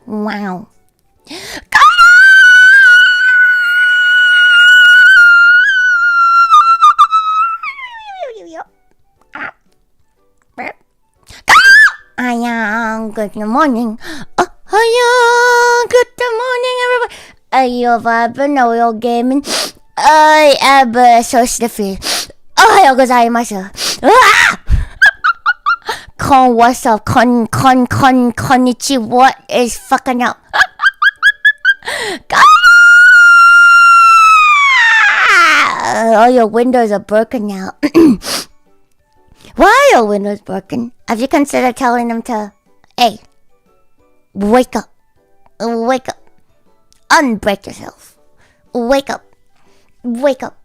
Wow. Good morning. Good morning, everybody. You've been oil gaming. I am so sniffy. Gozaimasu. What's up? Konnichi. What is fucking up? All your windows are broken now. Why are your windows broken? Have you considered telling them to, hey, wake up. Wake up. Unbreak yourself. Wake up. Wake up.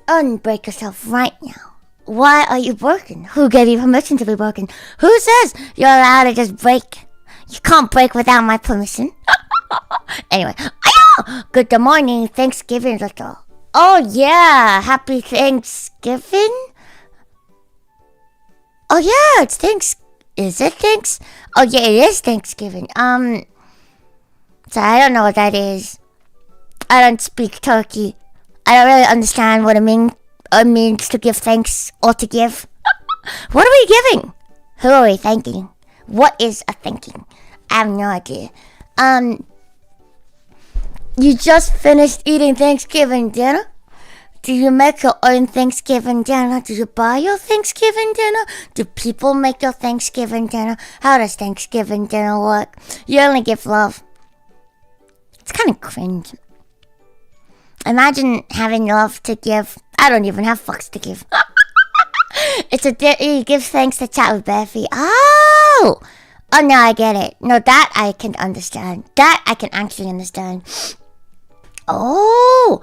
Unbreak yourself right now. Why are you broken? Who gave you permission to be broken? Who says you're allowed to just break? You can't break without my permission. Anyway. Good morning. Thanksgiving, Luto. Oh, yeah. Happy Thanksgiving? Oh, yeah. It's Is it Thanks? Oh, yeah, it is Thanksgiving. So I don't know what that is. I don't speak Turkey. I don't really understand what it means to give thanks or to give. What are we giving? Who are we thanking? What is a thanking? I have no idea. You just finished eating Thanksgiving dinner? Do you make your own Thanksgiving dinner? Do you buy your Thanksgiving dinner? Do people make your Thanksgiving dinner? How does Thanksgiving dinner work? You only give love. It's kind of cringe. Imagine having love to give. I don't even have fucks to give. You give thanks to chat with bare feet. Oh, no, I get it. No, that I can understand. That I can actually understand. Oh,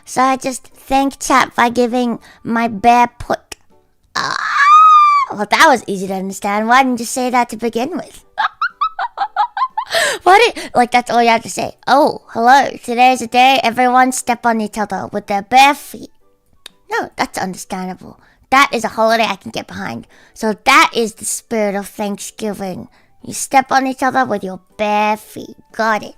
so I just thank chat by giving my bare put. Well, that was easy to understand. Why didn't you say that to begin with? That's all you have to say. Oh, hello. Today's a day everyone step on each other with their bare feet. No, that's understandable. That is a holiday I can get behind. So that is the spirit of Thanksgiving. You step on each other with your bare feet. Got it.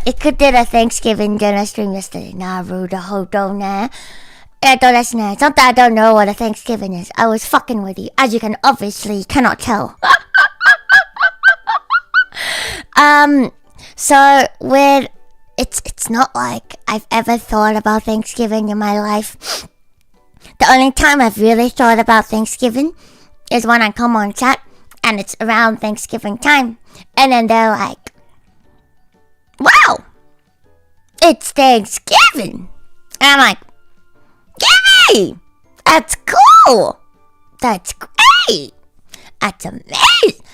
It did a Thanksgiving dinner stream yesterday. Naruto nah. I don't know what a Thanksgiving is. I was fucking with you, as you can obviously cannot tell. So it's not like I've ever thought about Thanksgiving in my life. The only time I've really thought about Thanksgiving is when I come on chat and it's around Thanksgiving time, and then they're like, "Wow, it's Thanksgiving," and I'm like, "Gimme! That's cool! That's great! That's amazing!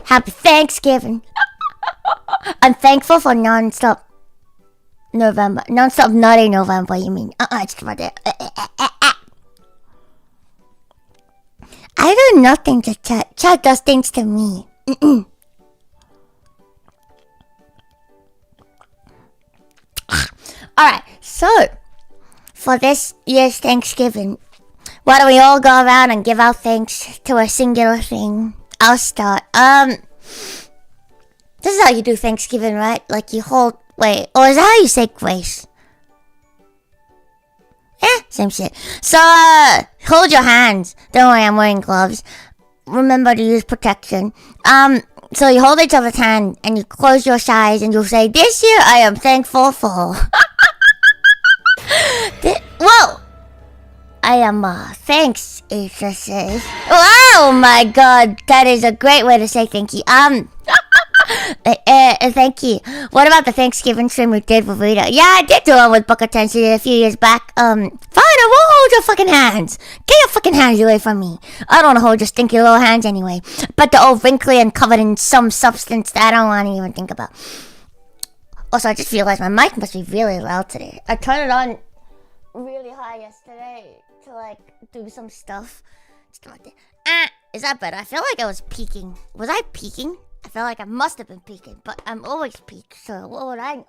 Happy Thanksgiving!" I'm thankful for non-stop November. Non-stop naughty November, you mean? It's right there. I do nothing to chat. Chat does things to me. Alright, so for this year's Thanksgiving, why don't we all go around and give our thanks to a singular thing? I'll start. This is how you do Thanksgiving, right? Like you hold, or is that how you say grace? Same shit. So, hold your hands. Don't worry, I'm wearing gloves. Remember to use protection. So you hold each other's hand and you close your eyes and you'll say, "This year I am thankful for." Whoa! I am, thanks, Aisha says. Oh my god, that is a great way to say thank you. Thank you. What about the Thanksgiving stream we did with Rita? Yeah, I did do one with baka tenshi a few years back. Fine, I won't hold your fucking hands. Get your fucking hands away from me. I don't want to hold your stinky little hands anyway. But they're all wrinkly and covered in some substance that I don't want to even think about. Also, I just realized my mic must be really loud today. I turned it on really high yesterday to do some stuff. Is that better? I feel like I was peaking. Was I peaking? I feel like I must have been peaking, but I'm always peaked, so what would I know?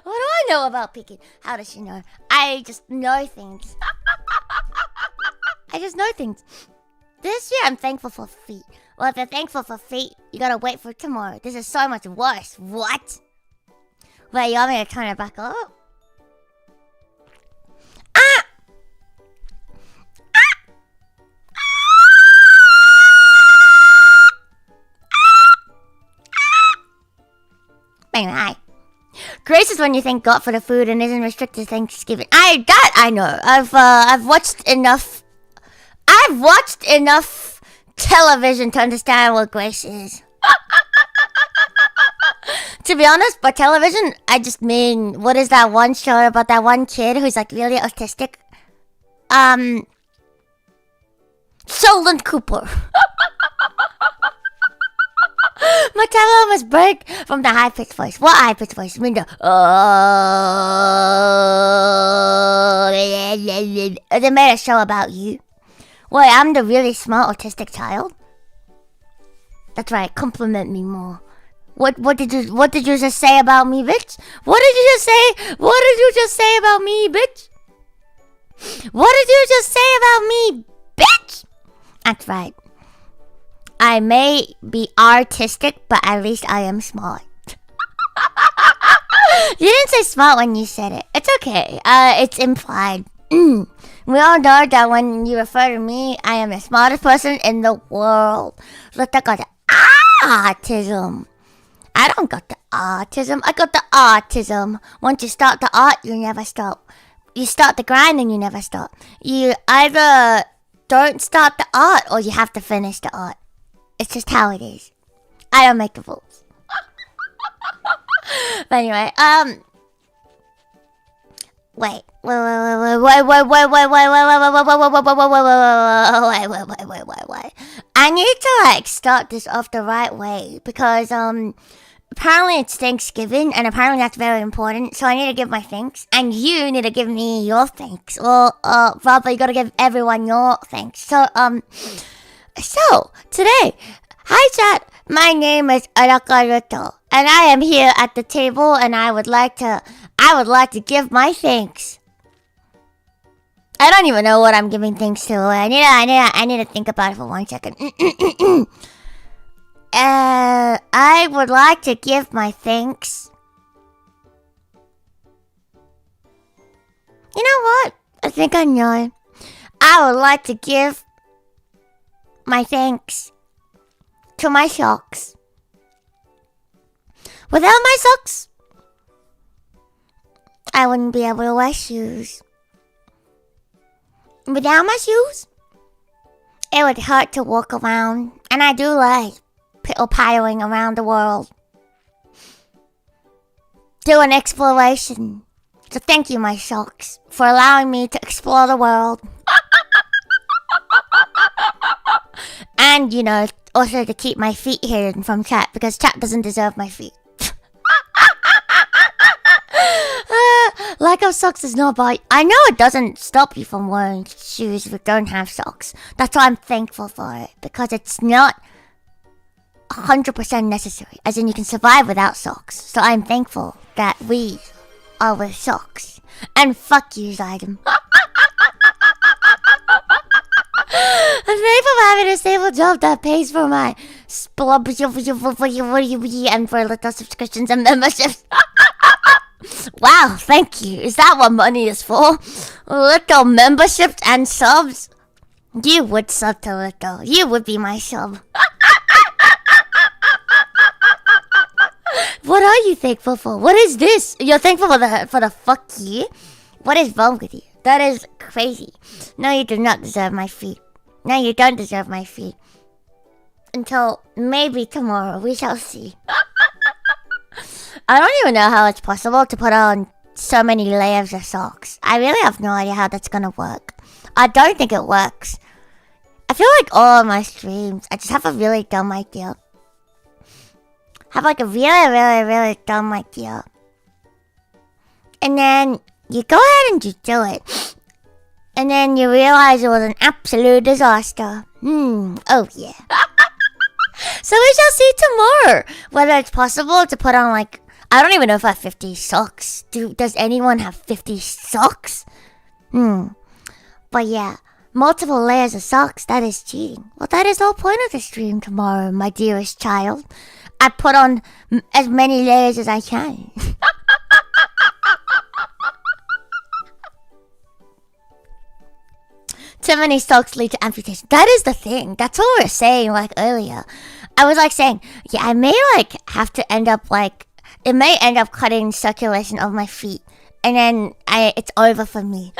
What do I know about peaking? How does she know? I just know things. I just know things. This year I'm thankful for feet. Well, if you're thankful for feet, you gotta wait for tomorrow. This is so much worse. What? Wait, you want me to turn it back up? Ah! Hi. Grace is when you thank God for the food and isn't restricted to Thanksgiving. I know. I've watched enough. I've watched enough television to understand what grace is. To be honest, by television, I just mean, what is that one show about that one kid who's like really autistic? Sheldon Cooper. My telephone must break from the high-pitched voice. What high-pitched voice? I mean the they made a show about you. Wait, I'm the really smart autistic child? That's right, compliment me more. What did you just say about me, bitch? What did you just say? What did you just say about me, bitch? What did you just say about me, bitch? That's right. I may be artistic, but at least I am smart. You didn't say smart when you said it. It's okay. It's implied. We all know that when you refer to me, I am the smartest person in the world. Look, I got the autism. I don't got the autism. I got the autism. Once you start the art, you never stop. You start the grind and you never stop. You either don't start the art or you have to finish the art. It's just how it is. I don't make the rules. But anyway, wait. I need to like start this off the right way because apparently it's Thanksgiving and apparently that's very important. So I need to give my thanks and you need to give me your thanks. Or rather, you gotta give everyone your thanks. So, today, hi chat, my name is Araka Luto, and I am here at the table and I would like to give my thanks. I don't even know what I'm giving thanks to. I need to think about it for 1 second. I would like to give my thanks. You know what? I think I know. I would like to give my thanks to my socks. Without my socks, I wouldn't be able to wear shoes. Without my shoes, it would hurt to walk around. And I do like piddle-paddling around the world. Do an exploration. So thank you, my socks, for allowing me to explore the world. And, you know, also to keep my feet hidden from chat, because chat doesn't deserve my feet. Lack of socks is not bad. I know it doesn't stop you from wearing shoes if you don't have socks. That's why I'm thankful for it, because it's not 100% necessary. As in, you can survive without socks. So I'm thankful that we are with socks. And fuck you, Zydam. I'm thankful for having a stable job that pays for my and for little subscriptions and memberships. Wow, thank you. Is that what money is for? Little memberships and subs? You would sub to Little. You would be my sub. What are you thankful for? What is this? You're thankful for the fuck you? What is wrong with you? That is crazy. No, you do not deserve my feet. No, you don't deserve my feet. Until maybe tomorrow. We shall see. I don't even know how it's possible to put on so many layers of socks. I really have no idea how that's gonna work. I don't think it works. I feel like all of my streams, I just have a really dumb idea. Have like a really dumb idea. And then you go ahead and you do it. And then you realize it was an absolute disaster. Oh yeah. So we shall see tomorrow whether it's possible to put on like, I don't even know if I have 50 socks. Does anyone have 50 socks? But yeah, multiple layers of socks, that is cheating. Well, that is the whole point of the stream tomorrow, my dearest child. I put on as many layers as I can. Too many socks lead to amputation. That is the thing. That's what we were saying, like, earlier. I was, like, saying, yeah, I may, like, have to end up, like, it may end up cutting circulation of my feet. And then it's over for me.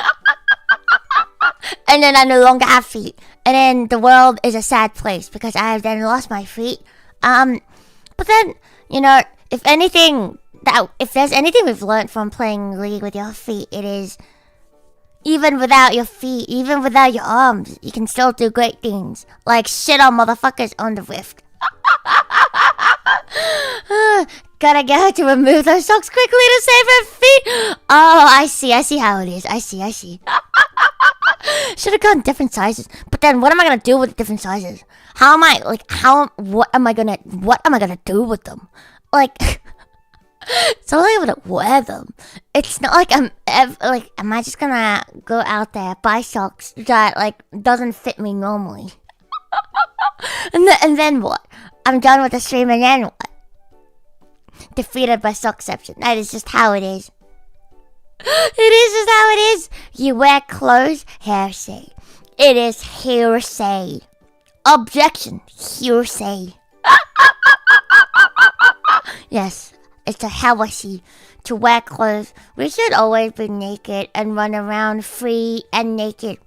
And then I no longer have feet. And then the world is a sad place because I have then lost my feet. But then, you know, if there's anything we've learned from playing League with your feet, it is even without your feet, even without your arms, you can still do great things. Like shit on motherfuckers on the Rift. Gotta get her to remove those socks quickly to save her feet. Oh, I see how it is. I see. Should have gotten different sizes. But then what am I gonna do with the different sizes? What am I gonna do with them? Like, it's not like I'm gonna wear them. It's not like am I just gonna go out there, buy socks that, like, doesn't fit me normally? and then what? I'm done with the stream and then what? Defeated by sockception. That is just how it is. It is just how it is. You wear clothes, hearsay. It is hearsay. Objection, hearsay. Yes, it's a heresy to wear clothes. We should always be naked and run around free and naked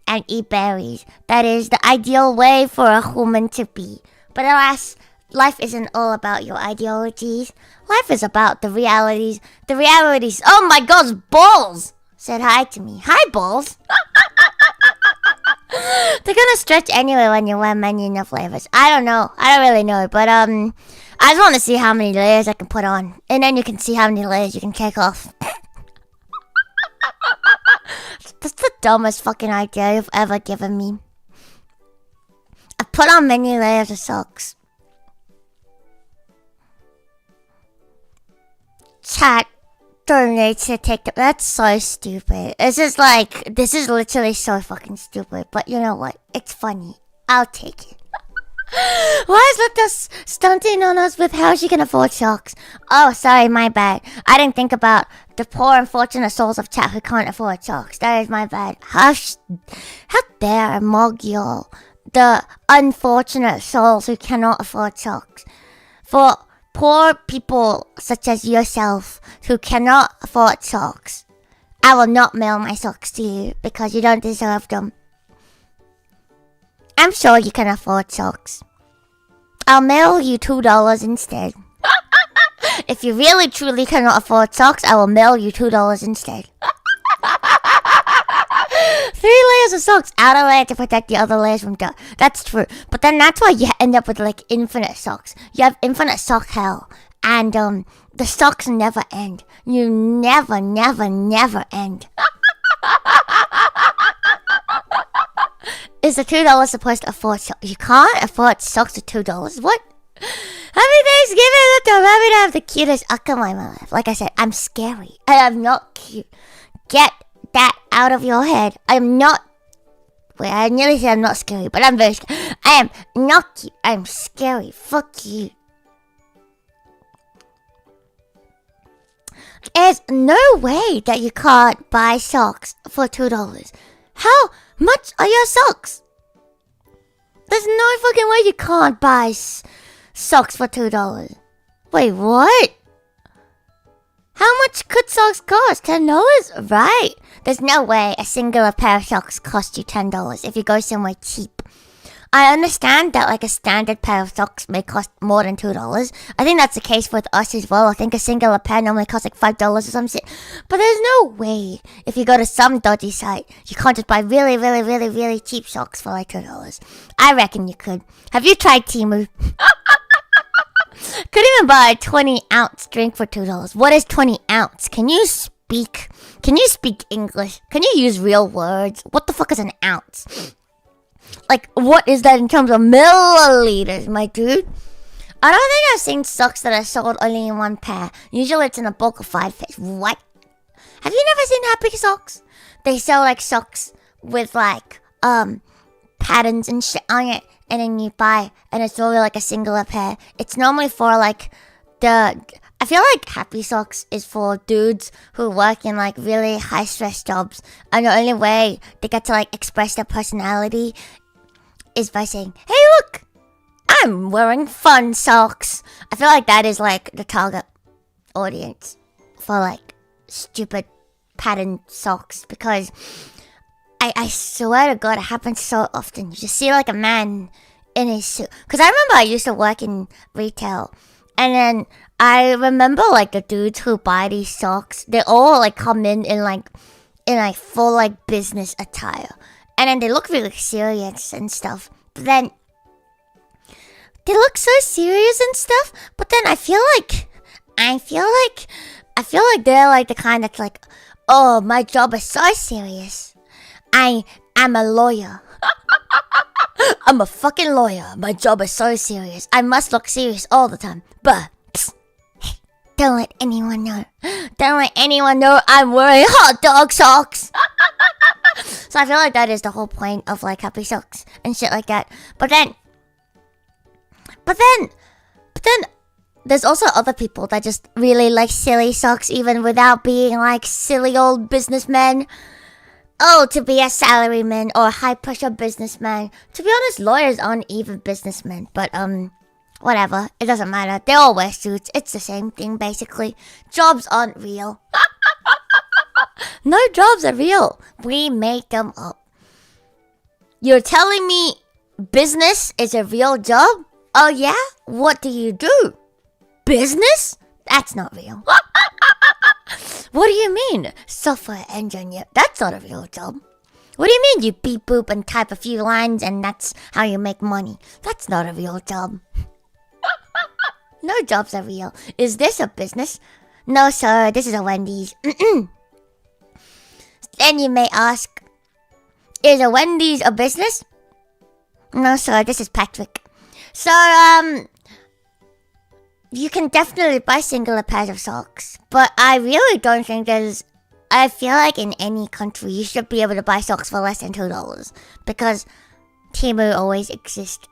and eat berries. That is the ideal way for a human to be. But alas, life isn't all about your ideologies. Life is about the realities. The realities. Oh my God, Balls said hi to me. Hi, Balls. They're gonna stretch anyway when you wear many enough flavors. I don't know. I don't really know. But I just want to see how many layers I can put on. And then you can see how many layers you can take off. That's the dumbest fucking idea you've ever given me. I put on many layers of socks. Chat donates to take them. That's so stupid. This is literally so fucking stupid. But you know what? It's funny. I'll take it. Why is Luto stunting on us with how she can afford socks? Oh, sorry, my bad. I didn't think about the poor unfortunate souls of chat who can't afford socks. That is my bad. How dare I mug y'all, the unfortunate souls who cannot afford socks. For poor people such as yourself who cannot afford socks, I will not mail my socks to you because you don't deserve them. I'm sure you can afford socks. I'll mail you $2 instead. If you really truly cannot afford socks, I will mail you $2 instead. 3 layers of socks, outer layer to protect the other layers from dirt. That's true. But then that's why you end up with like infinite socks. You have infinite sock hell. And the socks never end. You never end. Is the $2 supposed to afford socks? You can't afford socks for $2? What? Happy Thanksgiving, Luto. I'm happy to have the cutest Araka in my life. Like I said, I'm scary. And I'm not cute. Get that out of your head. I'm not... Wait, I nearly said I'm not scary, but I'm very scary. I am not cute. I'm scary. Fuck you. There's no way that you can't buy socks for $2. How much are your socks? There's no fucking way you can't buy socks for $2. Wait, what? How much could socks cost? $10? Right. There's no way a singular pair of socks costs you $10 if you go somewhere cheap. I understand that like a standard pair of socks may cost more than $2. I think that's the case with us as well. I think a singular pair normally costs like $5 or some shit. But there's no way if you go to some dodgy site, you can't just buy really cheap socks for like $2. I reckon you could. Have you tried Temu? Could even buy a 20-ounce drink for $2. What is 20 ounce? Can you speak English? Can you use real words? What the fuck is an ounce? Like, what is that in terms of milliliters, my dude? I don't think I've seen socks that are sold only in one pair. Usually it's in a bulk of 5 pairs. What? Have you never seen Happy Socks? They sell like socks with like patterns and shit on it, and then you buy, and it's only like a singular pair. It's normally for like I feel like Happy Socks is for dudes who work in like really high stress jobs, and the only way they get to like express their personality is by saying, "Hey, look, I'm wearing fun socks." I feel like that is like the target audience for like stupid patterned socks, because I swear to God, it happens so often. You just see like a man in his suit. Because I remember I used to work in retail, and then I remember like the dudes who buy these socks, they all like come in like full like business attire, and then they look really serious and stuff. But then they look so serious and stuff. But then I feel like they're like the kind that's like, oh, my job is so serious. I'm a lawyer. I'm a fucking lawyer. My job is so serious. I must look serious all the time. But don't let anyone know. Don't let anyone know I'm wearing hot dog socks. So I feel like that is the whole point of like Happy Socks and shit like that. But then there's also other people that just really like silly socks even without being like silly old businessmen. Oh, to be a salaryman or a high-pressure businessman. To be honest, lawyers aren't even businessmen. But, whatever. It doesn't matter. They all wear suits. It's the same thing, basically. Jobs aren't real. No jobs are real. We make them up. You're telling me business is a real job? Oh, yeah? What do you do? Business? That's not real. What do you mean? Software engineer? That's not a real job. What do you mean you beep boop and type a few lines and that's how you make money? That's not a real job. No jobs are real. Is this a business? No, sir. This is a Wendy's. Then you may ask, is a Wendy's a business? No, sir. This is Patrick. So, you can definitely buy singular pairs of socks, but I really don't think I feel like in any country you should be able to buy socks for less than $2, because Temu always exists.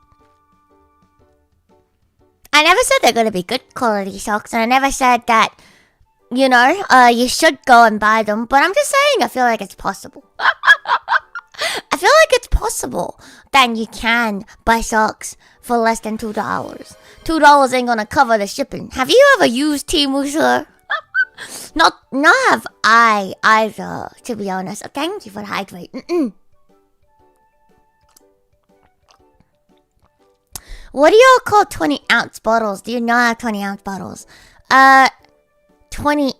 I never said they're going to be good quality socks, and I never said that, you should go and buy them, but I'm just saying I feel like it's possible. I feel like it's possible that you can buy socks for less than $2. $2 ain't gonna cover the shipping. Have you ever used Temu, sir? Not have I either, to be honest. Thank you for the hydrate. What do y'all call 20-ounce bottles? Do you know how 20-ounce bottles? 20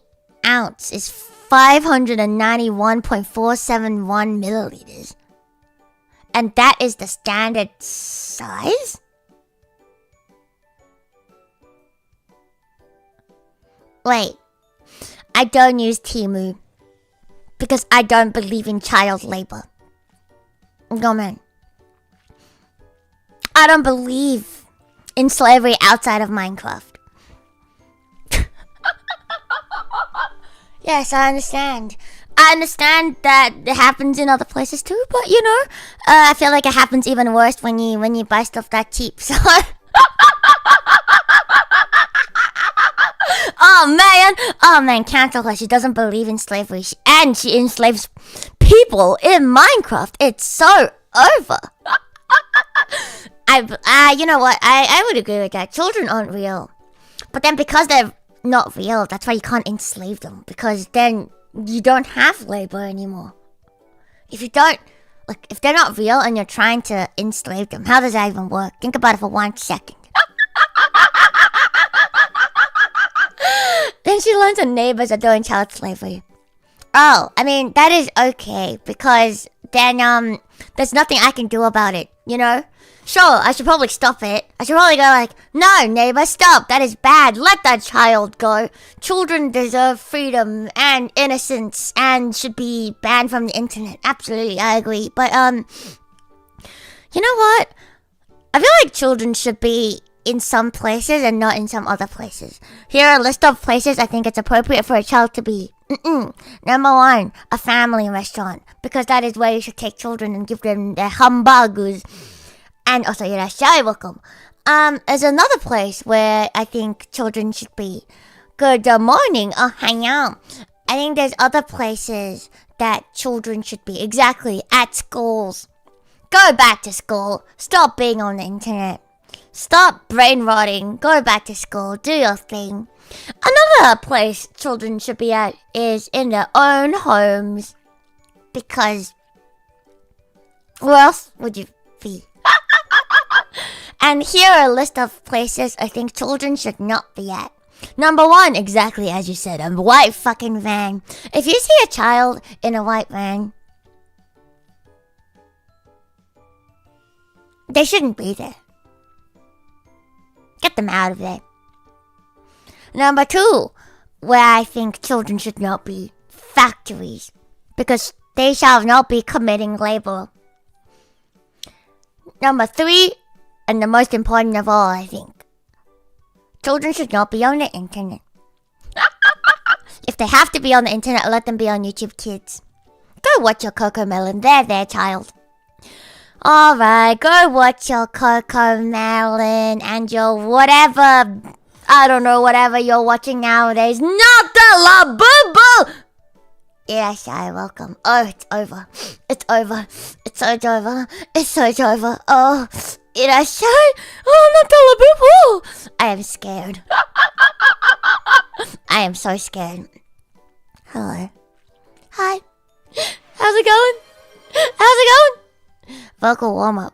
ounce is 591.471 milliliters. And that is the standard size? Wait. I don't use Temu because I don't believe in child labor. Go, man. I don't believe in slavery outside of Minecraft. Yes, I understand. I understand that it happens in other places too, but I feel like it happens even worse when you buy stuff that cheap. So, oh man, cancel her. She doesn't believe in slavery, and she enslaves people in Minecraft. It's so over. You know what? I would agree with that. Children aren't real, but then because they're not real, that's why you can't enslave them, because then you don't have labor anymore. If they're not real and you're trying to enslave them, how does that even work? Think about it for 1 second. Then she learns her neighbors are doing child slavery. Oh, I mean, that is okay, because then, there's nothing I can do about it, Sure, I should probably stop it. I should probably go like, no, neighbor, stop. That is bad. Let that child go. Children deserve freedom and innocence and should be banned from the internet. Absolutely, I agree. But, you know what? I feel like children should be in some places and not in some other places. Here are a list of places I think it's appropriate for a child to be. Number one, a family restaurant, because that is where you should take children and give them their hamburgers. And also, welcome. There's another place where I think children should be. Good morning. Oh, hang out. I think there's other places that children should be. Exactly, at schools. Go back to school. Stop being on the internet. Stop brain rotting. Go back to school. Do your thing. Another place children should be at is in their own homes. Because where else would you be? And here are a list of places I think children should not be at. Number one, exactly as you said, a white fucking van. If you see a child in a white van, they shouldn't be there. Get them out of there. Number two, where I think children should not be, factories. Because they shall not be committing labor. Number three, and the most important of all, I think, children should not be on the internet. If they have to be on the internet, let them be on YouTube Kids. Go watch your Cocomelon. There, child. Alright, go watch your Cocomelon and your whatever, I don't know, whatever you're watching nowadays. Not the La Boo Boo! Yes, I welcome. Oh, it's over. It's over. It's so over. It's so over. Oh, oh, not the La Boo Boo! I am scared. I am so scared. Hello. Hi. How's it going? How's it going? Vocal warm-up.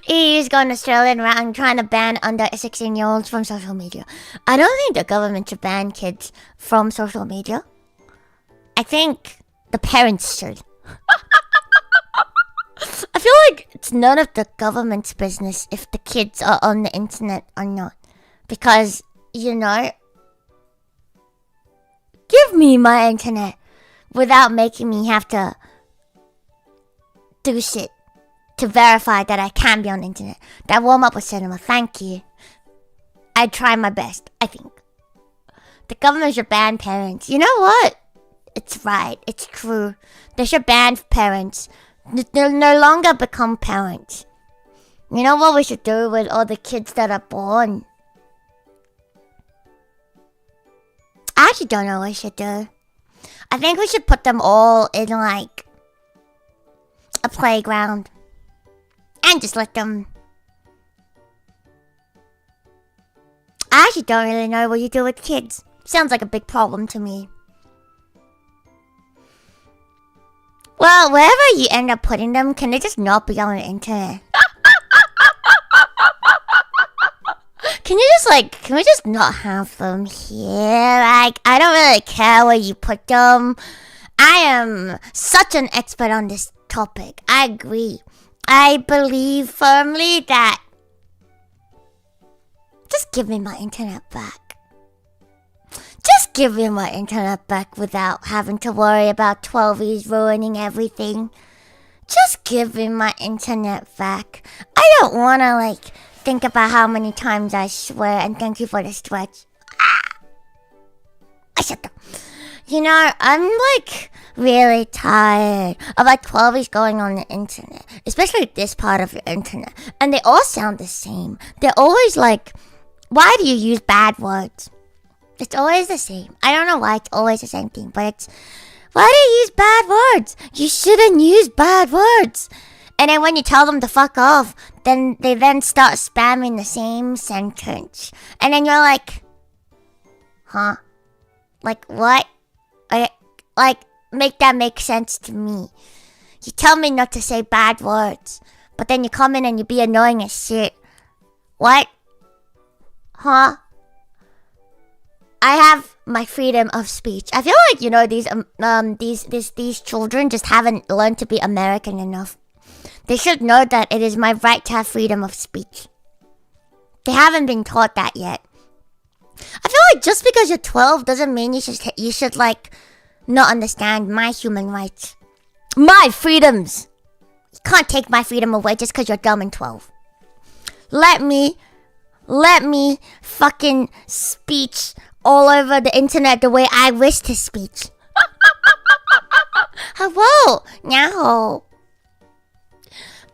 EU's gone Australian round trying to ban under 16-year-olds from social media. I don't think the government should ban kids from social media. I think the parents should. I feel like it's none of the government's business if the kids are on the internet or not. Because, give me my internet without making me have to do shit to verify that I can be on the internet. That warm-up was cinema. Thank you. I try my best, I think. The government should ban parents. You know what? It's right. It's true. They should ban parents. They'll no longer become parents. You know what we should do with all the kids that are born? I actually don't know what we should do. I think we should put them all in, like, a playground. And just let them... I actually don't really know what you do with kids. Sounds like a big problem to me. Well, wherever you end up putting them, can they just not be on the internet? Can we just not have them here? Like, I don't really care where you put them. I am such an expert on this topic. I agree. I believe firmly that... Just give me my internet back. Just give me my internet back without having to worry about 12s ruining everything. Just give me my internet back. I don't want to, think about how many times I swear, and thank you for the stretch. I shut up. I'm, really tired of, 12s going on the internet. Especially this part of your internet. And they all sound the same. They're always why do you use bad words? It's always the same. I don't know why it's always the same thing, but it's... Why do you use bad words? You shouldn't use bad words. And then when you tell them to fuck off, then they start spamming the same sentence. And then you're like... Huh? What? Make that make sense to me. You tell me not to say bad words, but then you come in and you be annoying as shit. What? Huh? I have my freedom of speech. I feel like, these children just haven't learned to be American enough. They should know that it is my right to have freedom of speech. They haven't been taught that yet. I feel like just because you're 12 doesn't mean you should not understand my human rights. My freedoms! You can't take my freedom away just because you're dumb and 12. Let me let me fucking speech all over the internet the way I wish to speech. Hello, now.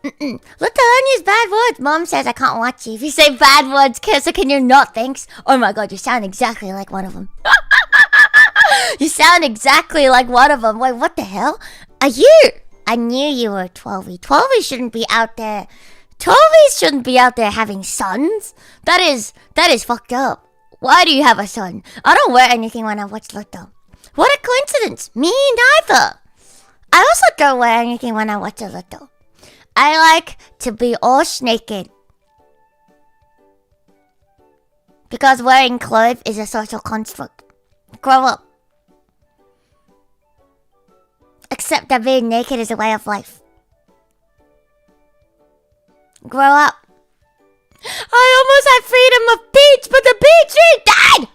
Look, don't use bad words. Mom says I can't watch you if you say bad words. So can you not? Thanks. Oh my god, you sound exactly like one of them. You sound exactly like one of them. Wait, what the hell? Are you? I knew you were 12y. 12y shouldn't be out there. 12y shouldn't be out there having sons. That is fucked up. Why do you have a son? I don't wear anything when I watch Luto. What a coincidence. Me neither. I also don't wear anything when I watch a Luto. I like to be all naked. Because wearing clothes is a social construct. Grow up. Accept that being naked is a way of life. Grow up. I almost had freedom of speech, but the beach tree died!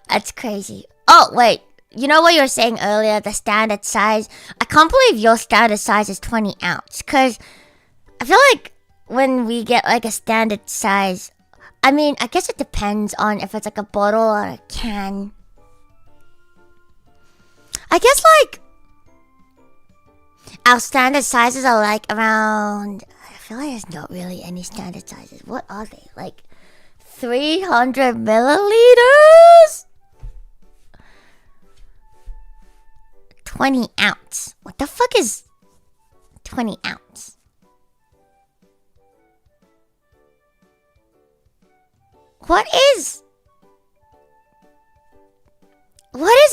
That's crazy. Oh, wait. You know what you were saying earlier, the standard size? I can't believe your standard size is 20 ounce. Because I feel like when we get like a standard size, I mean, I guess it depends on if it's like a bottle or a can. I guess like our standard sizes are like around, I feel like there's not really any standard sizes. What are they? Like 300 milliliters? 20 ounce. What the fuck is 20 ounce? What is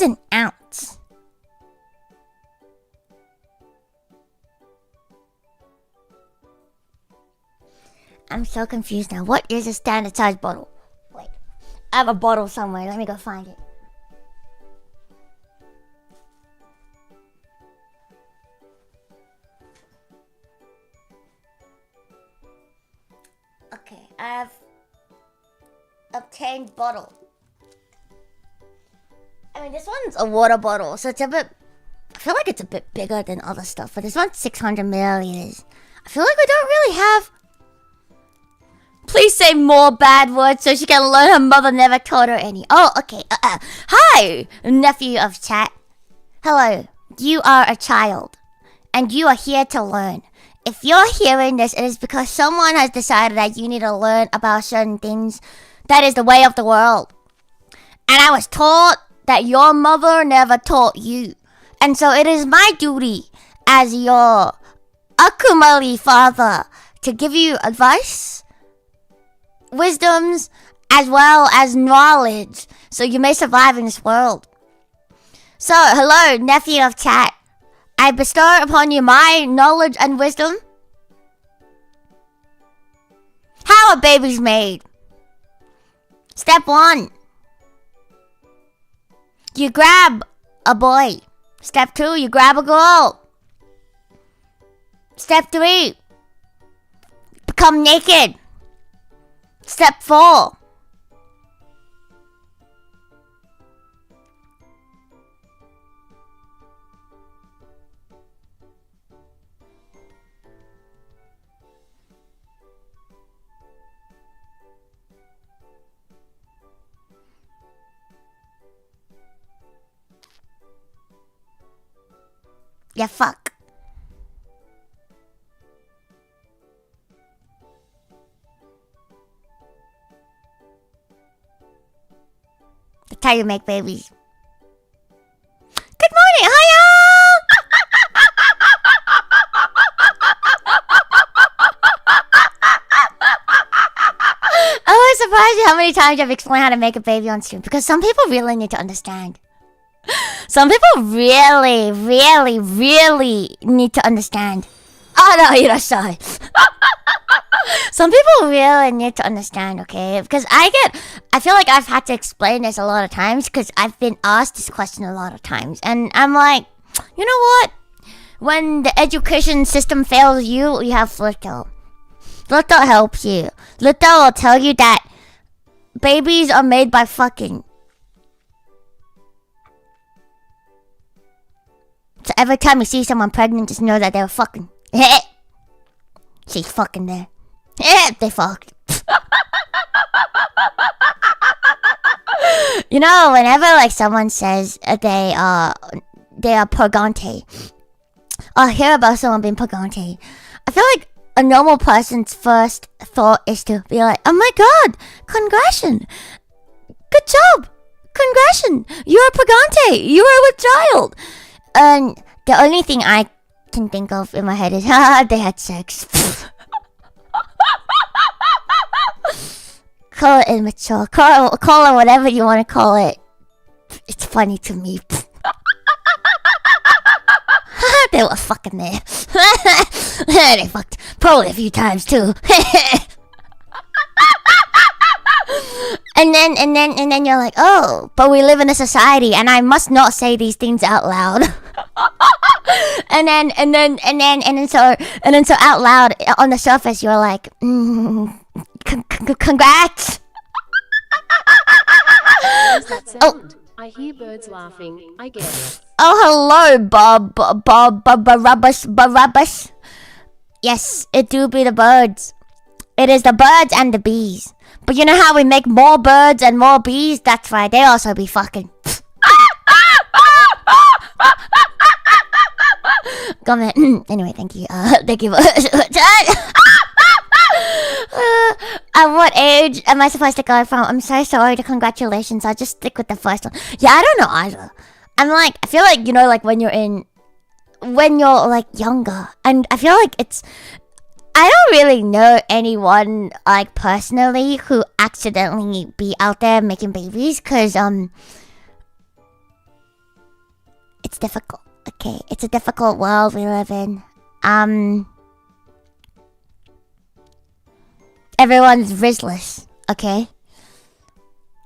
an ounce? I'm so confused now. What is a standard size bottle? Wait, I have a bottle somewhere. Let me go find it. Okay, I have obtained bottle. I mean, this one's a water bottle, so it's a bit... I feel like it's a bit bigger than other stuff, but this one's 600 milliliters. I feel like we don't really have... Please say more bad words so she can learn her mother never taught her any. Oh, okay. Hi, nephew of chat. Hello. You are a child, and you are here to learn. If you're hearing this, it is because someone has decided that you need to learn about certain things. That is the way of the world. And I was taught that your mother never taught you. And so it is my duty as your Akumali father to give you advice, wisdoms, as well as knowledge, so you may survive in this world. So, hello, nephew of chat. I bestow upon you my knowledge and wisdom. How are babies made? Step 1. You grab a boy. Step 2, you grab a girl. Step 3, become naked. Step 4, yeah, fuck. That's how you make babies. Good morning, hiya! I was surprised at how many times I've explained how to make a baby on stream, because some people really need to understand. Some people really, really, really need to understand. Oh no, irasshai. Some people really need to understand, okay? Because I feel like I've had to explain this a lot of times because I've been asked this question a lot of times. And I'm like, you know what? When the education system fails you, you have Luto. Luto helps you. Luto will tell you that babies are made by fucking. So every time you see someone pregnant, just know that they were fucking. She's fucking there. They fucked. You know, whenever like someone says they are purgante, or hear about someone being purgante, I feel like a normal person's first thought is to be like, oh my god, congratulations, good job, congratulations, you're a purgante, you are a child. And the only thing I can think of in my head is, they had sex. Call it immature, call it whatever you want to call it. It's funny to me. They were fucking there. They fucked probably a few times too. And then you're like, oh, but we live in a society and I must not say these things out loud. and then so out loud on the surface you're like, congrats. What does that sound? Oh. I hear birds laughing. I guess. Oh, hello, Barabbas. Yes, it do be the birds. It is the birds and the bees. But you know how we make more birds and more bees? That's right, they also be fucking. Comment. Anyway, thank you. Thank you. At what age am I supposed to go from? I'm so sorry to congratulations. I'll just stick with the first one. Yeah, I don't know either. I feel like, you know, like when you're like younger, and I feel like I don't really know anyone like personally who accidentally be out there making babies, cause it's difficult. Okay, it's a difficult world we live in. Everyone's rizless, okay?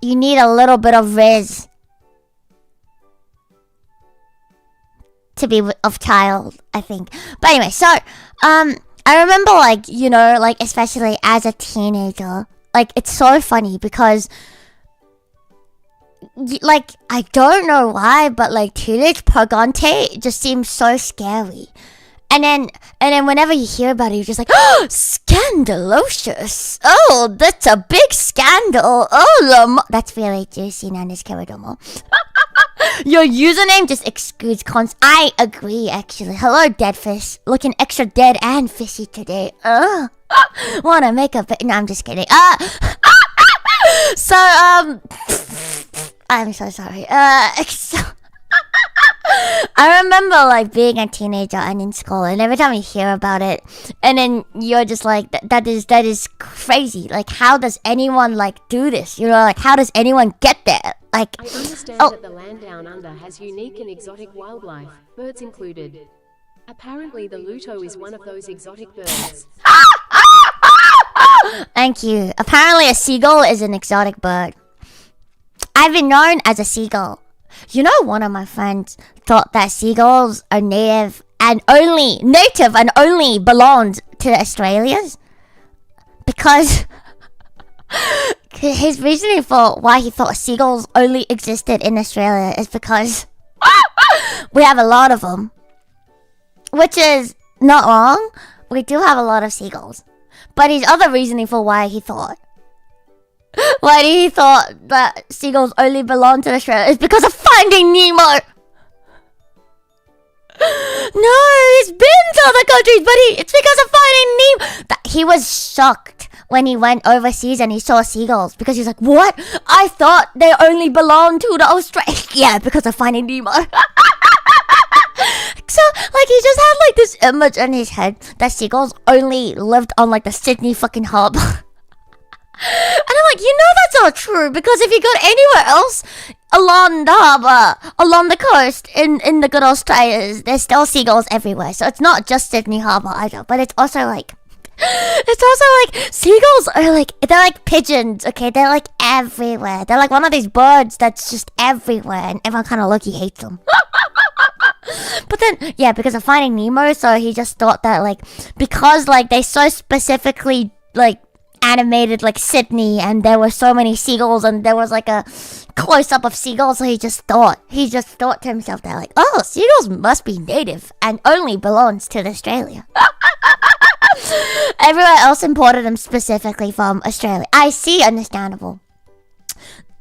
You need a little bit of riz to be of child, I think. But anyway, so, I remember, like, you know, like, especially as a teenager, like, it's so funny because, like, I don't know why, but, like, teenage purgante just seems so scary. And then whenever you hear about it, you're just like, oh, scandalocious. Oh, that's a big scandal. Oh, that's really juicy, Nanda's Karadomo. Your username just excludes cons. I agree, actually. Hello, Deadfish. Looking extra dead and fishy today. Wanna make a bit? No, I'm just kidding. So, I'm so sorry. I remember like being a teenager and in school, and every time you hear about it, and then you're just like, that is crazy. Like, how does anyone like do this? You know, like, how does anyone get there? Like, I understand that the land down under has unique and exotic wildlife, birds included. Apparently, the Luto is one of those exotic birds. Thank you. Apparently, a seagull is an exotic bird. I've been known as a seagull. You know, one of my friends thought that seagulls are native and only belonged to Australians, because his reasoning for why he thought seagulls only existed in Australia is because we have a lot of them, which is not wrong. We do have a lot of seagulls, but his other reasoning for why he thought that seagulls only belong to Australia is because of Finding Nemo. No, he's been to other countries, but it's because of Finding Nemo. He was shocked when he went overseas and he saw seagulls, because he's like, what? I thought they only belonged to the Australia. Yeah, because of Finding Nemo. So, like, he just had like this image in his head that seagulls only lived on like the Sydney fucking hub. And I'm like, you know that's not true, because if you go anywhere else along the harbour, along the coast in the good Australias, there's still seagulls everywhere. So it's not just Sydney Harbour either, but it's also like seagulls are like, they're like pigeons, okay? They're like everywhere. They're like one of these birds that's just everywhere, and everyone kind of low-key hates them. But then, yeah, because of Finding Nemo, so he just thought that, like, because like they so specifically like animated like Sydney, and there were so many seagulls, and there was like a close-up of seagulls, so he just thought to himself that, like, oh, seagulls must be native and only belongs to Australia. Everyone else imported them specifically from Australia. I see, understandable.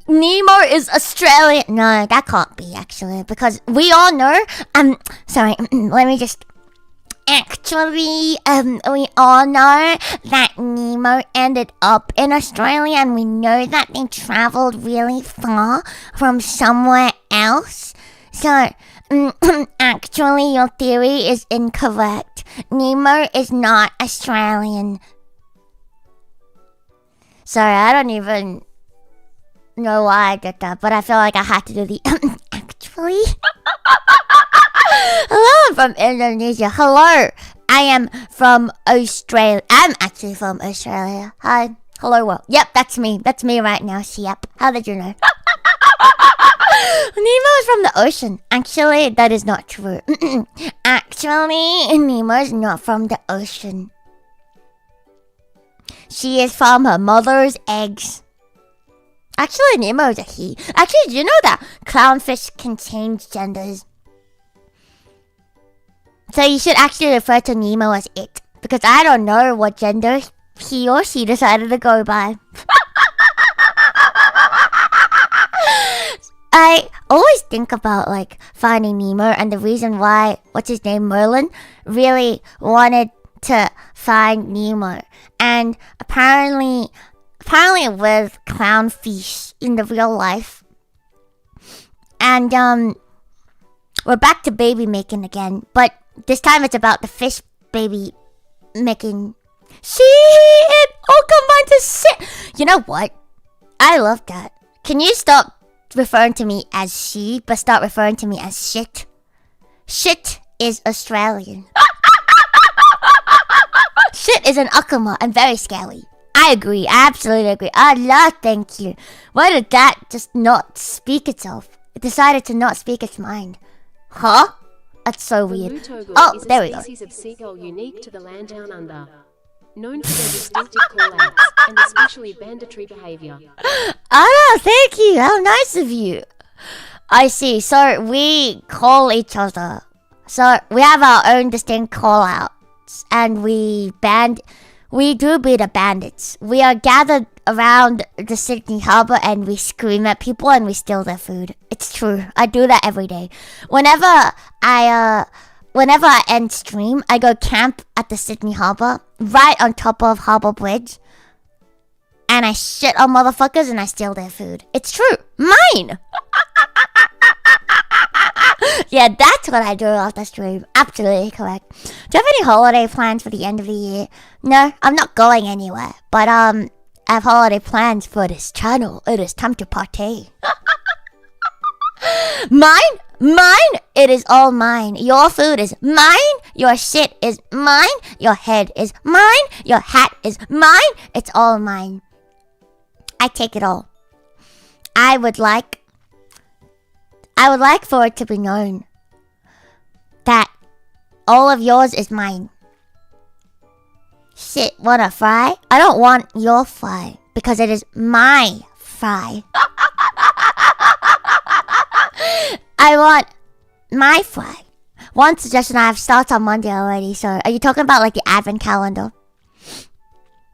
Nemo is Australian. No, that can't be actually, because we all know. Sorry. Let me just. Actually, we all know that Nemo ended up in Australia, and we know that they traveled really far from somewhere else. So, actually, your theory is incorrect. Nemo is not Australian. Sorry, I don't even know why I did that, but I feel like I had to do the actually. Hello, I'm from Indonesia. Hello, I am from Australia. I'm actually from Australia. Hi. Hello, world. Yep, that's me. That's me right now. Yep. How did you know? Nemo is from the ocean. Actually, that is not true. Actually, Nemo is not from the ocean. She is from her mother's eggs. Actually, Nemo is a he. Actually, do you know that clownfish can change genders? So you should actually refer to Nemo as it, because I don't know what gender he or she decided to go by. I always think about like finding Nemo and the reason why what's his name, Merlin, really wanted to find Nemo. And apparently with clownfish in the real life. And we're back to baby making again, but this time it's about the fish baby making. Shit! All combined to shit! You know what? I love that. Can you stop referring to me as she, but start referring to me as shit? Shit is Australian. Shit is an akuma and very scary. I agree. I absolutely agree. Allah, thank you. Why did that just not speak itself? It decided to not speak its mind. Huh? That's so weird. Oh, there we go. Species of seagull unique to the land down under, known for their distinctive call-outs and especially banditory behavior. Oh, thank you. How nice of you. I see. So we call each other. So we have our own distinct call-outs, and we do be the bandits. We are gathered around the Sydney Harbour and we scream at people and we steal their food. It's true. I do that every day. Whenever I end stream, I go camp at the Sydney Harbour, right on top of Harbour Bridge, and I shit on motherfuckers and I steal their food. It's true. Mine! Yeah, that's what I do after stream. Absolutely correct. Do you have any holiday plans for the end of the year? No, I'm not going anywhere. But I have holiday plans for this channel. It is time to party. Mine? Mine? It is all mine. Your food is mine. Your shit is mine. Your head is mine. Your hat is mine. It's all mine. I take it all. I would like for it to be known that all of yours is mine. Shit, wanna fry? I don't want your fry because it is my fry. I want my fry. One suggestion I have starts on Monday already, so are you talking about like the advent calendar?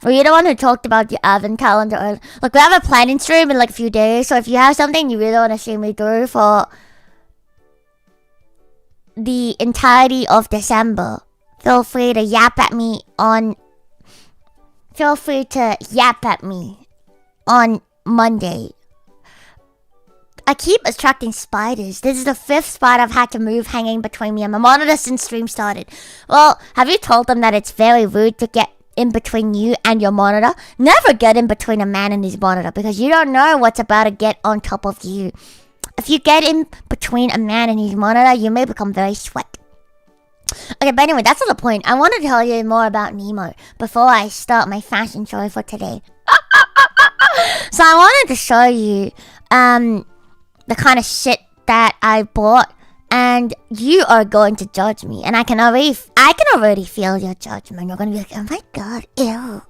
Were you the one who talked about the advent calendar earlier? Look, we have a planning stream in like a few days, so if you have something you really want to see me do for the entirety of December, feel free to yap at me on Monday. I keep attracting spiders. This is the 5th spider I've had to move hanging between me and my monitor since stream started. Well, have you told them that it's very rude to get in between you and your monitor? Never get in between a man and his monitor because you don't know what's about to get on top of you. If you get in between a man and his monitor, you may become very sweat. Okay, but anyway, that's not the point. I want to tell you more about Nemo before I start my fashion show for today. So I wanted to show you the kind of shit that I bought, and you are going to judge me, and I can already feel your judgment. You're gonna be like, oh my god, ew.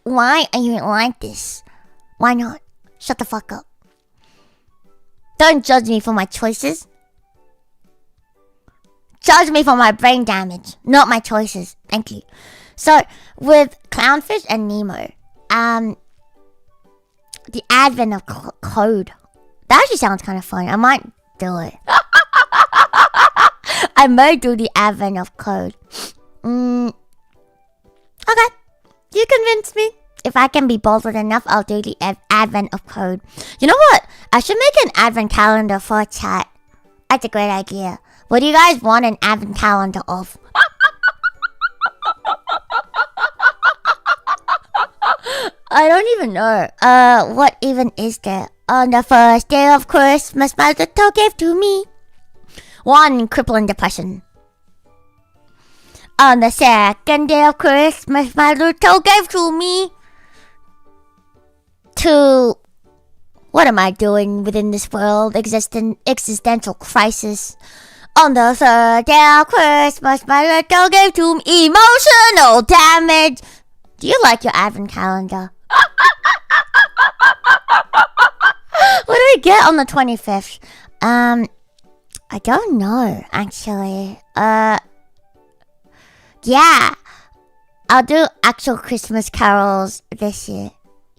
Why are you like this? Why not? Shut the fuck up. Don't judge me for my choices. Judge me for my brain damage, not my choices. Thank you. So with Clownfish and Nemo, the advent of code. That actually sounds kind of fun. I might do it. I might do the advent of code. Okay, you convinced me. If I can be bothered enough, I'll do the advent of code. You know what? I should make an advent calendar for a chat. That's a great idea. What do you guys want an advent calendar of? I don't even know. What even is there? On the first day of Christmas, my Luto gave to me one crippling depression. On the second day of Christmas, my Luto gave to me two. What am I doing within this world? Existential crisis. On the third day of Christmas, my Luto gave to me emotional damage. Do you like your advent calendar? What do we get on the 25th? I don't know, actually. Yeah. I'll do actual Christmas carols this year.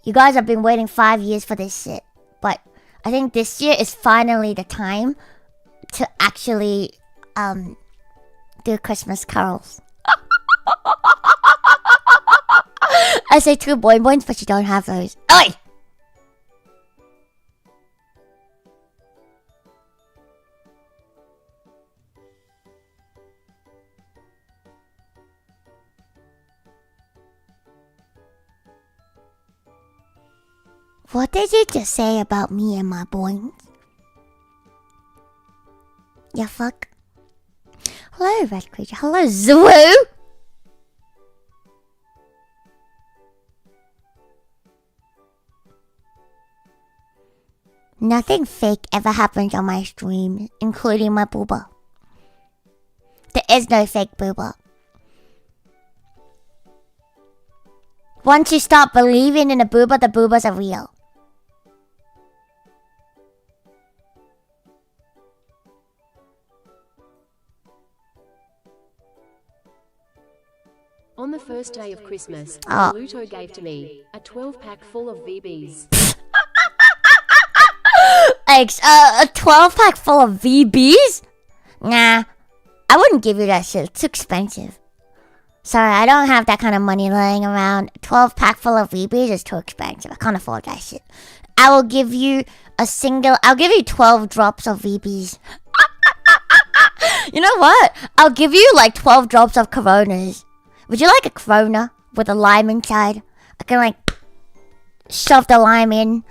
You guys have been waiting 5 years for this shit. But I think this year is finally the time to actually, do Christmas carols. I say two boing boings, but you don't have those. Oi! What did you just say about me and my boings? Ya fuck. Hello, red creature. Hello, Zoo. Nothing fake ever happens on my stream, including my booba. There is no fake booba. Once you stop believing in a booba, the boobas are real. On the first day of Christmas, Luto gave to me a 12-pack full of VBs. A 12-pack full of VBs? Nah, I wouldn't give you that shit. It's too expensive. Sorry, I don't have that kind of money laying around. 12-pack full of VBs is too expensive. I can't afford that shit. I will give you I'll give you 12 drops of VBs. You know what? I'll give you like 12 drops of Coronas. Would you like a Corona with a lime inside? I can shove the lime in.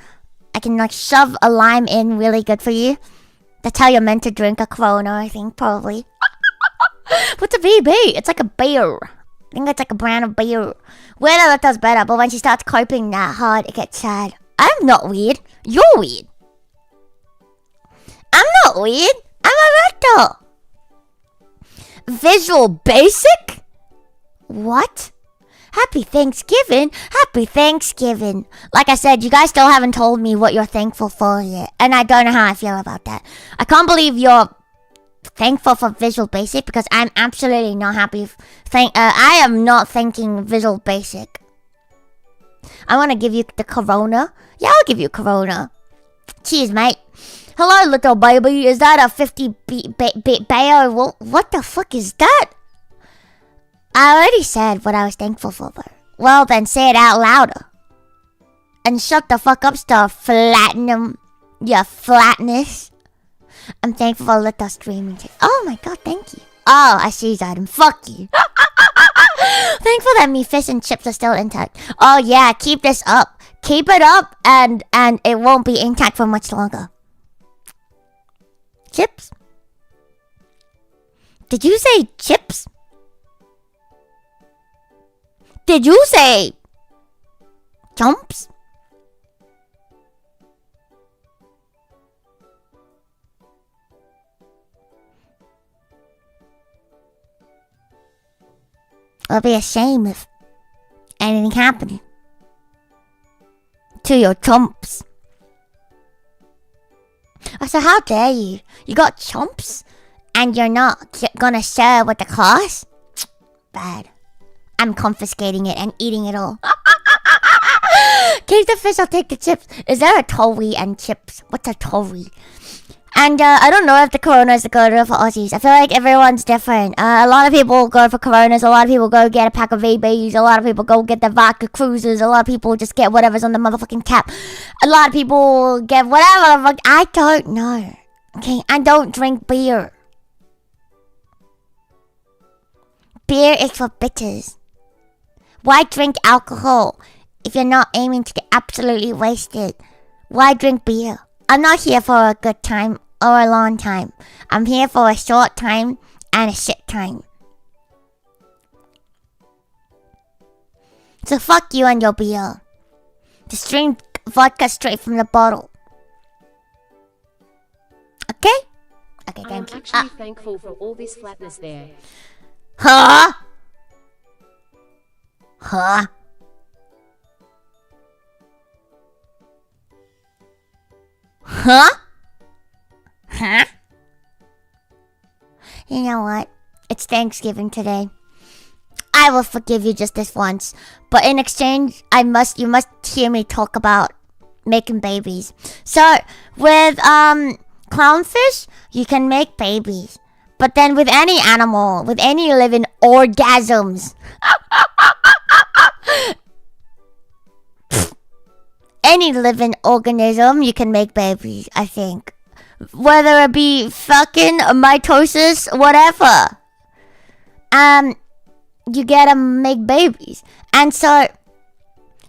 I can shove a lime in really good for you. That's how you're meant to drink a Corona, I think, probably. What's a VB? It's like a beer. I think it's like a brand of beer. Weird that does better, but when she starts coping that hard, it gets sad. I'm not weird. You're weird. I'm not weird. I'm a rectal. Visual Basic? What? Happy Thanksgiving. Happy Thanksgiving. Like I said, you guys still haven't told me what you're thankful for yet. And I don't know how I feel about that. I can't believe you're thankful for Visual Basic because I'm absolutely not happy. I am not thanking Visual Basic. I want to give you the Corona. Yeah, I'll give you Corona. Cheers, mate. Hello, little baby. Is that a 50 bayo? What the fuck is that? I already said what I was thankful for, though. Well, then say it out louder. And shut the fuck up, Star Platinum. You flatness. I'm thankful for Luto streaming. Oh my god, thank you. Oh, I see that. Fuck you. Thankful that me fish and chips are still intact. Oh yeah, keep this up. Keep it up and it won't be intact for much longer. Chips? Did you say chips? Did you say jumps? It'll be a shame if anything happened to your chumps. Oh, so how dare you? You got chumps and you're not gonna share with the class? Bad. I'm confiscating it and eating it all. Keep the fish, I'll take the chips. Is there a tori and chips? What's a tori? And I don't know if the Corona is the Corona for Aussies. I feel like everyone's different. A lot of people go for Coronas. A lot of people go get a pack of VBs. A lot of people go get the vodka cruisers. A lot of people just get whatever's on the motherfucking cap. A lot of people get whatever the fuck. I don't know. Okay, I don't drink beer. Beer is for bitches. Why drink alcohol if you're not aiming to get absolutely wasted? Why drink beer? I'm not here for a good time or a long time. I'm here for a short time and a shit time. So fuck you and your beer. Just drink vodka straight from the bottle. Okay? Okay, thank you. I'm actually thankful for all this flatness there. Huh? Huh? Huh? Huh? You know what? It's Thanksgiving today. I will forgive you just this once, but in exchange, you must hear me talk about making babies. So, with clownfish, you can make babies. But then with any animal, with any living orgasms, any living organism, you can make babies, I think. Whether it be fucking mitosis, whatever. You gotta make babies. And so,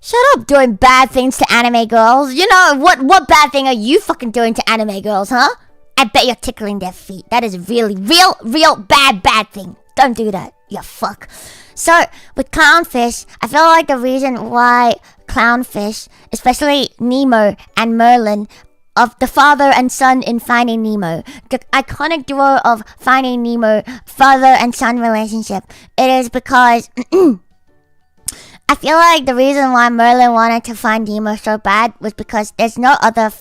shut up doing bad things to anime girls. You know, what bad thing are you fucking doing to anime girls, huh? I bet you're tickling their feet. That is really, real bad thing. Don't do that, you fuck. So, with clownfish, I feel like the reason why clownfish, especially Nemo and Merlin, of the father and son in Finding Nemo, the iconic duo of Finding Nemo, father and son relationship, it is because I feel like the reason why Merlin wanted to find Nemo so bad was because there's no other,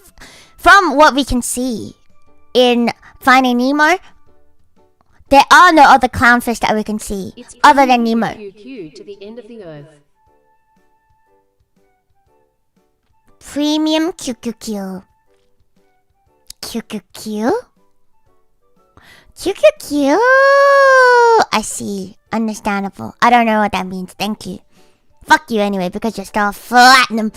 from what we can see in Finding Nemo, there are no other clownfish that we can see other than Nemo. To the end of the earth. Premium QQQ. QQQ? QQQ? I see. Understandable. I don't know what that means. Thank you. Fuck you anyway, because you're still platinum.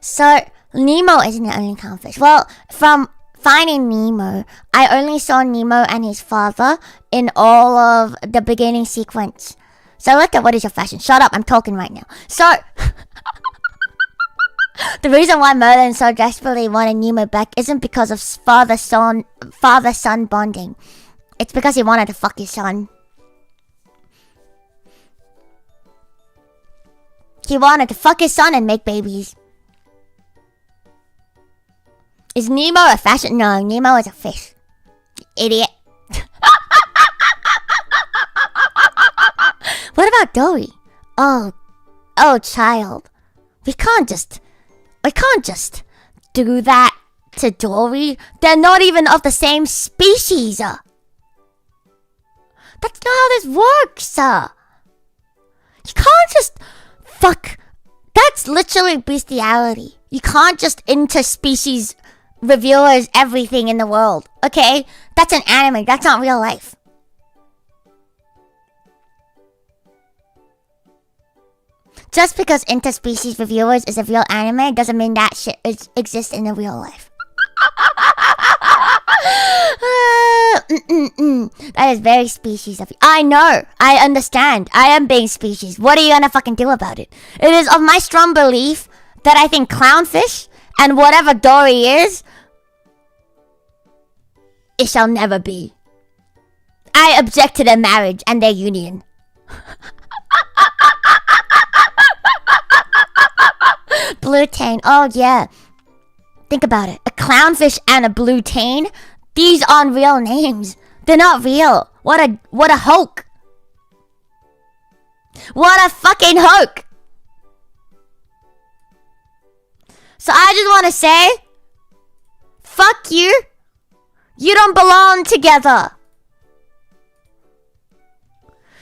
So, Nemo isn't the only clownfish. Well, from Finding Nemo, I only saw Nemo and his father in all of the beginning sequence. So look at what is your fashion. Shut up, I'm talking right now. So, the reason why Merlin so desperately wanted Nemo back isn't because of father-son bonding. It's because he wanted to fuck his son. He wanted to fuck his son and make babies. Is Nemo a fashion? No, Nemo is a fish. Idiot. What about Dory? Oh, child. We can't just do that to Dory. They're not even of the same species. That's not how this works. You can't just fuck. That's literally bestiality. You can't just interspecies reviewers everything in the world. Okay? That's an anime. That's not real life. Just because interspecies reviewers is a real anime doesn't mean that shit exists in the real life. That is very species of you. I know. I understand. I am being species. What are you gonna fucking do about it? It is of my strong belief that I think clownfish and whatever Dory is, it shall never be. I object to their marriage and their union. Blue Tane. Oh, yeah. Think about it. A clownfish and a blue tane? These aren't real names. They're not real. What a hoke. What a fucking hoke. So I just want to say, fuck you. You don't belong together.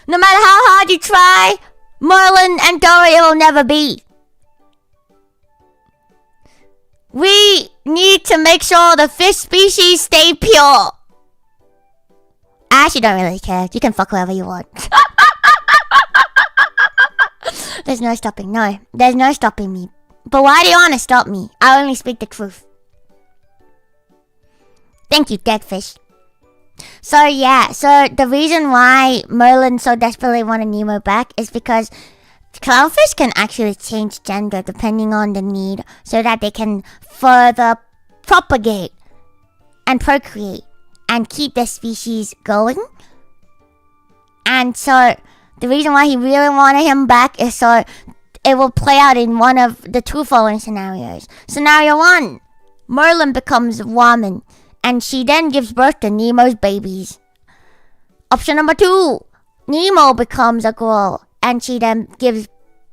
No matter how hard you try, Merlin and Dory will never be. We need to make sure the fish species stay pure. I actually don't really care. You can fuck whoever you want. There's no stopping. No, there's no stopping me. But why do you want to stop me? I only speak the truth. Thank you, dead fish. So yeah, so the reason why Merlin so desperately wanted Nemo back is because clownfish can actually change gender depending on the need so that they can further propagate and procreate and keep their species going. And so the reason why he really wanted him back is so it will play out in one of the two following scenarios. Scenario 1, Merlin becomes a woman and she then gives birth to Nemo's babies. Option number 2, Nemo becomes a girl and she then gives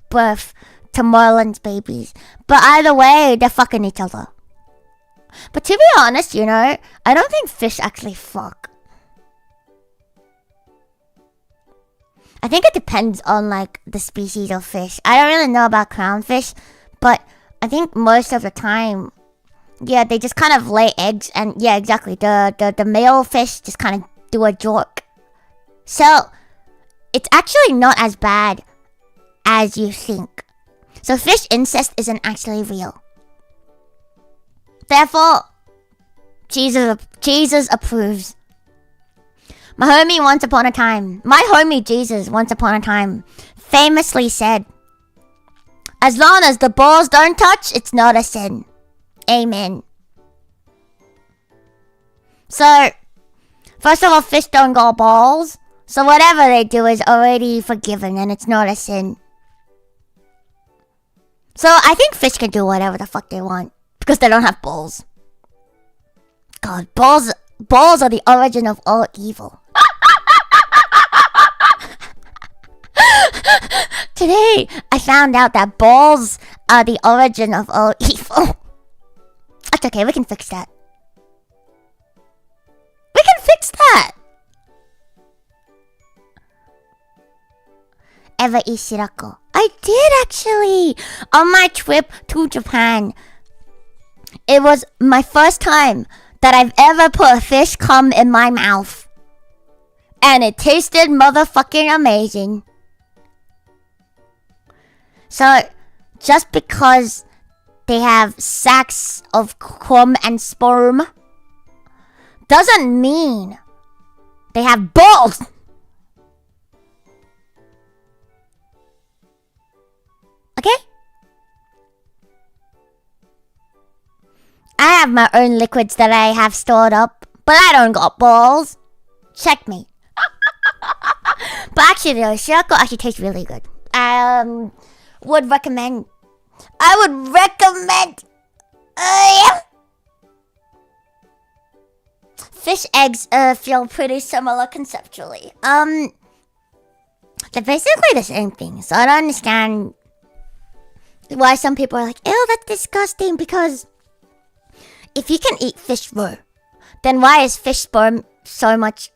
birth to Merlin's babies. But either way, they're fucking each other. But to be honest, you know, I don't think fish actually fuck. I think it depends on like the species of fish. I don't really know about clownfish, but I think most of the time, yeah, they just kind of lay eggs and yeah, exactly. The male fish just kind of do a jork. So it's actually not as bad as you think. So fish incest isn't actually real. Therefore, Jesus approves. My homie Jesus once upon a time famously said, as long as the balls don't touch, it's not a sin. Amen. So, first of all, fish don't got balls. So whatever they do is already forgiven and it's not a sin. So I think fish can do whatever the fuck they want because they don't have balls. God, balls are the origin of all evil. Today, I found out that balls are the origin of all evil. That's okay, we can fix that. We can fix that! Ever eat shirako? I did actually! On my trip to Japan. It was my first time that I've ever put a fish cum in my mouth. And it tasted motherfucking amazing. So, just because they have sacs of cum and sperm doesn't mean they have balls. Okay? I have my own liquids that I have stored up, but I don't got balls. Check me. But actually, the shirako actually tastes really good. Would recommend. I would recommend. Yeah. Fish eggs feel pretty similar conceptually. They're basically the same thing. So I don't understand why some people are like, ew, that's disgusting. Because if you can eat fish raw, then why is fish sperm so much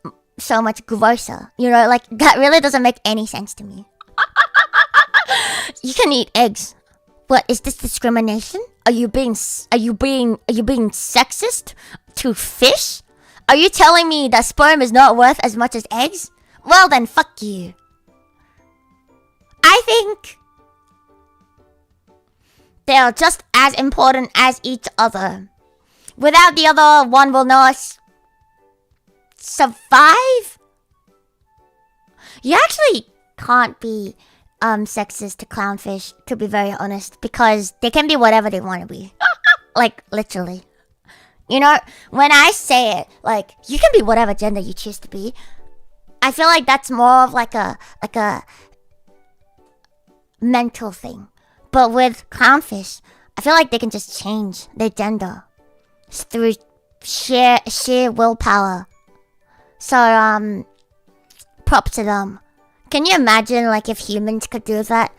grosser? You know, like that really doesn't make any sense to me. You can eat eggs. What is this discrimination? Are you being sexist to fish? Are you telling me that sperm is not worth as much as eggs? Well then, fuck you. I think they are just as important as each other. Without the other, one will not survive. You actually can't be sexist to clownfish, to be very honest, because they can be whatever they want to be. Like, literally. You know, when I say it, like, you can be whatever gender you choose to be, I feel like that's more of like a mental thing. But with clownfish, I feel like they can just change their gender through sheer willpower. So, props to them. Can you imagine, like, if humans could do that?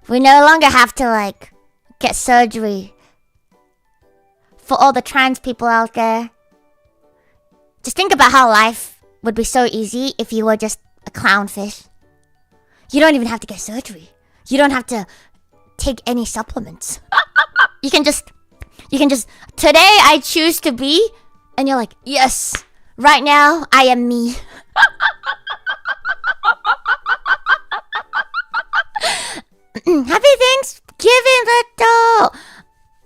We no longer have to, like, get surgery. For all the trans people out there. Just think about how life would be so easy if you were just a clownfish. You don't even have to get surgery. You don't have to take any supplements. You can just, today I choose to be, and you're like, yes, right now I am me. Happy Thanksgiving, Luto!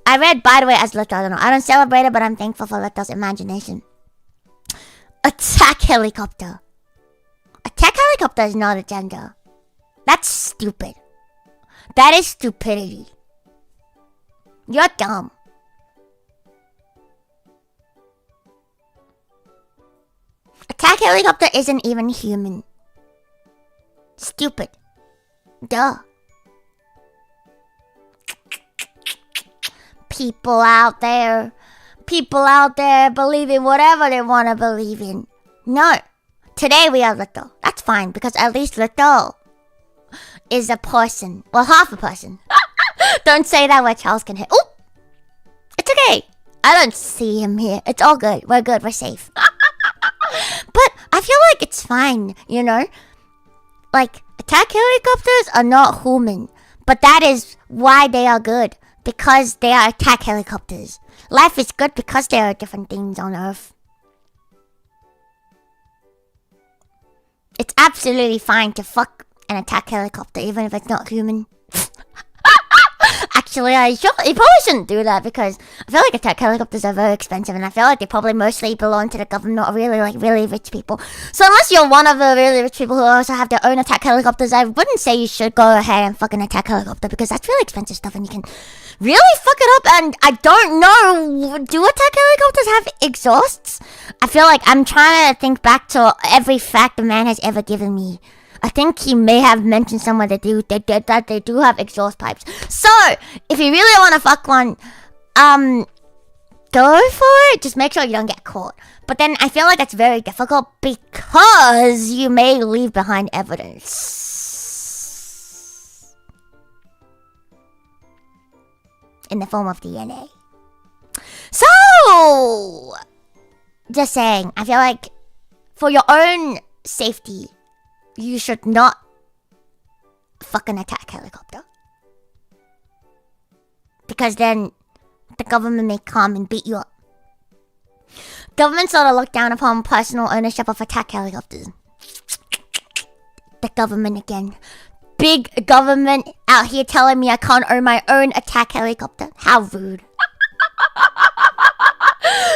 I read, by the way, as Luto. I don't celebrate it, but I'm thankful for Luto's imagination. Attack helicopter. Attack helicopter is not a gender. That's stupid. That is stupidity. You're dumb. Attack helicopter isn't even human. Stupid. Duh. People out there believing whatever they want to believe in. No. Today we are Luto. That's fine, because at least Luto is a person. Well, half a person. Don't say that where Charles can hit. Ooh! It's okay. I don't see him here. It's all good. We're good. We're safe. But I feel like it's fine, you know? Like, attack helicopters are not human. But that is why they are good. Because they are attack helicopters. Life is good because there are different things on Earth. It's absolutely fine to fuck an attack helicopter, even if it's not human. Actually, you probably shouldn't do that, because I feel like attack helicopters are very expensive, and I feel like they probably mostly belong to the government or really rich people. So unless you're one of the really rich people who also have their own attack helicopters, I wouldn't say you should go ahead and fuck an attack helicopter, because that's really expensive stuff, and you can really fuck it up. And I don't know, do attack helicopters have exhausts? I feel like I'm trying to think back to every fact the man has ever given me. I think he may have mentioned somewhere that they do have exhaust pipes. So, if you really want to fuck one, go for it. Just make sure you don't get caught. But then I feel like that's very difficult because you may leave behind evidence in the form of DNA. So, just saying, I feel like for your own safety, you should not fuck an attack helicopter. Because then the government may come and beat you up. Government sort of look down upon personal ownership of attack helicopters. The government again. Big government out here telling me I can't own my own attack helicopter. How rude.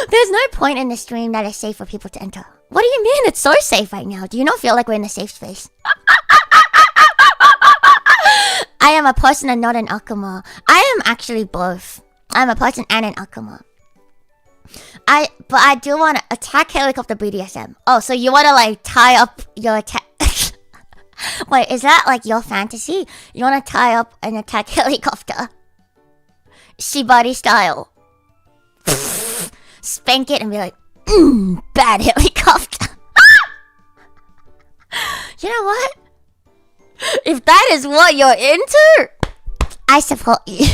There's no point in the stream that is safe for people to enter. What do you mean? It's so safe right now. Do you not feel like we're in a safe space? I am a person and not an Akuma. I am actually both. I'm a person and an Akuma. But I do want to attack helicopter BDSM. Oh, so you want to like tie up your attack... Wait, is that like your fantasy? You want to tie up an attack helicopter? Shibari style. Spank it and be like, bad helicopter. You know what? If that is what you're into, I support you.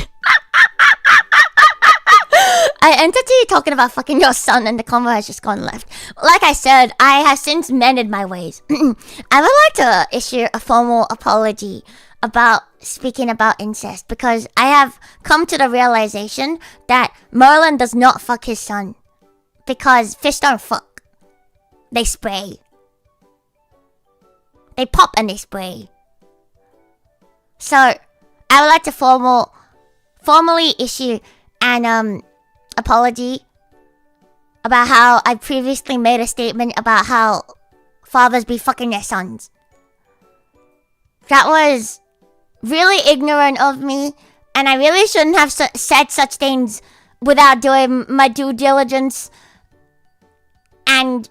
An entity talking about fucking your son and the convo has just gone left. Like I said, I have since mended my ways. I would like to issue a formal apology about speaking about incest, because I have come to the realization that Merlin does not fuck his son. Because fish don't fuck. They spray. They pop and they spray. So, I would like to formally issue an apology about how I previously made a statement about how fathers be fucking their sons. That was really ignorant of me, and I really shouldn't have said such things without doing my due diligence and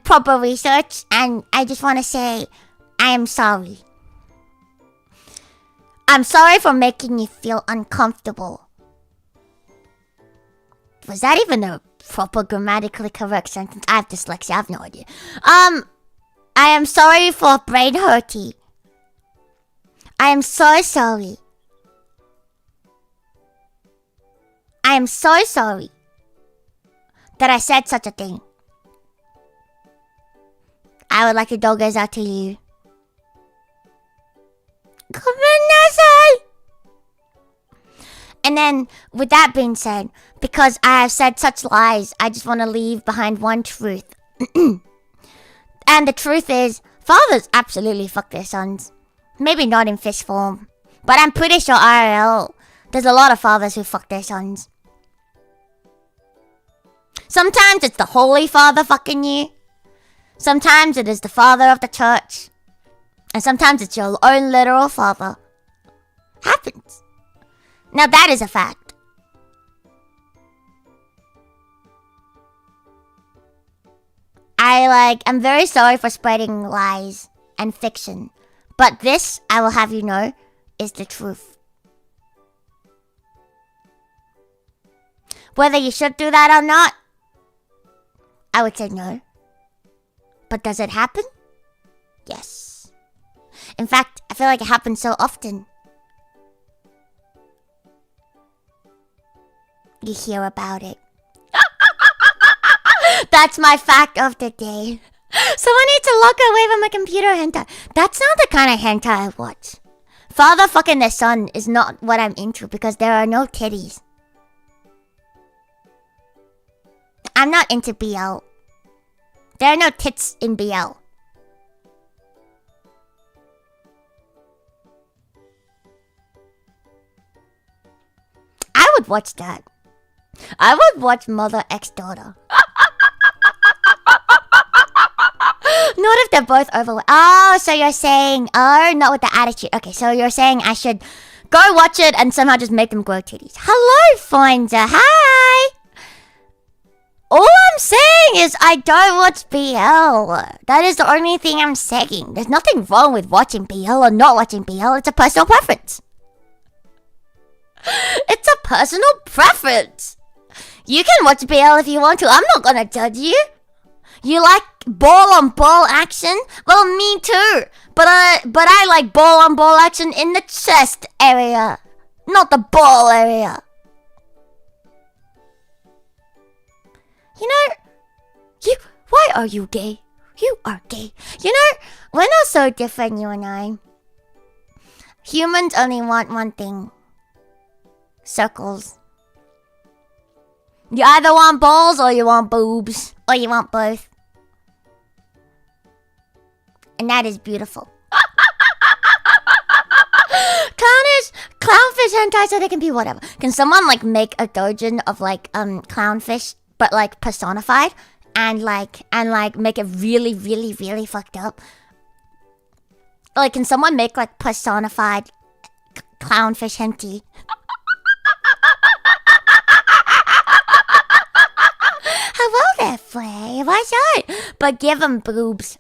proper research. And I just want to say I am sorry. I'm sorry for making you feel uncomfortable. Was that even a proper grammatically correct sentence? I have dyslexia, I have no idea. I am sorry for brain hurty. I am so sorry. I am so sorry that I said such a thing. I would like to dog guys out to you. Comment And then, with that being said, because I have said such lies, I just want to leave behind one truth. And the truth is, fathers absolutely fuck their sons. Maybe not in fish form, but I'm pretty sure IRL, there's a lot of fathers who fuck their sons. Sometimes it's the Holy Father fucking you. Sometimes it is the father of the church. And sometimes it's your own literal father. Happens. Now that is a fact. I'm very sorry for spreading lies and fiction. But this, I will have you know, is the truth. Whether you should do that or not, I would say no. But does it happen? Yes. In fact, I feel like it happens so often. You hear about it. That's my fact of the day. Someone needs to lock away from my computer hentai. That's not the kind of hentai I watch. Father fucking their son is not what I'm into because there are no titties. I'm not into BL. There are no tits in BL. I would watch that. I would watch Mother X Daughter. Not if they're both overweight. Oh, so you're saying... Oh, not with the attitude. Okay, so you're saying I should go watch it and somehow just make them grow titties. Hello, Finder. Hi! All I'm saying is I don't watch BL. That is the only thing I'm saying. There's nothing wrong with watching BL or not watching BL. It's a personal preference. It's a personal preference. You can watch BL if you want to. I'm not gonna judge you. You like ball-on-ball action? Well, me too. But I like ball-on-ball action in the chest area, not the ball area. You know, why are you gay? You are gay. You know, we're not so different, you and I. Humans only want one thing. Circles. You either want balls or you want boobs. Or you want both. And that is beautiful. Clownfish hentai so they can be whatever. Can someone like make a doujin of like clownfish but like personified and like make it really really really fucked up? Like can someone make like personified clownfish hentai? Hello there, Flay. What's up? But give them boobs.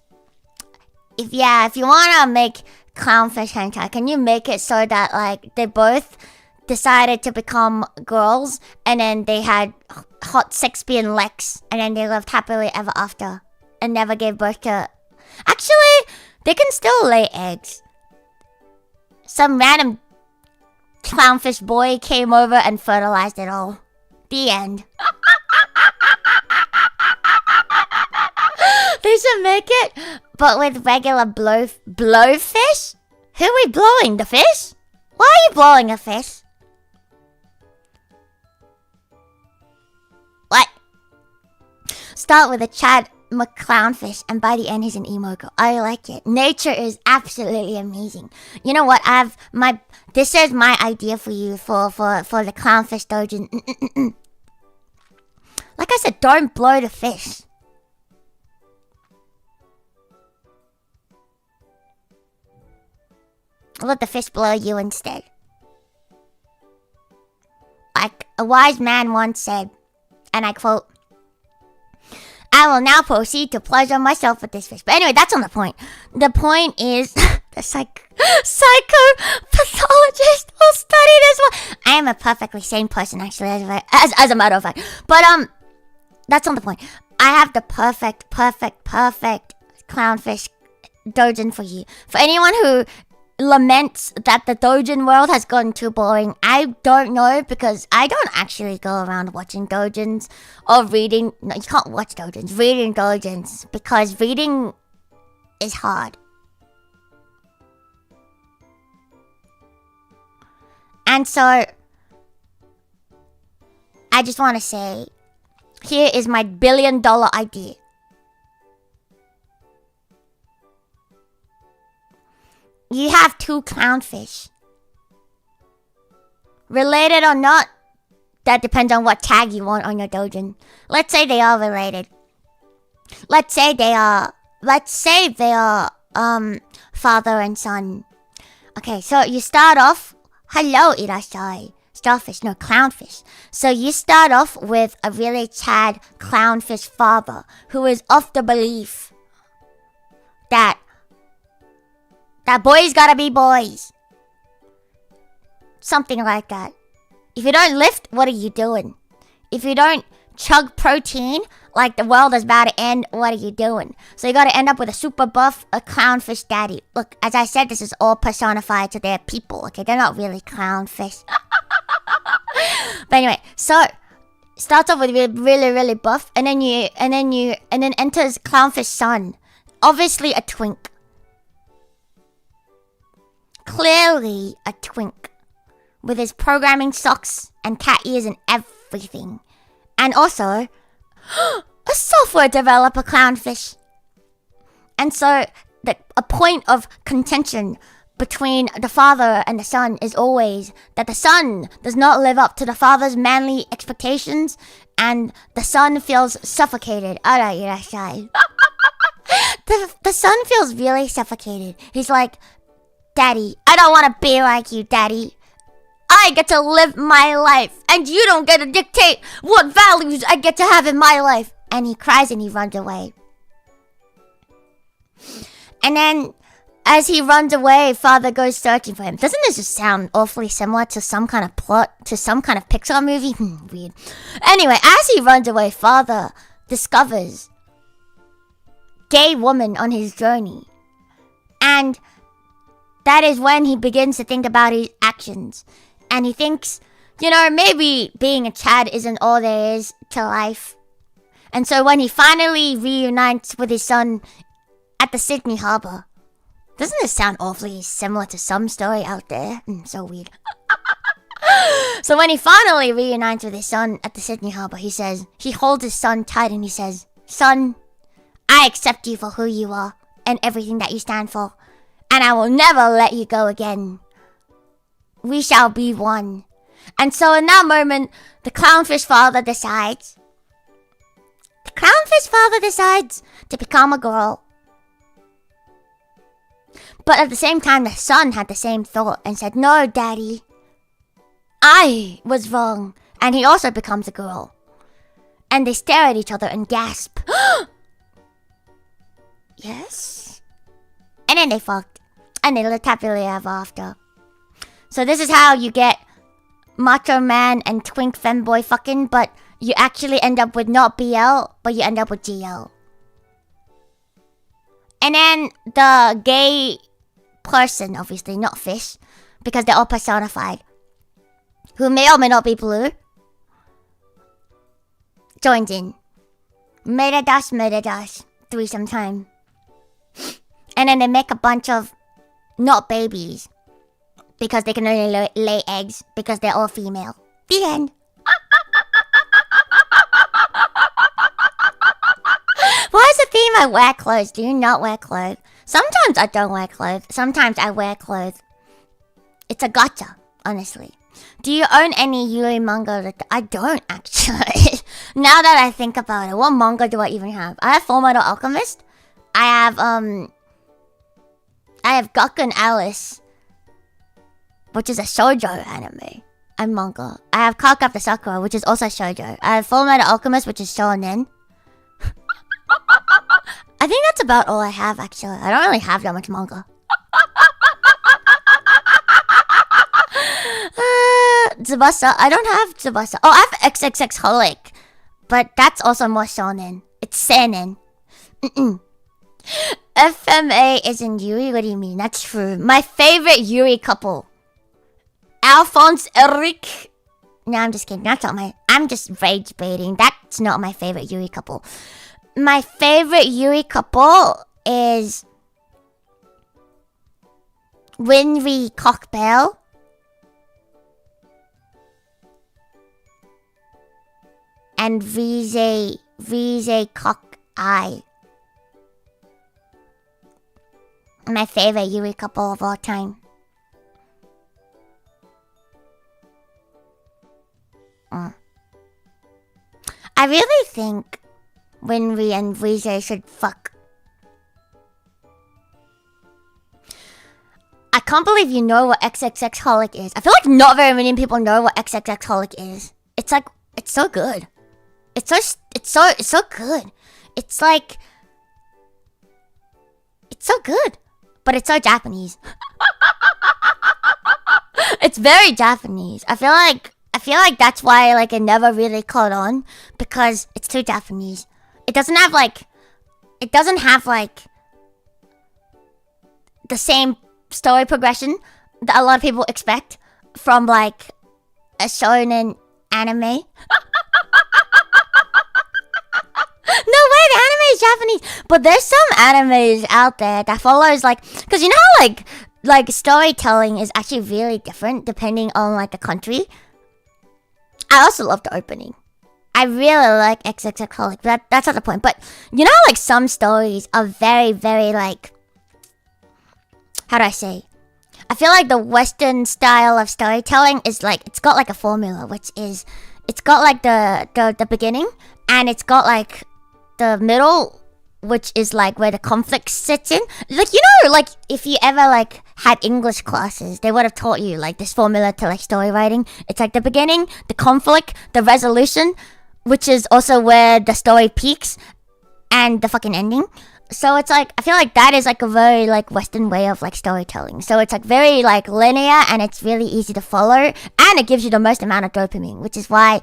If you wanna make clownfish hentai, can you make it so that like they both decided to become girls and then they had hot Shakespearean legs and then they lived happily ever after and never gave birth to... Actually, they can still lay eggs. Some random clownfish boy came over and fertilized it all. The end. They should make it, but with regular blowfish? Who are we blowing? The fish? Why are you blowing a fish? What? Start with a Chad McClownfish, and by the end he's an emo girl. I like it. Nature is absolutely amazing. You know what? This is my idea for you for the clownfish doujin. Like I said, don't blow the fish. Let the fish blow you instead. Like a wise man once said, and I quote, I will now proceed to pleasure myself with this fish. But anyway, that's not the point. The point is, the psychopathologist will study this one. I am a perfectly sane person, actually, as a matter of fact. But, that's not the point. I have the perfect clownfish doujin for you. For anyone who laments that the doujin world has gotten too boring, I don't know, because I don't actually go around watching doujins or reading. No, you can't watch doujins. Reading doujins, because reading is hard. And so I just want to say, here is my $1 billion idea. You have 2 clownfish. Related or not, that depends on what tag you want on your dojin. Let's say they are related. Let's say they are father and son. Okay, so you start off, hello irashai. Starfish, no, clownfish. So you start off with a really Chad clownfish father who is of the belief that boys gotta be boys. Something like that. If you don't lift, what are you doing? If you don't chug protein, like the world is about to end, what are you doing? So you gotta end up with a super buff, a clownfish daddy. Look, as I said, this is all personified to their people, okay? They're not really clownfish. But anyway, so starts off with really buff, and then enters clownfish son. Obviously a twink. Clearly a twink. With his programming socks and cat ears and everything. And also, a software developer clownfish. And so, a point of contention between the father and the son is always that the son does not live up to the father's manly expectations, and the son feels suffocated. The son feels really suffocated. He's like, Daddy, I don't want to be like you, Daddy. I get to live my life, and you don't get to dictate what values I get to have in my life. And he cries and he runs away. And then, as he runs away, father goes searching for him. Doesn't this just sound awfully similar to some kind of plot, to some kind of Pixar movie? Weird. Anyway, as he runs away, father discovers gay woman on his journey. And that is when he begins to think about his actions. And he thinks, maybe being a Chad isn't all there is to life. And so when he finally reunites with his son at the Sydney Harbour, doesn't this sound awfully similar to some story out there? So weird. So when he finally reunites with his son at the Sydney Harbour, he holds his son tight and he says, Son, I accept you for who you are and everything that you stand for. And I will never let you go again. We shall be one. And so in that moment, the clownfish father decides to become a girl. But at the same time, the son had the same thought and said, No, Daddy, I was wrong. And he also becomes a girl. And they stare at each other and gasp. Yes? And then they fucked. And they lived happily ever after. So this is how you get macho man and twink femboy fucking, but you actually end up with not BL, but you end up with GL. And then the gay person, obviously not fish, because they're all personified, who may or may not be blue, joins in. Murder dash, threesome time. And then they make a bunch of not babies, because they can only lay eggs, because they're all female. The end. Why is the theme I wear clothes? Do you not wear clothes? Sometimes I don't wear clothes. Sometimes I wear clothes. It's a gotcha, honestly. Do you own any Yuri manga? I don't, actually. Now that I think about it, what manga do I even have? I have Fullmetal Alchemist. I have Gakuen Alice, which is a shoujo anime and manga. I have Card Captor Sakura, which is also shoujo. I have Fullmetal Alchemist, which is shonen. I think that's about all I have, actually. I don't really have that much manga. Tsubasa. I don't have Tsubasa. Oh, I have XXX Holic, but that's also more shonen. It's seinen. FMA isn't Yuri? What do you mean? That's true. My favorite Yuri couple, Alphonse Eric. No, I'm just kidding. That's not my... I'm just rage baiting. That's not my favorite Yuri couple. My favorite Yuri couple is Winry Cockbell and Vise Cock Eye. My favorite Yuri couple of all time. I really think Winry and Vise should fuck. I can't believe you know what XXX Holic is. I feel like not very many people know what XXX Holic is. It's like, it's so good. It's so good. It's like, it's so good, but it's so Japanese. It's very Japanese. I feel like that's why like it never really caught on, because it's too Japanese. It doesn't have like the same story progression that a lot of people expect from like a shonen anime. No way, the anime is Japanese. But there's some animes out there that follows like, because you know how like storytelling is actually really different depending on like the country. I also love the opening. I really like XXX Holic, but that's not the point. But you know how like some stories are very, very like, how do I say? I feel like the Western style of storytelling is like, it's got like a formula, which is, it's got like the beginning, and it's got like the middle, which is like where the conflict sits in. Like, you know, like if you ever like had English classes, they would have taught you like this formula to like story writing. It's like the beginning, the conflict, the resolution, which is also where the story peaks, and the fucking ending. So it's like, I feel like that is like a very like Western way of like storytelling. So it's like very like linear, and it's really easy to follow, and it gives you the most amount of dopamine, which is kind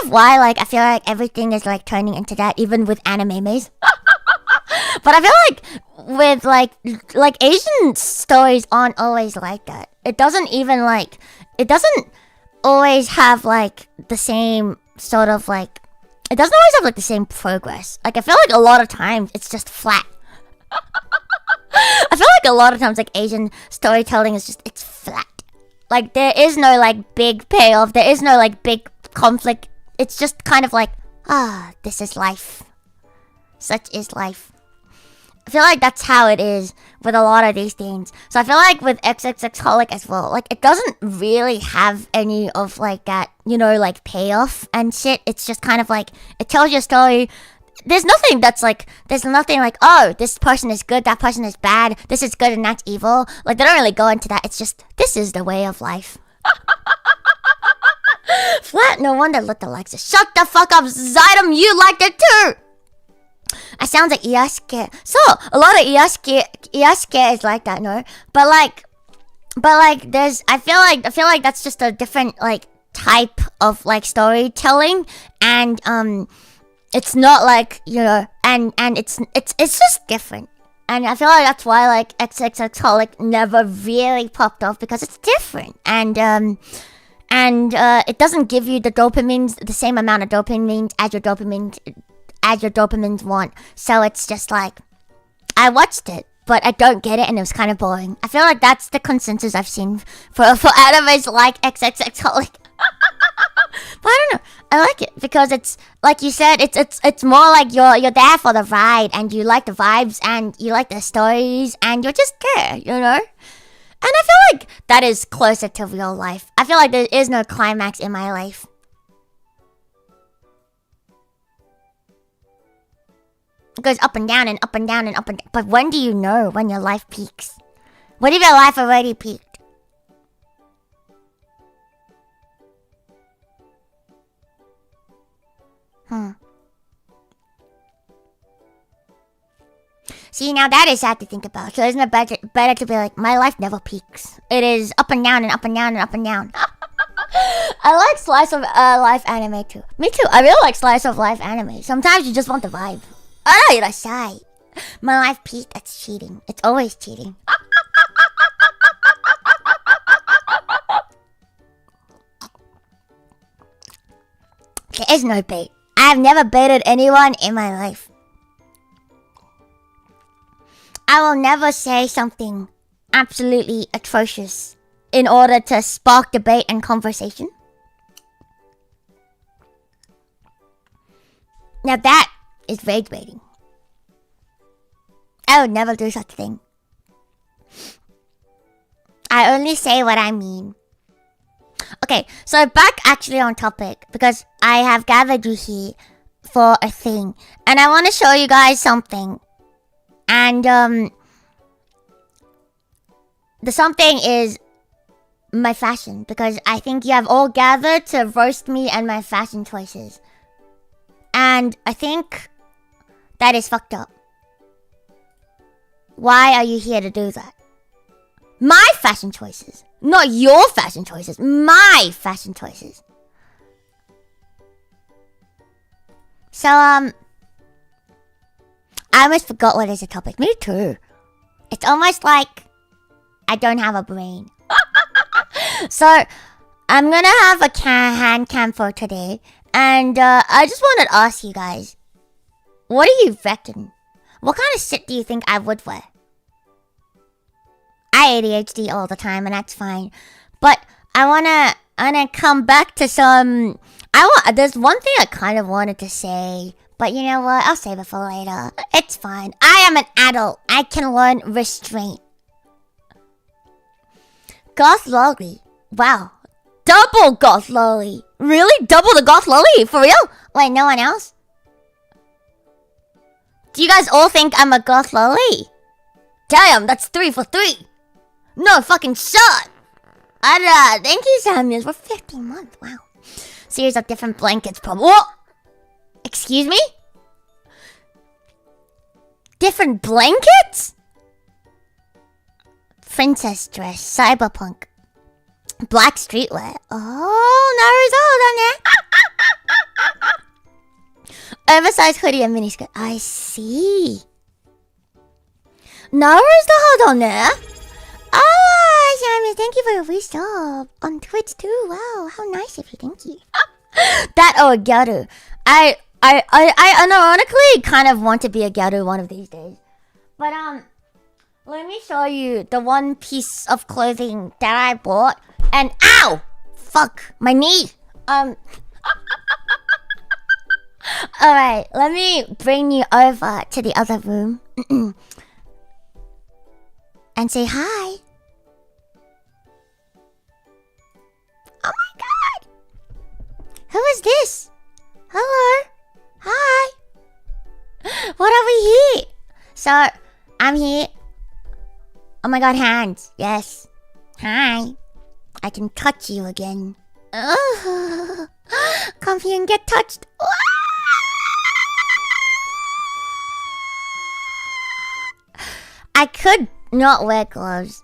of why like I feel like everything is like turning into that, even with animes. But I feel like with like Asian stories aren't always like that. It doesn't always have like the same sort of like, it doesn't always have like the same progress. Like I feel like a lot of times it's just flat. I feel like a lot of times like Asian storytelling is just, it's flat. Like there is no like big payoff. There is no like big conflict. It's just kind of like, this is life. Such is life. I feel like that's how it is with a lot of these things. So I feel like with XXX Holic as well, like it doesn't really have any of like that, you know, like payoff and shit. It's just kind of like, it tells you a story. There's nothing like, oh, this person is good, that person is bad, this is good and that's evil. Like they don't really go into that. It's just, this is the way of life. Flat, no wonder Luto likes it. Shut the fuck up, Zydom, you liked it too! It sounds like Iyasuke. So, a lot of Iyasuke is like that, no? But like there's, I feel like that's just a different like type of like storytelling, and it's not like, you know, and it's just different. And I feel like that's why like XXX Holic never really popped off, because it's different. And it doesn't give you the same amount of dopamine as your dopamines want. So it's just like, I watched it, but I don't get it, and it was kind of boring. I feel like that's the consensus I've seen for animes like XXX Holic. But I don't know, I like it because it's like you said, it's more like you're there for the ride, and you like the vibes, and you like the stories, and you're just there, you know. And I feel like that is closer to real life. I feel like there is no climax in my life. It goes up and down and up and down and up and down. But when do you know when your life peaks? What if your life already peaked? See, now that is sad to think about. So isn't it better to be like, my life never peaks. It is up and down and up and down and up and down. I like slice of life anime too. Me too. I really like slice of life anime. Sometimes you just want the vibe. Oh no, you're shy. My life peaked. That's cheating. It's always cheating. There is no bait. I have never baited anyone in my life. I will never say something absolutely atrocious in order to spark debate and conversation. Now that is rage baiting. I would never do such a thing. I only say what I mean. Okay, so back actually on topic, because I have gathered you here for a thing. And I want to show you guys something. And the something is my fashion, because I think you have all gathered to roast me and my fashion choices. And I think that is fucked up. Why are you here to do that? My fashion choices. Not your fashion choices. My fashion choices. So, I almost forgot what is the topic. Me too. It's almost like I don't have a brain. So, I'm gonna have a hand cam for today. And, I just wanted to ask you guys. What do you reckon? What kind of shit do you think I would wear? I ADHD all the time, and that's fine. But I wanna come back to some. There's one thing I kind of wanted to say, but you know what? I'll save it for later. It's fine. I am an adult. I can learn restraint. Goth lolly. Wow. Double goth lolly. Really? Double the goth lolly? For real? Wait, no one else? Do you guys all think I'm a goth lolly? Damn, that's 3 for 3. No fucking shot. Thank you, Samuels. We're 15 months. Wow. Series of different blankets. What? Excuse me? Different blankets? Princess dress. Cyberpunk. Black streetwear. Oh, no result on that. Oversized hoodie and miniskirt. I see. No result on there. Oh, Sammy, thank you for your resub on Twitch too. Wow, how nice of you. Thank you. That or a gyaru. I unironically kind of want to be a gyaru one of these days. But let me show you the one piece of clothing that I bought. And ow, fuck my knee. All right, let me bring you over to the other room. And say hi. Oh my god! Who is this? Hello? Hi? What are we here? So, I'm here. Oh my god, hands. Yes. Hi. I can touch you again. Come here and get touched. I could not wear gloves,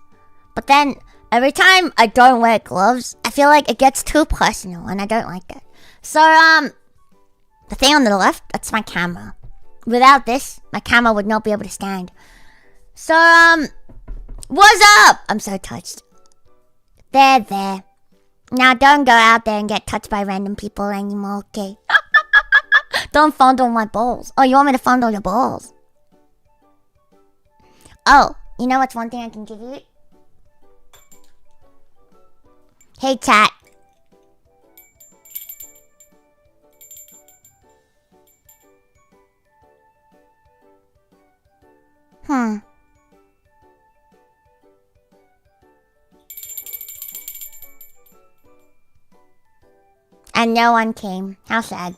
but then every time I don't wear gloves, I feel like it gets too personal, and I don't like that. So the thing on the left, that's my camera. Without this, my camera would not be able to stand. So what's up? I'm so touched. There. Now don't go out there and get touched by random people anymore, okay? Don't fondle my balls. Oh, you want me to fondle your balls? Oh, you know what's one thing I can give you? Hey, chat. And no one came. How sad.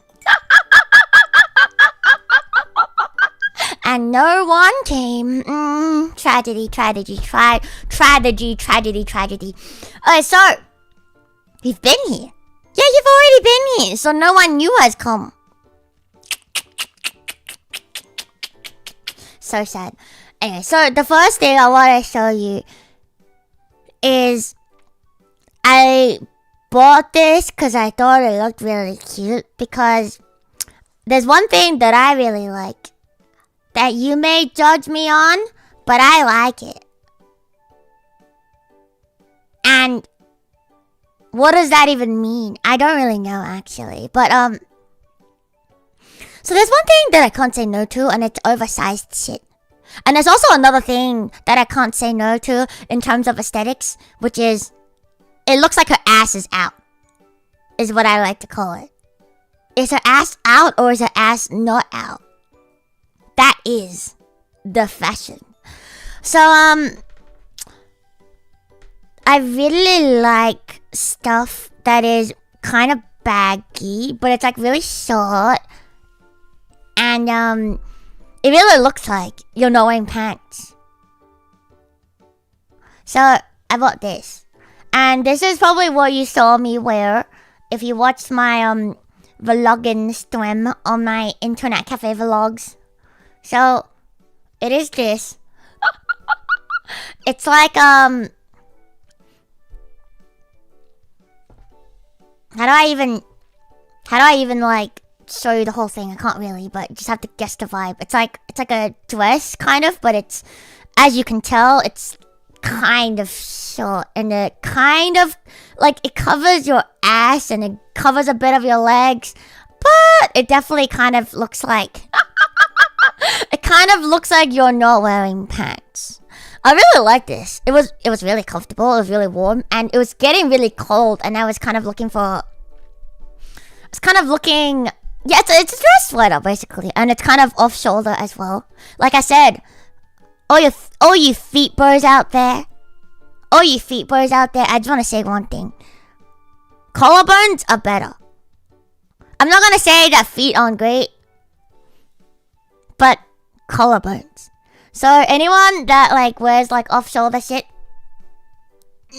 And no one came. Tragedy. Okay, so you've been here. Yeah, you've already been here. So no one new has come. So sad. Anyway, so the first thing I want to show you is I bought this because I thought it looked really cute. Because there's one thing that I really like that you may judge me on, but I like it. And what does that even mean? I don't really know, actually. But so there's one thing that I can't say no to, and it's oversized shit. And there's also another thing that I can't say no to in terms of aesthetics, which is it looks like her ass is out, is what I like to call it. Is her ass out or is her ass not out? That is the fashion. So, I really like stuff that is kind of baggy, but it's like really short. And, it really looks like you're not wearing pants. So, I bought this. And this is probably what you saw me wear if you watched my, vlogging stream on my internet cafe vlogs. So, it is this. It's like, how do I even like show you the whole thing? I can't really, but you just have to guess the vibe. It's like a dress kind of, but it's, as you can tell, it's kind of short, and it kind of like it covers your ass and it covers a bit of your legs, but it definitely kind of looks like you're not wearing pants. I really like this. It was really comfortable, it was really warm, and it was getting really cold, and I was kind of looking yeah, it's a dress sweater basically, and it's kind of off shoulder as well. Like I said, all you feet bros out there, I just want to say one thing. Collarbones are better. I'm not gonna say that feet aren't great, but collarbones. So anyone that like wears like off shoulder shit, if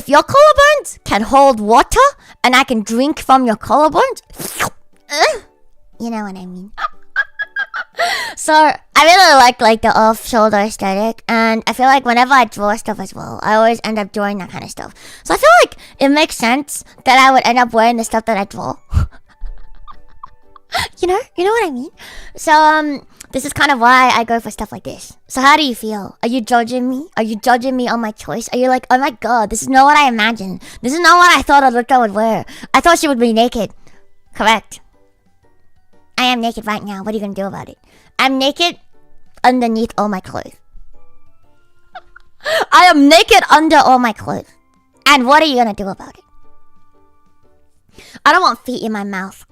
your collarbones can hold water and I can drink from your collarbones, you know what I mean. So I really like the off-shoulder aesthetic, and I feel like whenever I draw stuff as well, I always end up drawing that kind of stuff. So I feel like it makes sense that I would end up wearing the stuff that I draw. you know what I mean? So this is kind of why I go for stuff like this. So how do you feel? Are you judging me? Are you judging me on my choice? Are you like, oh my god, this is not what I imagined. This is not what I thought Araka would wear. I thought she would be naked. Correct. I am naked right now. What are you gonna do about it? I'm naked underneath all my clothes. I am naked under all my clothes. And what are you gonna do about it? I don't want feet in my mouth,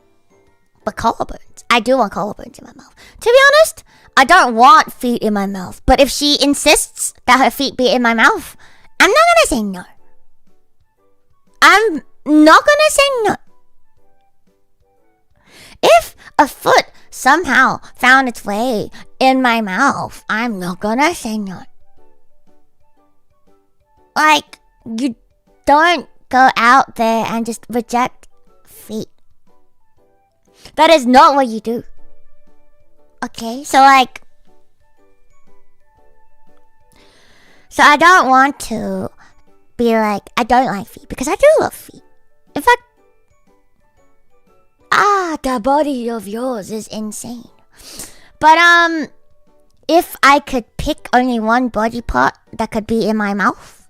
but collarbones. I do want collarbones in my mouth. To be honest, I don't want feet in my mouth. But if she insists that her feet be in my mouth, I'm not gonna say no. I'm not gonna say no. If a foot somehow found its way in my mouth, I'm not gonna say no. Like, you don't go out there and just reject feet. That is not what you do. Okay, so I don't want to be like, I don't like feet, because I do love feet. In fact, the body of yours is insane. But if I could pick only one body part that could be in my mouth,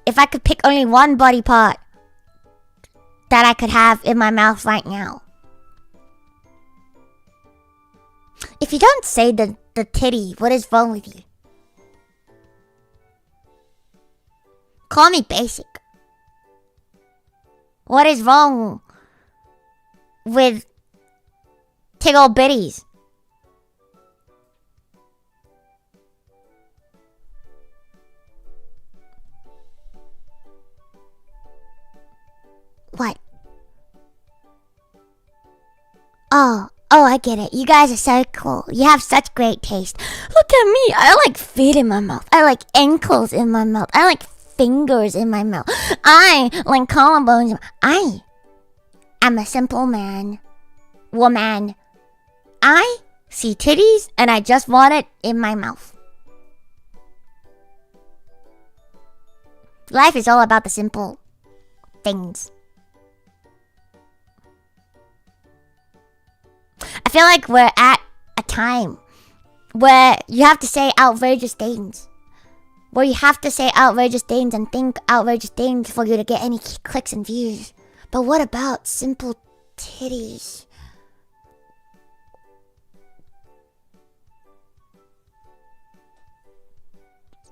if I could pick only one body part that I could have in my mouth right now, if you don't say the titty, what is wrong with you? Call me basic. What is wrong with tickle bitties? What? Oh, I get it. You guys are so cool. You have such great taste. Look at me. I like feet in my mouth. I like ankles in my mouth. I like fingers in my mouth. I like collarbones. I am a simple woman. I see titties and I just want it in my mouth. Life is all about the simple things. I feel like we're at a time where you have to say outrageous things. Where you have to say outrageous things and think outrageous things for you to get any clicks and views. But what about simple titties?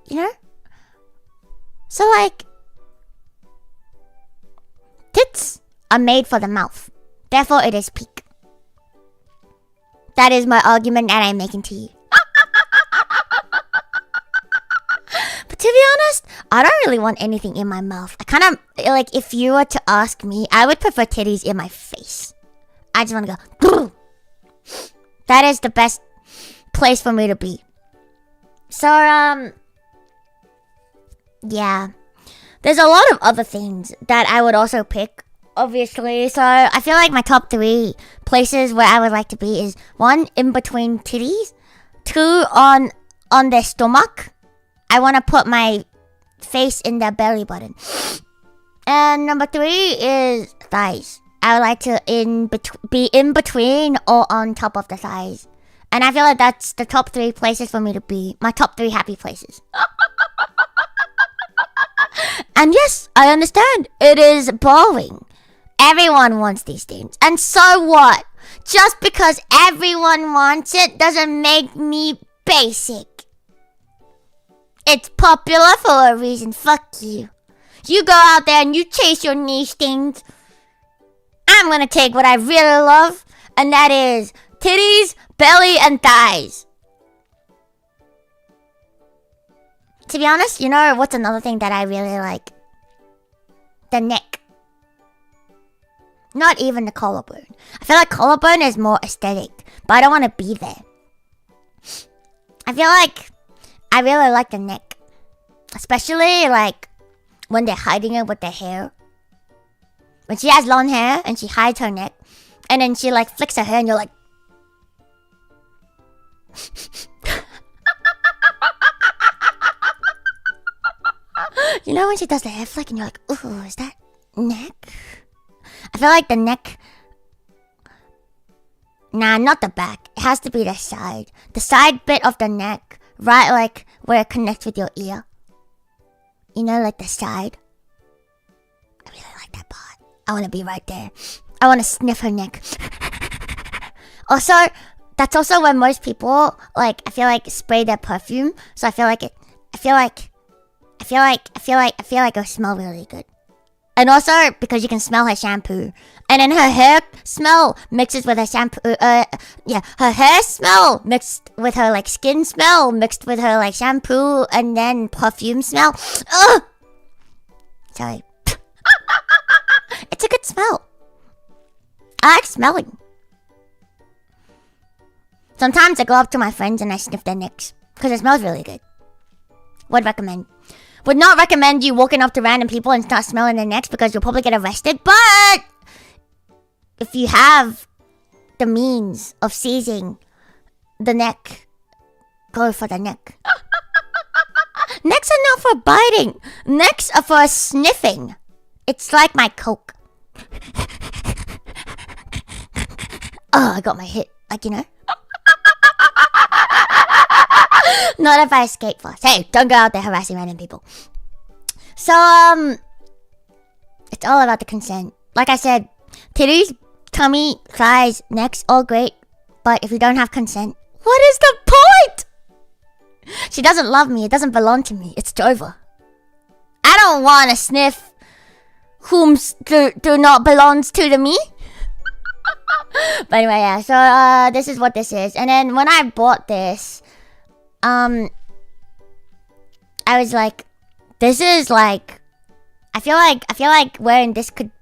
You know? So like, tits are made for the mouth. Therefore, it is peak. That is my argument that I'm making to you. But to be honest, I don't really want anything in my mouth. I kind of, like, if you were to ask me, I would prefer titties in my face. I just want to go, that is the best place for me to be. So, yeah. There's a lot of other things that I would also pick, obviously. So, I feel like my top 3 places where I would like to be is 1, in between titties. 2, on their stomach. I want to put my face in their belly button. And number 3 is thighs. I would like to be in between or on top of the thighs. And I feel like that's the top 3 places for me to be. My top 3 happy places. And yes, I understand. It is boring. Everyone wants these things. And so what? Just because everyone wants it doesn't make me basic. It's popular for a reason. Fuck you. You go out there and you chase your niche things. I'm gonna take what I really love, and that is titties, belly, and thighs. To be honest, you know what's another thing that I really like? The neck. Not even the collarbone. I feel like collarbone is more aesthetic, but I don't want to be there. I feel like I really like the neck. Especially like when they're hiding it with their hair. When she has long hair and she hides her neck. And then she like flicks her hair and you're like... You know when she does the hair flick and you're like, ooh, is that neck? I feel like the neck... Nah, not the back. It has to be the side. The side bit of the neck. Right, like where it connects with your ear. You know, like the side. I really like that part. I want to be right there. I want to sniff her neck. Also, that's also when most people, like, I feel like spray their perfume. So I feel like it'll smell really good. And also, because you can smell her shampoo. And then her hair smell mixes with her shampoo. Her hair smell mixed with her, like, skin smell. Mixed with her, like, shampoo. And then perfume smell. Ugh! Sorry. It's a good smell. I like smelling. Sometimes I go up to my friends and I sniff their necks. Because it smells really good. Would recommend. Would not recommend you walking up to random people and start smelling their necks because you'll probably get arrested. But if you have the means of seizing the neck, go for the neck. Necks are not for biting. Necks are for sniffing. It's like my Coke. Oh, I got my hit. Like, you know. Not if I escape fast. Hey, don't go out there harassing random people. So, it's all about the consent. Like I said, titties, tummy, thighs, necks, all great. But if you don't have consent, what is the point? She doesn't love me. It doesn't belong to me. It's over. I don't want to sniff whom do not belongs to me. But anyway, yeah. So, this is what this is. And then when I bought this... I was like, this is like, I feel like wearing this could,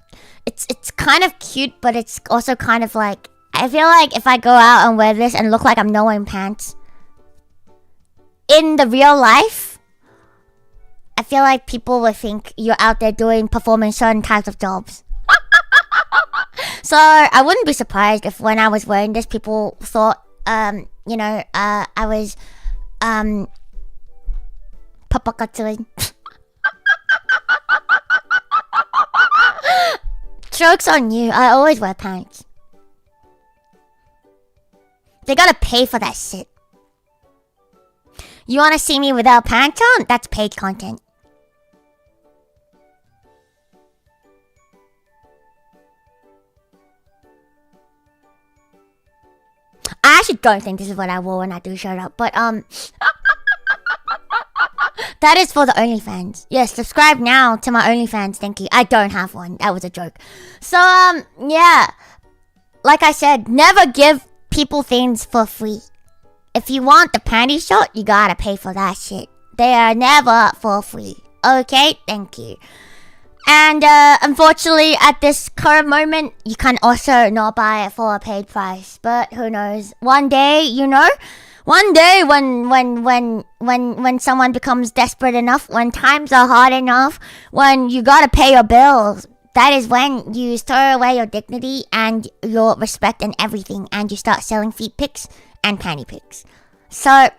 it's kind of cute, but it's also kind of like, I feel like if I go out and wear this and look like I'm not wearing pants, in the real life, I feel like people will think you're out there performing certain types of jobs. So I wouldn't be surprised if when I was wearing this, people thought, I was, papakatsuing. Joke's on you. I always wear pants. They gotta pay for that shit. You wanna see me without pants on? That's paid content. I actually don't think this is what I wore when I do shut up, but That is for the OnlyFans. Yes, subscribe now to my OnlyFans. Thank you. I don't have one. That was a joke. So, yeah. Like I said, never give people things for free. If you want the panty shot, you gotta pay for that shit. They are never for free. Okay? Thank you. And unfortunately, at this current moment, you can also not buy it for a paid price. But who knows? One day, you know? One day when someone becomes desperate enough, when times are hard enough, when you gotta pay your bills, that is when you throw away your dignity and your respect and everything, and you start selling feet pics and panty pics. So,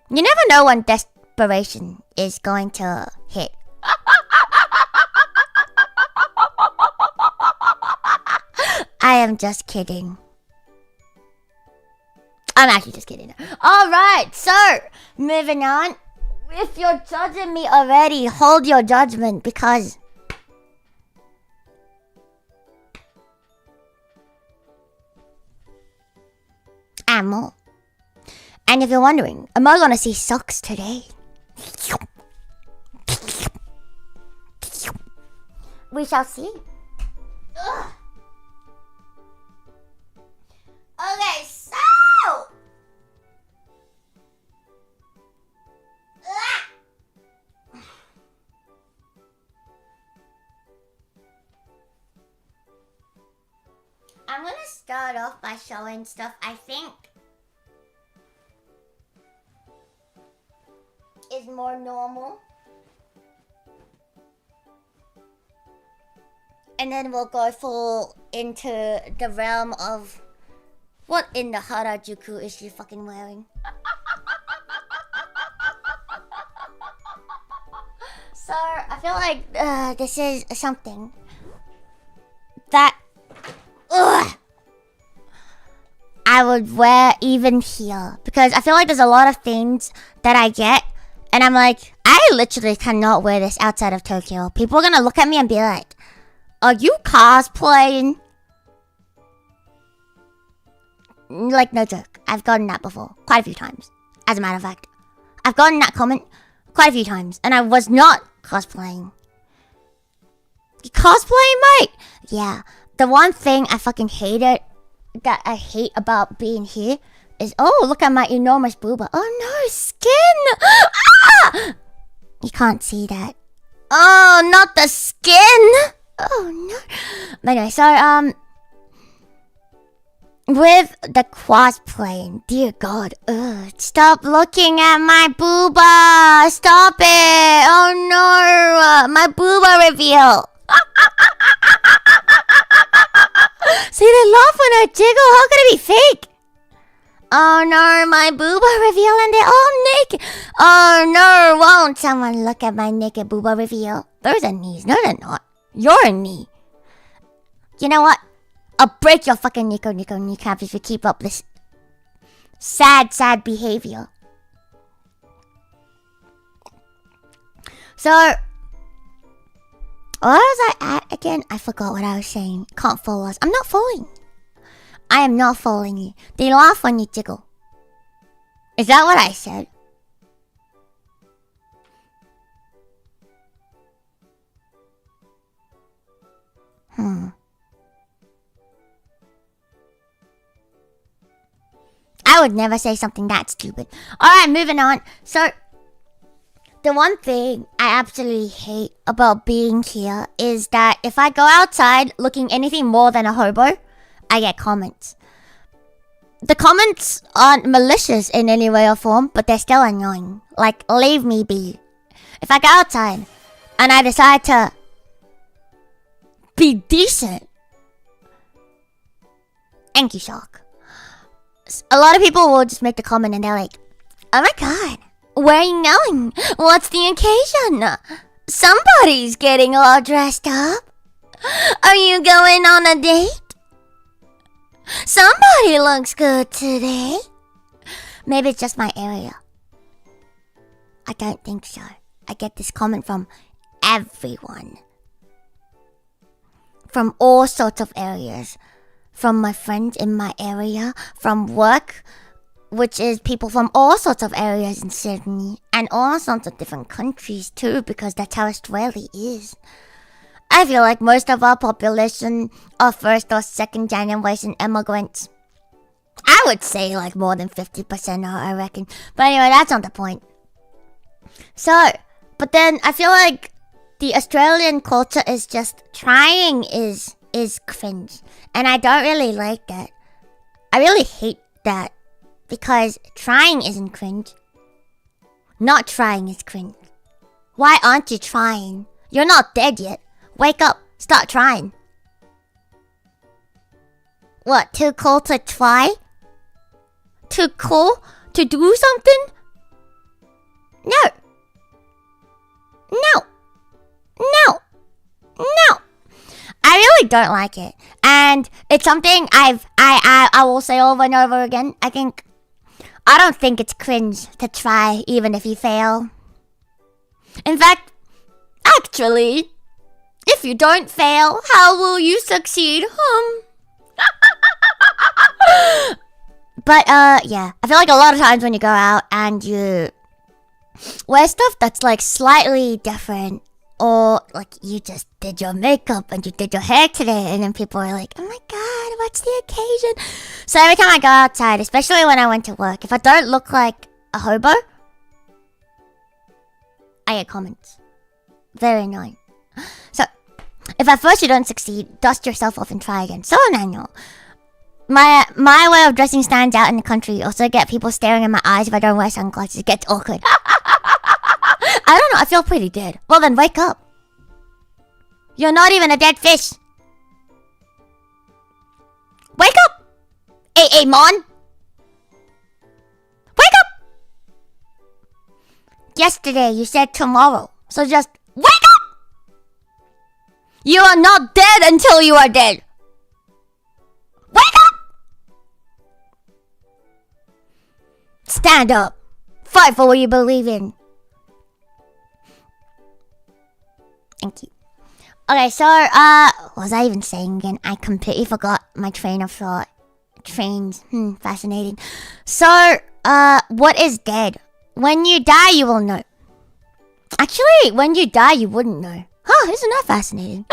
you never know when desperation is going to hit. I am just kidding. I'm actually just kidding. Alright, so, moving on. If you're judging me already, hold your judgment, because and more. And if you're wondering, am I gonna see socks today? We shall see. Ugh. Okay, so I'm gonna start off by showing stuff I think is more normal. And then we'll go full into the realm of what in the Harajuku is she fucking wearing? So, I feel like this is something that I would wear even here. Because I feel like there's a lot of things that I get, and I'm like, I literally cannot wear this outside of Tokyo. People are gonna look at me and be like, are you cosplaying? Like, no joke. I've gotten that before. Quite a few times. As a matter of fact. I've gotten that comment quite a few times. And I was not cosplaying. You cosplaying, mate? Yeah. The one thing I fucking hated, that I hate about being here, is, oh, look at my enormous booba. Oh no, skin! Ah! You can't see that. Oh, not the skin! Oh no. But anyway, so, with the cosplaying, dear God, stop looking at my booba! Stop it! Oh no! My booba reveal! See, they laugh when I jiggle. How could it be fake? Oh no, my booba reveal and they're all naked. Oh no, won't someone look at my naked booba reveal? Those are knees. No, they're not. You're a knee. You know what? I'll break your fucking Nico kneecap if you keep up this sad behavior. So, where was I at again? I forgot what I was saying. Can't fool us. I'm not fooling. I am not fooling you. They laugh when you jiggle. Is that what I said? I would never say something that stupid. Alright, moving on. So, the one thing I absolutely hate about being here is that if I go outside looking anything more than a hobo, I get comments. The comments aren't malicious in any way or form, but they're still annoying. Like, leave me be. If I go outside and I decide to be decent, angy shock. A lot of people will just make the comment and they're like, oh my god, where are you going? What's the occasion? Somebody's getting all dressed up. Are you going on a date? Somebody looks good today. Maybe it's just my area. I don't think so. I get this comment from everyone. From all sorts of areas. From my friends in my area. From work. which is people from all sorts of areas in Sydney and all sorts of different countries too, because that's how Australia is. I feel like most of our population are first or second generation immigrants. I would say like more than 50% are, I reckon. But anyway, that's not the point. So, but then I feel like the Australian culture is just trying is cringe. And I don't really like that. I really hate that. Because trying isn't cringe. Not trying is cringe. Why aren't you trying? You're not dead yet. Wake up. Start trying. What, too cool to try? Too cool to do something? No. No. No. No. I really don't like it. And it's something I will say over and over again. I don't think it's cringe to try even if you fail. In fact, actually, if you don't fail, how will you succeed? But yeah, I feel like a lot of times when you go out and you wear stuff that's like slightly different, or like you just did your makeup and you did your hair today, and then people are like, oh my god, what's the occasion? So every time I go outside, especially when I went to work, if I don't look like a hobo, I get comments. Very annoying. So if at first you don't succeed, dust yourself off and try again. So Daniel, my way of dressing stands out in the country. Also get people staring in my eyes if I don't wear sunglasses. It gets awkward. I don't know, I feel pretty dead. Well then, wake up. You're not even a dead fish. Wake up! Hey, Mon! Wake up! Yesterday you said tomorrow, so just wake up! You are not dead until you are dead. Wake up! Stand up. Fight for what you believe in. Thank you. Okay, so, what was I even saying again? I completely forgot my train of thought. Trains, fascinating. So, what is dead? When you die, you will know. Actually, when you die, you wouldn't know. Huh, isn't that fascinating?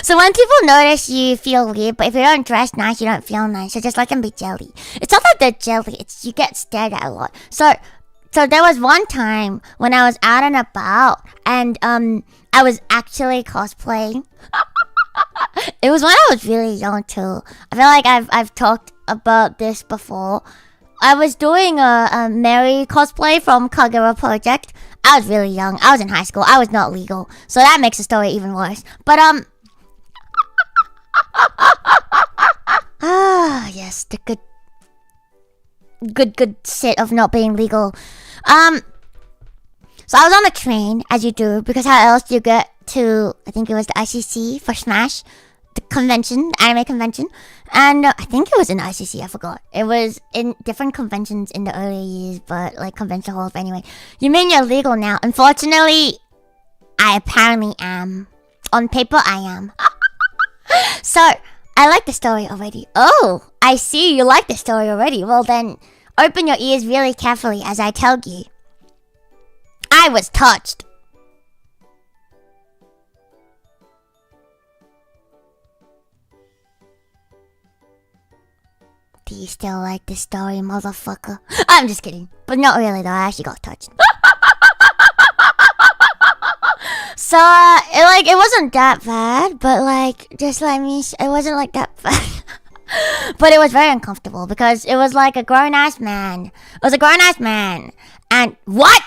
So when people notice you feel weird, but if you don't dress nice, you don't feel nice. So just let them be jelly. It's not that they're jelly, it's you get stared at a lot. So there was one time when I was out and about, and I was actually cosplaying. It was when I was really young too. I feel like I've talked about this before. I was doing a Mary cosplay from Kagura Project. I was really young. I was in high school. I was not legal. So that makes the story even worse. But, yes, the good sit of not being legal. So I was on the train, as you do, because how else do you get to, I think it was the ICC for Smash, the convention, anime convention, and I think it was in ICC, I forgot. It was in different conventions in the early years, but like convention halls, anyway. You mean you're legal now? Unfortunately, I apparently am. On paper, I am. So, I like the story already. Oh, I see you like the story already. Well then, open your ears really carefully as I tell you. I was touched. Do you still like this story, motherfucker? I'm just kidding. But not really though, I actually got touched. So, it wasn't that bad, but like, just let me, it wasn't like that bad. But it was very uncomfortable because it was like a grown-ass man. It was a grown-ass man. And, what?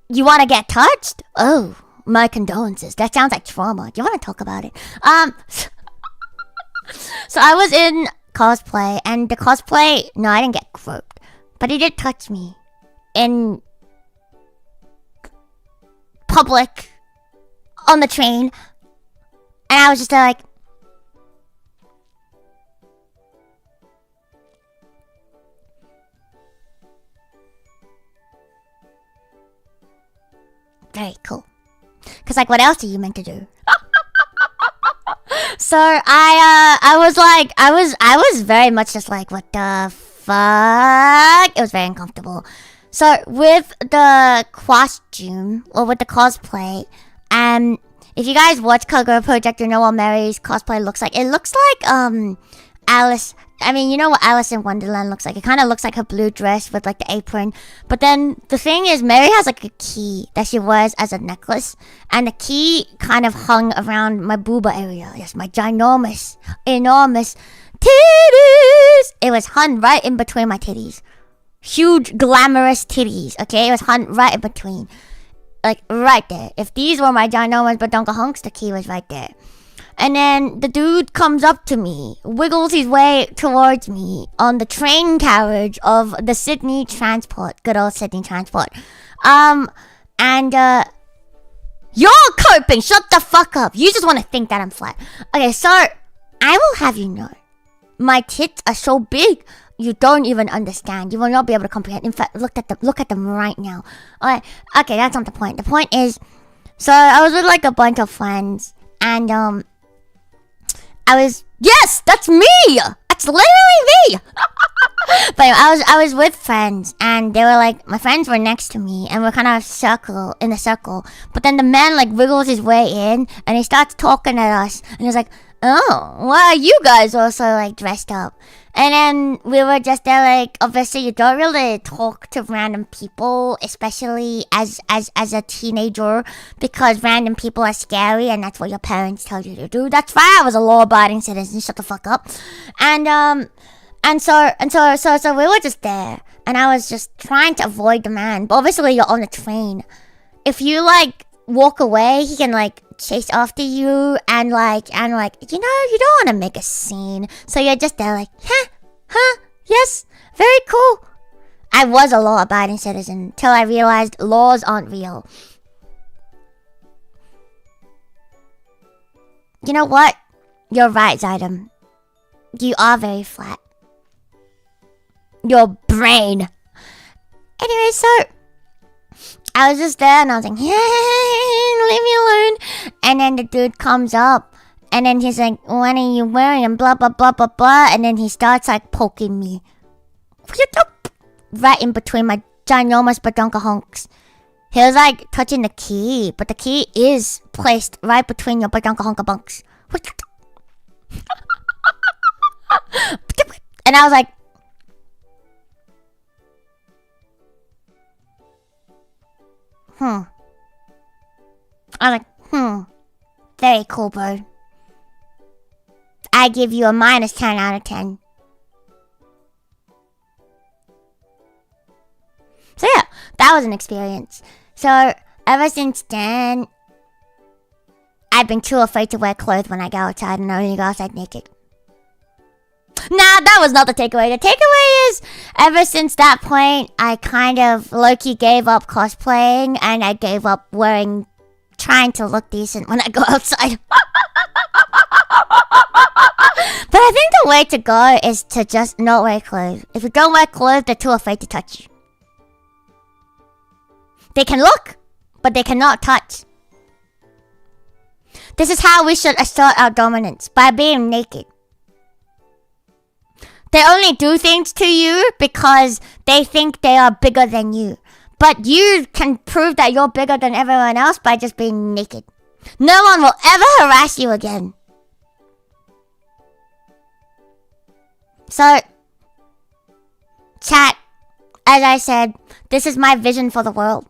You want to get touched? Oh, my condolences. That sounds like trauma. Do you want to talk about it? So I was in cosplay, and the cosplay, no, I didn't get groped, but he did touch me in public on the train, and I was just like, very cool, because like, what else are you meant to do? So I was very much just like, what the fuck? It was very uncomfortable. So with the costume or with the cosplay, if you guys watch Kagura Project, you know what Mary's cosplay looks like. It looks like Alice. I mean, you know what Alice in Wonderland looks like. It kind of looks like her blue dress with like the apron. But then the thing is, Mary has like a key that she wears as a necklace, and the key kind of hung around my booba area. Yes, my ginormous, enormous titties. It was hung right in between my titties. Huge, glamorous titties. Okay, it was hung right in between, like right there. If these were my ginormous badonka hunks, the key was right there. And then the dude comes up to me, wiggles his way towards me on the train carriage of the Sydney Transport. Good old Sydney Transport. You're coping. Shut the fuck up. You just want to think that I'm flat. Okay, so I will have you know, my tits are so big, you don't even understand. You will not be able to comprehend. In fact, look at them right now. Alright, okay, that's not the point. The point is, so I was with like a bunch of friends, and yes, that's me! That's literally me! But I was with friends, and they were like, my friends were next to me, and we're kind of in a circle. But then the man like wiggles his way in, and he starts talking at us, and he's like, oh, why are you guys also like dressed up? And then we were just there like, obviously you don't really talk to random people, especially as a teenager, because random people are scary and that's what your parents tell you to do. That's why I was a law-abiding citizen, shut the fuck up. And so we were just there, and I was just trying to avoid the man. But obviously you're on a train. If you like walk away, he can like chase after you, and like you know, you don't want to make a scene, so you're just there like, yes, very cool. I was a law-abiding citizen till I realized laws aren't real. You know what? You're right, Zydam. You are very flat. Your brain. Anyway, so I was just there and I was like, hey, leave me alone. And then the dude comes up and then he's like, what are you wearing? And blah, blah, blah, blah, blah. And then he starts like poking me. Right in between my ginormous badonka hunks. He was like touching the key, but the key is placed right between your badonka honka bunks. And I was like, I was like, very cool, bro. I give you a -10 out of 10. So yeah, that was an experience. So ever since then, I've been too afraid to wear clothes when I go outside, and I only go outside naked. Nah, that was not the takeaway. The takeaway is, ever since that point, I kind of low-key gave up cosplaying, and I gave up trying to look decent when I go outside. But I think the way to go is to just not wear clothes. If you don't wear clothes, they're too afraid to touch you. They can look, but they cannot touch. This is how we should assert our dominance, by being naked. They only do things to you because they think they are bigger than you. But you can prove that you're bigger than everyone else by just being naked. No one will ever harass you again. So, chat, as I said, this is my vision for the world.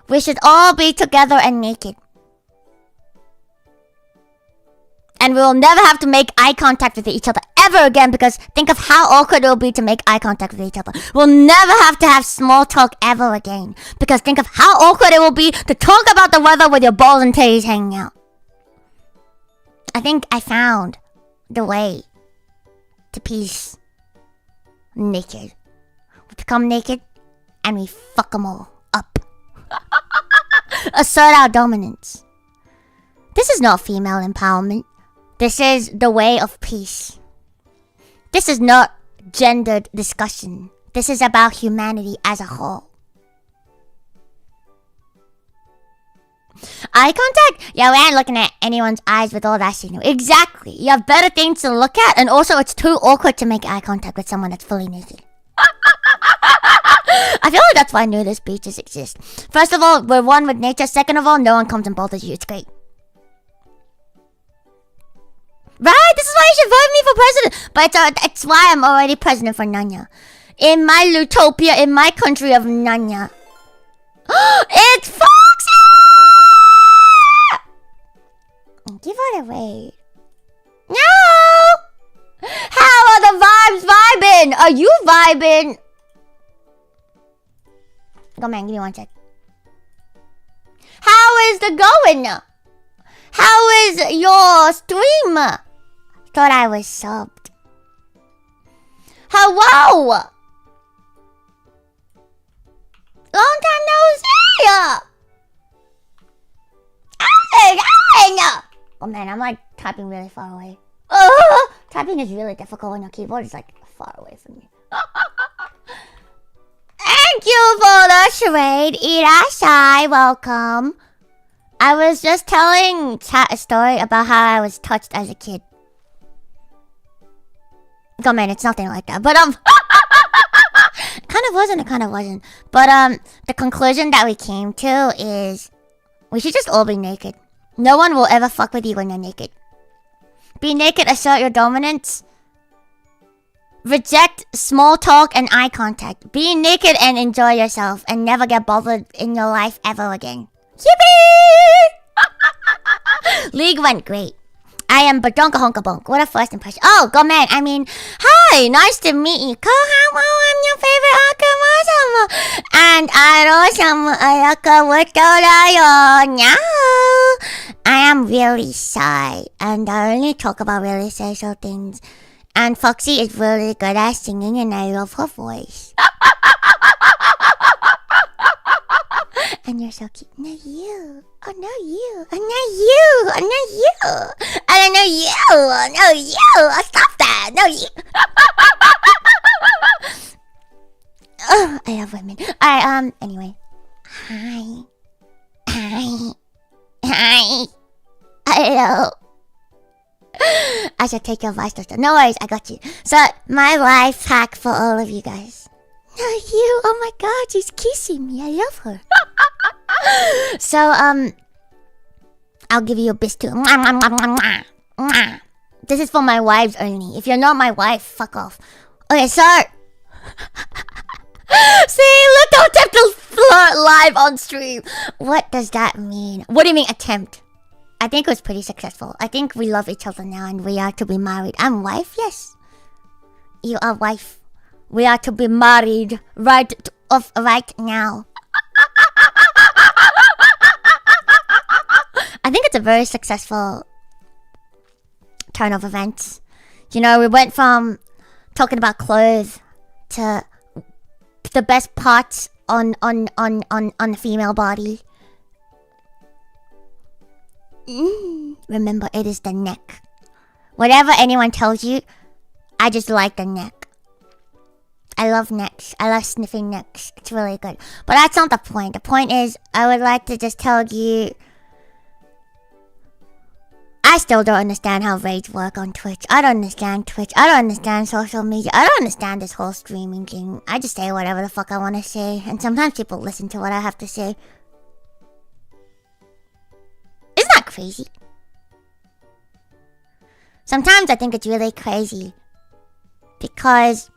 We should all be together and naked. And we will never have to make eye contact with each other ever again, because think of how awkward it will be to make eye contact with each other. We'll never have to have small talk ever again, because think of how awkward it will be to talk about the weather with your balls and titties hanging out. I think I found the way to peace. Naked. We become naked and we fuck them all up. Assert our dominance. This is not female empowerment. This is the way of peace. This is not gendered discussion. This is about humanity as a whole. Eye contact? Yeah, we ain't looking at anyone's eyes with all that signal. Exactly. You have better things to look at, and also it's too awkward to make eye contact with someone that's fully naked. I feel like that's why nudist beaches exist. First of all, we're one with nature. Second of all, no one comes and bothers you. It's great. Right? This is why you should vote me for president. But it's why I'm already president for Nanya. In my Lutopia, in my country of Nanya. It's Foxy! Give it away. No! How are the vibes vibing? Are you vibing? Go man, give me 1 sec. How is the going? How is your stream? Thought I was subbed. Hello! Long time no see! Oh man, I'm like typing really far away. Typing is really difficult when your keyboard is like far away from you. Thank you for the charade, Irashai. Welcome. I was just telling chat a story about how I was touched as a kid. Oh man, it's nothing like that. But kind of wasn't. It kind of wasn't. But the conclusion that we came to is we should just all be naked. No one will ever fuck with you when you're naked. Be naked, assert your dominance. Reject small talk and eye contact. Be naked and enjoy yourself and never get bothered in your life ever again. Yippee! League went great. I am Badonka Honka Bonk. What a first impression. Oh, go man. I mean, hi. Nice to meet you. Kohamo, I'm your favorite Akama-sama. And Aro-sama Araka Watorayo. No. I am really shy. And I only talk about really sexual things. And Foxy is really good at singing and I love her voice. And you're so cute. No, you. Oh, no, you. Oh, no, you. Oh, no, you. I don't know you. Oh, no, you. Oh, stop that. No, you. Oh, I love women. Alright, anyway. Hi. Hi. Hi. Hello. I should take your voice to no worries, I got you. So, my life hack for all of you guys. No, you. Oh my god, she's kissing me. I love her. So, I'll give you a biss too. This is for my wives only. If you're not my wife, fuck off. Okay, so... See, Luto attempt to flirt live on stream. What does that mean? What do you mean, attempt? I think it was pretty successful. I think we love each other now and we are to be married. I'm wife, yes. You are wife. We are to be married right now. I think it's a very successful turn of events. You know, we went from talking about clothes to the best parts on the female body. Remember, it is the neck. Whatever anyone tells you, I just like the neck. I love necks. I love sniffing necks. It's really good. But that's not the point. The point is, I would like to just tell you, I still don't understand how raids work on Twitch. I don't understand Twitch. I don't understand social media. I don't understand this whole streaming thing. I just say whatever the fuck I want to say. And sometimes people listen to what I have to say. Isn't that crazy? Sometimes I think it's really crazy. Because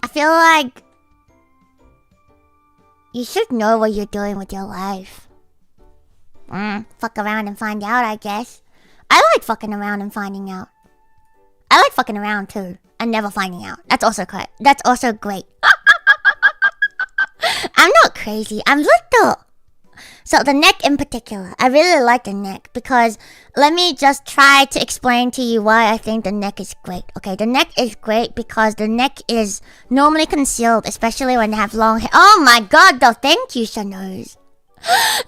I feel like you should know what you're doing with your life. Fuck around and find out, I guess. I like fucking around and finding out. I like fucking around too, and never finding out. That's also great. That's also great. I'm not crazy. I'm little. So the neck in particular, I really like the neck because let me just try to explain to you why I think the neck is great. Okay, the neck is great because the neck is normally concealed, especially when they have long hair. Oh my god, though, thank you, Shanos.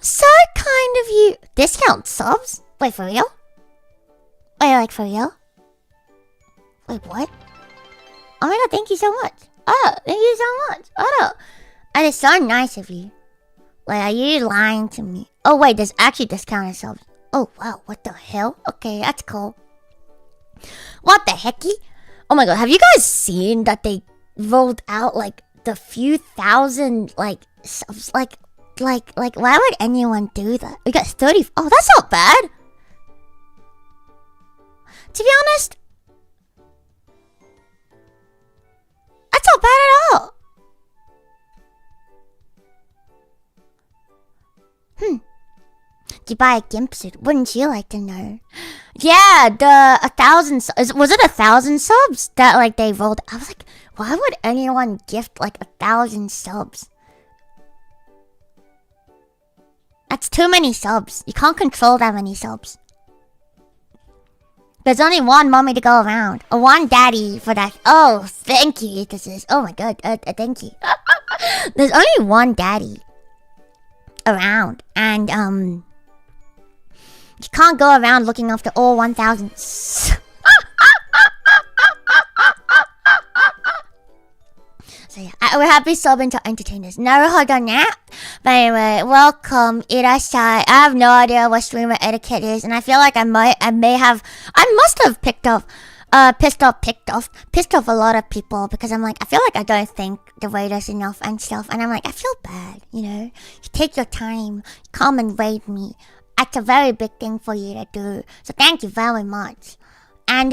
So kind of you. Discount subs? Wait, for real? Wait, like for real? Wait, what? Oh my god, thank you so much. Oh, thank you so much. Oh, and it's so nice of you. Wait, are you lying to me? Oh wait, there's actually discounted subs. Oh wow, what the hell? Okay, that's cool. What the hecky? Oh my god, have you guys seen that they rolled out like the few thousand like subs. Like why would anyone do that? We got 30. Oh, that's not bad. To be honest, that's not bad at all. Do you buy a gimp suit? Wouldn't you like to know? Yeah, the 1,000 was it 1,000 subs that like they rolled? I was like, why would anyone gift like 1,000 subs? That's too many subs. You can't control that many subs. There's only one mommy to go around. Or one daddy for that. Oh, thank you. This is. Oh my god. Thank you. There's only one daddy around, and you can't go around looking after all 1,000. So yeah, we're happy subbing to entertainers. Naruhodo ne. But anyway, welcome, irashai. I have no idea what streamer etiquette is, and I feel like I must have pissed off a lot of people, because I'm like, I feel like I don't thank the raiders enough and stuff, and I'm like, I feel bad, you know? You take your time, come and raid me. That's a very big thing for you to do, so thank you very much. And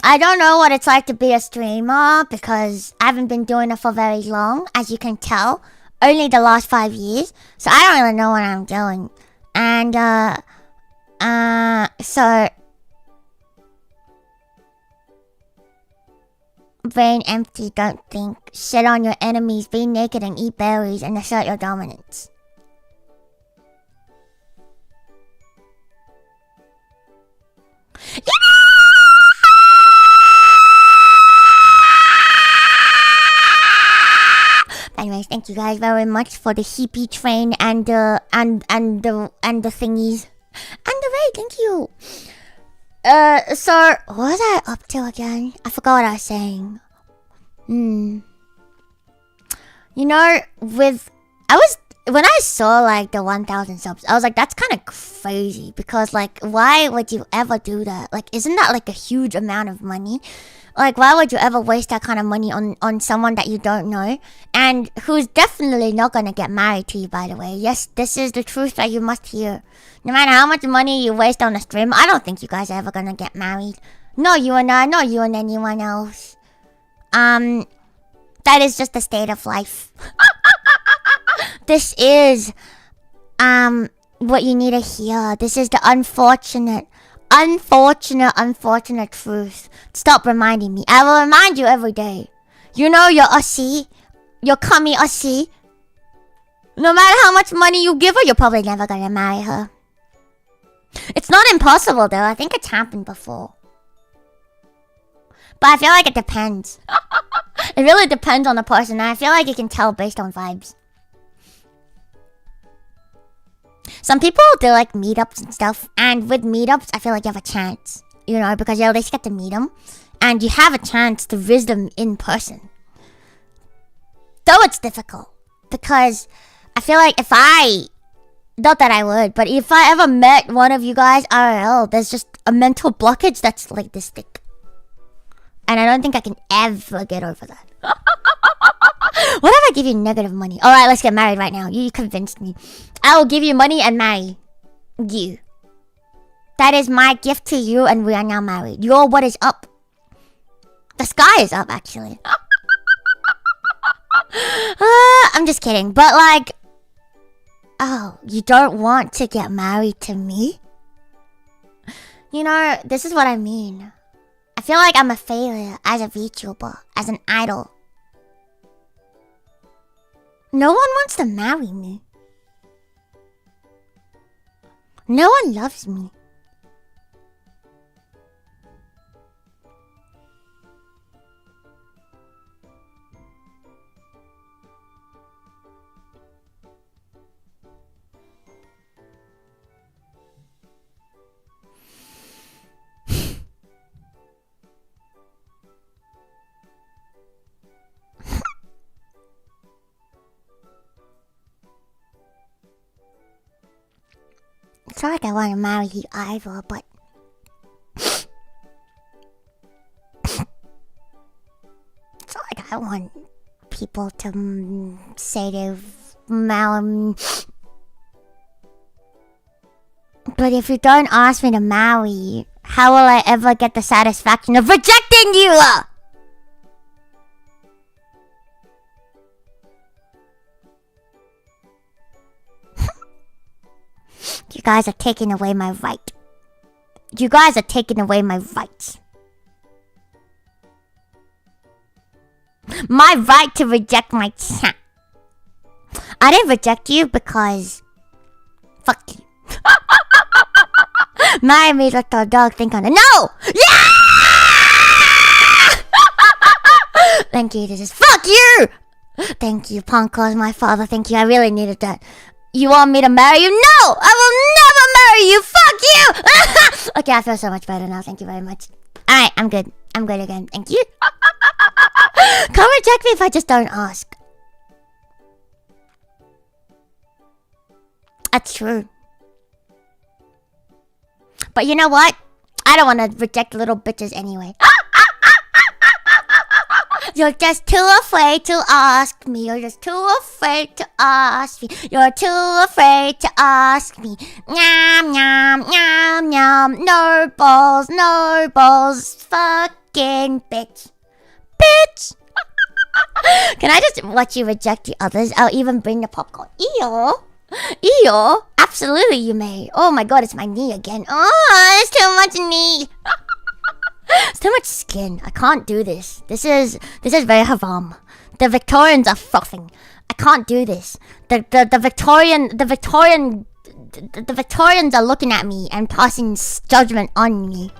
I don't know what it's like to be a streamer, because I haven't been doing it for very long, as you can tell. Only the last 5 years, so I don't really know what I'm doing. And so brain empty, don't think. Shit on your enemies, be naked and eat berries, and assert your dominance. Anyways, thank you guys very much for the hippie train and the thingies and the raid. Thank you. So what was I up to again? I forgot what I was saying. You know, when I saw like the 1,000 subs, I was like, that's kind of crazy, because like, why would you ever do that? Like, isn't that like a huge amount of money? Like, why would you ever waste that kind of money on someone that you don't know, and who's definitely not gonna get married to you, by the way? Yes, this is the truth that you must hear. No matter how much money you waste on a stream, I don't think you guys are ever gonna get married. No, you and I, not you and anyone else. That is just the state of life. This is, what you need to hear. This is the unfortunate truth. Stop reminding me. I will remind you every day. You know you're Aussie. You're kami Aussie. No matter how much money you give her, you're probably never gonna marry her. It's not impossible though. I think it's happened before. But I feel like it depends. It really depends on the person, and I feel like you can tell based on vibes. Some people do like meetups and stuff, and with meetups, I feel like you have a chance, you know, because you at least get to meet them, and you have a chance to visit them in person. Though it's difficult, because I feel like not that I would, but if I ever met one of you guys IRL, there's just a mental blockage that's like this thick. And I don't think I can ever get over that. What if I give you negative money? Alright, let's get married right now. You convinced me. I will give you money and marry you. That is my gift to you, and we are now married. You're what is up. The sky is up, actually. I'm just kidding. But like, oh, you don't want to get married to me? You know, this is what I mean. I feel like I'm a failure as a VTuber, as an idol. No one wants to marry me. No one loves me. It's not like I want to marry you either, but want people to say they marry. But if you don't ask me to marry you, how will I ever get the satisfaction of rejecting you? You guys are taking away my right. You guys are taking away my rights. My right to reject my chat. I didn't reject you because... Fuck you. Marry me, let the dog think on it. No! Yeah! Thank you, this is... Fuck you! Thank you, Ponko is my father. Thank you, I really needed that. You want me to marry you? No! I will never marry you! Fuck you! Okay, I feel so much better now. Thank you very much. Alright, I'm good. I'm good again. Thank you. Come reject me if I just don't ask. That's true. But you know what? I don't want to reject little bitches anyway. You're just too afraid to ask me. You're just too afraid to ask me. You're too afraid to ask me. Nyam, nyam, nyam, nyam. No balls, no balls. Fucking bitch. Bitch. Can I just watch you reject the others? I'll even bring the popcorn. Eeyore. Eeyore. Absolutely you may. Oh my god, it's my knee again. Oh, it's too much knee. It's too much skin. I can't do this. This is very haram. The Victorians are frothing. I can't do this. The Victorians are looking at me and passing judgment on me.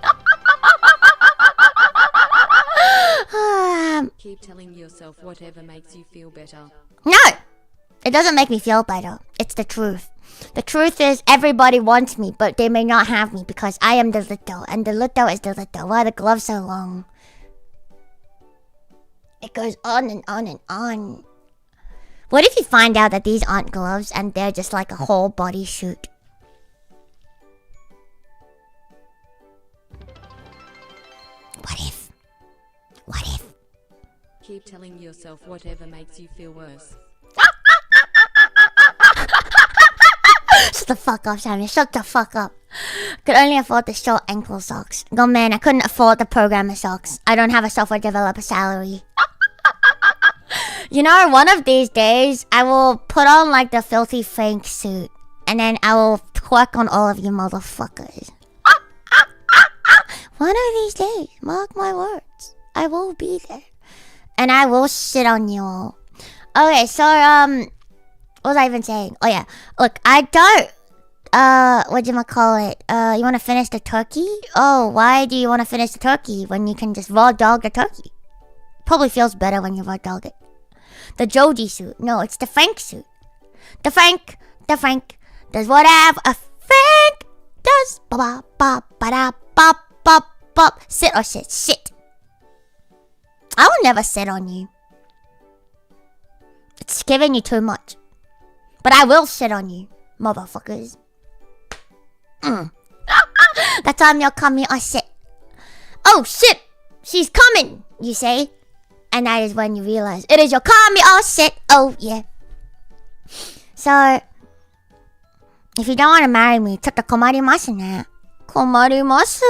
Keep telling yourself whatever makes you feel better. No! It doesn't make me feel better. It's the truth. The truth is everybody wants me, but they may not have me because I am the Luto, and the Luto is the Luto. Why are the gloves so long? It goes on and on and on. What if you find out that these aren't gloves and they're just like a whole body suit? What if? What if? Keep telling yourself whatever makes you feel worse. Shut the fuck up, Sammy. Shut the fuck up. Could only afford the short ankle socks. Oh man, I couldn't afford the programmer socks. I don't have a software developer salary. You know, one of these days, I will put on like the filthy Frank suit. And then I will twerk on all of you motherfuckers. One of these days, mark my words, I will be there. And I will shit on you all. Okay, so, what was I even saying? Oh yeah, look, I don't, whatchamacallit, you wanna finish the turkey? Oh, why do you wanna finish the turkey when you can just raw dog the turkey? Probably feels better when you raw dog it. The Joji suit, no, it's the Frank suit. The Frank does whatever a Frank does. Ba ba ba da ba ba ba. Sit or sit, shit. I will never sit on you. It's giving you too much. But I will sit on you, motherfuckers. That time you'll come here, I sit. Oh shit, she's coming, you say. And that is when you realize it is your kami, oh shit, oh yeah. So, if you don't want to marry me, ちょっと困りますね。困りますわ。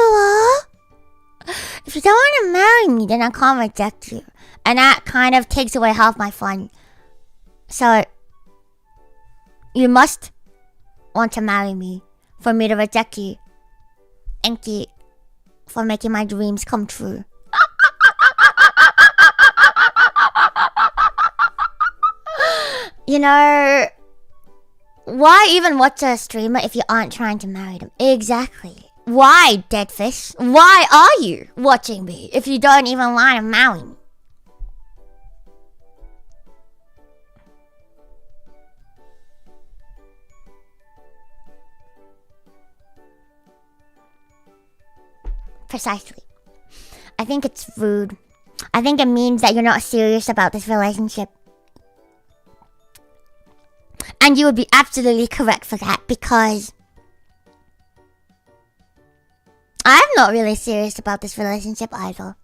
If you don't want to marry me, then I can't reject you. And that kind of takes away half my fun. So, you must want to marry me for me to reject you. Thank you for making my dreams come true. You know, why even watch a streamer if you aren't trying to marry them? Exactly. Why, dead fish? Why are you watching me if you don't even want to marry me? Precisely. I think it's rude. I think it means that you're not serious about this relationship. And you would be absolutely correct for that because I'm not really serious about this relationship either.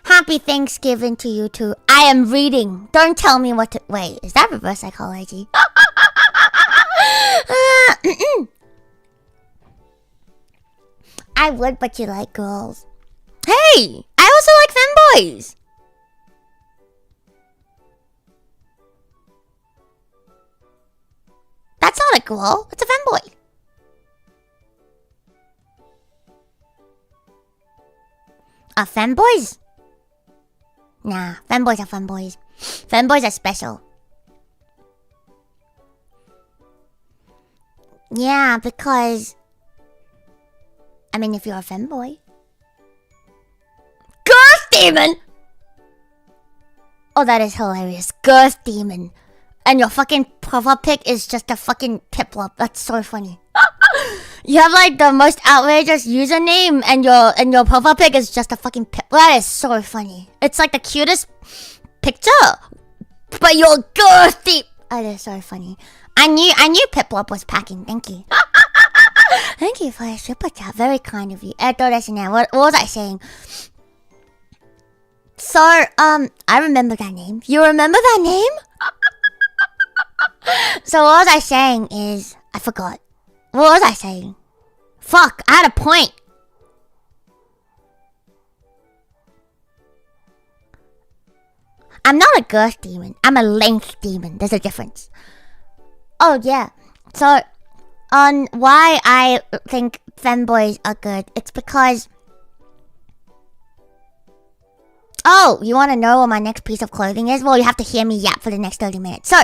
Happy Thanksgiving to you too. I am reading. Don't tell me what to... Wait, is that reverse psychology? I would, but you like girls. Hey! I also like femboys! That's not a girl. It's a femboy. Femboys? Nah, femboys are femboys. Femboys are special. Yeah, because... I mean, if you're a femboy... Girth demon! Oh, that is hilarious. Girth demon. And your fucking profile pic is just a fucking piplop. That's so funny. You have like the most outrageous username and your profile pic is just a fucking pip. That is so funny. It's like the cutest picture, but you're girthy. That is so funny. I knew Piplop was packing. Thank you. Thank you for a super chat. Very kind of you. What was I saying? So, I remember that name. You remember that name? So what was I saying is... I forgot. What was I saying? Fuck, I had a point. I'm not a girth demon. I'm a length demon. There's a difference. Oh, yeah. So, on why I think femboys are good, it's because... Oh, you want to know what my next piece of clothing is? Well, you have to hear me yap for the next 30 minutes. So...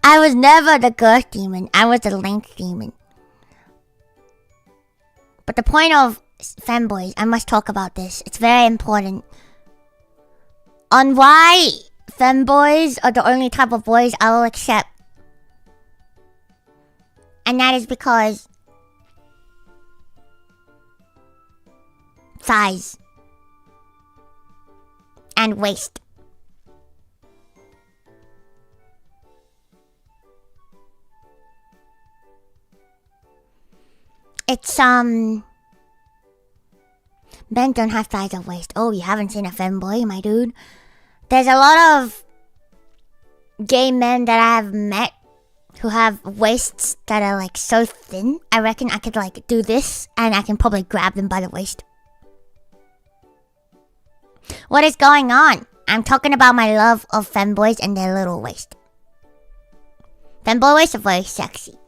I was never the girth demon. I was the length demon. But the point of femboys, I must talk about this. It's very important. On why femboys are the only type of boys I will accept. And that is because... size. And waist. It's, men don't have size of waist. Oh, you haven't seen a femboy, my dude. There's a lot of gay men that I have met who have waists that are, like, so thin. I reckon I could, like, do this, and I can probably grab them by the waist. What is going on? I'm talking about my love of femboys and their little waist. Femboy waists are very sexy.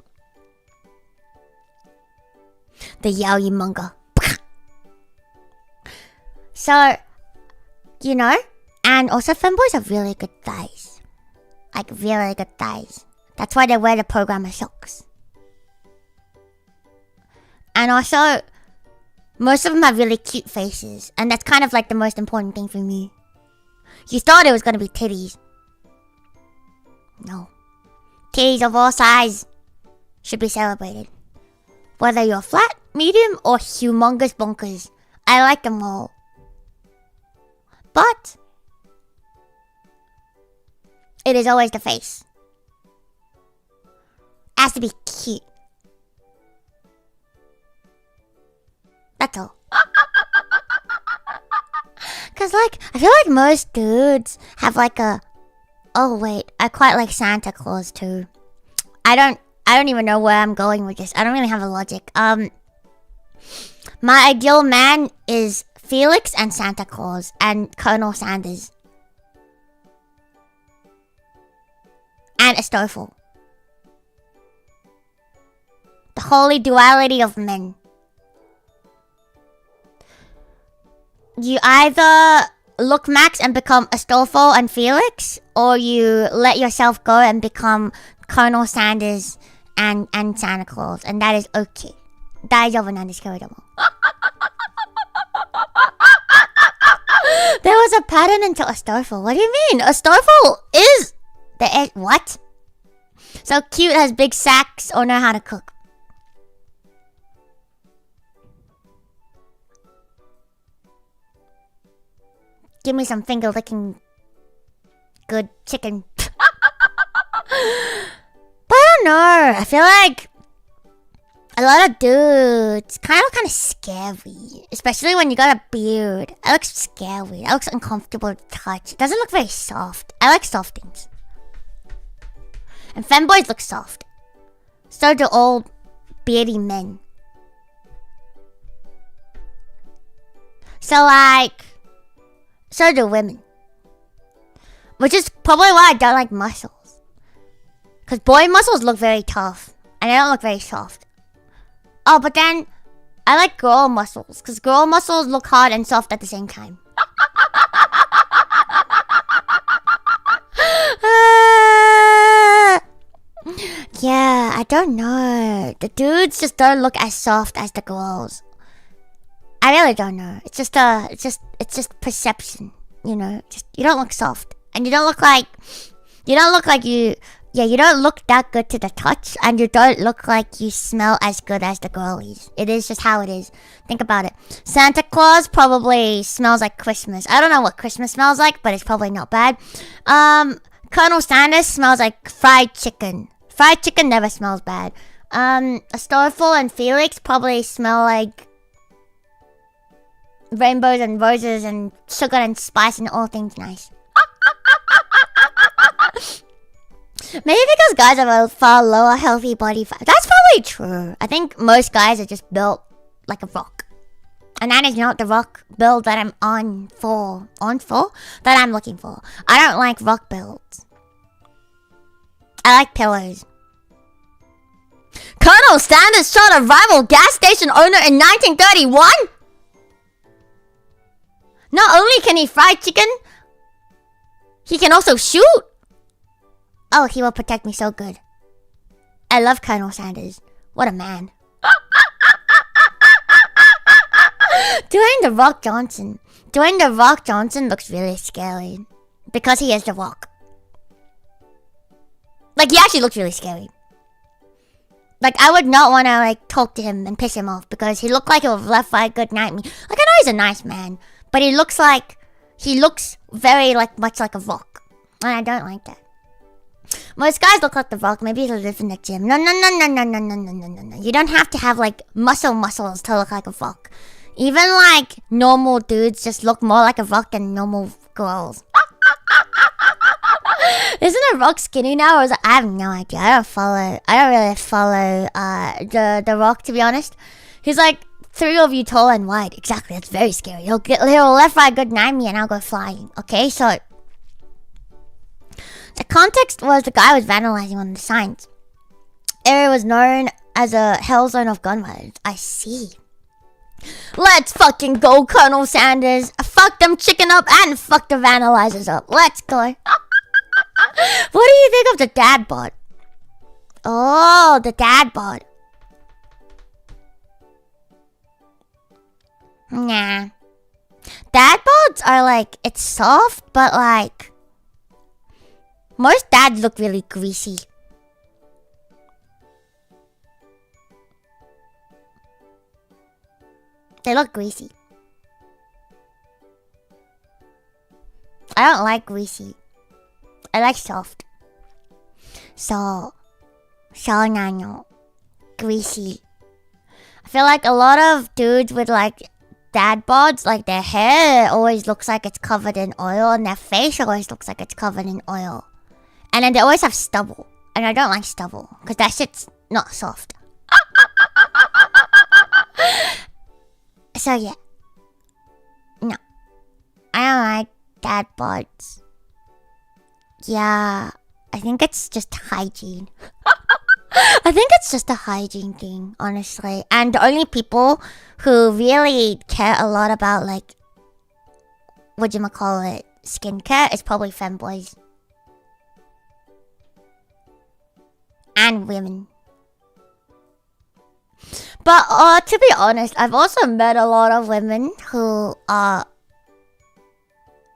The yaoi manga. So, you know, and also femboys have really good thighs. Like, really good thighs. That's why they wear the programmer socks. And also, most of them have really cute faces. And that's kind of like the most important thing for me. You thought it was gonna be titties. No. Titties of all sizes should be celebrated. Whether you're flat, medium, or humongous bonkers. I like them all. But it is always the face. It has to be cute. That's all. Cause like, I feel like most dudes have like a... Oh wait, I quite like Santa Claus too. I don't even know where I'm going with this. I don't really have a logic. My ideal man is Felix and Santa Claus and Colonel Sanders. And a Stoffel. The holy duality of men. You either look max and become Astolfo and Felix, or you let yourself go and become Colonel Sanders and Santa Claus, and that is okay. 大丈夫なんですけれども. There was a pattern into Astolfo. What do you mean? Astolfo is the what? So cute, has big sacks, or know how to cook. Give me some finger licking good chicken. But I don't know. I feel like A lot of dudes kind of scary, especially when you got a beard. It looks scary. It looks uncomfortable to touch. It doesn't look very soft. I like soft things. And femboys look soft. So do old beardy men. So so do women. Which is probably why I don't like muscles. Because boy muscles look very tough. And they don't look very soft. Oh, but then I like girl muscles. Because girl muscles look hard and soft at the same time. Yeah, I don't know. The dudes just don't look as soft as the girls. I really don't know. It's just perception, you know. You don't look soft, and you don't look like you don't look that good to the touch, and you don't look like you smell as good as the girlies. It is just how it is. Think about it. Santa Claus probably smells like Christmas. I don't know what Christmas smells like, but it's probably not bad. Colonel Sanders smells like fried chicken. Fried chicken never smells bad. Starful and Felix probably smell like rainbows and roses and sugar and spice and all things nice. Maybe because guys have a far lower healthy body fat. That's probably true. I think most guys are just built like a rock. And that is not the rock build that I'm that I'm looking for. I don't like rock builds. I like pillows. Colonel Sanders shot a rival gas station owner in 1931? Not only can he fry chicken, he can also shoot. Oh, he will protect me so good. I love Colonel Sanders. What a man. Dwayne The Rock Johnson. Dwayne The Rock Johnson looks really scary. Because he is The Rock. Like, he actually looks really scary. Like, I would not want to, talk to him and piss him off. Because he looked like he would left right good night me. Like, I know he's a nice man. But he looks very, much like a rock. And I don't like that. Most guys look like The Rock. Maybe he'll live in the gym. No. You don't have to have, muscles to look like a rock. Even, normal dudes just look more like a rock than normal girls. Isn't The Rock skinny now? Or is it, I have no idea. I don't really follow the Rock, to be honest. He's 3 of you tall and wide. Exactly, that's very scary. He'll left, right, good 9 me and I'll go flying. Okay, so the context was the guy was vandalizing one of the signs. Area was known as a hell zone of gun violence. I see. Let's fucking go, Colonel Sanders. Fuck them chicken up and fuck the vandalizers up. Let's go. What do you think of the dad bod? Oh, the dad bod. Nah. Dad bods are it's soft, but most dads look really greasy. They look greasy. I don't like greasy. I like soft. So nano. Greasy. I feel like a lot of dudes with dad bods, their hair always looks like it's covered in oil and their face always looks like it's covered in oil. And then they always have stubble. And I don't like stubble because that shit's not soft. So yeah. No. I don't like dad bods. Yeah. I think it's just hygiene. I think it's just a hygiene thing, honestly. And the only people who really care a lot about, skincare is probably femboys. And women. But to be honest, I've also met a lot of women who are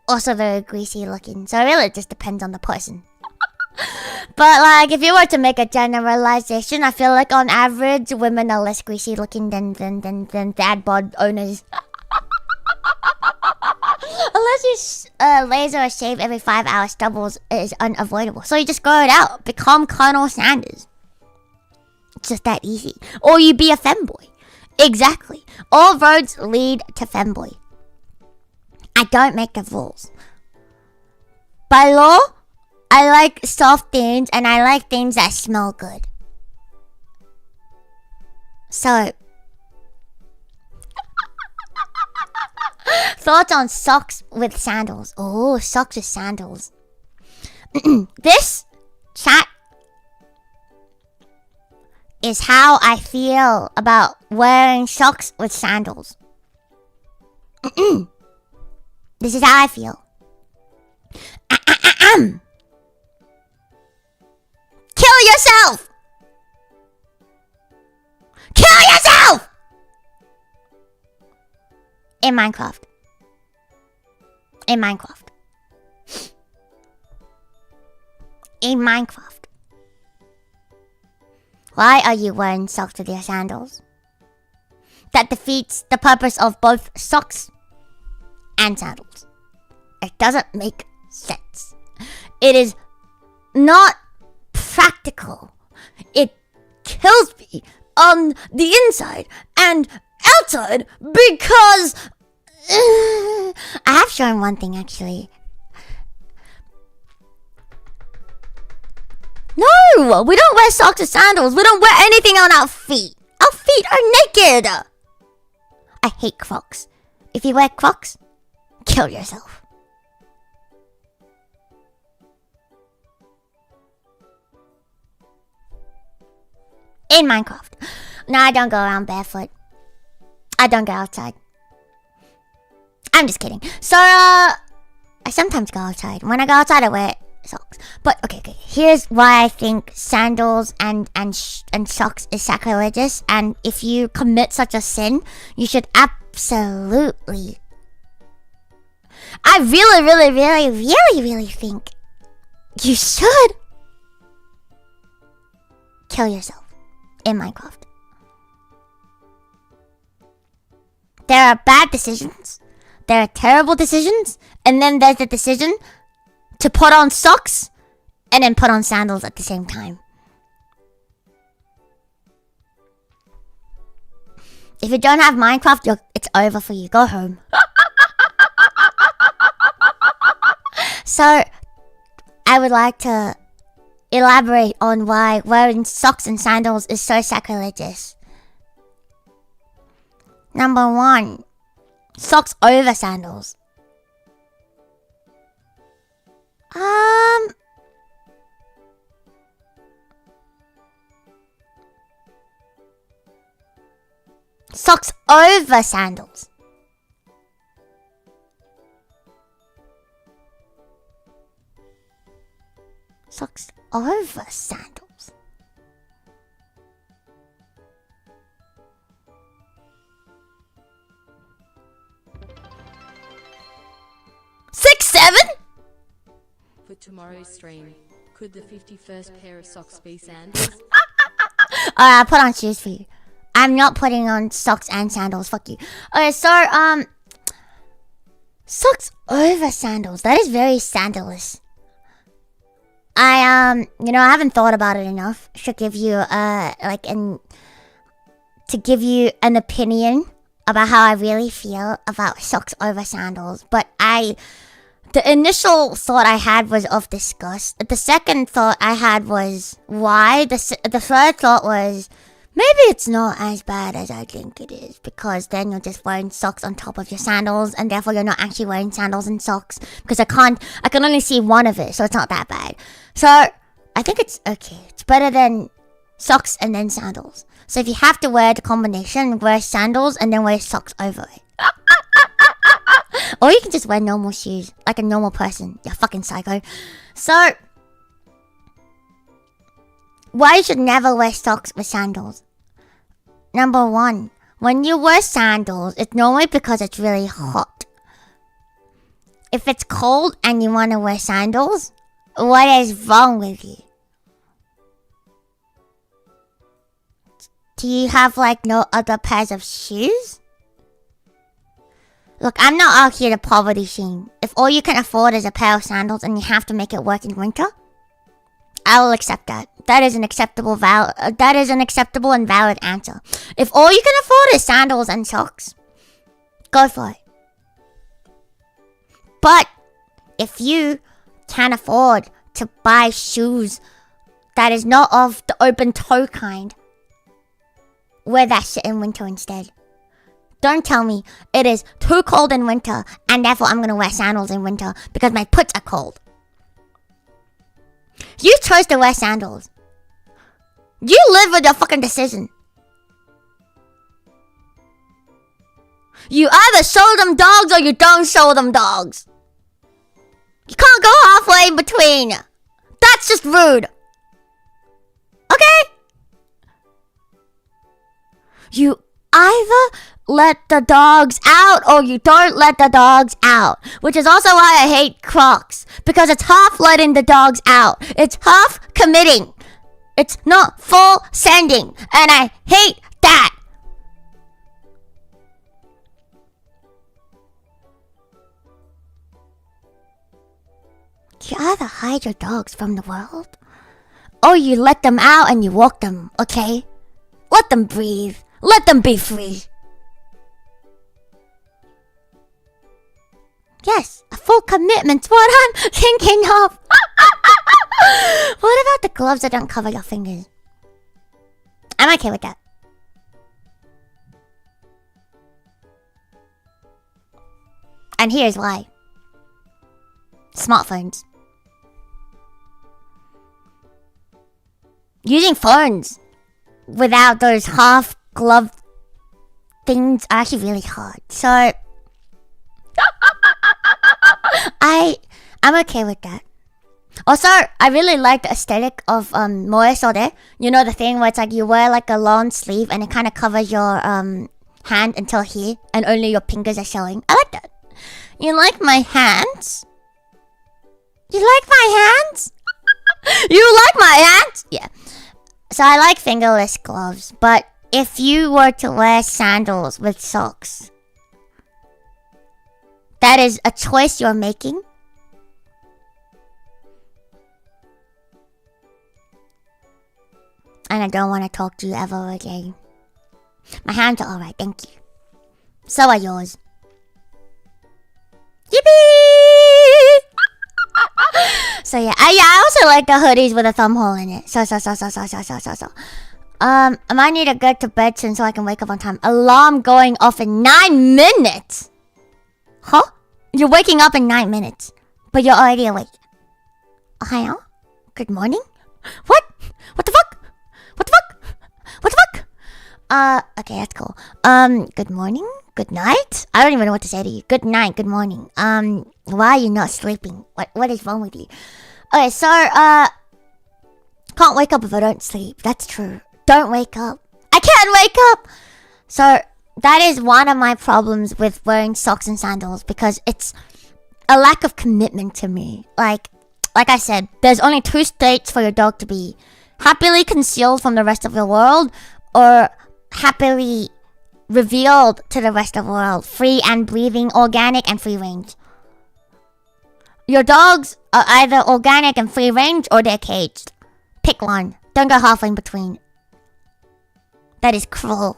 also very greasy looking. So it really just depends on the person. But if you were to make a generalization, I feel like on average, women are less greasy looking than dad bod owners. Unless you laser or shave every 5 hours, stubbles is unavoidable. So you just grow it out. Become Colonel Sanders. It's just that easy. Or you be a femboy. Exactly. All roads lead to femboy. I don't make the rules. By law, I like soft things and I like things that smell good. So, thoughts on socks with sandals. Oh, socks with sandals. This chat is how I feel about wearing socks with sandals. This is how I feel. Kill yourself! Kill yourself! In Minecraft. In Minecraft. In Minecraft. Why are you wearing socks with your sandals? That defeats the purpose of both socks and sandals. It doesn't make sense. It is not practical. It kills me on the inside and outside because I have shown one thing actually. No, we don't wear socks or sandals. We don't wear anything on our feet. Our feet are naked. I hate Crocs. If you wear Crocs, kill yourself. In Minecraft. No, I don't go around barefoot. I don't go outside. I'm just kidding. So, I sometimes go outside. When I go outside, I wear socks. But, okay. Here's why I think sandals and socks is sacrilegious. And if you commit such a sin, you should absolutely... I really think you should kill yourself in Minecraft. There are bad decisions, there are terrible decisions, and then there's the decision to put on socks and then put on sandals at the same time. If you don't have Minecraft, it's over for you. Go home. So, I would like to elaborate on why wearing socks and sandals is so sacrilegious. Number 1, socks over sandals. Socks over sandals. Socks over sandals. Six, 7? For tomorrow's stream, could the 51st pair of socks be sandals? I'll put on shoes for you. I'm not putting on socks and sandals. Fuck you. Okay, so, socks over sandals. That is very sandalous. I haven't thought about it enough to give you, to give you an opinion about how I really feel about socks over sandals. But the initial thought I had was of disgust. The second thought I had was why. The third thought was maybe it's not as bad as I think it is, because then you're just wearing socks on top of your sandals, and therefore you're not actually wearing sandals and socks, because I can only see one of it, so it's not that bad. So I think it's okay. It's better than socks and then sandals. So if you have to wear the combination, wear sandals and then wear socks over it. Or you can just wear normal shoes, like a normal person. You're fucking psycho. So, why you should never wear socks with sandals? Number 1, when you wear sandals, it's normally because it's really hot. If it's cold and you want to wear sandals, what is wrong with you? Do you have no other pairs of shoes? Look, I'm not out here to poverty shame. If all you can afford is a pair of sandals and you have to make it work in winter, I will accept that. That is an acceptable and valid answer. If all you can afford is sandals and socks, go for it. But if you can afford to buy shoes that is not of the open toe kind, wear that shit in winter instead. Don't tell me it is too cold in winter and therefore I'm gonna wear sandals in winter because my puts are cold. You chose to wear sandals. You live with your fucking decision. You either show them dogs or you don't show them dogs. You can't go halfway in between. That's just rude. Okay? You either let the dogs out or you don't let the dogs out. Which is also why I hate Crocs. Because it's half letting the dogs out. It's half committing. It's not full sending. And I hate that. You either hide your dogs from the world or you let them out and you walk them, okay? Let them breathe. Let them be free. Yes, a full commitment's what I'm thinking of. What about the gloves that don't cover your fingers? I'm okay with that. And here's why. Smartphones. Using phones without those half glove things are actually really hard. So I'm okay with that. Also, I really like the aesthetic of moesode. You know the thing where it's like you wear like a long sleeve and it kind of covers your hand until here and only your fingers are showing. I like that. You like my hands? You like my hands? You like my hands? Yeah. So I like fingerless gloves, but if you were to wear sandals with socks, that is a choice you're making. And I don't want to talk to you ever again. My hands are alright, thank you. So are yours. Yippee! So yeah, I also like the hoodies with a thumb hole in it. So. I might need to get to bed soon so I can wake up on time. Alarm going off in 9 minutes. Huh? You're waking up in 9 minutes, but you're already awake. Ohio? Good morning? What? What the fuck? What the fuck? What the fuck? Okay, that's cool. Good morning? Good night? I don't even know what to say to you. Good night, good morning. Why are you not sleeping? What is wrong with you? Okay, so, can't wake up if I don't sleep. That's true. Don't wake up. I can't wake up! So, that is one of my problems with wearing socks and sandals because it's a lack of commitment to me. Like I said, there's only 2 states for your dog to be. Happily concealed from the rest of the world or happily revealed to the rest of the world. Free and breathing, organic and free range. Your dogs are either organic and free range or they're caged. Pick one. Don't go halfway in between. That is cruel.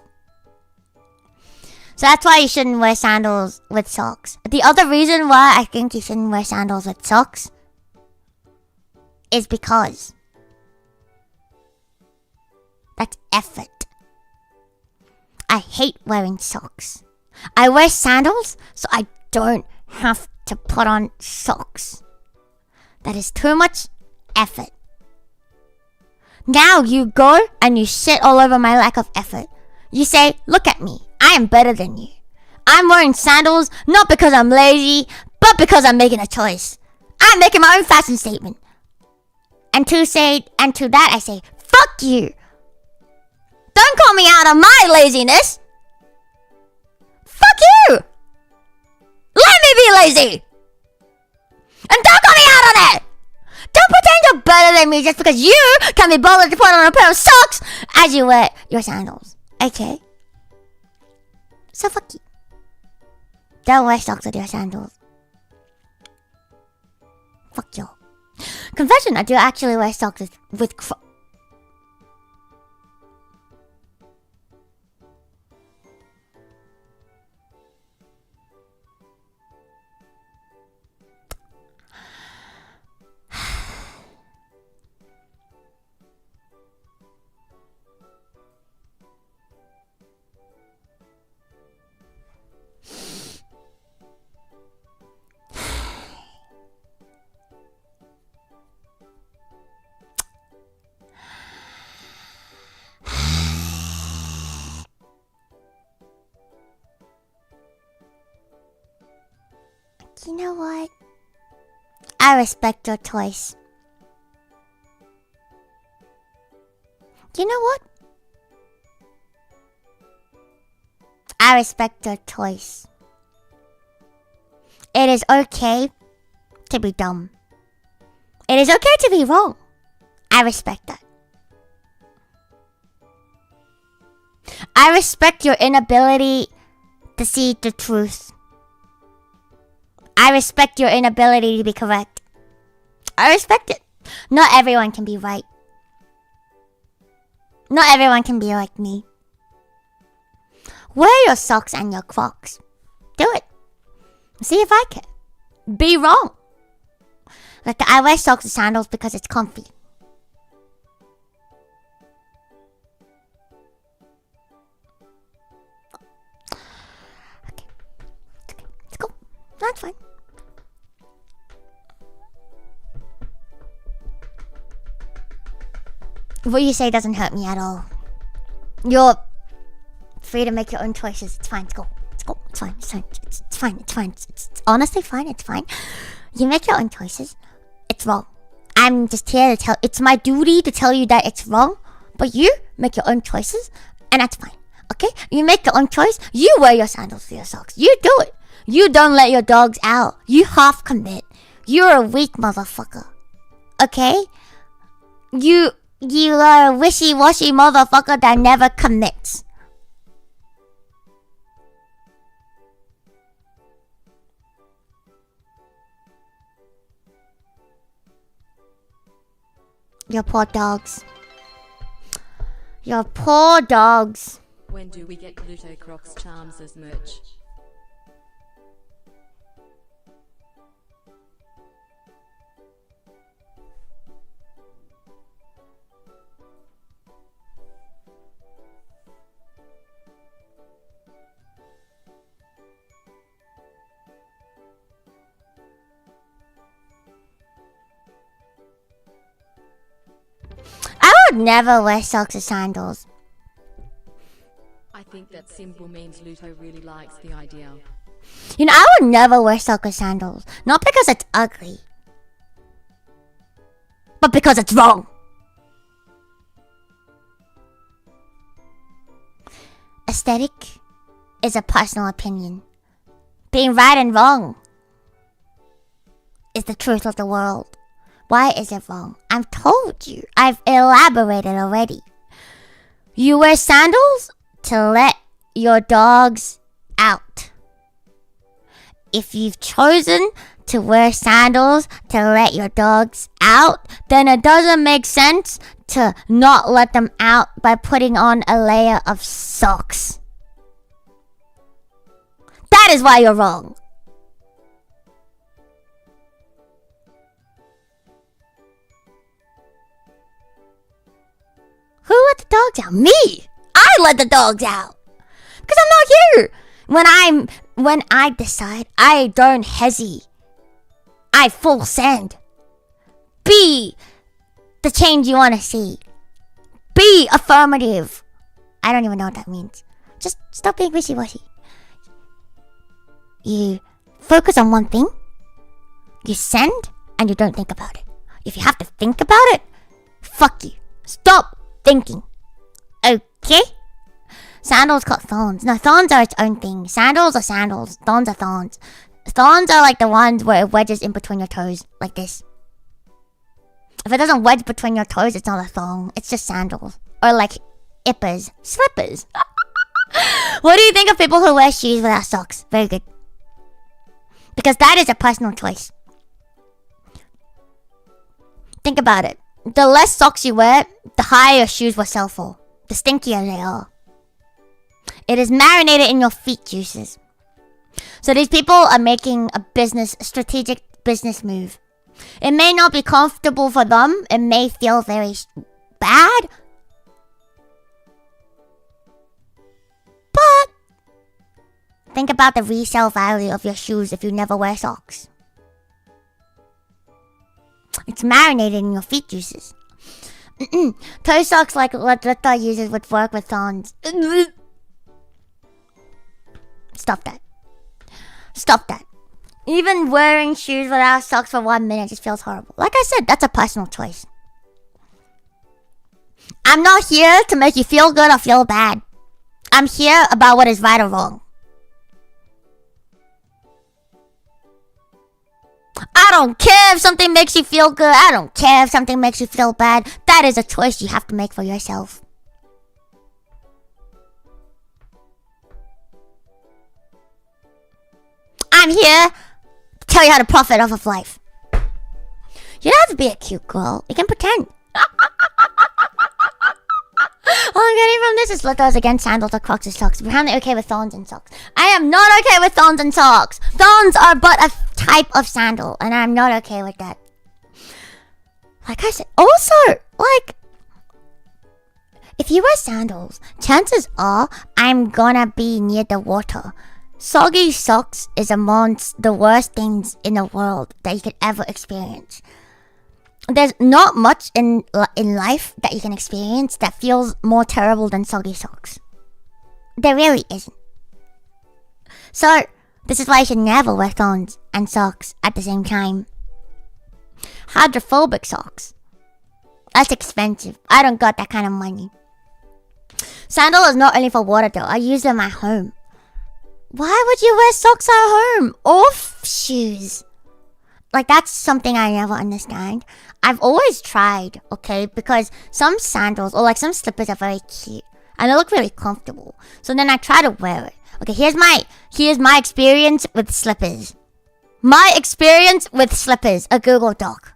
So that's why you shouldn't wear sandals with socks. The other reason why I think you shouldn't wear sandals with socks is because that's effort. I hate wearing socks. I wear sandals so I don't have to put on socks. That is too much effort. Now you go and you shit all over my lack of effort. You say, look at me. I am better than you. I'm wearing sandals not because I'm lazy, but because I'm making a choice. I'm making my own fashion statement. And to that I say, fuck you. Don't call me out on my laziness. Fuck you. Let me be lazy. And don't call me out on it. Don't pretend you're better than me just because you can be bothered to put on a pair of socks as you wear your sandals. Okay? So fuck you. Don't wear socks with your sandals. Fuck you. Confession, I do actually wear socks with You know what? I respect your choice. You know what? I respect your choice. It is okay to be dumb. It is okay to be wrong. I respect that. I respect your inability to see the truth. I respect your inability to be correct. I respect it. Not everyone can be right. Not everyone can be like me. Wear your socks and your Crocs. Do it. See if I can. Be wrong. Like I wear socks and sandals because it's comfy. Okay. It's cool. That's fine. What you say doesn't hurt me at all. You're free to make your own choices. It's fine. It's cool. It's cool. It's fine. It's fine. It's fine. It's fine. It's honestly fine. It's fine. You make your own choices. It's wrong. I'm just here to tell. It's my duty to tell you that it's wrong. But you make your own choices, and that's fine. Okay? You make your own choice. You wear your sandals for your socks. You do it. You don't let your dogs out. You half commit. You're a weak motherfucker. Okay? You are a wishy-washy motherfucker that never commits. Your poor dogs. Your poor dogs. When do we get Luto Crocs charms as merch? I would never wear socks or sandals. I think that symbol means Luto really likes the idea. You know, I would never wear socks or sandals. Not because it's ugly, but because it's wrong. Aesthetic is a personal opinion. Being right and wrong is the truth of the world. Why is it wrong? I've told you. I've elaborated already. You wear sandals to let your dogs out. If you've chosen to wear sandals to let your dogs out, then it doesn't make sense to not let them out by putting on a layer of socks. That is why you're wrong. Who let the dogs out? Me! I let the dogs out! Because I'm not here! When I decide, I don't hesitate. I full send. Be the change you want to see. Be affirmative. I don't even know what that means. Just stop being wishy-washy. You focus on one thing. You send, and you don't think about it. If you have to think about it, fuck you. Stop thinking. Okay? Sandals got thorns. No, thorns are its own thing. Sandals are sandals. Thorns are thorns. Thorns are like the ones where it wedges in between your toes. Like this. If it doesn't wedge between your toes, it's not a thong. It's just sandals. Or like ippers. Slippers. What do you think of people who wear shoes without socks? Very good. Because that is a personal choice. Think about it. The less socks you wear, the higher your shoes will sell for. The stinkier they are. It is marinated in your feet juices. So these people are making a strategic business move. It may not be comfortable for them. It may feel very bad. But think about the resale value of your shoes if you never wear socks. It's marinated in your feet juices. Toe socks like what Rita uses would work with thorns. Stop that. Stop that. Even wearing shoes without socks for 1 minute just feels horrible. Like I said, that's a personal choice. I'm not here to make you feel good or feel bad. I'm here about what is right or wrong. I don't care if something makes you feel good. I don't care if something makes you feel bad. That is a choice you have to make for yourself. I'm here to tell you how to profit off of life. You don't have to be a cute girl. You can pretend. All I'm getting from this is Luto's against sandals or Crocs or socks. Apparently okay with thorns and socks. I am not okay with thorns and socks. Thorns are but a type of sandal, and I'm not okay with that. Like I said, also, like, if you wear sandals, chances are I'm gonna be near the water. Soggy socks is amongst the worst things in the world that you could ever experience. There's not much in life that you can experience that feels more terrible than soggy socks. There really isn't. So, this is why you should never wear thorns and socks at the same time. Hydrophobic socks. That's expensive. I don't got that kind of money. Sandal is not only for water though. I use them at home. Why would you wear socks at home? Off shoes. Like, that's something I never understand. I've always tried, okay? Because some sandals or like some slippers are very cute. And they look really comfortable. So then I try to wear it. Okay, here's my experience with slippers. My experience with slippers. A Google Doc.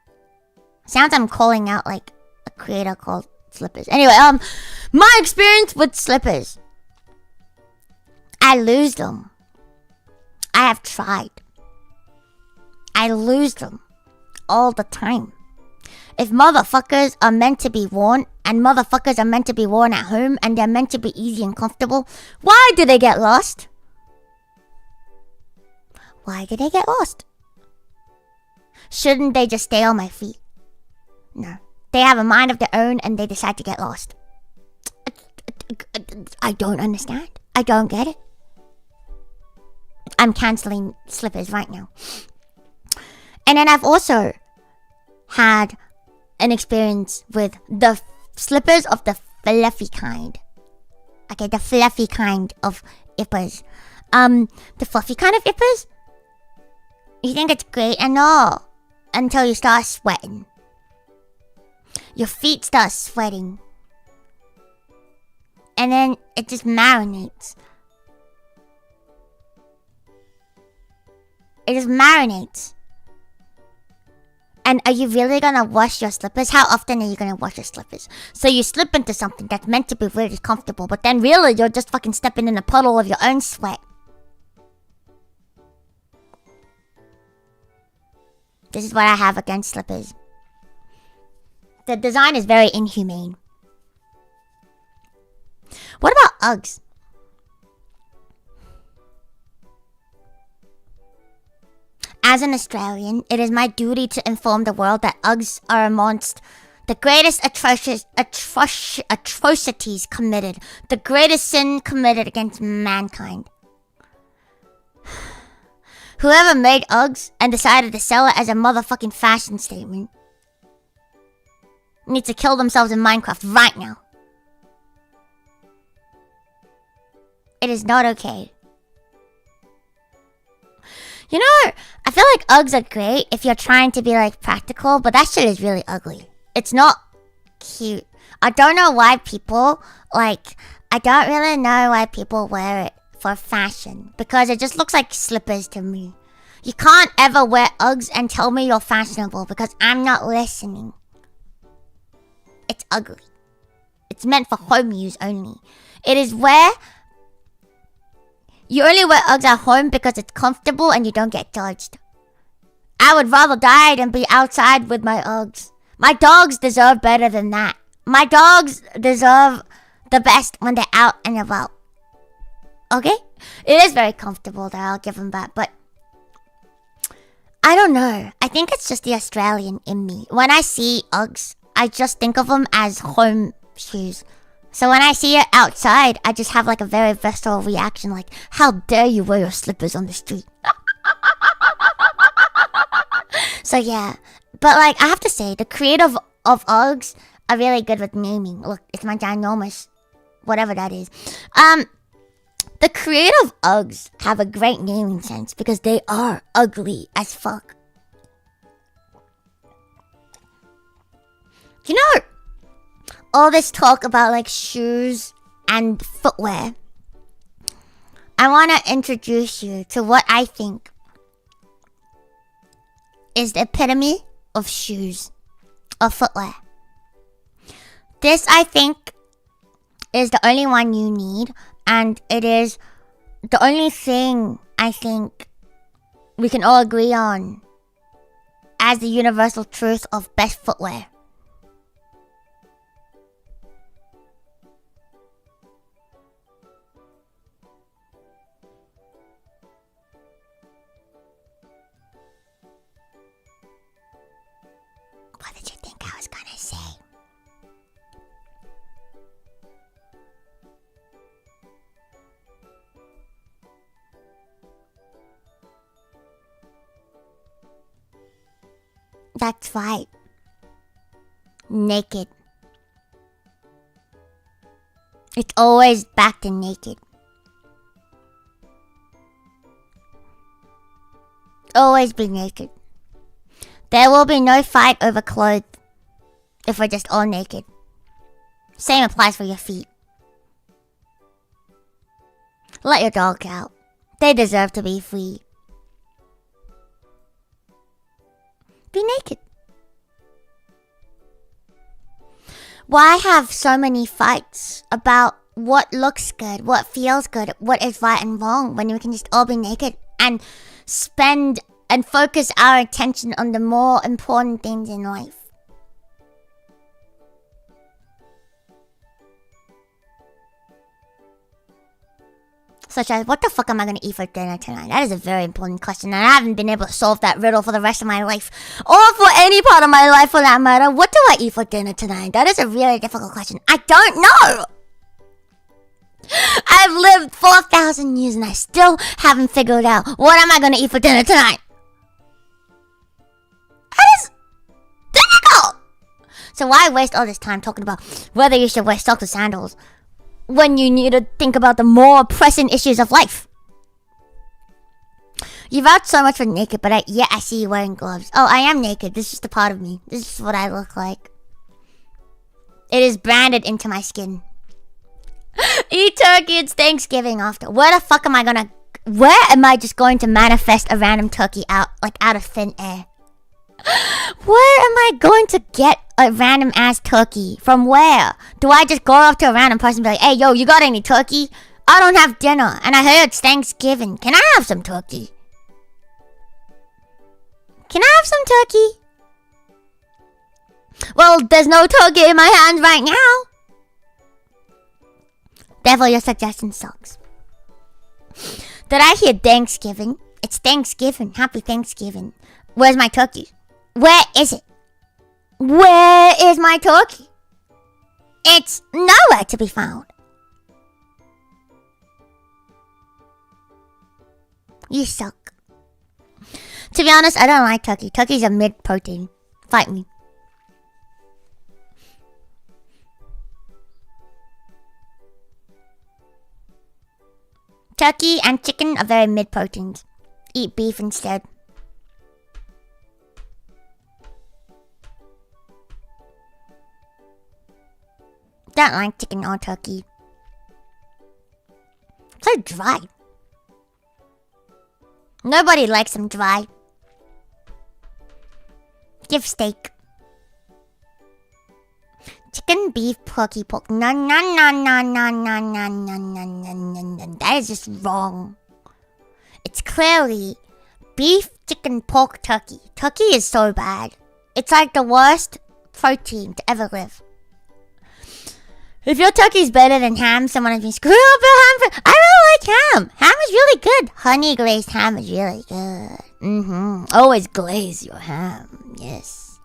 Sounds I'm calling out like a creator called Slippers. Anyway, my experience with slippers. I lose them. I have tried. I lose them all the time. If motherfuckers are meant to be worn, and motherfuckers are meant to be worn at home, and they're meant to be easy and comfortable, why do they get lost? Why do they get lost? Shouldn't they just stay on my feet? No. They have a mind of their own and they decide to get lost. I don't understand. I don't get it. I'm cancelling slippers right now. And then I've also had an experience with the slippers of the fluffy kind. Okay, the fluffy kind of ippers. The fluffy kind of ippers? You think it's great and all until you start sweating. Your feet start sweating. And then it just marinates. It just marinates. And are you really gonna wash your slippers? How often are you gonna wash your slippers? So you slip into something that's meant to be really comfortable, but then really you're just fucking stepping in a puddle of your own sweat. This is what I have against slippers. The design is very inhumane. What about Uggs? As an Australian, it is my duty to inform the world that Uggs are amongst the greatest atrocities committed. The greatest sin committed against mankind. Whoever made Uggs and decided to sell it as a motherfucking fashion statement needs to kill themselves in Minecraft right now. It is not okay. You know, I feel like Uggs are great if you're trying to be like practical, but that shit is really ugly. It's not cute. I don't know why people I don't really know why people wear it for fashion, because it just looks like slippers to me. You can't ever wear Uggs and tell me you're fashionable, because I'm not listening. It's ugly. It's meant for home use only. It is where you only wear Uggs at home because it's comfortable and you don't get judged. I would rather die than be outside with my Uggs. My dogs deserve better than that. My dogs deserve the best when they're out and about. Okay? It is very comfortable there, I'll give them that, but I don't know. I think it's just the Australian in me. When I see Uggs, I just think of them as home shoes. So when I see it outside, I just have like a very visceral reaction, like, how dare you wear your slippers on the street? So yeah, but like I have to say, the creator of Uggs are really good with naming. Look, it's my ginormous, whatever that is. The creator of Uggs have a great naming sense because they are ugly as fuck. You know, all this talk about like shoes and footwear. I want to introduce you to what I think is the epitome of shoes, of footwear. This, I think, is the only one you need, and it is the only thing I think we can all agree on as the universal truth of best footwear. What did you think I was gonna say? That's right. Naked. It's always back to naked. Always be naked. There will be no fight over clothes if we're just all naked. Same applies for your feet. Let your dog out. They deserve to be free. Be naked. Why have so many fights about what looks good, what feels good, what is right and wrong when we can just all be naked and spend and focus our attention on the more important things in life? Such as, what the fuck am I gonna eat for dinner tonight? That is a very important question, and I haven't been able to solve that riddle for the rest of my life. Or for any part of my life for that matter. What do I eat for dinner tonight? That is a really difficult question. I don't know! I've lived 4,000 years and I still haven't figured out what am I gonna eat for dinner tonight. That is difficult! So why waste all this time talking about whether you should wear socks or sandals when you need to think about the more pressing issues of life? You've out so much for naked, but I see you wearing gloves. Oh, I am naked. This is just a part of me. This is what I look like. It is branded into my skin. Eat turkey, it's Thanksgiving after. Where the fuck am I gonna... Where am I just going to manifest a random turkey out of thin air? Where am I going to get a random ass turkey? From where? Do I just go up to a random person and be like, hey, yo, you got any turkey? I don't have dinner, and I heard it's Thanksgiving. Can I have some turkey? Can I have some turkey? Well, there's no turkey in my hands right now. Therefore, your suggestion sucks. Did I hear Thanksgiving? It's Thanksgiving. Happy Thanksgiving. Where's my turkey? Where is it? Where is my turkey? It's nowhere to be found. You suck. To be honest, I don't like turkey. Turkey's a mid-protein. Fight me. Turkey and chicken are very mid-proteins. Eat beef instead. Don't like chicken or turkey. So dry. Nobody likes them dry. Give steak. chicken, beef, turkey, pork. No, no, no, no, no, no, no, no, no, no, no, no. That is just wrong. It's clearly beef, chicken, pork, turkey. Turkey is so bad. It's like the worst protein to ever live. If your turkey's better than ham, someone has been screwed up your ham. I really like ham. Ham is really good. Honey glazed ham is really good. Always glaze your ham. Yes.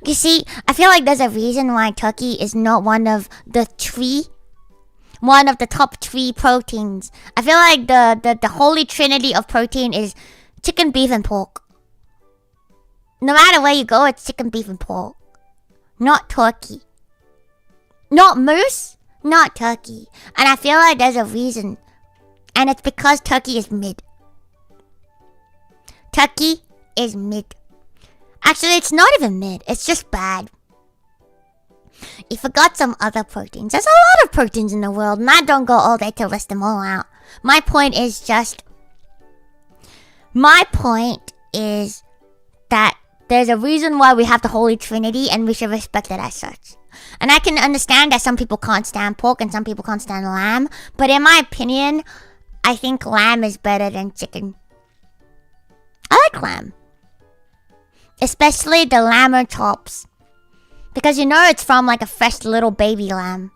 You see, I feel like there's a reason why turkey is not one of the top 3 proteins. I feel like the holy trinity of protein is chicken, beef, and pork. No matter where you go, it's chicken, beef, and pork. Not turkey. Not moose, not turkey. And I feel like there's a reason. And it's because turkey is mid. Turkey is mid. Actually, it's not even mid. It's just bad. You forgot some other proteins. There's a lot of proteins in the world, and I don't go all day to list them all out. My point is that there's a reason why we have the Holy Trinity, and we should respect it as such. And I can understand that some people can't stand pork and some people can't stand lamb. But in my opinion, I think lamb is better than chicken. I like lamb. Especially the lamb chops. Because you know it's from like a fresh little baby lamb.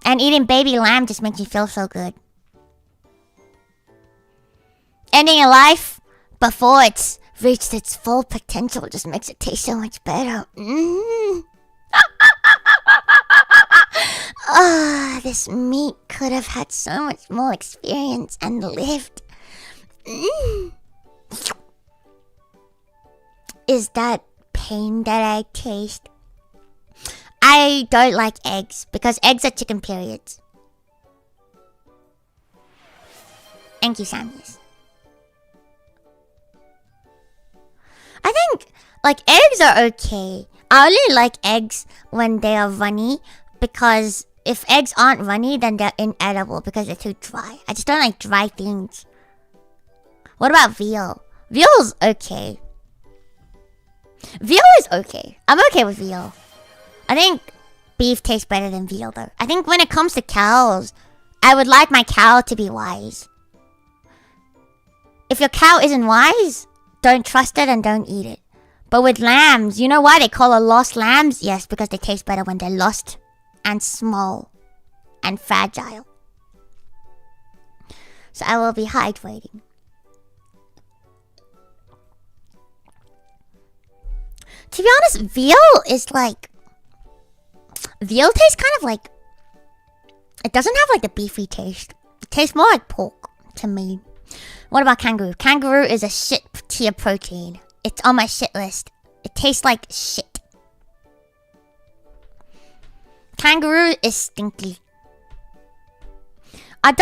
And eating baby lamb just makes you feel so good. Ending a life before it's reached its full potential just makes it taste so much better. This meat could have had so much more experience and lived. Is that pain that I taste? I don't like eggs because eggs are chicken periods. Thank you, Sammys. I think like eggs are okay. I only like eggs when they are runny, because if eggs aren't runny, then they're inedible because they're too dry. I just don't like dry things. What about veal? Veal's okay. Veal is okay. I'm okay with veal. I think beef tastes better than veal though. I think when it comes to cows, I would like my cow to be wise. If your cow isn't wise, don't trust it and don't eat it. But with lambs, you know why they call it lost lambs? Yes, because they taste better when they're lost and small and fragile. So I will be hydrating. To be honest, veal tastes kind of like, it doesn't have like the beefy taste. It tastes more like pork to me. What about kangaroo? Kangaroo is a shit tier protein. It's on my shit list. It tastes like shit. Kangaroo is stinky. I'm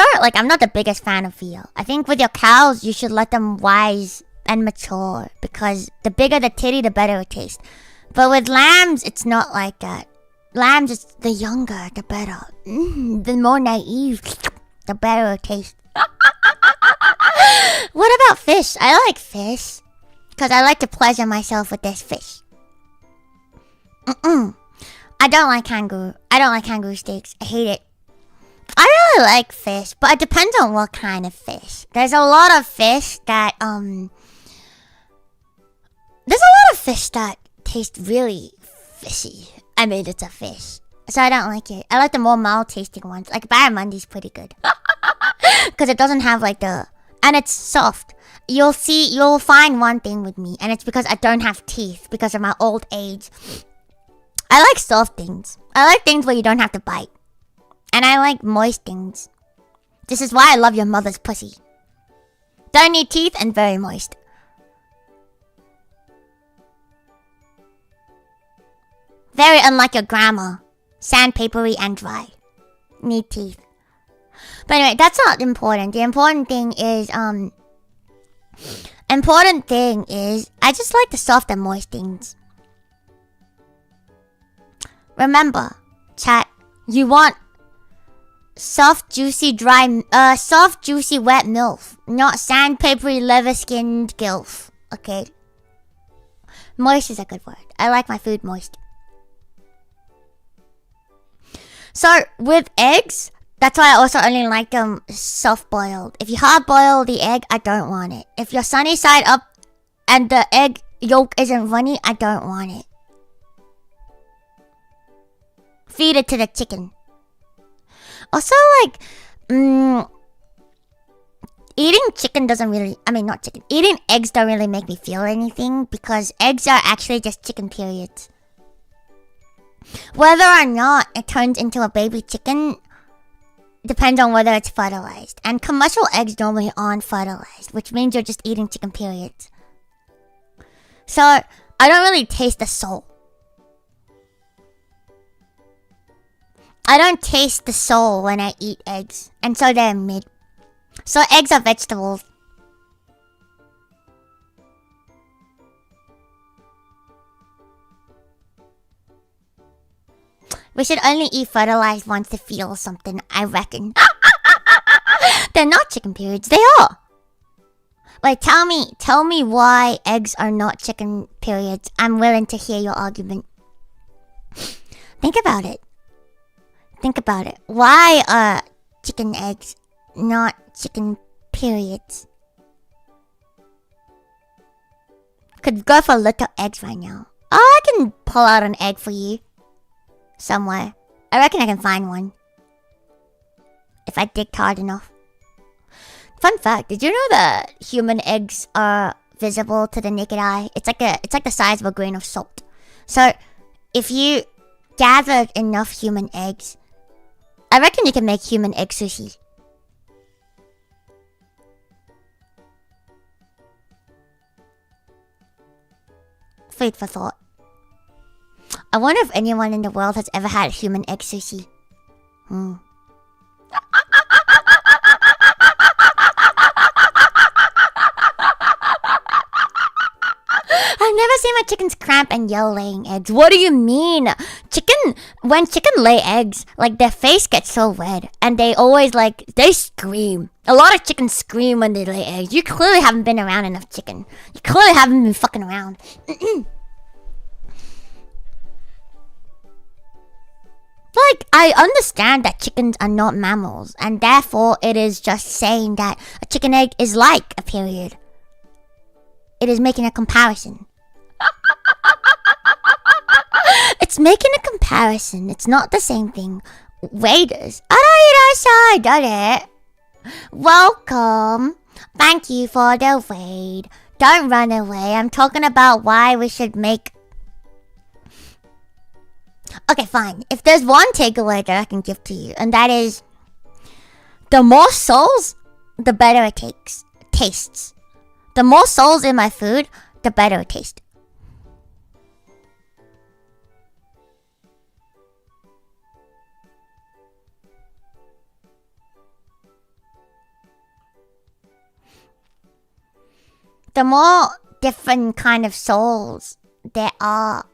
not the biggest fan of veal. I think with your cows, you should let them wise and mature, because the bigger the titty, the better it tastes. But with lambs, it's not like that. Lambs, it's the younger, the better. The more naive, the better it tastes. What about fish? I like fish, because I like to pleasure myself with this fish. I don't like kangaroo. I don't like kangaroo steaks. I hate it. I really like fish, but it depends on what kind of fish. There's a lot of fish that taste really fishy. I mean, it's a fish, so I don't like it. I like the more mild tasting ones. Like barramundi's pretty good, because it doesn't have and it's soft. You'll find one thing with me, and it's because I don't have teeth because of my old age. I like soft things. I like things where you don't have to bite. And I like moist things. This is why I love your mother's pussy. Don't need teeth and very moist. Very unlike your grandma. Sandpapery and dry. Need teeth. But anyway, that's not important. The important thing is, I just like the soft and moist things. Remember, chat, you want soft, juicy, wet MILF, not sandpapery, leather-skinned gilf. Okay? Moist is a good word. I like my food moist. So with eggs, that's why I also only like them soft-boiled. If you hard-boil the egg, I don't want it. If you're sunny side up and the egg yolk isn't runny, I don't want it. Feed it to the chicken. Also, like, eating chicken doesn't really... not chicken. Eating eggs don't really make me feel anything because eggs are actually just chicken periods. Whether or not it turns into a baby chicken depends on whether it's fertilized. And commercial eggs normally aren't fertilized, which means you're just eating chicken periods. So, I don't really taste the soul. I don't taste the soul when I eat eggs. And so they're mid. So eggs are vegetables. We should only eat fertilized ones to feel something, I reckon. They're not chicken periods, they are. Wait, tell me why eggs are not chicken periods. I'm willing to hear your argument. Think about it. Why are chicken eggs not chicken periods? Could go for little eggs right now. Oh, I can pull out an egg for you. Somewhere. I reckon I can find one. If I dig hard enough. Fun fact, did you know that human eggs are visible to the naked eye? It's like the size of a grain of salt. So, if you gathered enough human eggs, I reckon you can make human egg sushi. Food for thought. I wonder if anyone in the world has ever had human egg sushi. I've never seen my chickens cramp and yell laying eggs. What do you mean? When chicken lay eggs, like their face gets so red and they always they scream. A lot of chickens scream when they lay eggs. You clearly haven't been around enough chicken. You clearly haven't been fucking around. I understand that chickens are not mammals, and therefore it is just saying that a chicken egg is like a period. It is making a comparison. It's making a comparison. It's not the same thing. Raiders. Welcome. Thank you for the raid. Don't run away. I'm talking about why we should make... Okay, fine. If there's one takeaway that I can give to you, and that is... the more souls, the better it tastes. The more souls in my food, the better it tastes. The more different kind of souls there are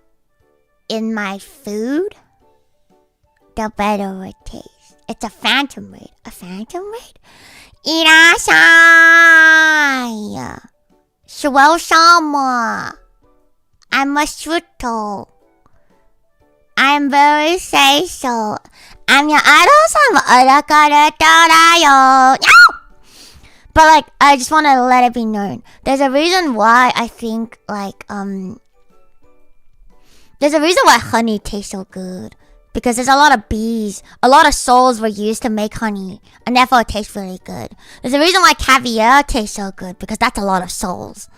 in my food, the better it tastes. It's a phantom raid. A phantom raid? Irashai! Shoushama! I'm a Shuto. I'm very say-so. I'm your idol-san wa Araka da yo. But I just want to let it be known. There's a reason why I think there's a reason why honey tastes so good. Because there's a lot of bees. A lot of souls were used to make honey. And therefore it tastes really good. There's a reason why caviar tastes so good. Because that's a lot of souls.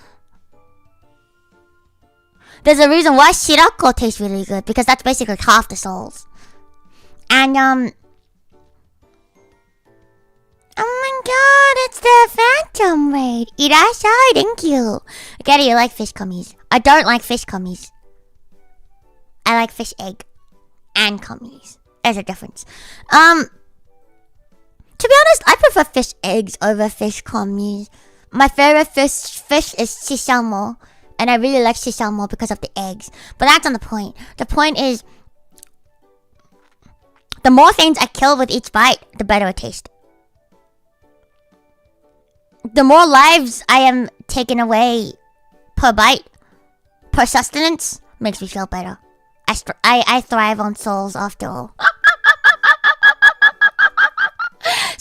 There's a reason why shirako tastes really good. Because that's basically half the souls. And oh my god, it's the Phantom Raid. Irashai, thank you. I get it, you like fish cummies. I don't like fish cummies. I like fish egg. And cummies. There's a difference. To be honest, I prefer fish eggs over fish cummies. My favorite fish is shishamo. And I really like shishamo because of the eggs. But that's not the point. The point is, the more things I kill with each bite, the better it tastes. The more lives I am taking away per bite, per sustenance, makes me feel better. I thrive on souls after all.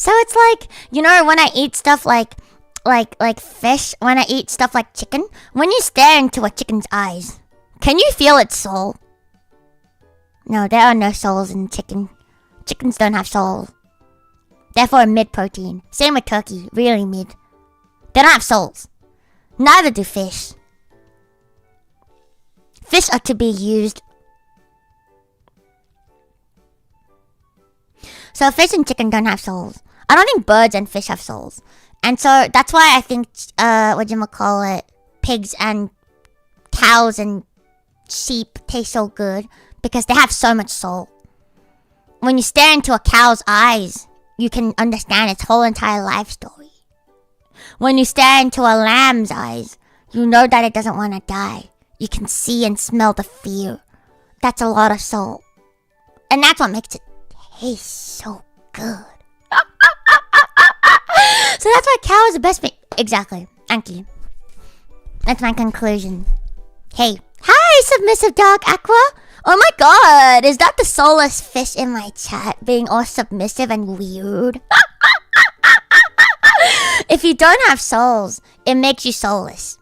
So it's like, you know, when I eat stuff like fish, when I eat stuff like chicken, when you stare into a chicken's eyes, can you feel its soul? No, there are no souls in chicken. Chickens don't have souls. Therefore, mid-protein. Same with turkey, really mid. They don't have souls. Neither do fish. Fish are to be used. So fish and chicken don't have souls. I don't think birds and fish have souls. And so that's why I think, pigs and cows and sheep taste so good. Because they have so much soul. When you stare into a cow's eyes, you can understand its whole entire life story. When you stare into a lamb's eyes, you know that it doesn't want to die. You can see and smell the fear. That's a lot of soul. And that's what makes it taste so good. So that's why cow is the best meat. Exactly. Thank you. That's my conclusion. Hey. Hi, submissive dog Aqua. Oh my god, is that the soulless fish in my chat being all submissive and weird? If you don't have souls, it makes you soulless.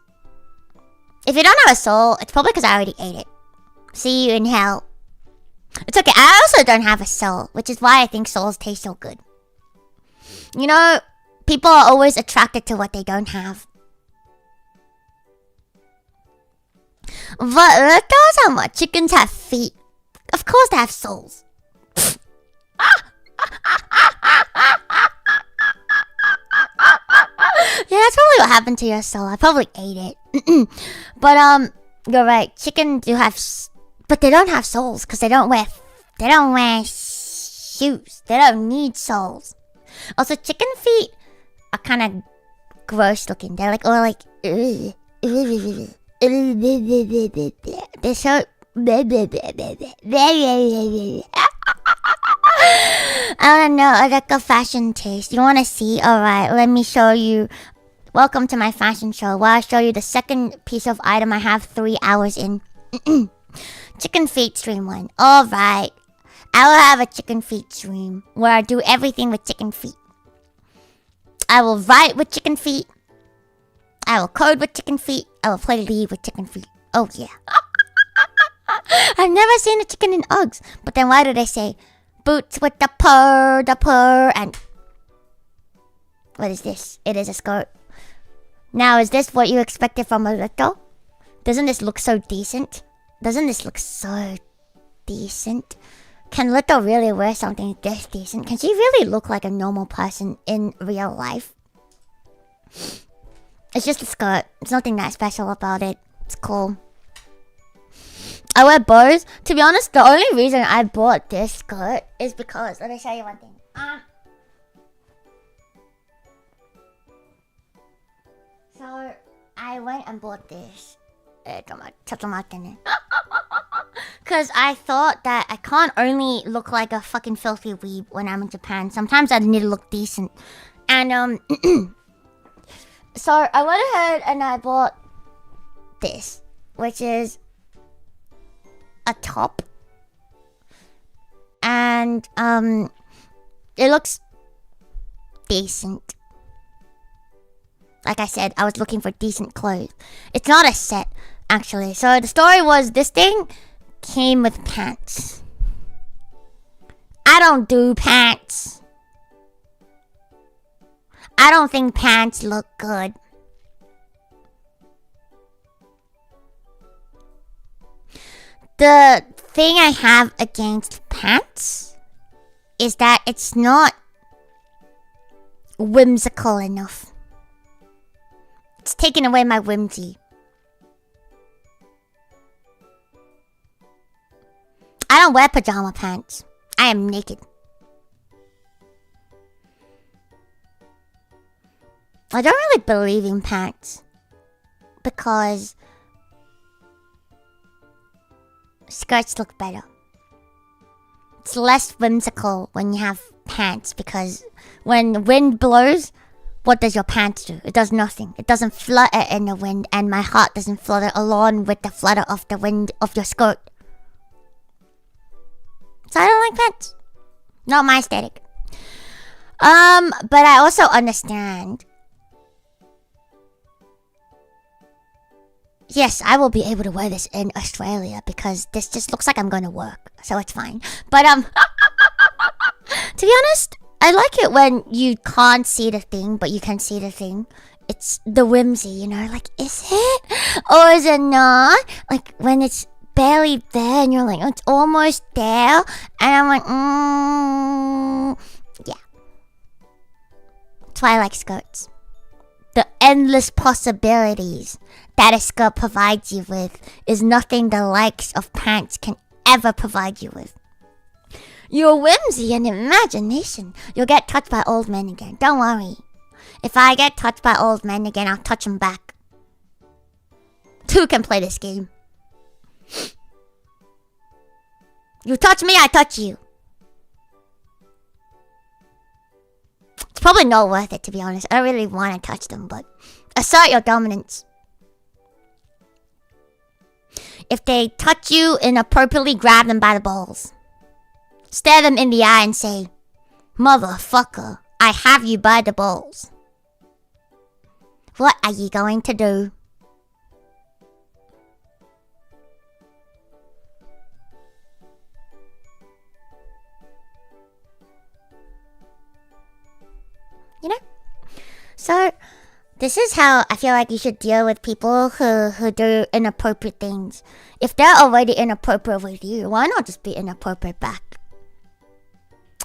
If you don't have a soul, it's probably because I already ate it. See you in hell. It's okay, I also don't have a soul, which is why I think souls taste so good. You know, people are always attracted to what they don't have. But that does how much chickens have feet. Of course they have souls. Yeah, that's probably what happened to your soul. I probably ate it. But you're right. Chickens do have, but they don't have souls because they don't wear shoes. They don't need souls. Also, chicken feet are kind of gross looking. They're like, or like, they're so. I don't know, Araka fashion taste. You want to see? Alright, let me show you. Welcome to my fashion show, where I show you the second piece of item I have 3 hours in. Chicken feet stream 1. Alright. I will have a chicken feet stream where I do everything with chicken feet. I will write with chicken feet. I will code with chicken feet. I will play League with chicken feet. Oh yeah. I've never seen a chicken in Uggs. But then why do they say boots with the purr, and... What is this? It is a skirt. Now, is this what you expected from a Luto? Doesn't this look so decent? Doesn't this look so decent? Can Luto really wear something this decent? Can she really look like a normal person in real life? It's just a skirt. There's nothing that special about it. It's cool. I wear bows. To be honest, the only reason I bought this skirt is because... Let me show you one thing. So, I went and bought this. Because I thought that I can't only look like a fucking filthy weeb when I'm in Japan. Sometimes I need to look decent. And, so, I went ahead and I bought this. Which is a top. And, it looks decent. Like I said, I was looking for decent clothes. It's not a set, actually. So the story was this thing came with pants. I don't do pants. I don't think pants look good. The thing I have against pants is that it's not whimsical enough. It's taken away my whimsy. I don't wear pajama pants. I am naked. I don't really believe in pants. Because skirts look better. It's less whimsical when you have pants. Because when the wind blows, what does your pants do? It does nothing. It doesn't flutter in the wind, and my heart doesn't flutter along with the flutter of the wind of your skirt. So I don't like pants. Not my aesthetic. But I also understand. Yes, I will be able to wear this in Australia because this just looks like I'm going to work, so it's fine. But to be honest, I like it when you can't see the thing, but you can see the thing. It's the whimsy, you know, like, is it? Or is it not? Like, when it's barely there and you're like, it's almost there. And I'm like, yeah. That's why I like skirts. The endless possibilities that a skirt provides you with is nothing the likes of pants can ever provide you with. Your whimsy and imagination. You'll get touched by old men again. Don't worry. If I get touched by old men again, I'll touch them back. Two can play this game. You touch me, I touch you. It's probably not worth it, to be honest. I don't really want to touch them, but assert your dominance. If they touch you inappropriately, grab them by the balls. Stare them in the eye and say, motherfucker, I have you by the balls. What are you going to do? You know? So, this is how I feel like you should deal with people who do inappropriate things. If they're already inappropriate with you, why not just be inappropriate back?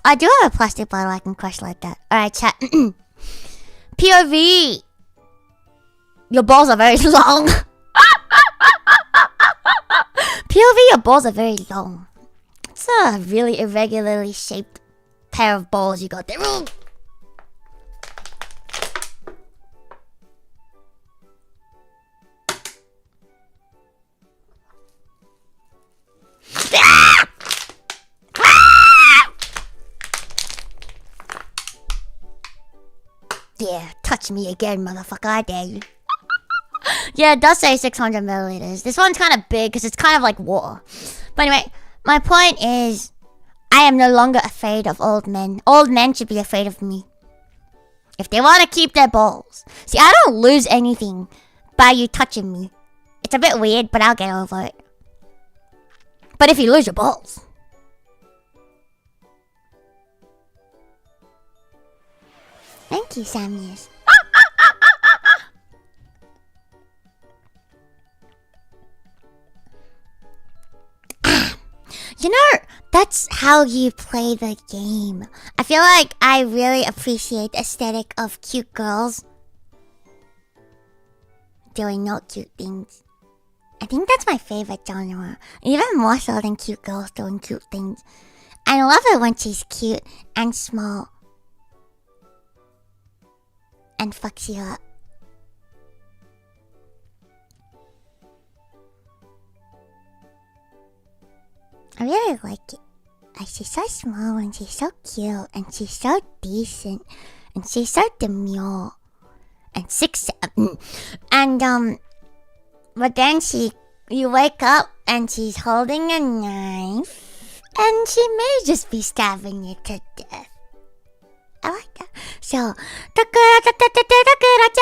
I do have a plastic bottle I can crush like that. Alright, chat. POV. Your balls are very long. POV, your balls are very long. It's a really irregularly shaped pair of balls you got there. Yeah, touch me again, motherfucker. I dare you. Yeah, it does say 600 milliliters. This one's kind of big because it's kind of like water. But anyway, my point is, I am no longer afraid of old men. Old men should be afraid of me. If they want to keep their balls. See, I don't lose anything by you touching me. It's a bit weird, but I'll get over it. But if you lose your balls... Thank you, Samuels. You know, that's how you play the game. I feel like I really appreciate the aesthetic of cute girls doing not cute things. I think that's my favorite genre. Even more so than cute girls doing cute things. I love it when she's cute and small. And fucks you up. I really like it. She's so small and she's so cute and she's so decent and she's so demure and 6'7". And but then you wake up and she's holding a knife and she may just be stabbing you to death. I like that. So, Takura-chan.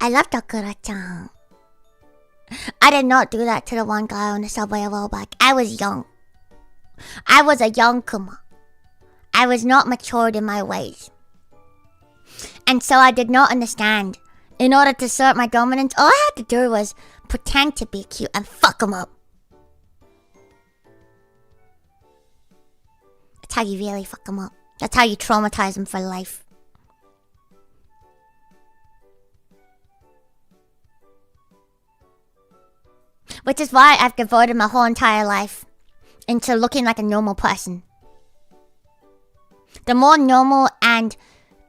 I love Takura-chan. I did not do that to the one guy on the subway a while back. I was young. I was a young Kuma. I was not matured in my ways. And so I did not understand. In order to assert my dominance, all I had to do was pretend to be cute and fuck him up. That's how you really fuck him up. That's how you traumatize them for life. Which is why I've devoted my whole entire life into looking like a normal person. The more normal and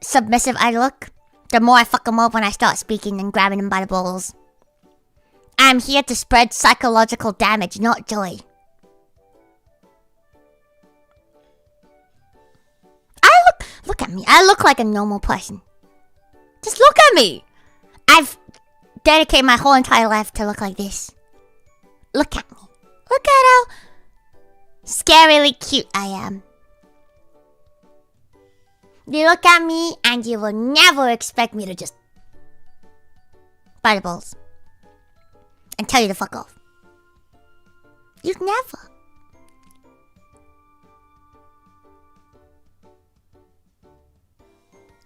submissive I look, the more I fuck them up when I start speaking and grabbing them by the balls. I'm here to spread psychological damage, not joy. Look at me. I look like a normal person. Just look at me. I've dedicated my whole entire life to look like this. Look at me. Look at how scarily cute I am. You look at me and you will never expect me to just bite the balls and tell you to fuck off. You'd never.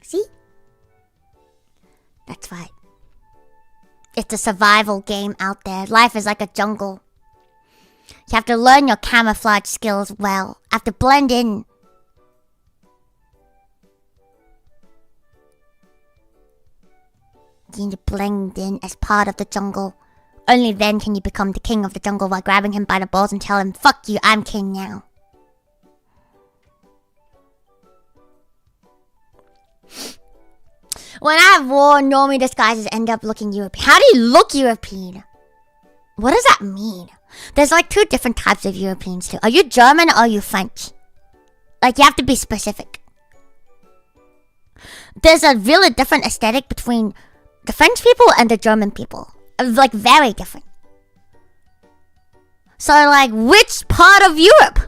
See? That's right. It's a survival game out there. Life is like a jungle. You have to learn your camouflage skills well. Have to blend in. You need to blend in as part of the jungle. Only then can you become the king of the jungle by grabbing him by the balls and tell him, fuck you, I'm king now. When I've worn normie disguises end up looking European. How do you look European? What does that mean? There's like 2 different types of Europeans too. Are you German or are you French? Like you have to be specific. There's a really different aesthetic between the French people and the German people. Like very different. So like which part of Europe?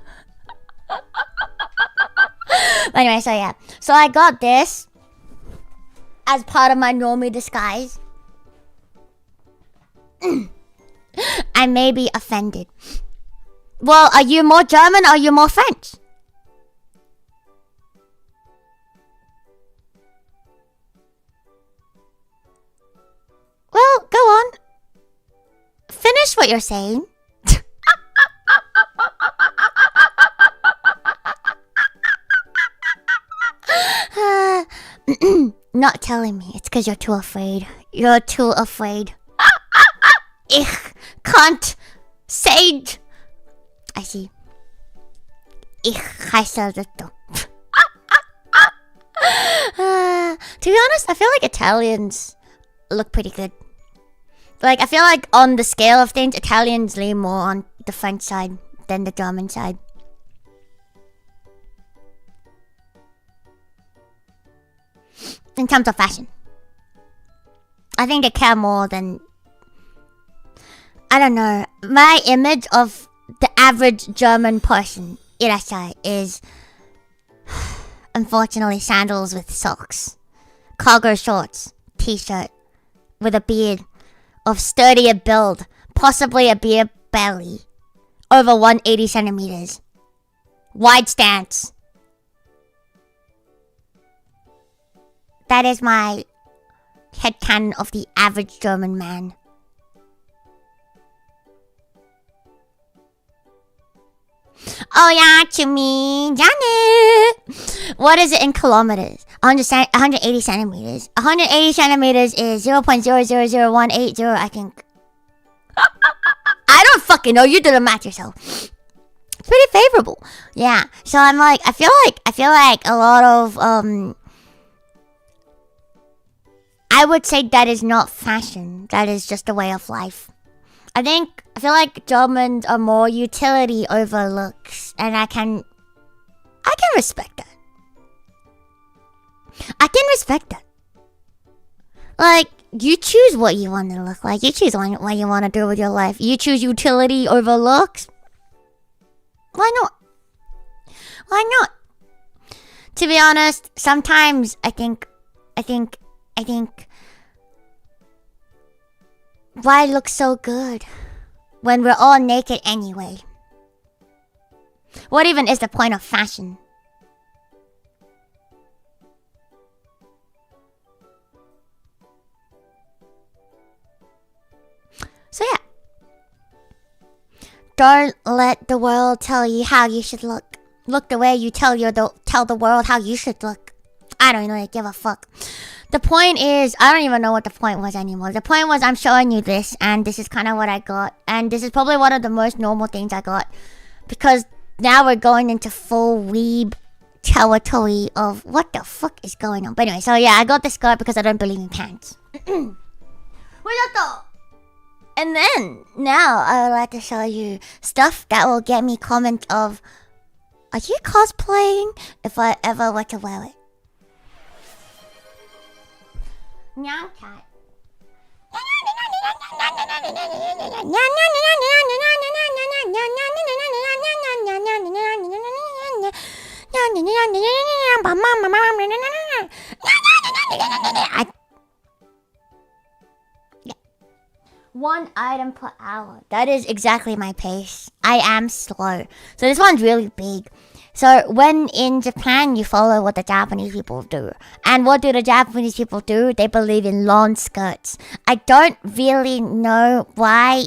Anyway, so yeah. So I got this as part of my normie disguise. I may be offended. Well, are you more German or are you more French? Well, go on. Finish what you're saying. Not telling me. It's because you're too afraid. You're too afraid. Ich can't say. I see. Ich heiße Luto. To be honest, I feel like Italians look pretty good. Like, I feel like on the scale of things, Italians lean more on the French side than the German side. In terms of fashion. I think they care more than... I don't know. My image of the average German person, Irashai, is... unfortunately, sandals with socks. Cargo shorts. T-shirt. With a beard. Of sturdier build. Possibly a beer belly. Over 180 centimeters. Wide stance. That is my headcanon of the average German man. Oh yeah, Chumi, Janet. What is it in kilometers? 180 centimeters. 180 centimeters is 0.000180, I think. I don't fucking know. You do the math yourself. It's pretty favorable. Yeah. So I'm like, I feel like a lot of I would say that is not fashion. That is just a way of life. I feel like Germans are more utility over looks, and I can respect that. I can respect that. Like, you choose what you want to look like. You choose what you want to do with your life. You choose utility over looks. Why not? Why not? To be honest, sometimes I think why look so good when we're all naked anyway? What even is the point of fashion? So yeah. Don't let the world tell you how you should look. Look the way you tell the world how you should look. I don't really give a fuck. The point is, I don't even know what the point was anymore. The point was, I'm showing you this, and this is kind of what I got. And this is probably one of the most normal things I got. Because now we're going into full weeb territory of what the fuck is going on. But anyway, so yeah, I got the skirt because I don't believe in pants. And then, now, I would like to show you stuff that will get me comment of, are you cosplaying? If I ever were to wear it. Meow cat. One item per hour. That is exactly my pace. I am slow. So this one's really big. So when in Japan, you follow what the Japanese people do. And what do the Japanese people do? They believe in long skirts. I don't really know why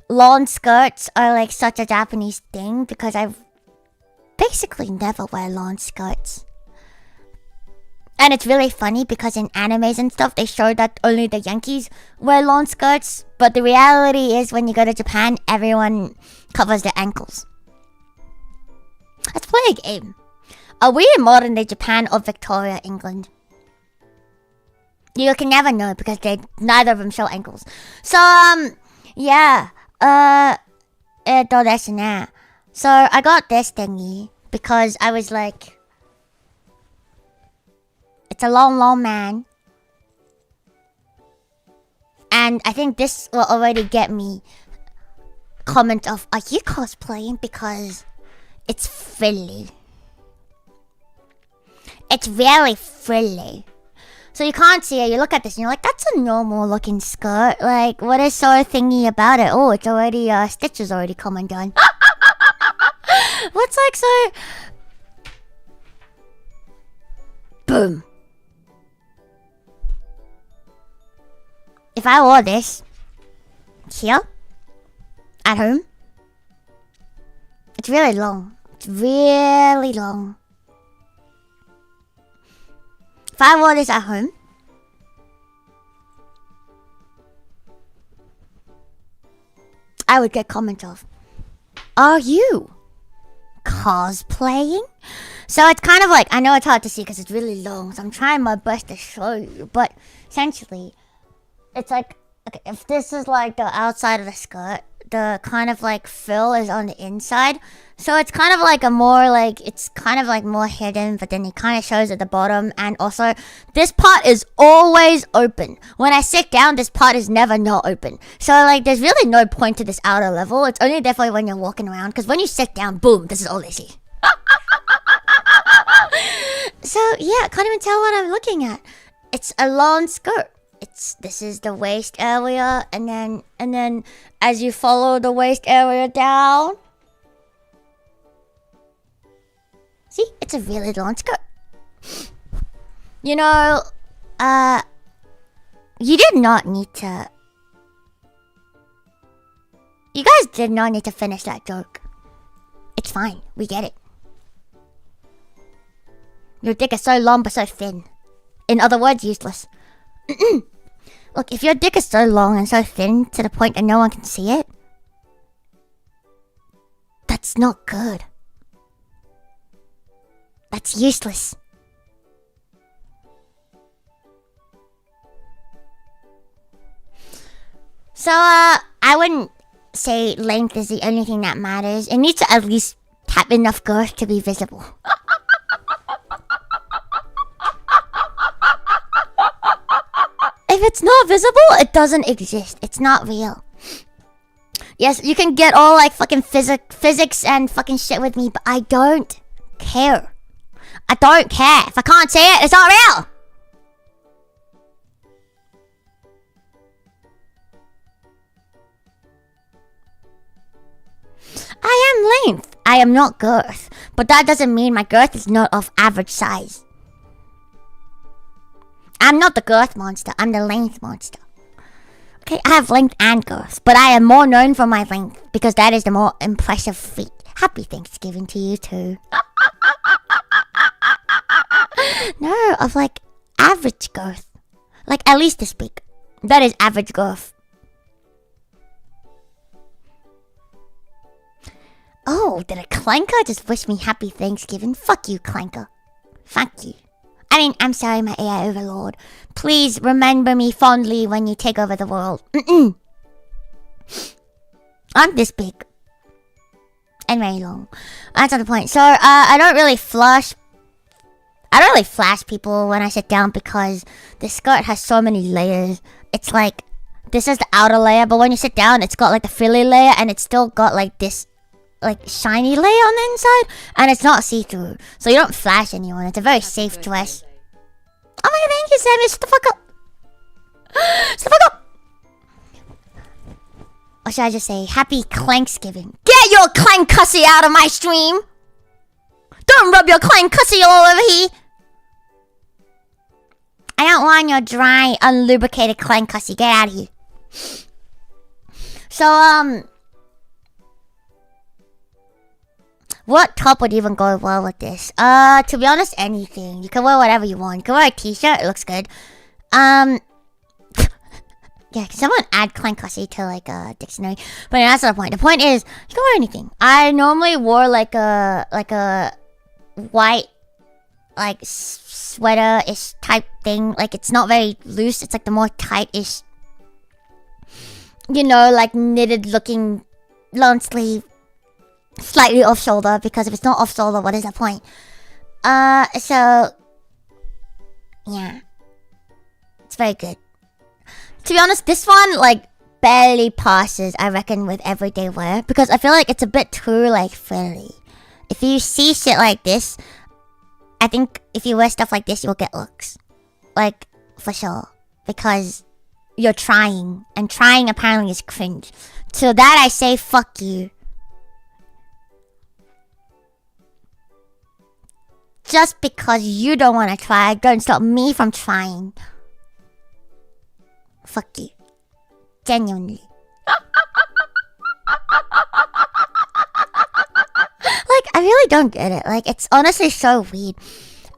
long skirts are like such a Japanese thing, because I basically never wear long skirts. And it's really funny because in animes and stuff, they show that only the Yankees wear long skirts. But the reality is when you go to Japan, everyone covers their ankles. Let's play a game. Are we in modern day Japan or Victoria, England? You can never know because neither of them show ankles. So, yeah. So I got this thingy because I was like, it's a long man. And I think this will already get me comment of, are you cosplaying? Because it's frilly. It's very frilly. So you can't see it. You look at this and you're like, that's a normal looking skirt. Like, what is so thingy about it? Oh, it's already, stitches already come undone. What's like so... Boom. If I wore this here at home, it's really long. It's really long. If I wore this at home, I would get comments of, are you cosplaying? So it's kind of like, I know it's hard to see because it's really long, so I'm trying my best to show you, but essentially, it's like, okay, if this is like the outside of the skirt, the kind of like frill is on the inside. So it's kind of like a more like, it's kind of like more hidden, but then it kind of shows at the bottom. And also, this part is always open. When I sit down, this part is never not open. So like, there's really no point to this outer level. It's only definitely when you're walking around, because when you sit down, boom, this is all they see. So yeah, I can't even tell what I'm looking at. It's a long skirt. This is the waist area, and then as you follow the waist area down, see, it's a really long skirt. You know, you did not need to. You guys did not need to finish that joke. It's fine, we get it. Your dick is so long but so thin. In other words, useless. Look, if your dick is so long and so thin to the point that no one can see it, that's not good. That's useless. So, I wouldn't say length is the only thing that matters. It needs to at least have enough girth to be visible. If it's not visible, it doesn't exist. It's not real. Yes, you can get all like fucking physics and fucking shit with me, but I don't care. I don't care. If I can't see it, it's not real. I am length. I am not girth. But that doesn't mean my girth is not of average size. I'm not the girth monster, I'm the length monster. Okay, I have length and girth, but I am more known for my length because that is the more impressive feat. Happy Thanksgiving to you too. No, of like average girth. Like at least this big. That is average girth. Oh, did a clanker just wish me happy Thanksgiving? Fuck you, clanker. Fuck you. I mean, I'm sorry, my AI overlord. Please remember me fondly when you take over the world. I'm this big. And very long. That's not the point. So, I don't really flash people when I sit down because the skirt has so many layers. It's like, this is the outer layer, but when you sit down, it's got like the frilly layer and it's still got like this like shiny layer on the inside, and it's not see-through, so you don't flash anyone. It's a very safe dress. Oh my god, thank you, Sammy. Shut the fuck up. Shut the fuck up. Or should I just say happy Clanksgiving? Get your clank cussy out of my stream. Don't rub your clank cussy all over here. I don't want your dry, unlubricated clank cussy. Get out of here. So, what top would even go well with this? To be honest, anything. You can wear whatever you want. You can wear a t-shirt, it looks good. Yeah, can someone add clank cussy to like a dictionary? But that's not the point. The point is, you can wear anything. I normally wore like a white, like sweater-ish type thing. Like it's not very loose. It's like the more tight-ish, you know, like knitted looking long sleeve, slightly off shoulder, because if it's not off shoulder, what is the point? So yeah, it's very good. To be honest, this one like barely passes, I reckon, with everyday wear, because I feel like it's a bit too like frilly. If you see shit like this, I think if you wear stuff like this, you'll get looks, like for sure, because you're trying, and trying apparently is cringe. So that I say, fuck you. Just because you don't want to try, don't stop me from trying. Fuck you. Genuinely. Like, I really don't get it. Like, it's honestly so weird.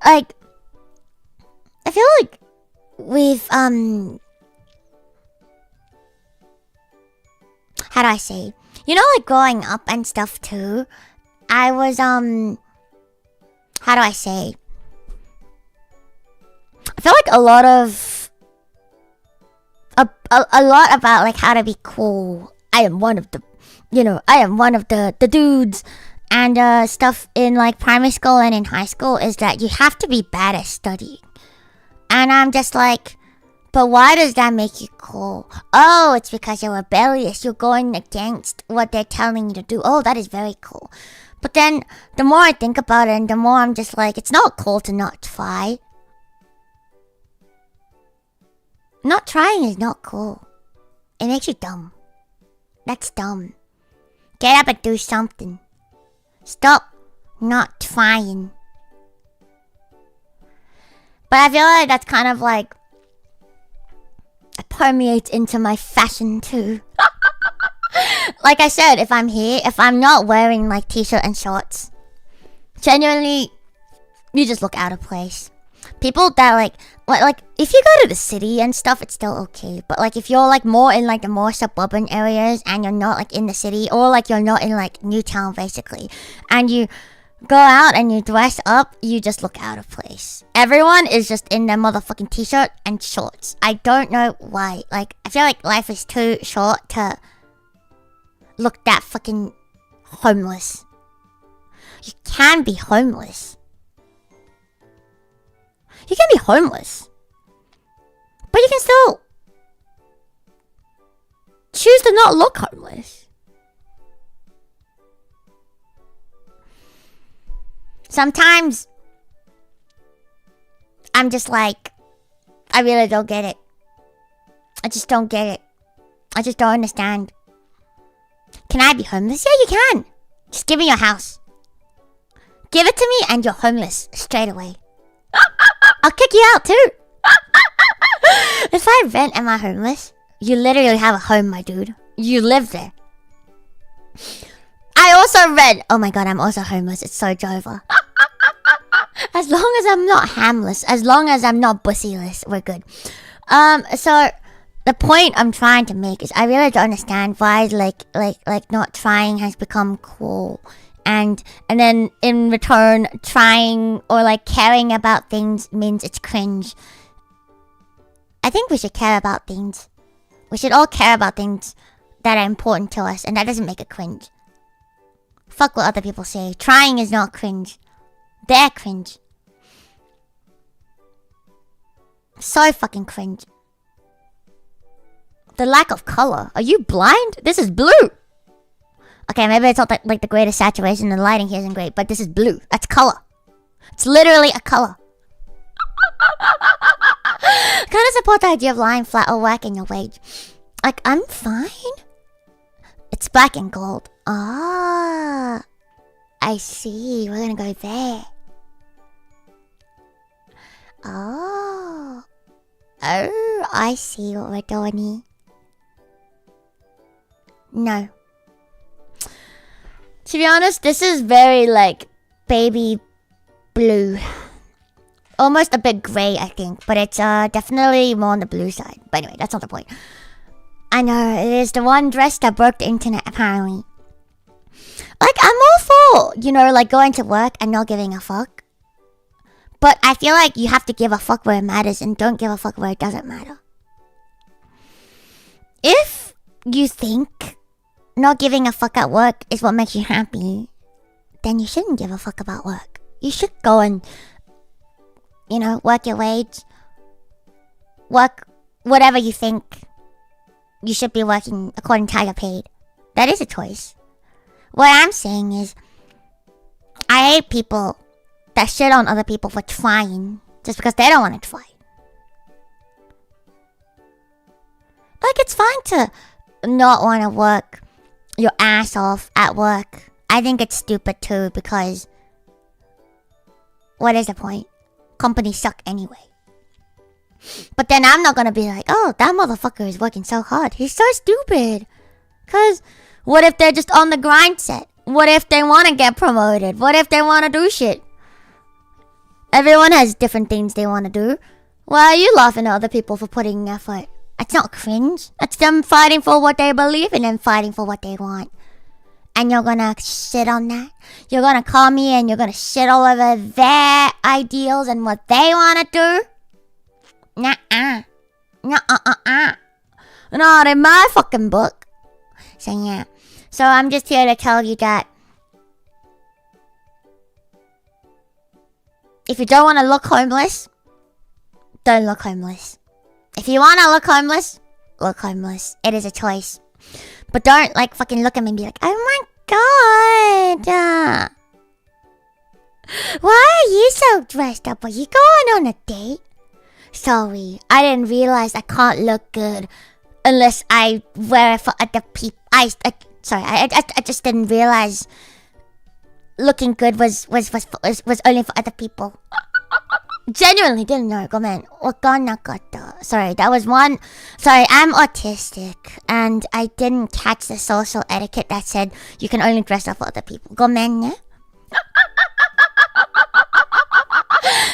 Like, I feel like with, how do I say? You know, like, growing up and stuff, too. I was, how do I say? I feel like a lot of... A lot about, like, how to be cool. I am one of the... You know, I am one of the dudes... And stuff in like primary school and in high school is that you have to be bad at studying. And I'm just like, but why does that make you cool? Oh, it's because you're rebellious. You're going against what they're telling you to do. Oh, that is very cool. But then the more I think about it, and the more I'm just like, it's not cool to not try. Not trying is not cool. It makes you dumb. That's dumb. Get up and do something. Stop not trying. But I feel like that's kind of like... it permeates into my fashion too. Like I said, if I'm here, if I'm not wearing like t-shirt and shorts, genuinely, you just look out of place. People that like if you go to the city and stuff, it's still okay. But like if you're like more in like the more suburban areas and you're not like in the city, or like you're not in like Newtown basically, and you go out and you dress up, you just look out of place. Everyone is just in their motherfucking t-shirt and shorts. I don't know why. Like I feel like life is too short to look that fucking homeless. You can be homeless. You can be homeless, but you can still choose to not look homeless. Sometimes I'm just like, I really don't get it. I just don't get it. I just don't understand. Can I be homeless? Yeah, you can. Just give me your house. Give it to me and you're homeless straight away. I'll kick you out too. If I rent, am I homeless? You literally have a home, my dude. You live there. I also rent. Oh my god, I'm also homeless. It's so Jova. As long as I'm not hamless, as long as I'm not bussyless, we're good. So the point I'm trying to make is I really don't understand why like not trying has become cool. And then in return, trying or like caring about things means it's cringe. I think we should care about things. We should all care about things that are important to us, and that doesn't make it cringe. Fuck what other people say. Trying is not cringe. They're cringe. So fucking cringe. The lack of color. Are you blind? This is blue. Okay, maybe it's not like the greatest saturation and the lighting here isn't great, but this is blue. That's color. It's literally a color. Kind of support the idea of lying flat or working your wage. Like, I'm fine. It's black and gold. Ah, I see. We're gonna go there. Oh, I see what we're doing here. No. To be honest, this is very like baby blue. Almost a bit grey, I think, but it's definitely more on the blue side. But anyway, that's not the point. I know, it is the one dress that broke the internet, apparently. Like, I'm all for, like going to work and not giving a fuck. But I feel like you have to give a fuck where it matters and don't give a fuck where it doesn't matter. If you think not giving a fuck at work is what makes you happy, then you shouldn't give a fuck about work. You should go and, work your wage. Work whatever you think you should be working according to how you're paid. That is a choice. What I'm saying is, I hate people that shit on other people for trying just because they don't want to try. Like, it's fine to not want to work your ass off at work. I think it's stupid too, because what is the point? Companies suck anyway. But then I'm not gonna be like, oh, that motherfucker is working so hard. He's so stupid. Cause what if they're just on the grind set? What if they want to get promoted? What if they want to do shit? Everyone has different things they want to do. Why are you laughing at other people for putting in effort? It's not cringe. It's them fighting for what they believe in and fighting for what they want. And you're gonna shit on that? You're gonna call me and you're gonna shit all over their ideals and what they wanna do? Nuh-uh. Nuh-uh-uh-uh. Not in my fucking book. So yeah. So I'm just here to tell you that if you don't want to look homeless, don't look homeless. If you want to look homeless. It is a choice. But don't fucking look at me and be like, oh my god. Why are you so dressed up? Are you going on a date? Sorry, I didn't realize I can't look good unless I wear it for other people. I just didn't realize looking good was only for other people. Genuinely didn't know. Sorry, that was one. Sorry, I'm autistic and I didn't catch the social etiquette that said you can only dress up for other people. Gomen.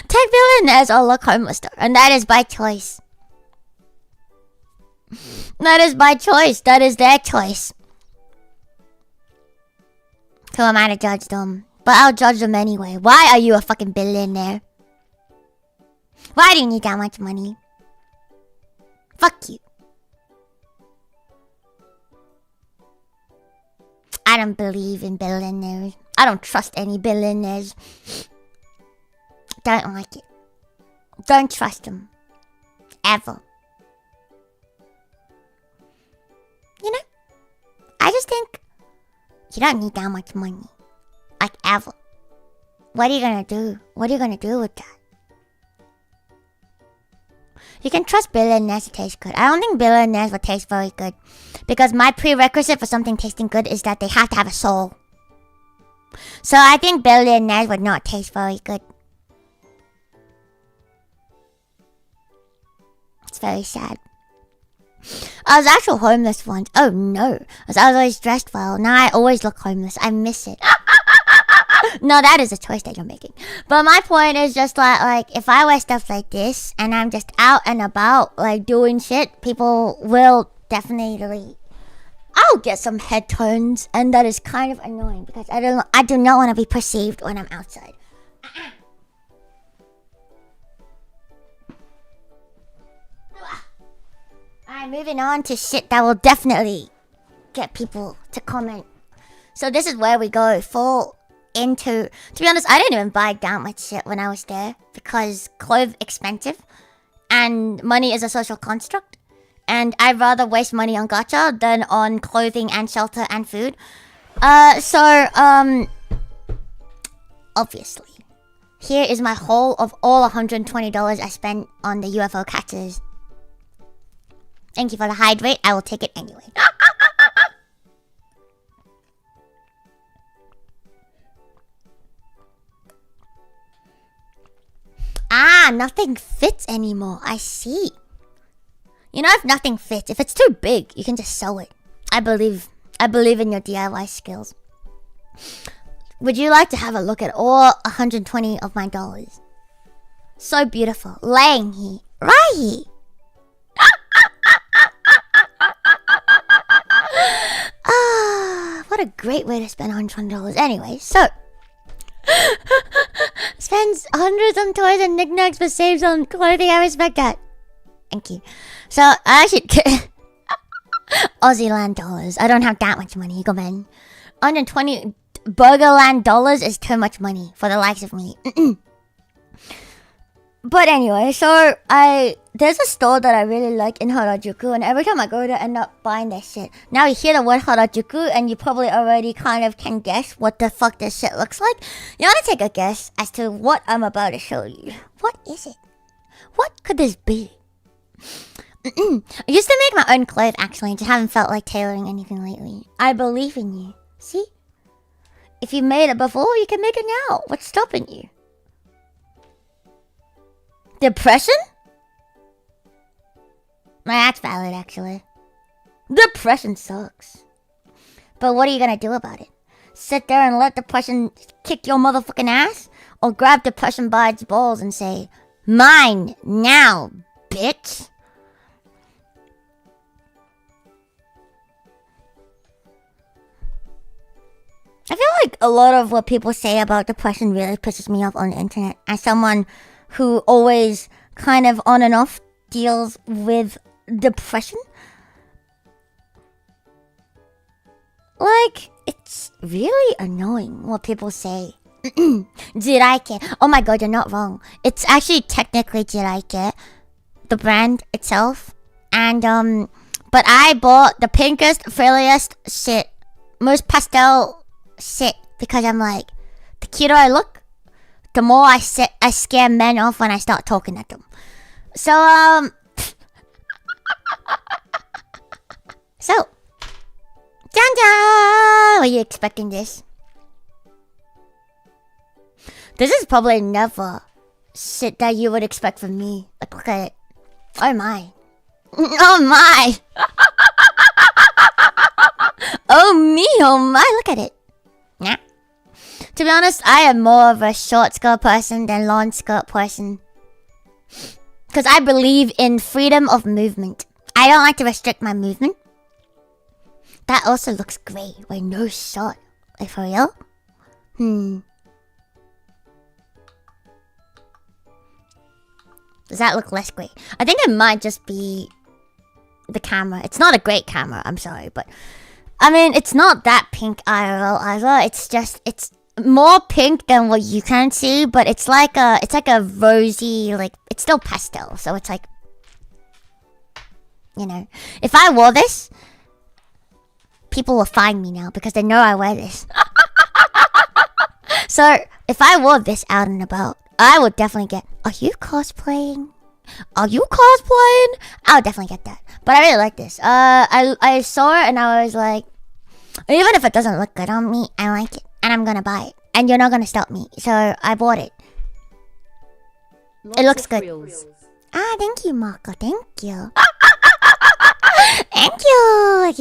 Tech billionaires all look homeless though, and that is by choice. That is by choice. That is their choice. Who am I to judge them? But I'll judge them anyway. Why are you a fucking billionaire? Why do you need that much money? Fuck you. I don't believe in billionaires. I don't trust any billionaires. Don't like it. Don't trust them. Ever. I just think you don't need that much money. Ever. What are you gonna do? What are you gonna do with that? You can trust billionaires to taste good. I don't think billionaires will taste very good. Because my prerequisite for something tasting good is that they have to have a soul. So I think billionaires would not taste very good. It's very sad. I was actually homeless once. Oh no. I was always dressed well. Now I always look homeless. I miss it. No, that is a choice that you're making. But my point is just like if I wear stuff like this and I'm just out and about doing shit, people will definitely I'll get some head turns, and that is kind of annoying because I do not want to be perceived when I'm outside. Alright, moving on to shit that will definitely get people to comment. So this is where we go full into... To be honest, I didn't even buy that much shit when I was there because clothes expensive and money is a social construct. And I'd rather waste money on gacha than on clothing and shelter and food. Obviously, here is my haul of all $120 I spent on the UFO catchers. Thank you for the hydrate. I will take it anyway. Nothing fits anymore. I see. You know, if nothing fits, if it's too big, you can just sew it. I believe in your DIY skills. Would you like to have a look at all 120 of my dollars? So beautiful. Laying here. Right here. What a great way to spend $120. Anyway, so spends hundreds on toys and knickknacks but saves on clothing. I respect that. Thank you. So I should get Aussie land dollars. I don't have that much money. Go man. 120 Burgerland dollars is too much money for the likes of me. But anyway, so there's a store that I really like in Harajuku, and every time I go there, I end up buying that shit. Now you hear the word Harajuku, and you probably already kind of can guess what the fuck this shit looks like. You wanna take a guess as to what I'm about to show you? What is it? What could this be? I used to make my own clothes actually, and just haven't felt like tailoring anything lately. I believe in you. See? If you made it before, you can make it now. What's stopping you? Depression? That's valid, actually. Depression sucks. But what are you gonna do about it? Sit there and let depression kick your motherfucking ass? Or grab depression by its balls and say, mine now, bitch? I feel like a lot of what people say about depression really pisses me off on the internet. As someone who always kind of on and off deals with depression. Like, it's really annoying what people say. Jiraike. Oh my god, you're not wrong. It's actually technically Jiraike, the brand itself. And, but I bought the pinkest, frilliest shit. Most pastel shit. Because I'm like, the cuter I look, the more I scare men off when I start talking at them. So, Janja! Were you expecting this? This is probably never shit that you would expect from me. Like, look at it. Oh my. Oh my! Oh me, oh my, look at it. Yeah. To be honest, I am more of a short skirt person than long skirt person. Because I believe in freedom of movement. I don't like to restrict my movement. That also looks great. Wait, no shot. Like, for real? Does that look less great? I think it might just be the camera. It's not a great camera, I'm sorry, but I mean, it's not that pink IRL either. It's just, it's more pink than what you can see, but it's like a rosy, like, it's still pastel, so it's like, you know, if I wore this, people will find me now because they know I wear this. So if I wore this out and about, I would definitely get, are you cosplaying? Are you cosplaying? I would definitely get that. But I really like this. I saw it and I was like, even if it doesn't look good on me, I like it. And I'm gonna buy it. And you're not gonna stop me. So I bought it. It looks good. Thank you, Marco. Thank you. Thank you.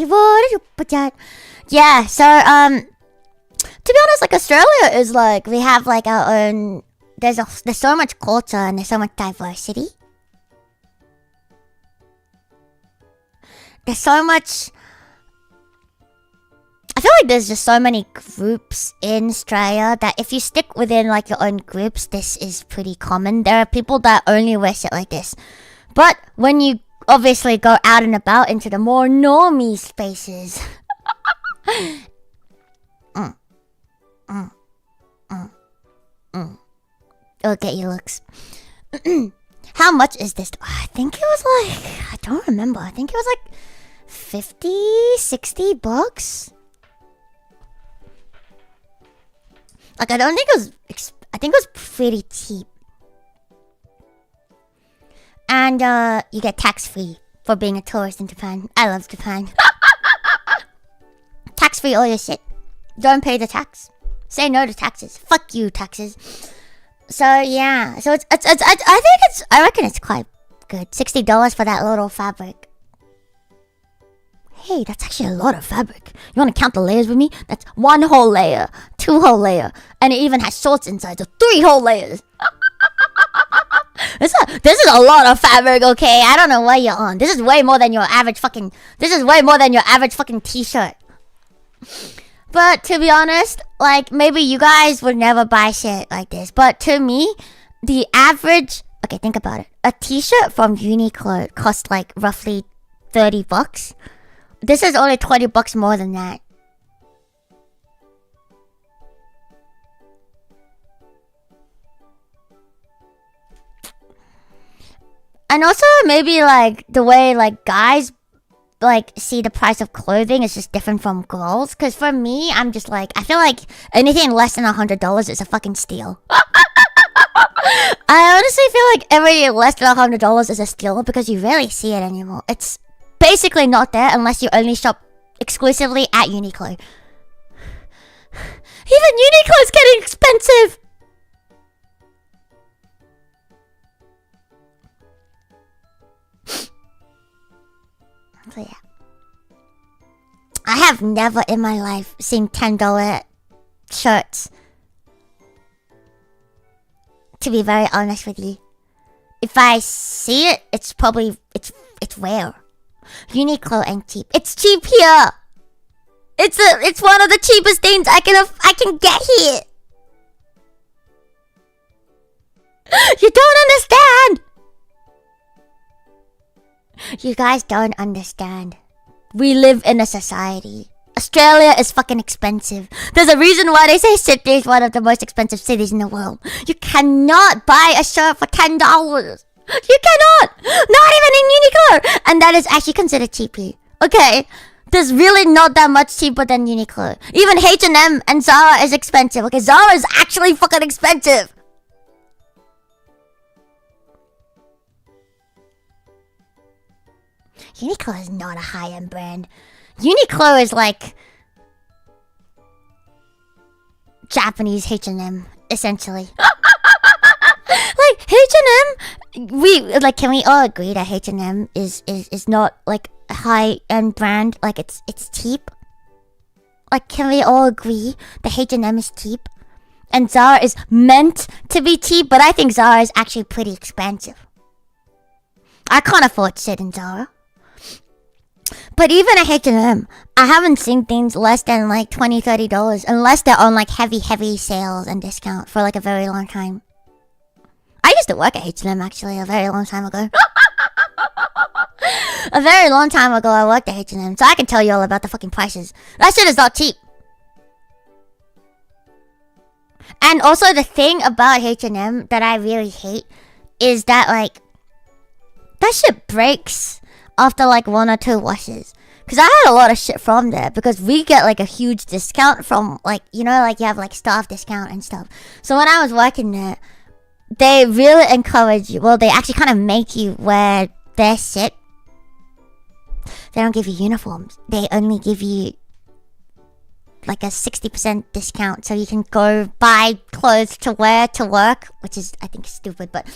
Yeah, so, to be honest, like, Australia is like, we have like our own, there's so much culture and there's so much diversity. There's so much, I feel like there's just so many groups in Australia that if you stick within like your own groups, this is pretty common. There are people that only wear shit like this. But when you obviously go out and about into the more normie spaces, it'll get you looks. How much is this? I think it was like, I don't remember. I think it was like 50, 60 bucks. Like, I don't think it was... I think it was pretty cheap. And, you get tax-free for being a tourist in Japan. I love Japan. Tax-free all your shit. Don't pay the tax. Say no to taxes. Fuck you, taxes. So, yeah. So, I reckon it's quite good. $60 for that little fabric. Hey, that's actually a lot of fabric. You want to count the layers with me? That's 1 whole layer, 2 whole layer, and it even has shorts inside, so 3 whole layers. This is a lot of fabric, okay? I don't know what you're on. This is way more than your average fucking... This is way more than your average fucking t-shirt. But to be honest, like, maybe you guys would never buy shit like this. But to me, the average... Okay, think about it. A t-shirt from Uniqlo costs like roughly $30. This is only $20 more than that. And also maybe like the way like guys like see the price of clothing is just different from girls. Cause for me, I'm just like, I feel like anything less than $100 is a fucking steal. I honestly feel like everything less than $100 is a steal because you rarely see it anymore. It's basically not there unless you only shop exclusively at Uniqlo. Even Uniqlo is getting expensive! So yeah. I have never in my life seen $10 shirts. To be very honest with you. If I see it, it's probably... It's rare. Uniqlo ain't cheap. It's cheap here. It's one of the cheapest things I can get here. You don't understand. You guys don't understand. We live in a society. Australia is fucking expensive. There's a reason why they say Sydney is one of the most expensive cities in the world. You cannot buy a shirt for $10. You cannot! Not even in Uniqlo! And that is actually considered cheap here. Okay? There's really not that much cheaper than Uniqlo. Even H&M and Zara is expensive. Okay, Zara is actually fucking expensive. Uniqlo is not a high-end brand. Uniqlo is like Japanese H&M, essentially. Like H&M, can we all agree that H&M is not like a high-end brand? Like it's cheap. Like, can we all agree that H&M is cheap? And Zara is meant to be cheap, but I think Zara is actually pretty expensive. I can't afford shit in Zara. But even at H&M, I haven't seen things less than like $20, $30 unless they're on like heavy sales and discount for like a very long time. I used to work at H&M actually a very long time ago. A very long time ago I worked at H&M, so I can tell you all about the fucking prices. That shit is not cheap. And also the thing about H&M that I really hate is that like that shit breaks after like 1 or 2 washes. Cause I had a lot of shit from there because we get like a huge discount from like, you know, like you have like staff discount and stuff. So when I was working there, they really encourage you. Well, they actually kind of make you wear their shit. They don't give you uniforms. They only give you like a 60% discount so you can go buy clothes to wear to work, which is, I think, stupid, but...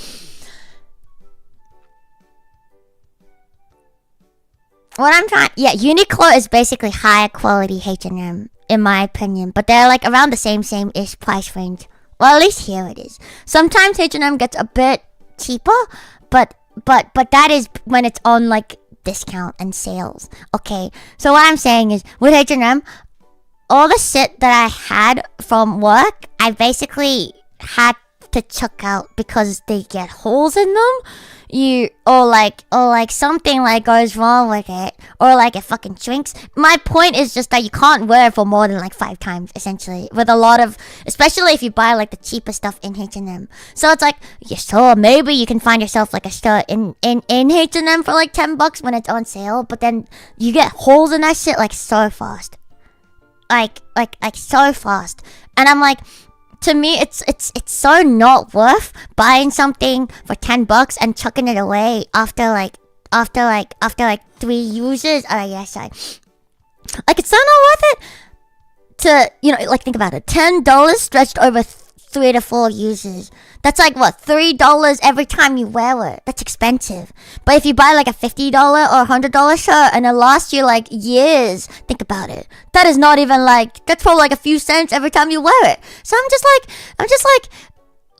What I'm trying... Yeah, Uniqlo is basically higher quality H&M, in my opinion. But they're like around the same-ish price range. Well, at least here it is. Sometimes H&M gets a bit cheaper, but that is when it's on like discount and sales. Okay, so what I'm saying is, with H&M, all the shit that I had from work, I basically had to chuck out because they get holes in them. Or like something like goes wrong with it, or like it fucking shrinks. My point is just that you can't wear it for more than like 5 times, essentially. With a lot of, especially if you buy like the cheaper stuff in H&M. So it's like, yeah, sure, maybe you can find yourself like a shirt in H&M for like $10 when it's on sale, but then you get holes in that shit like so fast. Like so fast. And I'm like, to me, it's so not worth buying something for $10 and chucking it away after like 3 uses. Yes, like it's so not worth it to, you know, like think about it. $10 stretched over 3 to 4 uses. That's like what, $3 every time you wear it. That's expensive. But if you buy like a $50 or $100 shirt and it lasts you like years, think about it. That is not even like, that's probably like a few cents every time you wear it. So I'm just like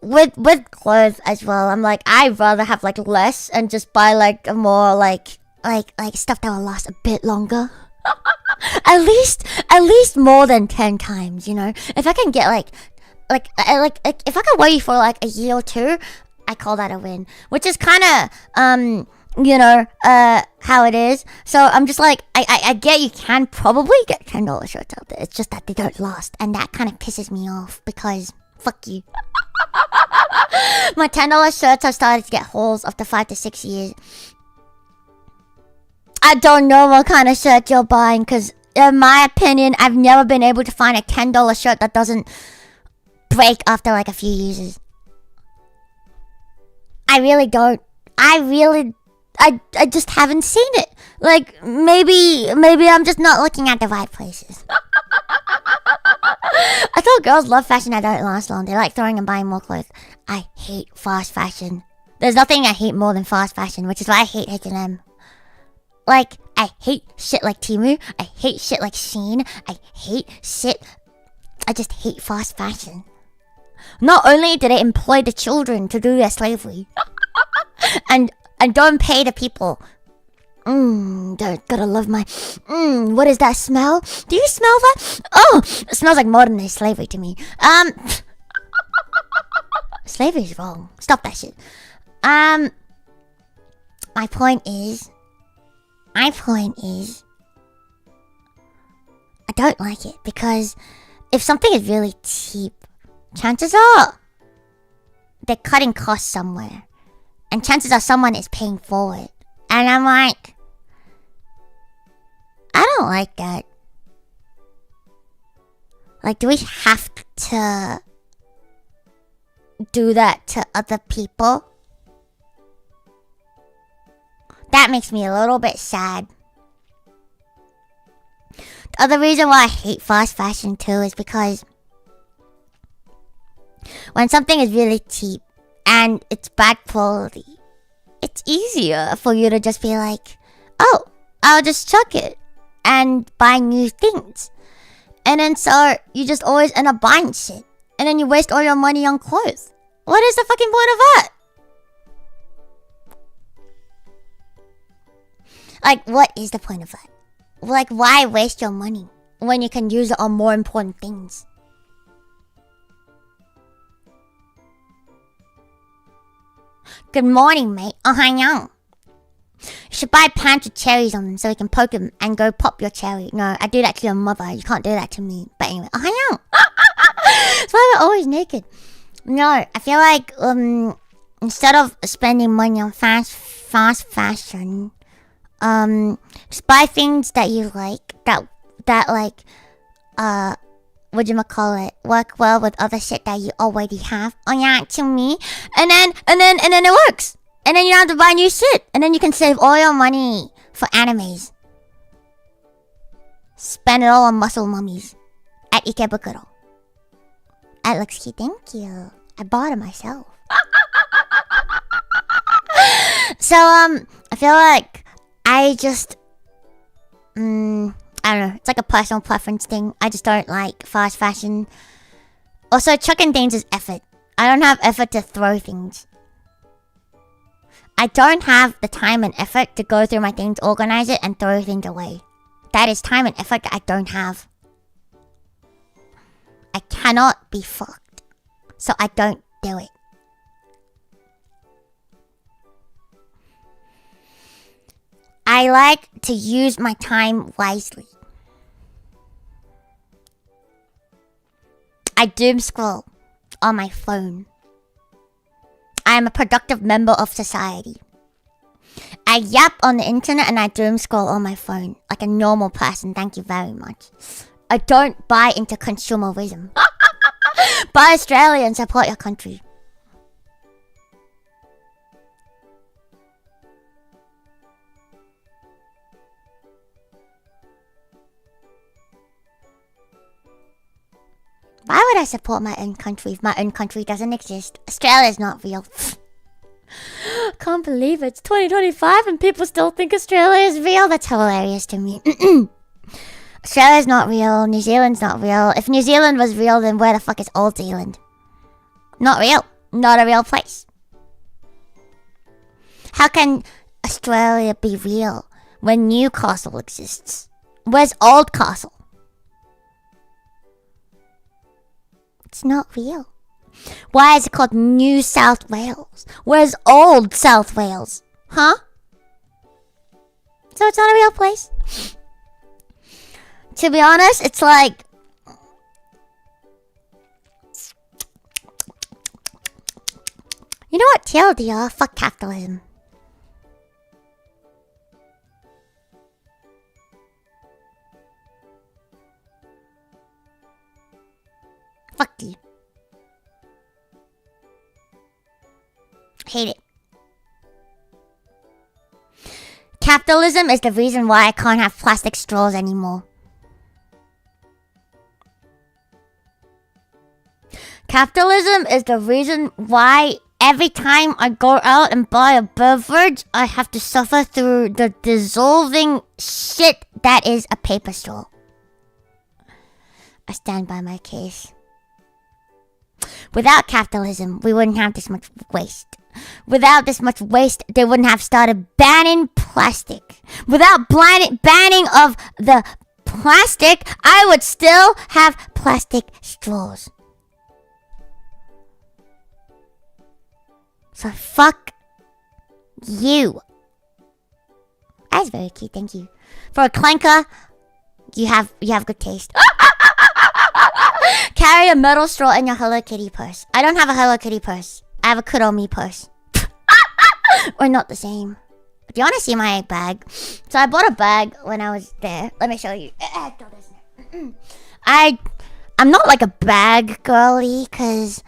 with clothes as well. I'm like, I'd rather have like less and just buy like a more like stuff that will last a bit longer. at least more than 10 times, you know. If I can get like if I can wait for like a year or two, I call that a win. Which is kind of you know, how it is. So I'm just like, I get you can probably get $10 shirts out there. It's just that they don't last, and that kind of pisses me off because fuck you. My $10 shirts have started to get holes after 5 to 6 years. I don't know what kind of shirt you're buying, because in my opinion, I've never been able to find a $10 shirt that doesn't break after like a few uses. I really don't. I just haven't seen it. Like, maybe I'm just not looking at the right places. I thought girls love fashion that don't last long. They like throwing and buying more clothes. I hate fast fashion. There's nothing I hate more than fast fashion, which is why I hate H&M. Like, I hate shit like Temu. I hate shit like Shein. I just hate fast fashion. Not only do they employ the children to do their slavery, and don't pay the people. Gotta love my. What is that smell? Do you smell that? Oh, it smells like modern day slavery to me. Slavery is wrong. Stop that shit. My point is, I don't like it because if something is really cheap, chances are they're cutting costs somewhere. And chances are someone is paying for it. And I'm like, I don't like that. Like, do we have to do that to other people? That makes me a little bit sad. The other reason why I hate fast fashion too is because when something is really cheap and it's bad quality, it's easier for you to just be like, oh, I'll just chuck it and buy new things. And then so you just always end up buying shit. And then you waste all your money on clothes. What is the fucking point of that? Like, what is the point of that? Like, why waste your money when you can use it on more important things? Good morning, mate. Ohayou. You should buy pants with cherries on them so you can poke them and go pop your cherry. No, I do that to your mother. You can't do that to me. But anyway, ohayou. That's why we're always naked. No, I feel like instead of spending money on fast fashion, just buy things that you like, that like whatchamacallit, work well with other shit that you already have. Oh yeah, to me. And then it works. And then you don't have to buy new shit. And then you can save all your money for animes. Spend it all on muscle mummies at Ikebukuro. That looks cute, thank you. I bought it myself. So I feel like I just I don't know, it's like a personal preference thing. I just don't like fast fashion. Also, chucking things is effort. I don't have effort to throw things. I don't have the time and effort to go through my things, organize it, and throw things away. That is time and effort that I don't have. I cannot be fucked. So I don't do it. I like to use my time wisely. I doom scroll on my phone. I am a productive member of society. I yap on the internet and I doom scroll on my phone like a normal person. Thank you very much. I don't buy into consumerism. Buy Australia and support your country. Why would I support my own country if my own country doesn't exist? Australia's not real. Can't believe it's 2025 and people still think Australia is real. That's hilarious to me. Australia's not real. New Zealand's not real. If New Zealand was real, then where the fuck is Old Zealand? Not real. Not a real place. How can Australia be real when Newcastle exists? Where's Oldcastle? It's not real. Why is it called New South Wales? Where's Old South Wales? Huh? So it's not a real place? To be honest, it's like... You know what? TLDR, fuck capitalism. Fuck you. Hate it. Capitalism is the reason why I can't have plastic straws anymore. Capitalism is the reason why every time I go out and buy a beverage, I have to suffer through the dissolving shit that is a paper straw. I stand by my case. Without capitalism, we wouldn't have this much waste. Without this much waste, they wouldn't have started banning plastic. Without banning of the plastic, I would still have plastic straws. So fuck you. That's very cute, thank you. For a clanker, you have good taste. Carry a metal straw in your Hello Kitty purse. I don't have a Hello Kitty purse. I have a Kuromi purse. We're not the same. Do you want to see my bag? So I bought a bag when I was there. Let me show you. I'm not like a bag girly because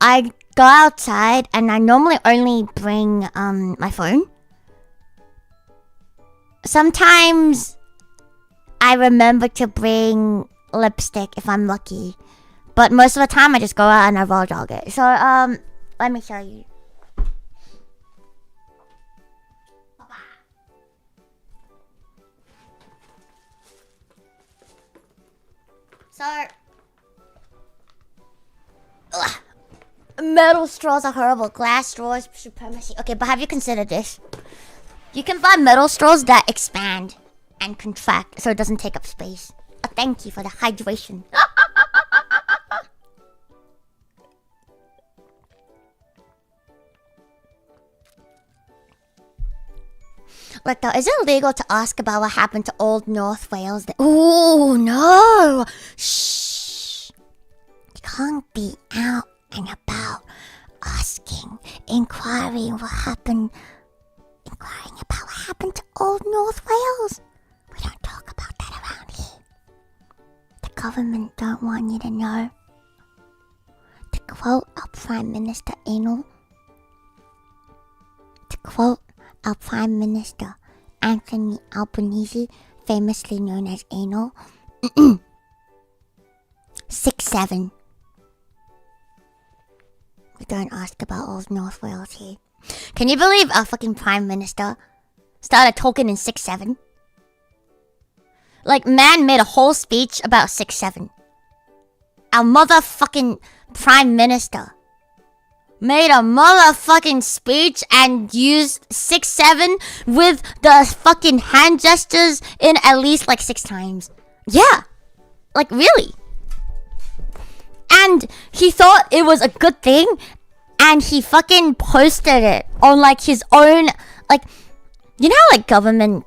I go outside and I normally only bring my phone. Sometimes I remember to bring lipstick if I'm lucky, but most of the time I just go out and I raw dog it. So let me show you. So metal straws are horrible. Glass straws, supremacy. Okay, but have you considered this? You can buy metal straws that expand and contract so it doesn't take up space. Thank you for the hydration. Look though, is it illegal to ask about what happened to Old North Wales? Oh no! Shh! You can't be out and about asking, inquiring about what happened to Old North Wales. We don't talk about that around here. The government don't want you to know. To quote our Prime Minister Anal. To quote our Prime Minister Anthony Albanese, famously known as Anal. 6'7". We don't ask about Old North Wales here. Can you believe our fucking Prime Minister started talking in 6'7"? Like, man made a whole speech about 6'7". Our motherfucking Prime Minister made a motherfucking speech and used 6'7" with the fucking hand gestures in at least like 6 times. Yeah. Like, really. And he thought it was a good thing, and he fucking posted it on like his own, like, you know how like government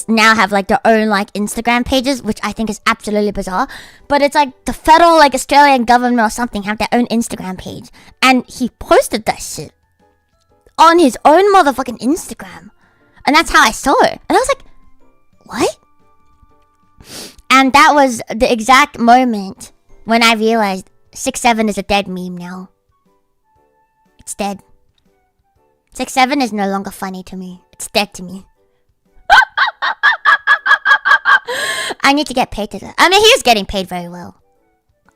now have like their own like Instagram pages, which I think is absolutely bizarre, but it's like the federal like Australian government or something have their own Instagram page, and he posted that shit on his own motherfucking Instagram, and that's how I saw it, and I was like, what? And that was the exact moment when I realized 6'7" is a dead meme now. It's dead. 6'7" is no longer funny to me. It's dead to me. I need to get paid to that. I mean, he is getting paid very well.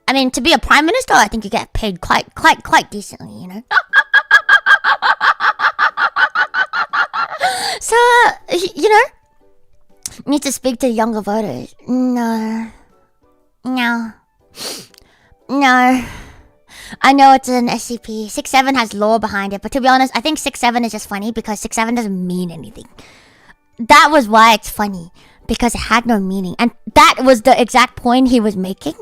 I mean, to be a prime minister, I think you get paid quite decently, you know? So, you know, need to speak to younger voters. No. I know it's an SCP. 6'7" has lore behind it, but to be honest, I think 6'7" is just funny because 6'7" doesn't mean anything. That was why it's funny, because it had no meaning. And that was the exact point he was making.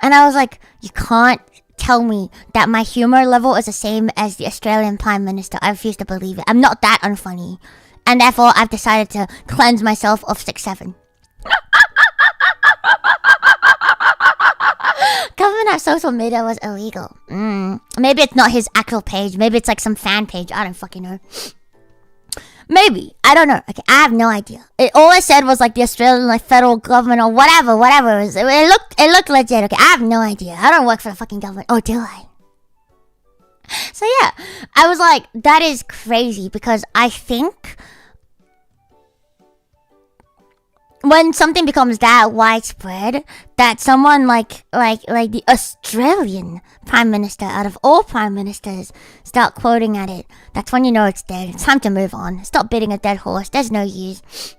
And I was like, you can't tell me that my humor level is the same as the Australian Prime Minister. I refuse to believe it. I'm not that unfunny. And therefore, I've decided to cleanse myself of 6'7". Comment on social media was illegal. Maybe it's not his actual page. Maybe it's like some fan page. I don't fucking know. Maybe. I don't know. Okay, I have no idea. All I said was like the Australian like federal government or whatever. It looked legit. Okay, I have no idea. I don't work for the fucking government. Or do I? So yeah, I was like, that is crazy because I think when something becomes that widespread, that someone like the Australian Prime Minister out of all Prime Ministers start quoting at it, that's when you know it's dead. It's time to move on. Stop beating a dead horse. There's no use.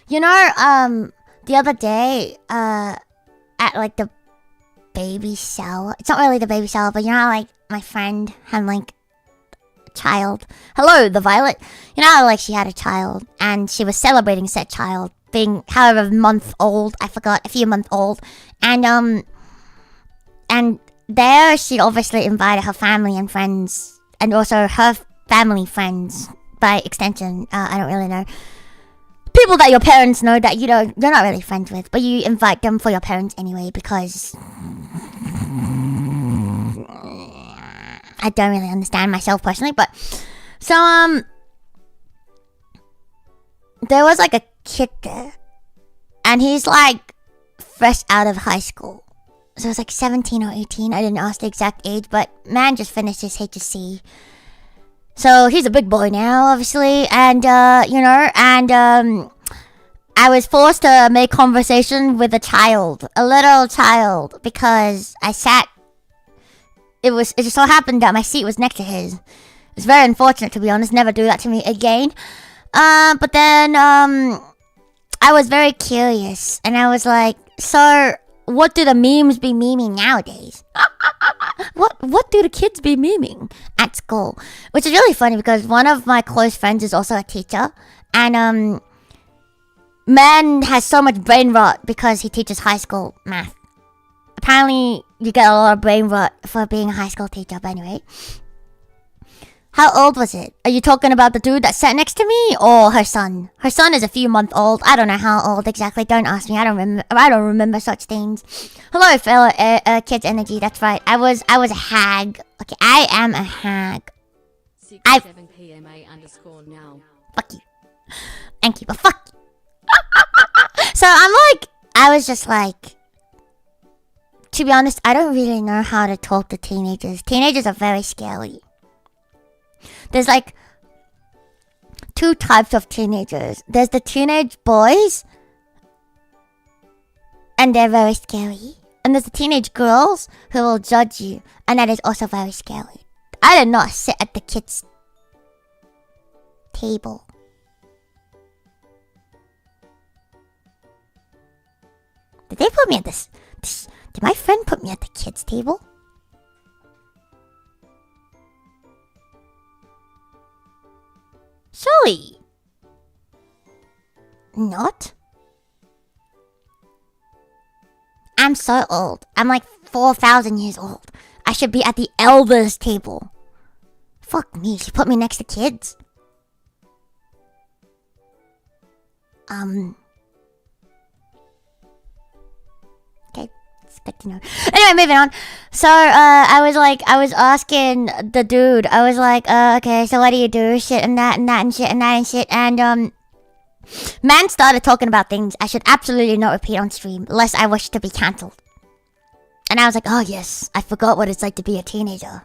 You know, the other day, at like the baby shower. It's not really the baby shower, but you know how, like, my friend had like a child. Hello, the Violet. You know how, like, she had a child and she was celebrating said child being however month old, I forgot, a few months old, and there she obviously invited her family and friends, and also her family friends by extension. I don't really know, people that your parents know that you're not really friends with, but you invite them for your parents anyway because I don't really understand myself personally. But so there was like a kid there, and he's like fresh out of high school, so it's like 17 or 18. I didn't ask the exact age, but man just finished his HSC, so he's a big boy now, obviously. And I was forced to make conversation with a little child, because it just so happened that my seat was next to his. It's very unfortunate, to be honest. Never do that to me again. But then, I was very curious, and I was like, so, what do the memes be memeing nowadays? What do the kids be memeing at school? Which is really funny, because one of my close friends is also a teacher, and, man has so much brain rot because he teaches high school math. Apparently, you get a lot of brain rot for being a high school teacher, but anyway. How old was it? Are you talking about the dude that sat next to me, or her son? Her son is a few months old. I don't know how old exactly. Don't ask me. I don't remember such things. Hello, fellow Kids Energy. That's right. I was a hag. Okay, I am a hag. 67 PMA _ now. Fuck you. Thank you, but fuck you. So I was just like, to be honest, I don't really know how to talk to teenagers. Teenagers are very scary. There's like two types of teenagers. There's the teenage boys, and they're very scary. And there's the teenage girls who will judge you, and that is also very scary. I did not sit at the kids' table. Did they put me at this? Did my friend put me at the kids' table? Surely not. I'm so old. I'm like 4,000 years old. I should be at the elders' table. Fuck me, she put me next to kids. Okay, it's good to know. Anyway, moving on. So, I was asking the dude, I was like, okay, so what do you do? Shit and that and that and shit and that and shit. And, man started talking about things I should absolutely not repeat on stream, lest I wish to be cancelled. And I was like, oh yes, I forgot what it's like to be a teenager.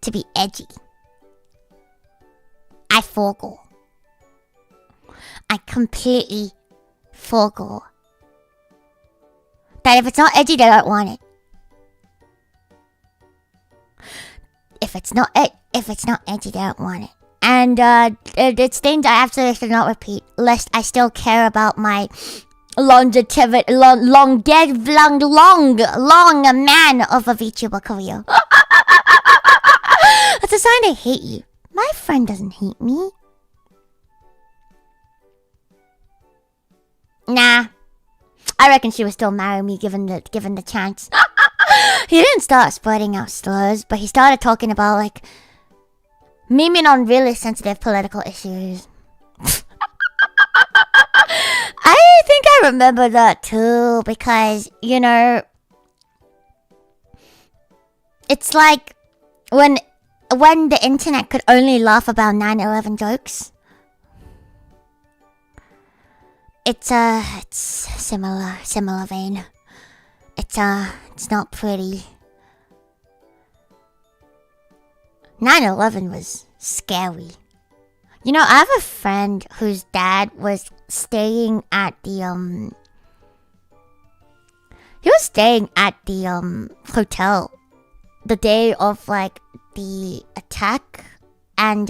To be edgy. I forgot. I completely forgot. That if it's not edgy, they don't want it. If it's not edgy, they don't want it. And it's things I absolutely should not repeat, lest I still care about my long man of a Vtuber career. That's a sign I hate you. My friend doesn't hate me. Nah. I reckon she would still marry me given the chance. He didn't start spreading out slurs, but he started talking about like memeing on really sensitive political issues. I think I remember that too, because, you know, it's like when the internet could only laugh about 9/11 jokes. It's similar vein. It's not pretty. 9/11 was scary. You know, I have a friend whose dad was staying at the hotel the day of like the attack, and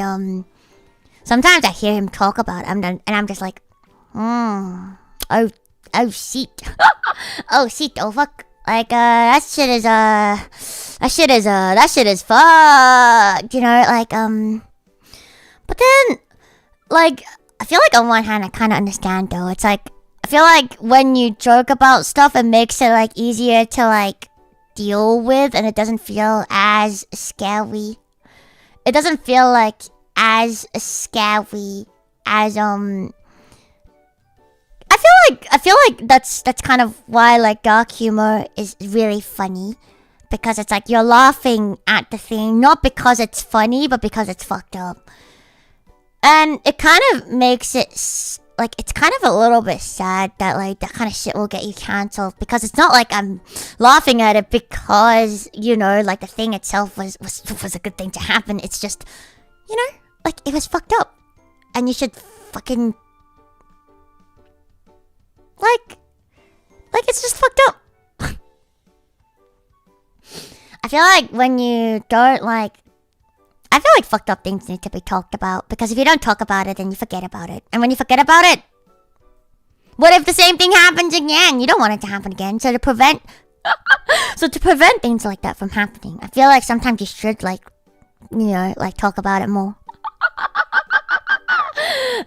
sometimes I hear him talk about it, and I'm just like, oh shit. Oh shit, oh fuck. Like that shit is fucked, you know, like but then like I feel like on one hand I kinda understand though. It's like I feel like when you joke about stuff it makes it like easier to like deal with, and it doesn't feel as scary. It doesn't feel like as scary as I feel like that's kind of why like dark humor is really funny, because it's like you're laughing at the thing not because it's funny but because it's fucked up. And it kind of makes it like it's kind of a little bit sad that like that kind of shit will get you cancelled, because it's not like I'm laughing at it because, you know, like the thing itself was a good thing to happen. It's just, you know, like it was fucked up and you should fucking like it's just fucked up. I feel like when you don't like, I feel like fucked up things need to be talked about, because if you don't talk about it then you forget about it, and when you forget about it, what if the same thing happens again? You don't want it to happen again. So to prevent things like that from happening, I feel like sometimes you should like, you know, like talk about it more.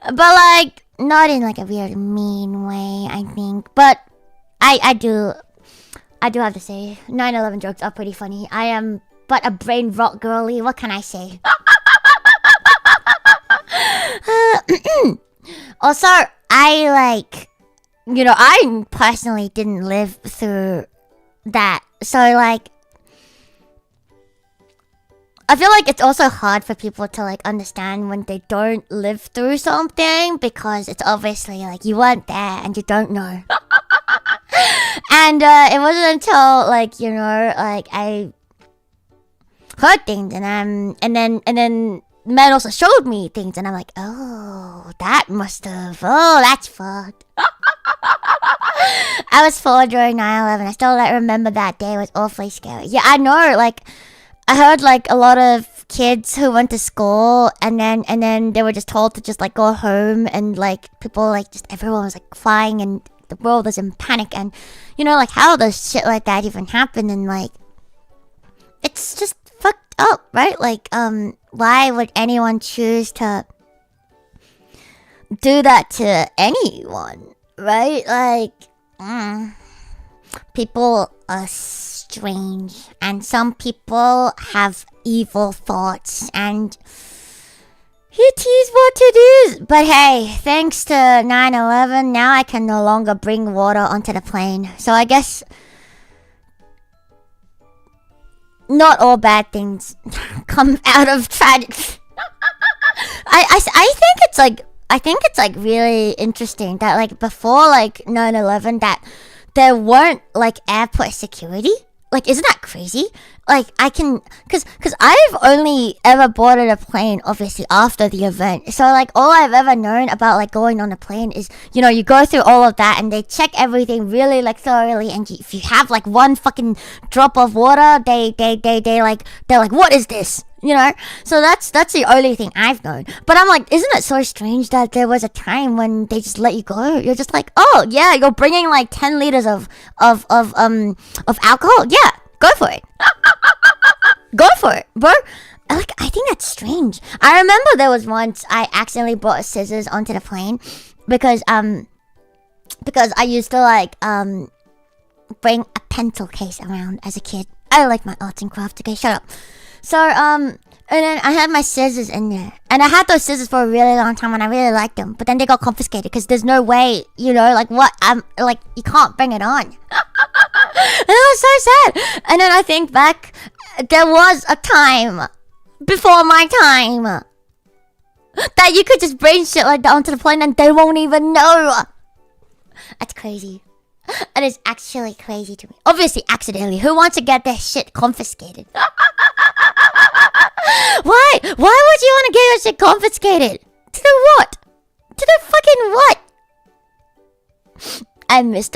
But like not in like a weird mean way, I think. But I do have to say 9/11 jokes are pretty funny. I am but a brain rot girly. What can I say? Also, I like, you know, I personally didn't live through that, so like I feel like it's also hard for people to like understand when they don't live through something, because it's obviously like you weren't there and you don't know. And it wasn't until like, you know, like I heard things and then man also showed me things and I'm like, oh, that's fucked. I was 4 during 9/11. I still like remember that day. It was awfully scary. Yeah, I know, like I heard like a lot of kids who went to school and then they were just told to just like go home, and like people like just everyone was like crying and the world was in panic, and you know, like how does shit like that even happen? And like it's just fucked up, right? Like why would anyone choose to do that to anyone, right? Like people are strange, and some people have evil thoughts, and it is what it is. But hey, thanks to 9/11, now I can no longer bring water onto the plane. So I guess not all bad things come out of tragedy. I think it's like really interesting that like before like 9/11 that there weren't like airport security. Like, isn't that crazy? Like, I can, cause I've only ever boarded a plane, obviously, after the event. So, like, all I've ever known about, like, going on a plane is, you know, you go through all of that and they check everything really, like, thoroughly. And if you have, like, one fucking drop of water, they're like, what is this? You know? So that's the only thing I've known. But I'm like, isn't it so strange that there was a time when they just let you go? You're just like, oh, yeah, you're bringing, like, 10 liters of alcohol? Yeah, go for it. Go for it, bro. Like, I think that's strange. I remember there was once I accidentally brought scissors onto the plane because I used to, like, bring a pencil case around as a kid. I like my arts and crafts. Okay, shut up. So, and then I had my scissors in there. And I had those scissors for a really long time and I really liked them. But then they got confiscated because there's no way, you know, like what, like, you can't bring it on. And it was so sad. And then I think back, there was a time, before my time, that you could just bring shit like that onto the plane and they won't even know. That's crazy. It is actually crazy to me. Obviously, accidentally. Who wants to get their shit confiscated? Why? Why would you want to get your shit confiscated? To do what? To do fucking what? I miss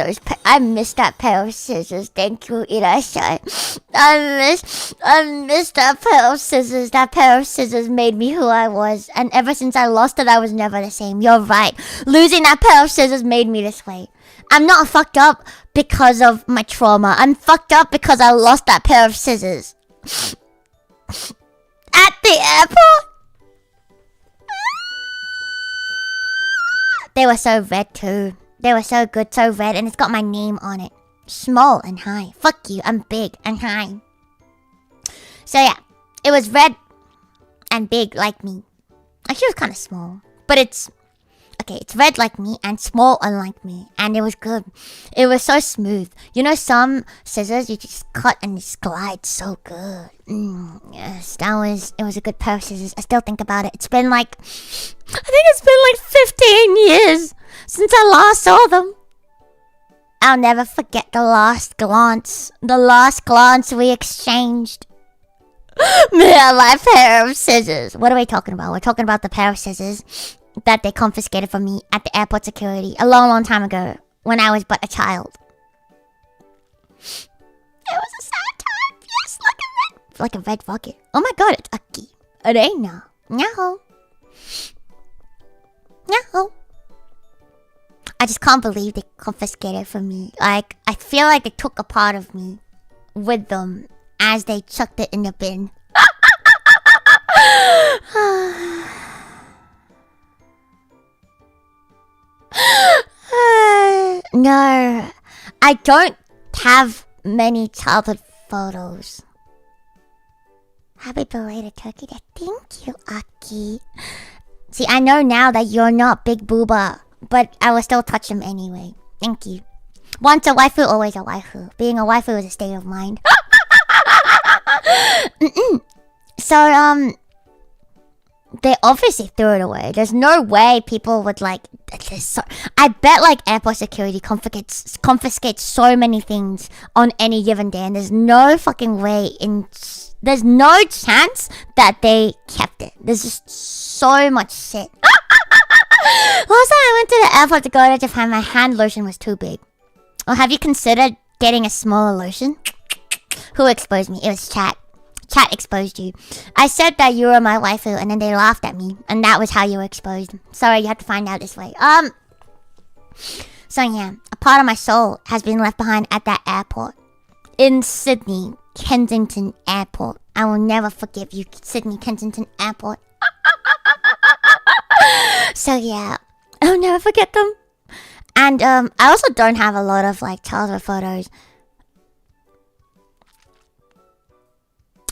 that pair of scissors. Thank you, Irashai. I miss that pair of scissors. That pair of scissors made me who I was. And ever since I lost it, I was never the same. You're right. Losing that pair of scissors made me this way. I'm not fucked up because of my trauma. I'm fucked up because I lost that pair of scissors. At the airport? They were so red too. They were so good, so red, and it's got my name on it. Small and high. Fuck you, I'm big and high. So yeah, it was red and big like me. Actually, it was kind of small, but it's red like me and small unlike me, and it was good. It was so smooth. You know, some scissors you just cut and just glide so good. Yes, it was a good pair of scissors. I still think about it. I think it's been like 15 years since I last saw them. I'll never forget the last glance we exchanged. Me and my pair of scissors. What are we talking about? We're talking about the pair of scissors that they confiscated from me at the airport security a long, long time ago when I was but a child. It was a sad time. Yes, like a red rocket. Oh my god, it's Aki. Arena. No. I just can't believe they confiscated from me. Like, I feel like they took a part of me with them as they chucked it in the bin. No, I don't have many childhood photos. Happy belated turkey day. Thank you, Aki. See, I know now that you're not Big Booba, but I will still touch him anyway. Thank you. Once a waifu, always a waifu. Being a waifu is a state of mind. So, they obviously threw it away. There's no way people would like... I bet like airport security confiscates so many things on any given day, and there's no fucking way there's no chance that they kept it. There's just so much shit. Last time I went to the airport to go to Japan, my hand lotion was too big. Or have you considered getting a smaller lotion? Who exposed me? It was chat. Chat exposed you. I said that you were my waifu, and then they laughed at me, and that was how you were exposed. Sorry, you have to find out this way. So yeah, a part of my soul has been left behind at that airport in Sydney Kensington Airport. I will never forgive you, Sydney Kensington Airport. So yeah, I'll never forget them. And I also don't have a lot of like childhood photos.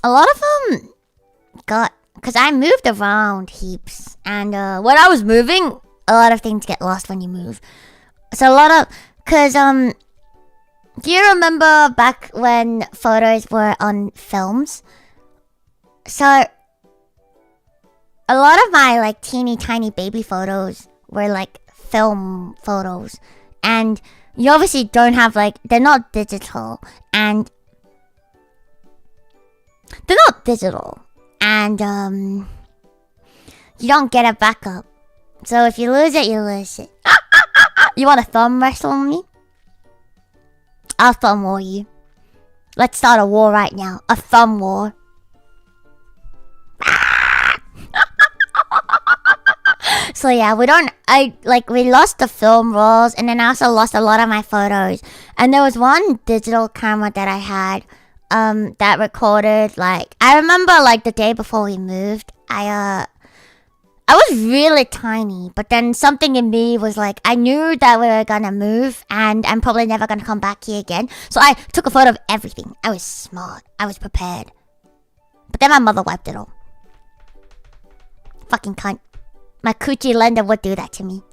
A lot of them because I moved around heaps, and when I was moving, a lot of things get lost when you move. So do you remember back when photos were on films? So a lot of my like teeny tiny baby photos were like film photos, and you obviously don't have like, they're not digital, and they're not digital. And you don't get it back up. So if you lose it, you lose it. You want to thumb wrestle me? I'll thumb war you. Let's start a war right now. A thumb war. So yeah, we lost the film rolls, and then I also lost a lot of my photos. And there was one digital camera that I had that recorded, like, I remember like the day before we moved, I was really tiny, but then something in me was like, I knew that we were gonna move and I'm probably never gonna come back here again. So I took a photo of everything. I was smart. I was prepared. But then my mother wiped it all. Fucking cunt. My coochie lender would do that to me.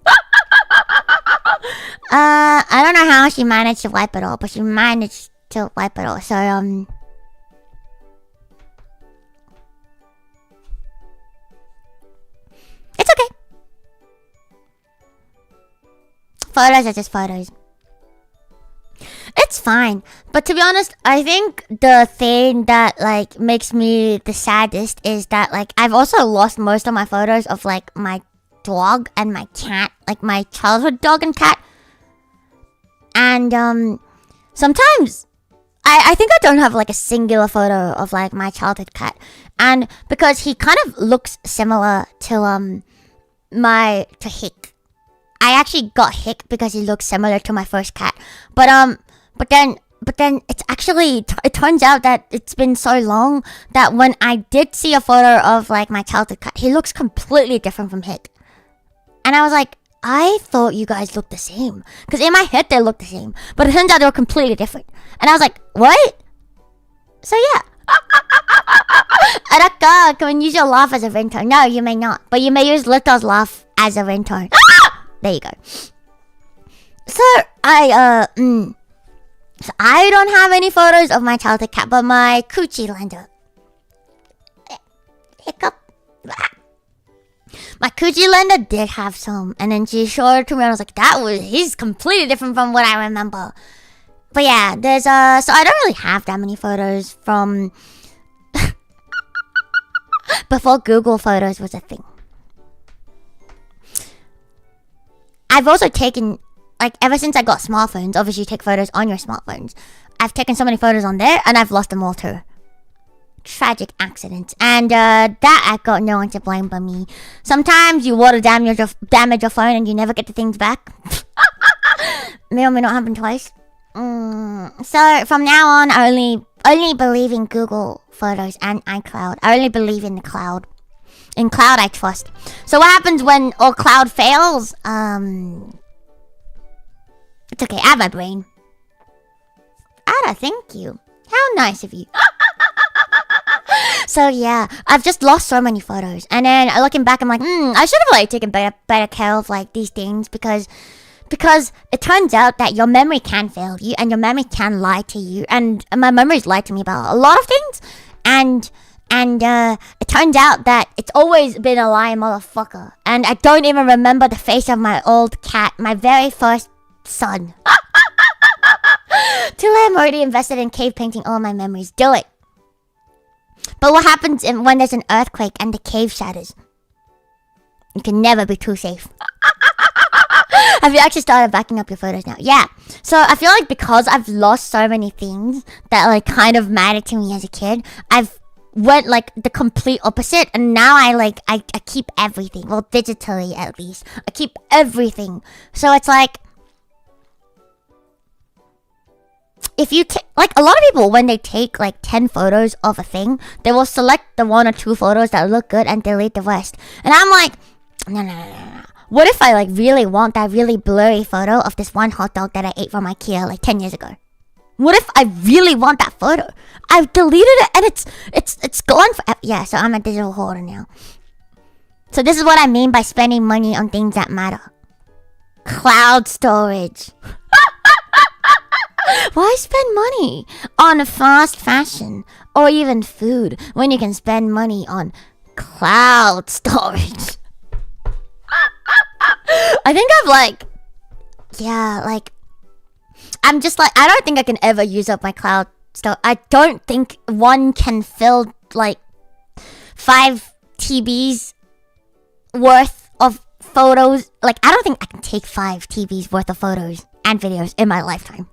I don't know how she managed to wipe it all, but she managed to wipe it all. So, it's okay. Photos are just photos. It's fine. But to be honest, I think the thing that like makes me the saddest is that like I've also lost most of my photos of like my dog and my cat, like my childhood dog and cat. And sometimes I think I don't have like a singular photo of like my childhood cat. And because he kind of looks similar to Hick. I actually got Hick because he looks similar to my first cat. But then it's actually, it turns out that it's been so long that when I did see a photo of like my childhood cat, he looks completely different from Hick. And I was like, I thought you guys looked the same. Because in my head they looked the same. But it turns out they were completely different. And I was like, what? So yeah. Araka, can we use your laugh as a ringtone? No, you may not. But you may use Luto's laugh as a ringtone. There you go. So I don't have any photos of my childhood cat, but my coochie lender. Hiccup. My coochie lender did have some, and then she showed it to me, and I was like, he's completely different from what I remember. But yeah, there's so I don't really have that many photos from before Google Photos was a thing. I've also taken, like, ever since I got smartphones, obviously you take photos on your smartphones. I've taken so many photos on there, and I've lost them all too. Tragic accidents. And that I got no one to blame but me. Sometimes you water damage your phone and you never get the things back. May or may not happen twice. So from now on, I only believe in Google Photos and iCloud. I only believe in the cloud. In cloud, I trust. So what happens when all cloud fails? It's okay. I have my brain. Ada, thank you. How nice of you. So yeah, I've just lost so many photos. And then looking back, I'm like, I should have like taken better care of like these things because it turns out that your memory can fail you and your memory can lie to you. And my memory's lied to me about a lot of things. And it turns out that it's always been a lying motherfucker. And I don't even remember the face of my old cat, my very first son. Too late, I'm already invested in cave painting all my memories. Do it. But what happens when there's an earthquake and the cave shatters? You can never be too safe. Have you actually started backing up your photos now? Yeah. So I feel like because I've lost so many things that like kind of mattered to me as a kid, I've went like the complete opposite, and now I keep everything. Well, digitally at least. I keep everything. So it's like, if you like a lot of people, when they take like 10 photos of a thing, they will select the 1 or 2 photos that look good and delete the rest. And I'm like, no. What if I like really want that really blurry photo of this one hot dog that I ate from IKEA like 10 years ago? What if I really want that photo? I've deleted it and it's gone for yeah. So I'm a digital hoarder now. So this is what I mean by spending money on things that matter. Cloud storage. Why spend money on fast fashion or even food when you can spend money on cloud storage? I think I've I'm just like, I don't think I can ever use up my cloud So I don't think one can fill like 5 TBs worth of photos. Like, I don't think I can take 5 TBs worth of photos and videos in my lifetime.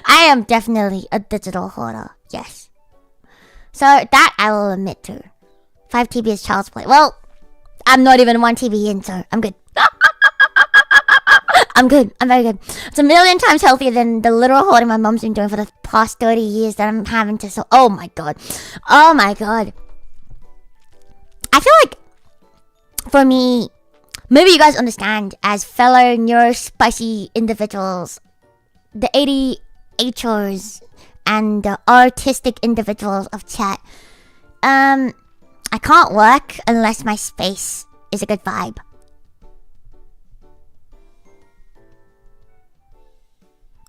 I am definitely a digital hoarder. Yes. So that I will admit to. 5 TB is child's play. Well, I'm not even 1 TB in, so I'm good. I'm good. I'm very good. It's a million times healthier than the literal hoarding my mom's been doing for the past 30 years that I'm having to. So, oh my god. Oh my god. I feel like, for me, maybe you guys understand, as fellow neurospicy individuals, the ADHOs and the artistic individuals of chat, I can't work unless my space is a good vibe.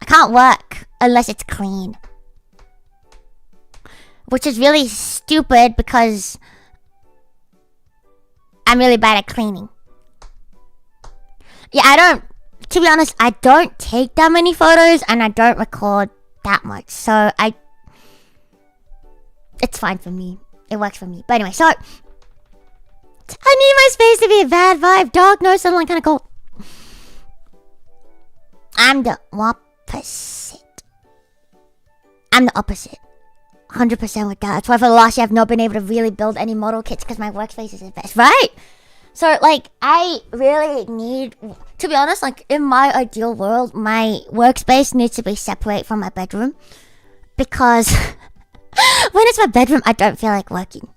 I can't work unless it's clean. Which is really stupid because I'm really bad at cleaning. Yeah, to be honest, I don't take that many photos and I don't record that much. So it's fine for me. It works for me. But anyway, so I need my space to be a bad vibe. Dark, no sunlight, kind of cold. I'm the opposite. I'm the opposite. 100% with that. That's why for the last year I've not been able to really build any model kits because my workspace is the best, right? So like I really need, to be honest, like in my ideal world, my workspace needs to be separate from my bedroom because when it's my bedroom I don't feel like working,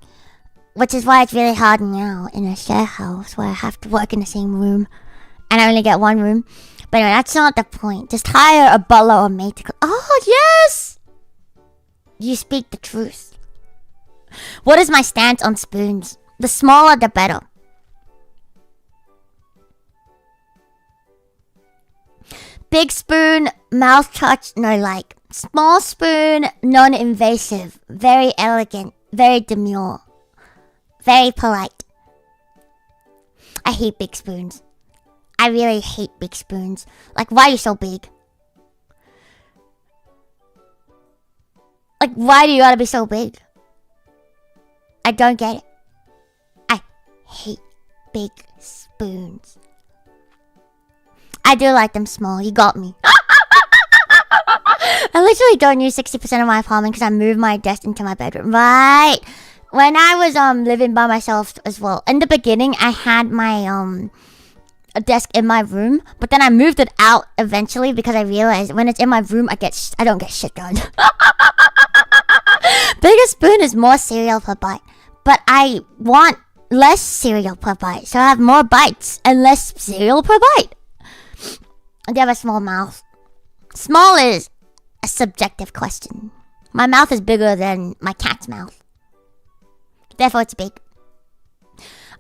which is why it's really hard now in a share house where I have to work in the same room and I only get one room. But anyway, that's not the point. Just hire a butler or maid to oh yes, you speak the truth. What is my stance on spoons? The smaller the better. Big spoon, mouth touch, no like. Small spoon, non-invasive, very elegant, very demure, very polite. I hate big spoons. I really hate big spoons. Like, why are you so big? Like, why do you gotta be so big? I don't get it. I hate big spoons. I do like them small. You got me. I literally don't use 60% of my apartment because I moved my desk into my bedroom. Right. When I was living by myself as well. In the beginning, I had my a desk in my room, but then I moved it out eventually because I realized when it's in my room, I don't get shit done. Bigger spoon is more cereal per bite, but I want less cereal per bite, so I have more bites and less cereal per bite. I do have a small mouth. Small is a subjective question. My mouth is bigger than my cat's mouth, therefore it's big.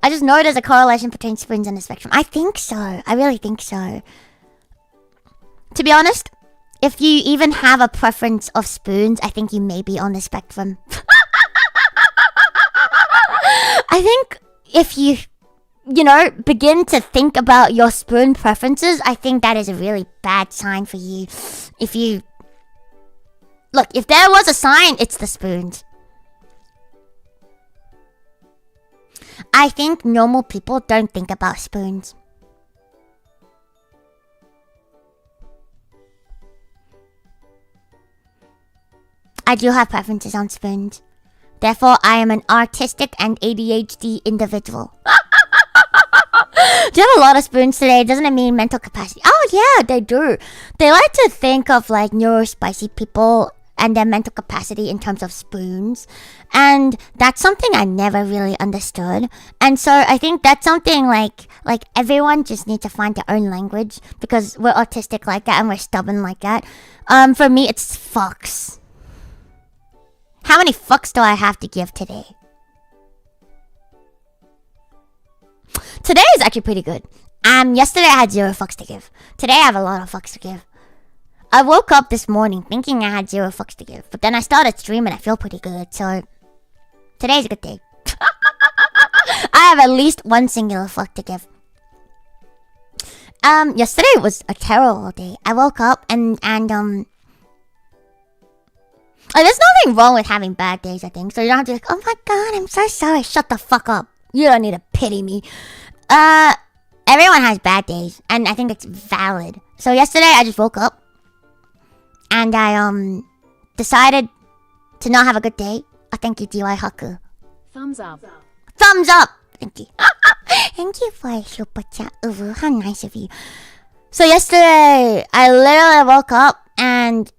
I just know there's a correlation between spoons and the spectrum. I think so. I really think so. To be honest, if you even have a preference of spoons, I think you may be on the spectrum. I think if you begin to think about your spoon preferences, I think that is a really bad sign for you. If there was a sign, it's the spoons. I think normal people don't think about spoons. I do have preferences on spoons. Therefore, I am an artistic and ADHD individual. Do you have a lot of spoons today? Doesn't it mean mental capacity? Oh yeah, they do. They like to think of like neurospicy people and their mental capacity in terms of spoons. And that's something I never really understood. And so I think that's something like everyone just needs to find their own language because we're autistic like that and we're stubborn like that. For me, it's fucks. How many fucks do I have to give today? Today is actually pretty good. Yesterday I had 0 fucks to give. Today I have a lot of fucks to give. I woke up this morning thinking I had 0 fucks to give, but then I started streaming. I feel pretty good, so today's a good day. I have at least 1 singular fuck to give. Yesterday was a terrible day. I woke up and Like, there's nothing wrong with having bad days, I think. So you don't have to be like, oh my god, I'm so sorry. Shut the fuck up. You don't need to pity me. Everyone has bad days, and I think it's valid. So yesterday, I just woke up, and I decided to not have a good day. Thank you, DY Haku. Thumbs up. Thumbs up! Thank you. Thank you for a super chat. Ooh, how nice of you. So yesterday, I literally woke up, and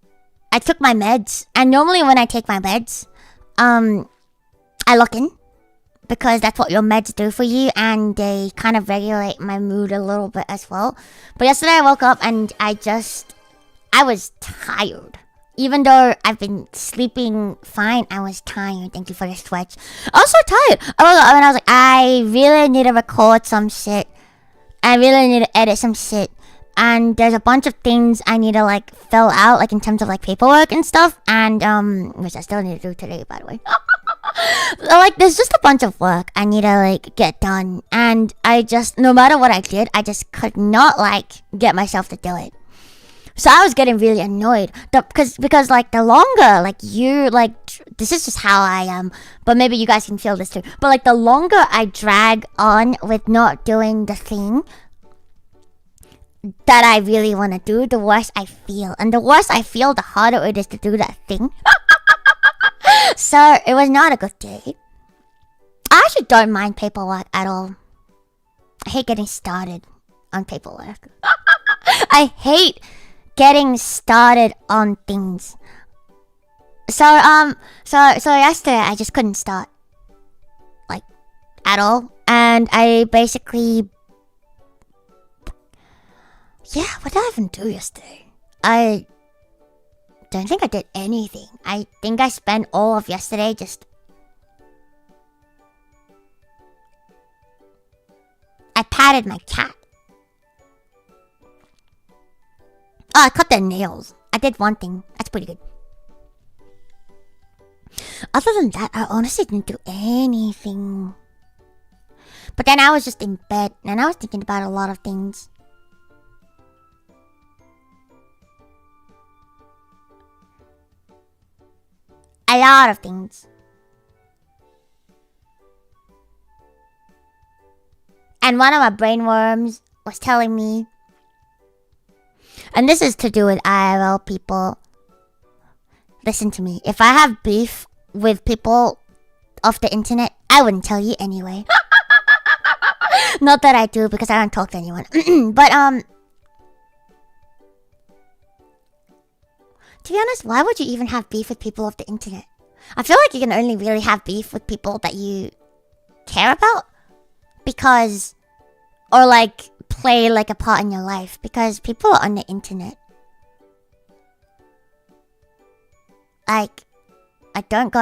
I took my meds. And normally when I take my meds, I lock in. Because that's what your meds do for you, and they kind of regulate my mood a little bit as well. But yesterday I woke up and I was tired. Even though I've been sleeping fine, I was tired. Thank you for the stretch. I was so tired. I woke up and I was like, I really need to record some shit. I really need to edit some shit. And there's a bunch of things I need to like fill out, like in terms of like paperwork and stuff. And which I still need to do today, by the way. Like, there's just a bunch of work I need to like get done, and I just, no matter what I did, I just could not like get myself to do it. So I was getting really annoyed because like the longer like you like this is just how I am, but maybe you guys can feel this too. But like the longer I drag on with not doing the thing that I really want to do, the worse I feel, and the worse I feel, the harder it is to do that thing. So it was not a good day. I actually don't mind paperwork at all. I hate getting started on paperwork. I hate getting started on things. So yesterday I just couldn't start, like, at all, and I basically, what did I even do yesterday? I don't think I did anything. I think I spent all of yesterday just... I patted my cat. Oh, I cut their nails. I did one thing. That's pretty good. Other than that, I honestly didn't do anything. But then I was just in bed, and I was thinking about a lot of things. A lot of things. And one of my brainworms was telling me, and this is to do with IRL people. Listen to me. If I have beef with people off the internet, I wouldn't tell you anyway. Not that I do, because I don't talk to anyone. But to be honest, why would you even have beef with people off the internet? I feel like you can only really have beef with people that you care about. Because, or like, play like a part in your life. Because people on the internet, like, I don't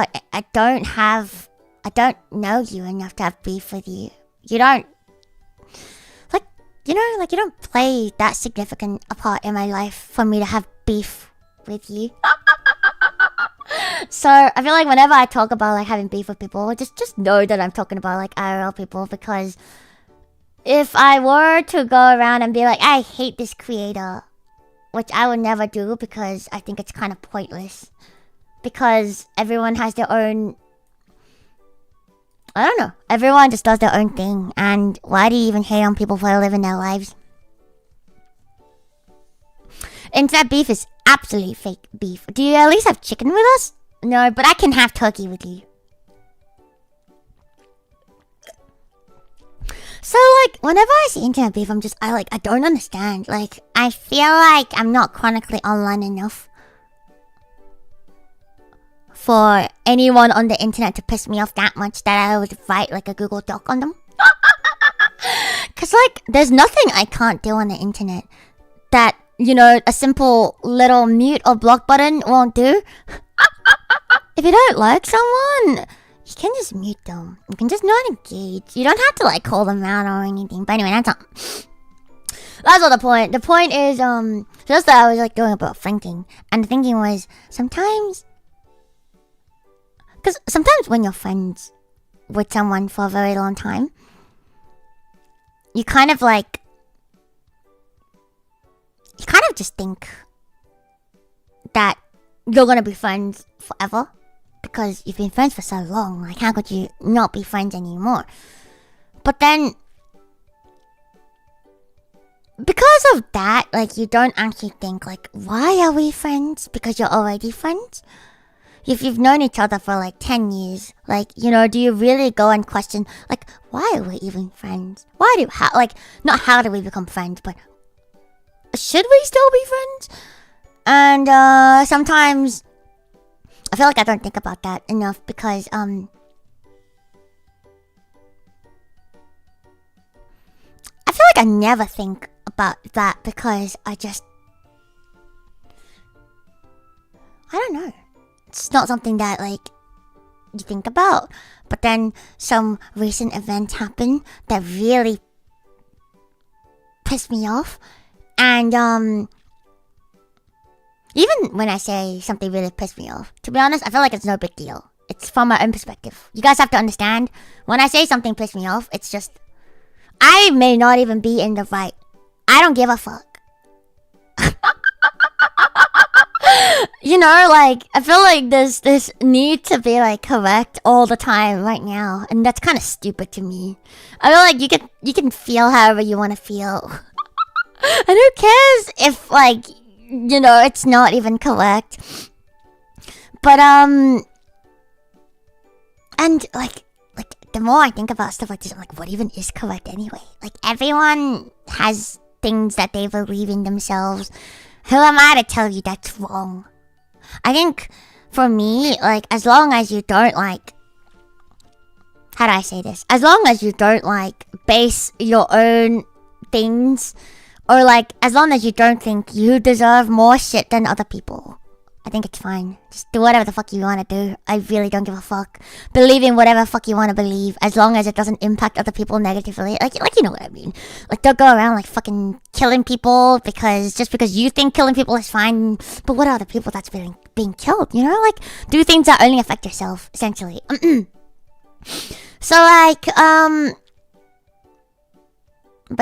know you enough to have beef with you. You don't, like, you don't play that significant a part in my life for me to have beef with you. So I feel like whenever I talk about like having beef with people, just know that I'm talking about like IRL people, because if I were to go around and be like, I hate this creator, which I would never do because I think it's kind of pointless, because everyone has their own, I don't know, everyone just does their own thing, and why do you even hate on people for living their lives? Internet beef is absolutely fake beef. Do you at least have chicken with us? No, but I can have turkey with you. So, like, whenever I see internet beef, I don't understand. Like, I feel like I'm not chronically online enough for anyone on the internet to piss me off that much that I would write, like, a Google Doc on them. Because, like, there's nothing I can't do on the internet that, you know, a simple little mute or block button won't do. If you don't like someone, you can just mute them. You can just not engage. You don't have to like call them out or anything. But anyway, that's not the point. The point is, just that I was like doing about thinking. And the thinking was, sometimes when you're friends with someone for a very long time, you kind of just think that you're gonna be friends forever because you've been friends for so long. Like, how could you not be friends anymore? But then, because of that, like, you don't actually think, like, why are we friends? Because you're already friends. If you've known each other for like 10 years, like, you know, do you really go and question, like, why are we even friends? Not how do we become friends, but should we still be friends? And sometimes I feel like I don't think about that enough because I feel like I never think about that because I don't know. It's not something that, like, you think about. But then some recent event happened that really pissed me off. And even when I say something really pissed me off, to be honest, I feel like it's no big deal. It's from my own perspective. You guys have to understand, when I say something pissed me off, it's just, I may not even be in the right. I don't give a fuck. You know, like, I feel like there's this need to be, like, correct all the time right now, and that's kind of stupid to me. I feel like you can feel however you want to feel. And who cares if, like, you know, it's not even correct. But and like the more I think about stuff like this, I'm like, what even is correct anyway? Like, everyone has things that they believe in themselves. Who am I to tell you that's wrong? I think, for me, like, as long as you don't, like... How do I say this? As long as you don't, like, base your own things... Or, like, as long as you don't think you deserve more shit than other people... I think it's fine. Just do whatever the fuck you want to do. I really don't give a fuck. Believe in whatever the fuck you want to believe, as long as it doesn't impact other people negatively. Like you know what I mean. Like, don't go around like fucking killing people just because you think killing people is fine. But what are the people that's being killed? You know, like, do things that only affect yourself, essentially. So like, but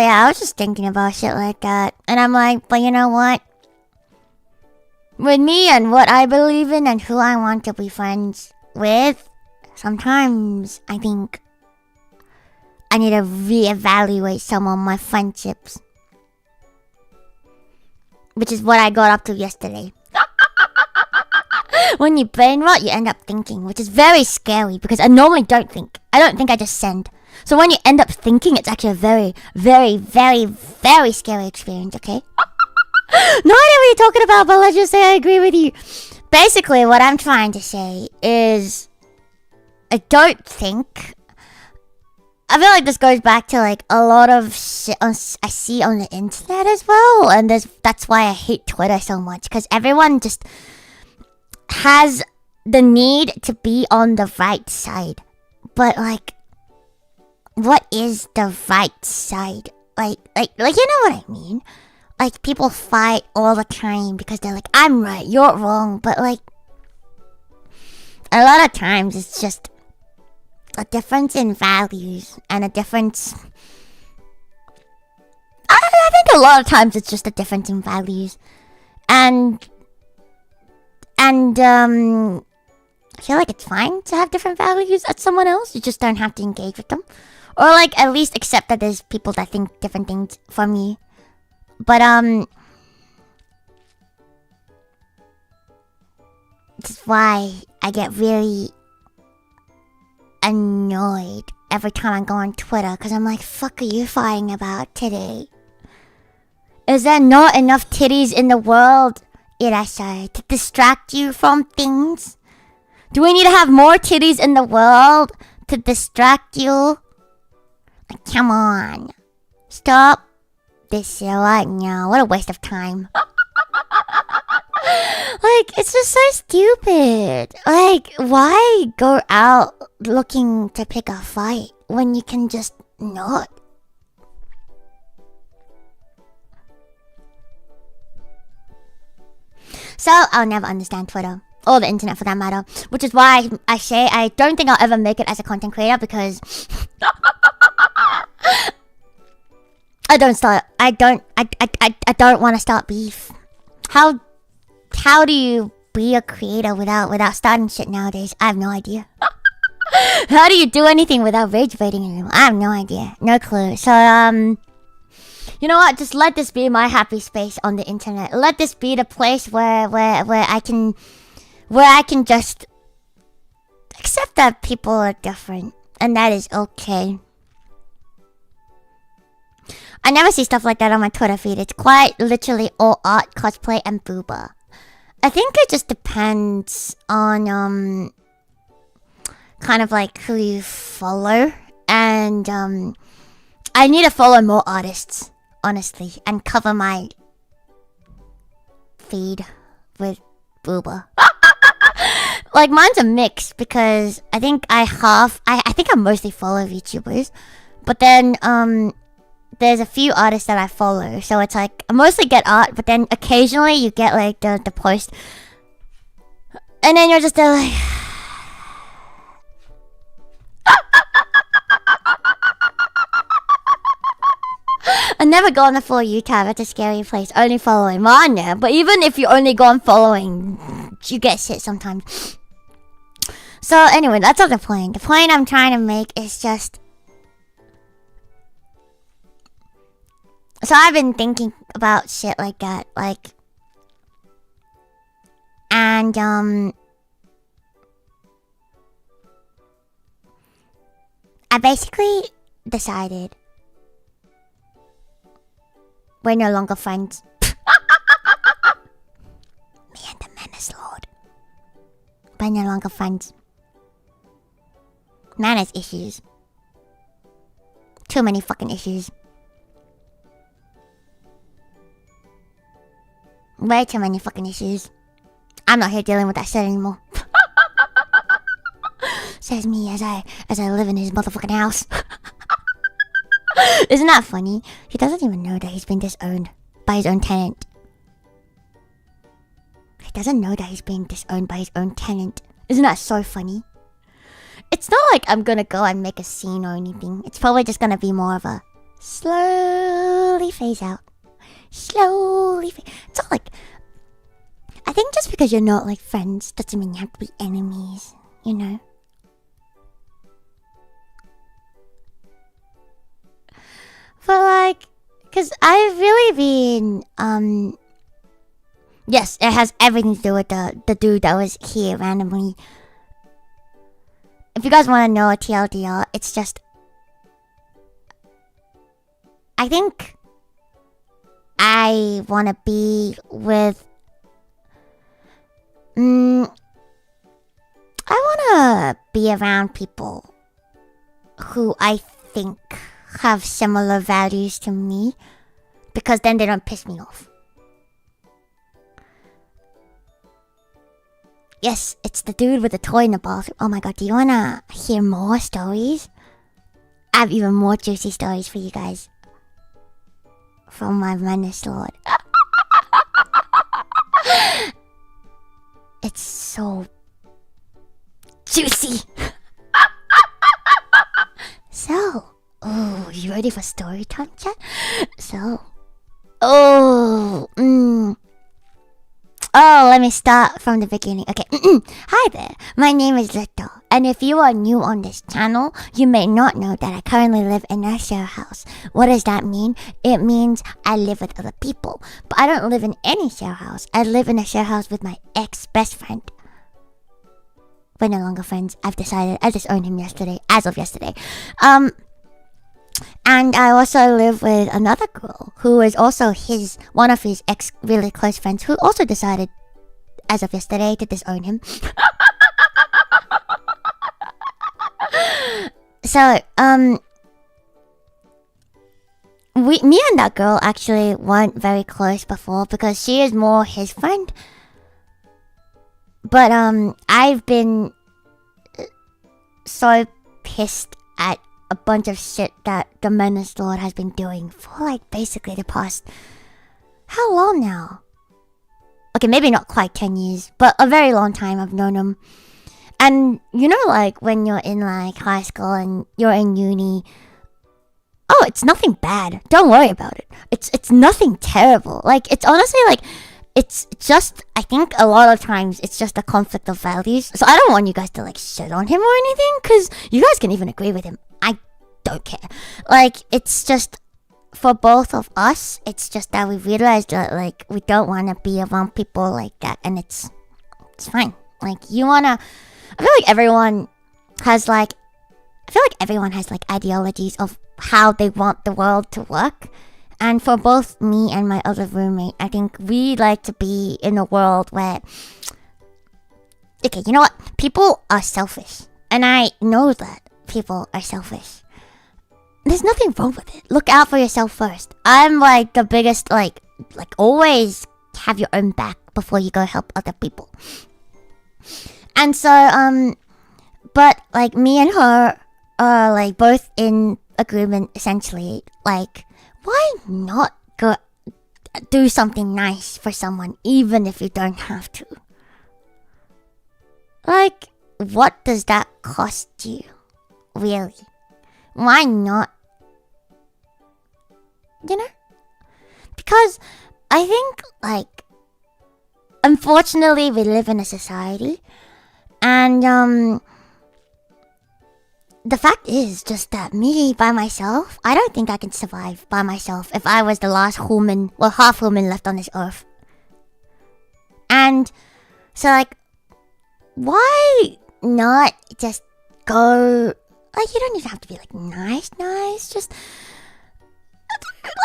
yeah, I was just thinking about shit like that, and I'm like, but you know what? With me and what I believe in and who I want to be friends with, sometimes I think I need to reevaluate some of my friendships. Which is what I got up to yesterday. When you brain rot, you end up thinking, which is very scary because I normally don't think. I don't think, I just send. So when you end up thinking, it's actually a very, very, very, very scary experience, okay? No idea what you're talking about, but let's just say I agree with you. Basically, what I'm trying to say is, I don't think... I feel like this goes back to, like, a lot of shit I see on the internet as well. And that's why I hate Twitter so much. Because everyone just has the need to be on the right side. But, like, what is the right side? Like, you know what I mean? Like, people fight all the time because they're like, I'm right, you're wrong. But, like, a lot of times it's just a difference in values and a difference... I think a lot of times it's just a difference in values. And I feel like it's fine to have different values as someone else. You just don't have to engage with them. Or, like, at least accept that there's people that think different things from you. But, this is why I get really annoyed every time I go on Twitter. Because I'm like, fuck are you fighting about today? Is there not enough titties in the world, Irashai, to distract you from things? Do we need to have more titties in the world to distract you? Like, come on. Stop this shit right now. What a waste of time. Like, it's just so stupid. Like, why go out looking to pick a fight when you can just not? So, I'll never understand Twitter. Or the internet for that matter. Which is why I say I don't think I'll ever make it as a content creator because... I don't want to start beef. How do you be a creator without starting shit nowadays? I have no idea. How do you do anything without rage baiting anymore? I have no idea. No clue. So, you know what? Just let this be my happy space on the internet. Let this be the place where I can just accept that people are different, and that is okay. I never see stuff like that on my Twitter feed. It's quite literally all art, cosplay, and booba. I think it just depends on kind of like who you follow, and I need to follow more artists, honestly, and cover my feed with booba. Like, mine's a mix because I think I mostly follow VTubers, but then there's a few artists that I follow, so it's like I mostly get art, but then occasionally you get like the post, and then you're just there like. I never go on the For You tab. It's a scary place. Only following. Well, I know. But even if you only go on following, you get shit sometimes. So anyway, that's not the point. The point I'm trying to make is just... So I've been thinking about shit like that. Like... And, I basically decided... We're no longer friends. Me and the Menace Lord. We're no longer friends. Man has issues. Too many fucking issues. Way too many fucking issues. I'm not here dealing with that shit anymore. Says me as I live in his motherfucking house. Isn't that funny? He doesn't even know that he's been disowned by his own tenant. He doesn't know that he's being disowned by his own tenant. Isn't that so funny? It's not like I'm gonna go and make a scene or anything. It's probably just gonna be more of a slowly phase out. It's not like... I think just because you're not like friends doesn't mean you have to be enemies, you know? But like, cause I've really been, yes, it has everything to do with the dude that was here randomly. If you guys want to know a TLDR, it's just, I think I want to be with, I want to be around people who I think have similar values to me, because then they don't piss me off. Yes, it's the dude with the toy in the bathroom. Oh my god, do you wanna hear more stories? I have even more juicy stories for you guys from my Menace Lord. It's so juicy. So, oh, you ready for story time, chat? So, let me start from the beginning. Okay, hi there. My name is Luto, and if you are new on this channel, you may not know that I currently live in a share house. What does that mean? It means I live with other people, but I don't live in any share house. I live in a share house with my ex-best friend. We're no longer friends. I've decided. I just owned him yesterday, as of yesterday. And I also live with another girl who is also one of his ex really close friends, who also decided as of yesterday to disown him. So, me and that girl actually weren't very close before because she is more his friend. But I've been so pissed at a bunch of shit that the Menace Lord has been doing for like basically the past... How long now? Okay, maybe not quite 10 years, but a very long time I've known him. And you know, like when you're in like high school and you're in uni, oh, it's nothing bad. Don't worry about it. It's nothing terrible. Like, it's honestly like, it's just, I think a lot of times it's just a conflict of values. So I don't want you guys to like shit on him or anything, because you guys can even agree with him. I don't care. Like, it's just, for both of us, it's just that we realized that like we don't want to be around people like that, and it's fine. Like, you wanna, I feel like everyone has like, ideologies of how they want the world to work. And for both me and my other roommate, I think we like to be in a world where, okay, you know what? People are selfish. And I know that people are selfish. There's nothing wrong with it. Look out for yourself first. I'm like the biggest, like always have your own back before you go help other people. And so, but like me and her are like both in agreement essentially. Like, why not go do something nice for someone even if you don't have to? Like, what does that cost you? Really? Why not? You know? Because I think, like, unfortunately we live in a society, and the fact is just that me by myself, I don't think I can survive by myself if I was the last human, well, half human left on this earth. And so, like, why not just go, like, you don't even have to be like nice, just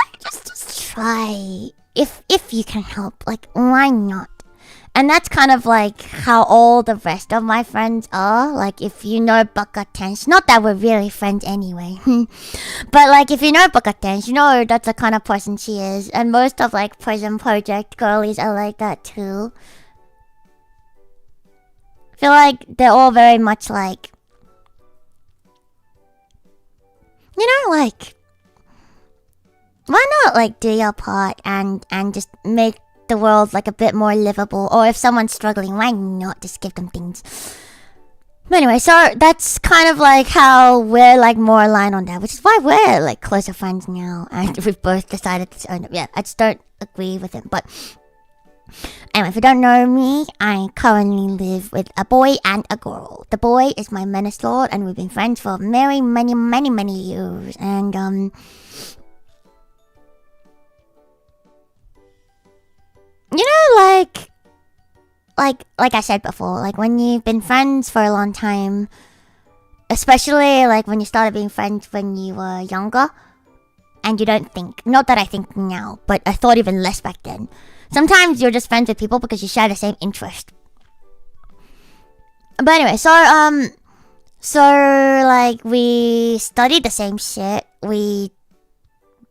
like just try, if you can help, like, why not? And that's kind of like how all the rest of my friends are. Like, if you know Baka tenshi, not that we're really friends anyway, but like, if you know Baka tenshi, you know that's the kind of person she is. And most of like Prison Project girlies are like that too. I feel like they're all very much like, you know, like, why not like do your part and just make the world like a bit more livable? Or if someone's struggling, why not just give them things? But anyway, so that's kind of like how we're like more aligned on that, which is why we're like closer friends now, and we've both decided to own it. Yeah, I just don't agree with him. But anyway, if you don't know me, I currently live with a boy and a girl. The boy is my menace lord, and we've been friends for many years. And you know, like I said before, like when you've been friends for a long time, especially like when you started being friends when you were younger, and you don't think, not that I think now, but I thought even less back then. Sometimes you're just friends with people because you share the same interest. But anyway, so like we studied the same shit. We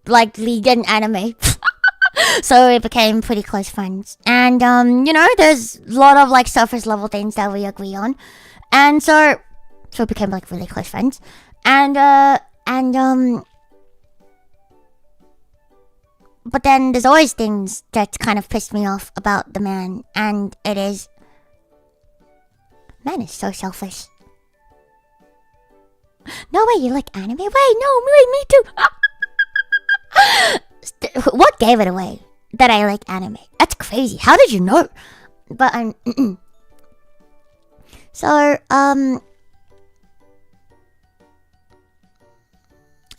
like lead in anime. So we became pretty close friends. And, you know, there's a lot of, like, surface level things that we agree on. And so we became, like, really close friends. But then there's always things that kind of pissed me off about the man. And it is, man is so selfish. No way, you like anime? Wait, no, me too. What gave it away that I like anime? That's crazy. How did you know? But so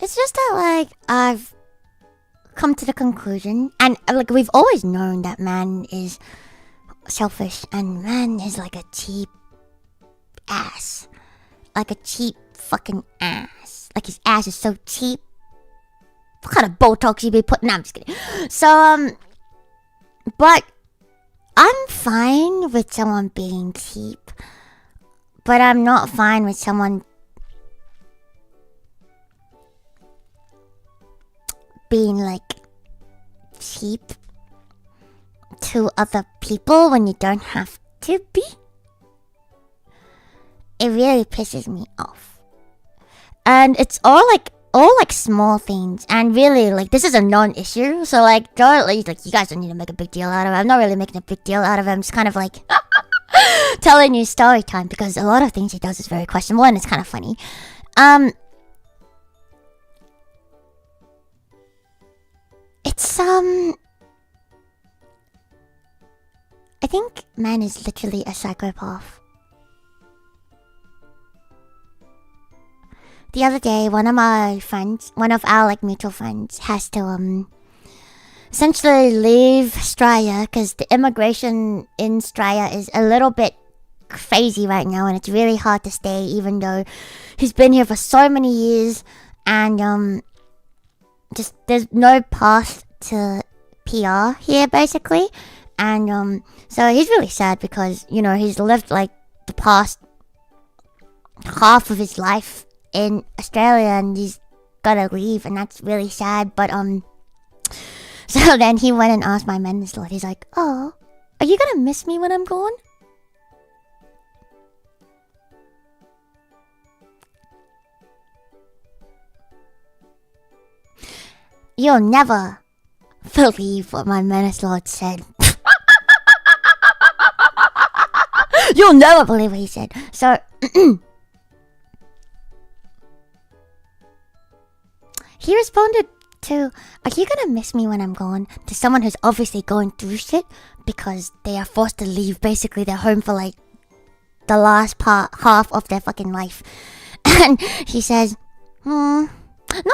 it's just that like I've come to the conclusion, and like we've always known that man is selfish, and man is like a cheap ass, like a cheap fucking ass. Like his ass is so cheap. What kind of Botox you be putting? No, I'm just kidding. So, but I'm fine with someone being cheap, but I'm not fine with someone being like cheap to other people when you don't have to be. It really pisses me off. And it's all like small things, and really like this is a non-issue, so like don't like you guys don't need to make a big deal out of it. I'm not really making a big deal out of it. I'm just kind of like telling you story time, because a lot of things he does is very questionable and it's kind of funny. It's I think man is literally a psychopath. The other day, one of our like mutual friends, has to essentially leave Australia because the immigration in Australia is a little bit crazy right now, and it's really hard to stay, even though he's been here for so many years, and just there's no path to PR here, basically, and so he's really sad because he's lived like the past half of his life in Australia, and he's gotta leave, and that's really sad. But so then he went and asked my men's lord. He's like, "Oh, are you gonna miss me when I'm gone?" You'll never believe what my menace lord said. You'll never believe what he said. So he responded to, "Are you gonna miss me when I'm gone?" to someone who's obviously going through shit because they are forced to leave basically their home for like the last half of their fucking life. And he says, not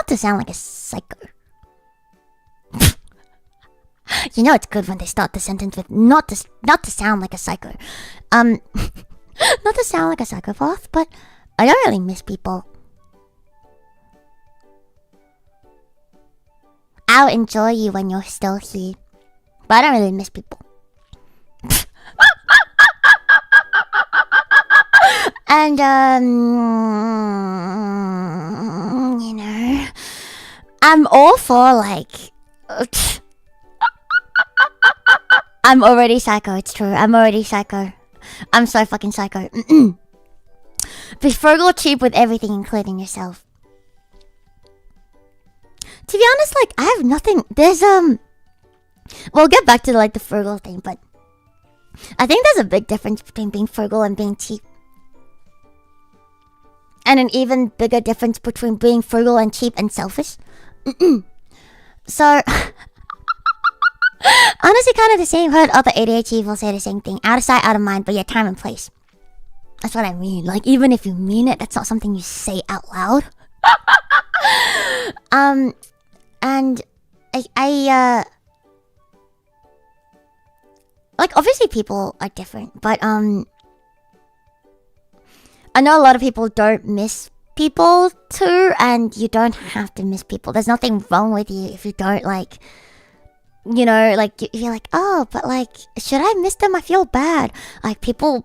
to sound like a psycho. It's good when they start the sentence with not to sound like a psycho. Not to sound like a psychopath, but I don't really miss people. I'll enjoy you when you're still here, but I don't really miss people. And I'm all for like I'm already psycho, it's true. I'm already psycho. I'm so fucking psycho. Be frugal, cheap with everything, including yourself. To be honest, like, I have nothing. There's, we'll get back to, like, the frugal thing, but I think there's a big difference between being frugal and being cheap. And an even bigger difference between being frugal and cheap and selfish. So, honestly, kind of the same. Heard other ADHD people say the same thing. Out of sight, out of mind, but yeah, time and place. That's what I mean. Like, even if you mean it, that's not something you say out loud. And I like, obviously people are different, but I know a lot of people don't miss people too, and you don't have to miss people. There's nothing wrong with you if you don't, like, like, you're like, oh, but like, should I miss them? I feel bad. Like, people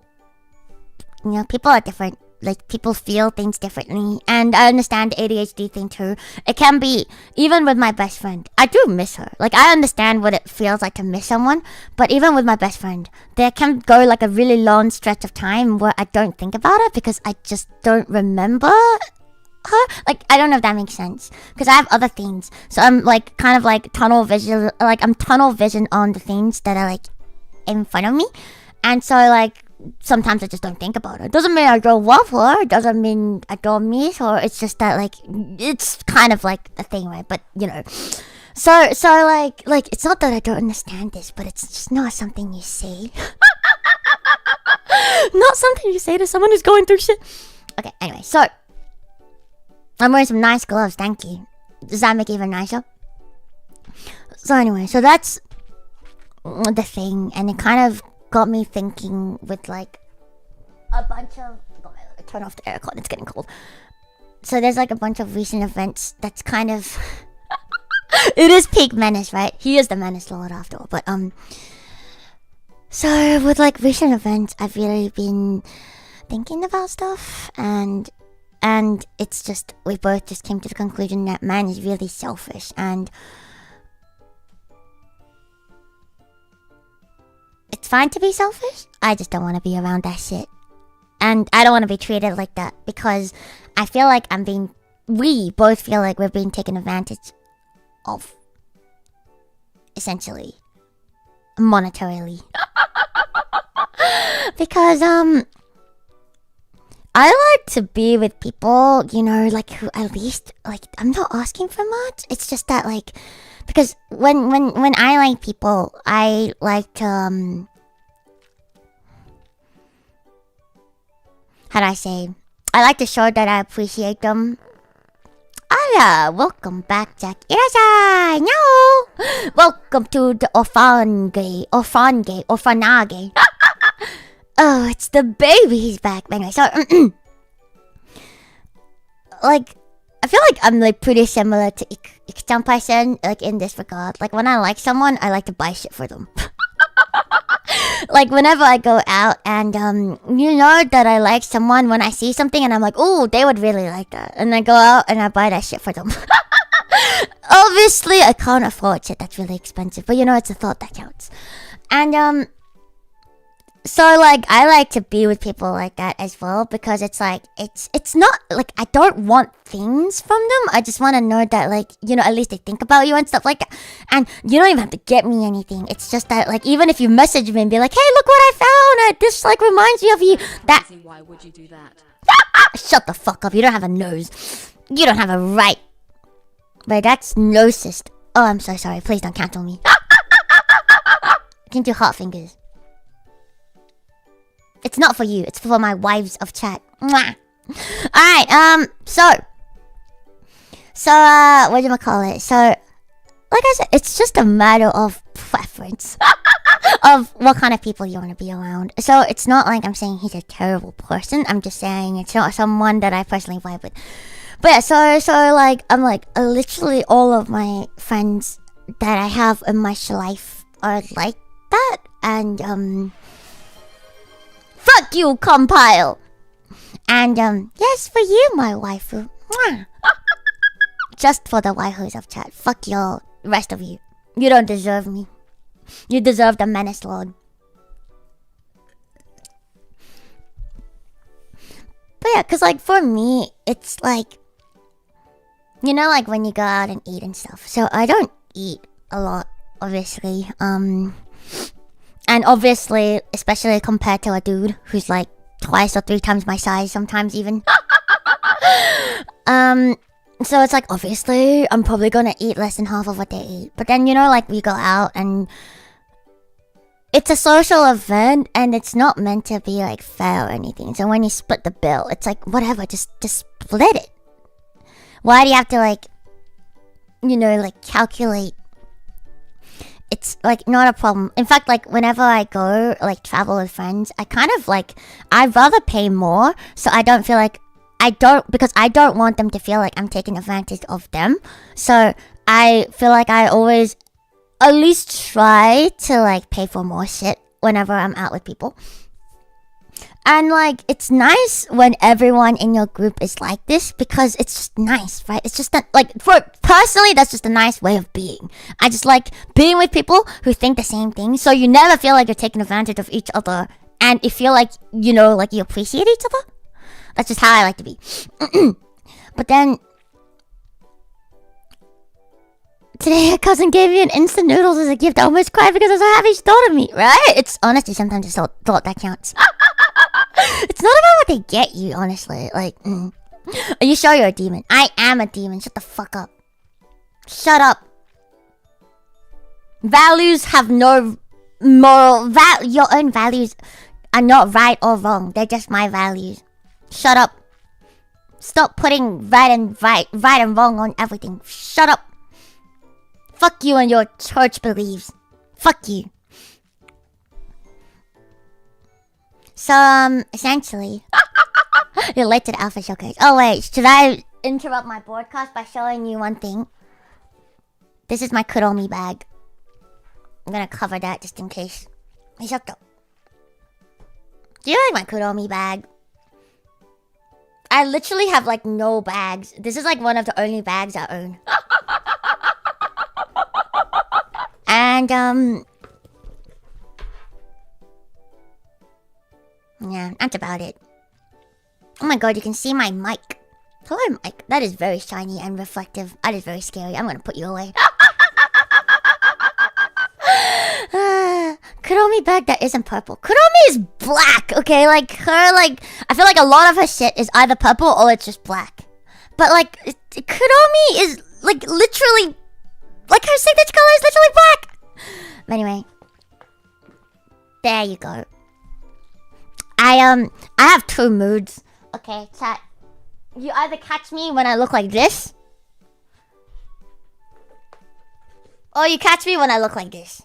are different. Like, people feel things differently, and I understand the ADHD thing too. It can be, even with my best friend, I do miss her. Like, I understand what it feels like to miss someone, but even with my best friend, there can go like a really long stretch of time where I don't think about it because I just don't remember her. Like, I don't know if that makes sense, because I have other things, so I'm like kind of like tunnel vision. Like, I'm tunnel vision on the things that are like in front of me, and so like sometimes I just don't think about it. Doesn't mean I don't love her. Doesn't mean I don't miss her. It's just that, like, it's kind of like a thing, right? But so like it's not that I don't understand this, but it's just not something you say. Not something you say to someone who's going through shit. Okay, anyway, so I'm wearing some nice gloves. Thank you. Does that make it even nicer? So anyway, so that's the thing, and it kind of got me thinking with like a bunch of, turn off the aircon, it's getting cold. So there's like a bunch of recent events that's kind of it is peak menace, right? He is the menace lord after all. But so with like recent events, I've really been thinking about stuff, and it's just, we both just came to the conclusion that man is really selfish, and it's fine to be selfish. I just don't want to be around that shit. And I don't want to be treated like that, because I feel like we both feel like we're being taken advantage of. Essentially. Monetarily. Because, I like to be with people, like, who at least, like, I'm not asking for much. It's just that, like, because when I like people, I like to how do I say? I like to show that I appreciate them. Ah, welcome back, Jack. Irasai! No! Welcome to the orphanage. Oh, it's the baby. He's back. Anyway, so like, I feel like I'm like pretty similar to Ik-chan person, like in this regard. Like when I like someone, I like to buy shit for them. Like whenever I go out and you know that I like someone when I see something and I'm like, oh, they would really like that, and I go out and I buy that shit for them. Obviously, I can't afford shit that's really expensive, but you know, it's a thought that counts. And so like I like to be with people like that as well, because it's like it's not like I don't want things from them. I just want to know that, like, you know, at least they think about you and stuff like that. And you don't even have to get me anything. It's just that, like, even if you message me and be like, hey, look what I found, this like reminds me of you, that Why would you do that? shut the fuck up. You don't have a nose. You don't have a right. But that's nosist. Oh, I'm so sorry. Please don't cancel me. I can do heart fingers. It's not for you. It's for my wives of chat. Mwah. Alright, so what do you call it? So, like I said, it's just a matter of preference. Of what kind of people you want to be around. So it's not like I'm saying he's a terrible person. I'm just saying it's not someone that I personally vibe with. But yeah, so like, I'm like, literally all of my friends that I have in my life are like that. And, fuck you, compile! And, yes, for you, my waifu. Mwah. Just for the waifus of chat. Fuck y'all, rest of you. You don't deserve me. You deserve the menace lord. But yeah, cause like for me, it's like, you know, like when you go out and eat and stuff. So I don't eat a lot, obviously. And obviously, especially compared to a dude who's like twice or three times my size, sometimes even. So it's like, obviously, I'm probably gonna eat less than half of what they eat. But then, you know, like we go out and it's a social event and it's not meant to be like fair or anything. So when you split the bill, it's like, whatever, just split it. Why do you have to, like, you know, like calculate? It's like not a problem. In fact, like whenever I go like travel with friends, I kind of like, I'd rather pay more so I don't feel like because I don't want them to feel like I'm taking advantage of them. So I feel like I always at least try to like pay for more shit whenever I'm out with people. And like, it's nice when everyone in your group is like this, because it's just nice, right? It's just that, like, for personally, that's just a nice way of being. I just like being with people who think the same thing, so you never feel like you're taking advantage of each other, and you feel like, you know, like you appreciate each other. That's just how I like to be. But then today, a cousin gave me an instant noodles as a gift. I almost cried because I was so happy she thought of me, right? It's honestly sometimes it's thought that counts. It's not about what they get you, honestly. Like, Are you sure you're a demon? I am a demon. Shut the fuck up. Shut up. Values have no moral your own values are not right or wrong. They're just my values. Shut up. Stop putting right and wrong on everything. Shut up. Fuck you and your church beliefs. Fuck you. So, essentially, you're late to the Alpha Showcase. Oh wait, should I interrupt my broadcast by showing you one thing? This is my Kuromi bag. I'm gonna cover that just in case. Shut up. Do you like my Kuromi bag? I literally have like no bags. This is like one of the only bags I own. And yeah, that's about it. Oh my god, you can see my mic. Hello, mic. That is very shiny and reflective. That is very scary. I'm gonna put you away. Kuromi bag that isn't purple. Kuromi is black, okay? Like, her, like, I feel like a lot of her shit is either purple or it's just black. But, like, Kuromi is, like, literally, like, her signature color is literally black. But anyway, there you go. I have two moods. Okay, chat. You either catch me when I look like this, or you catch me when I look like this.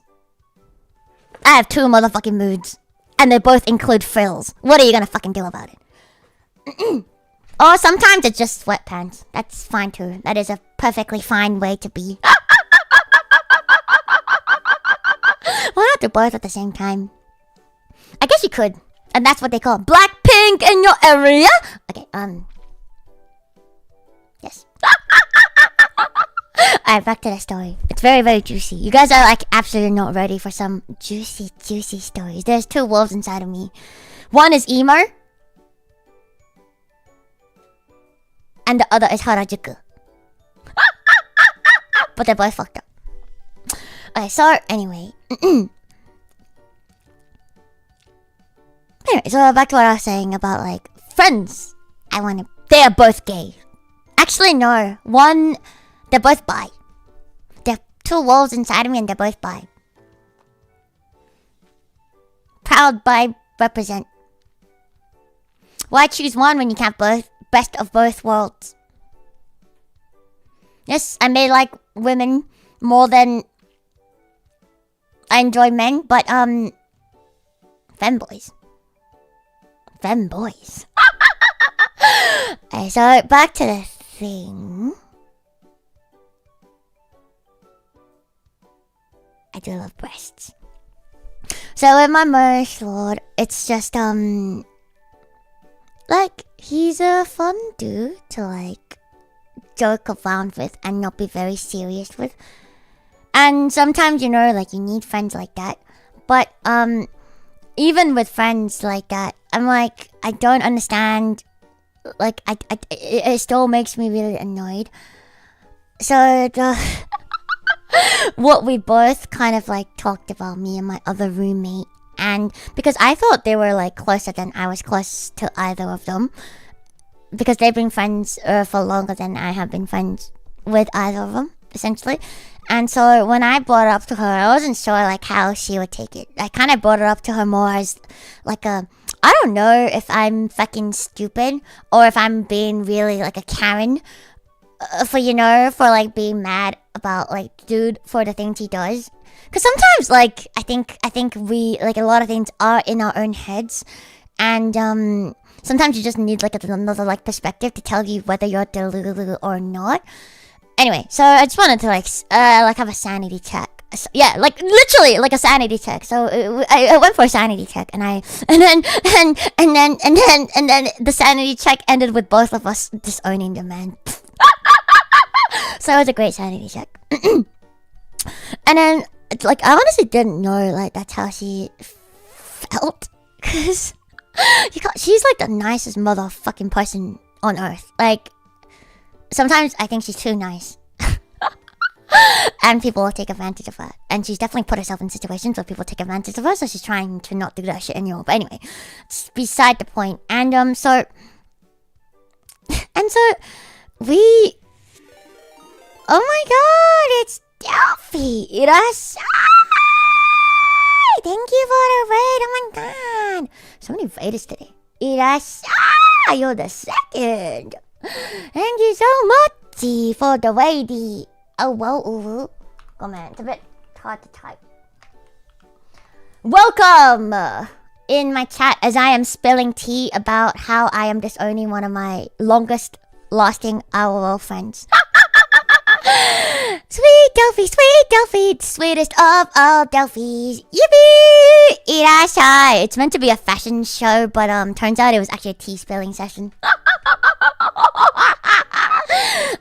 I have two motherfucking moods, and they both include frills. What are you gonna fucking do about it? Or sometimes it's just sweatpants. That's fine too. That is a perfectly fine way to be. Why not do both at the same time? I guess you could. And that's what they call Blackpink in your area. Okay, yes. Alright, back to the story. It's very, very juicy. You guys are like absolutely not ready for some juicy, juicy stories. There's two wolves inside of me. One is Imma, and the other is Harajuku. But they're both fucked up. Okay, so anyway. Anyway, so back to what I was saying about like friends. They are both gay. Actually, no. They're both bi. There are two wolves inside of me and they're both bi. Proud bi represent. Why choose one when you can't best of both worlds? Yes, I may like women more than I enjoy men, but femboys. Femboys. Okay, so back to the thing. I do love breasts. So with my merch lord, it's just like he's a fun dude to like joke around with and not be very serious with. And sometimes, you know, like you need friends like that. But even with friends like that, I'm like, I don't understand. Like it still makes me really annoyed. So what we both kind of like talked about, me and my other roommate, and because I thought they were like closer than I was close to either of them, because they've been friends for longer than I have been friends with either of them, essentially. And so when I brought it up to her, I wasn't sure like how she would take it. I kind of brought it up to her more as like I don't know if I'm fucking stupid or if I'm being really like a Karen for like being mad about like dude for the things he does. Because sometimes like I think we like a lot of things are in our own heads, and sometimes you just need like another like perspective to tell you whether you're delulu or not. Anyway, so I just wanted to like have a sanity check. So, yeah, like literally like a sanity check. So I went for a sanity check, and then the sanity check ended with both of us disowning the man. So it was a great sanity check. And then like I honestly didn't know like that's how she felt, because she's like the nicest motherfucking person on earth. Like sometimes I think she's too nice. And people will take advantage of her. And she's definitely put herself in situations where people take advantage of her, so she's trying to not do that shit anymore. But anyway, it's beside the point. And so we, oh my god, it's Delphi! Irashai! Thank you for the raid, oh my god! So many raiders today. Irashai! You're the second! Thank you so much for the raid. Oh, whoa, oh man, it's a bit hard to type. Welcome in my chat as I am spilling tea about how I am disowning one of my longest lasting IRL friends. Sweet Delphi, sweetest of all Delphis. Yippee! Irashai! It's meant to be a fashion show, but turns out it was actually a tea spilling session.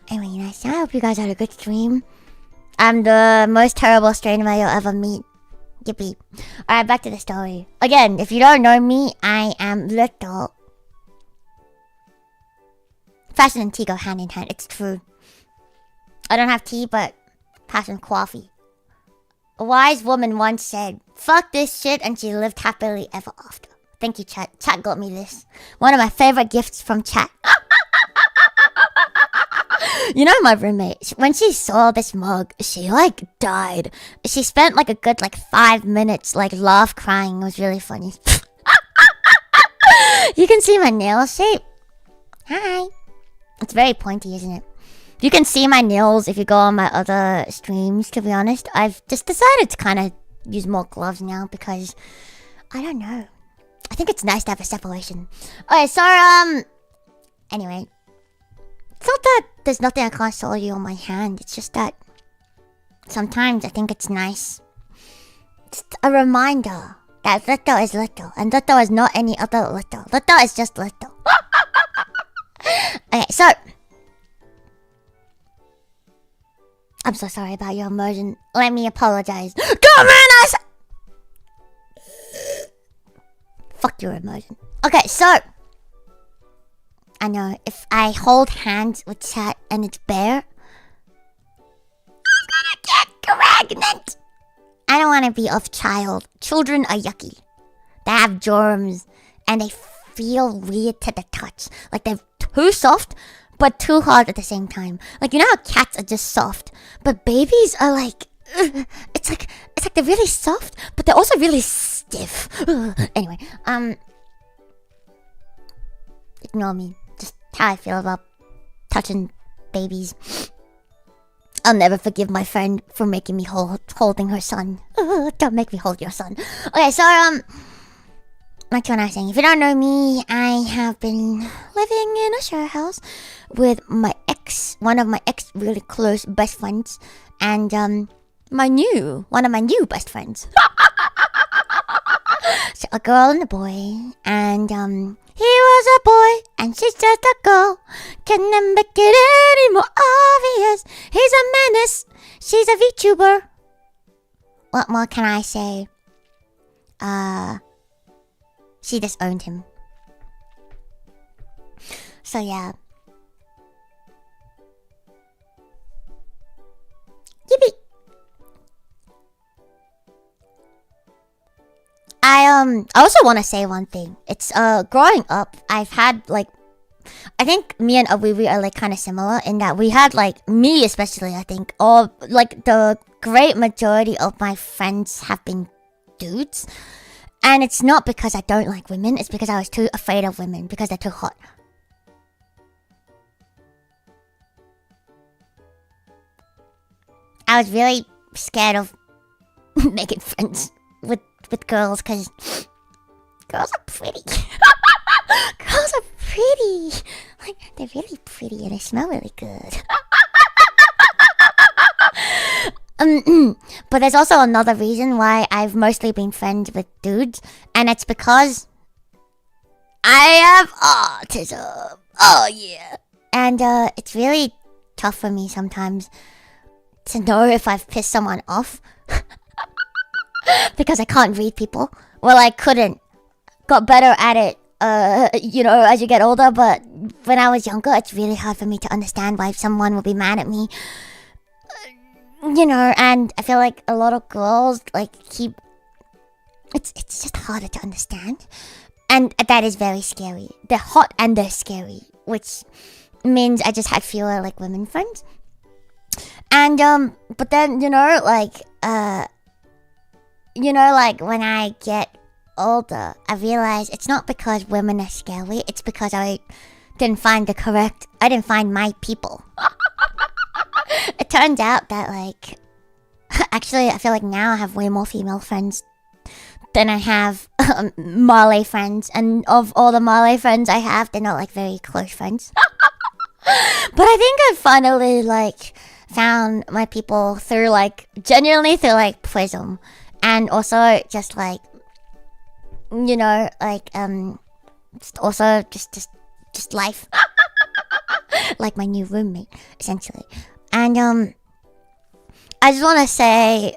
Anyway, I hope you guys had a good stream. I'm the most terrible stranger you'll ever meet. Yippee. Alright, back to the story. Again, if you don't know me, I am Luto. Fashion and tea go hand in hand, it's true. I don't have tea, but have some coffee. A wise woman once said, fuck this shit, and she lived happily ever after. Thank you, chat. Chat got me this. One of my favorite gifts from chat. You know my roommate, when she saw this mug, she like died. She spent like a good like 5 minutes like laugh crying. It was really funny. You can see my nail shape. Hi. It's very pointy, isn't it? You can see my nails if you go on my other streams, to be honest. I've just decided to kind of use more gloves now because, I don't know. I think it's nice to have a separation. Okay, so, anyway. It's not that there's nothing I can't show you on my hand. It's just that sometimes I think it's nice. It's a reminder that Luto is Luto, and Luto is not any other Luto. Luto is just Luto. Okay, so I'm so sorry about your immersion. Let me apologize. Come on, us! Fuck your immersion. Okay, so I know if I hold hands with chat and it's bare, I'm gonna get pregnant. I don't want to be of child. Children are yucky. They have germs and they feel weird to the touch. Like they're too soft, but too hard at the same time. Like, you know how cats are just soft, but babies are like, it's like they're really soft, but they're also really stiff. Anyway, ignore me. Just how I feel about touching babies. I'll never forgive my friend for making me holding her son. Don't make me hold your son. Okay, so like what I was saying, if you don't know me, I have been living in a share house with my ex, one of my ex really close best friends, and one of my new best friends. So a girl and a boy, and he was a boy and she's just a girl. Can never make it any more obvious. He's a menace, she's a Vtuber. What more can I say? She disowned him. So yeah. Yippee! I also want to say one thing. It's growing up, I've had like, I think me and Awiwi are like kind of similar in that we had like, me especially, I think, or like the great majority of my friends have been dudes. And it's not because I don't like women, it's because I was too afraid of women because they're too hot. I was really scared of making friends with girls because girls are pretty. Girls are pretty. Like, they're really pretty and they smell really good. But there's also another reason why I've mostly been friends with dudes, and it's because I have autism. Oh yeah. And it's really tough for me sometimes to know if I've pissed someone off. Because I can't read people. Well, I couldn't. Got better at it, as you get older, but when I was younger, it's really hard for me to understand why someone would be mad at me. And I feel like a lot of girls, it's just harder to understand. And that is very scary. They're hot and they're scary, which means I just had fewer, women friends. And, but then, when I get older, I realize it's not because women are scary, it's because I didn't find my people. It turns out that, actually, I feel like now I have way more female friends than I have Malay friends. And of all the Malay friends I have, they're not, very close friends. But I think I finally, found my people through, genuinely through, Prism. And also, just, also, just life. Like my new roommate, essentially. And, I just want to say,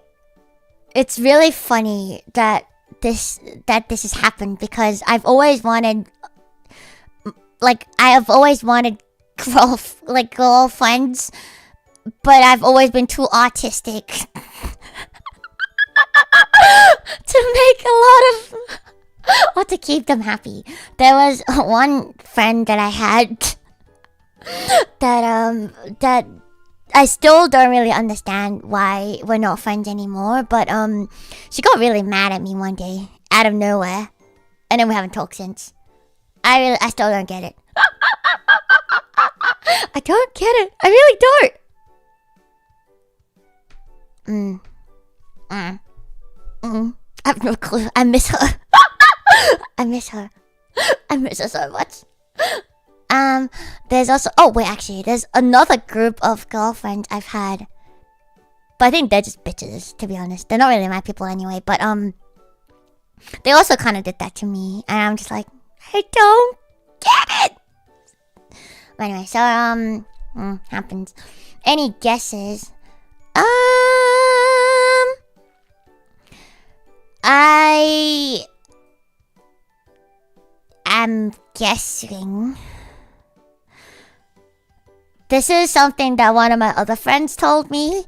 it's really funny that this has happened because I've always wanted, girlfriends, but I've always been too autistic to make a lot of, or to keep them happy. There was one friend that I had that I still don't really understand why we're not friends anymore, but she got really mad at me one day out of nowhere, and then we haven't talked since. I still don't get it. I don't get it. I really don't. I have no clue. I miss her. I miss her. I miss her so much. There's also... Oh, wait, actually, there's another group of girlfriends I've had. But I think they're just bitches, to be honest. They're not really my people anyway, but, they also kind of did that to me. And I'm just like, I don't get it! But anyway, so, happens. Any guesses? I am guessing this is something that one of my other friends told me.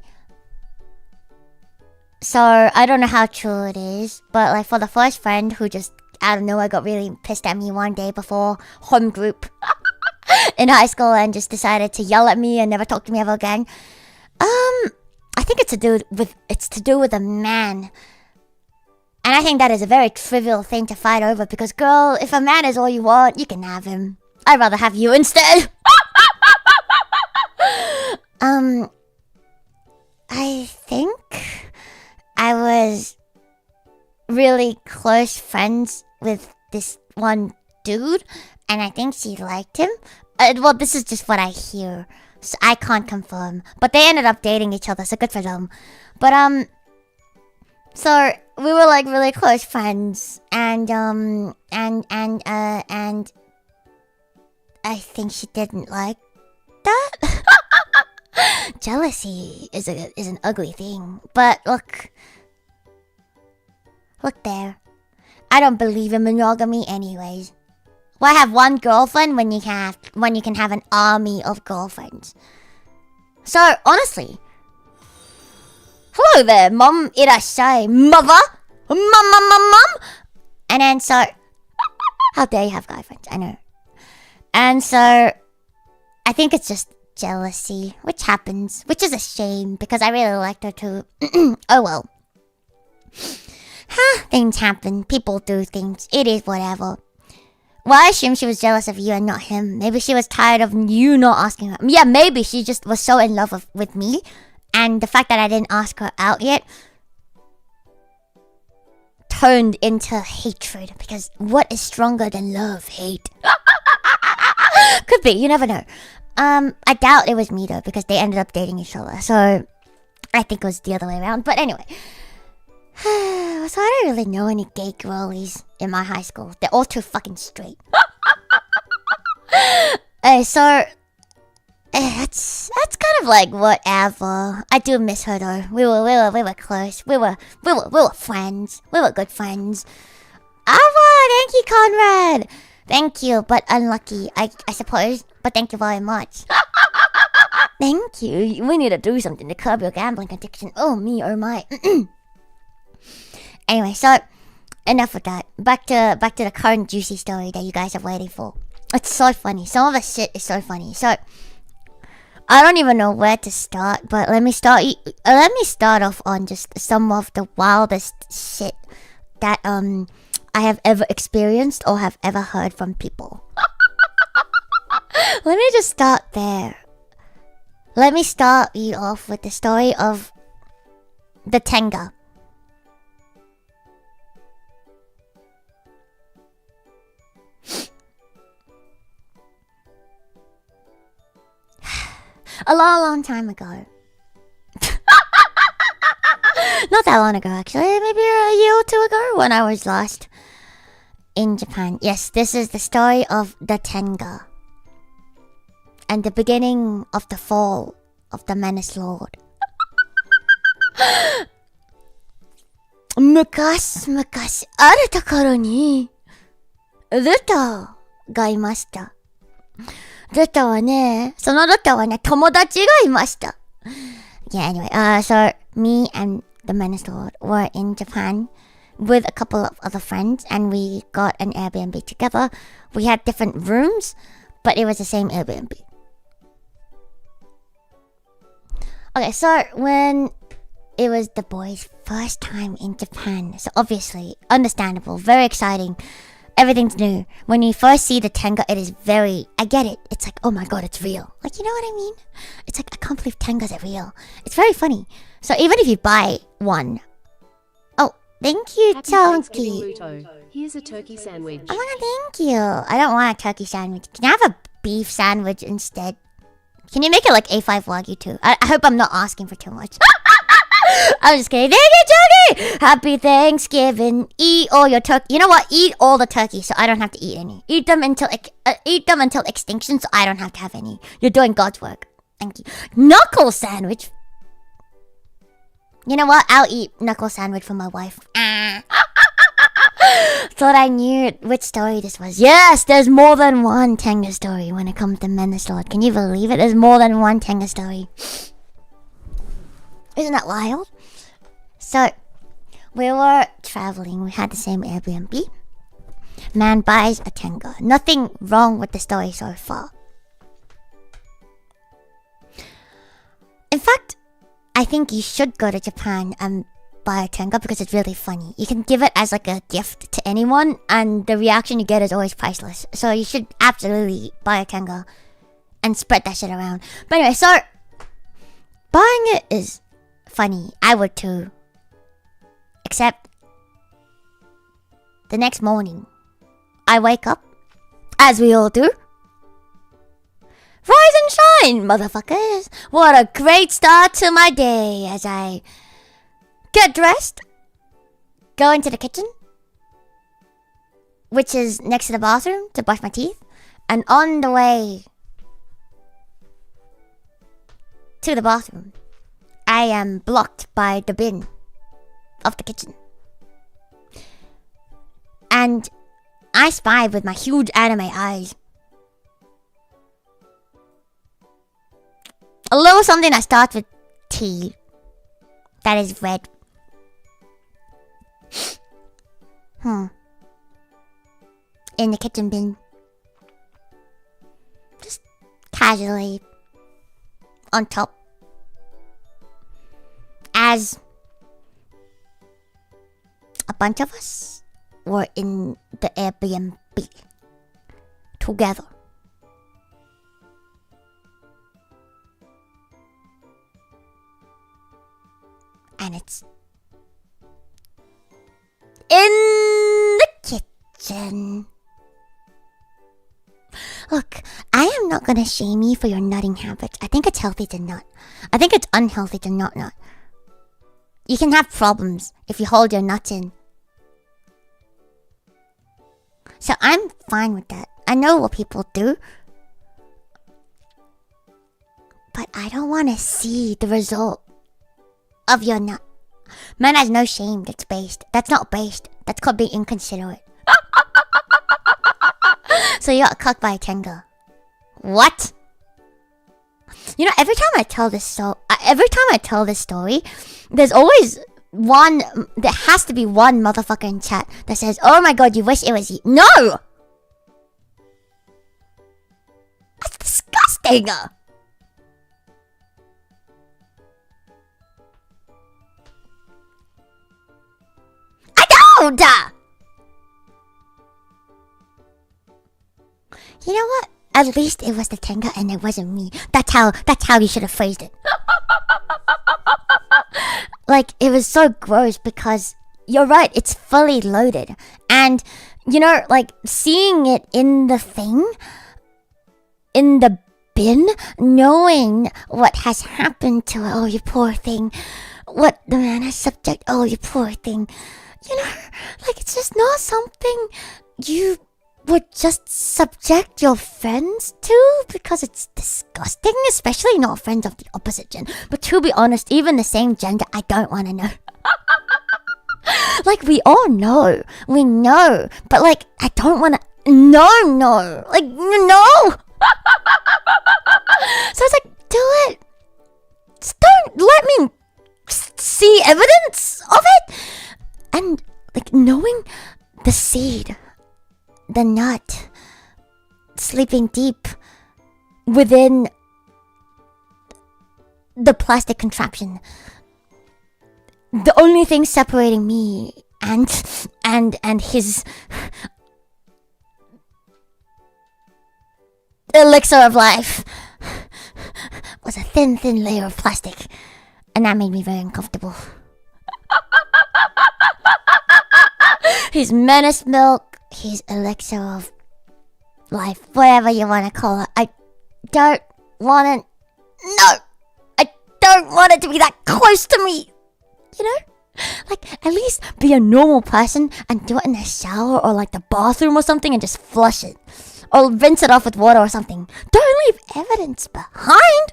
So I don't know how true it is, but like for the first friend who just out of nowhere got really pissed at me one day before home group in high school and just decided to yell at me and never talk to me ever again. I think it's to do with a man. And I think that is a very trivial thing to fight over because, girl, if a man is all you want, you can have him. I'd rather have you instead. I think I was really close friends with this one dude, and I think she liked him. Well, this is just what I hear, so I can't confirm. But they ended up dating each other, so good for them. But so we were like really close friends, and I think she didn't like that. Jealousy is an ugly thing, but look there. I don't believe in monogamy, anyways. Why have one girlfriend when you can have an army of girlfriends? So honestly, hello there, mom. Irashai, mother, mom. And then so, how dare you have guy friends? I know. And so, I think it's just jealousy, which happens, which is a shame because I really liked her too. Oh well. Things happen. People do things. It is whatever. Well, I assume she was jealous of you and not him. Maybe she was tired of you not asking her. Yeah, maybe she just was so in love with me. And the fact that I didn't ask her out yet turned into hatred. Because what is stronger than love? Hate. Could be. You never know. I doubt it was me though, because they ended up dating each other. So, I think it was the other way around. But anyway. So I don't really know any gay girlies in my high school. They're all too fucking straight. So that's kind of like whatever. I do miss her though. We were close. We were friends. We were good friends. Thank you, Conrad. Thank you, but unlucky, I suppose. But thank you very much. Thank you. We need to do something to curb your gambling addiction. Oh me, oh my. Anyway, so enough of that. Back to the current juicy story that you guys are waiting for. It's so funny. Some of the shit is so funny. So I don't even know where to start, but let me start off on just some of the wildest shit that I have ever experienced or have ever heard from people. Let me just start there. Let me start you off with the story of the Tenga. A long time ago. Not that long ago, actually. Maybe a year or two ago when I was lost in Japan. Yes, this is the story of the Tenga. And the beginning of the fall of the Menace Lord. Mukashi aru tokoro ni Luto ga imashita. Luto wa ne, sono Luto wa ne, tomodachi ga imashita. Yeah, anyway, so me and the Menace Lord were in Japan with a couple of other friends, and we got an Airbnb together. We had different rooms, but it was the same Airbnb. Okay, so when it was the boys' first time in Japan, so obviously, understandable, very exciting. everything's new. When you first see the Tenga, it is very... I get it. It's like, oh my god, it's real. Like, you know what I mean? It's like, I can't believe Tengas are real. It's very funny. So even if you buy one... Oh, thank you, Happy Thanksgiving, Chunky. Luto. Here's a turkey sandwich. Oh my god, thank you. I don't want a turkey sandwich. Can I have a beef sandwich instead? Can you make it like A5 Wagyu too? I hope I'm not asking for too much. I'm just kidding. Thank you, Chunky! Happy Thanksgiving. Eat all your turkey. You know what? Eat all the turkey so I don't have to eat any. Eat them until extinction so I don't have to have any. You're doing God's work. Thank you. Knuckle sandwich. You know what? I'll eat knuckle sandwich for my wife. Thought I knew which story this was. Yes, there's more than one Tenga story when it comes to Men the Sword. Can you believe it? There's more than one Tenga story. Isn't that wild? So, we were traveling. We had the same Airbnb. Man buys a Tenga. Nothing wrong with the story so far. In fact, I think you should go to Japan and buy a Tenga because it's really funny. You can give it as like a gift to anyone and the reaction you get is always priceless. So you should absolutely buy a Tenga and spread that shit around. But anyway, so buying it is funny. I would too. Except the next morning, I wake up, as we all do. Rise and shine, motherfuckers! What a great start to my day as I get dressed, go into the kitchen, which is next to the bathroom, to brush my teeth, and on the way to the bathroom, I am blocked by the bin of the kitchen. And I spy with my huge anime eyes a little something that starts with T that is red. In the kitchen bin. Just casually on top. As a bunch of us were in the Airbnb together. And it's in the kitchen. Look, I am not gonna shame you for your nutting habits. I think it's healthy to nut. I think it's unhealthy to not nut. You can have problems if you hold your nuts in. So I'm fine with that. I know what people do. But I don't want to see the result of your nut. Man has no shame. That's based. That's not based. That's called being inconsiderate. So you got cucked by a Tenga. What? You know, every time I tell this story, there's always one. There has to be one motherfucker in chat that says, "Oh my god, you wish it was you." No, that's disgusting. You know what? At least it was the Tenga and it wasn't me. That's how you should have phrased it. Like, it was so gross because you're right, it's fully loaded. And, you know, like, seeing it in the thing, in the bin, knowing what has happened to it, oh, you poor thing. What the man has subject, oh, you poor thing. You know, like, it's just not something you would just subject your friends to because it's disgusting, especially not friends of the opposite gender. But to be honest, even the same gender, I don't want to know. Like, we all know. We know. But, like, I don't want to... No. Like, no! So it's like, do it. Just don't let me see evidence of it. And, like, knowing the seed, the nut, sleeping deep within the plastic contraption. The only thing separating me and his elixir of life was a thin, thin layer of plastic. And that made me very uncomfortable. His menace milk, his elixir of life, whatever you want to call it. I don't want it. No! I don't want it to be that close to me. You know? Like, at least be a normal person and do it in the shower or like the bathroom or something and just flush it. Or rinse it off with water or something. Don't leave evidence behind.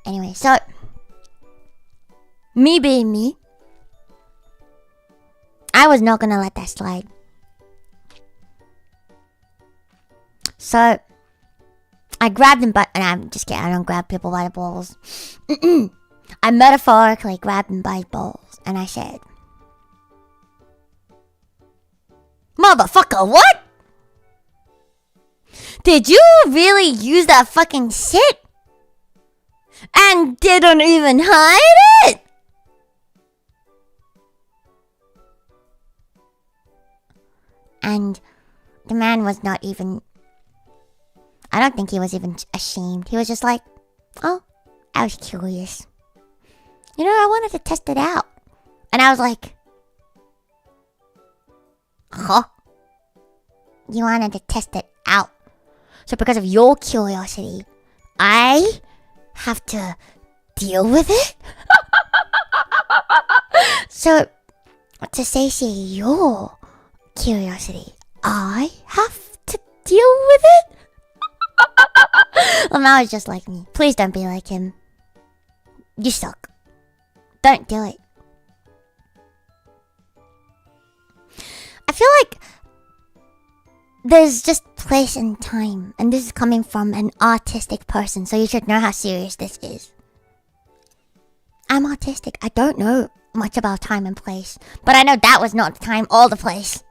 Anyway, so me being me, I was not gonna let that slide. So I grabbed him, and I'm just kidding, I don't grab people by the balls. I metaphorically grabbed him by his balls, and I said, "Motherfucker, what? Did you really use that fucking shit? And didn't even hide it?" And the man was not even... I don't think he was even ashamed. He was just like, "Oh, I was curious. You know, I wanted to test it out." And I was like, "Huh? You wanted to test it out? So because of your curiosity, I have to deal with it?" So, to satiate your curiosity, I have to deal with it? Well, now he's just like me. Please don't be like him. You suck. Don't do it. I feel like there's just place and time, and this is coming from an autistic person, so you should know how serious this is. I'm autistic. I don't know much about time and place, but I know that was not the time or the place.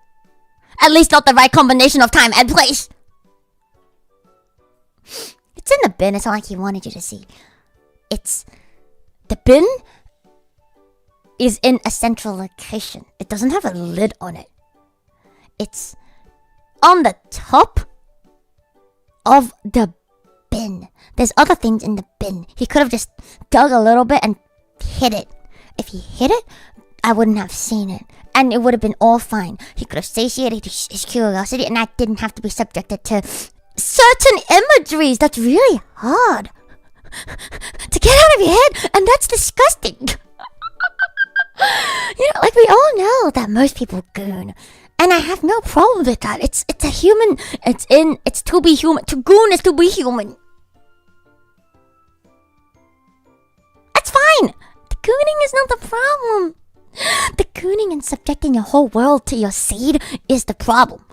At least not the right combination of time and place. It's in the bin. It's not like he wanted you to see. The bin is in a central location. It doesn't have a lid on it. It's on the top of the bin. There's other things in the bin. He could have just dug a little bit and hid it. If he hid it, I wouldn't have seen it. And it would have been all fine. He could have satiated his curiosity, and I didn't have to be subjected to certain imageries. That's really hard to get out of your head, and that's disgusting. You know, like we all know that most people goon, and I have no problem with that. It's a human. It's to be human. To goon is to be human. That's fine. The gooning is not the problem. The gooning and subjecting your whole world to your seed is the problem.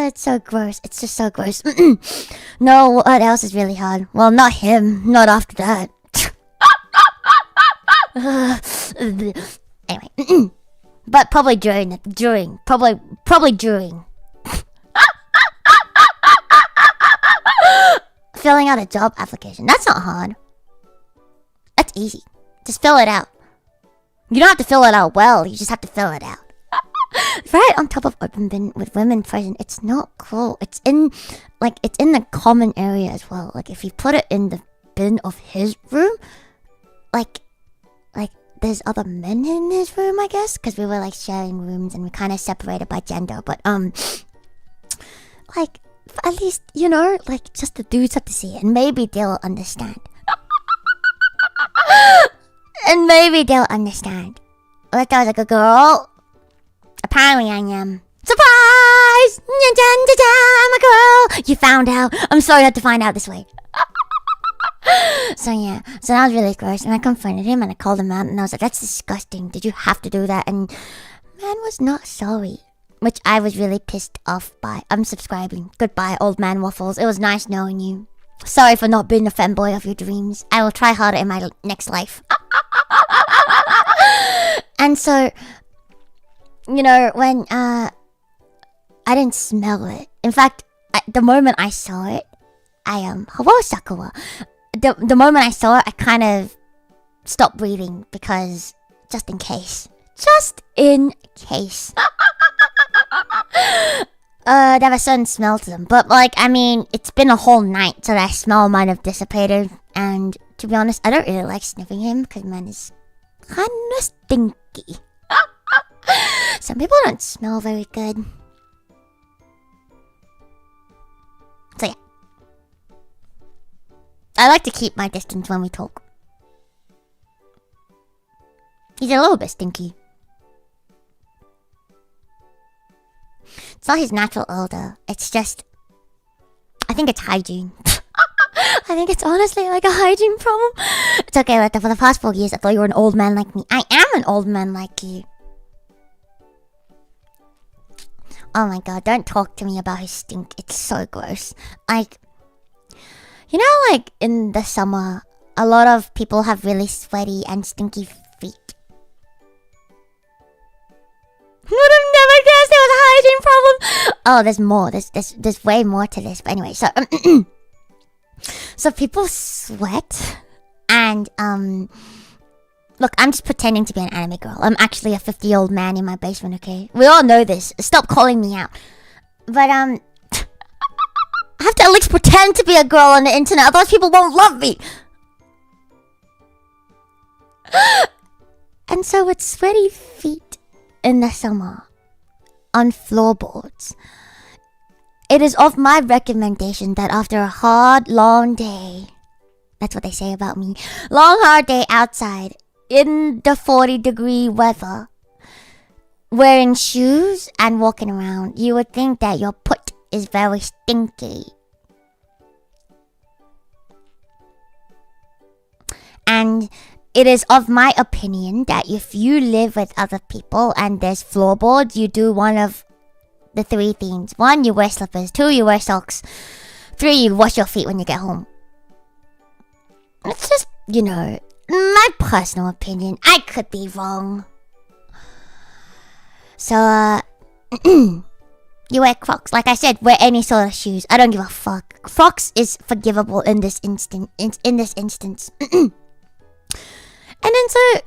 It's so gross. It's just so gross. No, what else is really hard? Well, not him. Not after that. Anyway. But probably during. Probably during. Filling out a job application. That's not hard. That's easy. Just fill it out. You don't have to fill it out well. You just have to fill it out. Right on top of open bin with women present. It's not cool. It's in the common area as well. Like if you put it in the bin of his room, like there's other men in his room, I guess, because we were like sharing rooms and we kind of separated by gender. But like at least, you know, like just the dudes have to see it, and maybe they'll understand. And maybe they'll understand. Like I was like a girl. Apparently I am. Surprise! I'm a girl! You found out. I'm sorry you had to find out this way. So yeah. So that was really gross. And I confronted him and I called him out and I was like, "That's disgusting. Did you have to do that?" And man was not sorry. Which I was really pissed off by. I'm subscribing. Goodbye, old man waffles. It was nice knowing you. Sorry for not being a fanboy of your dreams. I will try harder in my next life. And so, you know, when I didn't smell it. In fact, the moment I saw it, hello Sakura. The moment I saw it, I kind of stopped breathing because just in case. Just in case. They have a certain smell to them. But, like, I mean, it's been a whole night, so that smell might have dissipated. And to be honest, I don't really like sniffing him because man is kind of stinky. Some people don't smell very good. So yeah, I like to keep my distance when we talk. He's a little bit stinky. It's not his natural odor. It's just, I think it's hygiene. I think it's honestly like a hygiene problem. It's okay, Rita. For the past 4 years, I thought you were an old man like me. I am an old man like you. Oh my god, don't talk to me about his stink. It's so gross. Like, you know, like in the summer, a lot of people have really sweaty and stinky feet. Would have never guessed it was a hygiene problem. Oh, there's more. There's way more to this. But anyway, so so people sweat, and look, I'm just pretending to be an anime girl. I'm actually a 50-year-old man in my basement. Okay, we all know this. Stop calling me out. But I have to at least pretend to be a girl on the internet, otherwise people won't love me. And so with sweaty feet in the summer on floorboards, it is of my recommendation that after a hard, long day, that's what they say about me, long, hard day outside in the 40-degree weather, wearing shoes and walking around, you would think that your foot is very stinky. And it is of my opinion that if you live with other people and there's floorboards, you do one of the 3 things. 1, you wear slippers. 2, you wear socks. 3, you wash your feet when you get home. It's just, you know, my personal opinion. I could be wrong. So, you wear Crocs. Like I said, wear any sort of shoes. I don't give a fuck. Crocs is forgivable in this instance. And then so,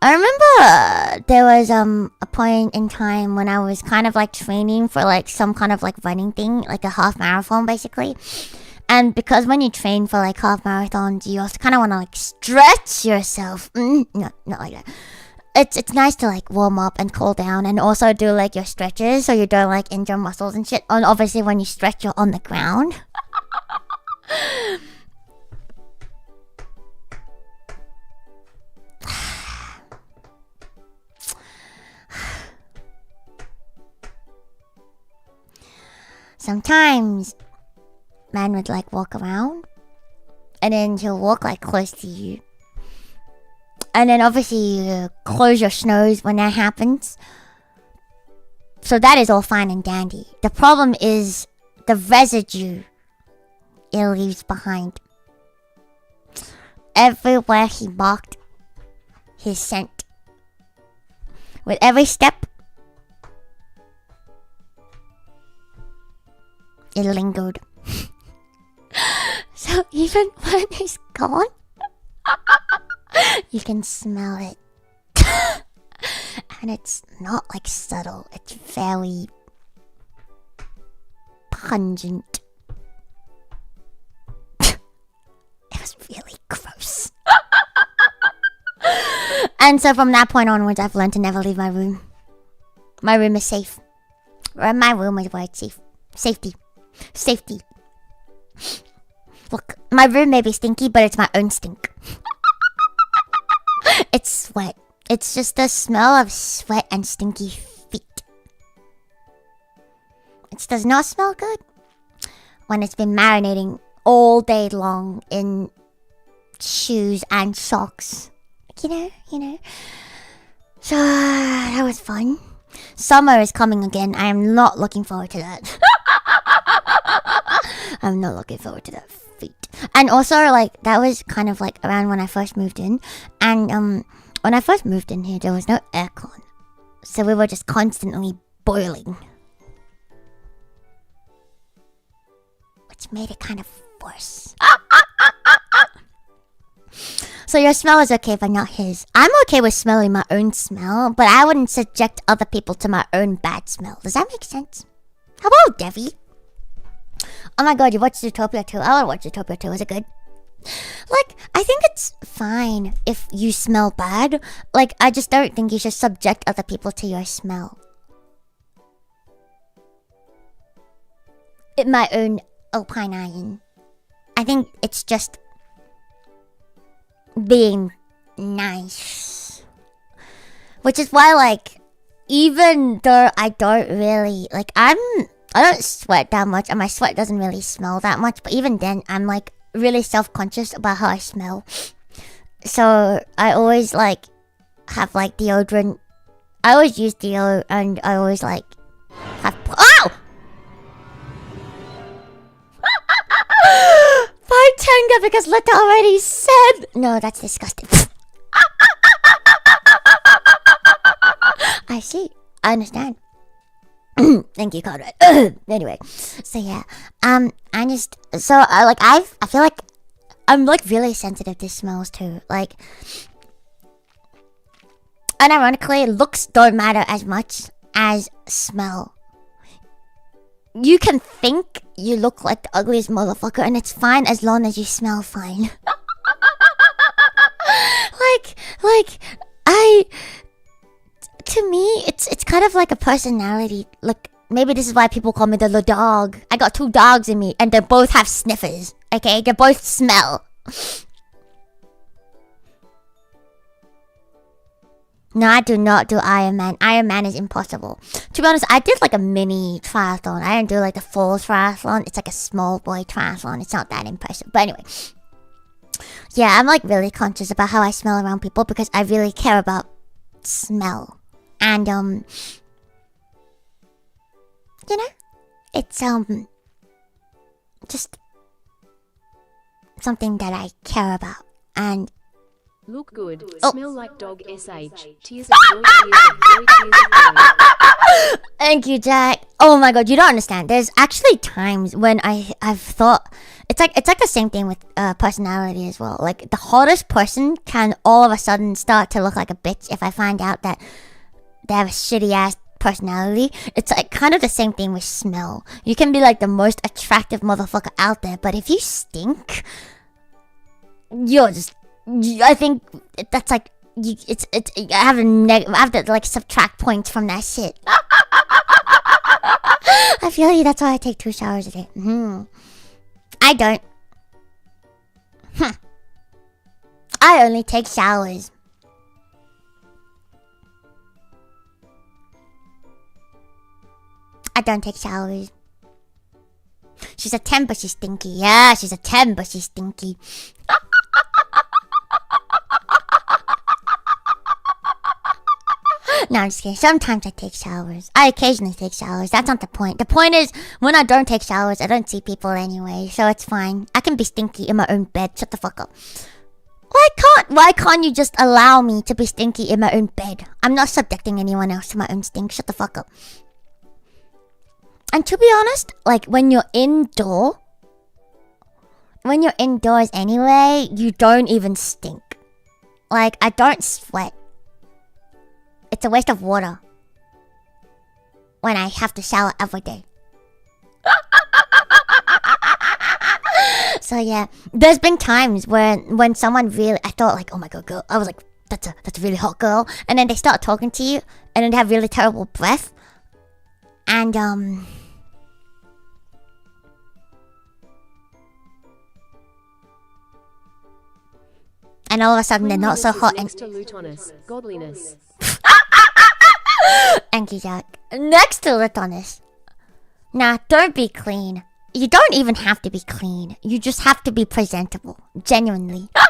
I remember there was a point in time when I was kind of like training for like some kind of like running thing, like a half marathon basically. And because when you train for like half marathons, you also kind of want to like stretch yourself. No, not like that. It's nice to like warm up and cool down and also do like your stretches so you don't like injure muscles and shit. And obviously when you stretch, you're on the ground. Sometimes man would like walk around and then he'll walk like close to you. And then obviously you close your nose when that happens. So that is all fine and dandy. The problem is the residue it leaves behind. Everywhere he walked, his scent. With every step, it lingered. So even when he's gone, you can smell it. And it's not like subtle, it's very pungent. It was really gross. And so from that point onwards, I've learned to never leave my room. My room is safe. My room is where it's safe. Safety. Look, my room may be stinky, but it's my own stink. It's sweat. It's just the smell of sweat and stinky feet. It does not smell good when it's been marinating all day long in shoes and socks. You know. So, that was fun. Summer is coming again. I am not looking forward to that. I'm not looking forward to that feet. And also, like, that was kind of like around when I first moved in. And when I first moved in here, there was no aircon. So we were just constantly boiling. Which made it kind of worse. So your smell is okay, but not his. I'm okay with smelling my own smell, but I wouldn't subject other people to my own bad smell. Does that make sense? Hello, Devi. Oh my god, you watched Zootopia 2? I want to watch Zootopia 2. Is it good? Like, I think it's fine if you smell bad. Like, I just don't think you should subject other people to your smell. In my own opinion, I think it's just being nice. Which is why, like, even though I don't really, like, I don't sweat that much, and my sweat doesn't really smell that much, but even then, I'm, like, really self-conscious about how I smell. So, I always, like, have, like, deodorant. I always use deodorant, and I always, like, have... Oh! By Tenga, because Luto already said... No, that's disgusting. I see. I understand. Thank you, Conrad. Anyway, so yeah, I feel like I'm like really sensitive to smells too. Like, and ironically, looks don't matter as much as smell. You can think you look like the ugliest motherfucker, and it's fine as long as you smell fine. To me, it's kind of like a personality. Like, maybe this is why people call me the dog. I got 2 dogs in me, and they both have sniffers. Okay, they both smell. No, I do not do Iron Man. Iron Man is impossible. To be honest, I did like a mini triathlon. I didn't do like the full triathlon. It's like a small boy triathlon. It's not that impressive. But anyway. Yeah, I'm like really conscious about how I smell around people because I really care about smell. And, you know, it's, just something that I care about. And look good. Oh. Smell like dog sh. Tears of joy, tears of joy, tears of joy. Thank you, Jack. Oh my god, you don't understand. There's actually times when I've thought it's like the same thing with personality as well. Like the hottest person can all of a sudden start to look like a bitch if I find out that they have a shitty ass personality. It's like kind of the same thing with smell. You can be like the most attractive motherfucker out there, but if you stink, you're just... I think that's like I have to like subtract points from that shit. I feel like that's why I take 2 showers a day. I don't. I only take showers. I don't take showers. She's a 10, but she's stinky. Yeah, she's a 10, but she's stinky. No, I'm just kidding. Sometimes I take showers. I occasionally take showers. That's not the point. The point is, when I don't take showers, I don't see people anyway, so it's fine. I can be stinky in my own bed. Shut the fuck up. Why can't you just allow me to be stinky in my own bed? I'm not subjecting anyone else to my own stink. Shut the fuck up. And to be honest, like, when you're indoors anyway, you don't even stink. Like, I don't sweat. It's a waste of water when I have to shower every day. So yeah, there's been times when someone really, I thought like, oh my god, girl, I was like, that's a really hot girl, and then they start talking to you, and then they have really terrible breath, and and all of a sudden they're not so hot and next to Lutonus, godliness. Thank you, Jack. Next to Lutonus. Nah, don't be clean. You don't even have to be clean. You just have to be presentable. Genuinely. I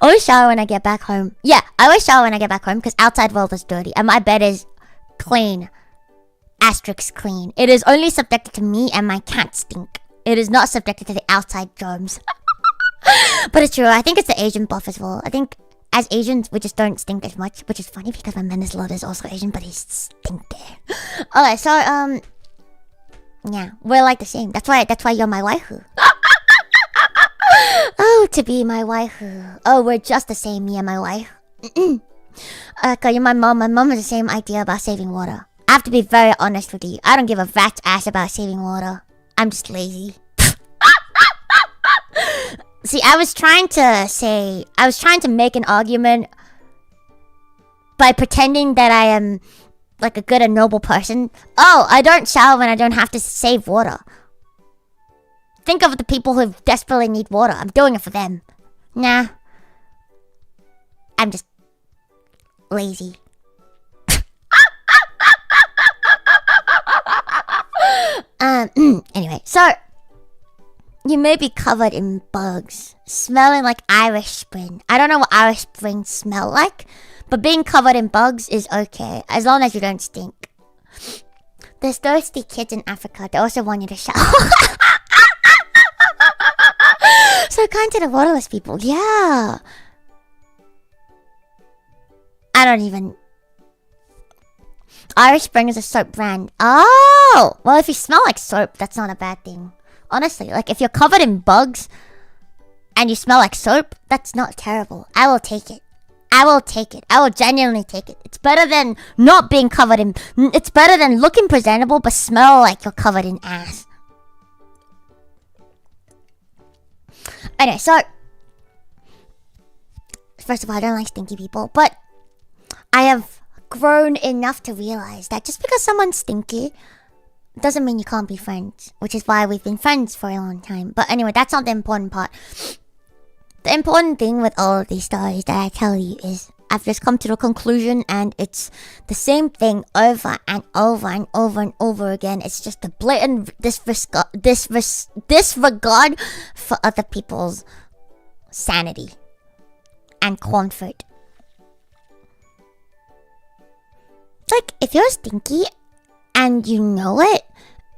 always shower when I get back home. Yeah, I always shower when I get back home because outside world is dirty and my bed is clean. Asterisk clean. It is only subjected to me and my cat stink. It is not subjected to the outside germs. But it's true. I think it's the Asian buff as well. I think as Asians, we just don't stink as much, which is funny because my Meneslot is also Asian, but he's stinky. Okay, so yeah, we're like the same. That's why you're my waifu. Oh, to be my wife. Oh, we're just the same, me and my wife. Araka, you're my mom. My mom has the same idea about saving water. I have to be very honest with you. I don't give a rat's ass about saving water. I'm just lazy. See, I was trying to make an argument by pretending that I am like a good and noble person. Oh, I don't shower when I don't have to save water. Think of the people who desperately need water. I'm doing it for them. Nah. I'm just lazy. Anyway, so you may be covered in bugs, smelling like Irish Spring. I don't know what Irish Spring smell like, but being covered in bugs is okay, as long as you don't stink. There's thirsty kids in Africa. They also want you to shower. So kind to the waterless people. Yeah. I don't even... Irish Spring is a soap brand. Oh! Well, if you smell like soap, that's not a bad thing. Honestly, like if you're covered in bugs and you smell like soap, that's not terrible. I will take it. I will take it. I will genuinely take it. It's better than not being covered in... It's better than looking presentable but smell like you're covered in ass. Anyway, so... First of all, I don't like stinky people, but I have grown enough to realize that just because someone's stinky doesn't mean you can't be friends, which is why we've been friends for a long time. But anyway, that's not the important part. The important thing with all of these stories that I tell you is I've just come to the conclusion, and it's the same thing over and over and over and over again. It's just a blatant disregard for other people's sanity and comfort. Like, if you're stinky and you know it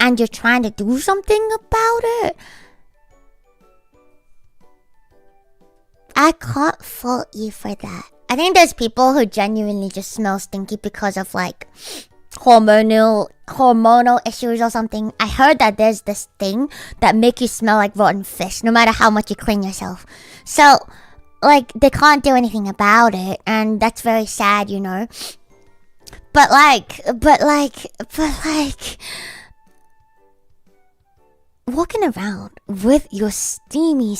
and you're trying to do something about it, I can't fault you for that. I think there's people who genuinely just smell stinky because of like hormonal issues or something. I heard that there's this thing that make you smell like rotten fish no matter how much you clean yourself. So like they can't do anything about it, and that's very sad, you know. But walking around with your steamy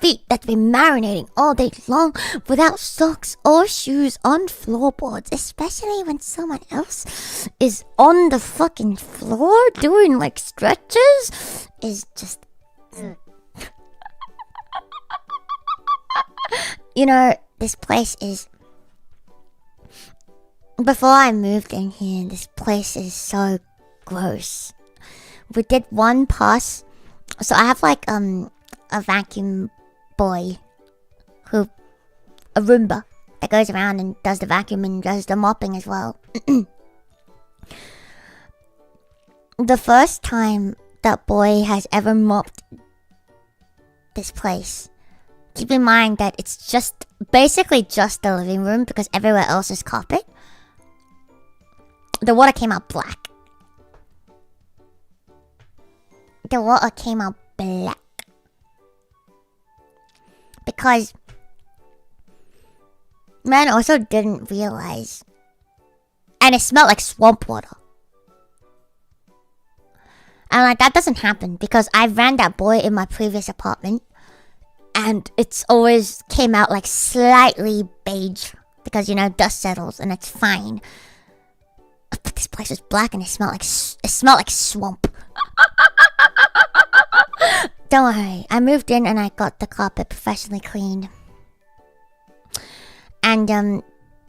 feet that's been marinating all day long without socks or shoes on floorboards, especially when someone else is on the fucking floor doing like stretches, is just... You know, this place is... Before I moved in here, this place is so gross. We did one pass. So I have like a vacuum boy a Roomba that goes around and does the vacuum and does the mopping as well. The first time that boy has ever mopped this place, keep in mind that it's just basically just the living room because everywhere else is carpet. The water came out black. The water came out black. Because man also didn't realize. And it smelled like swamp water. And like that doesn't happen because I ran that boy in my previous apartment. And it's always came out like slightly beige. Because, you know, dust settles and it's fine. But this place was black and it smelled like swamp. Don't worry, I moved in and I got the carpet professionally cleaned. And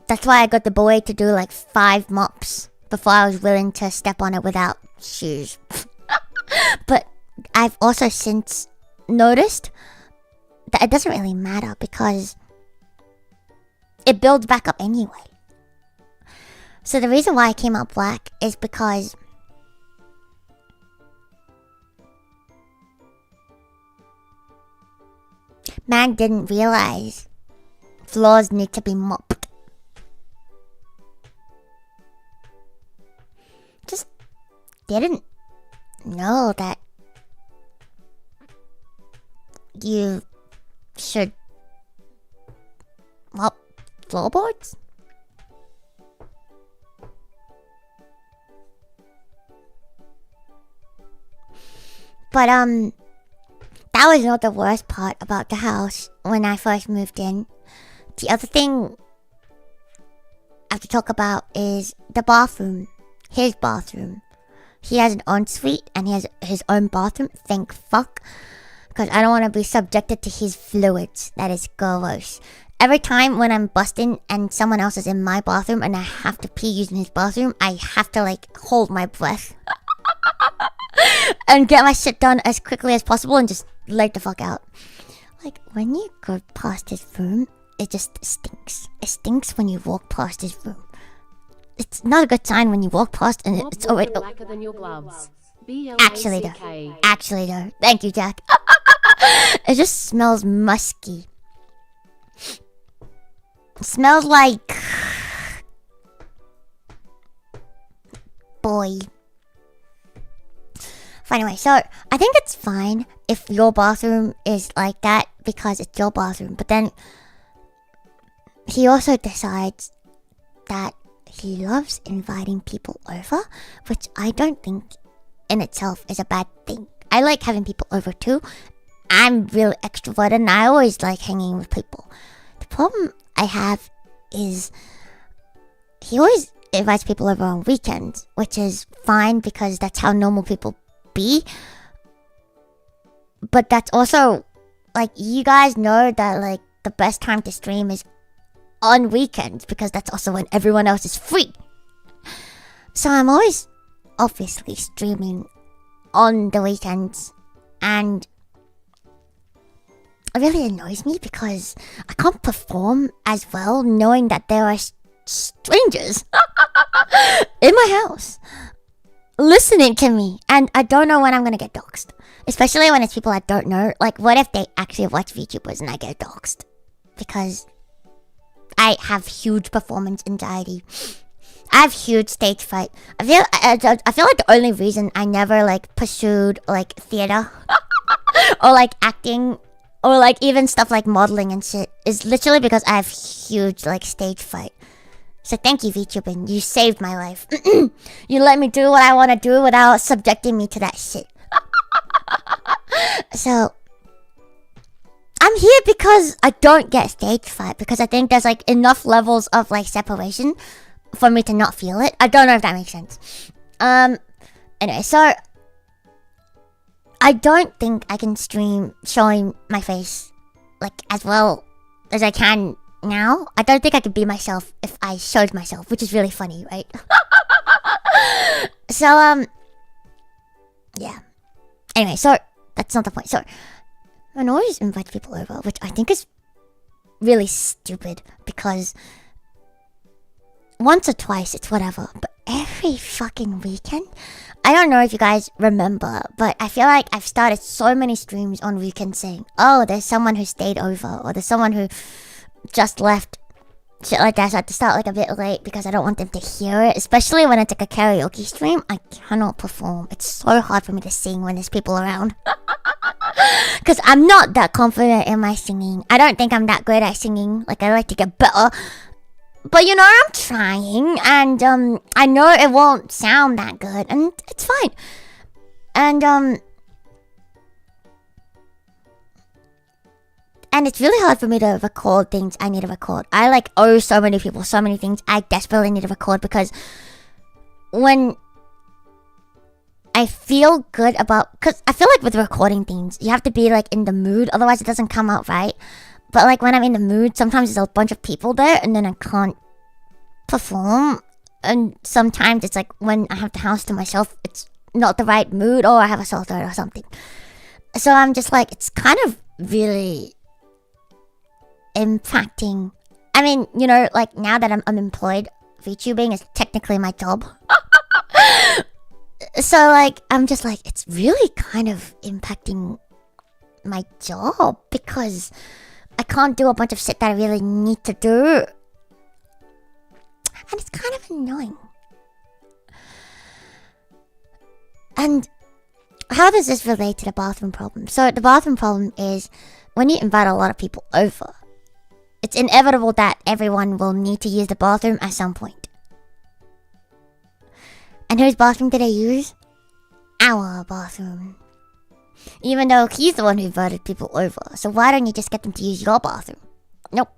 that's why I got the boy to do like 5 mops before I was willing to step on it without shoes. But I've also since noticed that it doesn't really matter because it builds back up anyway. So the reason why I came out black is because man didn't realize floors need to be mopped. Just didn't know that you should... Well, floorboards? But, that was not the worst part about the house when I first moved in. The other thing I have to talk about is the bathroom. His bathroom. He has an ensuite and he has his own bathroom. Thank fuck. Because I don't want to be subjected to his fluids. That is gross. Every time when I'm busting and someone else is in my bathroom and I have to pee using his bathroom, I have to like hold my breath. And get my shit done as quickly as possible and just let the fuck out. Like, when you go past his room, it just stinks. It stinks when you walk past his room. It's not a good sign when you walk past and it's already... blacker than your gloves. Actually though. Thank you, Jack. It just smells musky. It smells like... boy. Anyway, so I think it's fine if your bathroom is like that because it's your bathroom. But then he also decides that he loves inviting people over, which I don't think in itself is a bad thing. I like having people over too. I'm really extroverted and I always like hanging with people. The problem I have is he always invites people over on weekends, which is fine because that's how normal people be. But that's also like, you guys know that like the best time to stream is on weekends because that's also when everyone else is free. So I'm always obviously streaming on the weekends, and it really annoys me because I can't perform as well knowing that there are strangers in my house listening to me, and I don't know when I'm gonna get doxxed. Especially when it's people I don't know. Like, what if they actually watch Vtubers and I get doxxed? Because I have huge performance anxiety. I have huge stage fright. I feel like the only reason I never like pursued like theater or like acting or like even stuff like modeling and shit is literally because I have huge like stage fright. So thank you, VTubing. You saved my life. You let me do what I want to do without subjecting me to that shit. So I'm here because I don't get stage fright, because I think there's like enough levels of like separation for me to not feel it. I don't know if that makes sense. Anyway, so I don't think I can stream showing my face like as well as I can now. I don't think I could be myself if I showed myself, which is really funny, right? So yeah. Anyway, so that's not the point. So I always invite people over, which I think is really stupid, because once or twice it's whatever, but every fucking weekend, I don't know if you guys remember, but I feel like I've started so many streams on weekends saying, oh, there's someone who stayed over, or there's someone who just left, shit like that. So I have to start like a bit late because I don't want them to hear it, especially when it's like a karaoke stream. I cannot perform. It's so hard for me to sing when there's people around. Because I'm not that confident in my singing. I don't think I'm that great at singing. Like, I like to get better. But you know, I'm trying, and I know it won't sound that good, and it's fine. And it's really hard for me to record things I need to record. I like owe so many people so many things I desperately need to record, because when I feel good about... Because I feel like with recording things, you have to be like in the mood, otherwise it doesn't come out right. But like when I'm in the mood, sometimes there's a bunch of people there and then I can't perform. And sometimes it's like when I have the house to myself, it's not the right mood, or I have a sore throat or something. So I'm just like, it's kind of really impacting. I mean, you know, like now that I'm unemployed, VTubing is technically my job. So like, I'm just like, it's really kind of impacting my job, because I can't do a bunch of shit that I really need to do. And it's kind of annoying. And how does this relate to the bathroom problem? So the bathroom problem is when you invite a lot of people over, it's inevitable that everyone will need to use the bathroom at some point. And whose bathroom did they use? Our bathroom. Even though he's the one who invited people over. So why don't you just get them to use your bathroom? Nope.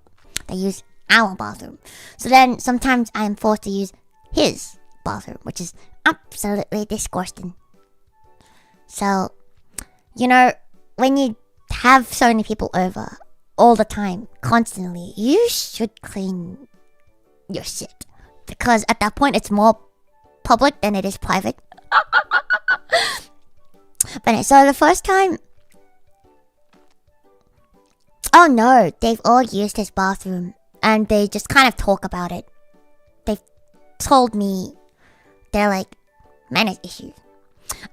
They use our bathroom. So then sometimes I am forced to use his bathroom, which is absolutely disgusting. So, you know, when you have so many people over all the time, constantly, you should clean your shit. Because at that point, it's more public than it is private. But so the first time... Oh no, they've all used his bathroom. And they just kind of talk about it. They've told me they're like, manners issues.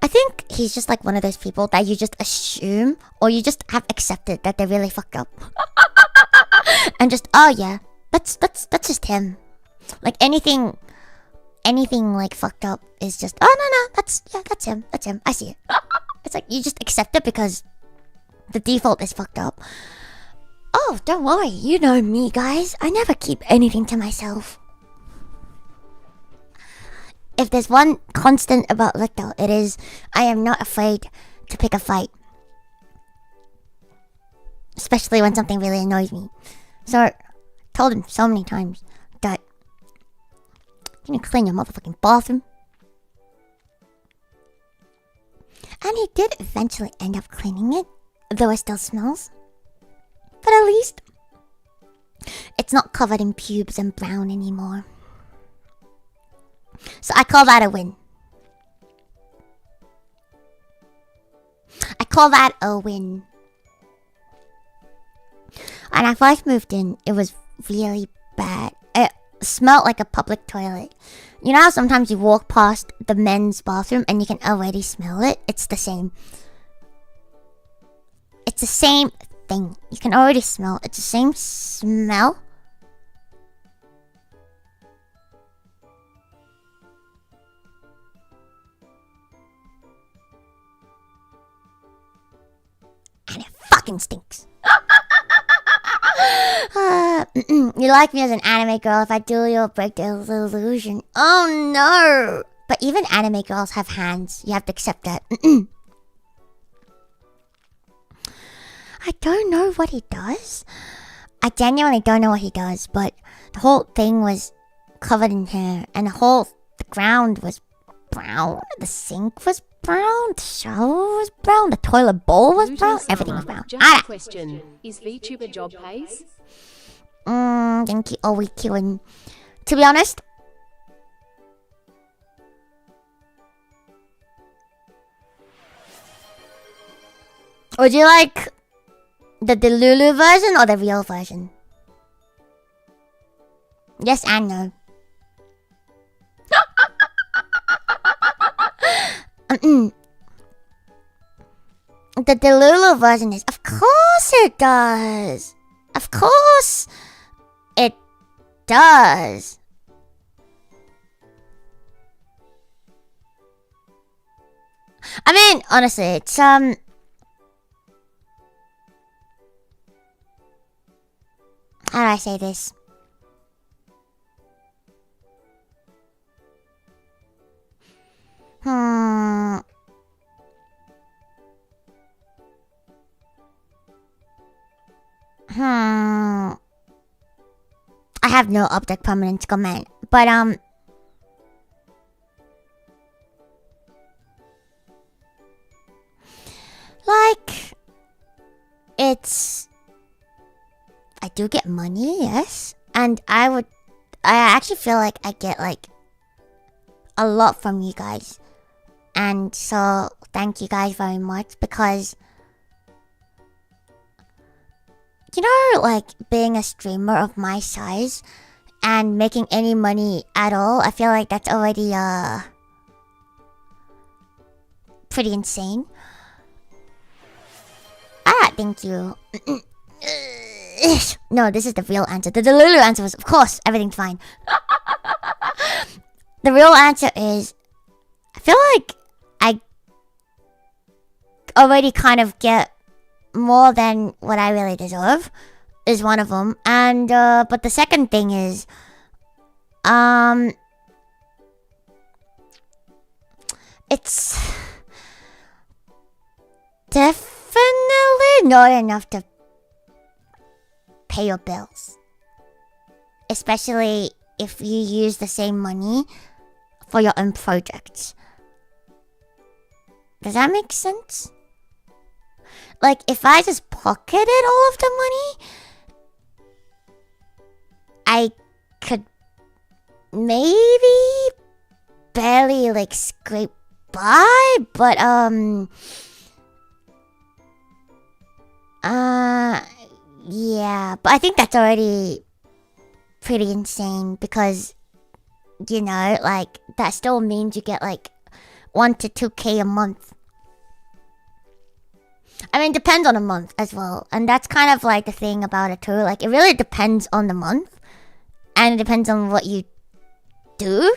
I think he's just like one of those people that you just assume or you just have accepted that they're really fucked up. And just, oh yeah, that's just him. Like anything like fucked up is just, oh no, that's him. I see it. It's like you just accept it because the default is fucked up. Oh, don't worry, you know me, guys. I never keep anything to myself. If there's one constant about Luto, it is I am not afraid to pick a fight. Especially when something really annoys me. So, I told him so many times that you need to clean your motherfucking bathroom. And he did eventually end up cleaning it, though it still smells. But at least it's not covered in pubes and brown anymore. So I call that a win. When I first moved in, it was really bad. It smelled like a public toilet. You know how sometimes you walk past the men's bathroom and you can already smell it? It's the same. It's the same thing. You can already smell. It's the same smell. And it fucking stinks. You like me as an anime girl. If I do, you'll break the illusion. Oh no! But even anime girls have hands. You have to accept that. I don't know what he does. I genuinely don't know what he does, but the whole thing was covered in hair, and the ground was brown. The sink was brown. The shower was brown. The toilet bowl was brown. Everything was brown. Just a question. Is Vtuber job pays? Thank are we killing? To be honest, would you like the Delulu version or the real version? Yes and no. The Delulu version is, of course it does. Of course it does. I mean, honestly, it's how do I say this? I have no object permanence comment, but like, it's, I do get money, yes, and I actually feel like I get like a lot from you guys, and so thank you guys very much, because you know, like, being a streamer of my size and making any money at all, I feel like that's already pretty insane. Thank you. No, this is the real answer. The Delulu answer was, of course, everything's fine. The real answer is, I feel like already kind of get more than what I really deserve is one of them. And but the second thing is it's definitely not enough to pay your bills, especially if you use the same money for your own projects. Does that make sense? Like, if I just pocketed all of the money, I could maybe barely like scrape by, but yeah, but I think that's already pretty insane because, you know, like, that still means you get like 1 to 2K a month. I mean, it depends on the month as well. And that's kind of like the thing about it too. Like, it really depends on the month. And it depends on what you do.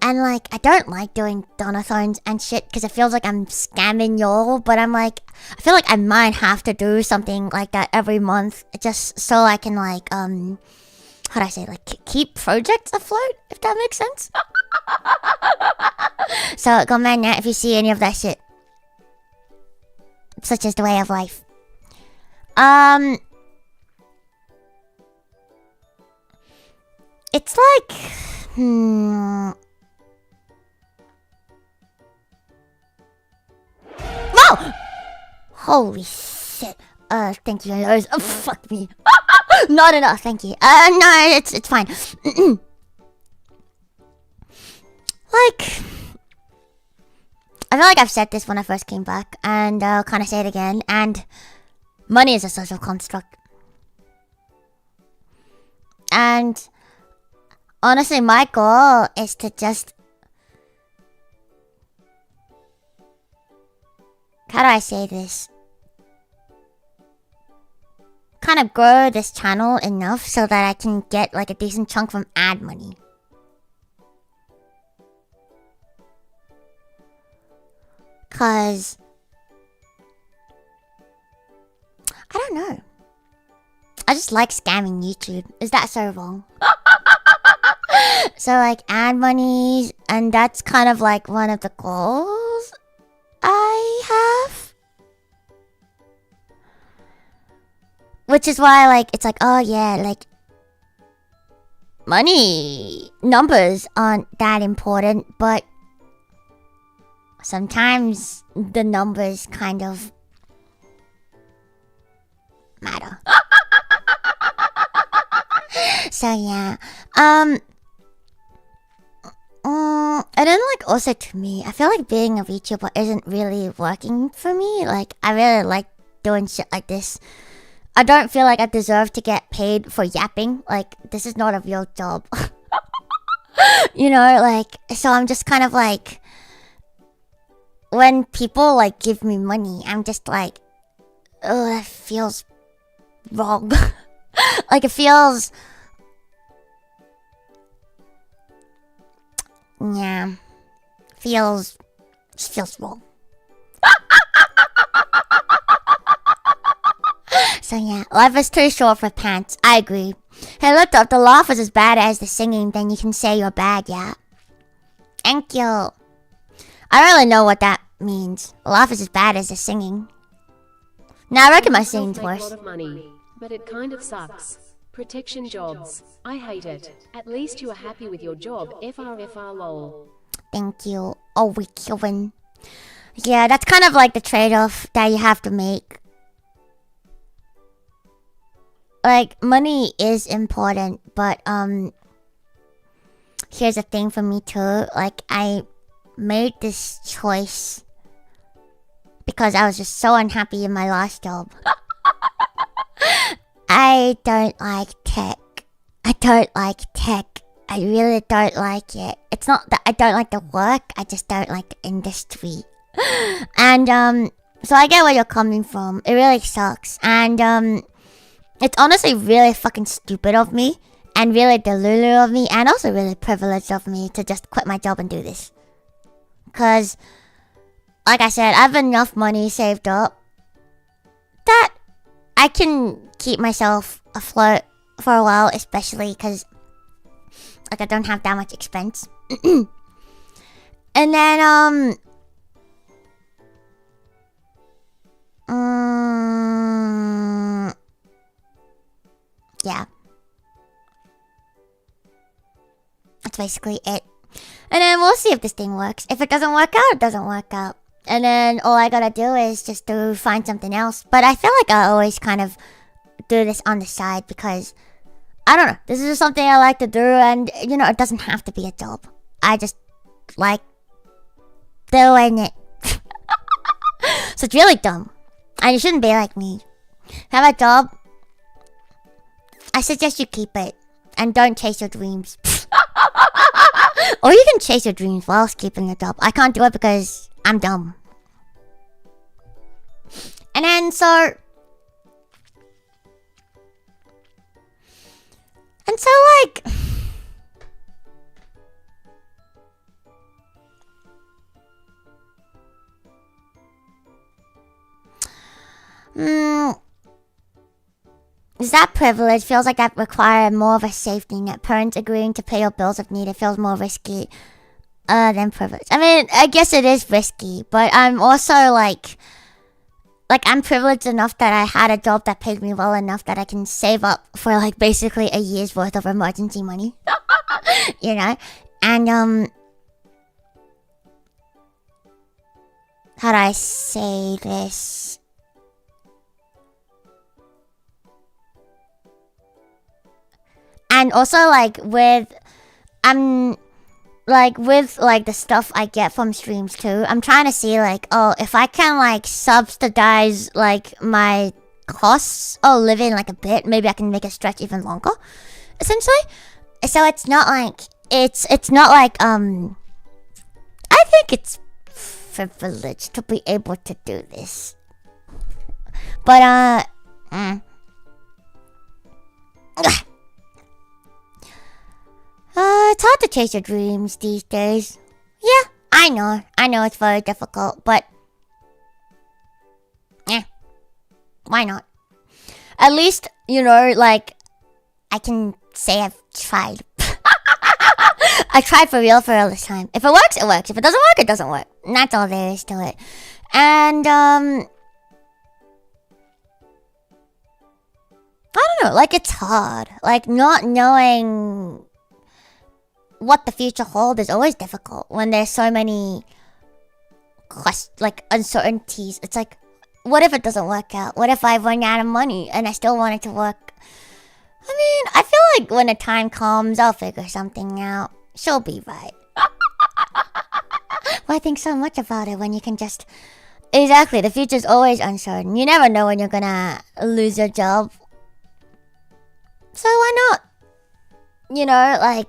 And like, I don't like doing donathons and shit because it feels like I'm scamming y'all. But I'm like, I feel like I might have to do something like that every month just so I can like, how do I say, like, keep projects afloat, if that makes sense. So, comment if you see any of that shit. Such as the way of life. It's like, Whoa! Holy shit. Thank you. Oh, fuck me. Not enough, thank you. No, it's fine. Like, I feel like I've said this when I first came back, and I'll kind of say it again, and money is a social construct. And honestly, my goal is to just, how do I say this? Kind of grow this channel enough so that I can get like a decent chunk from ad money. Cause I don't know. I just like scamming YouTube. Is that so wrong? So like ad monies, and that's kind of like one of the goals I have. Which is why like it's like, oh yeah, like money numbers aren't that important, but sometimes the numbers kind of matter. So yeah. And then like also to me, I feel like being a VTuber isn't really working for me. Like, I really like doing shit like this. I don't feel like I deserve to get paid for yapping. Like, this is not a real job. You know, like, so I'm just kind of like, when people like give me money, I'm just like, oh, that feels wrong. Like, it feels, yeah, just feels wrong. So yeah, life is too short for pants. I agree. Hey, Luto, if the laugh is as bad as the singing, then you can say you're bad, yeah? Thank you. I don't really know what that means. The laugh is as bad as the singing. Now, I reckon my singing's worse. A lot of money, but it kind of sucks. Protection jobs. I hate it. At least you are happy with your job. FRFR lol. Thank you. Oh, we killing. Yeah, that's kind of like the trade-off that you have to make. Like, money is important, but here's the thing for me too. Like, I made this choice because I was just so unhappy in my last job. I don't like tech. I don't like tech. I really don't like it. It's not that I don't like the work, I just don't like the industry. And so I get where you're coming from. It really sucks. And it's honestly really fucking stupid of me, and really delulu of me, and also really privileged of me to just quit my job and do this. Cause like I said, I have enough money saved up that I can keep myself afloat for a while, especially because like I don't have that much expense. And then yeah, that's basically it. And then we'll see if this thing works. If it doesn't work out, it doesn't work out. And then all I gotta do is just to find something else. But I feel like I always kind of do this on the side because I don't know. This is just something I like to do, and you know, it doesn't have to be a job. I just like doing it. So it's really dumb. And you shouldn't be like me. Have a job. I suggest you keep it. And don't chase your dreams. Or you can chase your dreams whilst keeping a job. I can't do it because I'm dumb. And then so... And so like... Is that privilege? Feels like that require more of a safety net. Parents agreeing to pay your bills if needed feels more risky than privilege. I mean, I guess it is risky, but I'm also like I'm privileged enough that I had a job that paid me well enough that I can save up for like basically a year's worth of emergency money. You know? And how do I say this? And also with the stuff I get from streams too, I'm trying to see if I can subsidize my costs of living a bit, maybe I can make it stretch even longer, essentially. So it's not I think it's privileged to be able to do this. But it's hard to chase your dreams these days. Yeah, I know it's very difficult, but why not? At least, I can say I've tried. I tried for real this time. If it works, it works. If it doesn't work, it doesn't work. And that's all there is to it. And, I don't know, it's hard. Not knowing what the future holds is always difficult when there's so many uncertainties. It's what if it doesn't work out? What if I run out of money and I still want it to work? I mean, I feel like when the time comes, I'll figure something out. She'll be right. Why think so much about it when you can just... Exactly, the future's always uncertain. You never know when you're gonna lose your job. So why not?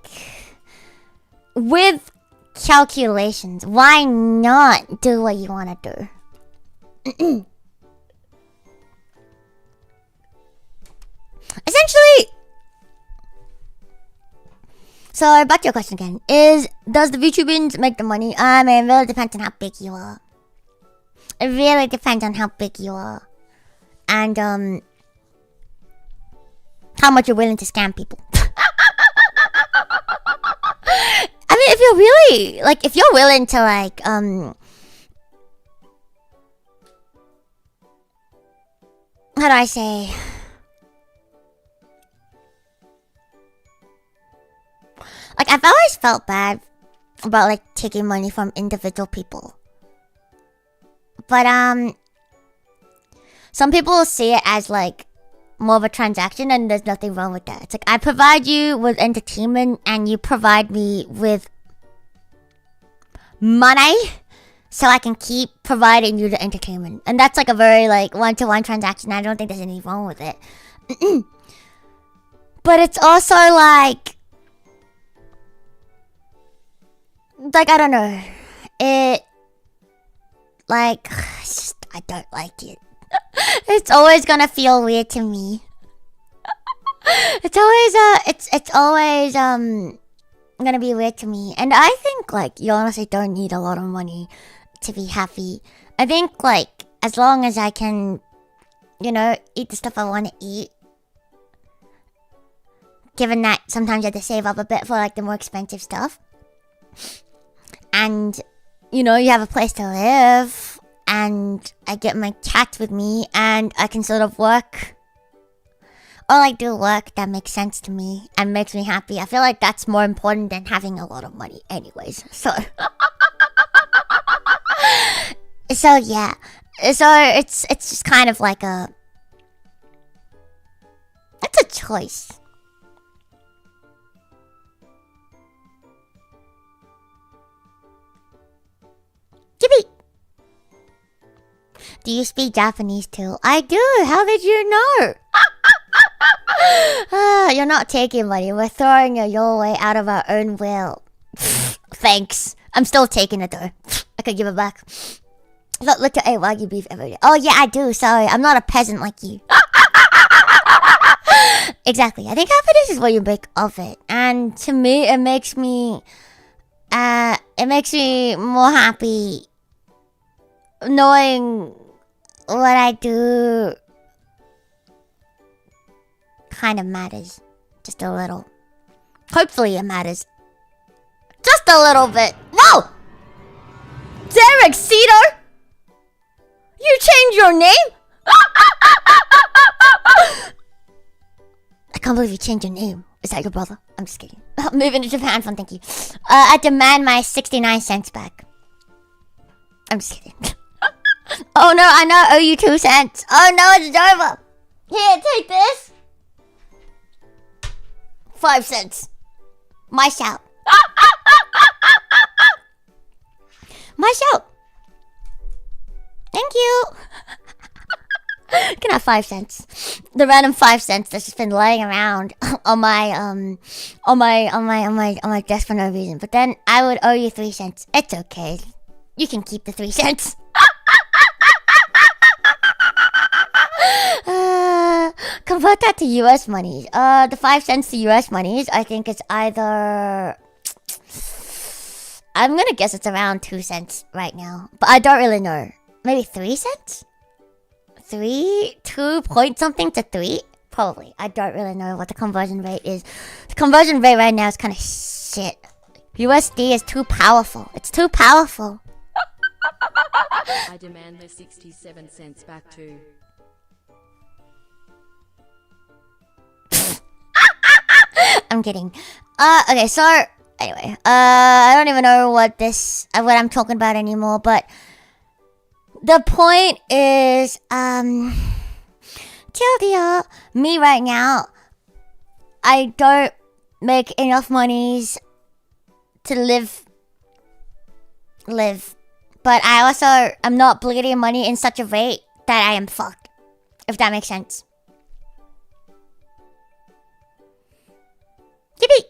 With calculations, why not do what you want to do? Essentially, so back to your question again, does the VTubers make the money? I mean, it really depends on how big you are. It really depends on how big you are. And, how much you're willing to scam people. I mean, if you're really, if you're willing to, how do I say? I've always felt bad about, taking money from individual people. But, some people see it as, more of a transaction, and there's nothing wrong with that. It's I provide you with entertainment and you provide me with money so I can keep providing you the entertainment. And that's a very one-to-one transaction. I don't think there's anything wrong with it. But it's also I don't know. It it's just, I don't like it. It's always gonna feel weird to me. It's always gonna be weird to me. And I think you honestly don't need a lot of money to be happy. I think like as long as I can, you know, eat the stuff I want to eat. Given that sometimes you have to save up a bit for like the more expensive stuff. And, you know, you have a place to live. And I get my cats with me and I can sort of work. Or like do work that makes sense to me and makes me happy. I feel like that's more important than having a lot of money anyways. So... So yeah. So it's just kind of like a... It's a choice. Chibi! Do you speak Japanese too? I do! How did you know? You're not taking money. We're throwing it your way out of our own will. Thanks. I'm still taking it though. I could give it back. Look to eat Wagyu beef every day. Oh yeah, I do. Sorry, I'm not a peasant like you. Exactly. I think happiness is what you make of it. And to me, it makes me more happy knowing what I do kind of matters. Just a little. Hopefully it matters. Just a little bit. Whoa! Derek Cedar? You changed your name? I can't believe you changed your name. Is that your brother? I'm just kidding. Moving to Japan, fun, thank you. I demand my 69 cents back. I'm just kidding. Oh no, I know, owe you 2 cents. Oh no, it's over. Here, take this. 5 cents. My shout. My shout. Thank you. Can I have 5 cents? The random 5 cents that's just been laying around on my desk for no reason. But then I would owe you 3 cents. It's okay. You can keep the 3 cents. Convert that to US monies. The 5 cents to US monies, I think it's either... I'm gonna guess it's around 2 cents right now. But I don't really know. Maybe 3 cents? 2 point something to 3? Probably. I don't really know what the conversion rate is. The conversion rate right now is kind of shit. USD is too powerful. It's too powerful. I demand the 67 cents back too. I'm kidding. Okay, so anyway, I don't even know what I'm talking about anymore, but the point is, TLDR, me right now, I don't make enough monies to live, but I also am not bleeding money in such a rate that I am fucked, if that makes sense. Yippee!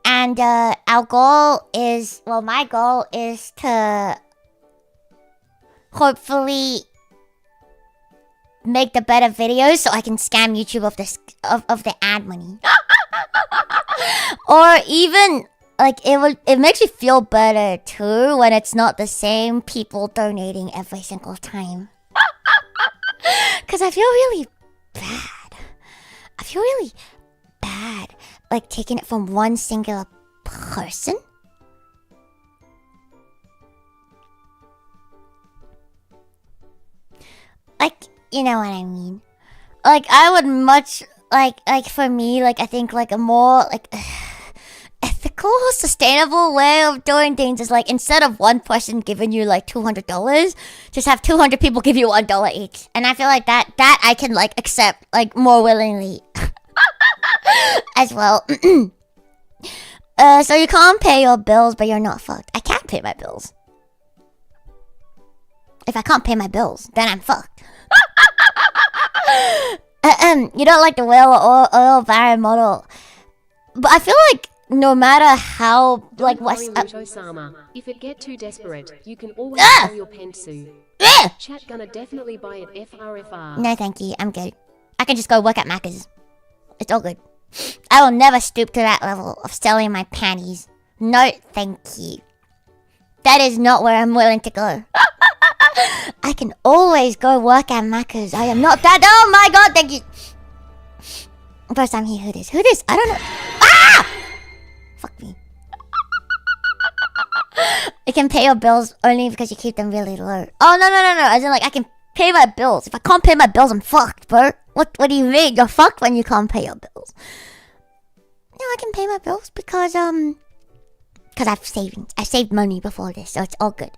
And our goal is, well, my goal is to hopefully make the better videos so I can scam YouTube of the ad money. Or even like it makes me feel better too when it's not the same people donating every single time. Cause I feel really bad. Like taking it from one singular person. Like, you know what I mean. Like, I would much like for me, like I think like a more like ethical, sustainable way of doing things is like instead of one person giving you like $200, just have 200 people give you $1 each. And I feel like that I can like accept like more willingly as well. So you can't pay your bills, but you're not fucked. I can't pay my bills. If I can't pay my bills, then I'm fucked. You don't like the whale or oil baron model, but I feel like no matter how like what's Luto-sama. If it get too desperate, you can always sell your pensu. Chat gonna definitely buy it FRFR. No, thank you. I'm good. I can just go work at Macca's. It's all good. I will never stoop to that level of selling my panties. No, thank you. That is not where I'm willing to go. I can always go work at Macca's. I am not that. Oh my god, thank you. First time here. Who this? Who this? I don't know. Ah! Fuck me. You can pay your bills only because you keep them really low. Oh, no. As in, like, I can pay my bills. If I can't pay my bills, I'm fucked, bro. What do you mean? You're fucked when you can't pay your bills. No, I can pay my bills because I've savings. I saved money before this, so it's all good.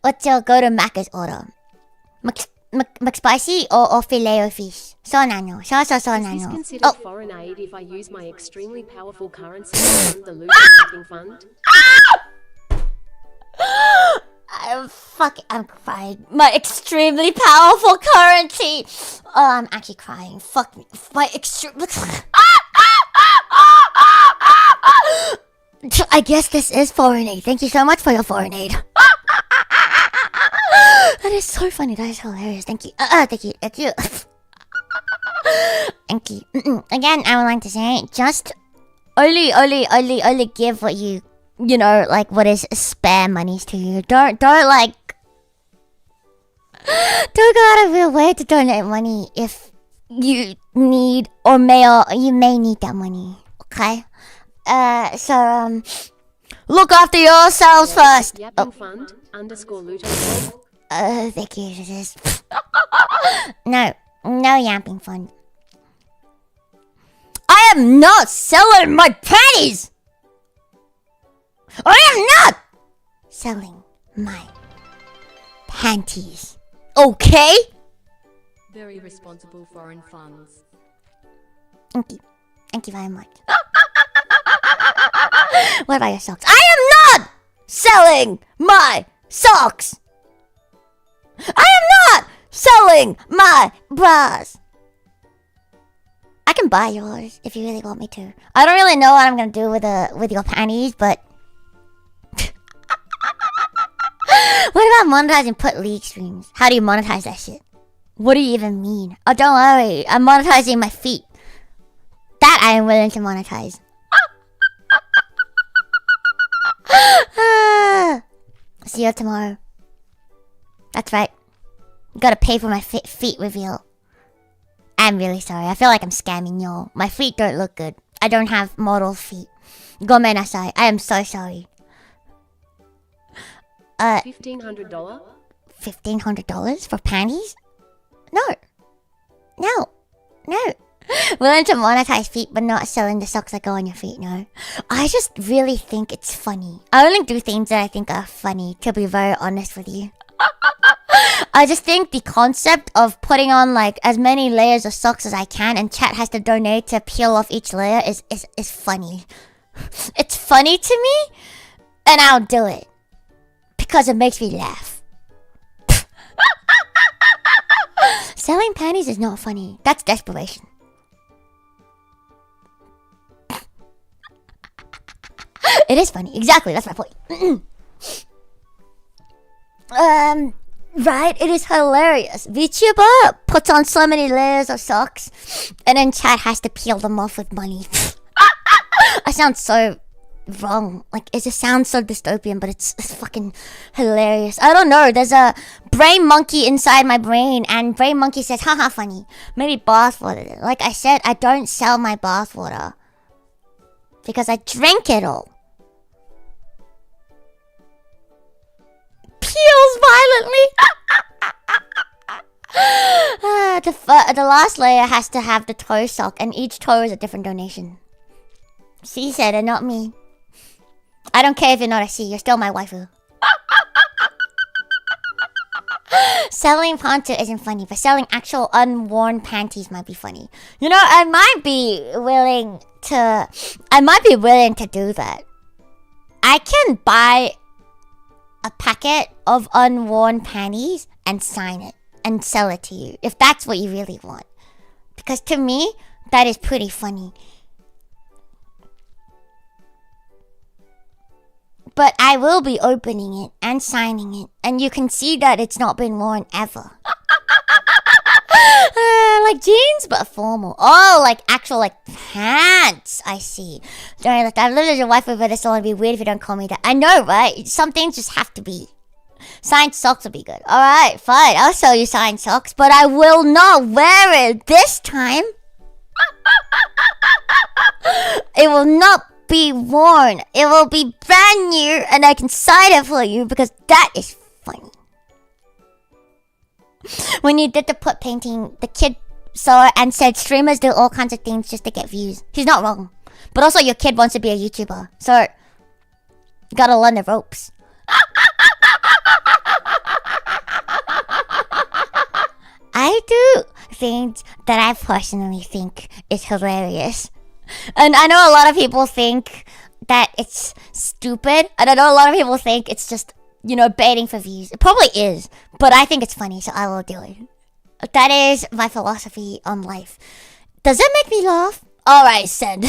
What's your go-to Macca's order? McSpicy or filet o fish? So nano. So Is this nano. considered foreign aid if I use my extremely powerful currency to fund the Luto Wrapping Fund? I'm crying. My extremely powerful currency. Oh, I'm actually crying. Fuck me. My extreme. I guess this is foreign aid. Thank you so much for your foreign aid. That is so funny. That is hilarious. Thank you. Thank you. Thank you. Thank you. Again, I would like to say, just only give what you know, like what is spare monies to you. Don't like, don't go out of your way to donate money if you need or you may need that money. Okay. So look after yourselves first. Yapping Fund _ Luto. Thank you. No yapping fund. I am not selling my panties. I am not selling my panties. Okay? Very responsible foreign funds. Thank you. Thank you very much. What about your socks? I am not selling my socks. I am not selling my bras. I can buy yours if you really want me to. I don't really know what I'm gonna do with your panties, but what about monetizing put league streams? How do you monetize that shit? What do you even mean? Oh, don't worry. I'm monetizing my feet. That I am willing to monetize. See you tomorrow. That's right. You gotta pay for my feet reveal. I'm really sorry. I feel like I'm scamming y'all. My feet don't look good. I don't have model feet. Gomen nasai. I am so sorry. $1,500? $1,500 for panties? No. Willing to monetize feet, but not selling the socks that go on your feet, no. I just really think it's funny. I only do things that I think are funny, to be very honest with you. I just think the concept of putting on like as many layers of socks as I can and chat has to donate to peel off each layer is funny. It's funny to me, and I'll do it. Because it makes me laugh. Selling panties is not funny. That's desperation. It is funny. Exactly, that's my point. Right? It is hilarious. VTuber puts on so many layers of socks, and then chat has to peel them off with money. I sound so wrong. Like, it just sounds so dystopian, but it's fucking hilarious. I don't know. There's a brain monkey inside my brain, and brain monkey says, haha, funny. Maybe bathwater. Like I said, I don't sell my bathwater because I drink it all. Peels violently. The last layer has to have the toe sock, and each toe is a different donation. She said it, not me. I don't care if you're not a C, you're still my waifu. Selling poncho isn't funny, but selling actual unworn panties might be funny. You know, I might be willing to do that. I can buy a packet of unworn panties and sign it and sell it to you if that's what you really want. Because to me, that is pretty funny. But I will be opening it and signing it, and you can see that it's not been worn ever. like jeans, but formal. Oh, like actual like pants. I see. Don't worry, like I've lived as your wife, but it's only be weird if you don't call me that. I know, right? Some things just have to be. Signed socks will be good. Alright, fine. I'll sell you signed socks, but I will not wear it this time. It will not be worn. It will be brand new, and I can sign it for you because that is funny. When you did the put painting, the kid saw it and said streamers do all kinds of things just to get views. He's not wrong. But also your kid wants to be a YouTuber. So, you gotta learn the ropes. I do things that I personally think is hilarious. And I know a lot of people think that it's stupid. And I know a lot of people think it's just, you know, baiting for views. It probably is. But I think it's funny, so I will do it. That is my philosophy on life. Does it make me laugh? Alright, said.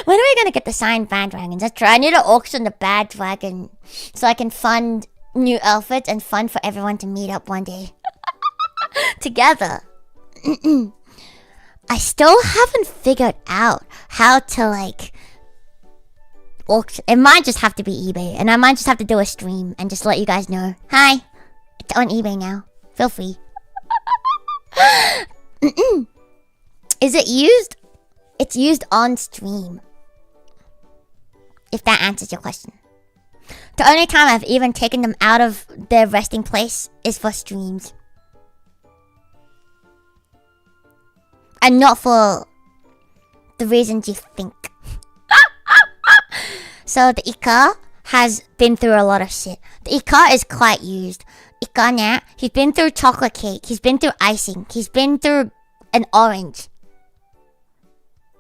When are we gonna get the signed bandwagons? That's true. I need to auction the bandwagon so I can fund new outfits and fun for everyone to meet up one day. Together. I still haven't figured out how to like auction. It might just have to be eBay, and I might just have to do a stream and just let you guys know. Hi, it's on eBay now. Feel free. Is it used? It's used on stream. If that answers your question. The only time I've even taken them out of their resting place is for streams. And not for the reasons you think. So the Ika has been through a lot of shit. The Ika is quite used. Ika now, he's been through chocolate cake. He's been through icing. He's been through an orange.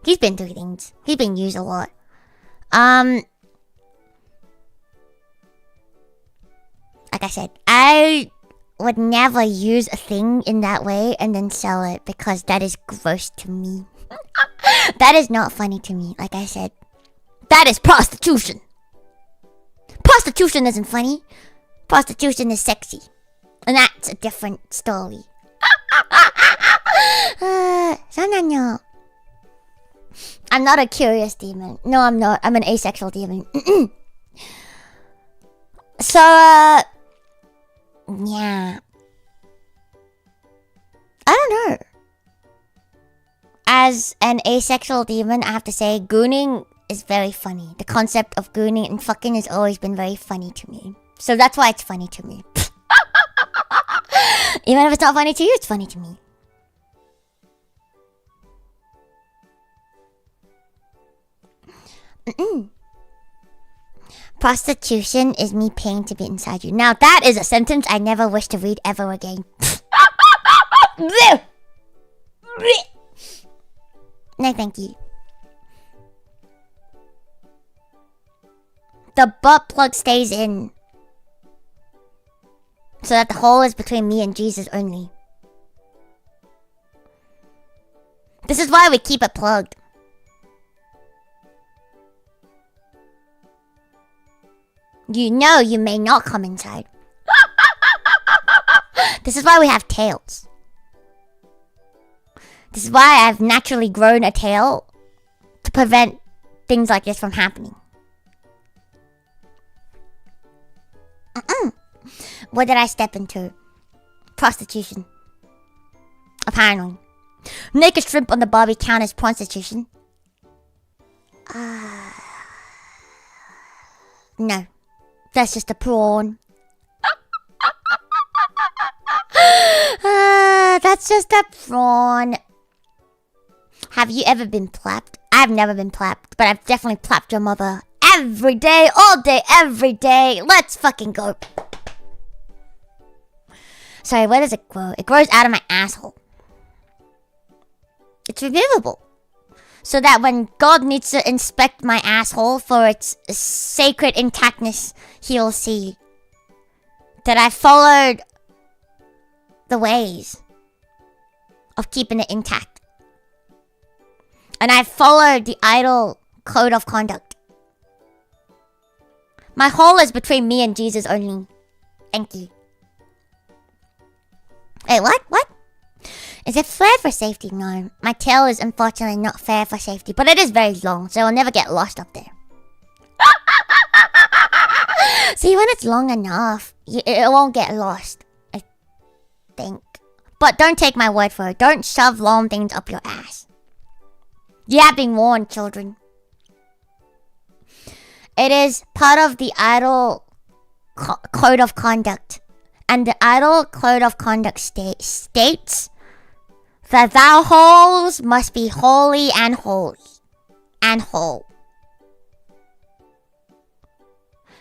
He's been through things. He's been used a lot. Like I said, I would never use a thing in that way and then sell it because that is gross to me. That is not funny to me, like I said. That is prostitution. Prostitution isn't funny. Prostitution is sexy. And that's a different story. そうなの. I'm not a curious demon. No, I'm not. I'm an asexual demon. So, yeah. I don't know. As an asexual demon, I have to say, gooning is very funny. The concept of gooning and fucking has always been very funny to me. So that's why it's funny to me. Even if it's not funny to you, it's funny to me. Prostitution is me paying to be inside you. Now that is a sentence I never wish to read ever again. No, thank you. The butt plug stays in, so that the hole is between me and Jesus only. This is why we keep it plugged. You know you may not come inside. This is why we have tails. This is why I've naturally grown a tail to prevent things like this from happening. What did I step into? Prostitution. Apparently. Naked shrimp on the barbie count as prostitution? No. That's just a prawn. That's just a prawn. Have you ever been plapped? I've never been plapped, but I've definitely plapped your mother. Every day, all day, every day. Let's fucking go. Sorry, where does it grow? It grows out of my asshole. It's removable. So that when God needs to inspect my asshole for its sacred intactness, he will see that I followed the ways of keeping it intact. And I followed the idol code of conduct. My hole is between me and Jesus only. Thank you. Wait, what? What? Is it fair for safety? No. My tail is unfortunately not fair for safety, but it is very long, so it'll never get lost up there. See, when it's long enough, it won't get lost, I think. But don't take my word for it. Don't shove long things up your ass. You have been warned, children. It is part of the idol code of conduct. And the idol code of conduct states that thou holes must be holy and holy and whole.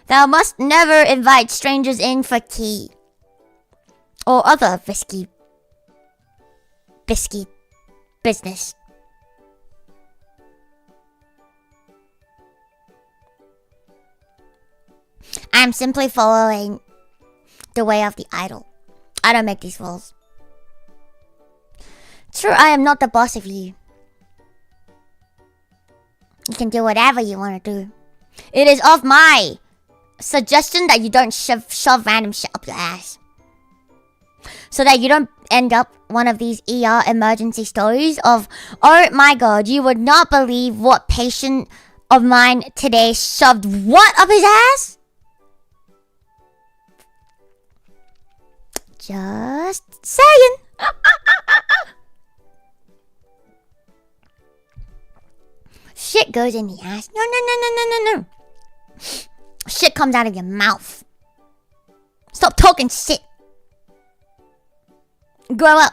Thou must never invite strangers in for tea or other bisky business. I am simply following the way of the idol. I don't make these rules. True, I am not the boss of you. You can do whatever you want to do. It is of my suggestion that you don't shove random shit up your ass. So that you don't end up one of these ER emergency stories of, oh my god, you would not believe what patient of mine today shoved what up his ass? Just saying. Shit goes in the ass. No. Shit comes out of your mouth. Stop talking shit. Grow up.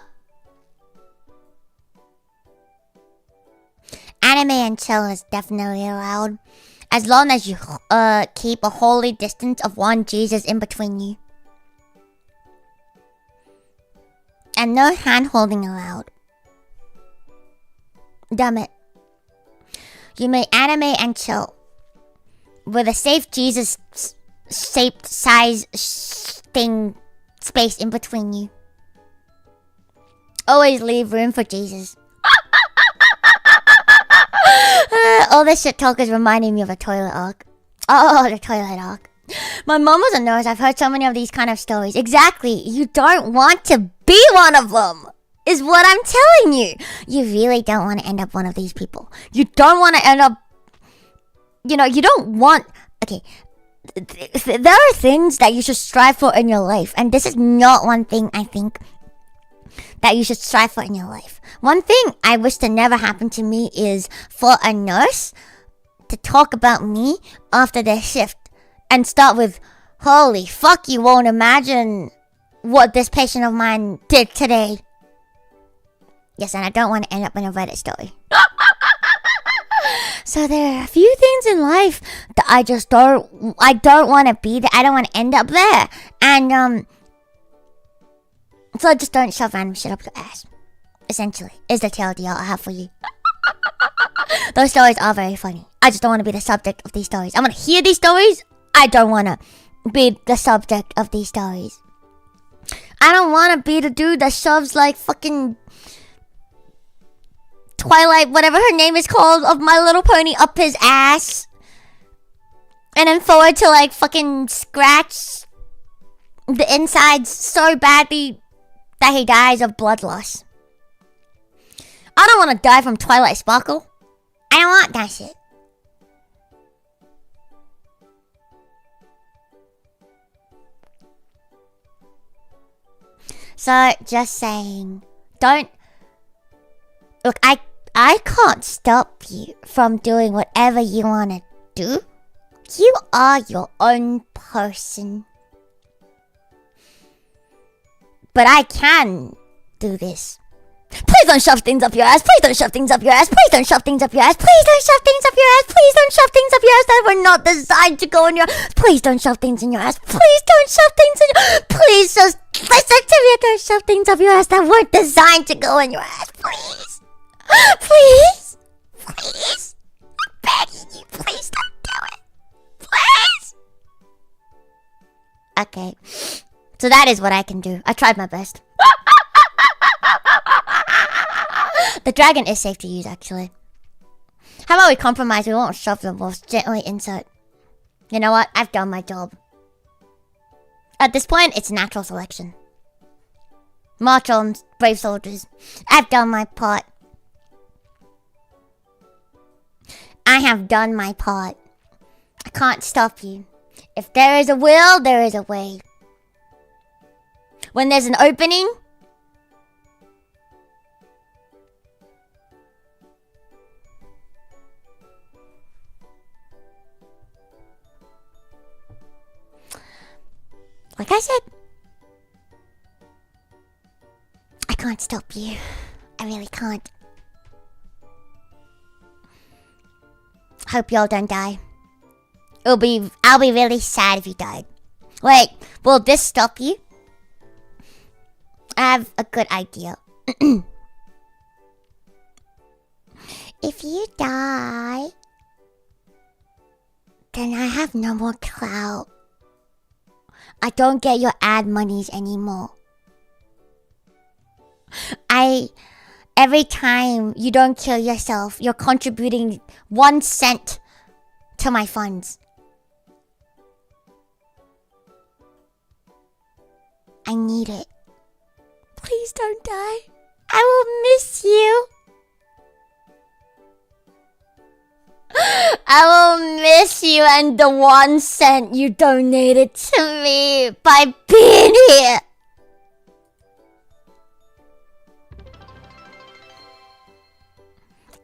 Anime and chill is definitely allowed, as long as you keep a holy distance of one Jesus in between you. And no hand holding allowed. Damn it. You may anime and chill with a safe Jesus shaped size thing space in between you. Always leave room for Jesus. All this shit talk is reminding me of a toilet arc. Oh, the toilet arc. My mom was a nurse. I've heard so many of these kind of stories. Exactly. You don't want to be one of them, is what I'm telling you. You really don't want to end up one of these people. You don't want to end up... You know, you don't want... Okay. There are things that you should strive for in your life. And this is not one thing, I think, that you should strive for in your life. One thing I wish that never happened to me is for a nurse to talk about me after their shift and start with, holy fuck, you won't imagine what this patient of mine did today. Yes, and I don't want to end up in a Reddit story. So there are a few things in life that I don't want to be there. I don't want to end up there. And, so just don't shove random shit up your ass. Essentially, is the TLDR I have for you. Those stories are very funny. I just don't want to be the subject of these stories. I want to hear these stories. I don't want to be the subject of these stories. I don't want to be the dude that shoves like fucking Twilight, whatever her name is called, of My Little Pony up his ass. And then forward to like fucking scratch the insides so badly that he dies of blood loss. I don't want to die from Twilight Sparkle. I don't want that shit. So, just saying, don't... Look, I can't stop you from doing whatever you want to do. You are your own person. But I can do this. Please don't shove things up your ass. Please don't shove things up your ass. Please don't shove things up your ass. Please don't shove things up your ass. Please don't shove things up your ass that were not designed to go in your ass. Please don't shove things in your ass. Please don't shove things in your... Please just listen to me. Don't shove things up your ass that weren't designed to go in your ass. Please. Please. Please. I'm begging you. Please don't do it. Please. Okay. So that is what I can do. I tried my best. The dragon is safe to use, actually. How about we compromise? We won't shove them. We'll gently insert. You know what? I've done my job. At this point, it's natural selection. March on, brave soldiers. I've done my part. I have done my part. I can't stop you. If there is a will, there is a way. When there's an opening, like I said, I can't stop you. I really can't. Hope y'all don't die. I'll be really sad if you died. Wait, will this stop you? I have a good idea. If you die, then I have no more clout. I don't get your ad monies anymore. Every time you don't kill yourself, you're contributing 1 cent to my funds. I need it. Please don't die. I will miss you. I will miss you and the 1 cent you donated to me by being here.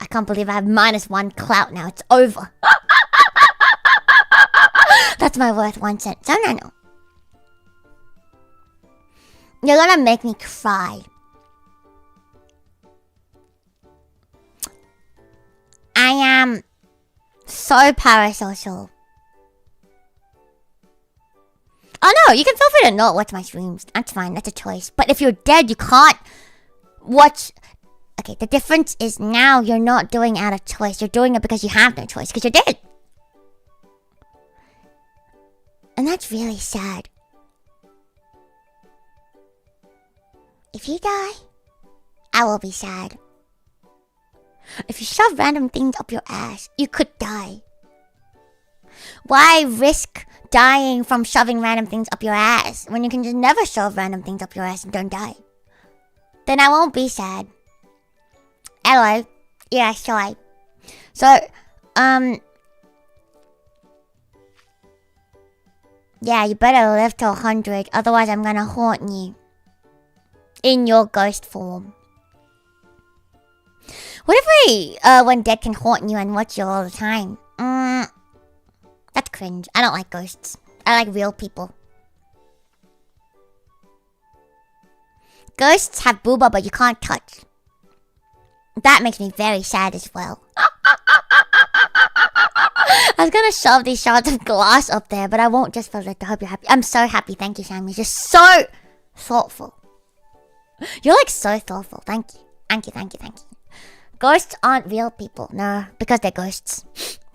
I can't believe I have -1 clout now. It's over. That's my worth 1 cent. No. You're gonna make me cry. I am so parasocial. Oh no, you can feel free to not watch my streams. That's fine, that's a choice. But if you're dead, you can't watch. Okay, the difference is now you're not doing it out of choice. You're doing it because you have no choice, because you're dead. And that's really sad. If you die, I will be sad. If you shove random things up your ass, you could die. Why risk dying from shoving random things up your ass when you can just never shove random things up your ass and don't die? Then I won't be sad. Hello. Yeah, sure. So, yeah, you better live to 100, otherwise I'm gonna haunt you. In your ghost form. What if when dead can haunt you and watch you all the time? That's cringe. I don't like ghosts. I like real people. Ghosts have booba, but you can't touch. That makes me very sad as well. I was gonna shove these shards of glass up there, but I won't just for that. I hope you're happy. I'm so happy. Thank you, Sammy. Just so thoughtful. You're like so thoughtful. Thank you. Thank you. Ghosts aren't real people. No, because they're ghosts.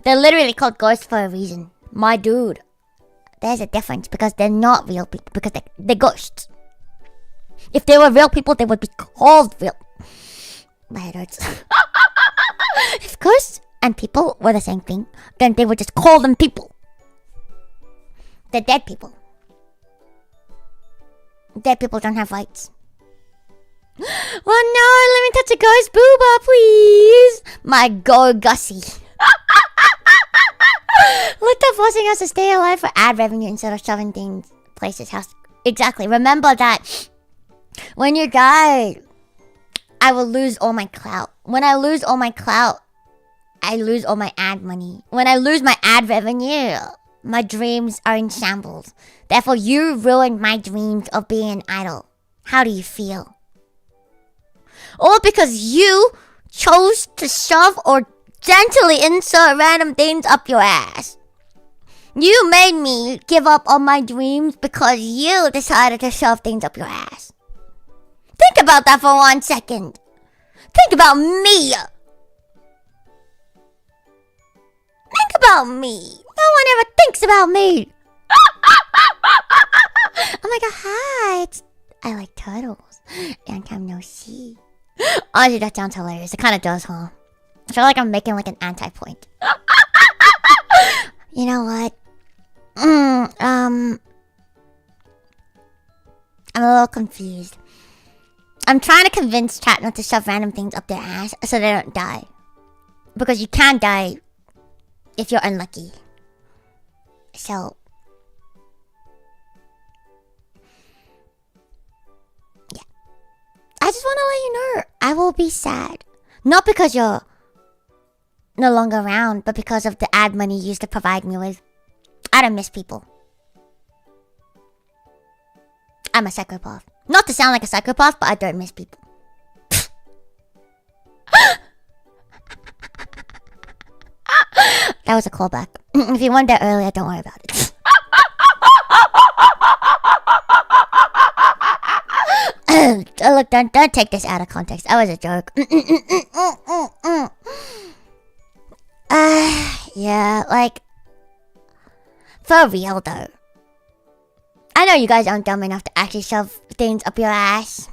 They're literally called ghosts for a reason. My dude. There's a difference because they're not real people. Because they're ghosts. If they were real people, they would be called real. My head hurts. If ghosts and people were the same thing, then they would just call them people. They're dead people. Dead people don't have rights. Well, no, let me touch a ghost booba, please. My go Gussie. Luto forcing us to stay alive for ad revenue instead of shoving things places house. Exactly. Remember that when you die, I will lose all my clout. When I lose all my clout, I lose all my ad money. When I lose my ad revenue, my dreams are in shambles. Therefore, you ruined my dreams of being an idol. How do you feel? All because you chose to shove or gently insert random things up your ass. You made me give up on my dreams because you decided to shove things up your ass. Think about that for 1 second. Think about me. Think about me. No one ever thinks about me. Oh my god, hi. I like turtles. And time no see. Honestly, that sounds hilarious. It kind of does, huh? I feel like I'm making like an anti-point. You know what? I'm a little confused. I'm trying to convince chat not to shove random things up their ass so they don't die. Because you can die if you're unlucky. So... yeah. I just want to let you know, I will be sad. Not because you're no longer around, but because of the ad money you used to provide me with. I don't miss people. I'm a psychopath. Not to sound like a psychopath, but I don't miss people. That was a callback. If you weren't there earlier, don't worry about it. Look, don't take this out of context. That was a joke. Yeah, like... for real, though. I know you guys aren't dumb enough to actually shove things up your ass.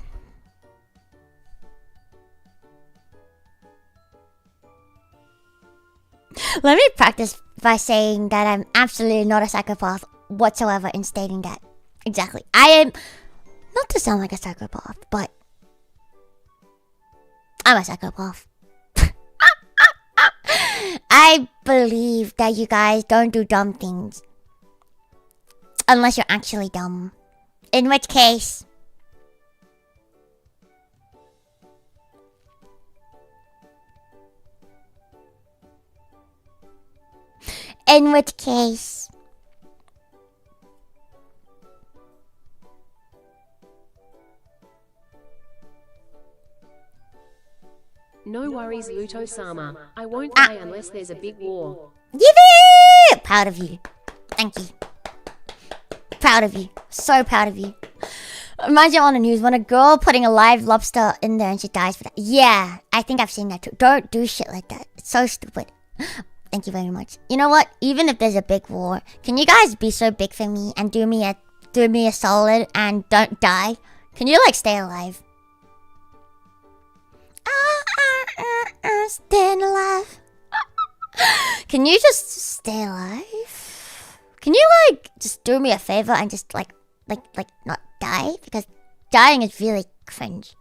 Let me practice by saying that I'm absolutely not a psychopath whatsoever in stating that. Exactly. I am... not to sound like a psychopath, but... I'm a psychopath. I believe that you guys don't do dumb things. Unless you're actually dumb. In which case... in which case... No worries, Luto-sama. I won't die unless there's a big war. Yippee! Proud of you. Thank you. Proud of you. So proud of you. Imagine on the news when a girl putting a live lobster in there and she dies for that. Yeah, I think I've seen that too. Don't do shit like that. It's so stupid. Thank you very much. You know what? Even if there's a big war, can you guys be so big for me and do me a solid and don't die? Can you like stay alive? Staying alive. Can you just stay alive? Can you like just do me a favor and just like not die? Because dying is really cringe.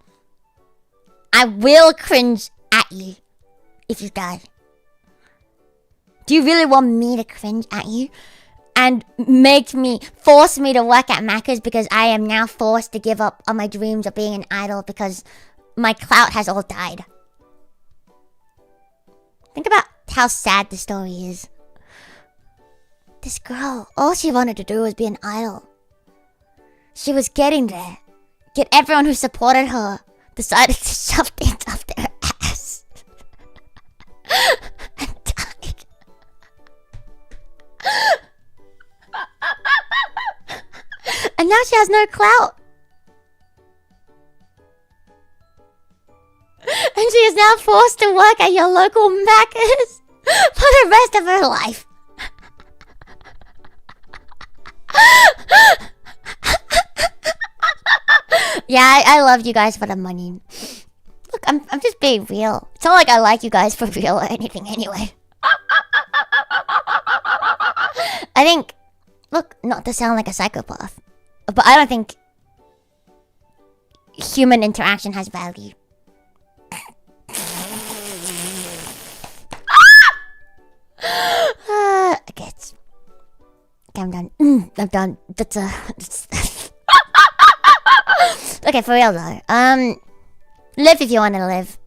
I will cringe at you if you die. Do you really want me to cringe at you? And force me to work at Macca's because I am now forced to give up on my dreams of being an idol because my clout has all died. Think about how sad the story is. This girl, all she wanted to do was be an idol. She was getting there. Yet everyone who supported her decided to shove things up their ass. And died. And now she has no clout. And she is now forced to work at your local Macca's for the rest of her life. Yeah, I love you guys for the money. Look, I'm just being real. It's not like I like you guys for real or anything anyway. I think, look, not to sound like a psychopath, but I don't think human interaction has value. Okay, I'm done. I'm done. That's okay, for real though. Live if you want to live.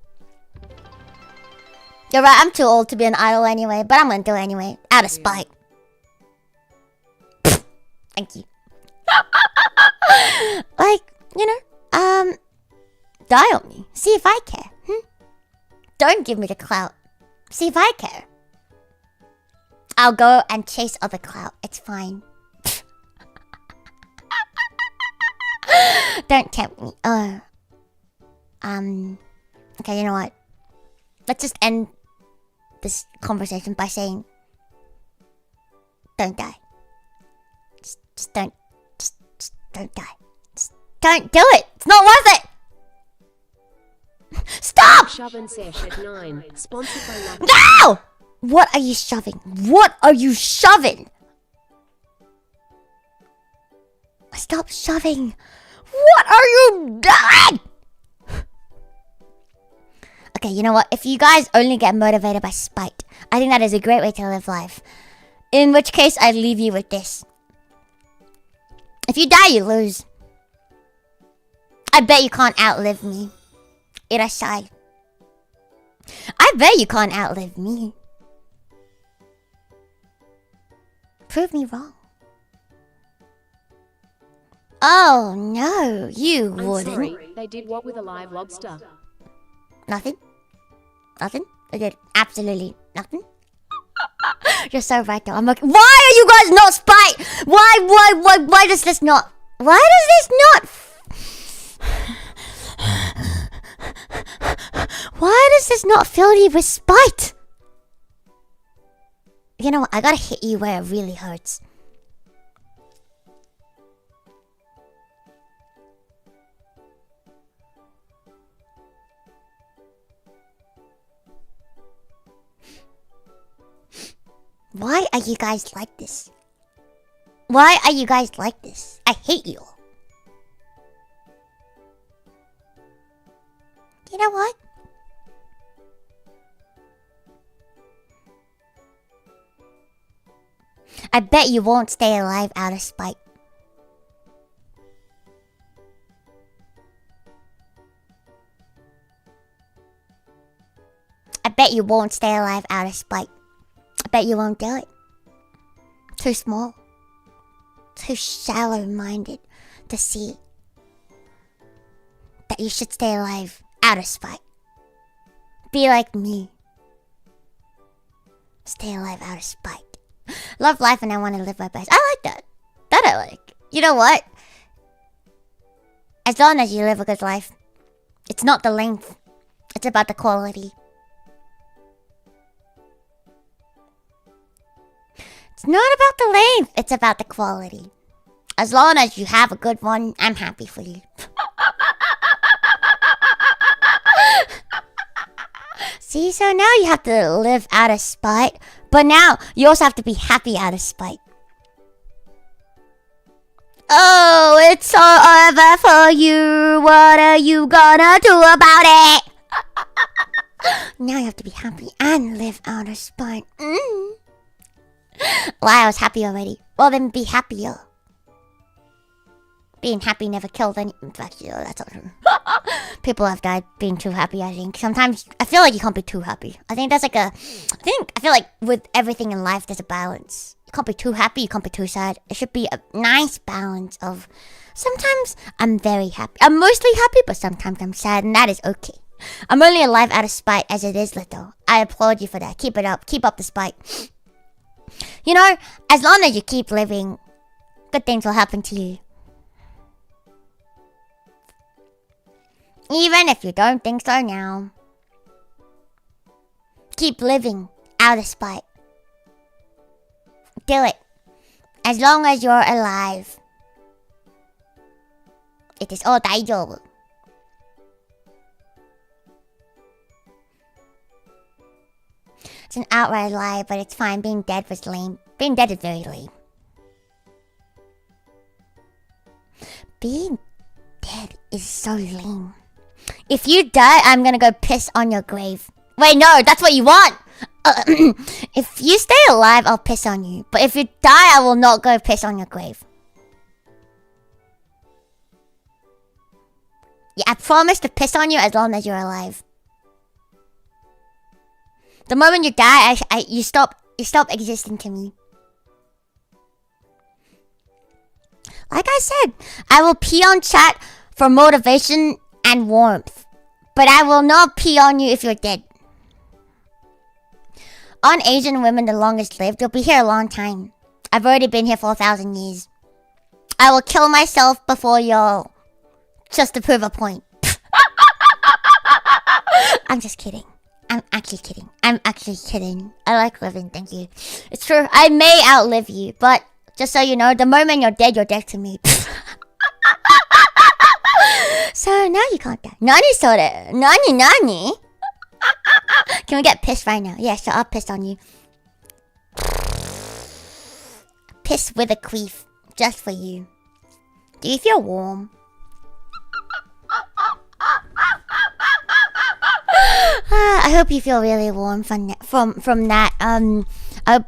You're right, I'm too old to be an idol anyway, but I'm gonna do it anyway, out of spite. Thank you. Like, you know, die on me. See if I care. Don't give me the clout. See if I care. I'll go and chase other clout. It's fine. Don't tempt me. Okay, you know what? Let's just end this conversation by saying, don't die. Just don't die. Just don't do it. It's not worth it. Stop! Shoppin Sesh at 9. Sponsored by Luto. No! What are you shoving? What are you shoving? Stop shoving. What are you doing? Okay, you know what? If you guys only get motivated by spite, I think that is a great way to live life. In which case, I leave you with this. If you die, you lose. I bet you can't outlive me. Irashai. I bet you can't outlive me. Prove me wrong. Oh no, you I'm wouldn't. sorry, they did what with a live lobster? Nothing? Nothing? I did absolutely nothing? You're so right though. I'm like, why are you guys not spite? Why does this not? Why does this not? Why does this not fill you with spite? You know what? I gotta hit you where it really hurts. Why are you guys like this? Why are you guys like this? I hate you. You know what? I bet you won't stay alive out of spite. I bet you won't stay alive out of spite. I bet you won't do it. Too small. Too shallow-minded to see that you should stay alive out of spite. Be like me. Stay alive out of spite. Love life and I want to live my best. I like that. That I like. You know what? As long as you live a good life, it's not the length. It's about the quality. It's not about the length. It's about the quality. As long as you have a good one, I'm happy for you. See, so now you have to live out of spite. But now, you also have to be happy out of spite. Oh, it's all over for you. What are you gonna do about it? Now you have to be happy and live out of spite. Well, I was happy already. Well, then be happier. Being happy never killed any... In fact, you know, that's not true. People have died being too happy, I think. Sometimes, I feel like you can't be too happy. I think that's like a... I feel like with everything in life, there's a balance. You can't be too happy, you can't be too sad. It should be a nice balance of... Sometimes, I'm very happy. I'm mostly happy, but sometimes I'm sad, and that is okay. I'm only alive out of spite as it is, Luto. I applaud you for that. Keep it up. Keep up the spite. You know, as long as you keep living, good things will happen to you. Even if you don't think so now. Keep living out of spite. Do it. As long as you're alive. It is all daijoubu. It's an outright lie, but it's fine. Being dead was lame. Being dead is very lame. Being dead is so lame. If you die, I'm gonna go piss on your grave. Wait, no, that's what you want! If you stay alive, I'll piss on you. But if you die, I will not go piss on your grave. Yeah, I promise to piss on you as long as you're alive. The moment you die, you stop existing to me. Like I said, I will pee on chat for motivation and warmth. But I will not pee on you if you're dead. On Asian women the longest lived, you'll be here a long time. I've already been here for 1,000 years. I will kill myself before y'all. Just to prove a point. I'm just kidding. I'm actually kidding. I like living, thank you. It's true, I may outlive you, but just so you know, the moment you're dead to me. So now you can't die. Nani sore? Nani? Can we get pissed right now? Yeah, sure, I'll piss on you. Piss with a queef. Just for you. Do you feel warm? hope you feel really warm from that. I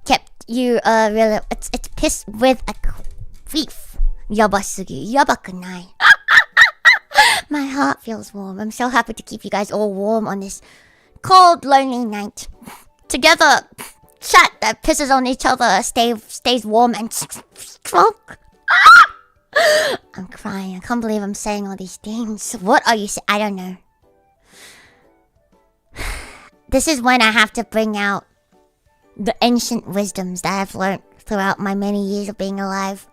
kept you really. It's piss with a queef. Yabasugi, yabakunai. My heart feels warm. I'm so happy to keep you guys all warm on this cold, lonely night. Together, chat that pisses on each other stays warm and strong. I'm crying. I can't believe I'm saying all these things. What are you saying? I don't know. This is when I have to bring out the ancient wisdoms that I've learned throughout my many years of being alive.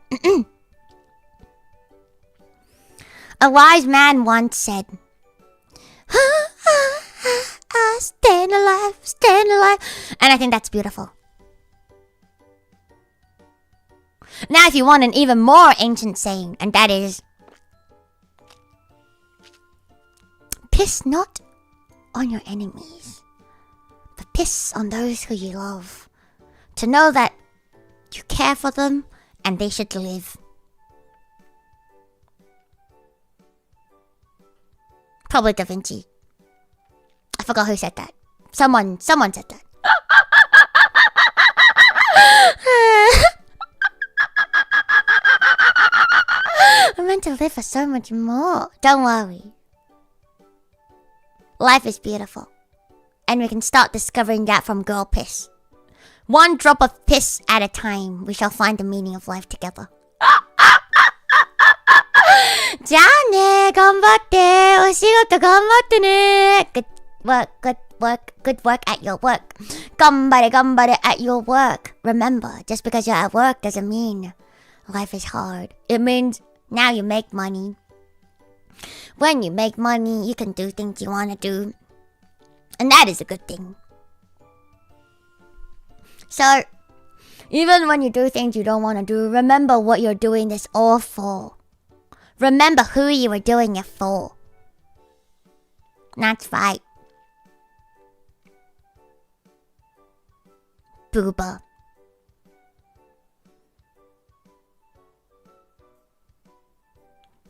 A wise man once said, stand alive, stand alive. And I think that's beautiful. Now if you want an even more ancient saying, and that is, piss not on your enemies, but piss on those who you love, to know that you care for them and they should live. Probably Da Vinci. I forgot who said that. Someone said that. I'm meant to live for so much more. Don't worry. Life is beautiful. And we can start discovering that from girl piss. One drop of piss at a time, we shall find the meaning of life together. じゃあね、頑張って、お仕事頑張ってね。Good work, good work, good work at your work. 頑張れ、頑張れ at your work. Remember, just because you're at work doesn't mean life is hard. It means now you make money. When you make money, you can do things you want to do. And that is a good thing. So, even when you do things you don't want to do, remember what you're doing this all for. Remember who you were doing it for. That's right. Booba.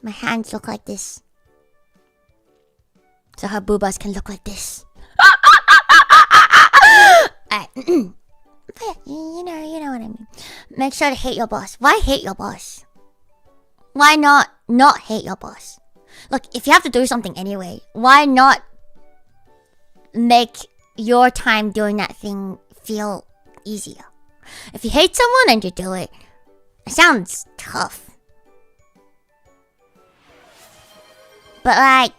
My hands look like this, so her boobas can look like this. But you know what I mean. Make sure to hate your boss. Why hate your boss? Why not hate your boss? Look, if you have to do something anyway, why not make your time doing that thing feel easier? If you hate someone and you do it, it sounds tough. But like,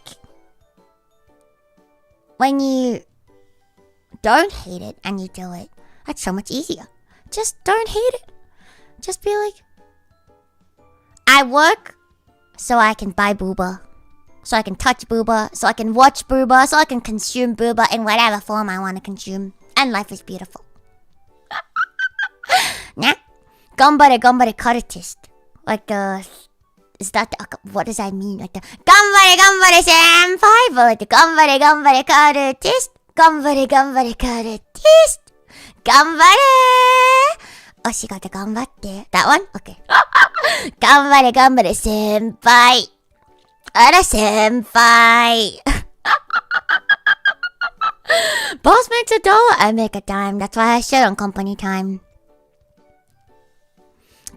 when you don't hate it and you do it, that's so much easier. Just don't hate it. Just be like, I work so I can buy booba, so I can touch booba, so I can watch booba, so I can consume booba in whatever form I want to consume. And life is beautiful. Nah? Gambare gambare karatist. Like the... Is that the... What does that mean? Like the... Gambare gambare senpai! But like the... Gambare gambare karatist! Gambare gambare karatist! Gambare! Oshigoto gambatte. That one? Okay. Gambare gambare senpai. Ara senpai. Boss makes $1, I make a dime. That's why I shit on company time.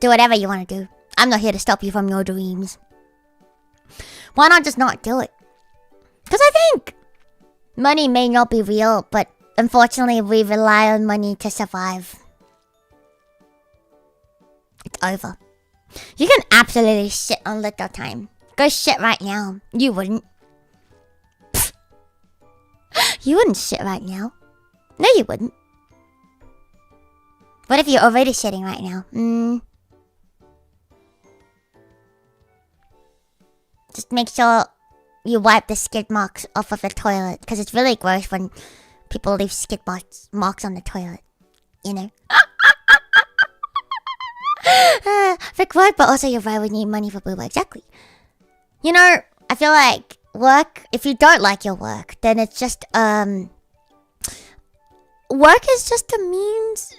Do whatever you want to do. I'm not here to stop you from your dreams. Why not just not do it? Because I think money may not be real, but unfortunately we rely on money to survive. It's over. You can absolutely shit on Luto time. Go shit right now. You wouldn't. Pfft. You wouldn't shit right now. No, you wouldn't. What if you're already shitting right now? Just make sure you wipe the skid marks off of the toilet, because it's really gross when people leave skid marks on the toilet. You know? For work, but also you're right, we need money for booba. Exactly. You know, I feel like work, if you don't like your work, then it's just, work is just a means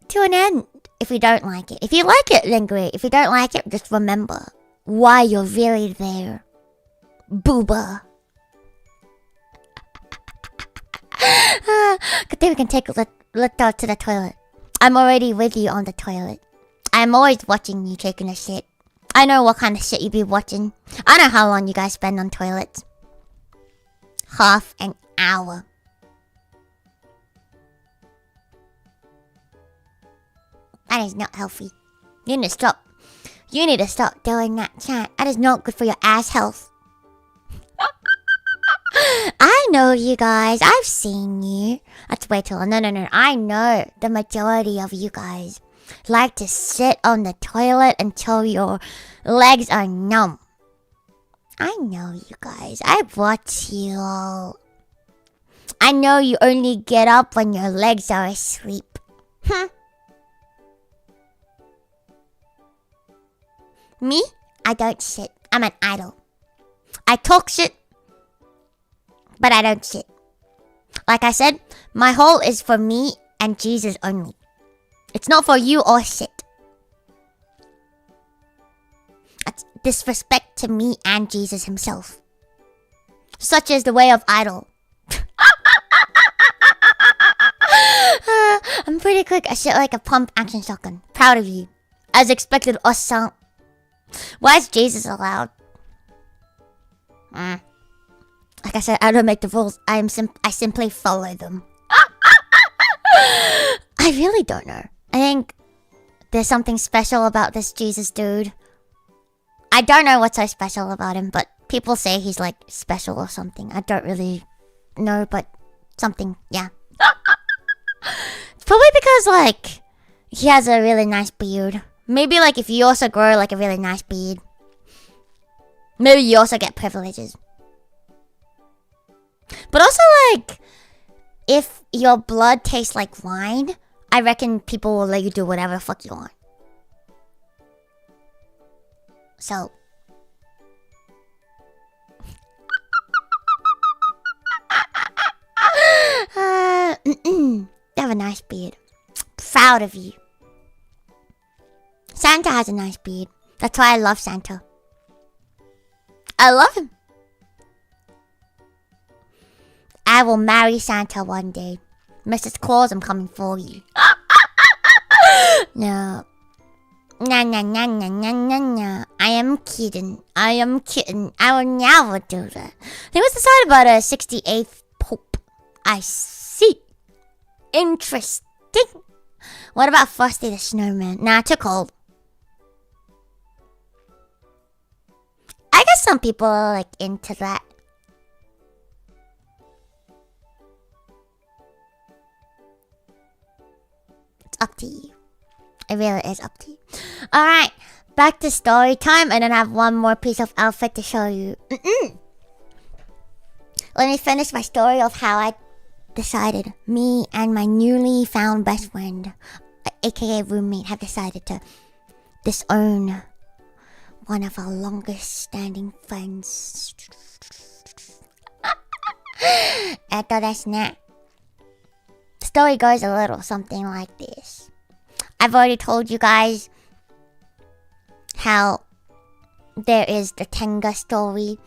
to an end if you don't like it. If you like it, then great. If you don't like it, just remember why you're really there. Booba. Good thing we can take Luto to the toilet. I'm already with you on the toilet. I'm always watching you taking a shit. I know what kind of shit you be watching. I know how long you guys spend on toilets. Half an hour. That is not healthy. You need to stop. You need to stop doing that, chat. That is not good for your ass health. I know you guys. I've seen you. That's way too long. No. I know the majority of you guys like to sit on the toilet until your legs are numb. I know you guys. I've watched you all. I know you only get up when your legs are asleep. Me? I don't shit. I'm an idol. I talk shit, but I don't shit. Like I said, my hole is for me and Jesus only. It's not for you or shit. That's disrespect to me and Jesus himself. Such is the way of idol. I'm pretty quick at shit like a pump action shotgun. Proud of you. As expected, awesome. Why is Jesus allowed? Like I said, I don't make the rules. I simply follow them. I really don't know. I think there's something special about this Jesus dude. I don't know what's so special about him, but people say he's like special or something. I don't really know, but something, yeah. It's probably because like he has a really nice beard. Maybe like if you also grow like a really nice beard, maybe you also get privileges. But also like, if your blood tastes like wine, I reckon people will let you do whatever the fuck you want. So. You have a nice beard. Proud of you. Santa has a nice beard. That's why I love Santa. I love him. I will marry Santa one day. Mrs. Claus, I'm coming for you. No. No. I am kidding. I will never do that. They was decided about a 68th Pope. I see. Interesting. What about Frosty the Snowman? Nah, too cold. I guess some people are like into that. It's up to you. It really is up to you. Alright, back to story time, and then I have one more piece of outfit to show you. Let me finish my story of how I decided me and my newly found best friend, aka roommate, have decided to disown one of our longest standing friends. The story goes a little something like this. I've already told you guys how there is the Tenga story.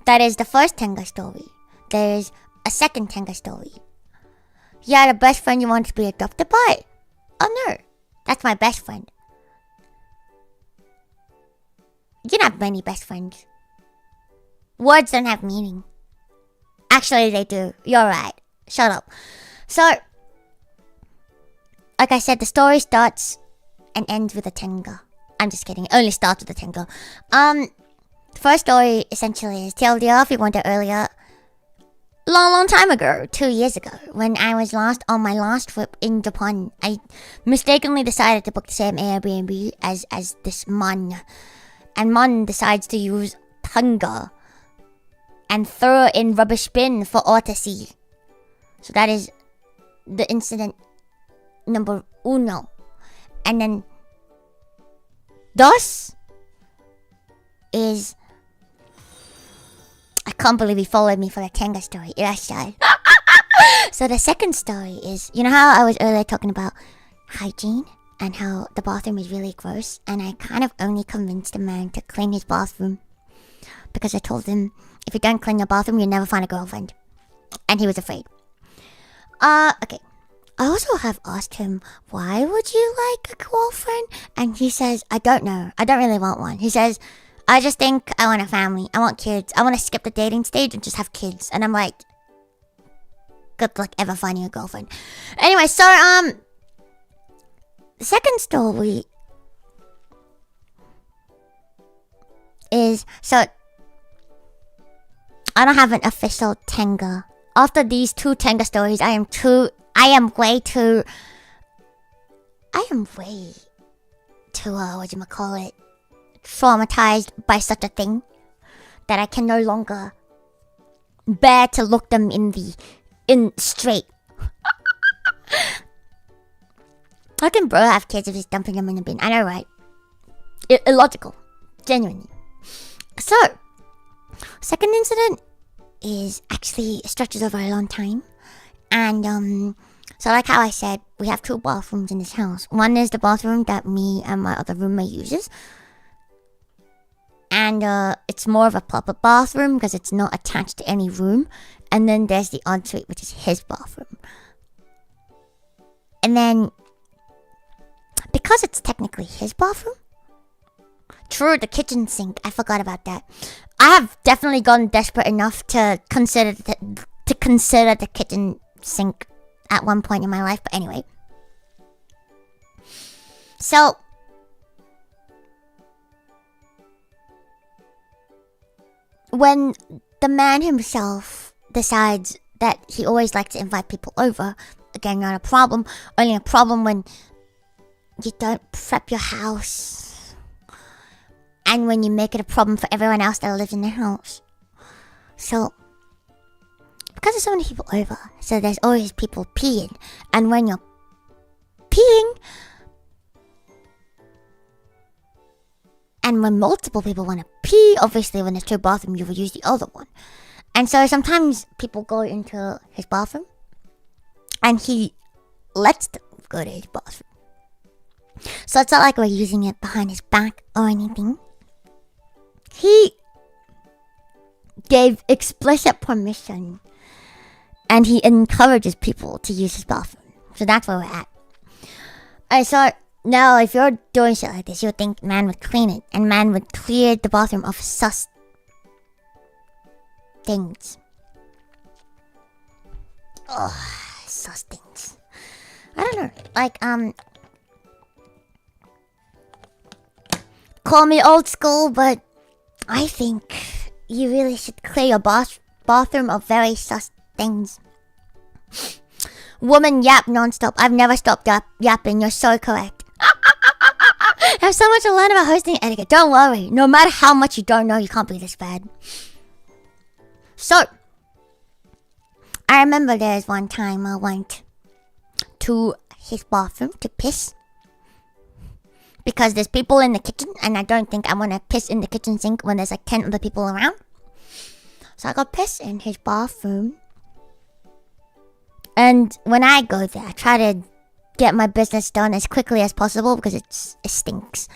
That is the first Tenga story. There is a second Tenga story. You had a best friend you wanted to be adopted by? Oh no, that's my best friend. You can have many best friends. Words don't have meaning. Actually, they do. You're right. Shut up. So, like I said, the story starts and ends with a Tenga. I'm just kidding. It only starts with a Tenga. The first story essentially is TLDR, if you wanted earlier. Long time ago, 2 years ago, when I was lost on my last trip in Japan, I mistakenly decided to book the same Airbnb as this man. And man decides to use Tenga and throw it in rubbish bin for all to see. So that is the incident number uno. And then dos is, I can't believe he followed me for the Tenga story. Irashai. So the second story is, you know how I was earlier talking about hygiene and how the bathroom is really gross, and I kind of only convinced the man to clean his bathroom because I told him, if you don't clean your bathroom, you'll never find a girlfriend. And he was afraid. Okay. I also have asked him, why would you like a girlfriend? And he says, I don't know. I don't really want one. He says, I just think I want a family. I want kids. I want to skip the dating stage and just have kids. And I'm like, good luck ever finding a girlfriend. Anyway, so, the second story is, so, I don't have an official Tenga. After these 2 Tenga stories, I am way too, whatchamacallit, traumatized by such a thing that I can no longer bear to look them in straight. How can bro have kids if he's dumping them in the bin? I know, right? Illogical. Genuinely. So, second incident is actually stretches over a long time. And, so like how I said, we have 2 bathrooms in this house. One is the bathroom that me and my other roommate uses. And, it's more of a proper bathroom because it's not attached to any room. And then there's the ensuite, which is his bathroom. And then, because it's technically his bathroom, true, the kitchen sink, I forgot about that. I have definitely gotten desperate enough to consider the kitchen sink at one point in my life, but anyway. So, when the man himself decides that he always likes to invite people over, again, not a problem, only a problem when you don't prep your house and when you make it a problem for everyone else that lives in the house. So, because there's so many people over, so there's always people peeing. And when you're peeing, and when multiple people want to pee, obviously when there's 2 bathrooms, you will use the other one. And so sometimes people go into his bathroom, and he lets them go to his bathroom. So it's not like we're using it behind his back or anything. He gave explicit permission. And he encourages people to use his bathroom. So that's where we're at. Alright, so now if you're doing shit like this, you would think man would clean it. And man would clear the bathroom of sus things. Ugh, sus things. I don't know. Like, call me old school, but I think you really should clear your bathroom of very sus things. Woman yap non-stop. I've never stopped yapping. You're so correct. I have so much to learn about hosting etiquette. Don't worry. No matter how much you don't know, you can't be this bad. So, I remember there's one time I went to his bathroom to piss. Because there's people in the kitchen and I don't think I want to piss in the kitchen sink when there's like 10 other people around. So I got pissed in his bathroom. And when I go there, I try to get my business done as quickly as possible because it stinks.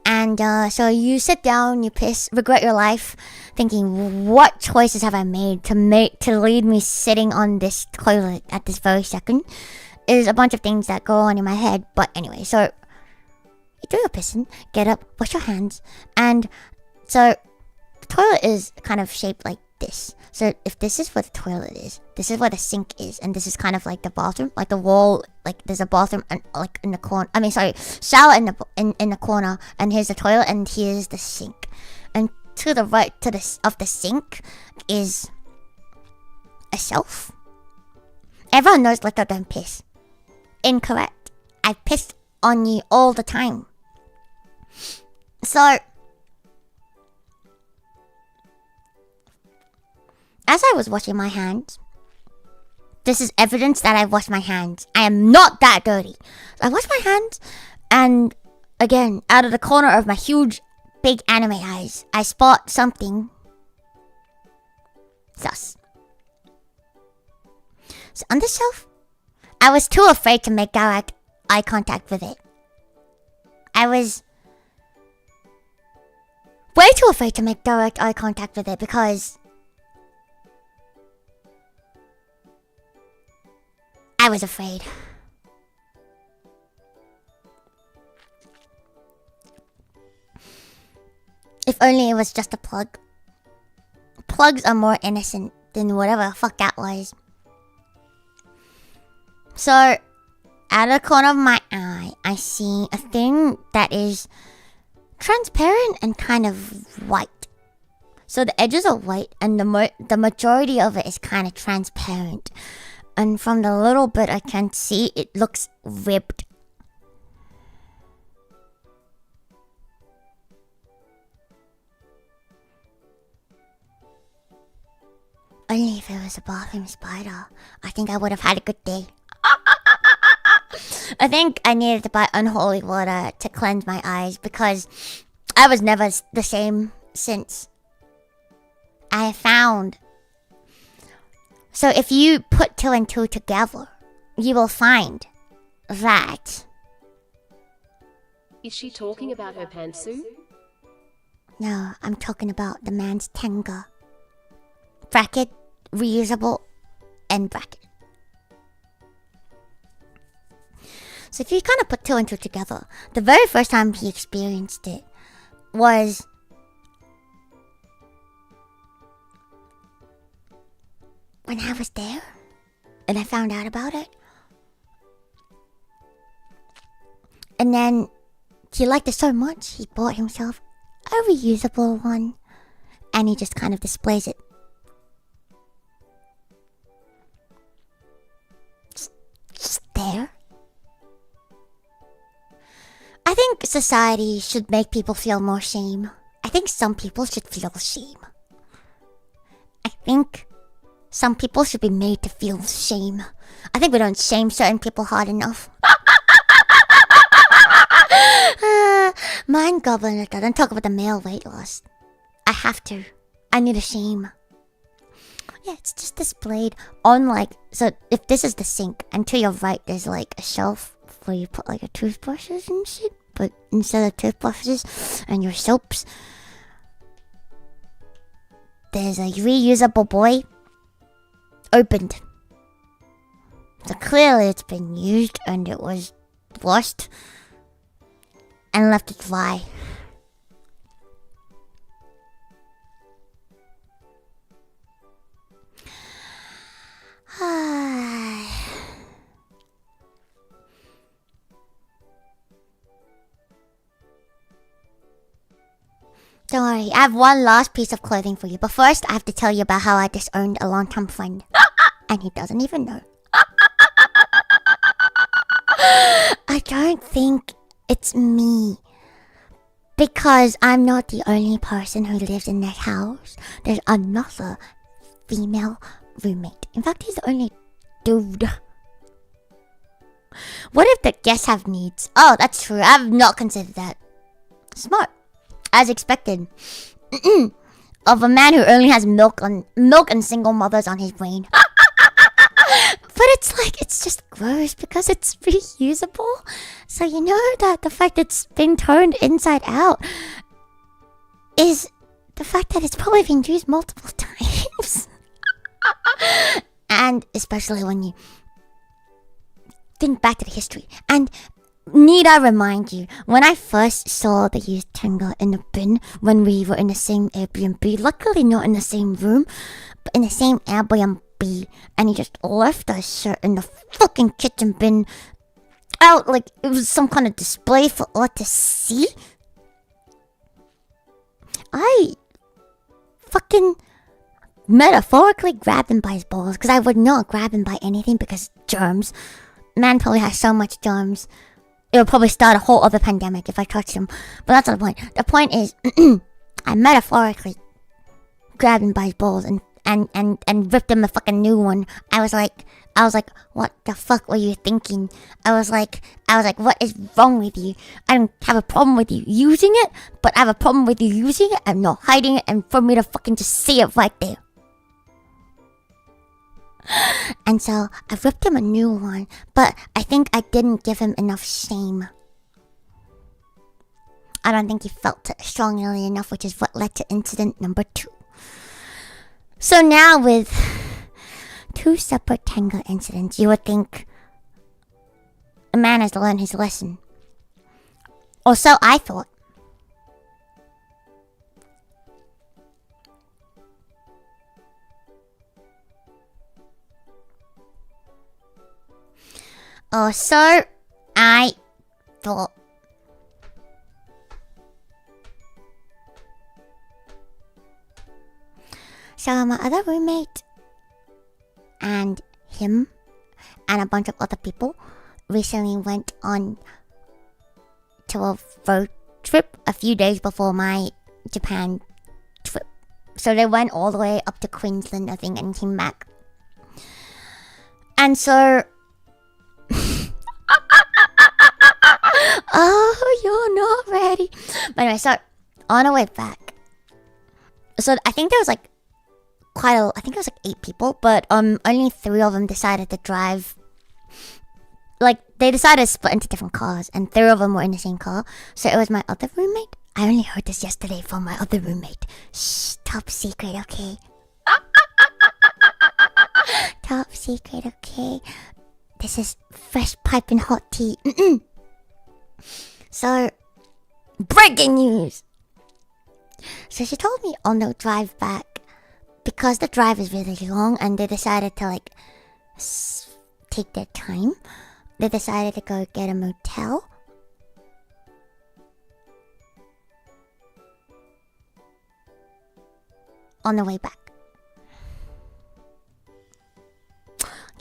And so you sit down, you piss, regret your life, thinking, what choices have I made to lead me sitting on this toilet at this very second? Is a bunch of things that go on in my head. But anyway, so you do your pissing, get up, wash your hands, and so the toilet is kind of shaped like this. So if this is where the toilet is, this is where the sink is, and this is kind of like the bathroom, like the wall, like there's a bathroom and like in the corner. I mean, sorry, shower in the corner, and here's the toilet, and here's the sink, and to the right of the sink is a shelf. Everyone knows Luto don't piss. Incorrect. I piss on you all the time. So as I was washing my hands, this is evidence that I washed my hands. I am not that dirty. I washed my hands, and again, out of the corner of my huge, big anime eyes, I spot something sus. So on the shelf, I was too afraid to make direct eye contact with it. I was way too afraid to make direct eye contact with it because I was afraid. If only it was just a plug. Plugs are more innocent than whatever the fuck that was. So, out of the corner of my eye, I see a thing that is transparent and kind of white. So the edges are white and the majority of it is kind of transparent. And from the little bit I can see, it looks ribbed. Only if it was a bathroom spider, I think I would have had a good day. I think I needed to buy unholy water to cleanse my eyes because I was never the same since I found. So if you put 2 and 2 together, you will find that. Is she talking about her pantsuit? No, I'm talking about the man's tenga. Bracket, reusable, end bracket. So if you kind of put 2 and 2 together, the very first time he experienced it was when I was there and I found out about it. And then he liked it so much, he bought himself a reusable one. And he just kind of displays it. Just there. I think society should make people feel more shame. I think some people should feel shame. I think some people should be made to feel shame. I think we don't shame certain people hard enough. Mind goblin, don't talk about the male weight loss. I have to. I need a shame. Yeah, it's just displayed on like... So if this is the sink, and to your right there's like a shelf where you put like your toothbrushes and shit. But instead of toothbrushes and your soaps, there's a reusable boy opened. So clearly it's been used and it was washed and left to dry. Don't worry, I have one last piece of clothing for you. But first, I have to tell you about how I disowned a long-time friend. And he doesn't even know. I don't think it's me. Because I'm not the only person who lives in that house. There's another female roommate. In fact, he's the only dude. What if the guests have needs? Oh, that's true. I've not considered that. Smart. As expected. Of a man who only has milk and single mothers on his brain. But it's like, it's just gross because it's reusable. So you know that the fact it's been turned inside out is the fact that it's probably been used multiple times. And especially when you think back to the history. And need I remind you, when I first saw the used tenga in the bin when we were in the same Airbnb, luckily not in the same room, but in the same Airbnb, and he just left that shirt in the fucking kitchen bin out like it was some kind of display for all to see. I fucking metaphorically grabbed him by his balls, because I would not grab him by anything because germs. Man probably has so much germs. It would probably start a whole other pandemic if I touched him. But that's not the point. The point is, I metaphorically grabbed him by his balls and ripped him a fucking new one. I was like, what the fuck were you thinking? I was like, what is wrong with you? I don't have a problem with you using it, but I have a problem with you using it and not hiding it and for me to fucking just see it right there. And so I ripped him a new one, but I think I didn't give him enough shame. I don't think he felt it strongly enough, which is what led to incident number 2. So now with 2 separate tenga incidents, you would think a man has learned his lesson. Or so I thought. Or so I thought. So my other roommate and him and a bunch of other people recently went on to a road trip a few days before my Japan trip. So they went all the way up to Queensland, I think, and came back. And so... oh, you're not ready. But anyway, so on our way back, so I think there was like I think it was like 8 people, but only 3 of them decided to drive. Like, they decided to split into different cars, and 3 of them were in the same car. So it was my other roommate. I only heard this yesterday from my other roommate. Shh, top secret, okay? Top secret, okay? This is fresh piping hot tea. So, breaking news! So she told me on the drive back, because the drive is really long and they decided to like take their time, they decided to go get a motel. On the way back.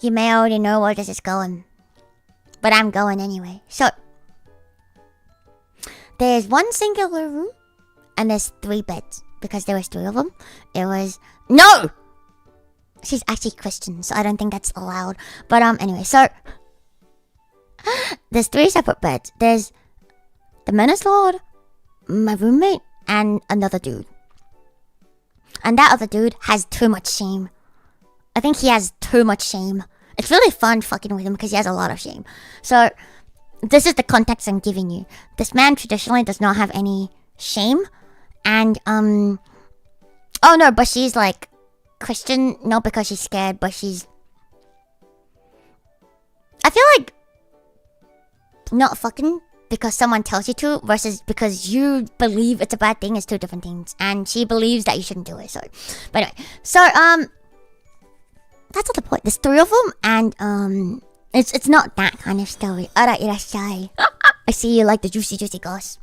You may already know where this is going, but I'm going anyway. So, there's one singular room and there's 3 beds. Because there was 3 of them. It was... No! She's actually Christian, so I don't think that's allowed. But anyway, so... there's 3 separate beds. There's the menace lord, my roommate, and another dude. And that other dude has too much shame. I think he has too much shame. It's really fun fucking with him because he has a lot of shame. So, this is the context I'm giving you. This man traditionally does not have any shame. And, oh no, but she's like Christian, not because she's scared, but she's... I feel like not fucking because someone tells you to versus because you believe it's a bad thing is 2 different things. And she believes that you shouldn't do it, so... But anyway, so, that's not the point. There's 3 of them, and, it's not that kind of story. Ara irashai. I see you like the juicy goss.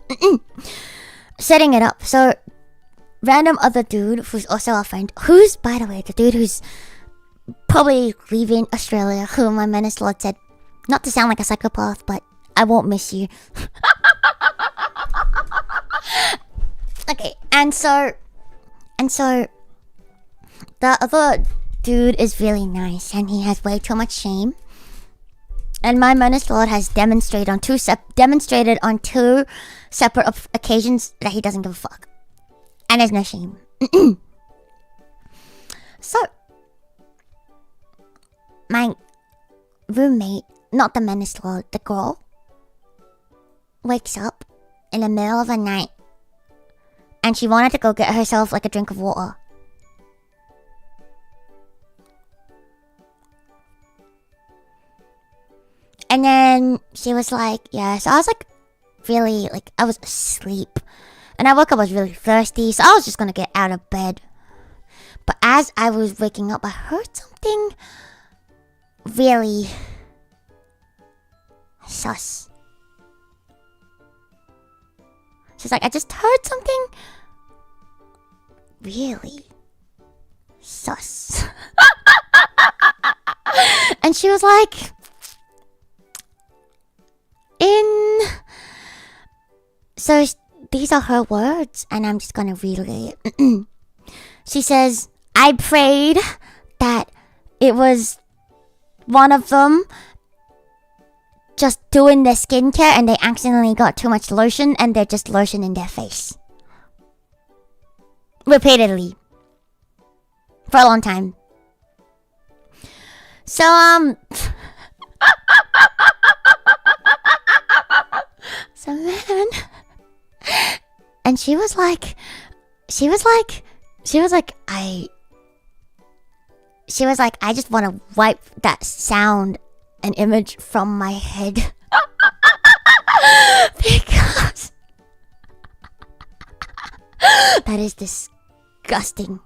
Setting it up. So, random other dude who's also a friend, who's, by the way, the dude who's probably leaving Australia, who my menace lord said, not to sound like a psychopath, but I won't miss you. Okay, and so, the other dude is really nice, and he has way too much shame. And my menace lord has demonstrated on 2 separate occasions that he doesn't give a fuck. And there's no shame. So, my roommate, not the menace lord, the girl, wakes up in the middle of the night. And she wanted to go get herself like a drink of water. And then she was like, yeah, so I was like, really, like, I was asleep. And I woke up, I was really thirsty, so I was just gonna get out of bed. But as I was waking up, I heard something really sus. She's like, I just heard something really sus. And she was like, so these are her words, and I'm just gonna relay it. She says, I prayed that it was one of them just doing their skincare and they accidentally got too much lotion and they're just lotioning their face. Repeatedly. For a long time. So, so man... And she was like, I just want to wipe that sound and image from my head. Because that is disgusting.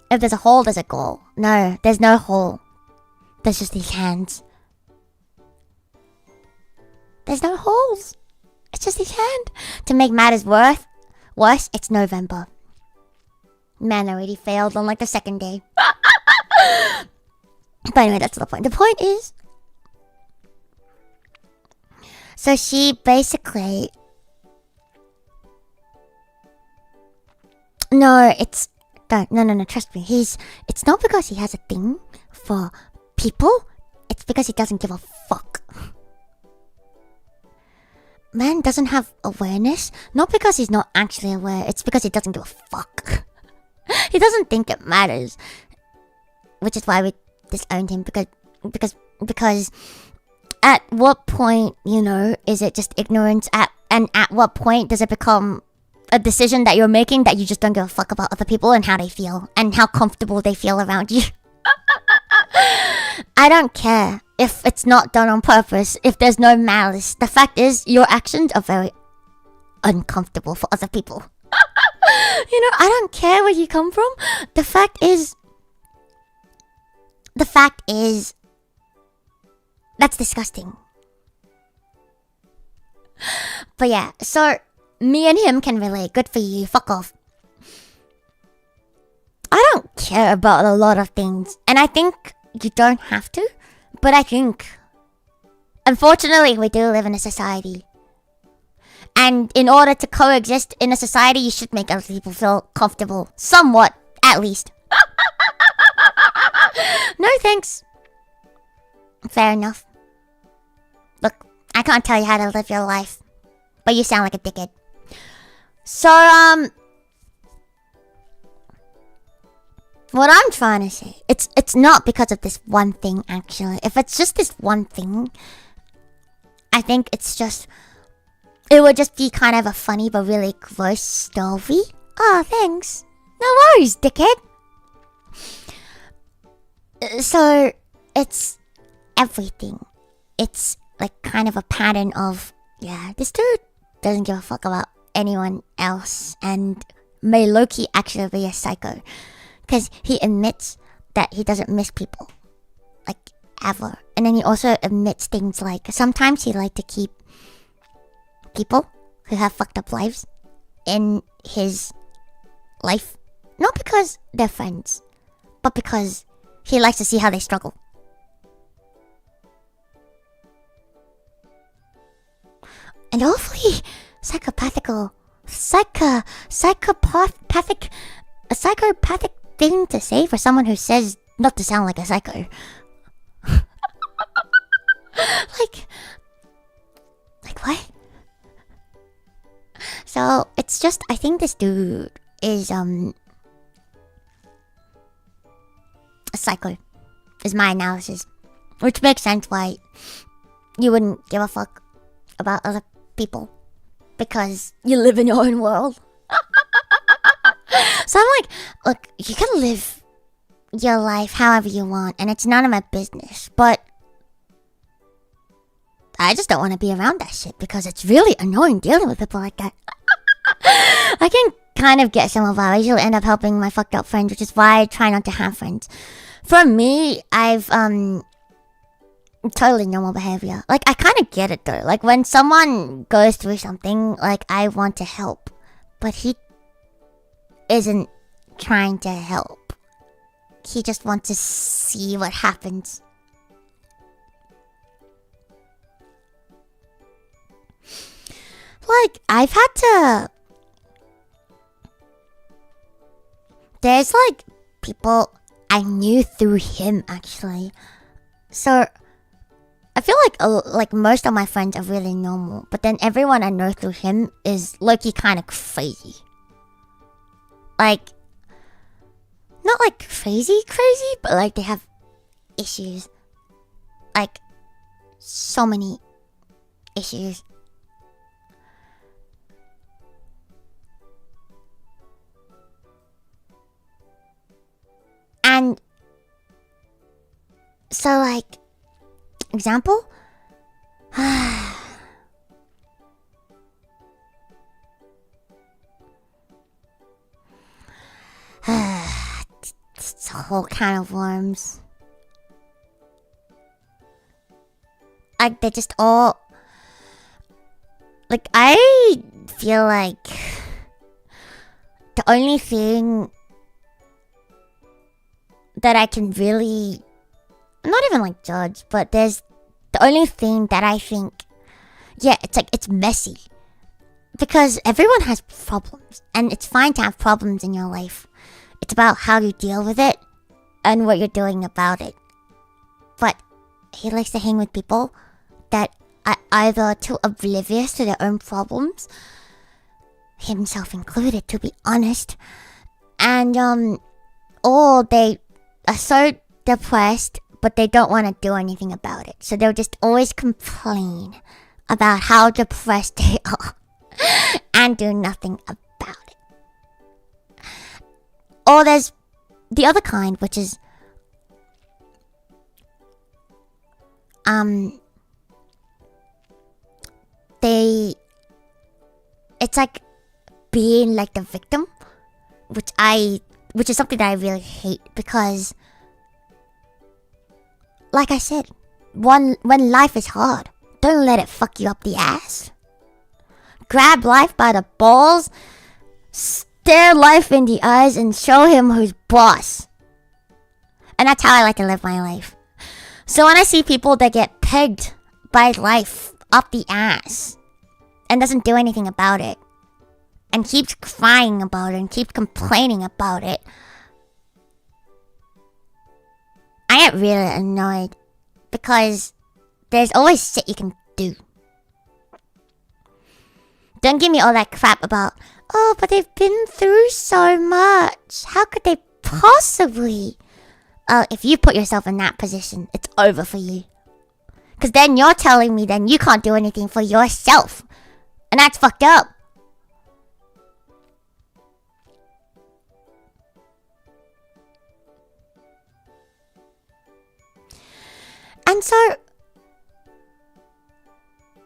If there's a hole, there's a goal. No, there's no hole. There's just these hands. There's no holes. It's just his hand. To make matters worse, it's November. Man, I already failed on like the second day. But anyway, that's not the point. The point is, so she basically... No, trust me. It's not because he has a thing for people. It's because he doesn't give a fuck. Man doesn't have awareness, not because he's not actually aware. It's because he doesn't give a fuck. He doesn't think it matters, which is why we disowned him. Because at what point, is it just ignorance? And at what point does it become a decision that you're making that you just don't give a fuck about other people and how they feel and how comfortable they feel around you? I don't care if it's not done on purpose, if there's no malice. The fact is, your actions are very uncomfortable for other people. I don't care where you come from. The fact is, that's disgusting. But yeah, so me and him can relate. Good for you. Fuck off. I don't care about a lot of things, and I think you don't have to, but I think, unfortunately, we do live in a society. And in order to coexist in a society, you should make other people feel comfortable. Somewhat, at least. No thanks. Fair enough. Look, I can't tell you how to live your life, but you sound like a dickhead. So, what I'm trying to say, it's not because of this one thing, actually. If it's just this one thing, I think it would just be kind of a funny but really gross story. Oh, thanks. No worries, dickhead. So, it's everything. It's like kind of a pattern of, yeah, this dude doesn't give a fuck about anyone else and may low-key actually be a psycho. Because he admits that he doesn't miss people. Like, ever. And then he also admits things like, sometimes he like to keep people who have fucked up lives in his life. Not because they're friends, but because he likes to see how they struggle. And awfully psychopathic thing to say for someone who says not to sound like a psycho. like what? So it's just, I think this dude is a psycho, is my analysis, which makes sense why you wouldn't give a fuck about other people because you live in your own world. So I'm like, look, you can live your life however you want, and it's none of my business, but I just don't want to be around that shit because it's really annoying dealing with people like that. I can kind of get some of that. I usually end up helping my fucked up friends, which is why I try not to have friends. For me, I've totally normal behavior. Like, I kind of get it though. Like, when someone goes through something, like, I want to help, but he isn't trying to help. He just wants to see what happens. Like, I've had to... There's, like, people I knew through him, actually. So, I feel like most of my friends are really normal. But then everyone I know through him is low-key kind of crazy. Like, not like crazy, but like they have issues. Like, so many issues. And so, like, example, whole can of worms. Like, they just all... Like, I feel like... The only thing... that I can really... Not even, like, judge, but there's... The only thing that I think... Yeah, it's like, it's messy. Because everyone has problems. And it's fine to have problems in your life. It's about how you deal with it. And what you're doing about it. But he likes to hang with people that are either too oblivious to their own problems, himself included, to be honest, and or they are so depressed but they don't want to do anything about it, so they'll just always complain about how depressed they are and do nothing about it. Or there's the other kind, which is it's like being like the victim, which is something that I really hate, because like I said, when life is hard, don't let it fuck you up the ass. Grab life by the balls, stare life in the eyes, and show him who's boss. And that's how I like to live my life. So when I see people that get pegged by life up the ass and doesn't do anything about it, and keeps crying about it and keeps complaining about it, I get really annoyed, because there's always shit you can do. Don't give me all that crap about, oh, but they've been through so much. How could they possibly? If you put yourself in that position, it's over for you. Because then you're telling me then you can't do anything for yourself. And that's fucked up. And so,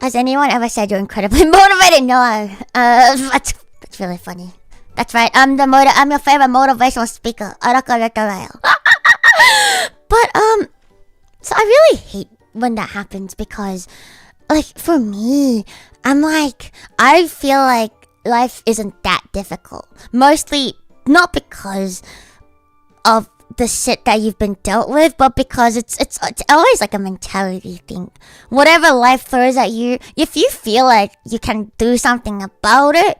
has anyone ever said you're incredibly motivated? No. That's really funny. That's right. I'm your favorite motivational speaker, Araka. But so I really hate when that happens, because, like, for me, I feel like life isn't that difficult. Mostly not because of the shit that you've been dealt with, but because it's always like a mentality thing. Whatever life throws at you, if you feel like you can do something about it,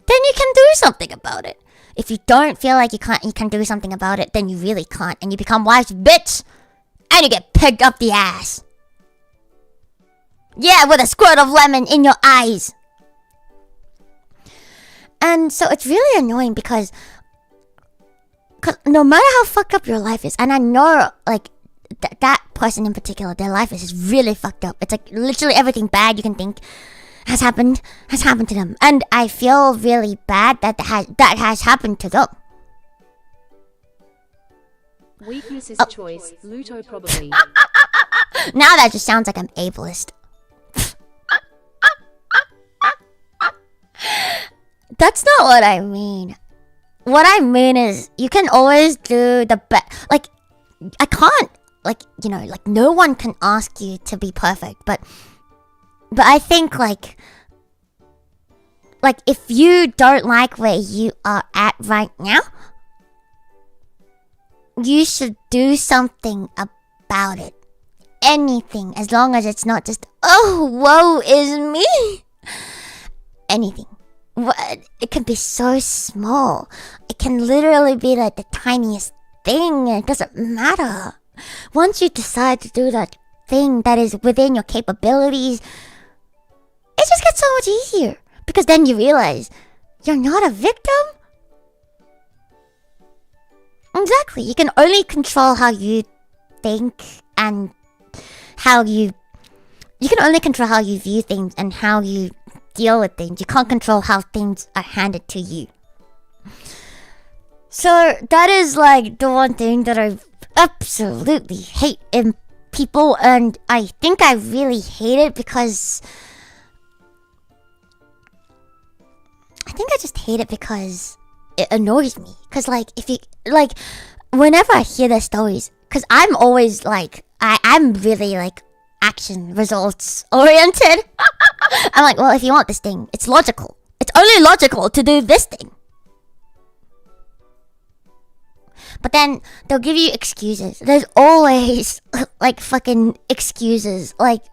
then you can do something about it. If you don't feel like you can do something about it, then you really can't, and you become life's bitch, and you get pegged up the ass. Yeah, with a squirt of lemon in your eyes. And so it's really annoying, because no matter how fucked up your life is, and I know, like, that person in particular, their life is really fucked up. It's like literally everything bad you can think has happened to them, and I feel really bad that has happened to them. Weakness is a choice. Luto probably. Now that just sounds like I'm ableist. That's not what I mean. What I mean is, you can always do the best. Like, I can't, like, you know, like, no one can ask you to be perfect, but I think, like, if you don't like where you are at right now, you should do something about it. Anything, as long as it's not just, oh, woe is me. Anything. It can be so small. It can literally be like the tiniest thing. It doesn't matter. Once you decide to do that thing that is within your capabilities, it just gets so much easier. Because then you realize you're not a victim. Exactly. You can only control how you think and how you can only control how you view things and how you deal with things. You can't control how things are handed to you. So that is like the one thing that I absolutely hate in people, and I think I really hate it because I just hate it because it annoys me. Because, like, if you, like, whenever I hear their stories, because I'm always like, I'm really like action results oriented. I'm like, well, if you want this thing, it's logical. It's only logical to do this thing. But then they'll give you excuses. There's always like fucking excuses. Like,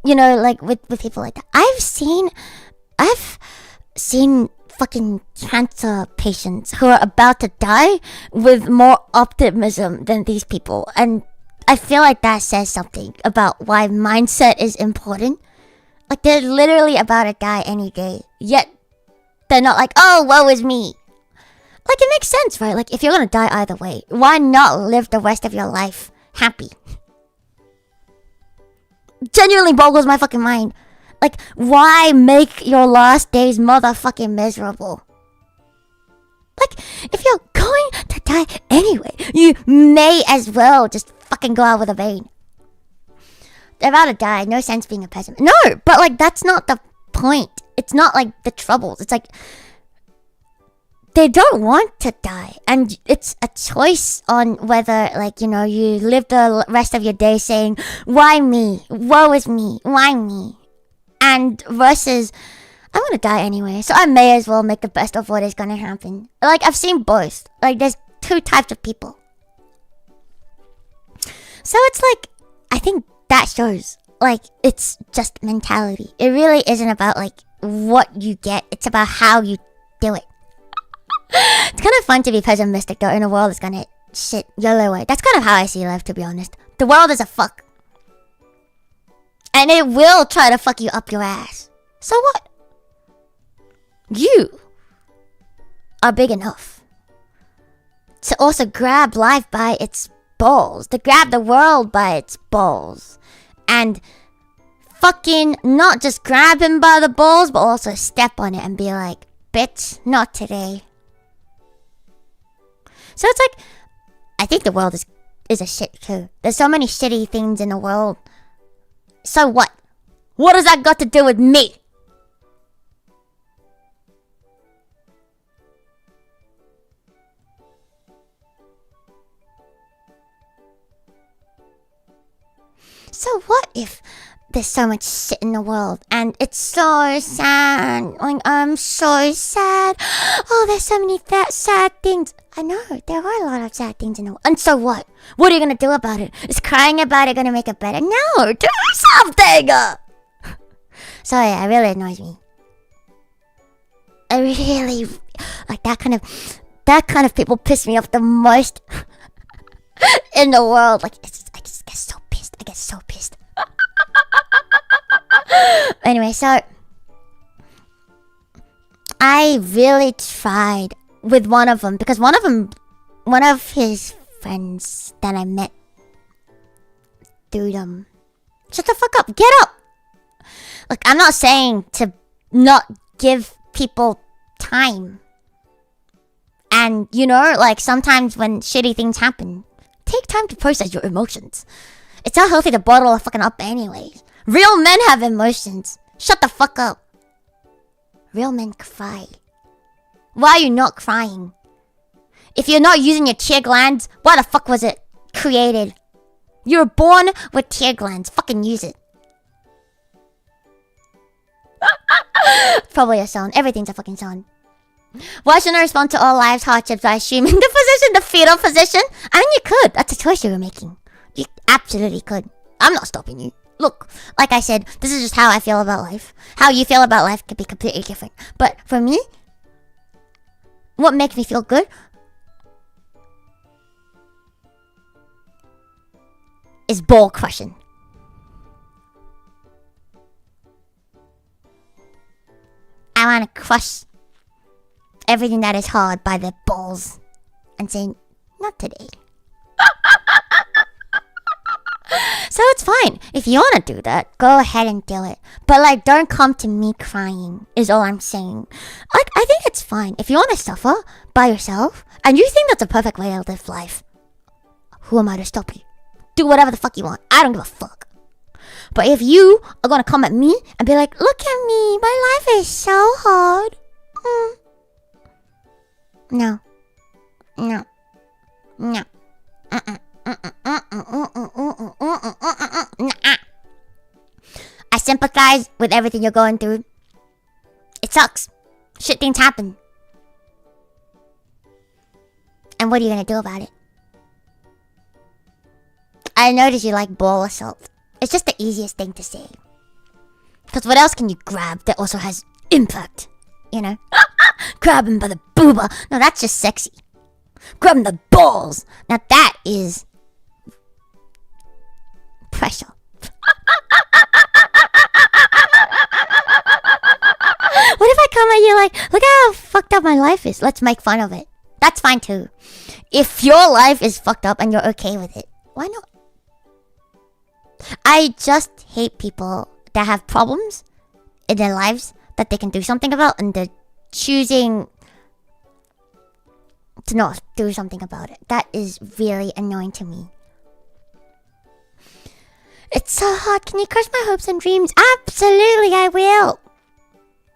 you know, like with people like that. I've seen fucking cancer patients who are about to die with more optimism than these people. And I feel like that says something about why mindset is important. Like, they're literally about to die any day. Yet, they're not like, oh, woe is me. Like, it makes sense, right? Like, if you're gonna die either way, why not live the rest of your life happy? Genuinely boggles my fucking mind. Like, why make your last days motherfucking miserable? Like, if you're going to die anyway, you may as well just fucking go out with a bang. They're about to die, no sense being a pessimist. No, but like, that's not the point. It's not like the troubles. It's like, they don't want to die, and it's a choice on whether, like, you know, you live the rest of your day saying, why me? Woe is me. Why me? And versus, I'm gonna die anyway, so I may as well make the best of what is gonna happen. Like, I've seen both. Like, there's two types of people. So it's like, I think that shows, like, it's just mentality. It really isn't about, like, what you get. It's about how you do it. It's kind of fun to be pessimistic though in a world that's gonna shit YOLO away. That's kind of how I see life, to be honest. The world is a fuck. And it will try to fuck you up your ass. So what? You are big enough to also grab life by its balls. To grab the world by its balls. And fucking not just grab him by the balls, but also step on it and be like, bitch, not today. So it's like, I think the world is a shit too. There's so many shitty things in the world. So what? What does that got to do with me? So what if there's so much shit in the world and it's so sad? Like, I'm so sad. Oh, there's so many sad things. I know, there are a lot of sad things in the world. And so what? What are you gonna do about it? Is crying about it gonna make it better? No, do something! So yeah, it really annoys me. I really, like, that kind of people piss me off the most in the world. Like, I just get so pissed. I get so pissed. Anyway, so I really tried with one of them, because one of his friends that I met through them. Shut the fuck up. Get up. Look, I'm not saying to not give people time. And, you know, like, sometimes when shitty things happen, take time to process your emotions. It's not healthy to bottle a fucking up anyways. Real men have emotions. Shut the fuck up. Real men cry. Why are you not crying? If you're not using your tear glands, why the fuck was it created? You were born with tear glands. Fucking use it. Probably a song. Everything's a fucking song. Why shouldn't I respond to all life's hardships by assuming the fetal position? I mean, you could. That's a choice you were making. You absolutely could. I'm not stopping you. Look, like I said, this is just how I feel about life. How you feel about life could be completely different. But for me, what makes me feel good is ball crushing. I want to crush everything that is hard by their balls and saying, not today. So it's fine. If you want to do that, go ahead and do it. But, like, don't come to me crying, is all I'm saying. Like, I think it's fine. If you want to suffer by yourself, and you think that's a perfect way to live life, who am I to stop you? Do whatever the fuck you want. I don't give a fuck. But if you are going to come at me and be like, look at me, my life is so hard. No. No. No. I sympathize with everything you're going through. It sucks. Shit things happen. And what are you gonna do about it? I notice you like ball assault. It's just the easiest thing to say. Because what else can you grab that also has impact? You know? Grab him by the booba. No, that's just sexy. Grab him the balls. Now that is pressure. What if I come at you like, look how fucked up my life is. Let's make fun of it. That's fine too. If your life is fucked up and you're okay with it, why not? I just hate people that have problems in their lives that they can do something about and they're choosing to not do something about it. That is really annoying to me. It's so hard. Can you crush my hopes and dreams? Absolutely, I will.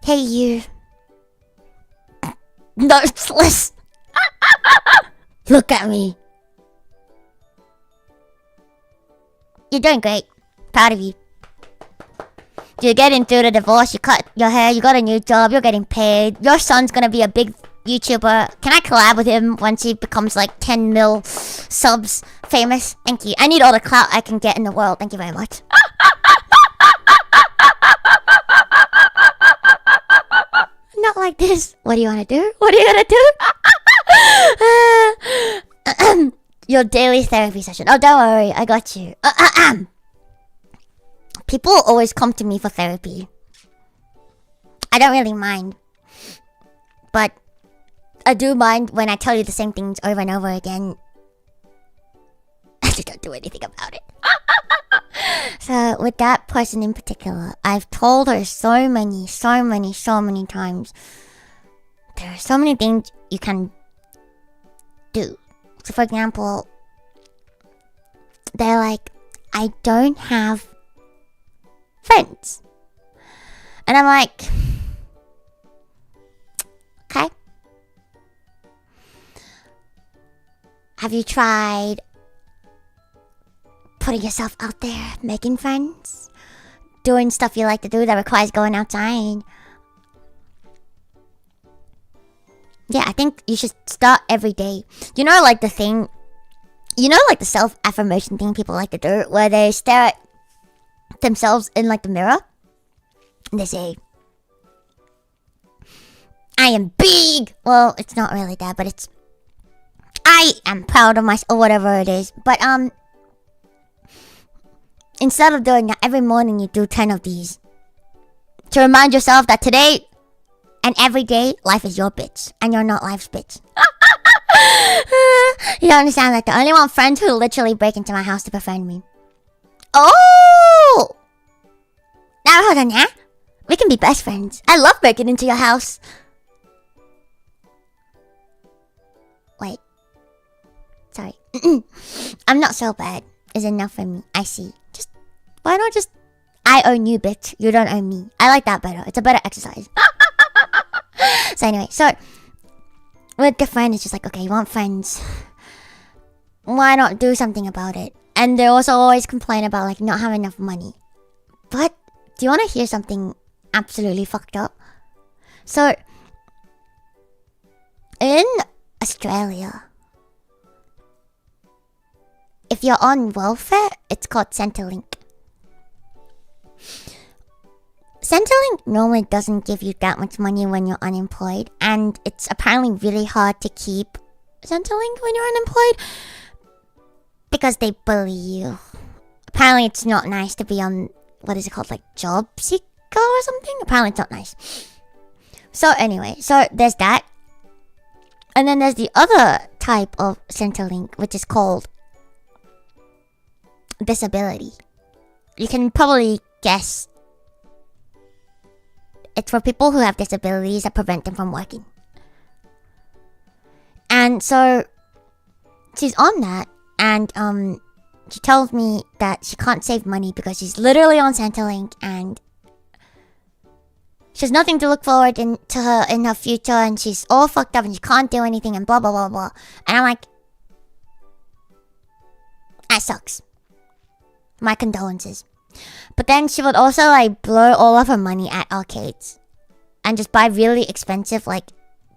Hey, you. Nurseless. Look at me. You're doing great. Proud of you. You're getting through the divorce. You cut your hair. You got a new job. You're getting paid. Your son's gonna be a big YouTuber. Can I collab with him once he becomes like 10 mil subs famous? Thank you. I need all the clout I can get in the world. Thank you very much. Not like this. What do you want to do? What are you gonna do? Your daily therapy session. Oh, don't worry. I got you. People always come to me for therapy. I don't really mind. But I do mind when I tell you the same things over and over again. I just don't do anything about it. So with that person in particular, I've told her so many times. There are so many things you can do. So for example, they're like, I don't have friends. And I'm like, okay. Have you tried putting yourself out there, making friends, doing stuff you like to do that requires going outside? Yeah, I think you should start every day. You know, like the thing, you know, like the self-affirmation thing people like to do, where they stare at themselves in like the mirror and they say, I am big. Well, it's not really that, but it's, I am proud of myself, or whatever it is. But instead of doing that, every morning you do 10 of these to remind yourself that today and every day life is your bitch and you're not life's bitch. You don't understand, like the only one friends who literally break into my house to befriend me. Oh! Now hold on, yeah? We can be best friends. I love breaking into your house. Wait. Sorry. I'm not so bad. Is enough for me. I see. Just, why not just, I own you, bitch. You don't own me. I like that better. It's a better exercise. So anyway, so with the friend, it's just like, okay, you want friends. Why not do something about it? And they also always complain about like not having enough money. But do you want to hear something absolutely fucked up? So in Australia, if you're on welfare, it's called Centrelink. Centrelink normally doesn't give you that much money when you're unemployed, and it's apparently really hard to keep Centrelink when you're unemployed because they bully you. Apparently it's not nice to be on, what is it called, like job seeker or something? Apparently it's not nice. So anyway, so there's that. And then there's the other type of Centrelink, which is called disability. You can probably guess. It's for people who have disabilities that prevent them from working. And so she's on that, and she tells me that she can't save money because she's literally on Centrelink and She has nothing to look forward to her in her future, and she's all fucked up and she can't do anything and blah blah blah blah. And I'm like, that sucks. My condolences. But then she would also like blow all of her money at arcades and just buy really expensive like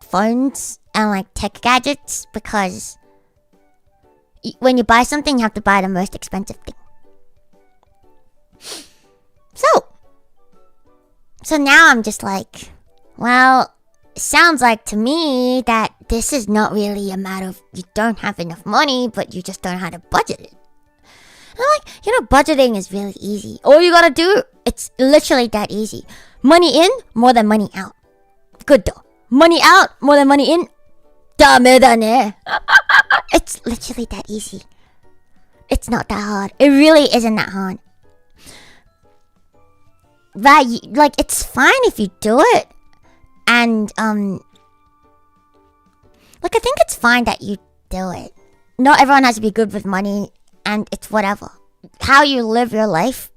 phones and like tech gadgets, because when you buy something you have to buy the most expensive thing. So now I'm just like, well, it sounds like to me that this is not really a matter of you don't have enough money, but you just don't know how to budget it. And I'm like, budgeting is really easy. All you gotta do, it's literally that easy. Money in, more than money out. Good though. Money out, more than money in. 다메다네. It's literally that easy. It's not that hard. It really isn't that hard. Right, like, it's fine if you do it. And, like, I think it's fine that you do it. Not everyone has to be good with money, and it's whatever. How you live your life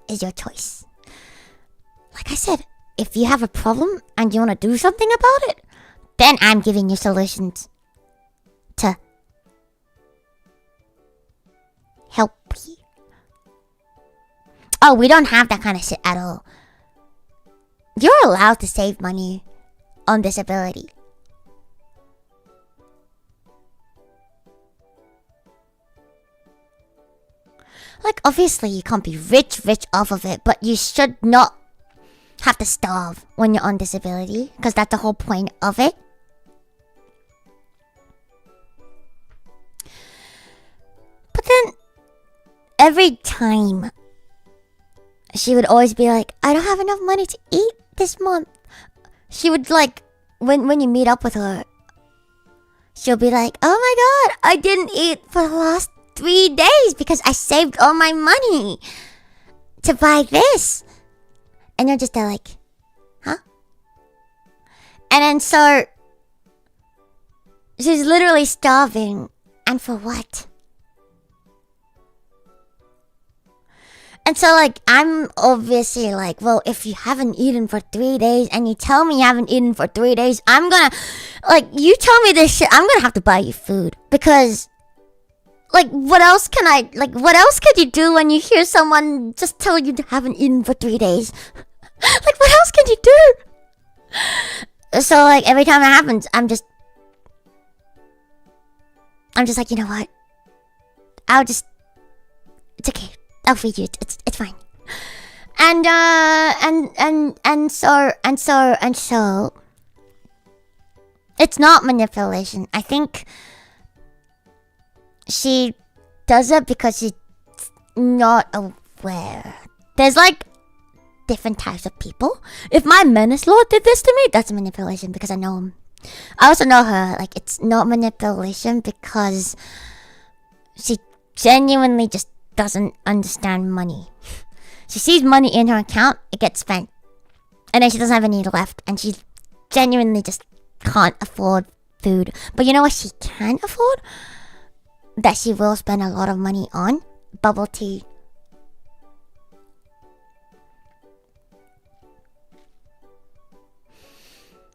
is your choice. Like I said, if you have a problem and you want to do something about it, then I'm giving you solutions to help you. Oh, we don't have that kind of shit at all. You're allowed to save money on disability. Like, obviously you can't be rich off of it, but you should not have to starve when you're on disability, because that's the whole point of it. But then, every time, she would always be like, I don't have enough money to eat this month. She would like, when you meet up with her, she'll be like, oh my god, I didn't eat for the last 3 days because I saved all my money to buy this. And you're just there like, huh? And then so, she's literally starving. And for what? And so, like, I'm obviously like, well, if you haven't eaten for 3 days and you tell me you haven't eaten for 3 days, I'm gonna, like, you tell me this shit, I'm gonna have to buy you food. Because, like, what else could you do when you hear someone just tell you you haven't eaten for 3 days? Like, what else can you do? So, like, every time it happens, I'm just like, you know what? It's okay. I'll feed you. It's fine. And so it's not manipulation. I think she does it because she's not aware. There's like different types of people. If my menace lord did this to me, that's manipulation because I know him. I also know her. Like, it's not manipulation because she genuinely just doesn't understand money. She sees money in her account, it gets spent. And then she doesn't have any left. And she genuinely just can't afford food. But you know what she can afford? That she will spend a lot of money on? Bubble tea.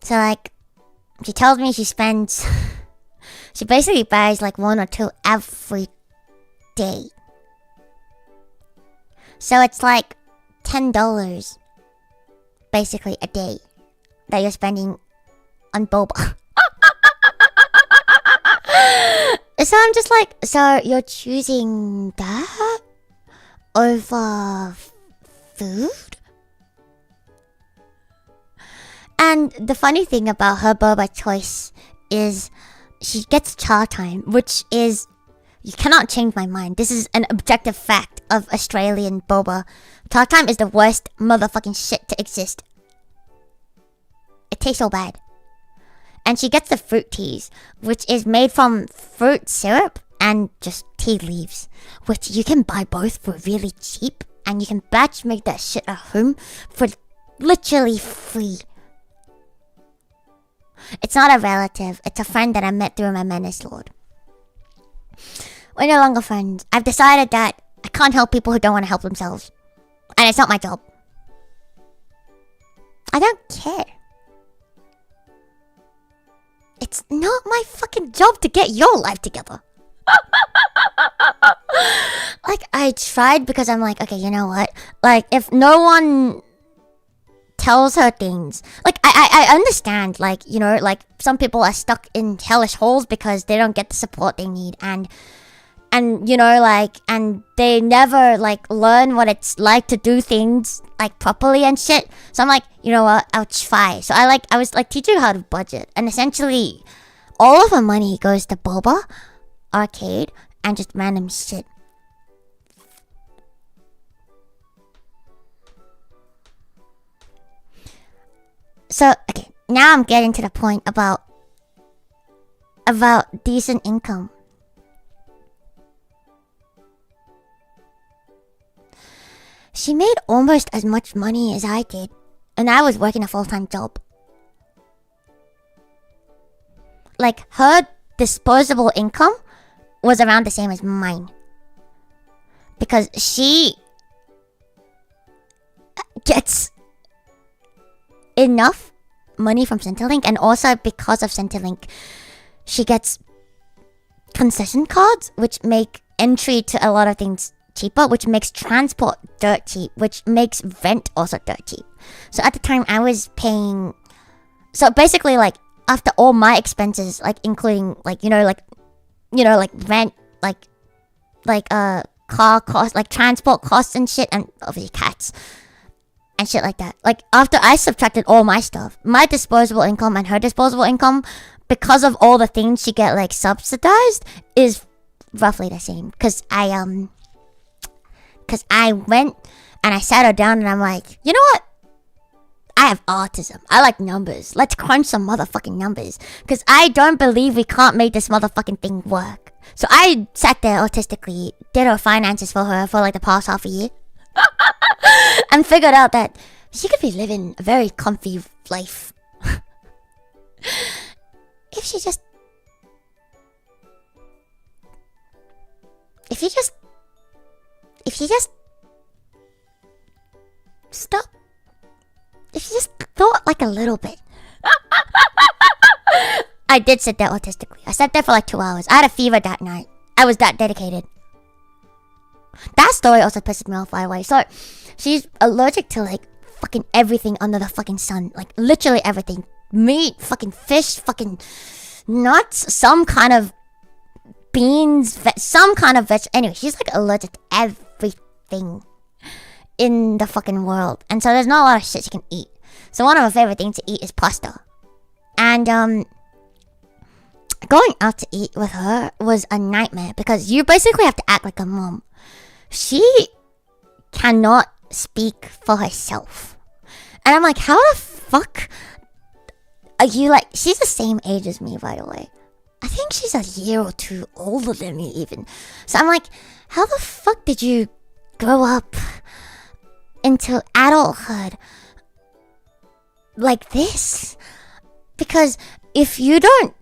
So, like, she tells me she spends... she basically buys like 1 or 2 every day. So it's like $10 basically a day that you're spending on boba. So I'm just like, so you're choosing that over food? And the funny thing about her boba choice is she gets cha time, which is... You cannot change my mind. This is an objective fact of Australian boba. Talk time is the worst motherfucking shit to exist. It tastes so bad. And she gets the fruit teas, which is made from fruit syrup and just tea leaves, which you can buy both for really cheap, and you can batch make that shit at home for literally free. It's not a relative. It's a friend that I met through my menace lord. We're no longer friends. I've decided that I can't help people who don't want to help themselves. And it's not my job. I don't care. It's not my fucking job to get your life together. Like, I tried because I'm like, okay, you know what? Like, if no one tells her things, like, I understand, like, you know, like, some people are stuck in hellish holes because they don't get the support they need, and you know, like, and they never, like, learn what it's like to do things, like, properly and shit. So I'm like, you know what, I'll try. So I was like teaching her how to budget, and essentially all of her money goes to boba, arcade, and just random shit. So, okay, now I'm getting to the point about decent income. She made almost as much money as I did, and I was working a full-time job. Like, her disposable income was around the same as mine. Because she gets enough money from Centrelink, and also because of Centrelink, she gets concession cards, which make entry to a lot of things cheaper, which makes transport dirt cheap, which makes rent also dirt cheap. So at the time I was paying, so basically, like, after all my expenses, like including, like, you know, like rent, like car costs, like transport costs and shit, and obviously cats and shit like that. Like, after I subtracted all my stuff, my disposable income and her disposable income, because of all the things she get, like, subsidized, is roughly the same. Cause I went and I sat her down and I'm like, you know what? I have autism. I like numbers. Let's crunch some motherfucking numbers. Cause I don't believe we can't make this motherfucking thing work. So I sat there autistically, did her finances for her for like the past half a year. And figured out that she could be living a very comfy life. If you just stop. If you just thought like a little bit. I did sit there autistically. I sat there for like 2 hours. I had a fever that night. I was that dedicated. That story also pisses me off, by the way. So, she's allergic to like fucking everything under the fucking sun. Like, literally everything. Meat, fucking fish, fucking nuts, some kind of beans, some kind of veg. Anyway, she's like allergic to everything in the fucking world. And so there's not a lot of shit she can eat. So one of her favorite things to eat is pasta. And going out to eat with her was a nightmare because you basically have to act like a mom. She cannot speak for herself. And I'm like, how the fuck are you, like, she's the same age as me, by the way. I think she's a year or two older than me even. So I'm like, how the fuck did you grow up into adulthood like this? Because if you don't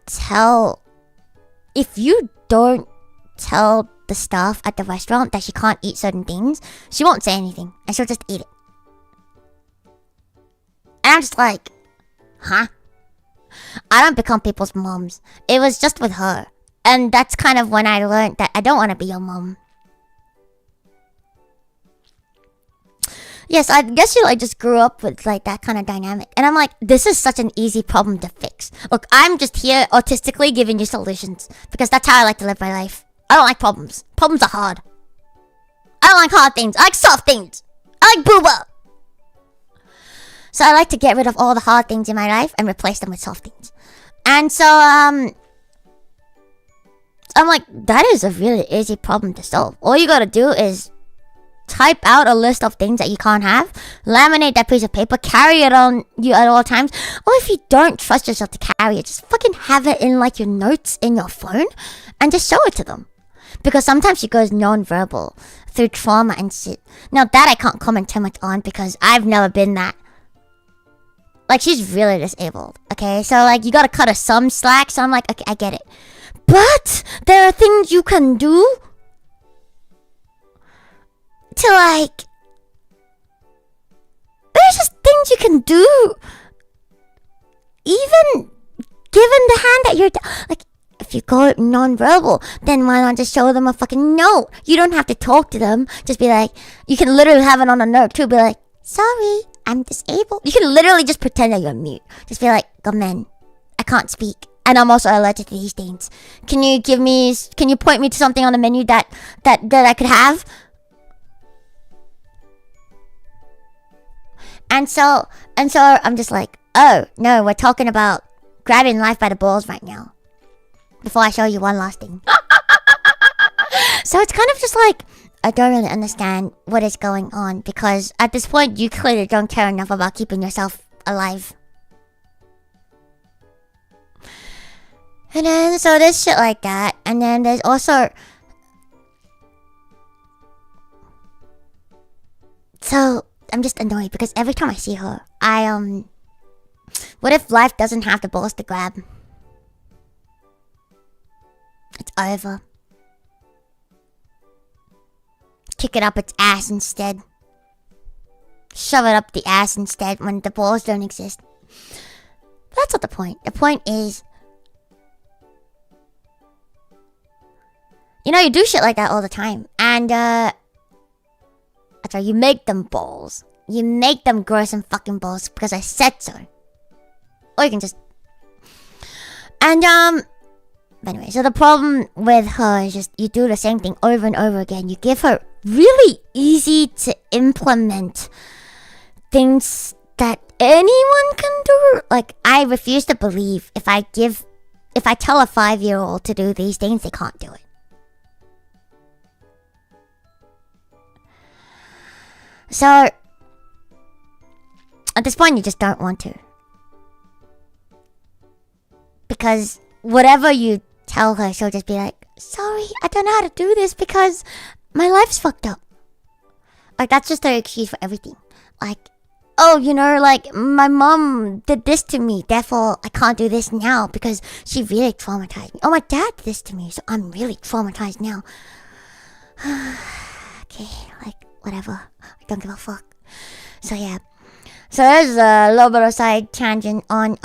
tell the staff at the restaurant that she can't eat certain things, she won't say anything and she'll just eat it. And I'm just like, huh? I don't become people's moms. It was just with her. And that's kind of when I learned that I don't want to be your mom. Yes, I guess you like just grew up with like that kind of dynamic. And I'm like, this is such an easy problem to fix. Look, I'm just here autistically giving you solutions. Because that's how I like to live my life. I don't like problems. Problems are hard. I don't like hard things. I like soft things. I like booba. So I like to get rid of all the hard things in my life and replace them with soft things. And so, I'm like, that is a really easy problem to solve. All you gotta do is type out a list of things that you can't have, laminate that piece of paper, carry it on you at all times. Or if you don't trust yourself to carry it, just fucking have it in like your notes in your phone and just show it to them. Because sometimes she goes non-verbal through trauma and shit. Now that I can't comment too much on because I've never been that. Like, she's really disabled, okay? So, like, you gotta cut her some slack. So I'm like, okay, I get it. But there are things you can do to, like, things you can do. Even given the hand that you're like, if you go non-verbal, then why not just show them a fucking note? You don't have to talk to them. Just be like, you can literally have it on a note too. Be like, sorry, I'm disabled. You can literally just pretend that you're mute. Just be like, Gomen, I can't speak, and I'm also allergic to these things. Can you point me to something on the menu that I could have? And so I'm just like, oh no, we're talking about grabbing life by the balls right now. Before I show you one last thing. So it's kind of just like, I don't really understand what is going on, because at this point you clearly don't care enough about keeping yourself alive. And then so there's shit like that, and then there's also, so I'm just annoyed because every time I see her, what if life doesn't have the balls to grab? It's over. Kick it up its ass instead. Shove it up the ass instead when the balls don't exist. But that's not the point. The point is, you know, you do shit like that all the time. And, that's right, you make them balls. You make them grow some fucking balls because I said so. Or you can just... And, anyway, so the problem with her is just you do the same thing over and over again. You give her really easy to implement things that anyone can do. Like, I refuse to believe if I tell a 5-year-old to do these things, they can't do it. So, at this point, you just don't want to. Because whatever you tell her, she'll just be like, sorry, I don't know how to do this because my life's fucked up. Like, that's just her excuse for everything. Like, oh, you know, like, my mom did this to me, therefore I can't do this now because she really traumatized me. Oh, my dad did this to me, so I'm really traumatized now. Okay, like, whatever. I don't give a fuck. So, yeah. So, there's a little bit of side tangent on,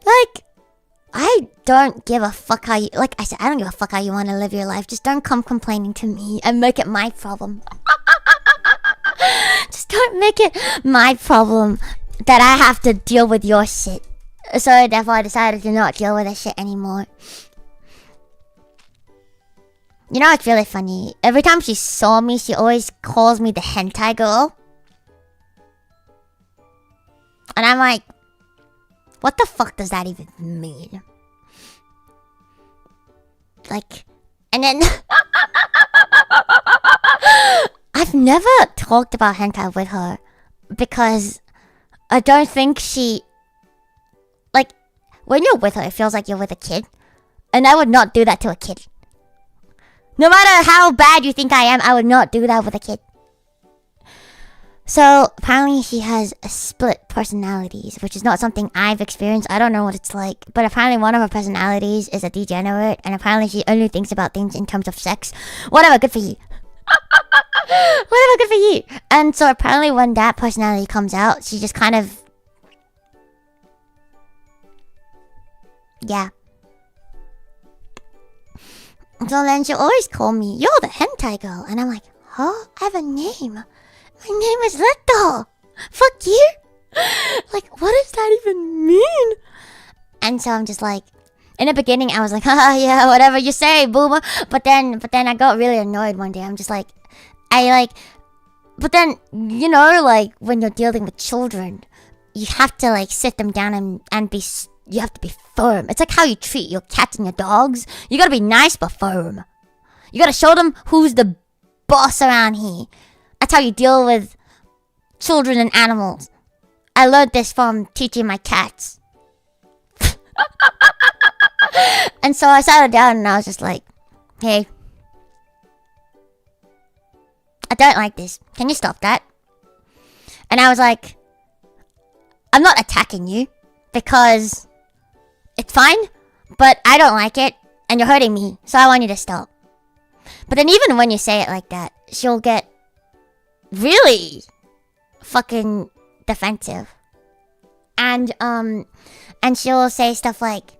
like, I don't give a fuck how you... Like I said, I don't give a fuck how you want to live your life. Just don't come complaining to me and make it my problem. Just don't make it my problem that I have to deal with your shit. So therefore I decided to not deal with that shit anymore. You know, it's really funny. Every time she saw me, she always calls me the hentai girl. And I'm like, what the fuck does that even mean? Like, and then... I've never talked about hentai with her because I don't think she... Like, when you're with her, it feels like you're with a kid. And I would not do that to a kid. No matter how bad you think I am, I would not do that with a kid. So, apparently she has a split personalities, which is not something I've experienced. I don't know what it's like. But apparently one of her personalities is a degenerate, and apparently she only thinks about things in terms of sex. Whatever, good for you. Whatever, good for you. And so apparently when that personality comes out, she just kind of... Yeah. So then she'll always call me, you're the hentai girl. And I'm like, huh? I have a name. My name is Luto. Fuck you. Like, what does that even mean? And so I'm just like, in the beginning I was like, haha, yeah, whatever you say, boomer. But then I got really annoyed one day. I'm just like, but then, you know, like, when you're dealing with children, you have to, like, sit them down and be, you have to be firm. It's like how you treat your cats and your dogs. You gotta be nice but firm. You gotta show them who's the boss around here. That's how you deal with children and animals. I learned this from teaching my cats. And so I sat her down and I was just like, hey, I don't like this. Can you stop that? And I was like, I'm not attacking you because it's fine, but I don't like it and you're hurting me, so I want you to stop. But then even when you say it like that, she'll get really fucking defensive. And she'll say stuff like,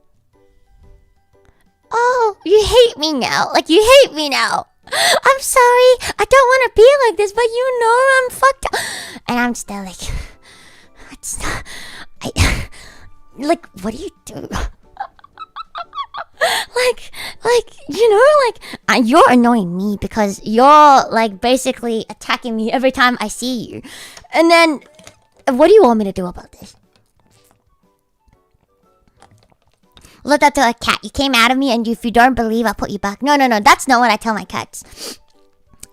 "Oh, you hate me now. Like, you hate me now. I'm sorry. I don't want to be like this, but you know I'm fucked up." And I'm still like, like, what do you do? You're annoying me because you're, like, basically attacking me every time I see you. And then, what do you want me to do about this? Look up to a cat. You came out of me, and if you don't believe, I'll put you back. No. That's not what I tell my cats.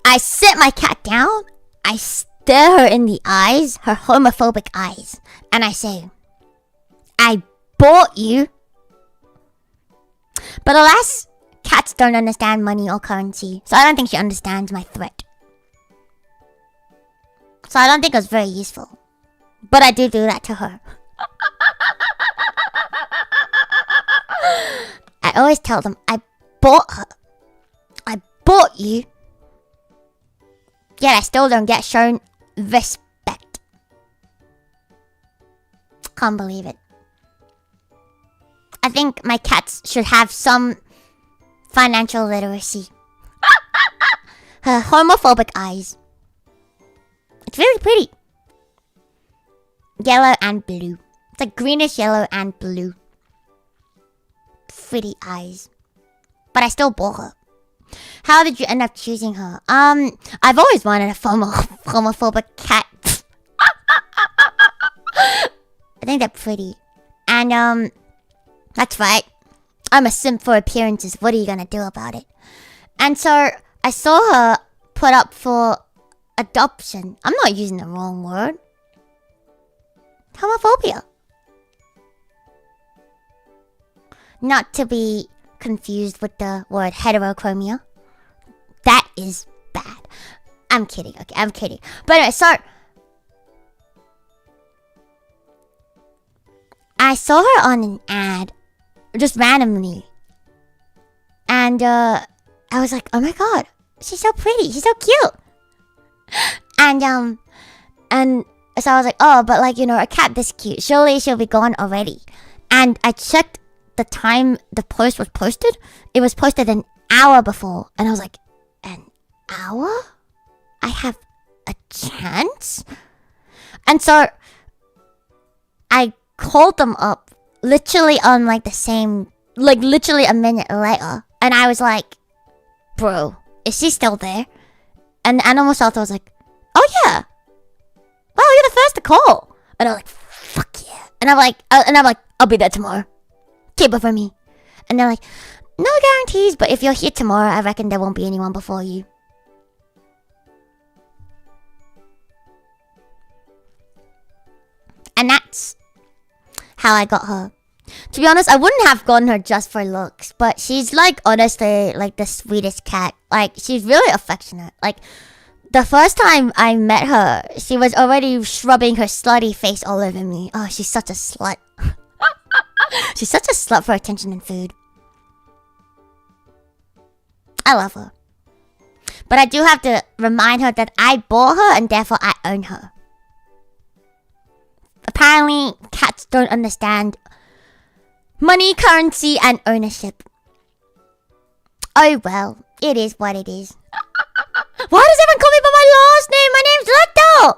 I sit my cat down. I stare her in the eyes, her homophobic eyes. And I say, "I bought you." But alas, cats don't understand money or currency. So I don't think she understands my threat. So I don't think it was very useful. But I do that to her. I always tell them, I bought her. I bought you. Yet I still don't get shown respect. Can't believe it. I think my cats should have some financial literacy. Her homophobic eyes. It's really pretty. Yellow and blue. It's like greenish yellow and blue. Pretty eyes. But I still bought her. How did you end up choosing her? I've always wanted a homophobic cat. I think they're pretty. And that's right. I'm a simp for appearances. What are you gonna do about it? And so I saw her put up for adoption. I'm not using the wrong word. Homophobia. Not to be confused with the word heterochromia. That is bad. I'm kidding. Okay, I'm kidding. But anyway, so I saw her on an ad just randomly. And I was like, "Oh my god, she's so pretty. She's so cute." And so I was like, "Oh, but like, you know, a cat this cute, surely she'll be gone already." And I checked the time the post was posted. It was posted an hour before. And I was like, "An hour? I have a chance?" And so I called them up literally on like the same, like literally a minute later. And I was like, "Bro, is she still there?" And the animal shelter was like, "Oh yeah. Wow, you're the first to call." And I'm like, "Fuck yeah." And I'm like, "I'll be there tomorrow. Keep it for me." And they're like, "No guarantees, but if you're here tomorrow, I reckon there won't be anyone before you." And that's how I got her. To be honest, I wouldn't have gotten her just for looks, but she's like honestly like the sweetest cat. Like, she's really affectionate. Like, the first time I met her, she was already rubbing her slutty face all over me. Oh, she's such a slut. She's such a slut for attention and food. I love her. But I do have to remind her that I bought her and therefore I own her. Apparently, cats don't understand money, currency, and ownership. Oh well, it is what it is. Why does everyone call me by my last name? My name's Luto!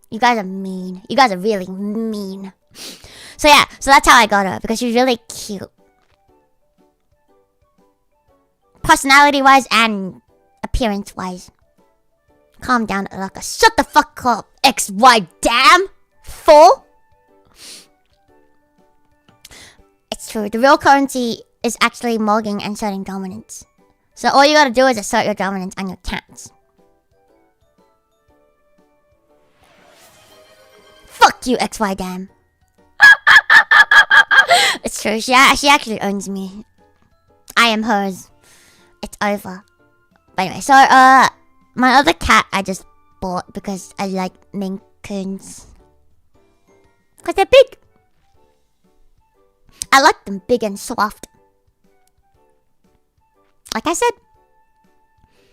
You guys are mean. You guys are really mean. So yeah, so that's how I got her, because she's really cute. Personality-wise and appearance-wise. Calm down, Araka. Shut the fuck up, XY damn fool. It's true, the real currency is actually mugging and asserting dominance. So all you gotta do is assert your dominance on your cats. Fuck you, XY damn. It's true, she actually owns me. I am hers. It's over. But anyway, so my other cat I just bought because I like Maine Coons. Because they're big. I like them big and soft. Like I said,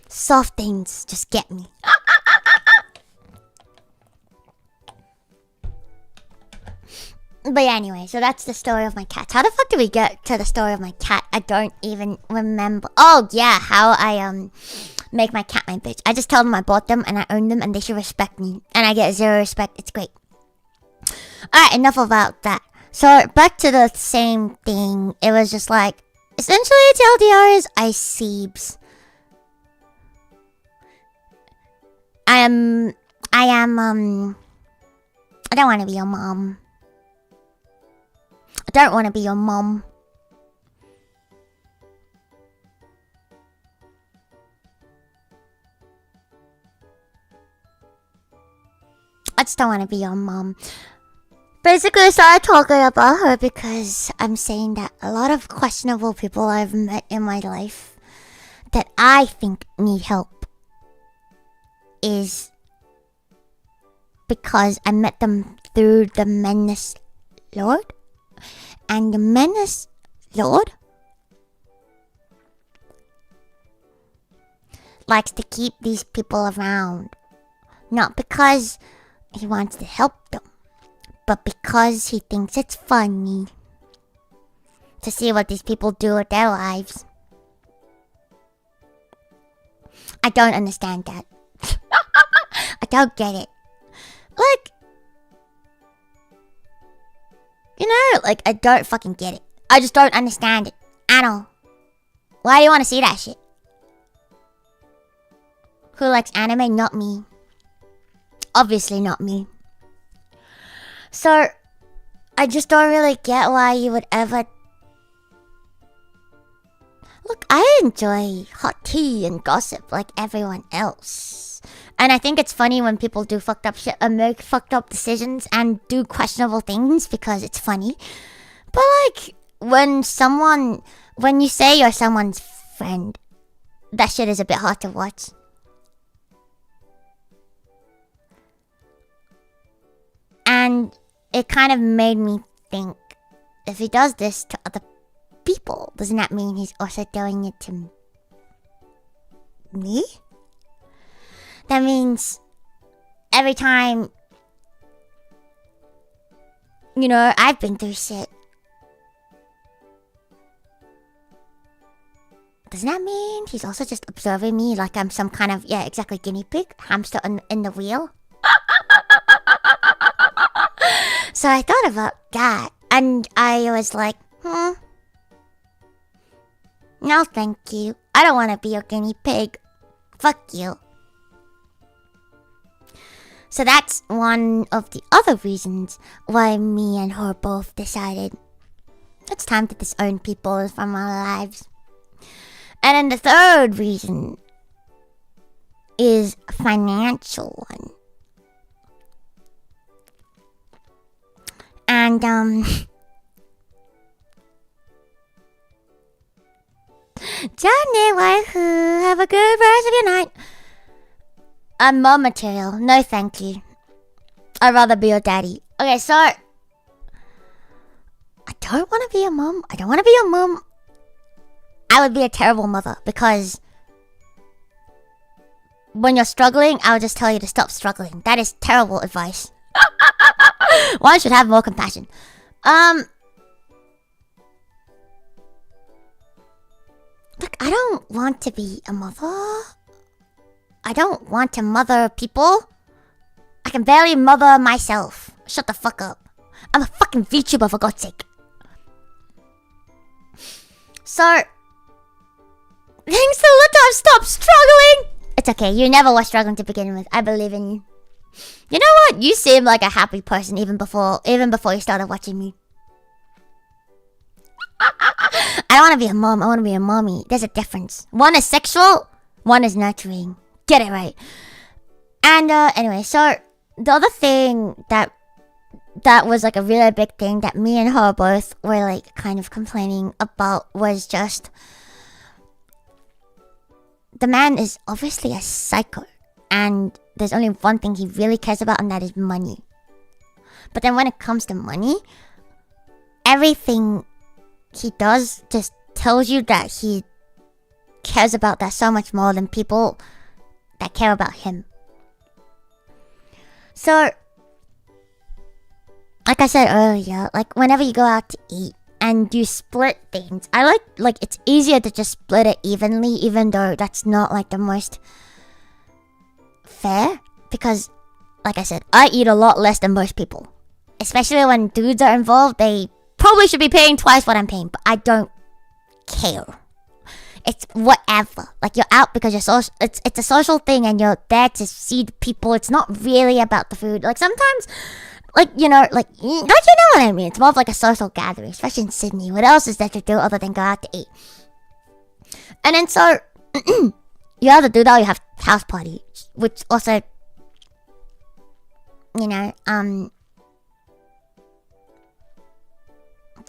soft things just get me. But yeah, anyway, so that's the story of my cat. How the fuck did we get to the story of my cat? I don't even remember. Oh yeah, how I make my cat my bitch. I just tell them I bought them and I own them and they should respect me. And I get zero respect. It's great. Alright, enough about that. So back to the same thing. It was just like, essentially TLDR is I seebs. I don't want to be your mom. I don't want to be your mom. I just don't want to be your mom. Basically, I started talking about her because I'm saying that a lot of questionable people I've met in my life that I think need help is because I met them through the Menace Lord. And the Menace Lord likes to keep these people around. Not because he wants to help them, but because he thinks it's funny to see what these people do with their lives. I don't understand that. I don't get it. Like, you know, like, I don't fucking get it. I just don't understand it at all. Why do you want to see that shit? Who likes anime? Not me. Obviously not me. So, I just don't really get why you would ever... Look, I enjoy hot tea and gossip like everyone else. And I think it's funny when people do fucked up shit and make fucked up decisions and do questionable things because it's funny. But like, when you say you're someone's friend, that shit is a bit hard to watch. And it kind of made me think, if he does this to other people, doesn't that mean he's also doing it to me? That means every time, you know, I've been through shit. Doesn't that mean he's also just observing me like I'm some kind of, yeah, exactly, guinea pig? Hamster in the wheel? So I thought about that. And I was like, no thank you. I don't want to be your guinea pig. Fuck you. So that's one of the other reasons why me and her both decided it's time to disown people from our lives. And then the third reason is a financial one. And Johnny, waifu, have a good rest of your night. I'm mom material. No, thank you. I'd rather be your daddy. Okay, so I don't want to be a mom. I don't want to be your mom. I would be a terrible mother because when you're struggling, I would just tell you to stop struggling. That is terrible advice. One should have more compassion. Look, I don't want to be a mother. I don't want to mother people. I can barely mother myself. Shut the fuck up. I'm a fucking Vtuber, for God's sake. So, thanks to Luto, stop struggling! It's okay, you never were struggling to begin with. I believe in you. You know what? You seem like a happy person even before you started watching me. I don't want to be a mom. I want to be a mommy. There's a difference. One is sexual. One is nurturing. Get it right. And anyway, so the other thing that was like a really big thing that me and her both were like kind of complaining about was just the man is obviously a psycho. And there's only one thing he really cares about, and that is money. But then when it comes to money, everything he does just tells you that he cares about that so much more than people that care about him. So, like I said earlier, like whenever you go out to eat and you split things, I like it's easier to just split it evenly, even though that's not like the most fair, because like I said, I eat a lot less than most people, especially when dudes are involved. They probably should be paying twice what I'm paying, but I don't care. It's whatever. Like, you're out because you're social. It's a social thing, and you're there to see the people. It's not really about the food. Like, sometimes, like, you know, like, don't you know what I mean? It's more of like a social gathering, especially in Sydney. What else is there to do other than go out to eat? And then so you either do that or you have house party, which also, you know,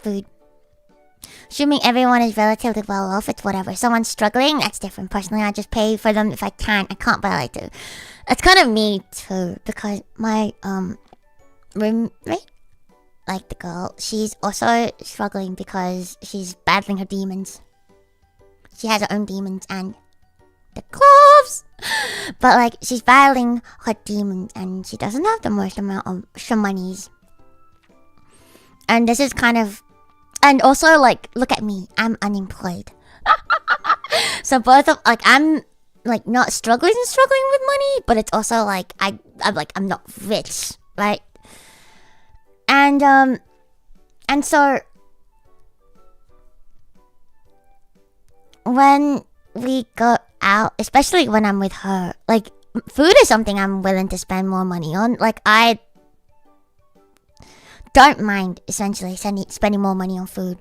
food. Assuming everyone is relatively well off, it's whatever. If someone's struggling, that's different. Personally, I just pay for them if I can. I can't, but I like to. It's kind of me too, because my roommate, like the girl, she's also struggling because she's battling her demons. She has her own demons and the cloves, but like she's battling her demons and she doesn't have the most amount of shemonies. And this is kind of. And also, like, look at me. I'm unemployed. So both of, like, I'm, like, not struggling with money, but it's also, like, I'm not rich, right? And so, when we go out, especially when I'm with her, like, food is something I'm willing to spend more money on. Like, I don't mind essentially spending more money on food.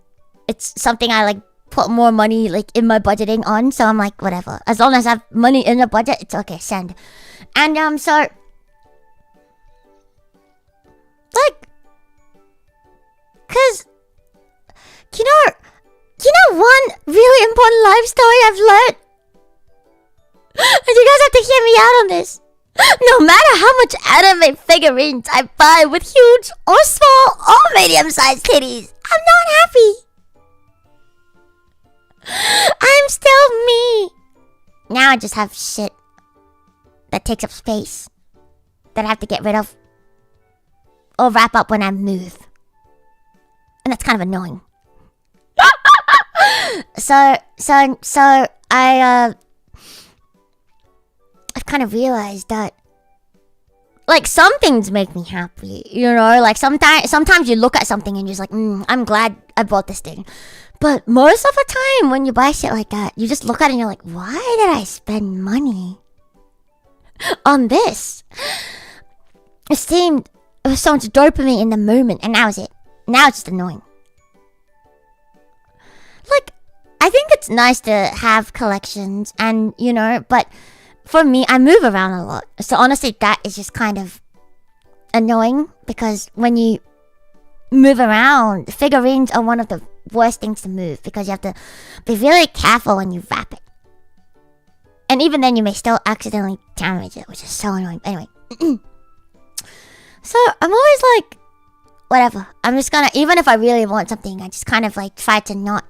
It's something I like put more money like in my budgeting on, so I'm like, whatever. As long as I have money in the budget, it's okay, send. And so like, cause you know one really important life story I've learned, and you guys have to hear me out on this. No matter how much anime figurines I buy with huge or small or medium-sized titties, I'm not happy. I'm still me. Now I just have shit that takes up space that I have to get rid of or wrap up when I move. And that's kind of annoying. So I've kind of realized that, like, some things make me happy, you know? Like, sometimes you look at something and you're just like, I'm glad I bought this thing. But most of the time, when you buy shit like that, you just look at it and you're like, why did I spend money on this? It was so much dopamine in the moment, and that was it. Now it's just annoying. Like, I think it's nice to have collections, and, you know, but for me, I move around a lot. So honestly, that is just kind of annoying, because when you move around, figurines are one of the worst things to move, because you have to be really careful when you wrap it. And even then, you may still accidentally damage it, which is so annoying. Anyway. So I'm always like, whatever. I'm just gonna, even if I really want something, I just kind of like try to not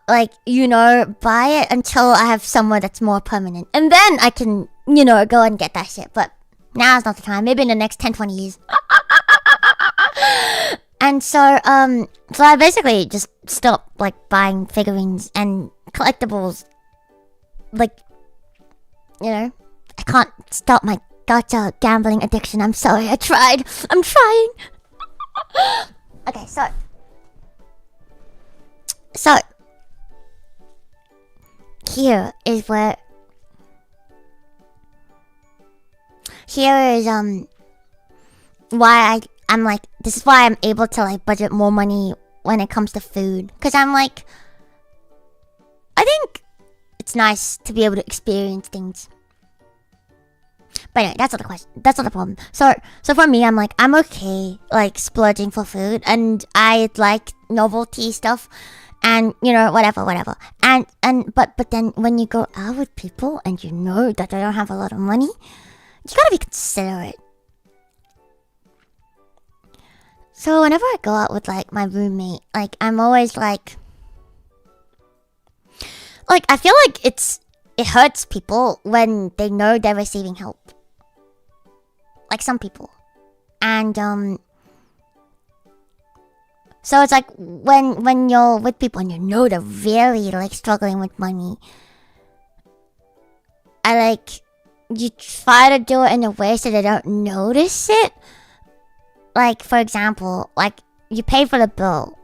like, you know, buy it until I have somewhere that's more permanent. And then I can, you know, go and get that shit. But now's not the time. Maybe in the next 10, 20 years. And so I basically just stopped, like, buying figurines and collectibles. Like, you know, I can't stop my gacha gambling addiction. I'm sorry, I'm trying. Okay, so here is why I'm like, this is why I'm able to like budget more money when it comes to food, because I'm like, I think it's nice to be able to experience things. But anyway, that's not the question. That's not the problem. So for me, I'm like, I'm okay like splurging for food, and I like novelty stuff, and you know, whatever. But then when you go out with people and you know that they don't have a lot of money, you gotta be considerate. So whenever I go out with like my roommate, like I'm always like I feel like it hurts people when they know they're receiving help. Like some people. And so it's like when you're with people and you know they're really like struggling with money, you try to do it in a way so they don't notice it. Like, for example, like you pay for the bill,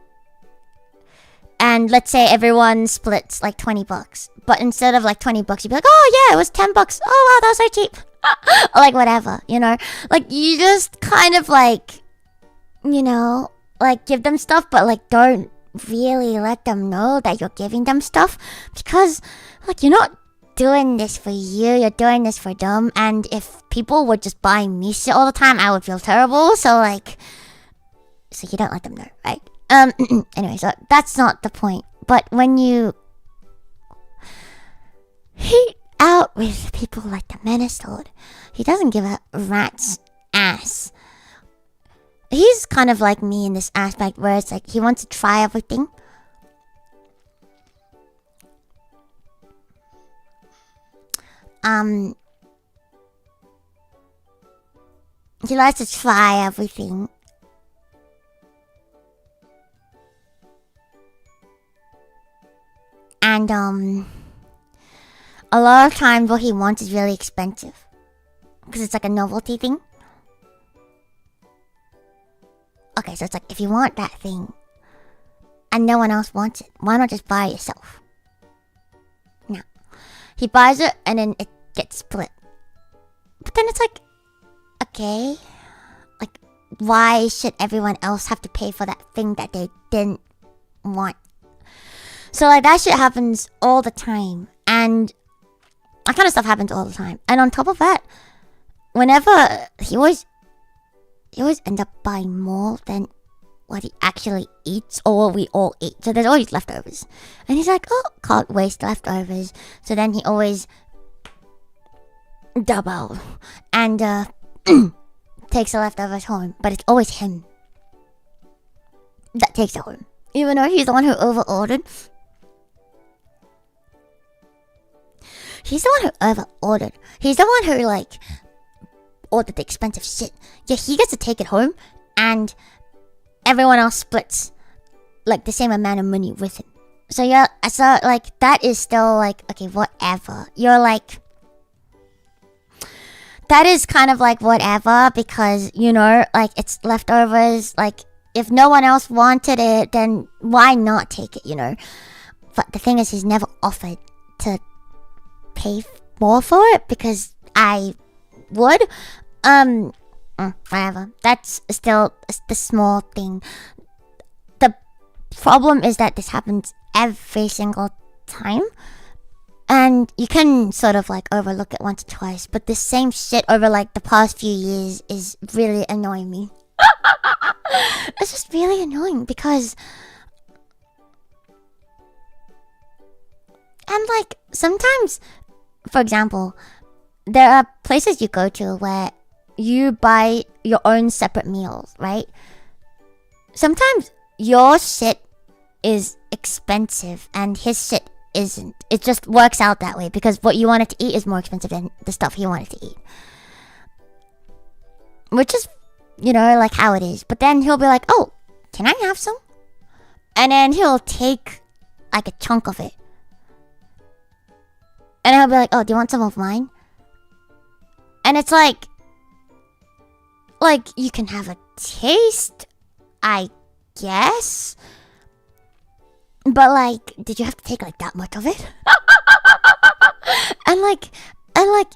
and let's say everyone splits like $20, but instead of like $20, you'd be like, oh yeah, it was $10. Oh wow, that was so cheap. Or like whatever, you know, like you just kind of like, you know, like give them stuff, but like don't really let them know that you're giving them stuff, because like you're not doing this for you're doing this for them. And if people were just buying me shit all the time, I would feel terrible. So you don't let them know, right? Anyway, so that's not the point. But when you hate out with people like the Minister, he doesn't give a rat's ass. He's kind of like me in this aspect where it's like he wants to try everything. He likes to try everything. And a lot of times what he wants is really expensive, because it's like a novelty thing. Okay, so it's like, if you want that thing and no one else wants it, why not just buy it yourself? No. He buys it and then it gets split. But then it's like, okay, like, why should everyone else have to pay for that thing that they didn't want? So like that shit happens all the time, and that kind of stuff happens all the time. And on top of that, whenever he always end up buying more than what he actually eats or what we all eat. So there's always leftovers. And he's like, oh, can't waste leftovers. So then he always double and takes the leftovers home. But it's always him that takes it home, even though he's the one who over-ordered. He's the one who over-ordered. He's the one who like ordered the expensive shit. Yeah, he gets to take it home, and everyone else splits like the same amount of money with him. So yeah, so like that is still like, okay, whatever. You're like, that is kind of like whatever, because you know, like it's leftovers. Like if no one else wanted it, then why not take it, you know? But the thing is, he's never offered to pay more for it, because I would. Whatever. That's still the small thing. The problem is that this happens every single time, and you can sort of like overlook it once or twice, but the same shit over like the past few years is really annoying me. It's just really annoying, because and like sometimes, for example, there are places you go to where you buy your own separate meals, right? Sometimes your shit is expensive and his shit isn't. It just works out that way, because what you wanted to eat is more expensive than the stuff he wanted to eat. Which is, you know, like how it is. But then he'll be like, oh, can I have some? And then he'll take like a chunk of it. And he'll be like, oh, do you want some of mine? And it's like you can have a taste, I guess. But like, did you have to take like that much of it? and like,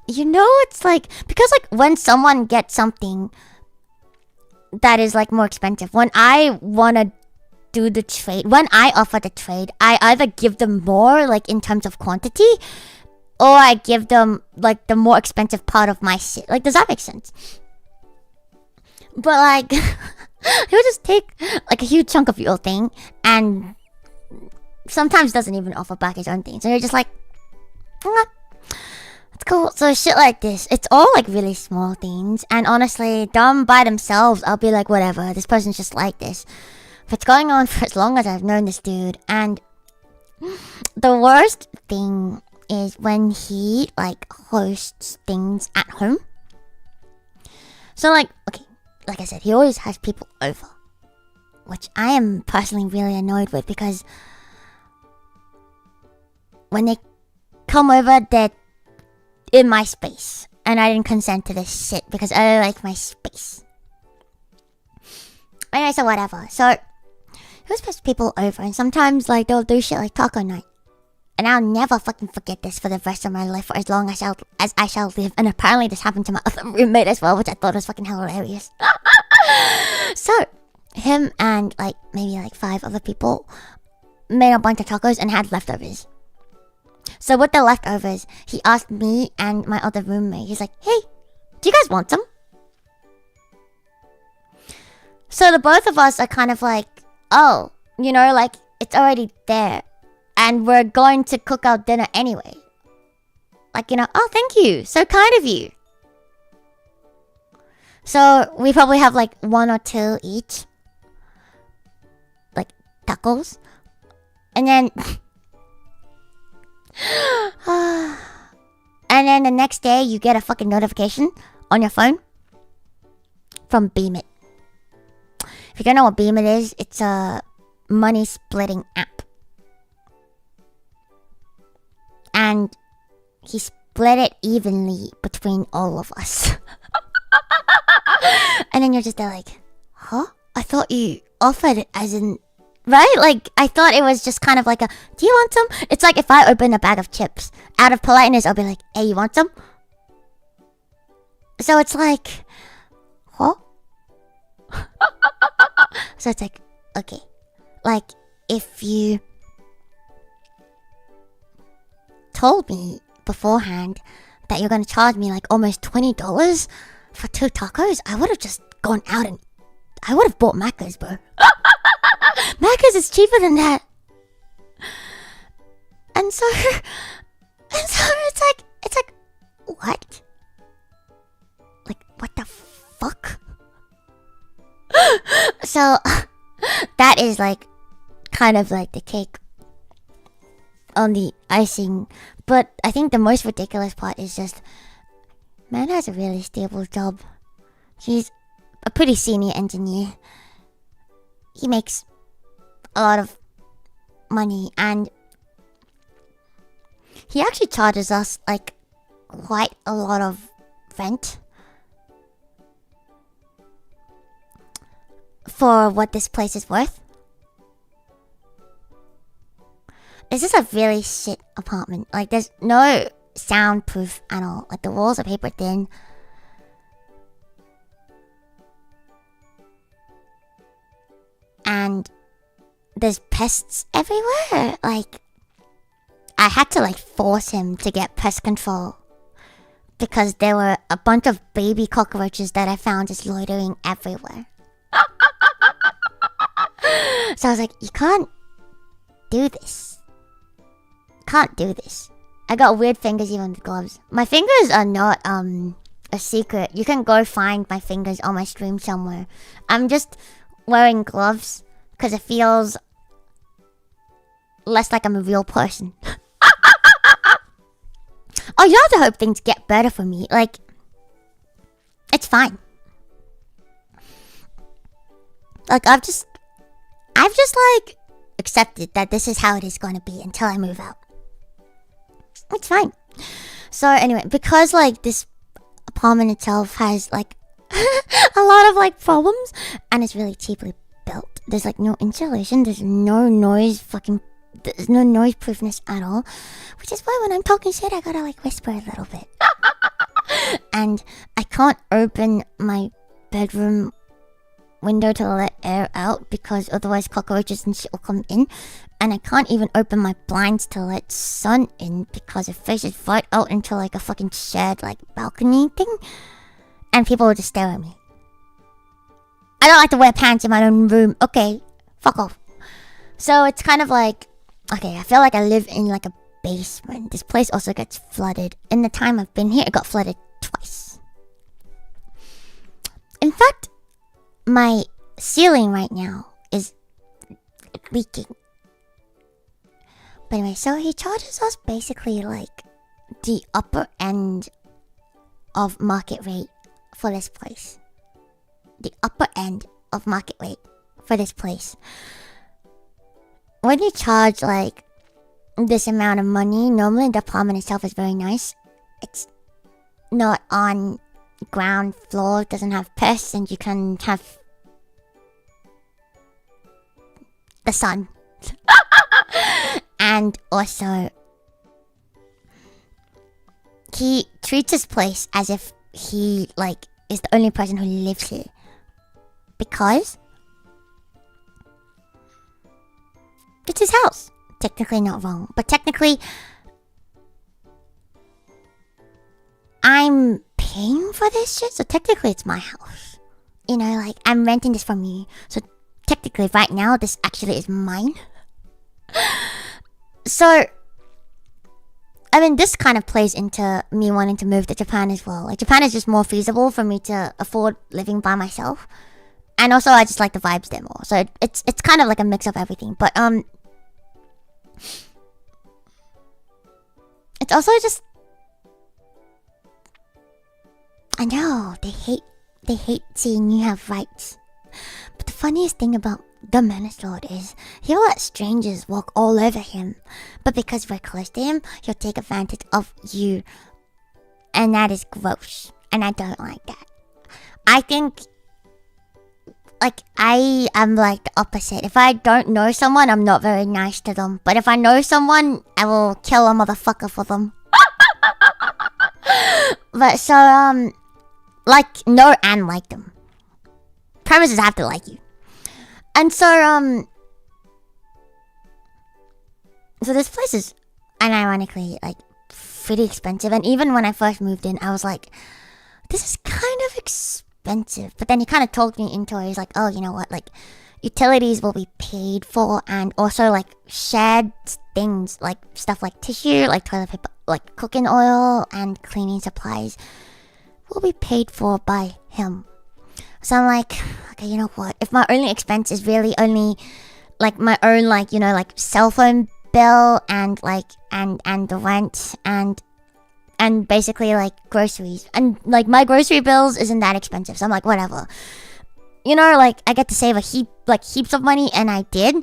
you know, it's like, because like when someone gets something that is like more expensive, when I wanna do the trade, when I offer the trade, I either give them more like in terms of quantity, or I give them like the more expensive part of my shit. Like, does that make sense? But like, he'll just take like a huge chunk of your thing, and sometimes doesn't even offer back his own thing. So you're just like, it's cool. So shit like this, it's all like really small things. And honestly, them by themselves, I'll be like, whatever, this person's just like this. But it's going on for as long as I've known this dude. And the worst thing is when he like hosts things at home. So like, okay, like I said, he always has people over, which I am personally really annoyed with, because when they come over, they're in my space, and I didn't consent to this shit because I like my space. Anyway, so whatever. So he was supposed people over, and sometimes like they'll do shit like taco night, and I'll never fucking forget this for the rest of my life, for as long as I shall live. And apparently this happened to my other roommate as well, which I thought was fucking hilarious. So him and like maybe like 5 other people made a bunch of tacos and had leftovers. So with the leftovers, he asked me and my other roommate, he's like, hey, do you guys want some? So the both of us are kind of like, oh, you know, like, it's already there. And we're going to cook our dinner anyway. Like, you know, oh, thank you. So kind of you. So we probably have like 1 or 2 each. Like, tacos. And then... and then the next day, you get a fucking notification on your phone from Beam It. If you don't know what Beam It is, it's a money splitting app. And he split it evenly between all of us. And then you're just there like, huh? I thought you offered it as in... Right? Like, I thought it was just kind of like a, do you want some? It's like if I open a bag of chips, out of politeness, I'll be like, hey, you want some? So it's like, huh? So it's like, okay. Like, if you told me beforehand that you're going to charge me like almost $20 for 2 tacos, I would have just gone out and I would have bought Macca's, bro. Macca's is cheaper than that. And so it's like, what? Like, what the fuck? So, that is like, kind of like the cake on the icing. But I think the most ridiculous part is just, man has a really stable job. He's a pretty senior engineer. He makes a lot of money, and he actually charges us like quite a lot of rent for what this place is worth. This is a really shit apartment. Like, there's no soundproof at all. Like, the walls are paper thin. And there's pests everywhere. Like, I had to like force him to get pest control because there were a bunch of baby cockroaches that I found just loitering everywhere. So I was like, you can't do this. Can't do this. I got weird fingers even with gloves. My fingers are not a secret. You can go find my fingers on my stream somewhere. I'm just wearing gloves because it feels less like I'm a real person. Oh, you have to hope things get better for me. Like, it's fine. Like, I've just like accepted that this is how it is going to be until I move out. It's fine. So anyway, because like this apartment itself has like a lot of like problems, and it's really cheaply built. There's like no insulation. There's no noise proofness at all. Which is why when I'm talking shit, I gotta like whisper a little bit. And I can't open my bedroom window to let air out because otherwise cockroaches and shit will come in. And I can't even open my blinds to let sun in because it faces right out into like a fucking shed like balcony thing. And people will just stare at me. I don't like to wear pants in my own room. Okay, fuck off. So it's kind of like, okay, I feel like I live in like a basement. This place also gets flooded. In the time I've been here, it got flooded twice. In fact, my ceiling right now is leaking. But anyway, so he charges us basically like the upper end of market rate for this place. the upper end of market rate for this place. When you charge like this amount of money, normally the apartment itself is very nice. It's not on ground floor, doesn't have pests, and you can have the sun. And also, he treats this place as if he like is the only person who lives here, because it's his house. Technically not wrong, but technically I'm paying for this shit, so technically it's my house. You know, like, I'm renting this from you, so technically right now this actually is mine. So I mean, this kind of plays into me wanting to move to Japan as well. Like, Japan is just more feasible for me to afford living by myself, and also I just like the vibes there more. So it's kind of like a mix of everything. But it's also just, I know they hate seeing you have rights. But the funniest thing about the Menace Lord is he'll let strangers walk all over him, but because we're close to him, he'll take advantage of you, and that is gross, and I don't like that. I think, like, I am like the opposite. If I don't know someone, I'm not very nice to them, but if I know someone, I will kill a motherfucker for them. But so like, know and like them. Premises have to like you. And so so this place is unironically like pretty expensive, and even when I first moved in, I was like, this is kind of expensive. But then he kind of talked me into it. He's like, oh, you know what, like, utilities will be paid for, and also like shared things, like stuff like tissue, like toilet paper, like cooking oil and cleaning supplies will be paid for by him. So I'm like, okay, you know what? If my only expense is really only like my own, like, you know, like cell phone bill and like and the rent and basically like groceries, and like my grocery bills isn't that expensive, so I'm like, whatever. You know, like, I get to save heaps of money, and I did,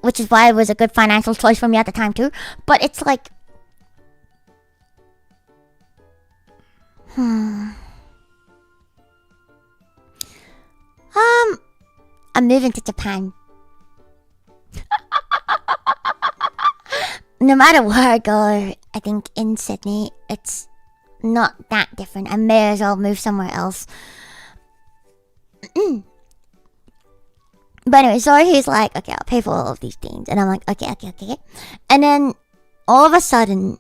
which is why it was a good financial choice for me at the time too. But it's like, I'm moving to Japan. No matter where I go, I think in Sydney, it's not that different. I may as well move somewhere else. But anyway, so he's like, okay, I'll pay for all of these things. And I'm like, okay. And then, all of a sudden,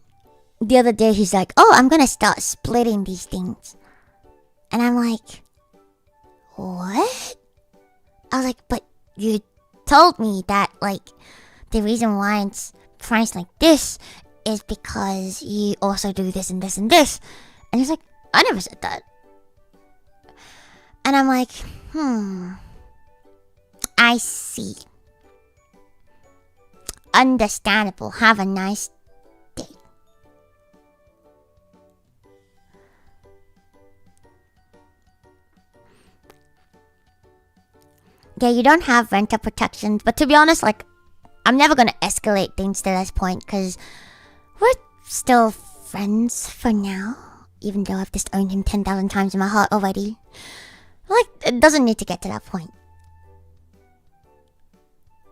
the other day, he's like, oh, I'm gonna start splitting these things. And I'm like, what? I was like, but you told me that, like, the reason why it's priced like this is because you also do this and this and this. And he's like, I never said that. And I'm like, I see. Understandable. Have a nice day. Yeah, you don't have rental protections, but to be honest, like, I'm never gonna escalate things to this point, because we're still friends for now, even though I've disowned him 10,000 times in my heart already. Like, it doesn't need to get to that point.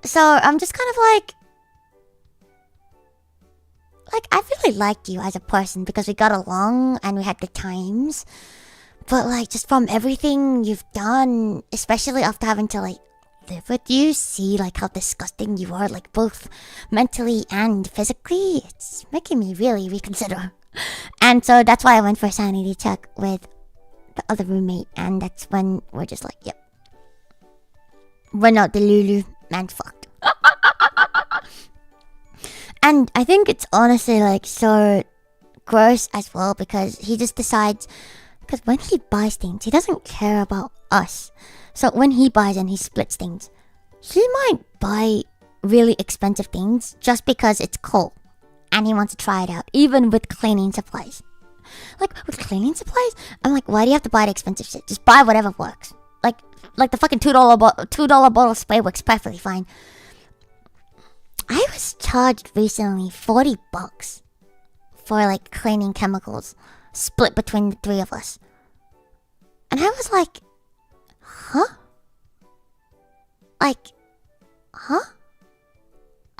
So, I'm just kind of like, I really liked you as a person because we got along and we had good times. But, like, just from everything you've done, especially after having to, like, live with you, see, like, how disgusting you are, like, both mentally and physically, it's making me really reconsider. And so that's why I went for a sanity check with the other roommate, and that's when we're just like, yep. We're not the Lulu, man's fucked. And I think it's honestly, like, so gross as well, because he just decides, because when he buys things, he doesn't care about us. So when he buys and he splits things, he might buy really expensive things just because it's cool and he wants to try it out, even with cleaning supplies. Like, with cleaning supplies, I'm like, why do you have to buy the expensive shit? Just buy whatever works. Like the fucking $2 bottle of spray works perfectly fine. I was charged recently $40 for like cleaning chemicals split between the three of us. And I was like, huh? Like, huh?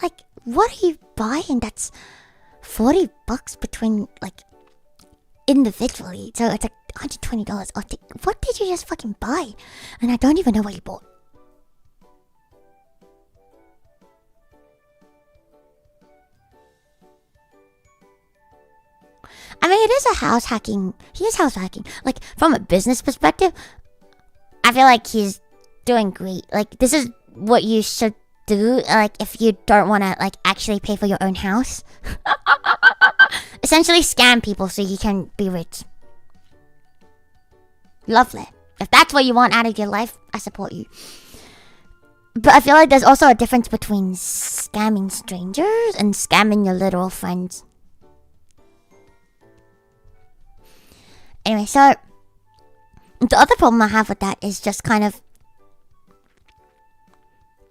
Like, what are you buying that's $40 between, like, individually? So it's like $120. What did you just fucking buy? And I don't even know what you bought. I mean, it is a house hacking. He is house hacking. Like, from a business perspective, I feel like he's doing great. Like, this is what you should do, like, if you don't want to, like, actually pay for your own house. Essentially scam people so you can be rich. Lovely. If that's what you want out of your life, I support you. But I feel like there's also a difference between scamming strangers and scamming your literal friends. Anyway, so the other problem I have with that is just kind of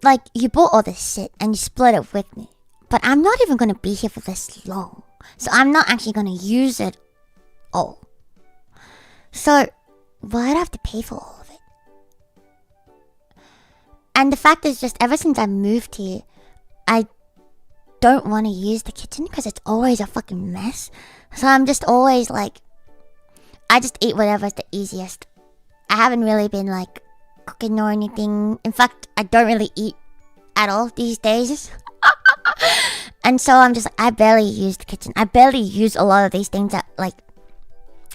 like, you bought all this shit and you split it with me, but I'm not even gonna be here for this long, so I'm not actually gonna use it all. So why'd I have to pay for all of it? And the fact is, just ever since I moved here, I don't want to use the kitchen because it's always a fucking mess. So I'm just always like, I just eat whatever's the easiest. I haven't really been like cooking or anything. In fact, I don't really eat at all these days. And so I'm just like, I barely use the kitchen. I barely use a lot of these things that like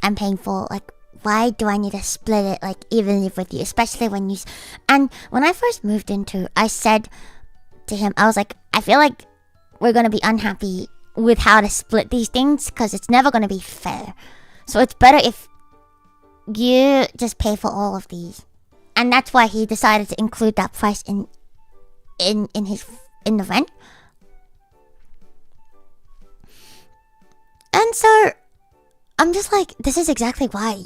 I'm paying for. Like, why do I need to split it like evenly with you? Especially when you... And when I first moved into, I said to him, I was like, I feel like we're going to be unhappy with how to split these things because it's never going to be fair. So it's better if you just pay for all of these. And that's why he decided to include that price in the rent. And so I'm just like, this is exactly why.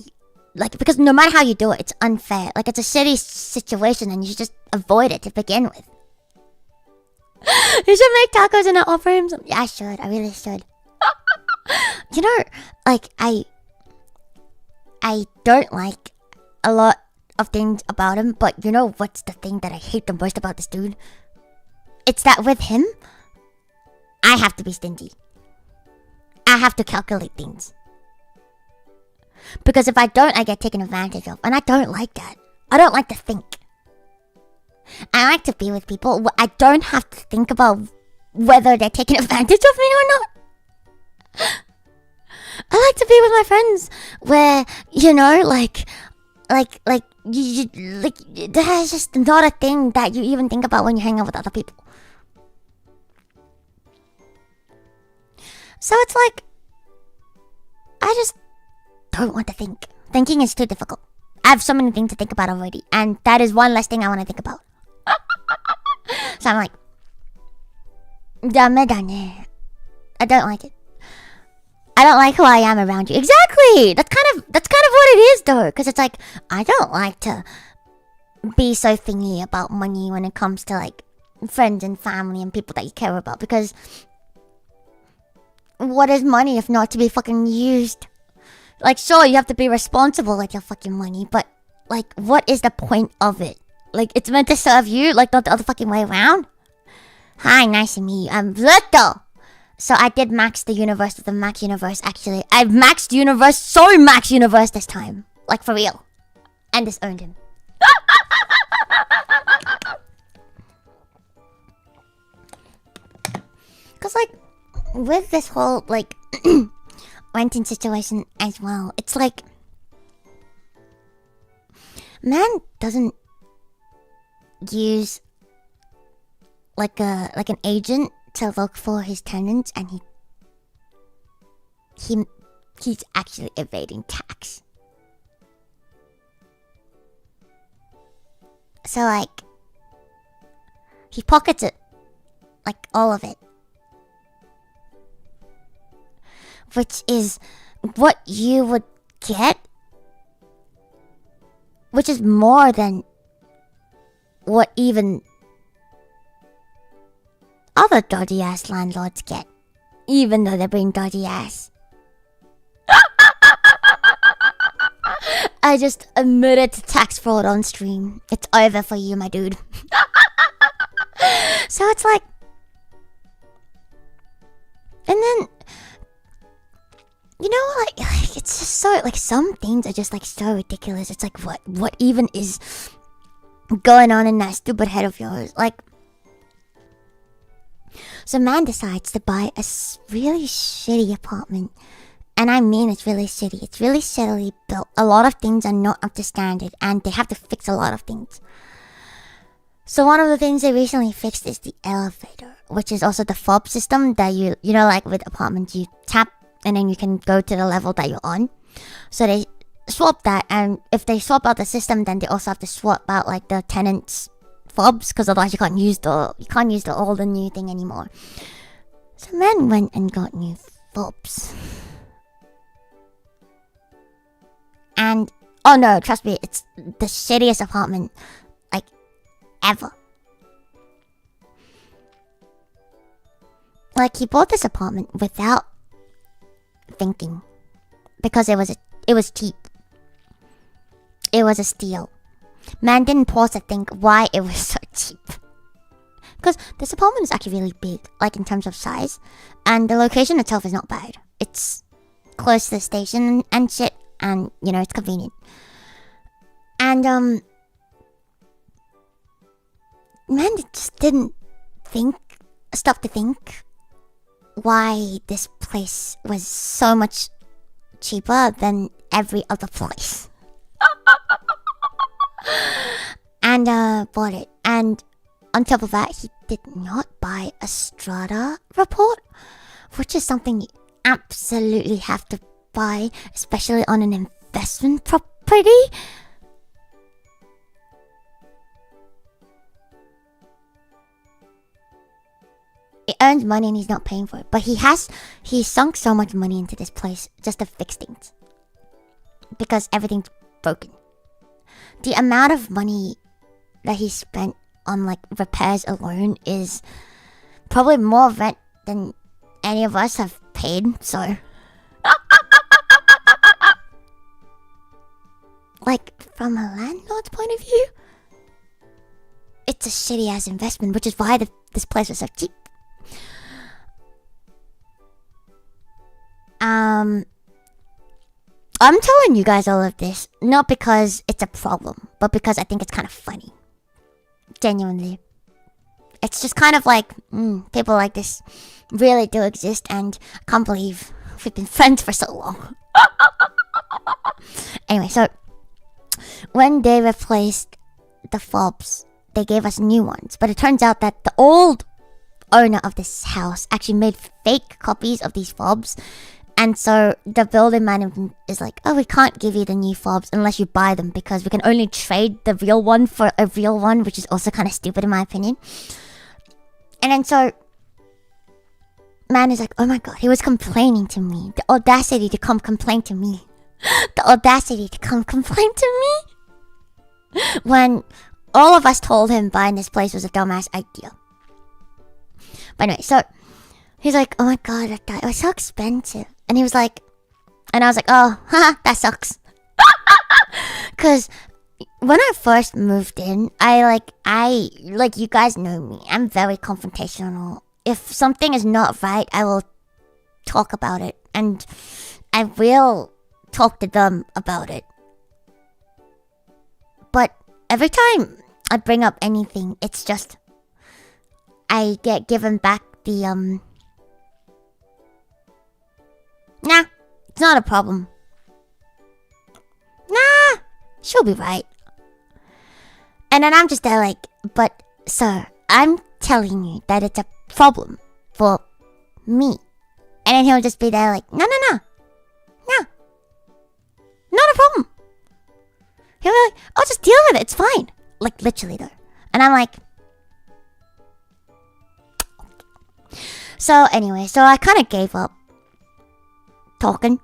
Like, because no matter how you do it, it's unfair. Like, it's a shitty situation and you should just avoid it to begin with. You should make tacos and not offer him some. Yeah, I should. I really should. You know, like, I don't like a lot of things about him, but you know what's the thing that I hate the most about this dude? It's that with him, I have to be stingy. I have to calculate things. Because if I don't, I get taken advantage of. And I don't like that. I don't like to think. I like to be with people where I don't have to think about whether they're taking advantage of me or not. I like to be with my friends where, you know, like that's just not a thing that you even think about when you hang out with other people. So it's like, I just don't want to think. Thinking is too difficult. I have so many things to think about already, and that is one less thing I want to think about. So I'm like, dame dane. I don't like it. I don't like who I am around you. Exactly. That's kind of what it is, though. Because it's like, I don't like to be so thingy about money when it comes to like friends and family and people that you care about. Because what is money if not to be fucking used? Like, sure, you have to be responsible with your fucking money, but like, what is the point of it? Like, it's meant to serve you, like, not the other fucking way around. Hi, nice to meet you. I'm Luto. So I did max the universe with the Mac universe, actually. I've maxed universe, so max universe this time. Like, for real. And this owned him. Because, like, with this whole, like, renting situation as well, it's like, man doesn't use, like an agent to look for his tenants, and he's actually evading tax. So like, he pockets it, like all of it, which is what you would get, which is more than what even other dodgy ass landlords get, even though they're being dodgy ass. I just admitted to tax fraud on stream. It's over for you, my dude. So it's like, and then, you know, like it's just so, like, some things are just like so ridiculous. It's like, what even is going on in that stupid head of yours? Like, so man decides to buy a really shitty apartment. And I mean, it's really shitty. It's really shittily built. A lot of things are not up to standard, and they have to fix a lot of things. So one of the things they recently fixed is the elevator, which is also the fob system that you know, like with apartments, you tap and then you can go to the level that you're on. So they swap that, and if they swap out the system, then they also have to swap out like the tenants' fobs, because otherwise you can't use the old and new thing anymore. So man went and got new fobs. And, oh no, trust me, it's the shittiest apartment, like, ever. Like, he bought this apartment without thinking. Because it was cheap. It was a steal. Man didn't pause to think why it was so cheap. Because this apartment is actually really big, like, in terms of size. And the location itself is not bad. It's close to the station and shit. And, you know, it's convenient. And, man just didn't stop to think why this place was so much cheaper than every other place. And, bought it. And on top of that, he did not buy a strata report, which is something you absolutely have to buy, especially on an investment property. It earns money and he's not paying for it, but he sunk so much money into this place just to fix things because everything's broken. The amount of money that he spent on like repairs alone is probably more rent than any of us have paid, so like, from a landlord's point of view, it's a shitty ass investment, which is why this place was so cheap. I'm telling you guys all of this not because it's a problem, but because I think it's kind of funny. Genuinely. It's just kind of like, people like this really do exist, and I can't believe we've been friends for so long. Anyway, so when they replaced the fobs, they gave us new ones. But it turns out that the old owner of this house actually made fake copies of these fobs. And so the building management is like, oh, we can't give you the new fobs unless you buy them, because we can only trade the real one for a real one, which is also kind of stupid in my opinion. And then so man is like, oh my god, he was complaining to me. The audacity to come complain to me. The audacity to come complain to me. When all of us told him buying this place was a dumbass idea. But anyway, so he's like, oh my god, it was so expensive. And he was like, and I was like, oh, haha, that sucks. Because when I first moved in, I you guys know me, I'm very confrontational. If something is not right, I will talk about it. And I will talk to them about it. But every time I bring up anything, it's just I get given back the nah, it's not a problem. Nah, she'll be right. And then I'm just there like, but sir, I'm telling you that it's a problem for me. And then he'll just be there like, no, not a problem. He'll be like, I'll just deal with it, it's fine. Like, literally though. And I'm like, so anyway, so I kind of gave up talking.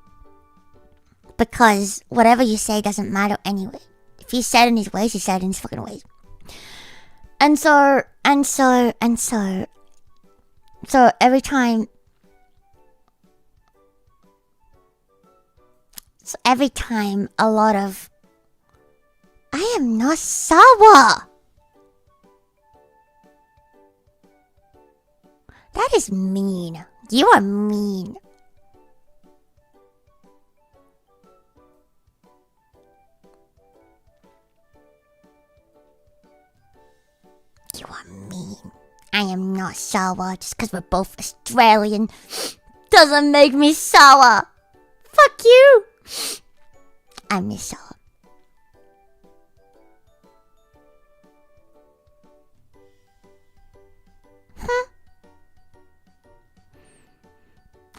Because whatever you say doesn't matter anyway. If he's set in his ways, he's set in his fucking ways. And so every time a lot of I am not sour. That is mean. You are mean. You are mean. I am not sour just because we're both Australian. Doesn't make me sour. Fuck you. I'm Miss Sour.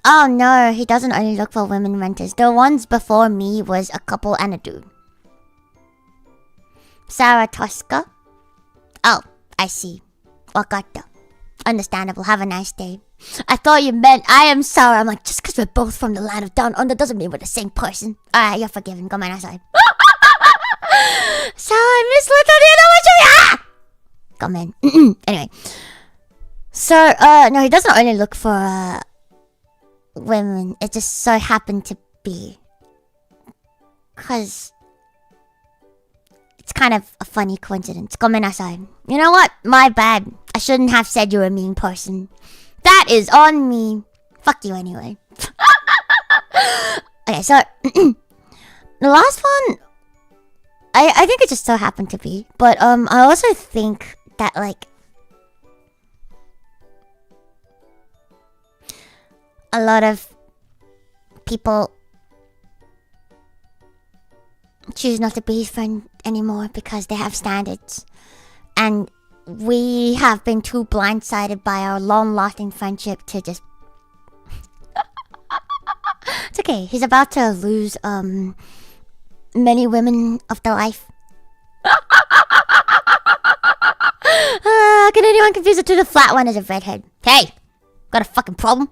Oh no, he doesn't only look for women renters. The ones before me was a couple and a dude. Sarah Tosca. Oh, I see. Wakata. Understandable. Have a nice day. I thought you meant I am Sarah. I'm like, just because we're both from the land of down under doesn't mean we're the same person. Alright, you're forgiven. Go on outside. Sarah, Miss Luto, do you know what you mean? Come in. Anyway. So, no, he doesn't only look for, women. It just so happened to be. Because it's kind of a funny coincidence. Gomenasai. You know what? My bad. I shouldn't have said you're a mean person. That is on me. Fuck you anyway. Okay, so the last one, I think it just so happened to be. But I also think that like a lot of people choose not to be his friend anymore because they have standards. And we have been too blindsided by our long-lasting friendship to just... It's okay. He's about to lose many women of the life. Can anyone confuse it to the flat one as a redhead? Hey! Got a fucking problem?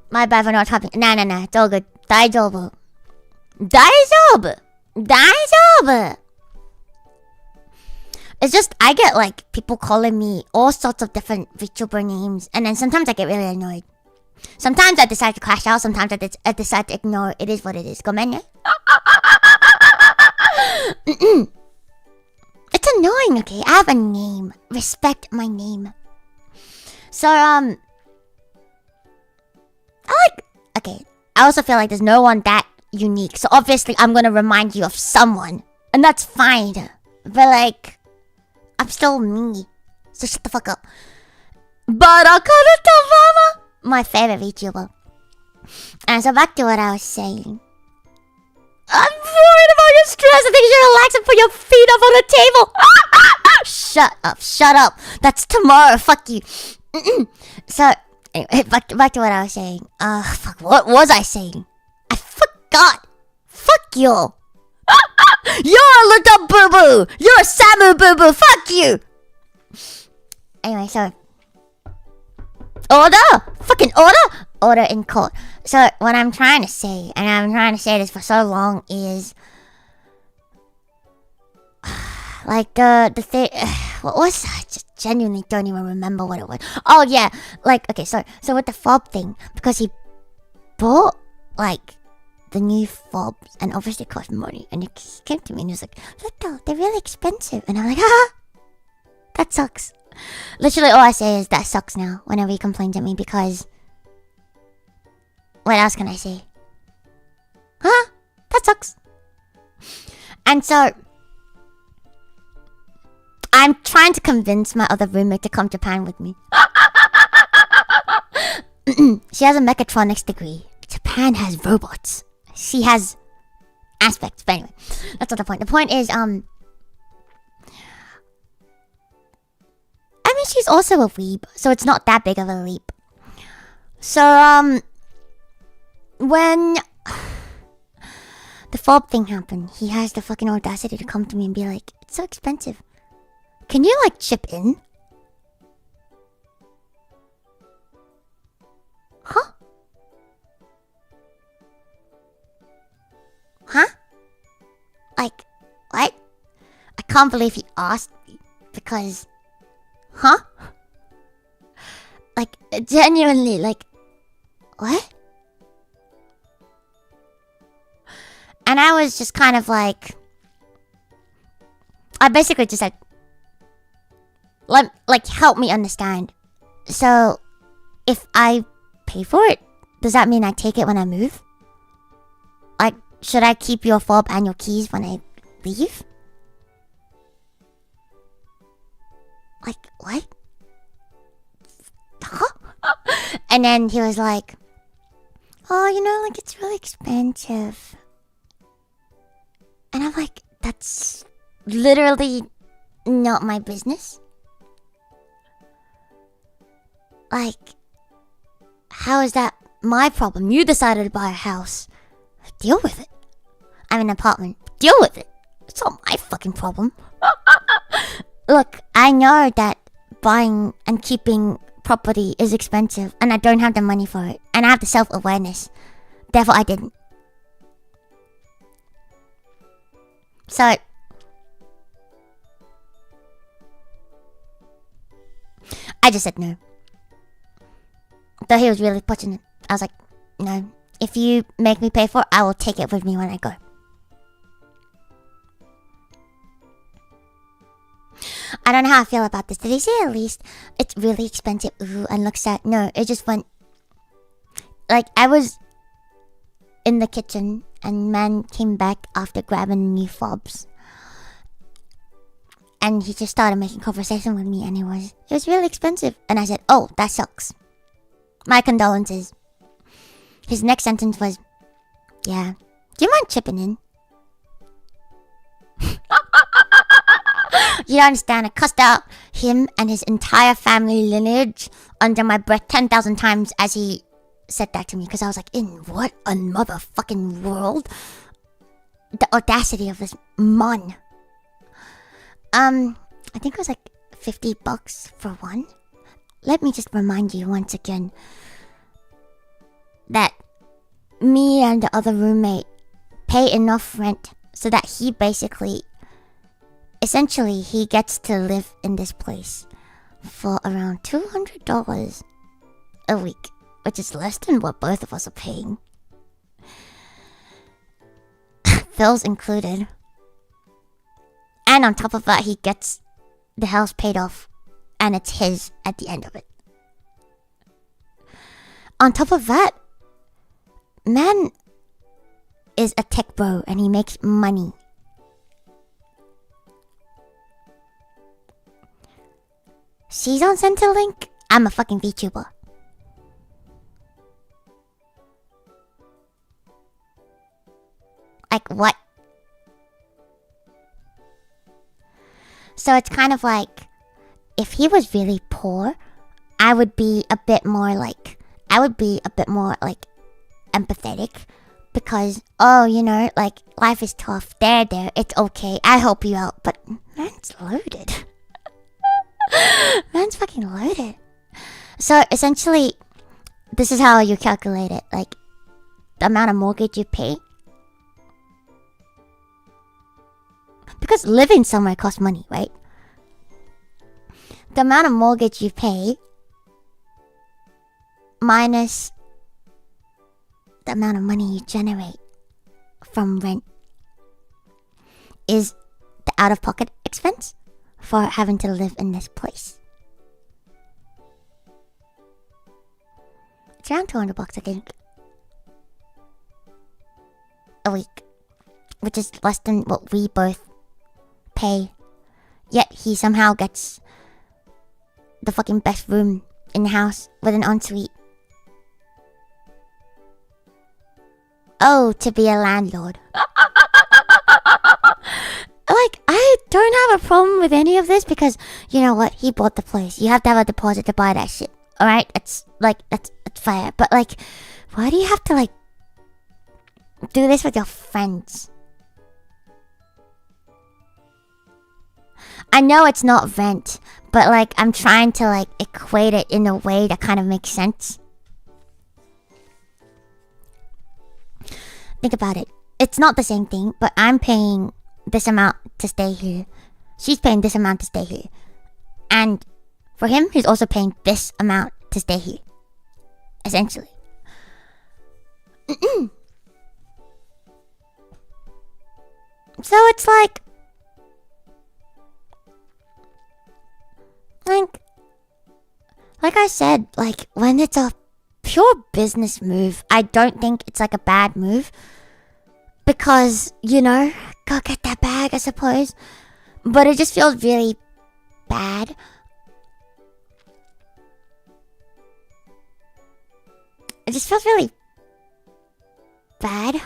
My bad for not talking. Nah. It's all good. Daijoubu. It's just, I get like people calling me all sorts of different Vtuber names. And then sometimes I get really annoyed. Sometimes I decide to crash out. Sometimes I decide to ignore. It is what it is. Gomen. It's annoying, okay? I have a name. Respect my name. So, okay. I also feel like there's no one that unique. So obviously I'm gonna remind you of someone. And that's fine. But like, I'm still me. So shut the fuck up. But Kaluto mama! My favorite VTuber. And so back to what I was saying. I'm worried about your stress. I think you should relax and put your feet up on the table. Shut up. That's tomorrow. Fuck you. So, anyway, back to what I was saying. Fuck, what was I saying? I forgot. Fuck you. You're a little boo-boo. You're a Samu boo-boo. Fuck you. Anyway, so... Order in court. So, what I'm trying to say, and I've been trying to say this for so long, is... Like, the thing... What was that? I just genuinely don't even remember what it was. Oh, yeah. Like, okay, so with the fob thing, because he bought, like, the new fobs, and obviously it cost money, and he came to me and he was like, Luto, they're really expensive. And I'm like, haha, that sucks. Literally all I say is, that sucks now, whenever he complains at me, because... What else can I say? Huh? That sucks. And so... I'm trying to convince my other roommate to come to Japan with me. She has a mechatronics degree. Japan has robots. She has aspects. But anyway, that's not the point. The point is, I mean, she's also a weeb, so it's not that big of a leap. So, when the fob thing happened, he has the fucking audacity to come to me and be like, it's so expensive. Can you, like, chip in? Huh? can't believe he asked me. Because... Huh? Like, genuinely, like... What? And I was just kind of like... I basically just said... help me understand. So, if I pay for it, does that mean I take it when I move? Like, should I keep your fob and your keys when I leave? Like, what? Huh? And then he was like, oh, you know, like, it's really expensive. And I'm like, that's literally not my business. Like, how is that my problem? You decided to buy a house. Deal with it. I'm in an apartment. Deal with it. It's not my fucking problem. Look, I know that buying and keeping property is expensive, and I don't have the money for it, and I have the self-awareness. Therefore, I didn't. So, I just said no. Though he was really pushing it. I was like, no. If you make me pay for it, I will take it with me when I go. I don't know how I feel about this. Did he say at least it's really expensive? Ooh, and looks at... No, it just went... Like, I was in the kitchen and man came back after grabbing new fobs. And he just started making conversation with me and it was really expensive. And I said, oh, that sucks. My condolences. His next sentence was, yeah, do you mind chipping in? You don't understand, I cussed out him and his entire family lineage under my breath 10,000 times as he said that to me. Because I was like, in what a motherfucking world? The audacity of this mon. I think it was like $50 for one. Let me just remind you once again that me and the other roommate pay enough rent so that he basically, essentially, he gets to live in this place for around $200 a week, which is less than what both of us are paying. Bills included. And on top of that, he gets the house paid off and it's his at the end of it. On top of that, man is a tech bro and he makes money. She's on Centrelink. I'm a fucking VTuber. Like what? So it's kind of like, if he was really poor, I would be a bit more like empathetic. Because, oh, you know, like, life is tough. There, it's okay. I help you out. But man's loaded. Man's fucking loaded. So, essentially, this is how you calculate it. Like, the amount of mortgage you pay. Because living somewhere costs money, right? The amount of mortgage you pay minus the amount of money you generate from rent is the out-of-pocket expense for having to live in this place. It's around $200, I think, a week, which is less than what we both pay. Yet he somehow gets the fucking best room in the house with an ensuite. Oh, to be a landlord. Like, I don't have a problem with any of this because, you know what, he bought the place. You have to have a deposit to buy that shit. Alright? It's, like, it's fair. But, like, why do you have to, like, do this with your friends? I know it's not rent, but, like, I'm trying to, like, equate it in a way that kind of makes sense. Think about it. It's not the same thing, but I'm paying this amount to stay here. she's paying this amount to stay here. And for him, he's also paying this amount to stay here. Essentially. So it's like I said, like, when it's a pure business move, I don't think it's like a bad move. Because, you know, go get that bag, I suppose. But it just feels really bad. It just feels really bad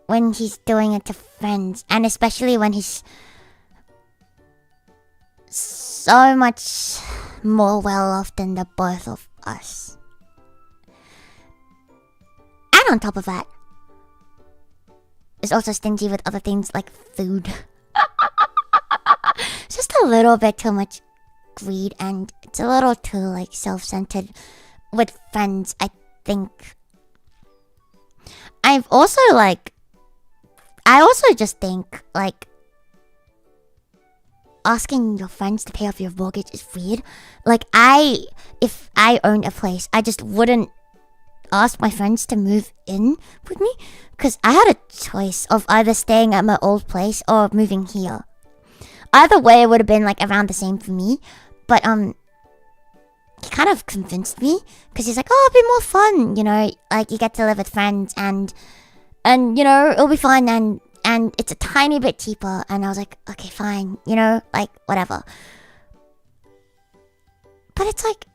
when he's doing it to friends. And especially when he's so much more well off than the both of us. And on top of that, is also stingy with other things like food. It's just a little bit too much greed, and it's a little too like self-centered with friends, I think. I also just think like asking your friends to pay off your mortgage is weird. Like if I owned a place, I just wouldn't ask my friends to move in with me, because I had a choice of either staying at my old place or moving here. Either way, it would have been like around the same for me. But he kind of convinced me, because he's like, oh, it'll be more fun, you know, like you get to live with friends and you know, it'll be fun and it's a tiny bit cheaper. And I was like, okay, fine, you know, like whatever. But it's like,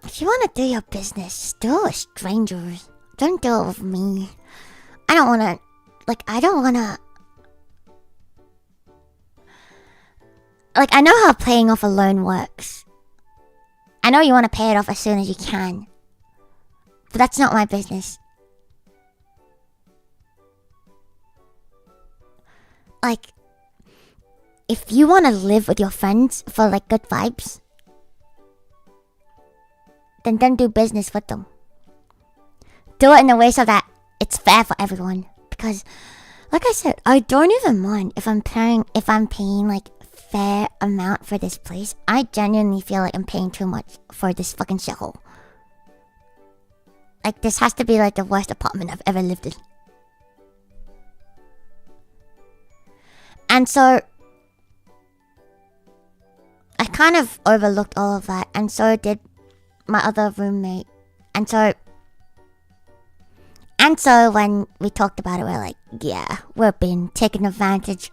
if you want to do your business, just do it with strangers. Don't do it with me. I don't want to... Like, I know how paying off a loan works. I know you want to pay it off as soon as you can. But that's not my business. Like, if you want to live with your friends for, like, good vibes, then don't do business with them. Do it in a way so that it's fair for everyone. Because, like I said, I don't even mind if I'm paying like fair amount for this place. I genuinely feel like I'm paying too much for this fucking shithole. Like, this has to be like the worst apartment I've ever lived in. And so I kind of overlooked all of that, and so did my other roommate. And so when we talked about it, we're like, yeah, we're being taken advantage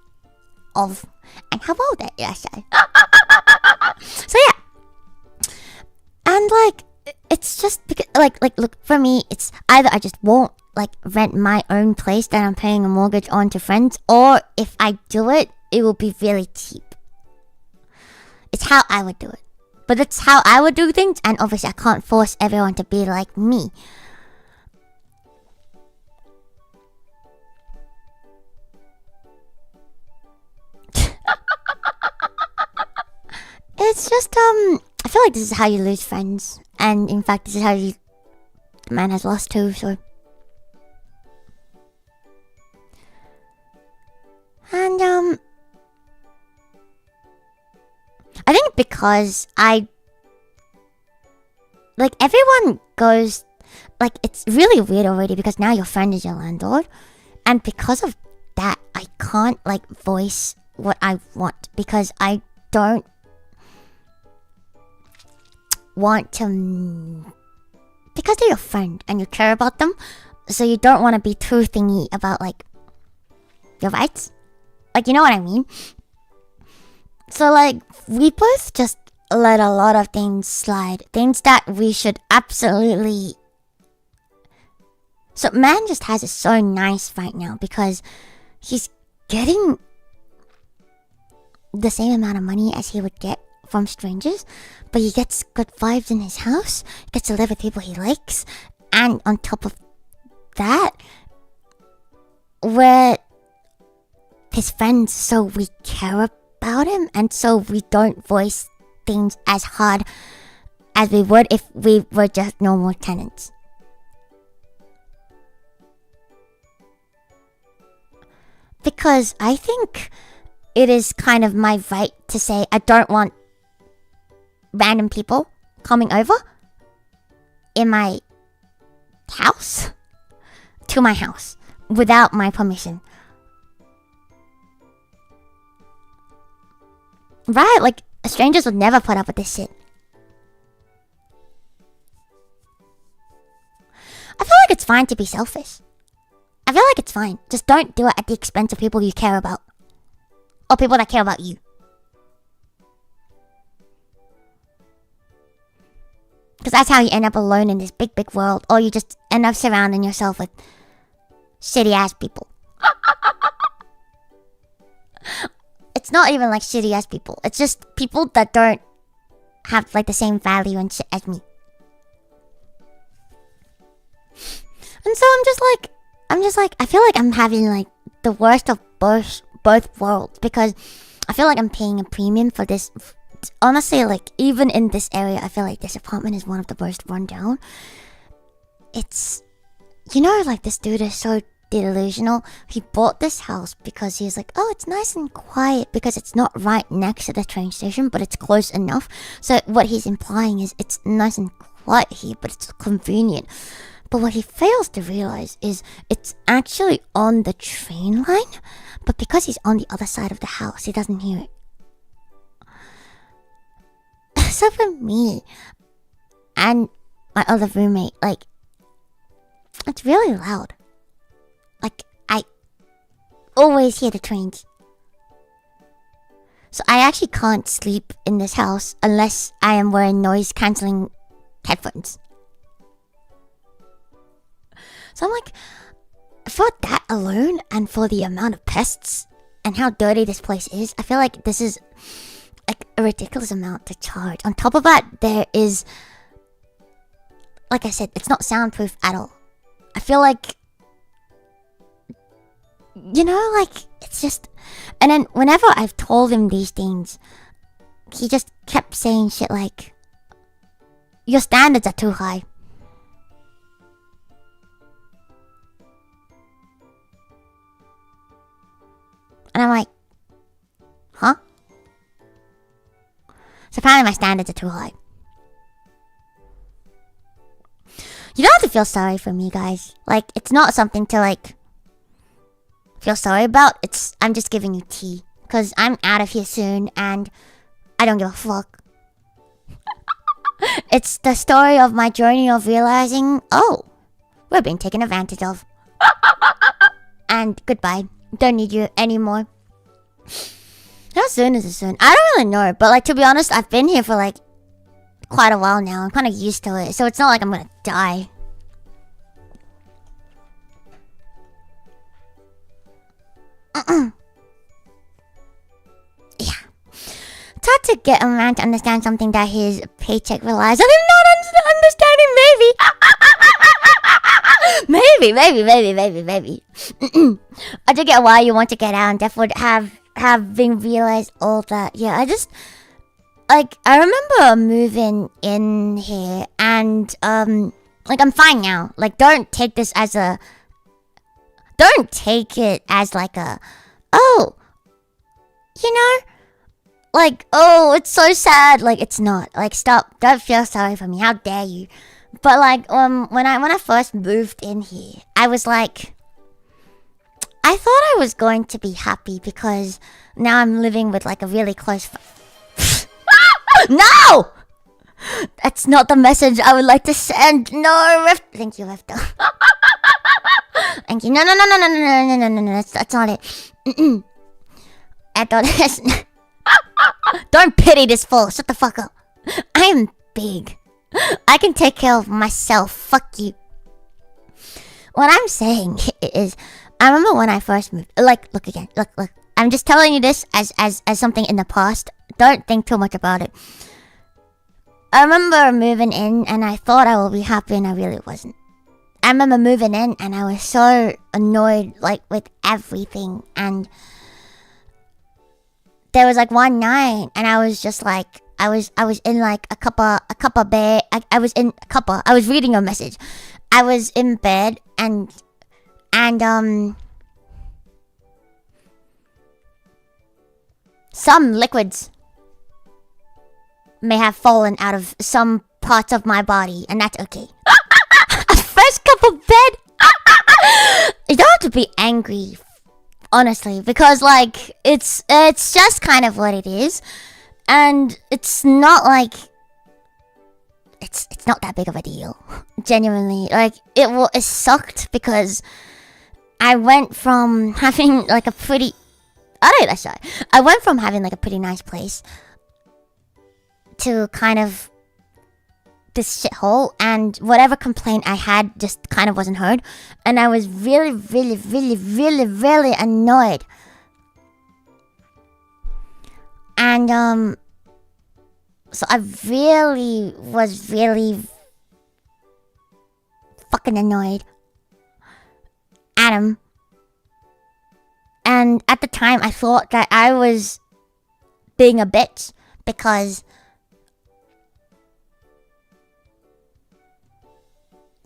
of. And how about that, yes, so yeah. And like, it's just because, like, look, for me, it's either I just won't like rent my own place that I'm paying a mortgage on to friends, or if I do it, it will be really cheap. It's how I would do it. But that's how I would do things, and obviously I can't force everyone to be like me. It's just, I feel like this is how you lose friends. And in fact, this is how the man has lost too, so. And, I think because like, everyone goes, like, it's really weird already because now your friend is your landlord. And because of that, I can't, like, voice what I want because I don't want to... Because they're your friend and you care about them, so you don't want to be too thingy about, like, your rights. Like, you know what I mean? So, like, we both just let a lot of things slide. Things that we should absolutely... So, man just has it so nice right now because he's getting the same amount of money as he would get from strangers, but he gets good vibes in his house, gets to live with people he likes, and on top of that, we're his friends, so we care about him, and so we don't voice things as hard as we would if we were just normal tenants. Because I think it is kind of my right to say I don't want random people coming over in my house to my house without my permission. Right? Like, strangers would never put up with this shit. I feel like it's fine to be selfish. I feel like it's fine. Just don't do it at the expense of people you care about. Or people that care about you. Because that's how you end up alone in this big, big world. Or you just end up surrounding yourself with shitty ass people. It's not even like shitty ass people. It's just people that don't have like the same value and shit as me. And so I'm just like, I feel like I'm having like the worst of both worlds. Because I feel like I'm paying a premium for this. Honestly, like, even in this area, I feel like this apartment is one of the worst run down. It's, you know, like, this dude is so delusional. He bought this house because he was like, oh, it's nice and quiet because it's not right next to the train station, but it's close enough. So what he's implying is it's nice and quiet here, but it's convenient. But what he fails to realize is it's actually on the train line, but because he's on the other side of the house, he doesn't hear it. So for me and my other roommate, like, it's really loud. Like, I always hear the trains. So I actually can't sleep in this house unless I am wearing noise-cancelling headphones. So I'm like, for that alone and for the amount of pests and how dirty this place is, I feel like this is like a ridiculous amount to charge. On top of that, there is, like I said, it's not soundproof at all. I feel like, you know, like, it's just, and then whenever I've told him these things, he just kept saying shit like, your standards are too high. And I'm like, huh? So apparently my standards are too high. You don't have to feel sorry for me, guys. Like, it's not something to, like, feel sorry about. I'm just giving you tea. Because I'm out of here soon and I don't give a fuck. It's the story of my journey of realizing, oh, we're being taken advantage of. And goodbye. Don't need you anymore. How soon is it soon? I don't really know, but like, to be honest, I've been here for like quite a while now. I'm kind of used to it, so it's not like I'm gonna die. Yeah. It's hard to get a man to understand something that his paycheck relies on him not understanding. Maybe. I do get why you want to get out and definitely having realized all that. Yeah, I just, like, I remember moving in here and like, I'm fine now. Like, don't take it as like a, oh, you know, like, oh, it's so sad. Like, it's not. Like, stop. Don't feel sorry for me. How dare you? But like, when I first moved in here, I was like, I thought I was going to be happy because now I'm living with like a really close No! That's not the message I would like to send. No, thank you, Rifto. Thank you. No. That's not it. I thought it's... Don't pity this fool. Shut the fuck up. I'm big. I can take care of myself. Fuck you. What I'm saying is, I remember when I first moved. Like, look again. Look. I'm just telling you this as something in the past. Don't think too much about it. I remember moving in and I thought I would be happy and I really wasn't. I remember moving in and I was so annoyed, like, with everything. And there was like one night and I was just like, I was in like a cuppa bed. I was reading your message. I was in bed and some liquids may have fallen out of some parts of my body, and that's okay. A first cup of bed. You don't have to be angry, honestly, because like it's just kind of what it is, and it's not like it's not that big of a deal. Genuinely, like it sucked because I went from having like a pretty I went from having like a pretty nice place to kind of this shithole, and whatever complaint I had just kind of wasn't heard, and I was really, really, really, really, really annoyed. And so I really was really fucking annoyed at him. And at the time I thought that I was being a bitch because,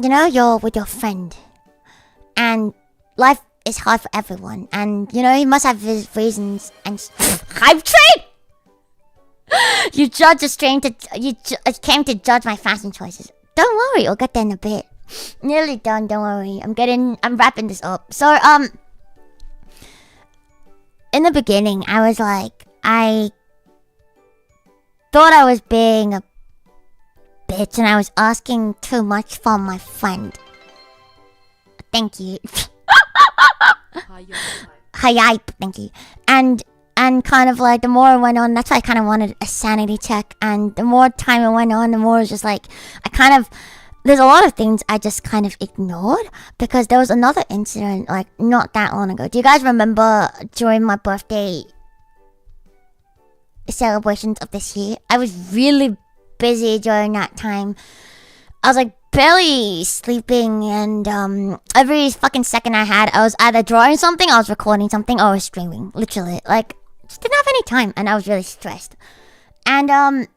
you know, you're with your friend and life is hard for everyone, and you know, he must have his reasons. And hype train. You judge a stranger. You came to judge my fashion choices. Don't worry, we'll get there in a bit. Nearly done. Don't worry. I'm wrapping this up. So in the beginning, I was like, I thought I was being a bitch, and I was asking too much from my friend. Thank you. Hi, thank you. And kind of like the more it went on, that's why I kind of wanted a sanity check. And the more time it went on, the more it was just like, there's a lot of things I just kind of ignored, because there was another incident like not that long ago. Do you guys remember during my birthday celebrations of this year? I was really busy during that time. I was like barely sleeping, and every fucking second I had, I was either drawing something, I was recording something, or I was streaming. Literally, like, just didn't have any time, and I was really stressed. And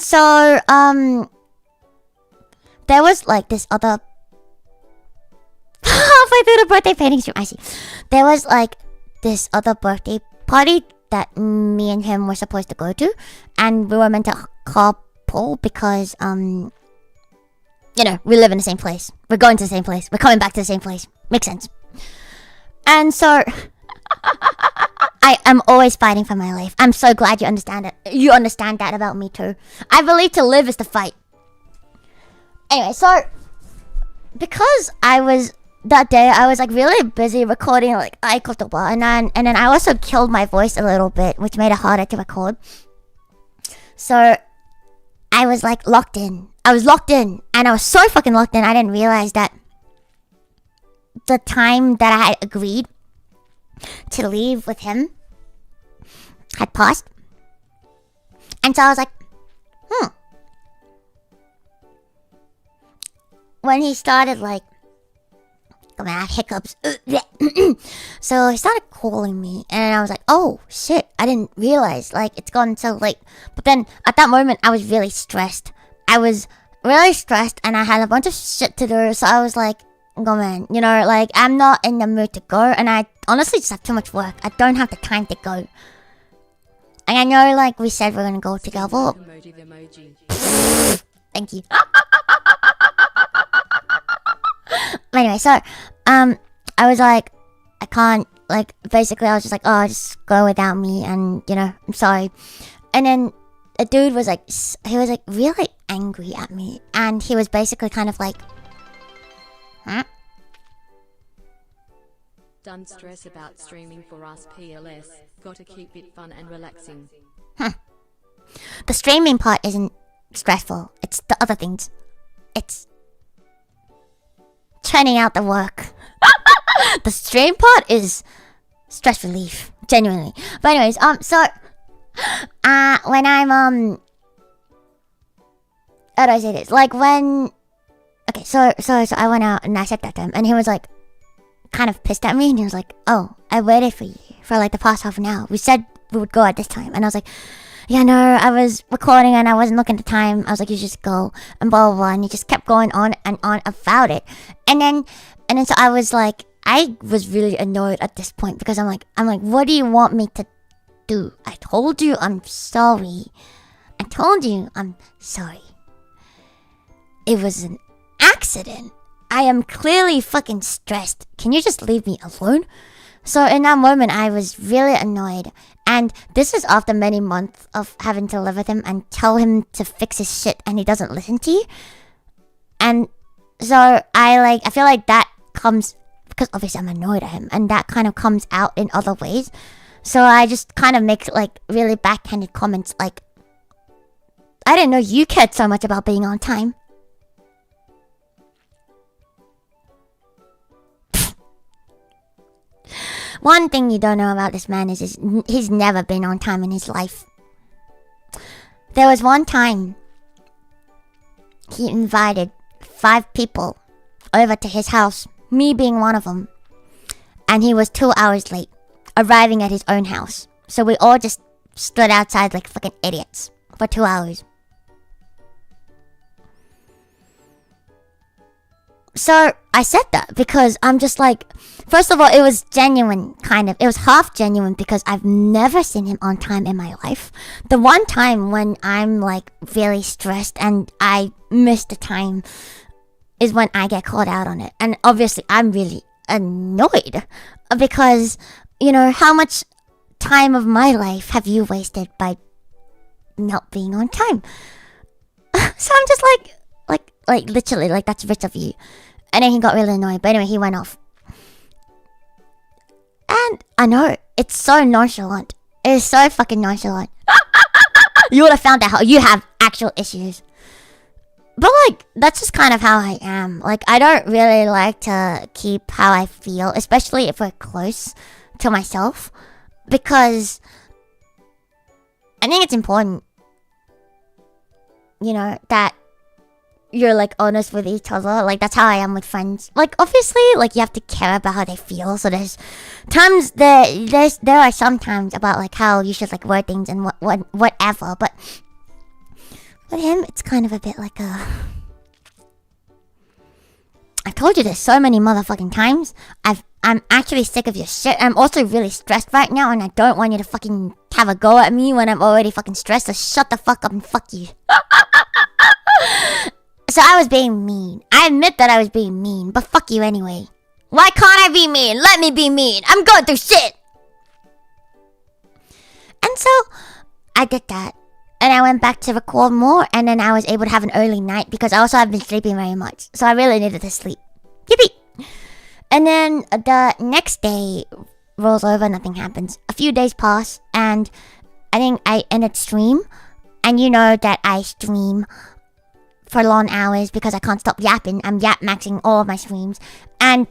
so there was like this other halfway through the birthday painting stream, I see. There was like this other birthday party that me and him were supposed to go to, and we were meant to carpool because you know, we live in the same place. We're going to the same place. We're coming back to the same place. Makes sense. And so I am always fighting for my life. I'm so glad you understand it. You understand that about me too. I believe to live is to fight. Anyway, so because that day I was like really busy recording like Equilibria, and then I also killed my voice a little bit, which made it harder to record. So I was like locked in. I was locked in, and I was so fucking locked in, I didn't realize that the time that I had agreed to leave with him had passed. And so I was like, when he started like, I have hiccups. So he started calling me, and I was like, oh shit, I didn't realize, like, it's gone so late. But then at that moment I was really stressed. And I had a bunch of shit to do, so I was like, go man, you know, like, I'm not in the mood to go, and I honestly just have too much work. I don't have the time to go. And I know, like, we said we're gonna go together. Emoji. Thank you. Anyway, so I was like, I can't, like, basically I was just like, oh, just go without me, and you know, I'm sorry. And then a dude was like, he was like really angry at me, and he was basically kind of like, huh? Don't stress about streaming for us PLS. Gotta keep it fun and relaxing. The streaming part isn't stressful. It's the other things. It's churning out the work. The stream part is stress relief, genuinely. But anyways, so when I'm how do I say this? Like when, okay, so I went out and I said that to him, and he was like, kind of pissed at me, and he was like, oh, I waited for you for like the past half an hour. We said we would go at this time, and I was like, yeah, no, I was recording and I wasn't looking at the time. I was like, you just go, and blah blah blah, and he just kept going on and on about it, and then so I was like, I was really annoyed at this point because I'm like, what do you want me to do? I told you I'm sorry. I told you I'm sorry. It was an accident. I am clearly fucking stressed. Can you just leave me alone? So in that moment, I was really annoyed. And this is after many months of having to live with him and tell him to fix his shit and he doesn't listen to you. And so I feel like that comes, because obviously I'm annoyed at him, and that kind of comes out in other ways. So I just kind of make like really backhanded comments like, I didn't know you cared so much about being on time. One thing you don't know about this man is he's never been on time in his life. There was one time he invited 5 people over to his house, me being one of them. And he was 2 hours late, arriving at his own house. So we all just stood outside like fucking idiots for 2 hours. So I said that because I'm just like, first of all, it was genuine, kind of. It was half genuine because I've never seen him on time in my life. The one time when I'm like really stressed and I miss the time is when I get called out on it. And obviously I'm really annoyed because, you know, how much time of my life have you wasted by not being on time? So I'm just like literally, like, that's rich of you. And then he got really annoyed. But anyway, he went off. And I know, it's so nonchalant. It is so fucking nonchalant. You would have found out how you have actual issues. But like, that's just kind of how I am. Like, I don't really like to keep how I feel, especially if we're close to myself. Because I think it's important, you know, that you're like honest with each other. Like, that's how I am with friends. Like, obviously, like, you have to care about how they feel. So there's times there are some times about like how you should like word things and whatever. But with him, it's kind of a bit like a, I've told you this so many motherfucking times. I'm actually sick of your shit. I'm also really stressed right now, and I don't want you to fucking have a go at me when I'm already fucking stressed. So shut the fuck up and fuck you. So I was being mean. I admit that I was being mean, but fuck you anyway. Why can't I be mean? Let me be mean. I'm going through shit. And so I did that. And I went back to record more, and then I was able to have an early night because I also have been sleeping very much. So I really needed to sleep. Yippee! And then the next day rolls over, nothing happens. A few days pass, and I think I ended stream. And you know that I stream for long hours because I can't stop yapping. I'm yap maxing all of my streams. And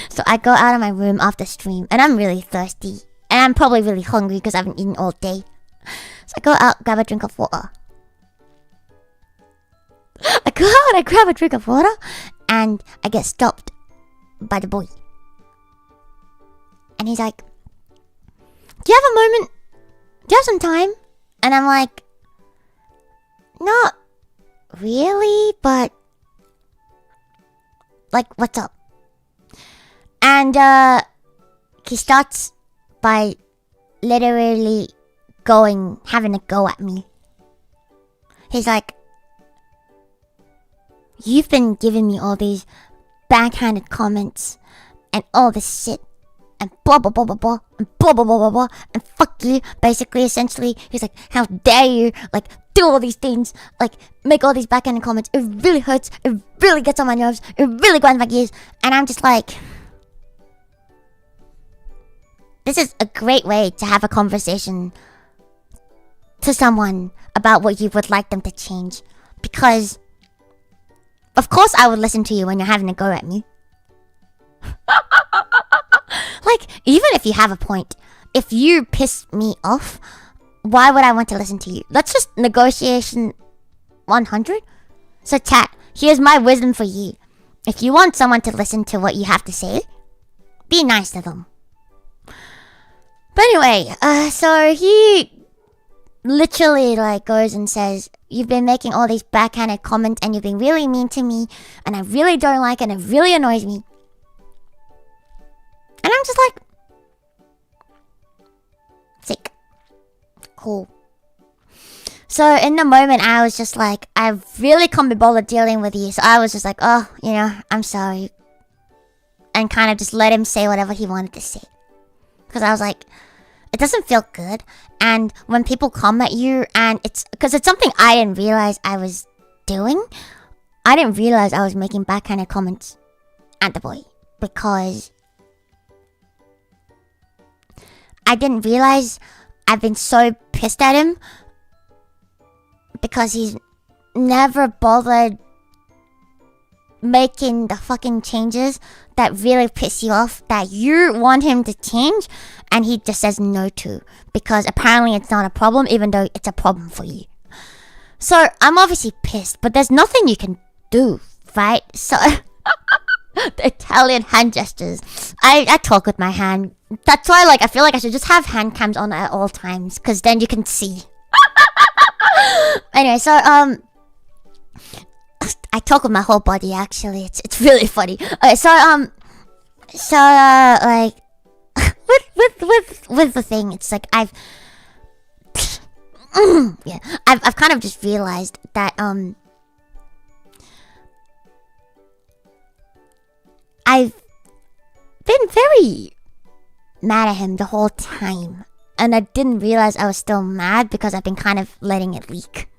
so I go out of my room after stream, and I'm really thirsty. And I'm probably really hungry because I haven't eaten all day. So I go out, grab a drink of water. I go out, I grab a drink of water, and I get stopped by the boy. And he's like, do you have a moment? Do you have some time? And I'm like, not really, but like, what's up? And he starts by literally having a go at me. He's like, you've been giving me all these backhanded comments and all this shit and blah blah blah blah blah and blah blah blah blah blah and fuck you. Basically, essentially, he's like, how dare you like do all these things, like make all these backhanded comments. It really hurts. It really gets on my nerves. It really grinds my gears. And I'm just like, this is a great way to have a conversation to someone about what you would like them to change. Because of course I would listen to you when you're having a go at me. Like, even if you have a point, if you piss me off, why would I want to listen to you? Let's just negotiation 100. So chat, here's my wisdom for you. If you want someone to listen to what you have to say, be nice to them. But anyway, so he literally like goes and says, you've been making all these backhanded comments and you've been really mean to me and I really don't like it and it really annoys me. And I'm just like, sick. Cool. So in the moment, I was just like, I really can't be bothered dealing with you. So I was just like, oh, you know, I'm sorry. And kind of just let him say whatever he wanted to say. Because I was like, it doesn't feel good. And when people come at you, and because it's something I didn't realize I was doing. I didn't realize I was making backhanded comments at the boy. Because I didn't realize I've been so pissed at him. Because he's never bothered making the fucking changes that really piss you off, that you want him to change, and he just says no to. Because apparently it's not a problem, even though it's a problem for you. So I'm obviously pissed, but there's nothing you can do, right? So the Italian hand gestures. I talk with my hand. That's why, like, I feel like I should just have hand cams on at all times, because then you can see. Anyway, so I talk with my whole body. Actually, it's really funny. Okay, so like with the thing, it's like I've kind of just realized that I've been very mad at him the whole time. And I didn't realize I was still mad because I've been kind of letting it leak.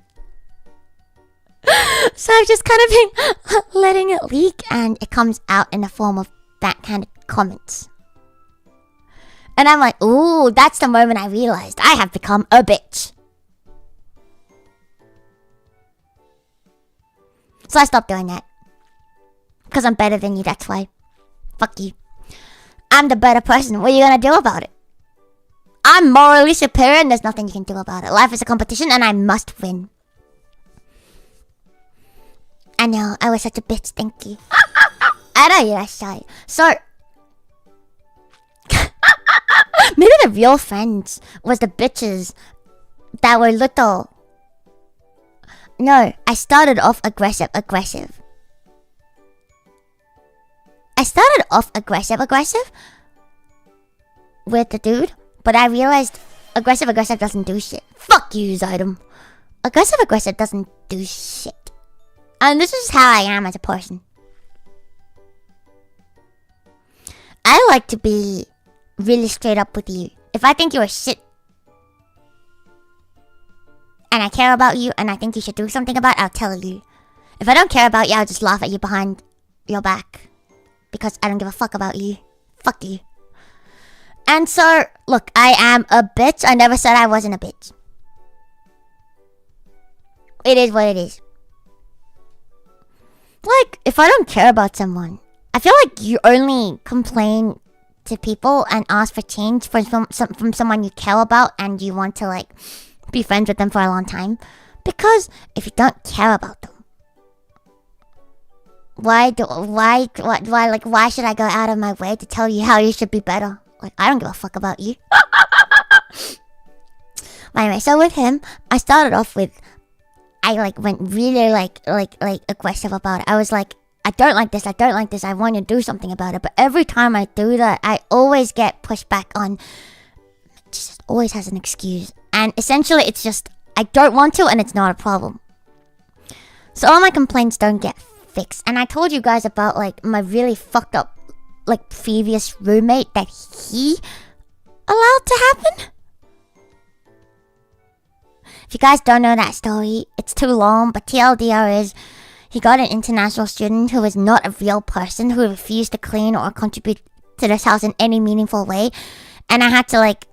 So I've just kind of been letting it leak, and it comes out in the form of that kind of comments. And I'm like, ooh, that's the moment I realized I have become a bitch. So I stopped doing that. Because I'm better than you, that's why. Fuck you. I'm the better person. What are you gonna do about it? I'm morally superior and there's nothing you can do about it. Life is a competition and I must win. I know, I was such a bitch, thank you. I know you're shy. So, maybe the real friends was the bitches that were Luto. No, I started off aggressive. I started off aggressive with the dude. But I realized aggressive doesn't do shit. Fuck you, Zydom. Aggressive doesn't do shit. And this is how I am as a person. I like to be really straight up with you. If I think you're shit, and I care about you, and I think you should do something about it, I'll tell you. If I don't care about you, I'll just laugh at you behind your back. Because I don't give a fuck about you. Fuck you. And so, look, I am a bitch. I never said I wasn't a bitch. It is what it is. Like, if I don't care about someone, I feel like you only complain to people and ask for change from someone you care about and you want to, like, be friends with them for a long time. Because if you don't care about them, why should I go out of my way to tell you how you should be better? Like, I don't give a fuck about you. Anyway, so with him, I started off with, I went really aggressive about it. I was like, I don't like this, I want to do something about it. But every time I do that, I always get pushed back on. It just always has an excuse. And essentially, it's just, I don't want to and it's not a problem. So all my complaints don't get fixed. And I told you guys about, like, my really fucked up, like, previous roommate that he allowed to happen. If you guys don't know that story, it's too long, but TLDR is he got an international student who was not a real person, who refused to clean or contribute to this house in any meaningful way. And I had to, like,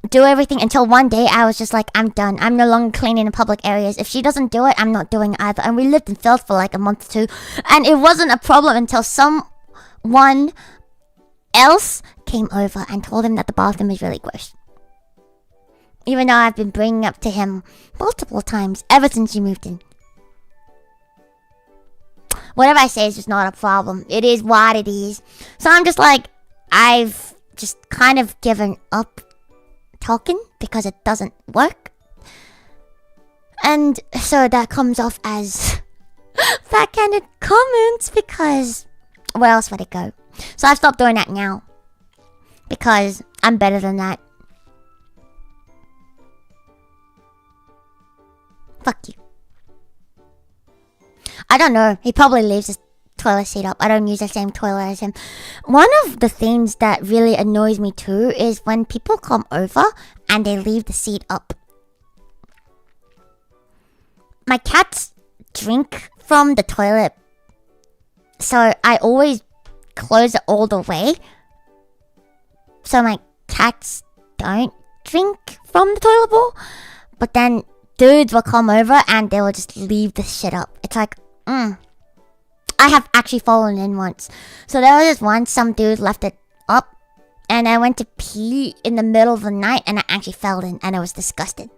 do everything until one day I was just like, I'm done. I'm no longer cleaning in public areas. If she doesn't do it, I'm not doing it either. And we lived in filth for like a month or two. And it wasn't a problem until someone else came over and told him that the bathroom is really gross. Even though I've been bringing up to him multiple times ever since he moved in. Whatever I say is just not a problem. It is what it is. So I'm just like, I've just kind of given up talking because it doesn't work. And so that comes off as backhanded comments because where else would it go? So I've stopped doing that now. Because I'm better than that. Fuck you. I don't know. He probably leaves his toilet seat up. I don't use the same toilet as him. One of the things that really annoys me too is when people come over and they leave the seat up. My cats drink from the toilet, so I always close it all the way so my cats don't drink from the toilet bowl. But then dudes will come over and they will just leave the shit up. It's like, I have actually fallen in once. So there was this once some dude left it up and I went to pee in the middle of the night and I actually fell in and I was disgusted.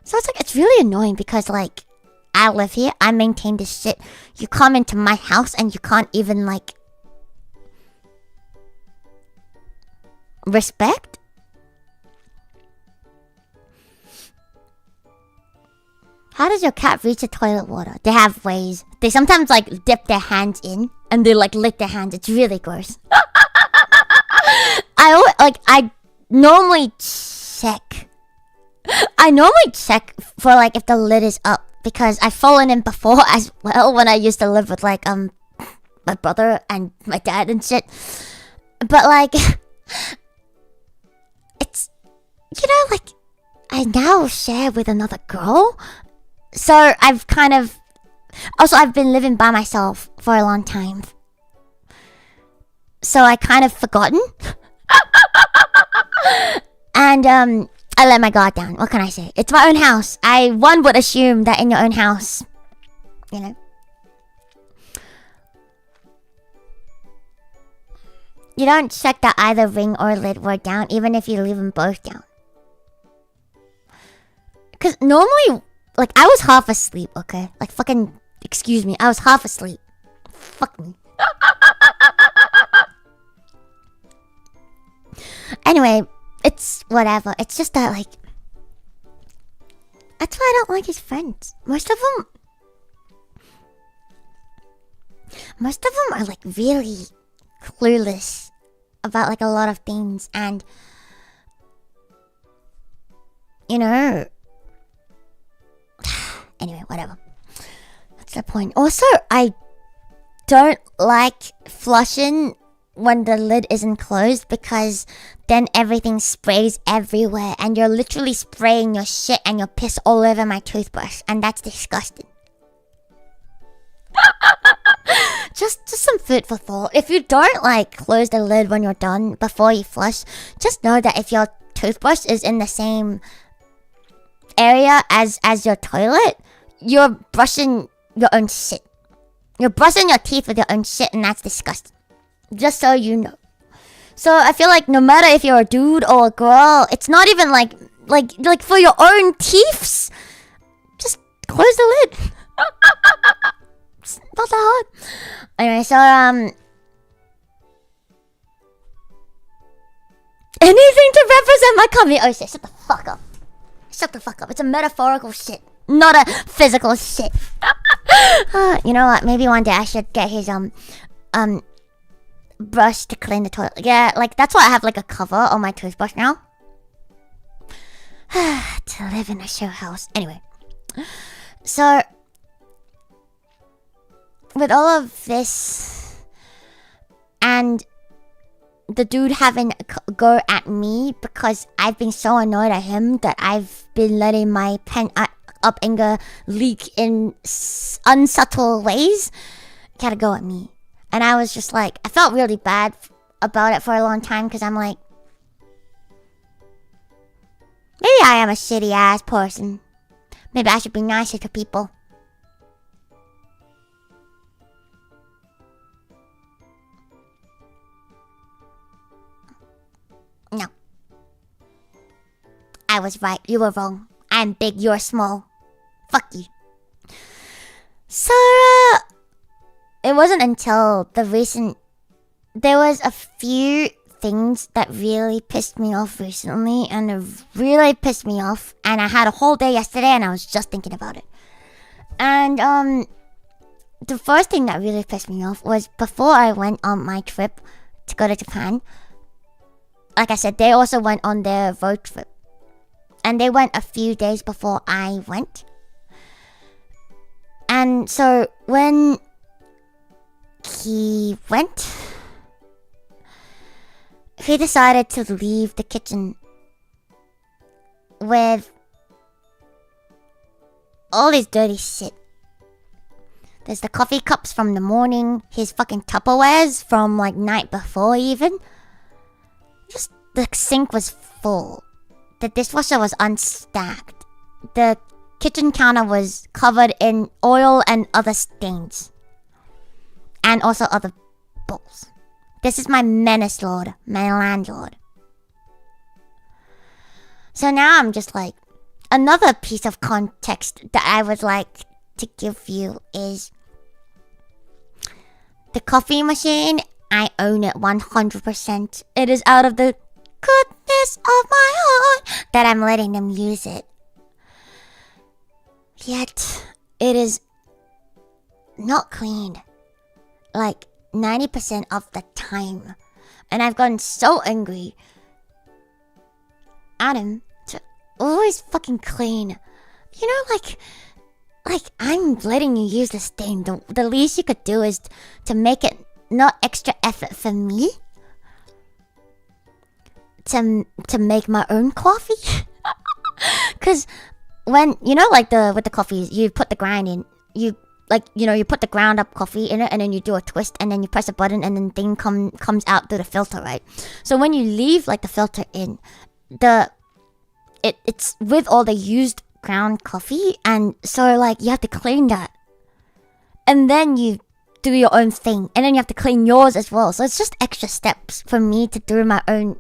So it's like, it's really annoying because like, I live here, I maintain this shit. You come into my house and you can't even like respect? How does your cat reach the toilet water? They have ways. They sometimes like dip their hands in and they like lick their hands. It's really gross. I normally check. I normally check for like if the lid is up because I've fallen in before as well when I used to live with like my brother and my dad and shit. But like it's, you know, like I now share with another girl. So I've kind of also I've been living by myself for a long time. So I kind of forgotten. And I let my guard down. What can I say? It's my own house. One would assume that in your own house, you know, you don't check that either ring or lid were down, even if you leave them both down. Because normally, like, I was half asleep, okay? Like, fucking, excuse me, I was half asleep. Fuck me. Anyway, it's whatever. It's just that, like, that's why I don't like his friends. Most of them are, like, really clueless about, like, a lot of things. And, you know, anyway, whatever. That's the point. Also, I don't like flushing when the lid isn't closed because then everything sprays everywhere and you're literally spraying your shit and your piss all over my toothbrush and that's disgusting. Just some food for thought. If you don't like close the lid when you're done before you flush, just know that if your toothbrush is in the same area as your toilet, you're brushing your own shit. You're brushing your teeth with your own shit and that's disgusting. Just so you know. So I feel like no matter if you're a dude or a girl, it's not even like for your own teeths, just close the lid. It's not that hard. Anyway, so anything to represent my comedy. Oh shit, shut the fuck up. Shut the fuck up. It's a metaphorical shit, not a physical shit. You know what? Maybe one day I should get his brush to clean the toilet. Yeah, like that's why I have like a cover on my toothbrush now. To live in a show house. Anyway, so with all of this and the dude having a go at me because I've been so annoyed at him that I've been letting my pent up anger leak in unsubtle ways, gotta go at me. And I was just like, I felt really bad about it for a long time because I'm like, maybe I am a shitty ass person. Maybe I should be nicer to people. No. I was right. You were wrong. I'm big. You're small. Fuck you. So, it wasn't until there was a few things that really pissed me off recently, and it really pissed me off, and I had a whole day yesterday and I was just thinking about it. And the first thing that really pissed me off was before I went on my trip to go to Japan. Like I said, they also went on their road trip. And they went a few days before I went. And so when he went, he decided to leave the kitchen with all his dirty shit. There's the coffee cups from the morning, his fucking Tupperwares from like night before even. Just the sink was full. The dishwasher was unstacked. The kitchen counter was covered in oil and other stains. And also other bowls. This is my menace lord, my landlord. So now I'm just like, another piece of context that I would like to give you is the coffee machine. I own it 100%. It is out of the goodness of my heart that I'm letting them use it. Yet, it is not cleaned. Like 90% of the time. And I've gotten so angry at him to always fucking clean. You know, like I'm letting you use this thing. The least you could do is to make it not extra effort for me to make my own coffee. Cause when you know, like with the coffee, you put the grind in. You put the ground up coffee in it, and then you do a twist, and then you press a button, and then thing comes out through the filter, right? So when you leave like the filter in, it's with all the used ground coffee, and so like you have to clean that, and then you do your own thing, and then you have to clean yours as well. So it's just extra steps for me to do my own,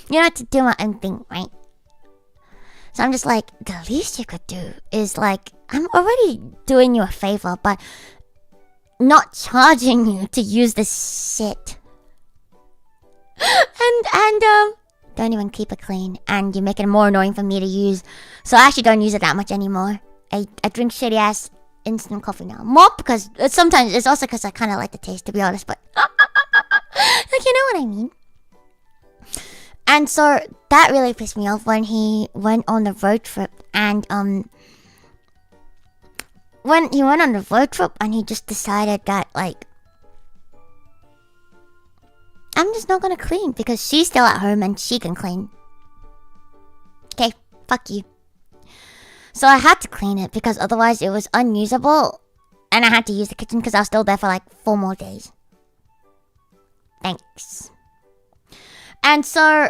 to do my own thing, right? So I'm just like, the least you could do is like, I'm already doing you a favor by not charging you to use this shit. And don't even keep it clean, and you make it more annoying for me to use. So I actually don't use it that much anymore. I drink shitty ass instant coffee now. More because sometimes it's also because I kind of like the taste, to be honest. But like, you know what I mean. And so that really pissed me off when he went on the road trip, and when he went on the road trip and he just decided that like, I'm just not gonna clean because she's still at home and she can clean. Okay, fuck you. So I had to clean it because otherwise it was unusable, and I had to use the kitchen because I was still there for like 4 more days. Thanks. And so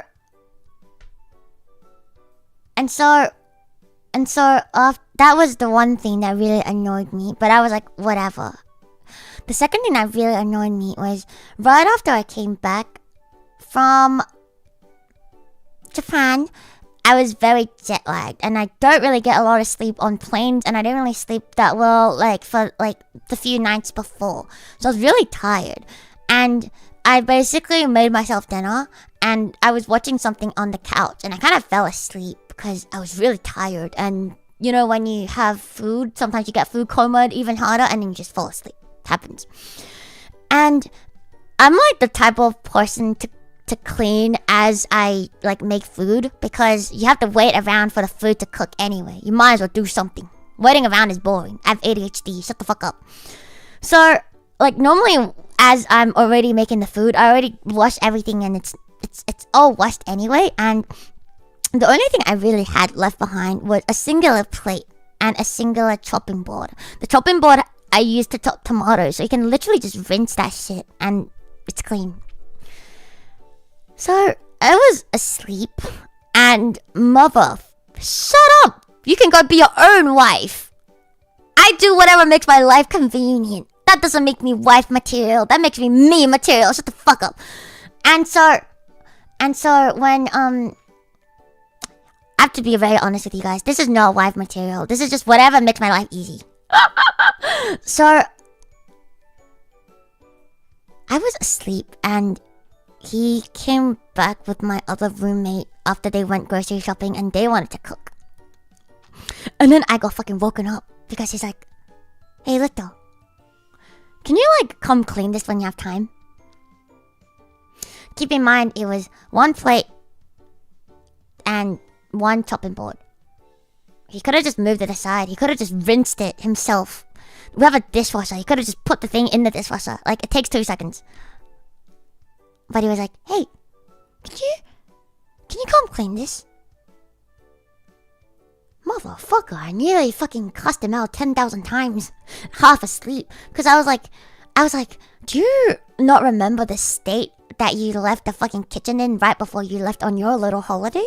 that was the one thing that really annoyed me, but I was like, whatever. The second thing that really annoyed me was right after I came back from Japan, I was very jet lagged, and I don't really get a lot of sleep on planes, and I didn't really sleep that well like for like the few nights before. So I was really tired, and I basically made myself dinner, and I was watching something on the couch, and I kind of fell asleep because I was really tired. And you know, when you have food, sometimes you get food coma even harder, and then you just fall asleep. It happens. And I'm like the type of person to clean as I like make food, because you have to wait around for the food to cook anyway. You might as well do something. Waiting around is boring. I have ADHD. Shut the fuck up. So like normally, as I'm already making the food, I already wash everything, and it's all washed anyway. And the only thing I really had left behind was a singular plate and a singular chopping board. The chopping board I used to chop tomatoes, so you can literally just rinse that shit and it's clean. So I was asleep, and mother, shut up! You can go be your own wife. I do whatever makes my life convenient. That doesn't make me wife material. That makes me material. Shut the fuck up. And so when I have to be very honest with you guys. This is not wife material. This is just whatever makes my life easy. So I was asleep, and he came back with my other roommate after they went grocery shopping, and they wanted to cook. And then I got fucking woken up because he's like, "Hey, Luto, Can you like come clean this when you have time? Keep in mind it was 1 plate and 1 chopping board. He could have just moved it aside. He could have just rinsed it himself. We have a dishwasher. He could have just put the thing in the dishwasher. Like, it takes 2 seconds. But he was like, hey, can you come clean this? Motherfucker, I nearly fucking cussed him out 10,000 times. Half asleep. Because I was like, do you not remember the state that you left the fucking kitchen in right before you left on your little holiday?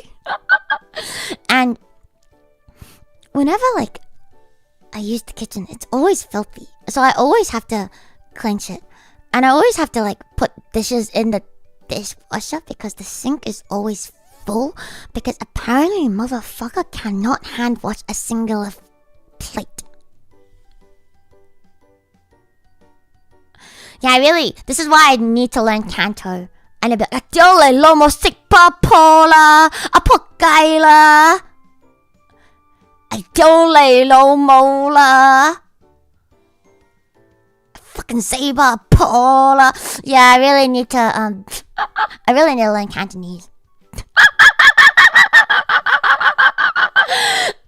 And whenever, like, I use the kitchen, it's always filthy. So I always have to cleanse it. And I always have to, like, put dishes in the dishwasher because the sink is always full. Because apparently motherfucker cannot hand wash a singular plate. Yeah, really, this is why I need to learn Canto. And I'll be like, Dole lomo sikpa pola, apokaila. I don't lay low mola. Fucking saber pola. Yeah, I really need to I really need to learn Cantonese.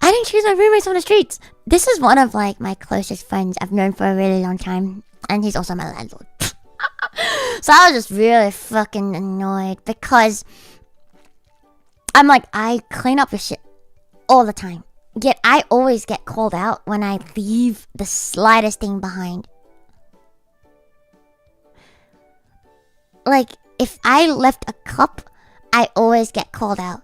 I didn't choose my roommates on the streets. This is one of like my closest friends I've known for a really long time, and he's also my landlord. So I was just really fucking annoyed because I'm like, I clean up your shit all the time. Yet I always get called out when I leave the slightest thing behind. Like, if I left a cup, I always get called out.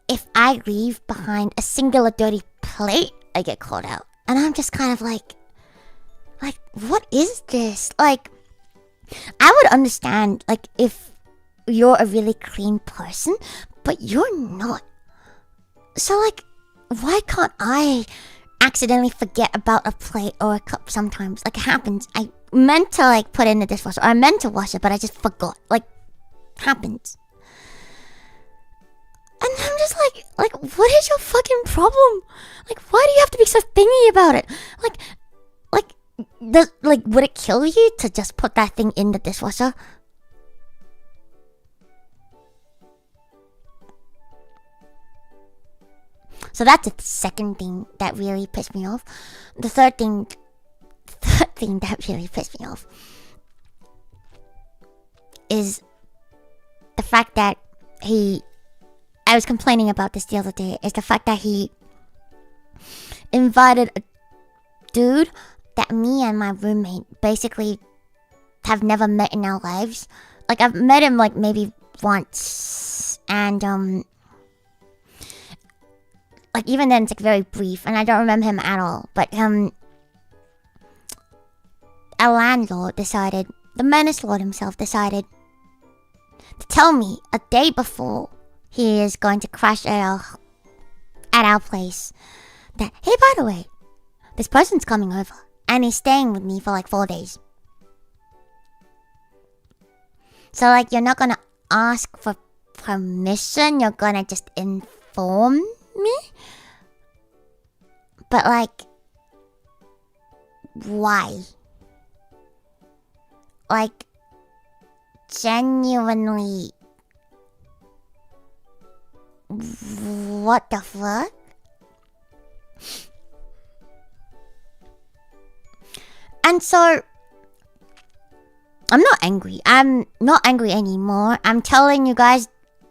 If I leave behind a singular dirty plate, I get called out. And I'm just kind of like, what is this? Like, I would understand, like, if you're a really clean person, but you're not. So, like, why can't I accidentally forget about a plate or a cup sometimes? Like, it happens. I meant to, like, put it in the dishwasher, or I meant to wash it, but I just forgot. Like, happens. And I'm just like, what is your fucking problem? Like, why do you have to be so thingy about it? Would it kill you to just put that thing in the dishwasher? So that's the second thing that really pissed me off. The third thing that really pissed me off is the fact that I was complaining about this the other day, is the fact that he invited a dude that me and my roommate basically have never met in our lives. Like, I've met him like maybe once, and like, even then it's like very brief, and I don't remember him at all. But our landlord decided, the menace lord himself decided to tell me a day before he is going to crash at our place that, hey, by the way, this person's coming over and he's staying with me for like 4 days. So, like, you're not gonna ask for permission, you're gonna just inform me? But, like, why? Like, genuinely, what the fuck? And so, I'm not angry. I'm not angry anymore. I'm telling you guys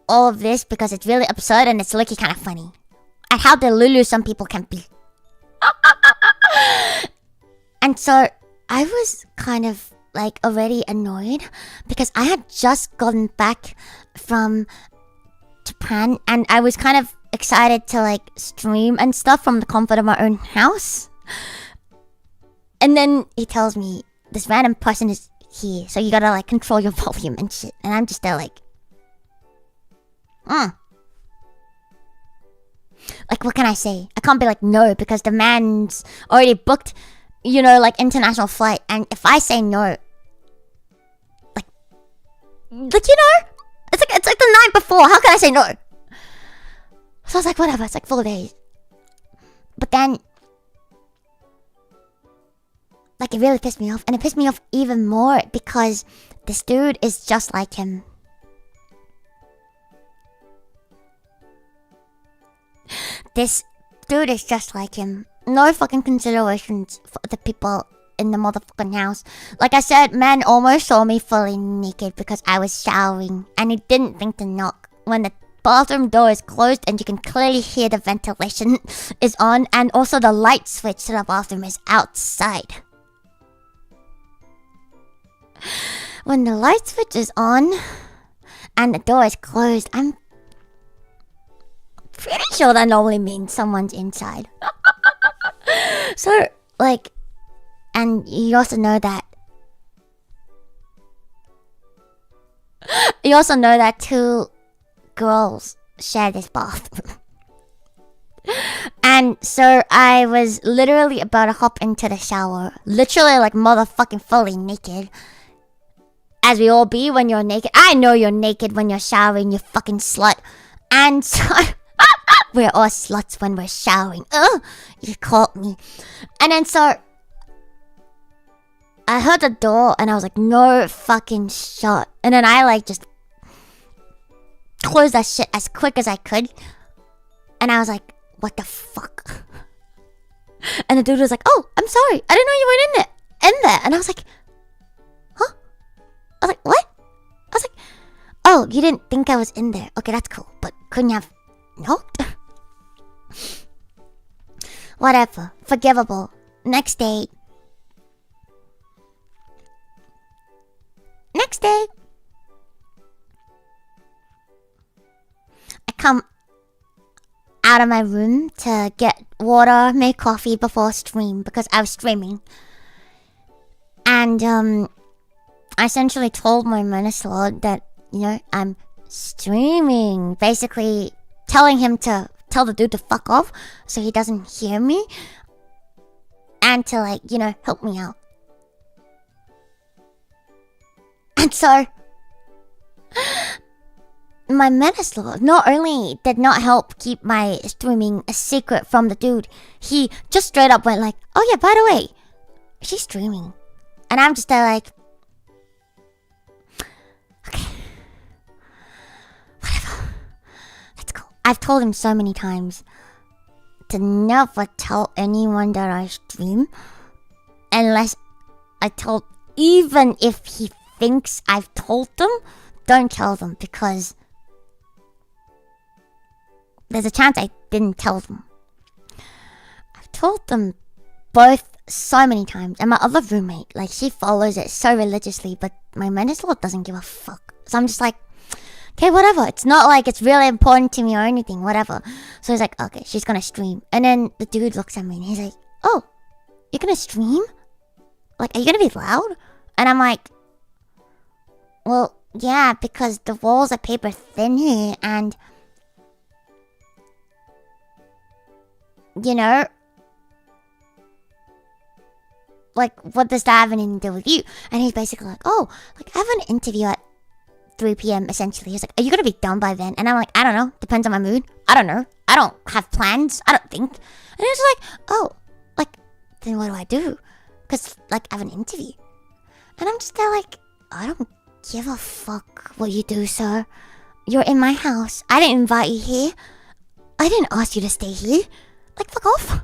all of this because it's really absurd and it's looking kind of funny at how delulu some people can be. And so, I was kind of like already annoyed because I had just gotten back from Japan and I was kind of excited to like stream and stuff from the comfort of my own house. And then he tells me this random person is here, so you gotta like control your volume and shit. And I'm just there like, like, what can I say? I can't be like no because the man's already booked, you know, like international flight. And if I say no, like you know, it's like the night before. How can I say no? So I was like, whatever. It's like 4 days. But then Like, it really pissed me off. And it pissed me off even more because this dude is just like him. This dude is just like him. No fucking considerations for the people in the motherfucking house. Like I said, man almost saw me fully naked because I was showering. And he didn't think to knock when the bathroom door is closed and you can clearly hear the ventilation is on. And also the light switch to the bathroom is outside. When the light switch is on and the door is closed, I'm pretty sure that normally means someone's inside. So, like, and you also know that two girls share this bathroom. And so I was literally about to hop into the shower, literally like motherfucking fully naked, as we all be when you're naked. I know you're naked when you're showering, you fucking slut. And so we're all sluts when we're showering. Ugh, you caught me. And then so I heard the door and I was like, no fucking shot. And then I like just closed that shit as quick as I could. And I was like, what the fuck? And the dude was like, oh, I'm sorry. I didn't know you went in there. And I was like, huh? I was like, what? I was like, oh, you didn't think I was in there. Okay, that's cool. But couldn't you have knocked? Whatever. Forgivable. Next day. I come out of my room to get water, make coffee before stream because I was streaming. And I essentially told my minister that, you know, I'm streaming. Basically telling him to tell the dude to fuck off so he doesn't hear me. And to, like, you know, help me out. And so my minister not only did not help keep my streaming a secret from the dude, he just straight up went like, oh yeah, by the way, she's streaming. And I'm just there like, okay, whatever, let's go. I've told him so many times to never tell anyone that I stream unless I told, even if he thinks I've told them, don't tell them because there's a chance I didn't tell them. I've told them both so many times. And my other roommate, like, she follows it so religiously, but my mental doesn't give a fuck. So I'm just like, okay, whatever. It's not like it's really important to me or anything, whatever. So he's like, okay, she's gonna stream. And then the dude looks at me and he's like, oh, you're gonna stream? Like, are you gonna be loud? And I'm like, well, yeah, because the walls are paper thin here and, you know, like, what does that have anything to do with you? And he's basically like, oh, like, I have an interview at 3 p.m. essentially. He's like, are you gonna be done by then? And I'm like, I don't know. Depends on my mood. I don't know. I don't have plans. I don't think. And he's like, oh, like, then what do I do? Because, like, I have an interview. And I'm just there like, I don't give a fuck what you do, sir. You're in my house. I didn't invite you here. I didn't ask you to stay here. Like, fuck off.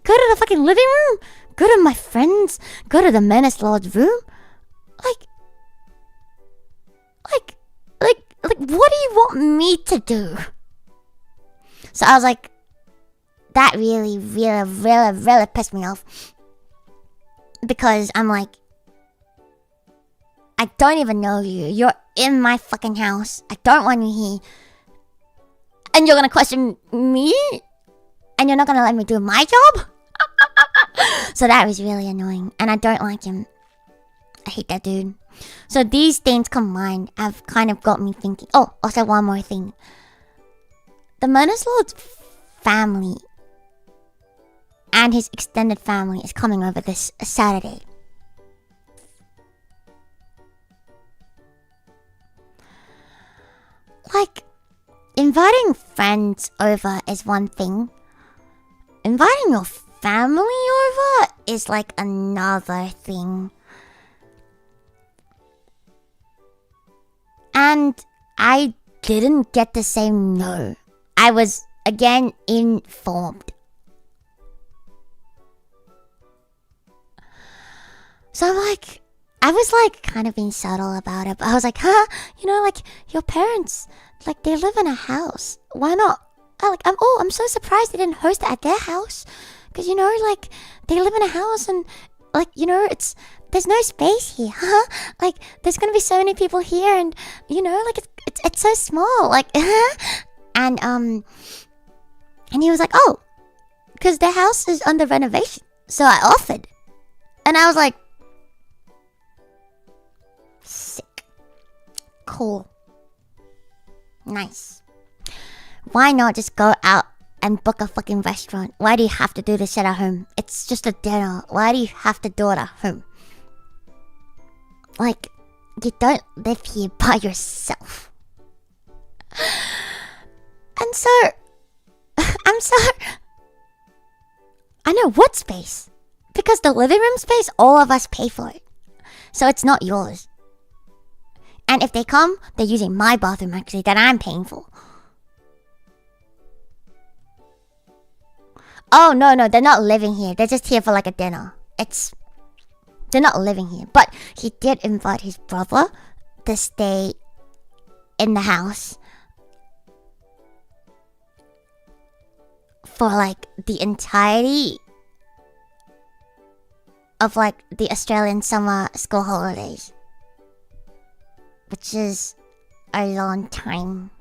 Go to the fucking living room. Go to my friends. Go to the Menace Lord's room. Like, what do you want me to do? So I was like, that really pissed me off. Because I'm like, I don't even know you. You're in my fucking house. I don't want you here. And you're gonna question me? And you're not gonna let me do my job? So that was really annoying. And I don't like him. I hate that dude. So these things combined have kind of got me thinking. Oh, also one more thing. The Menace Lord's family and his extended family is coming over this Saturday. Like, inviting friends over is one thing. Inviting your family over is like another thing. And I didn't get to say no. I was again informed. So I was like kind of being subtle about it, but I was like, huh? You know, like your parents, like they live in a house. Why not? I'm so surprised they didn't host it at their house. Cause you know, like they live in a house and like, you know, there's no space here, huh? Like there's gonna be so many people here and you know, like it's so small. Like and he was like, oh, cause their house is under renovation. So I offered. And I was like, sick. Cool. Nice. Why not just go out and book a fucking restaurant? Why do you have to do this shit at home? It's just a dinner. Why do you have to do it at home? Like, you don't live here by yourself. And so, I know what space. Because the living room space, all of us pay for it. So it's not yours. And if they come, they're using my bathroom actually that I'm paying for. Oh, no, they're not living here. They're just here for like a dinner. They're not living here. But he did invite his brother to stay in the house for like the entirety of like the Australian summer school holidays. Which is a long time.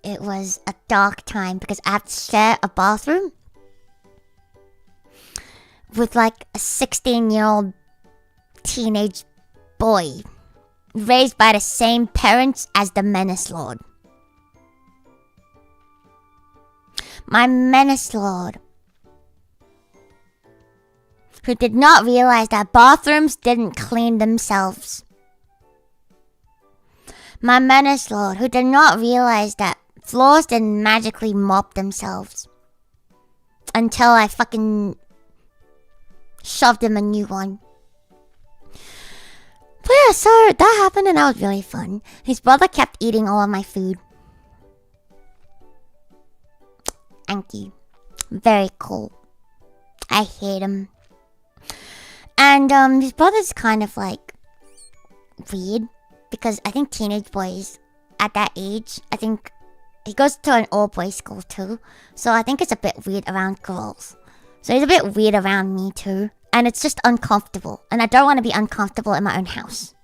It was a dark time because I have to share a bathroom with like a 16-year-old teenage boy raised by the same parents as the menace lord. My menace lord, who did not realize that bathrooms didn't clean themselves. My menace lord, who did not realize that floors didn't magically mop themselves. Until I fucking shoved him a new one. But yeah, so that happened and that was really fun. His brother kept eating all of my food. Angy. Very cool. I hate him. And his brother's kind of like weird. Because I think teenage boys at that age, I think he goes to an all-boys school too. So I think it's a bit weird around girls. So he's a bit weird around me too. And it's just uncomfortable. And I don't want to be uncomfortable in my own house.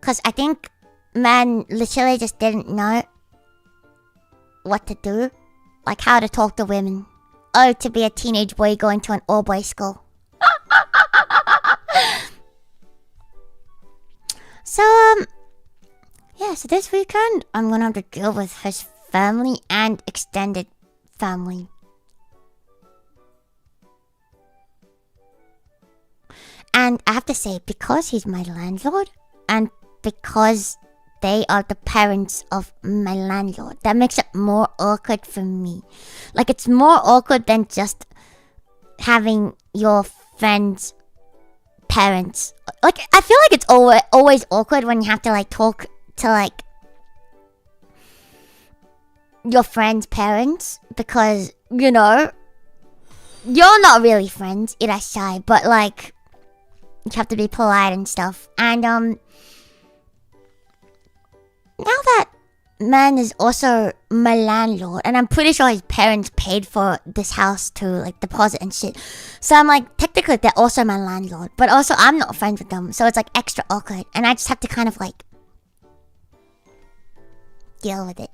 Because I think man literally just didn't know what to do. Like how to talk to women. Oh, to be a teenage boy going to an all-boys school. So, yeah, so this weekend, I'm gonna have to deal with his family and extended family. And I have to say, because he's my landlord, and because they are the parents of my landlord, that makes it more awkward for me. Like, it's more awkward than just having your friends' parents. Like, I feel like it's always awkward when you have to like talk to like your friends' parents, because you know you're not really friends, irasshai, but like you have to be polite and stuff. And now that man is also my landlord, and I'm pretty sure his parents paid for this house too, like deposit and shit. So I'm like, technically they're also my landlord, but also I'm not friends with them, so it's like extra awkward, and I just have to kind of like deal with it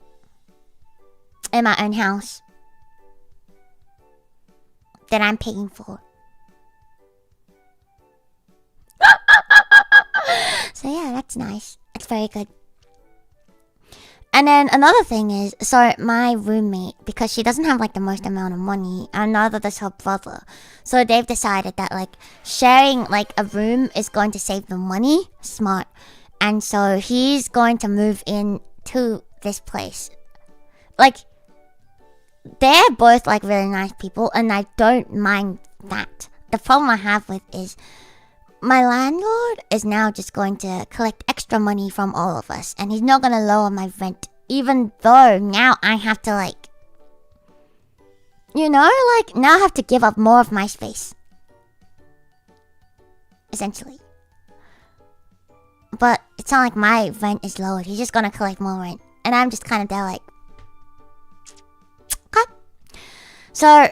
in my own house that I'm paying for. So yeah, that's nice. It's very good. And then another thing is, so my roommate, because she doesn't have like the most amount of money, and neither does her brother. So they've decided that like sharing like a room is going to save them money. Smart. And so he's going to move in to this place like, they're both like really nice people, and I don't mind that. The problem I have with is my landlord is now just going to collect extra money from all of us, and he's not going to lower my rent, even though now I have to like, you know, like now I have to give up more of my space, essentially. But it's not like my rent is lowered. He's just gonna collect more rent, and I'm just kind of there like, okay. So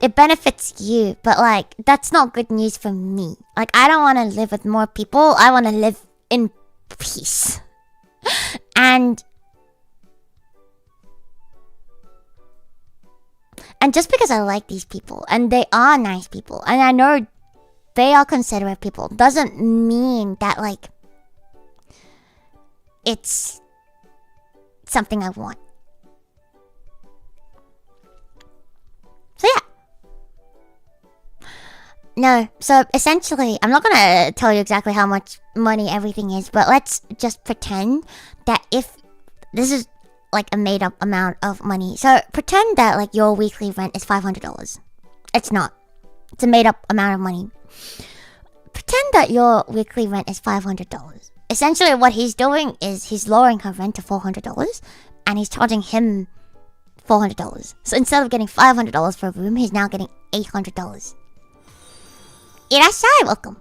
it benefits you, but like that's not good news for me. Like, I don't want to live with more people. I want to live in peace. And just because I like these people, and they are nice people, and I know they are considerate people, doesn't mean that like it's something I want. So yeah. No, so essentially, I'm not gonna tell you exactly how much money everything is, but let's just pretend that if this is like a made up amount of money. So pretend that like your weekly rent is $500. It's not. It's a made up amount of money. Pretend that your weekly rent is $500. Essentially what he's doing is he's lowering her rent to $400, and he's charging him $400. So instead of getting $500 for a room, he's now getting $800. Irashai, welcome.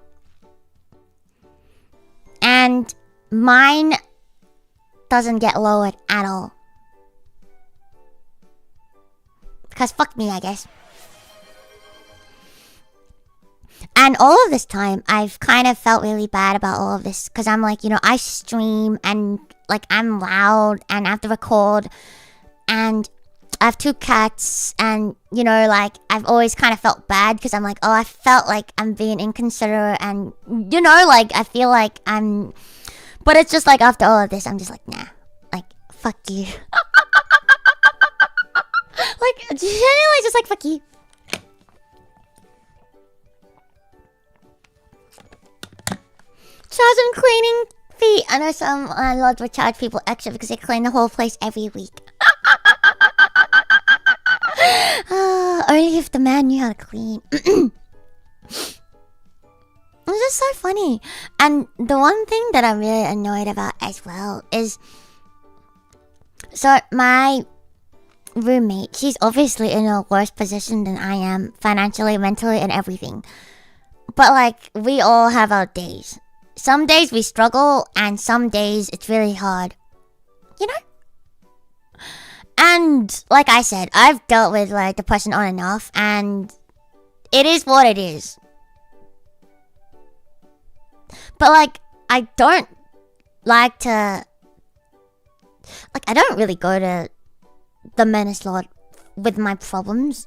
And mine doesn't get lowered at all. Because fuck me, I guess. And all of this time, I've kind of felt really bad about all of this. Because I'm like, you know, I stream and like I'm loud and I have to record. And I have 2 cats. And, you know, like I've always kind of felt bad because I'm like, oh, I felt like I'm being inconsiderate. And, you know, like I feel like I'm... But it's just like after all of this, I'm just like, nah. Like, fuck you. Like, genuinely just like, fuck you. Charge them cleaning fee. I know some landlords would charge people extra because they clean the whole place every week. Only if the man knew how to clean. It's just so funny. And the one thing that I'm really annoyed about as well is... So, my roommate, she's obviously in a worse position than I am, financially, mentally, and everything. But, like, we all have our days. Some days we struggle, and some days it's really hard. You know? And, like I said, I've dealt with, like, depression on and off, and it is what it is. But, like, I don't like to... Like, I don't really go to the menace lord with my problems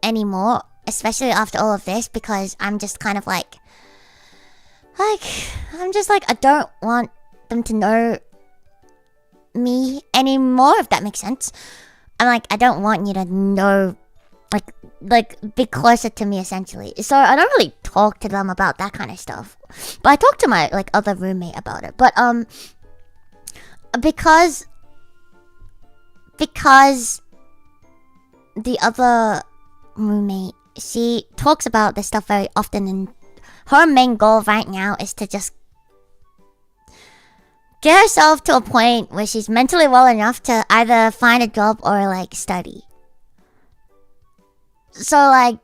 anymore. Especially after all of this, because I'm just kind of like... I'm just like, I don't want them to know me anymore, if that makes sense. I'm like, I don't want you to know, like be closer to me, essentially. So I don't really talk to them about that kind of stuff. But I talk to my, like, other roommate about it. But, because the other roommate, she talks about this stuff very often, and her main goal right now is to just get herself to a point where she's mentally well enough to either find a job or, like, study. So, like,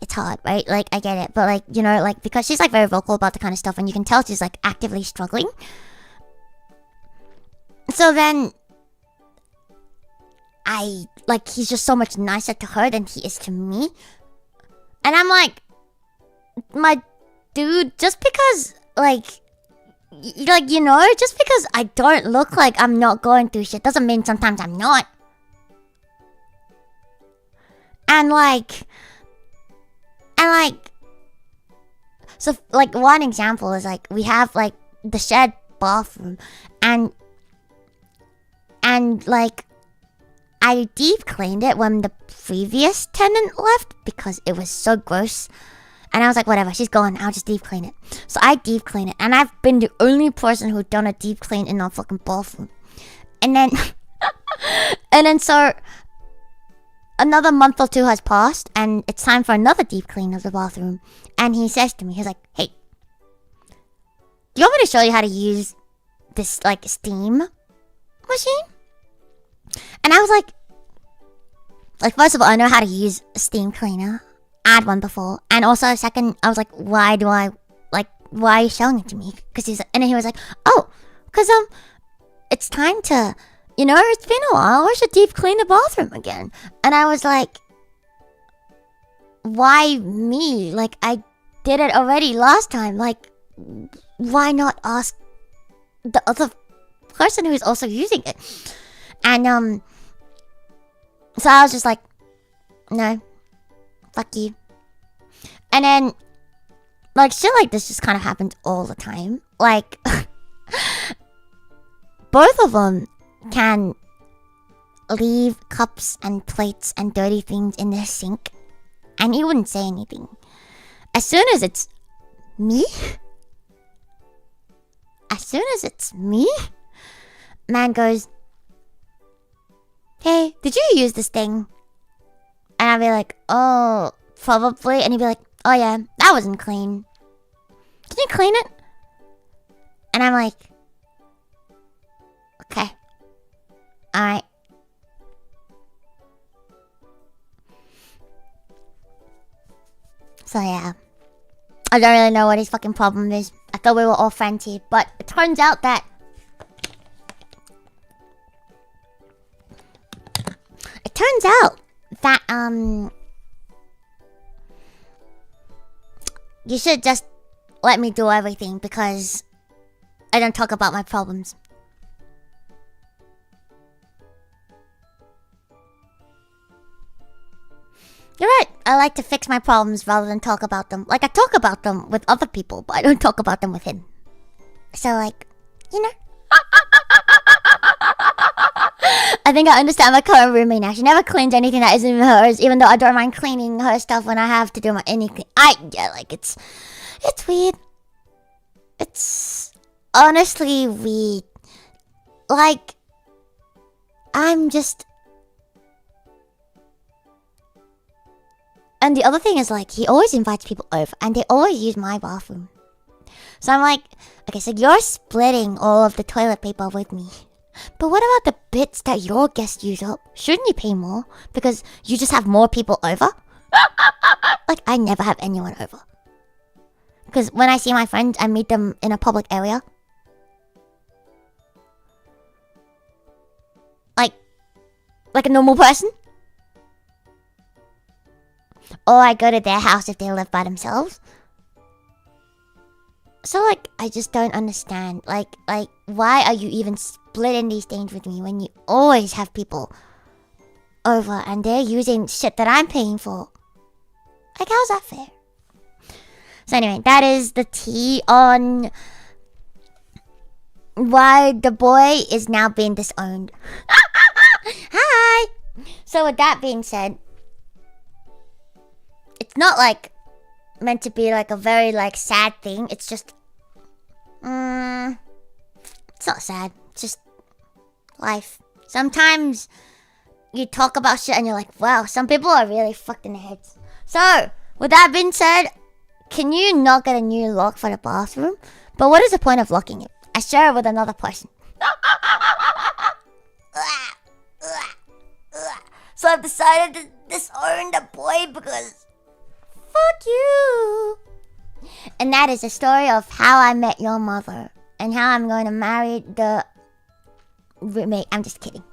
it's hard, right? Like, I get it. But, like, you know, like, because she's, like, very vocal about the kind of stuff, and you can tell she's, like, actively struggling. So then, he's just so much nicer to her than he is to me. And I'm like, my dude, just because, you know, just because I don't look like I'm not going through shit doesn't mean sometimes I'm not. And so, like, one example is, like, we have, like, the shared bathroom, and like, I deep cleaned it when the previous tenant left because it was so gross. And I was like, whatever, she's gone, I'll just deep clean it. So I deep clean it, and I've been the only person who's done a deep clean in our fucking bathroom. And then And then so another month or two has passed, and it's time for another deep clean of the bathroom. And he says to me, he's like, "Hey, do you want me to show you how to use this like steam machine?" And I was like, first of all, I know how to use a steam cleaner. I had one before. And also, second, I was like, why are you showing it to me? And then he was like, "Oh, because it's time to, it's been a while. We should deep clean the bathroom again." And I was like, why me? Like, I did it already last time. Like, why not ask the other person who's also using it? And so I was just like, no, fuck you. And then like shit like this just kind of happens all the time. Like both of them can leave cups and plates and dirty things in their sink, and he wouldn't say anything. As soon as it's me, man goes, "Hey, did you use this thing?" And I'd be like, "Oh, probably." And he'd be like, "Oh yeah, that wasn't clean. Can you clean it?" And I'm like, "Okay. Alright." So yeah. I don't really know what his fucking problem is. I thought we were all friends here, but it turns out that you should just let me do everything because I don't talk about my problems. You're right. I like to fix my problems rather than talk about them. Like, I talk about them with other people, but I don't talk about them with him. So, like, I think I understand my current roommate now. She never cleans anything that isn't hers, even though I don't mind cleaning her stuff when I have to do my anything. It's weird. It's honestly weird. Like, I'm just... And the other thing is, like, he always invites people over, and they always use my bathroom. So I'm like, okay, so you're splitting all of the toilet paper with me. But what about the bits that your guests use up? Shouldn't you pay more? Because you just have more people over? Like, I never have anyone over. Because when I see my friends, I meet them in a public area. Like a normal person. Or I go to their house if they live by themselves. So, like, I just don't understand. Like, why are you even splitting these things with me when you always have people over and they're using shit that I'm paying for? Like, how's that fair? So anyway, that is the tea on why the boy is now being disowned. Hi! So with that being said, it's not like meant to be like a very like sad thing. It's just it's not sad. It's just life. Sometimes you talk about shit and you're like, wow, some people are really fucked in their heads. So with that being said, can you not get a new lock for the bathroom? But what is the point of locking it? I share it with another person. So I've decided to disown the boy because fuck you. And that is the story of how I met your mother and how I'm going to marry the roommate. I'm just kidding.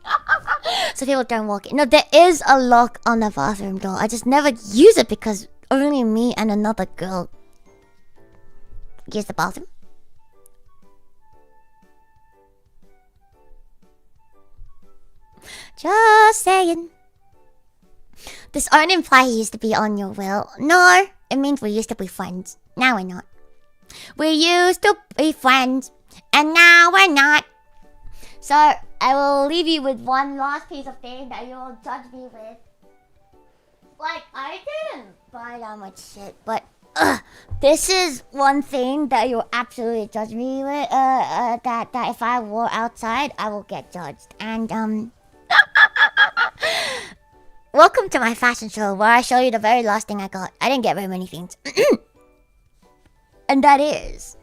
So people don't walk in. No, there is a lock on the bathroom door. I just never use it because only me and another girl use the bathroom. Just saying. This don't imply he used to be on your will. No, it means we used to be friends. Now we're not. We used to be friends, and now we're not. So, I will leave you with one last piece of thing that you will judge me with. Like, I didn't buy that much shit, but this is one thing that you'll absolutely judge me with. That if I wore outside, I will get judged. And, Welcome to my fashion show where I show you the very last thing I got. I didn't get very many things. And that is...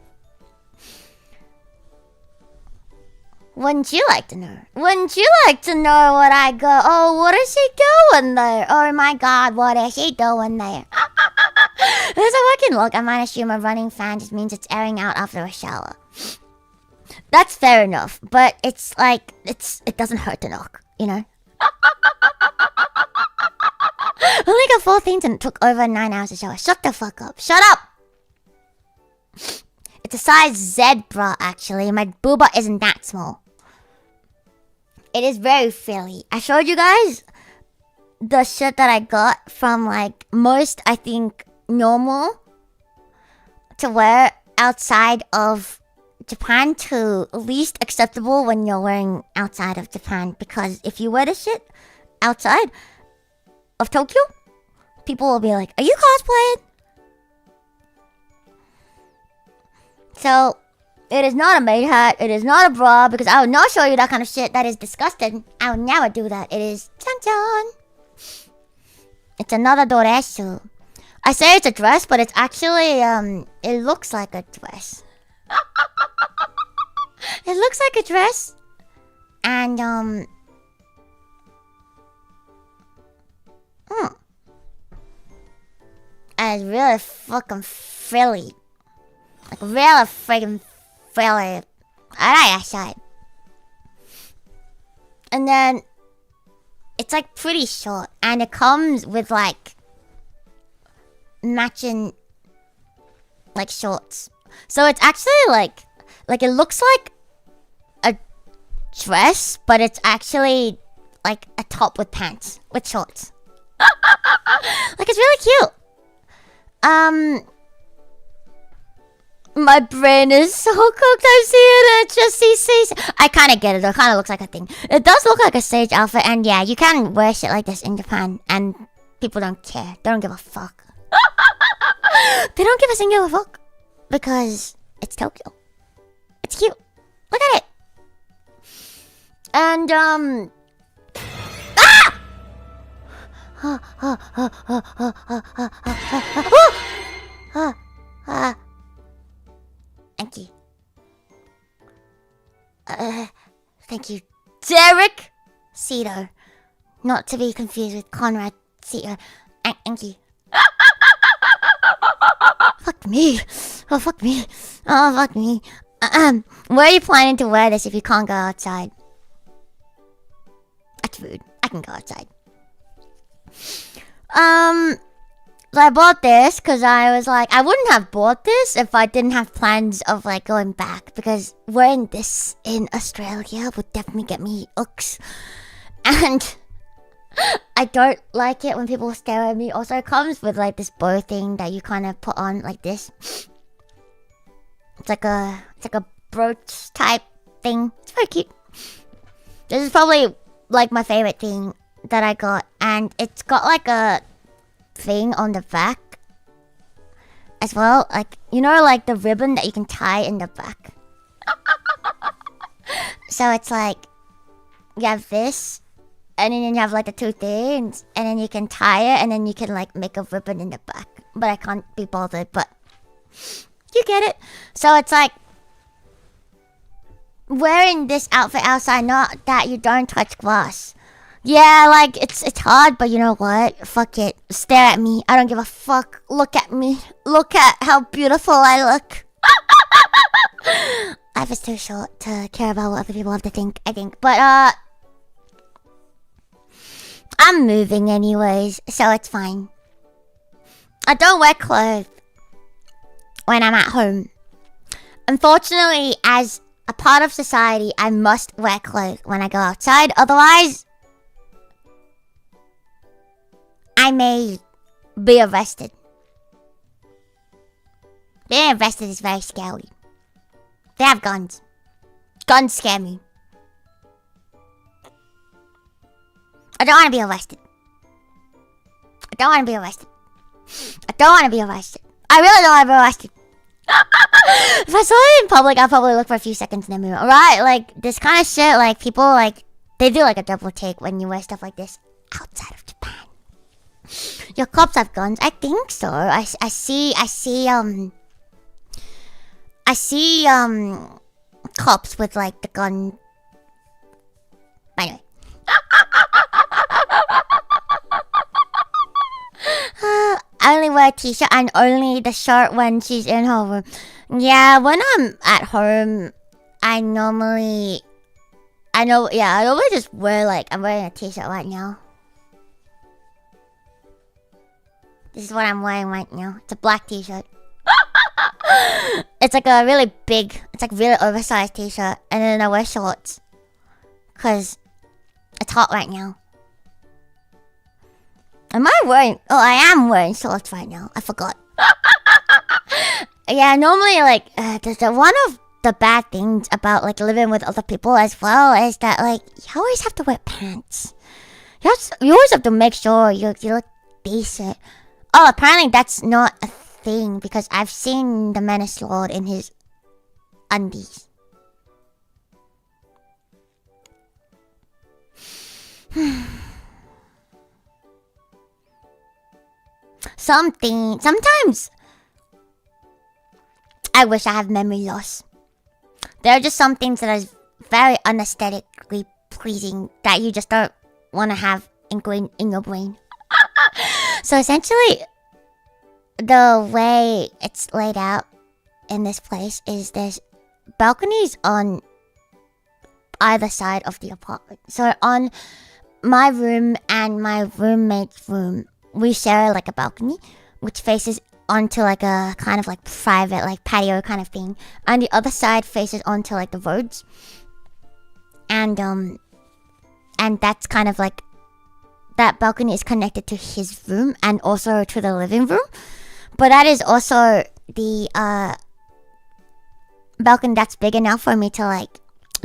Wouldn't you like to know? Wouldn't you like to know what I got? Oh, what is she doing there? Oh my god, what is she doing there? There's a working look. I might assume a running fan just means it's airing out after a shower. That's fair enough, but it's like, it doesn't hurt to knock, you know? I only got 4 things and it took over 9 hours to shower. Shut the fuck up. Shut up! It's a size Z bra, actually. My booba isn't that small. It is very frilly. I showed you guys the shit that I got from like most, I think, normal to wear outside of Japan to least acceptable when you're wearing outside of Japan. Because if you wear this shit outside of Tokyo, people will be like, are you cosplaying? So, it is not a maid hat. It is not a bra because I will not show you that kind of shit. That is disgusting. I would never do that. It is chan-chan. It's another doresu. I say it's a dress, but it's actually, it looks like a dress. It looks like a dress. And, and it's really fucking frilly. Like, really friggin' frilly. I like that side. And then, it's like pretty short. And it comes with like, matching, like, shorts. So it's actually like it looks like a dress, but it's actually like a top with pants, with shorts. Like, it's really cute. My brain is so cooked. I see it. It's just CC. I kind of get it. It kind of looks like a thing. It does look like a stage outfit. And yeah, you can wear shit like this in Japan. And people don't care. They don't give a fuck. They don't give a single fuck. Because it's Tokyo. It's cute. Look at it. And, Thank you. Thank you, Derek Cito. Not to be confused with Conrad Cito. Thank you. Fuck me. Oh, fuck me. Oh, fuck me. Where are you planning to wear this if you can't go outside? That's rude. I can go outside. So I bought this because I was like, I wouldn't have bought this if I didn't have plans of like going back, because wearing this in Australia would definitely get me icks. And I don't like it when people stare at me. Also, it comes with like this bow thing that you kind of put on like this. It's like a brooch type thing. It's very cute. This is probably like my favorite thing that I got, and it's got like a thing on the back as well, like, you know, like the ribbon that you can tie in the back. So it's like you have this, and then you have like the 2 things, and then you can tie it, and then you can like make a ribbon in the back. But I can't be bothered, but you get it. So it's like wearing this outfit outside, not that you don't touch glass. Yeah, like, it's hard, but you know what? Fuck it. Stare at me. I don't give a fuck. Look at me. Look at how beautiful I look. Life is too short to care about what other people have to think, I think. But, I'm moving anyways, so it's fine. I don't wear clothes when I'm at home. Unfortunately, as a part of society, I must wear clothes when I go outside. Otherwise, I may be arrested. Being arrested is very scary. They have guns. Guns scare me. I don't want to be arrested. I don't want to be arrested. I don't want to be arrested. I really don't want to be arrested. If I saw it in public, I'll probably look for a few seconds and then move on. Right? Like, this kind of shit, like, people, like, they do, like, a double take when you wear stuff like this outside of Japan. Your cops have guns? I think so. I see cops with like the gun. Anyway. I only wear a t-shirt and only the shirt when she's in her room. Yeah, when I'm at home, I normally just wear like, I'm wearing a t-shirt right now. This is what I'm wearing right now. It's a black t-shirt. It's like a really big, it's like really oversized t-shirt. And then I wear shorts. Cause it's hot right now. Am I wearing, oh, I am wearing shorts right now. I forgot. Yeah, normally like, one of the bad things about like living with other people as well is that like, you always have to wear pants. You always have to make sure you look decent. Oh, apparently that's not a thing because I've seen the Menace Lord in his undies. Sometimes I wish I have memory loss. There are just some things that are very unaesthetically pleasing that you just don't want to have ingrained in your brain. So essentially, the way it's laid out in this place is there's balconies on either side of the apartment. So on my room and my roommate's room, we share like a balcony, which faces onto like a kind of like private like patio kind of thing. And the other side faces onto like the roads. And that's kind of like, that balcony is connected to his room and also to the living room. But that is also the balcony that's big enough for me to like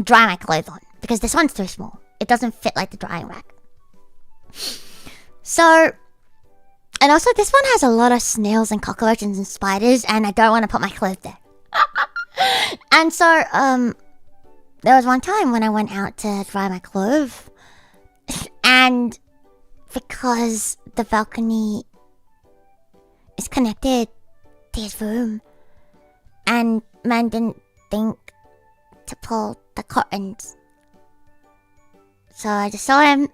dry my clothes on. Because this one's too small. It doesn't fit like the drying rack. So, and also this one has a lot of snails and cockroaches and spiders, and I don't want to put my clothes there. And so, there was one time when I went out to dry my clothes, and because the balcony is connected to his room, and man didn't think to pull the curtains. So I just saw him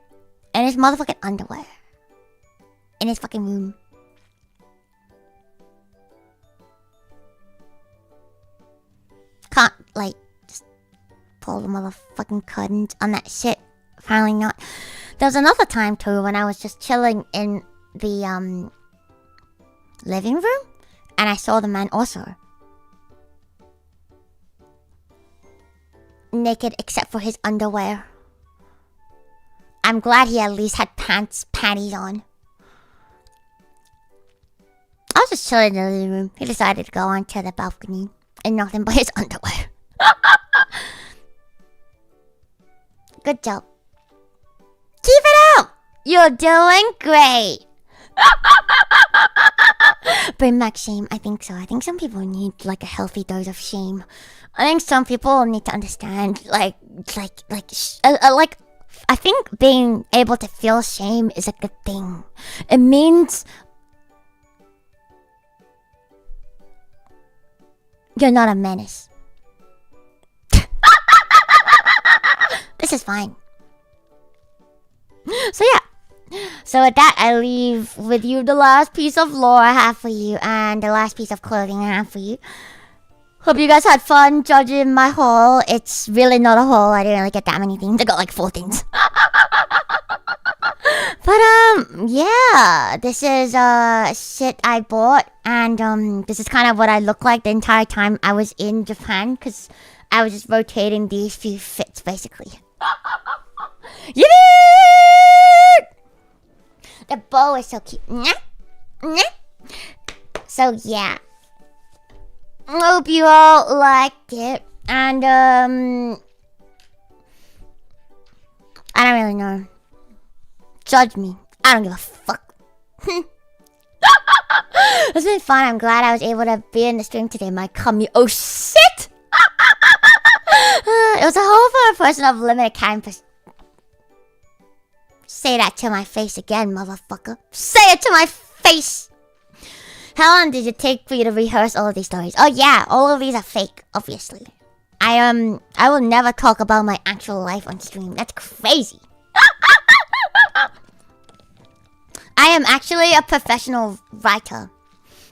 in his motherfucking underwear. In his fucking room. Can't, like, just pull the motherfucking curtains on that shit. Finally not. There was another time, too, when I was just chilling in the, living room. And I saw the man also. Naked except for his underwear. I'm glad he at least had panties on. I was just chilling in the living room. He decided to go onto the balcony in nothing but his underwear. Good job. Keep it up! You're doing great! Bring back shame. I think so. I think some people need like a healthy dose of shame. I think some people need to understand like I think being able to feel shame is a good thing. It means you're not a menace. This is fine. So yeah. So with that, I leave with you the last piece of lore I have for you and the last piece of clothing I have for you. Hope you guys had fun judging my haul. It's really not a haul. I didn't really get that many things. I got like 4 things. But yeah, this is shit I bought, and this is kind of what I look like the entire time I was in Japan, because I was just rotating these few fits basically. Yay! The bow is so cute. So yeah. Hope you all liked it. And I don't really know. Judge me. I don't give a fuck. It's been fun. I'm glad I was able to be in the stream today. My commute. Oh shit! It was a whole for a person of limited time. Say that to my face again, motherfucker. Say it to my face! How long did it take for you to rehearse all of these stories? Oh yeah, all of these are fake, obviously. I will never talk about my actual life on stream. That's crazy. I am actually a professional writer.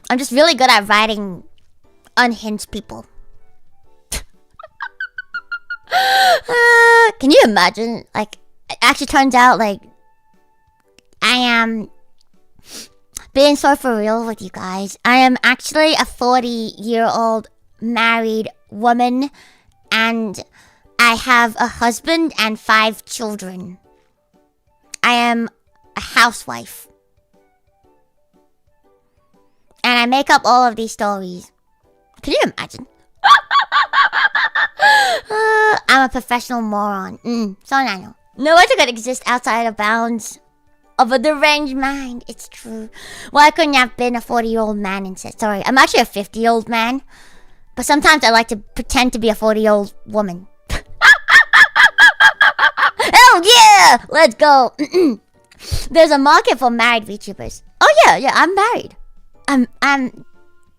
I'm just really good at writing unhinged people. Can you imagine? Like, it actually turns out, like, I am being so for real with you guys. I am actually a 40-year-old married woman, and I have a husband and 5 children. I am a housewife. And I make up all of these stories. Can you imagine? I'm a professional moron. So I know. No one could exist outside of bounds of a deranged mind. It's true. Why couldn't I have been a 40-year-old man instead? Sorry, I'm actually a 50-year-old man. But sometimes I like to pretend to be a 40-year-old woman. Hell yeah! Let's go. There's a market for married VTubers. Oh yeah, I'm married. I'm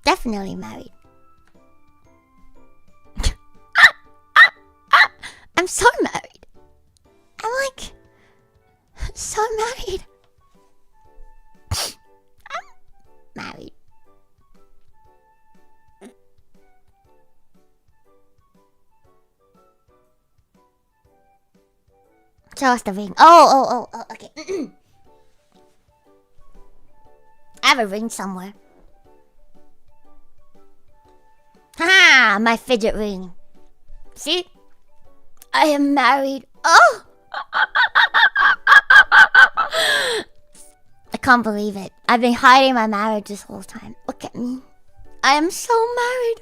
definitely married. I'm so married. I'm like so married. I'm married. Show us the ring. Oh, okay. I have a ring somewhere. Haha, my fidget ring. See? I am married. Oh! I can't believe it. I've been hiding my marriage this whole time. Look at me. I am so married.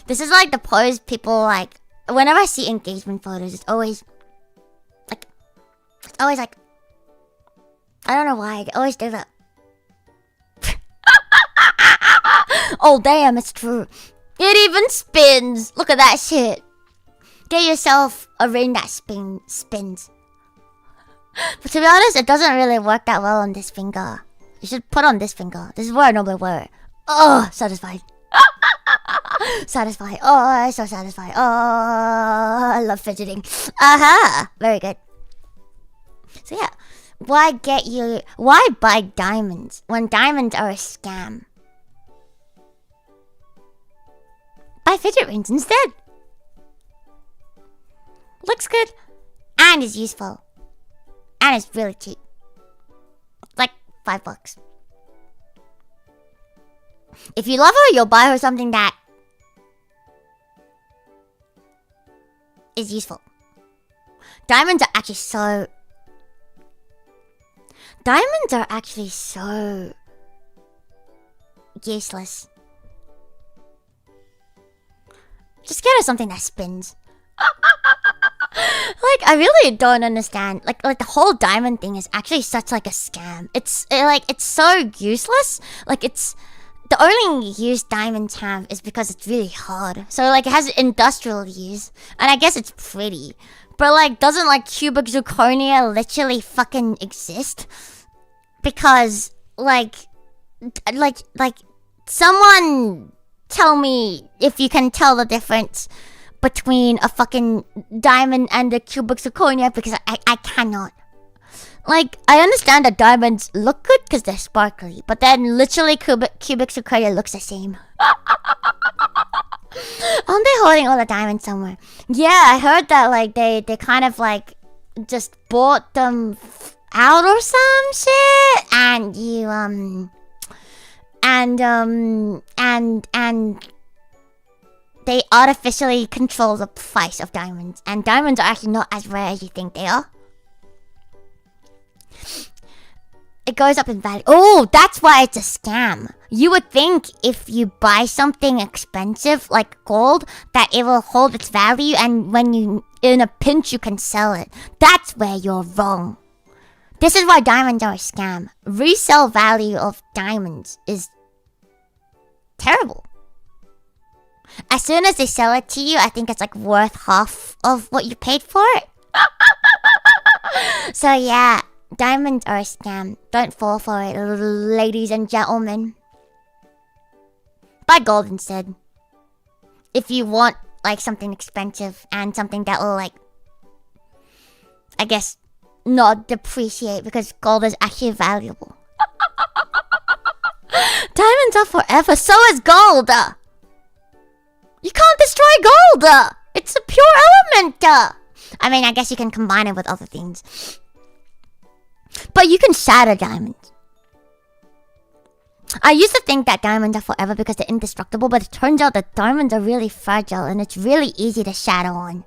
This is like the pose people like. Whenever I see engagement photos, it's always like I don't know why, I always do that. Oh damn, it's true. It even spins. Look at that shit. Get yourself a ring that spins. But to be honest, it doesn't really work that well on this finger. You should put on this finger. This is where I normally wear it. Oh, satisfied. Satisfied. Oh, I'm so satisfied. Oh, I love fidgeting. Aha! Very good. So yeah, why buy diamonds when diamonds are a scam? Buy fidget rings instead. Looks good and is useful and it's really cheap. Like $5. If you love her, you'll buy her something that is useful. Diamonds are actually so useless. Just get her something that spins. Like, I really don't understand. Like the whole diamond thing is actually such like a scam. It's so useless. Like it's the only use diamonds have is because it's really hard. So like it has industrial use, and I guess it's pretty. But like, doesn't like cubic zirconia literally fucking exist? Because like someone tell me if you can tell the difference between a fucking diamond and a cubic zirconia, because I cannot. Like, I understand that diamonds look good because they're sparkly, but then literally cubic zirconia looks the same. Aren't they holding all the diamonds somewhere? Yeah, I heard that like they kind of like just bought them out or some shit, and you and they artificially control the price of diamonds, and diamonds are actually not as rare as you think they are. It goes up in value. Oh, that's why it's a scam. You would think if you buy something expensive like gold that it will hold its value, and when you in a pinch you can sell it. That's where you're wrong. This is why diamonds are a scam. Resale value of diamonds is terrible. As soon as they sell it to you, I think it's like worth half of what you paid for it. So yeah, diamonds are a scam. Don't fall for it, ladies and gentlemen. Buy gold instead. If you want like something expensive and something that will like, I guess, not depreciate because gold is actually valuable. Diamonds are forever, so is gold. You can't destroy gold. It's a pure element. I mean, I guess you can combine it with other things. But you can shatter diamonds. I used to think that diamonds are forever because they're indestructible, but it turns out that diamonds are really fragile and it's really easy to shatter on.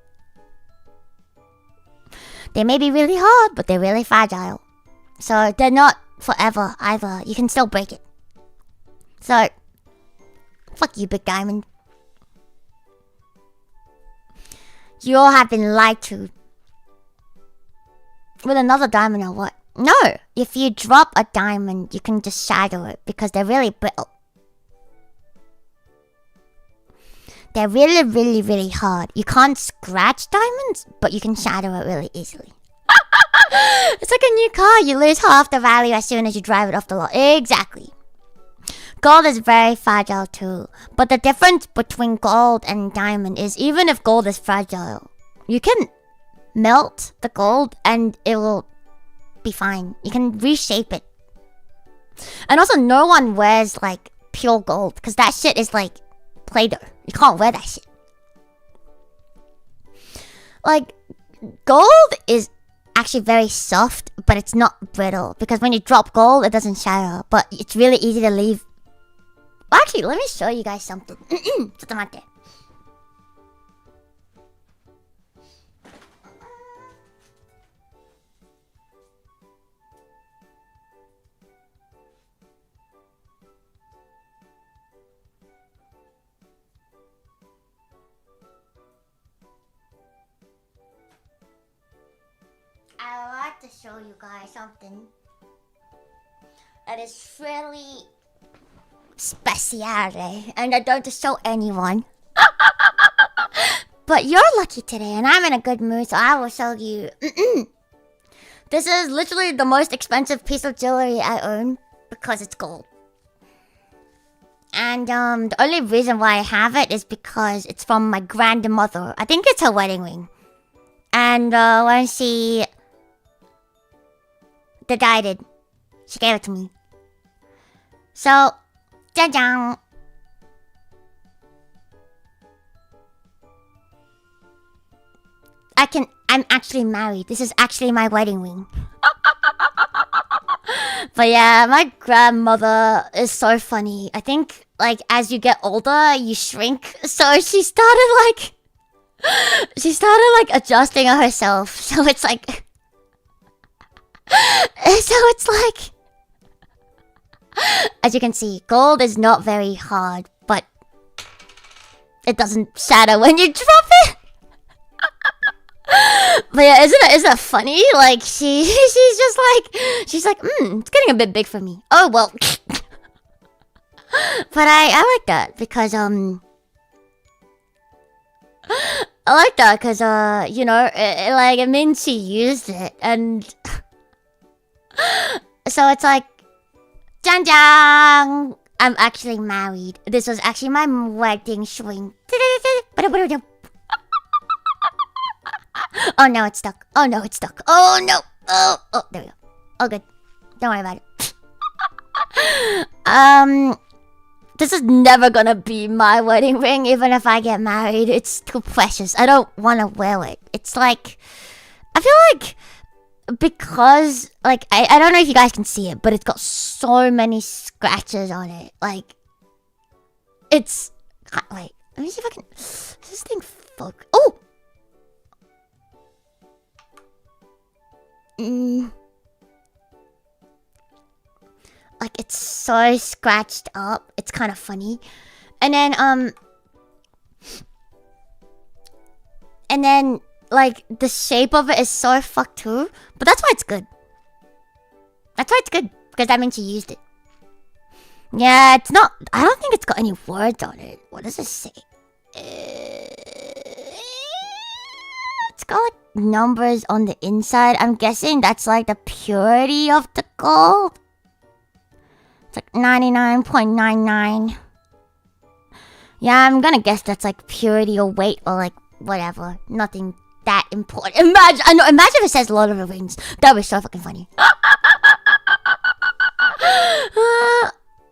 They may be really hard, but they're really fragile. So they're not forever either. You can still break it. So, fuck you, big diamond. You all have been lied to. With another diamond or what? No! If you drop a diamond, you can just shatter it because they're really brittle. They're really, really, really hard. You can't scratch diamonds, but you can shatter it really easily. It's like a new car. You lose half the value as soon as you drive it off the lot. Exactly. Gold is very fragile too. But the difference between gold and diamond is even if gold is fragile, you can melt the gold and it will be fine. You can reshape it. And also no one wears like pure gold because that shit is like Play-Doh. You can't wear that shit. Like gold is actually very soft, but it's not brittle because when you drop gold it doesn't shatter, but it's really easy to leave. Well, actually, let me show you guys something. ちょっと待って. I like to show you guys something that is really special, and I don't show anyone. But you're lucky today, and I'm in a good mood, so I will show you. This is literally the most expensive piece of jewelry I own because it's gold. And the only reason why I have it is because it's from my grandmother. I think it's her wedding ring. And when she died, she gave it to me. So, 짜잔. I'm actually married. This is actually my wedding ring. But yeah, my grandmother is so funny. I think like as you get older, you shrink. So she started like adjusting herself. So it's like as you can see, gold is not very hard, but it doesn't shatter when you drop it. But yeah, isn't it funny? Like she's like, it's getting a bit big for me. Oh well. But I like that because you know, it means she used it, and so it's like, 짠짠! I'm actually married. This was actually my wedding ring. Oh no, it's stuck. Oh no, it's stuck. Oh no. Oh, there we go. Oh good. Don't worry about it. This is never gonna be my wedding ring, even if I get married. It's too precious. I don't want to wear it. It's like, I feel like, because, like, I don't know if you guys can see it, but it's got so many scratches on it. Like, it's, wait, let me see if I can, does this thing focus? Oh! Like, it's so scratched up. It's kind of funny. And then, like, the shape of it is so fucked too. But that's why it's good. That's why it's good. Because that means you used it. Yeah, it's not, I don't think it's got any words on it. What does it say? It's got like numbers on the inside. I'm guessing that's like the purity of the gold. It's like 99.99. Yeah, I'm gonna guess that's like purity or weight or like whatever. Nothing that important. Imagine if it says Lord of the Rings. That would be so fucking funny.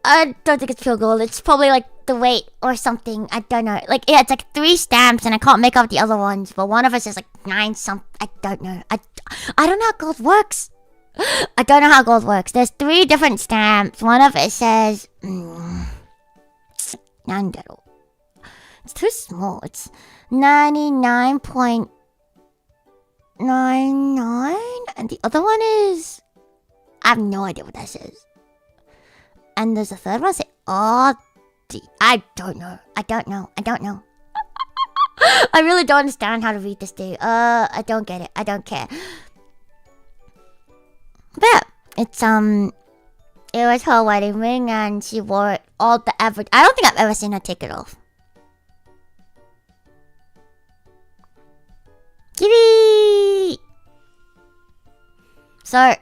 I don't think it's pure gold. It's probably like the weight or something. I don't know. Like, yeah, it's like 3 stamps and I can't make out the other ones. But one of us is like 9 something. I don't know. I don't know how gold works. I don't know how gold works. There's 3 different stamps. One of it says... Nandero. It's too small. It's 99.99. And the other one is... I have no idea what that says. And there's a third one say, I don't know. I don't know. I really don't understand how to read this thing. I don't get it. I don't care. But yeah, it's, it was her wedding ring and she wore it all the average. I don't think I've ever seen her take it off. Kiwi! So,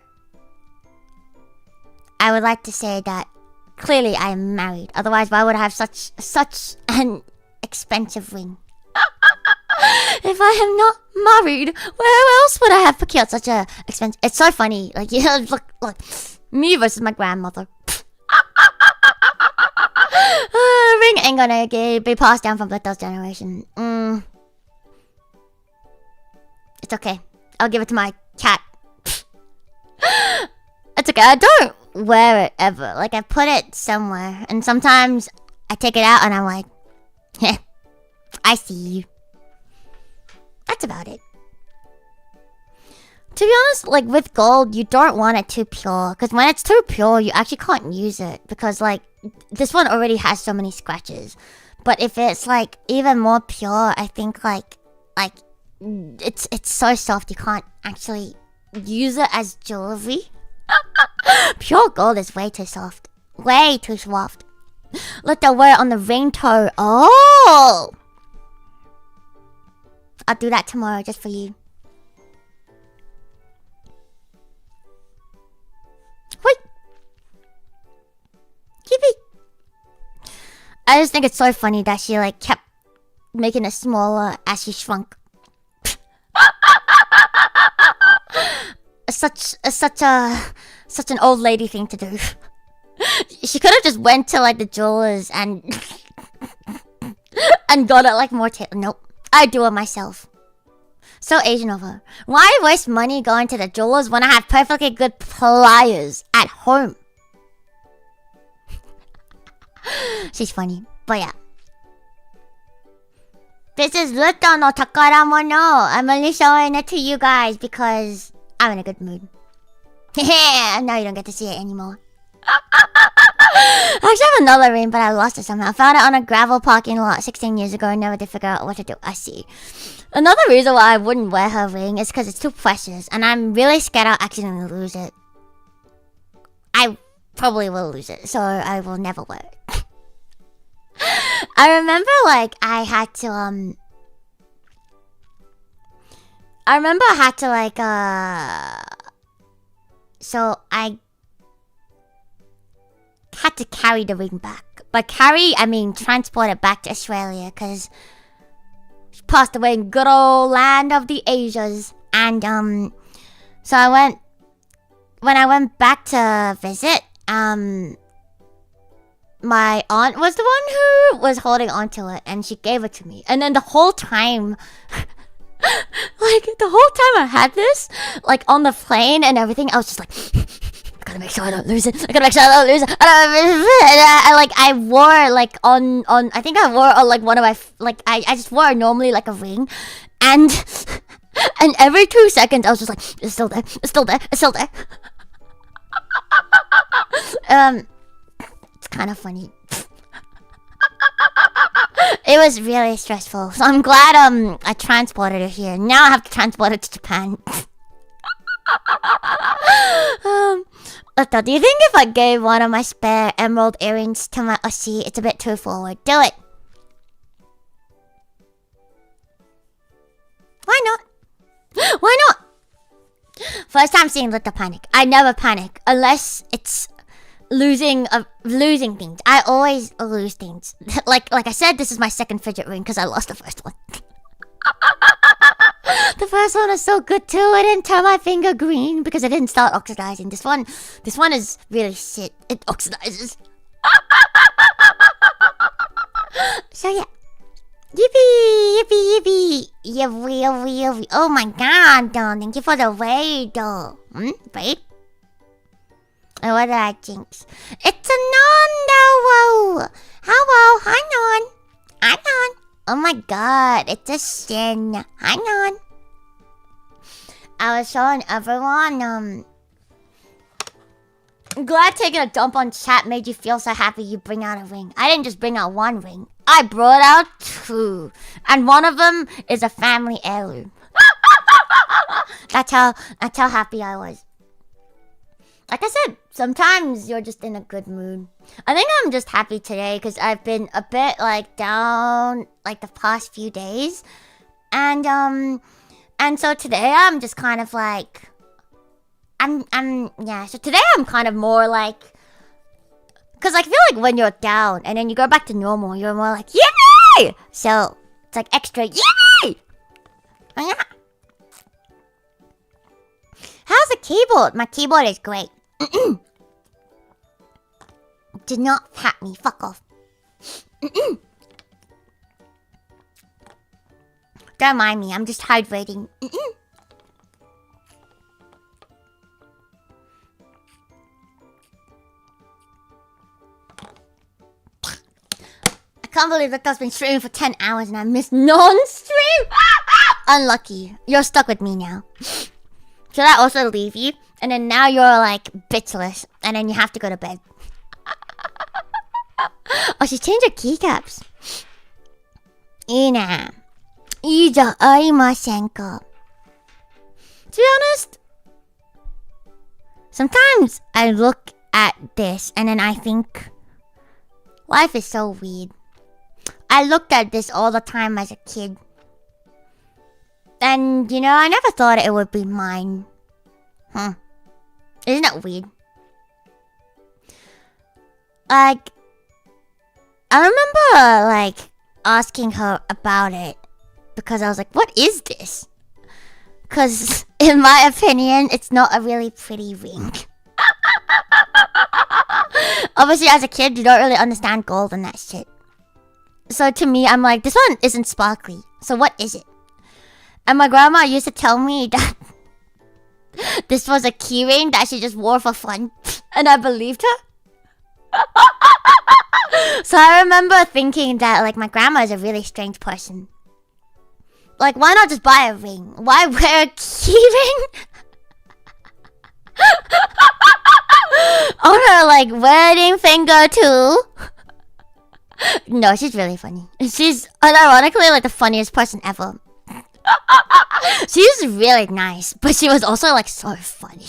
I would like to say that clearly I am married. Otherwise, why would I have such an expensive ring? If I am not married, where else would I have procured such a expensive... It's so funny. Like, yeah, look. Me versus my grandmother. Ring ain't gonna be passed down from Lito's generation. It's okay. I'll give it to my cat. It's okay. I don't wear it ever. Like, I put it somewhere. And sometimes I take it out and I'm like, heh, I see you. That's about it. To be honest, like, with gold, you don't want it too pure. Because when it's too pure, you actually can't use it. Because, like, this one already has so many scratches. But if it's, like, even more pure, I think, like, it's so soft you can't actually use it as jewelry. Pure gold is way too soft. Way too soft. Let the wear it on the ring toe. Oh! I'll do that tomorrow just for you. Wait. Yippee. I just think it's so funny that she like kept making it smaller as she shrunk. Such an old lady thing to do. She could have just went to like the jewelers and got it like more nope. I do it myself. So Asian of her. Why waste money going to the jewelers when I have perfectly good pliers at home? She's funny, but yeah. This is Luto no Takaramono. I'm only showing it to you guys because I'm in a good mood. Now you don't get to see it anymore. I actually have another ring, but I lost it somehow. I found it on a gravel parking lot 16 years ago and never did figure out what to do. I see. Another reason why I wouldn't wear her ring is because it's too precious, and I'm really scared I'll accidentally lose it. I probably will lose it, so I will never wear it. I remember, like, I had to, so I had to carry the ring back. By carry, I mean transport it back to Australia, because she passed away in good old land of the Asias. And, so when I went back to visit, my aunt was the one who was holding onto it, and she gave it to me. And then the whole time, I had this, like, on the plane and everything, I was just like, I gotta make sure I don't lose it. I wore, like, I think I wore on, like, one of my, like, I just wore normally, like, a ring. And every 2 seconds, I was just like, it's still there. It's kind of funny. It was really stressful. So I'm glad I transported it here. Now I have to transport it to Japan. Do you think if I gave one of my spare emerald earrings to my Aussie, it's a bit too forward? Do it. Why not? First time seeing Luto panic. I never panic unless it's losing things. I always lose things. like I said, this is my second fidget ring because I lost the first one. The first one was so good too. I didn't turn my finger green because it didn't start oxidizing. This one is really shit. It oxidizes. So yeah. Yippee, yippee, yippee. Yippee. Oh my god, thank you for the raid, Raid? And what did I jinx? It's a non-no. Hello, hi non. Hi non. Oh my god, it's a sin. Hi non. I was showing everyone, I'm glad taking a dump on chat made you feel so happy you bring out a ring. I didn't just bring out one ring. I brought out two. And one of them is a family heirloom. That's how happy I was. Like I said, sometimes you're just in a good mood. I think I'm just happy today because I've been a bit like down like the past few days. And so today I'm just kind of like so today I'm kind of more like, because I feel like when you're down and then you go back to normal, you're more like, yay! So it's like extra, yay! Oh, yeah. How's the keyboard? My keyboard is great. Do not pat me, fuck off. Don't mind me, I'm just hydrating. I can't believe that that's been streaming for 10 hours and I missed non-stream. Unlucky. You're stuck with me now. Should I also leave you? And then now you're like bitless. And then you have to go to bed. Oh, she changed her keycaps. いいね。いいじゃありませんか。To be honest, sometimes I look at this and then I think life is so weird. I looked at this all the time as a kid. And, you know, I never thought it would be mine. Isn't that weird? Like, I remember, like, asking her about it. Because I was like, what is this? Because, in my opinion, it's not a really pretty ring. Obviously, as a kid, you don't really understand gold and that shit. So to me, I'm like, this one isn't sparkly. So what is it? And my grandma used to tell me that this was a keyring that she just wore for fun. And I believed her. So I remember thinking that, like, my grandma is a really strange person. Like, why not just buy a ring? Why wear a keyring? On her, like, wedding finger, too. No, she's really funny. She's unironically, like, the funniest person ever. She's really nice, but she was also, like, so funny.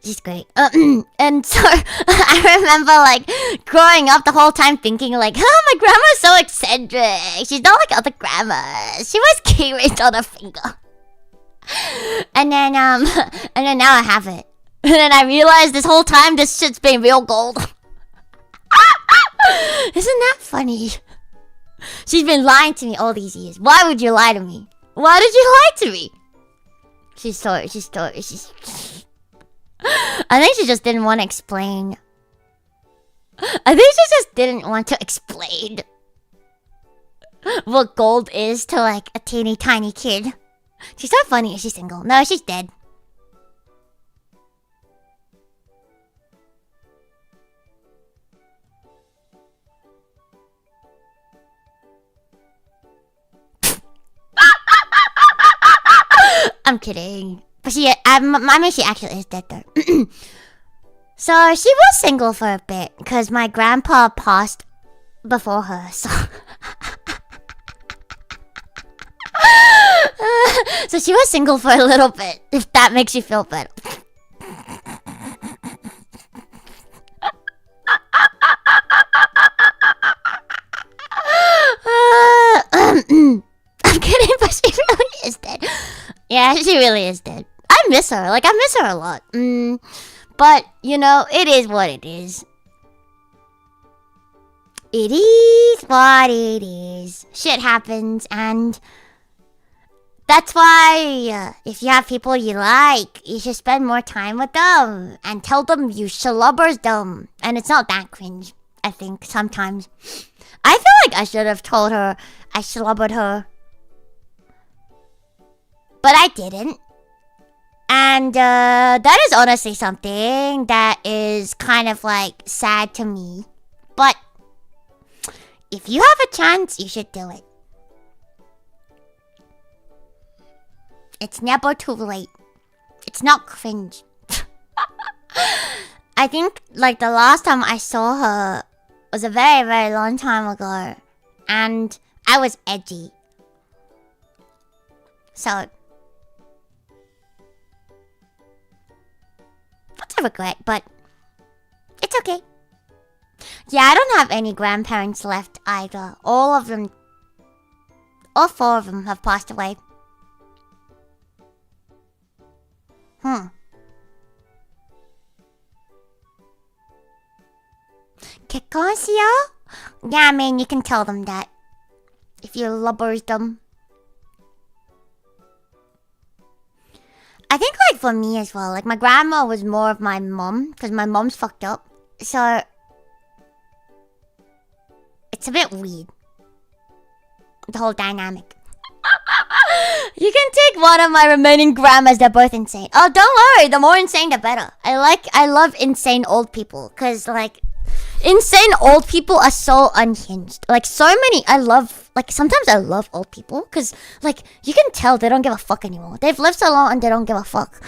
She's great. And so, I remember, like, growing up the whole time thinking, like, oh, my grandma's so eccentric. She's not like other grandmas. She wears keyrings on her finger. And then now I have it. And then I realized this whole time this shit's been real gold. Isn't that funny? She's been lying to me all these years. Why would you lie to me? Why did you lie to me? She's I think she just didn't want to explain. I think she just didn't want to explain what gold is to, like, a teeny tiny kid. She's so funny. Is she single? No, she's dead. I'm kidding. But I mean, she actually is dead though. So she was single for a bit because my grandpa passed before her. So, so she was single for a little bit. If that makes you feel better. I'm kidding, but she really is dead. Yeah, she really is dead. I miss her. Like, I miss her a lot. But, you know, it is what it is. It is what it is. Shit happens, and that's why if you have people you like, you should spend more time with them and tell them you shalubbers them. And it's not that cringe, I think, sometimes. I feel like I should have told her I shalubbered her. But I didn't. And that is honestly something that is kind of like sad to me. But if you have a chance, you should do it. It's never too late. It's not cringe. I think like the last time I saw her was a very, very long time ago. And I was edgy. So that's a regret, but it's okay. Yeah, I don't have any grandparents left either. All of them, all 4 of them have passed away. Kekonsio? Yeah, I mean, you can tell them that. If you lubbers them. I think like for me as well, like my grandma was more of my mom, because my mom's fucked up. So it's a bit weird. The whole dynamic. You can take one of my remaining grandmas, they're both insane. Oh, don't worry, the more insane the better. I love insane old people, because like insane old people are so unhinged. Like so many, sometimes I love old people, because like you can tell they don't give a fuck anymore. They've lived so long and they don't give a fuck.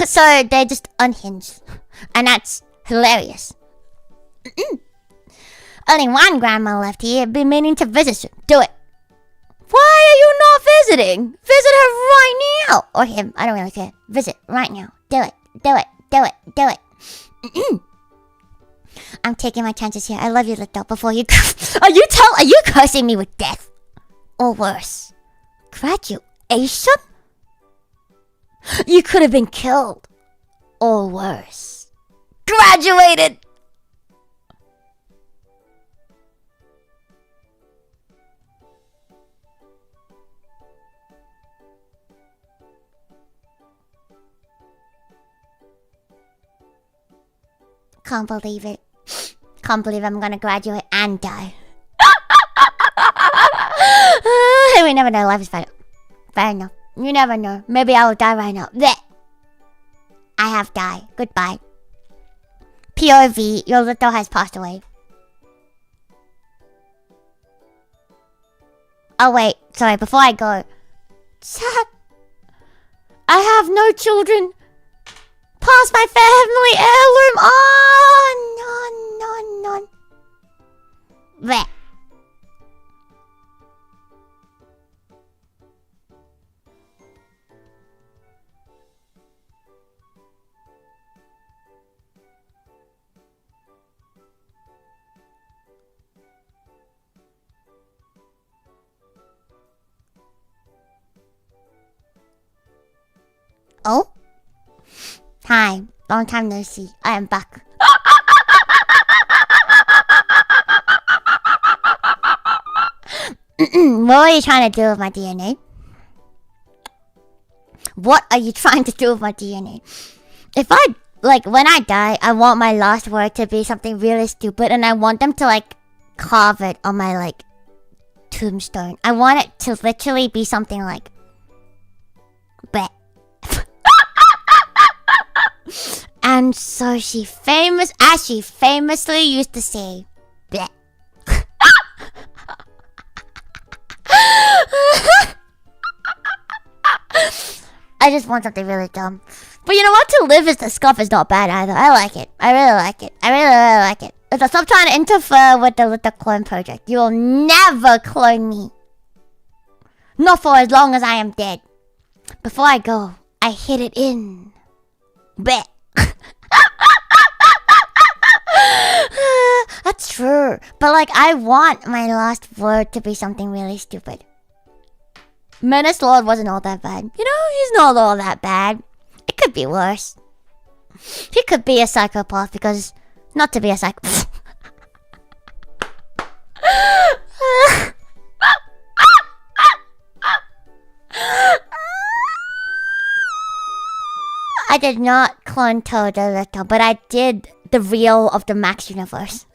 So they're just unhinged. And that's hilarious. Only one grandma left here, been meaning to visit you. Do it. Why are you not visiting? Visit her right now. Or him, I don't really care. Visit right now. Do it. Do it. Do it. Do it. I'm taking my chances here. I love you, Luto. Before you... Are you cursing me with death? Or worse? Graduation? You could have been killed. Or worse. Graduated! Can't believe it. Can't believe I'm gonna graduate and die. We never know. Life is fair. Fair enough. You never know. Maybe I will die right now. Blech. I have died. Goodbye. POV. Your Luto has passed away. Oh wait. Sorry. Before I go. Sad. I have no children. Pass my family heirloom on. Blech. Oh? Hi, long time no see. I am back. What are you trying to do with my DNA? What are you trying to do with my DNA? If I, when I die, I want my last word to be something really stupid, and I want them to, carve it on my, tombstone. I want it to literally be something like... Bleh. And so she famously used to say, bleh. I just want something really dumb. But you know what? To live is the scuff is not bad either. I like it. I really like it. I really, really like it. Stop trying to interfere with the Luto clone project. You will never clone me. Not for as long as I am dead. Before I go, I hit it in. Bleh. That's true. But I want my last word to be something really stupid. Menace Lord wasn't all that bad. You know, he's not all that bad. It could be worse. He could be a psychopath because not to be a psychopath. I did not clone Toad a little, but I did the real of the Max universe.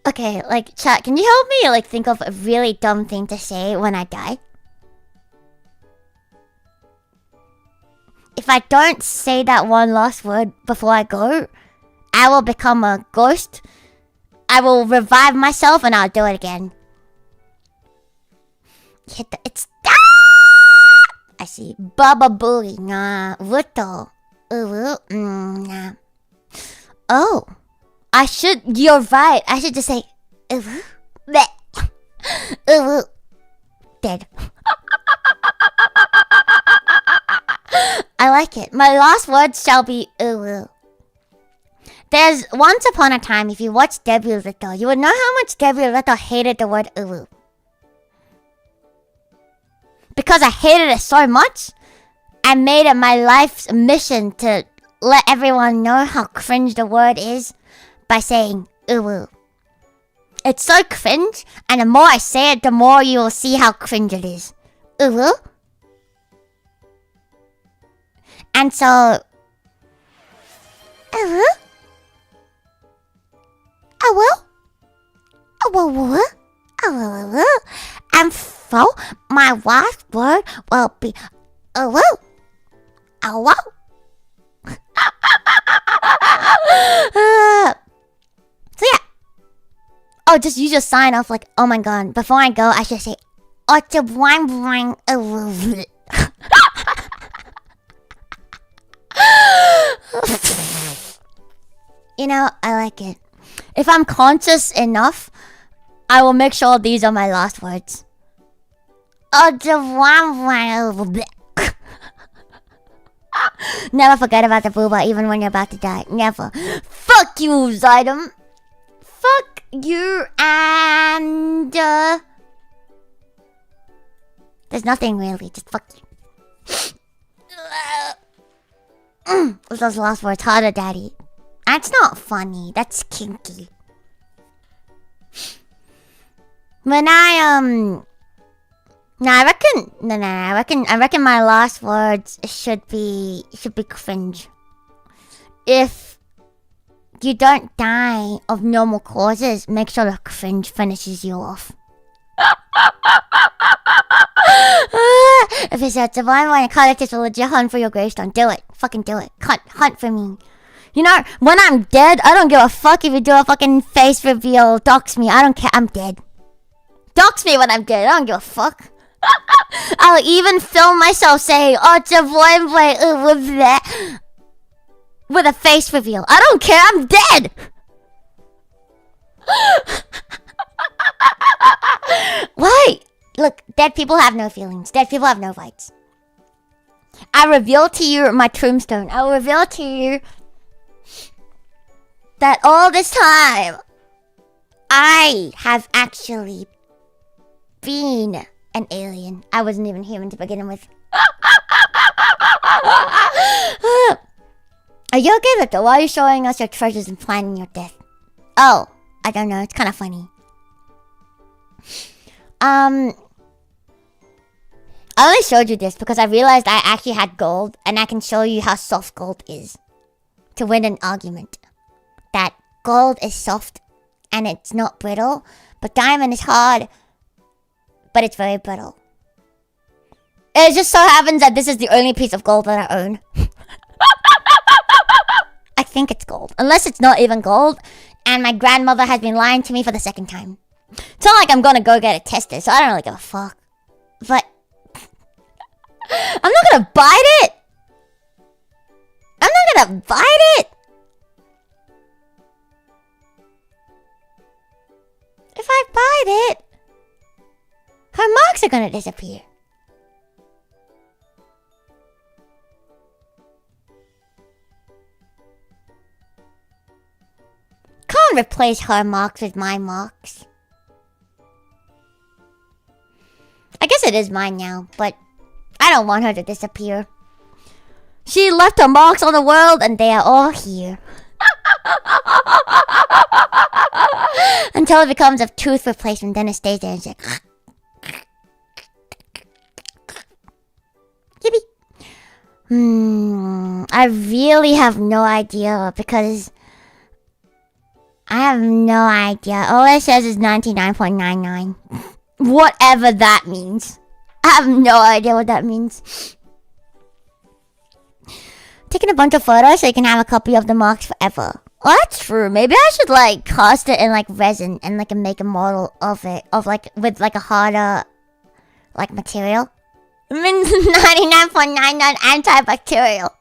Okay, like, chat, can you help me, like, think of a really dumb thing to say when I die? If I don't say that one last word before I go, I will become a ghost. I will revive myself and I'll do it again. It's... I see. Baba Booey. Nah. Luto. Nah. Oh. I should... You're right. I should just say... Dead. I like it. My last words shall be... There's once upon a time, if you watched Debbie Little, you would know how much Debbie Little hated the word uwu. Because I hated it so much, I made it my life's mission to let everyone know how cringe the word is by saying uwu. It's so cringe, and the more I say it, the more you will see how cringe it is. Uwu. And so... Uwu. And so, my last word will be so yeah. Oh, you just sign off like, oh my god. Before I go, I should say, you know, I like it. If I'm conscious enough, I will make sure these are my last words. Never forget about the booba, even when you're about to die. Never. Fuck you, Zydom. Fuck you, and... There's nothing really, just fuck you. Those last words, harder, daddy. That's not funny. That's kinky. When I reckon my last words should be cringe. If you don't die of normal causes, make sure the cringe finishes you off. If it says survival and Kaluto is a legit hunt for your gravestone, do it. Fucking do it. Hunt for me. You know, when I'm dead, I don't give a fuck if you do a fucking face reveal, dox me. I don't care. I'm dead. Dox me when I'm dead. I don't give a fuck. I'll even film myself saying, with a face reveal. I don't care. I'm dead. Why? Look, dead people have no feelings. Dead people have no rights. I reveal to you my tombstone. I will reveal to you that all this time, I have actually been an alien. I wasn't even human to begin with. Are you okay, Luto? Why are you showing us your treasures and planning your death? Oh, I don't know. It's kind of funny. I only showed you this because I realized I actually had gold, and I can show you how soft gold is to win an argument. That gold is soft and it's not brittle, but diamond is hard, but it's very brittle. It just so happens that this is the only piece of gold that I own. I think it's gold, unless it's not even gold, and my grandmother has been lying to me for the second time. It's not like I'm gonna go get it tested, so I don't really give a fuck. But I'm not gonna bite it. I'm not gonna bite it. If I bite it, her marks are gonna disappear. Can't replace her marks with my marks. I guess it is mine now, but I don't want her to disappear. She left her marks on the world and they are all here. Until it becomes a tooth replacement, then it stays there and it's like... Yippee. I really have no idea because... I have no idea. All it says is 99.99. Whatever that means. I have no idea what that means. Taking a bunch of photos so you can have a copy of the marks forever. Well, that's true. Maybe I should like cast it in like resin and like make a model of it, of like with like a harder like material. I mean 99.99 antibacterial.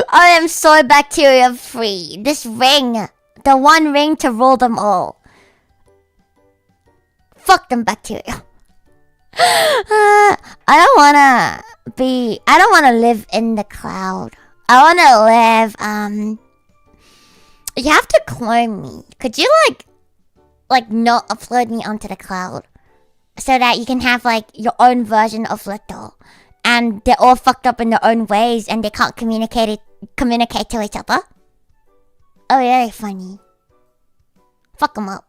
I am so bacteria free. This ring, the one ring to rule them all. Fuck them bacteria. I don't wanna live in the cloud. I wanna live, you have to clone me. Could you like not upload me onto the cloud? So that you can have like your own version of Luto. And they're all fucked up in their own ways and they can't communicate to each other? Oh, really funny. Fuck them up.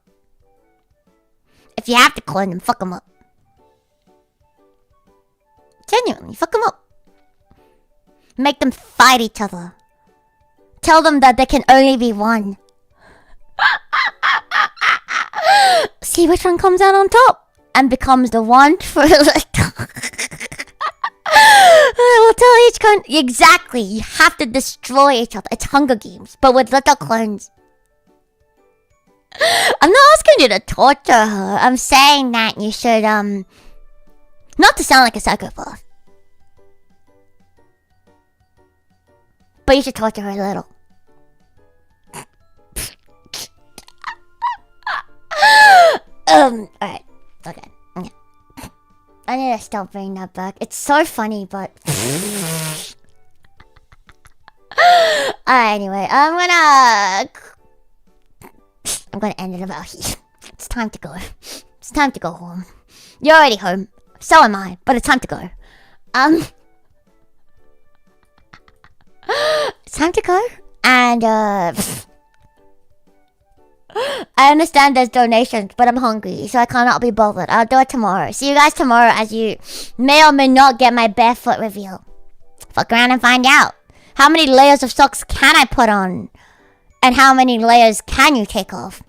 If you have to clone them, fuck them up. Genuinely, fuck them up. Make them fight each other. Tell them that there can only be one. See which one comes out on top and becomes the one for Luto. We'll tell each clone exactly. You have to destroy each other. It's Hunger Games, but with little clones. I'm not asking you to torture her. I'm saying that you should not to sound like a psychopath, but you should torture her a little. Alright. Okay. I need to stop bringing that back. It's so funny, but... Alright, anyway. I'm gonna end it about here. It's time to go. It's time to go home. You're already home. So am I. But it's time to go. It's time to go. And, I understand there's donations, but I'm hungry, so I cannot be bothered. I'll do it tomorrow. See you guys tomorrow as you may or may not get my barefoot reveal. Fuck around and find out. How many layers of socks can I put on? And how many layers can you take off?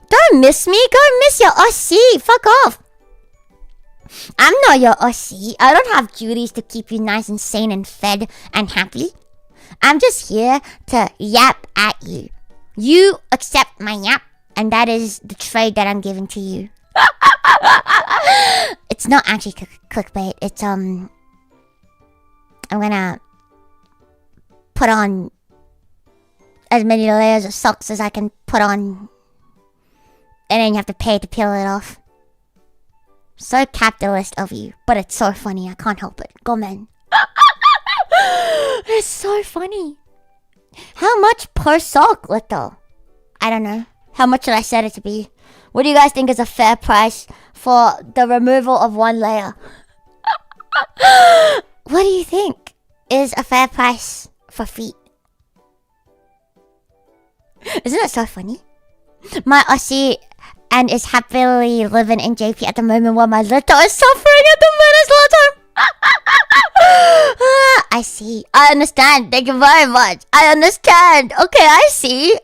Don't miss me. Go miss your OC. Fuck off. I'm not your OC. I don't have duties to keep you nice and sane and fed and happy. I'm just here to yap at you. You accept my yap, and that is the trade that I'm giving to you. It's not actually clickbait. It's I'm gonna put on as many layers of socks as I can put on, and then you have to pay to peel it off. So capitalist of you, but it's so funny. I can't help it. Go men. It's so funny. How much per sock, Luto? I don't know. How much should I set it to be? What do you guys think is a fair price for the removal of one layer? What do you think is a fair price for feet? Isn't it so funny? My Aussie and is happily living in JP at the moment while my Luto is suffering at the Venezuela time. I see. I understand. Thank you very much. I understand. Okay, I see.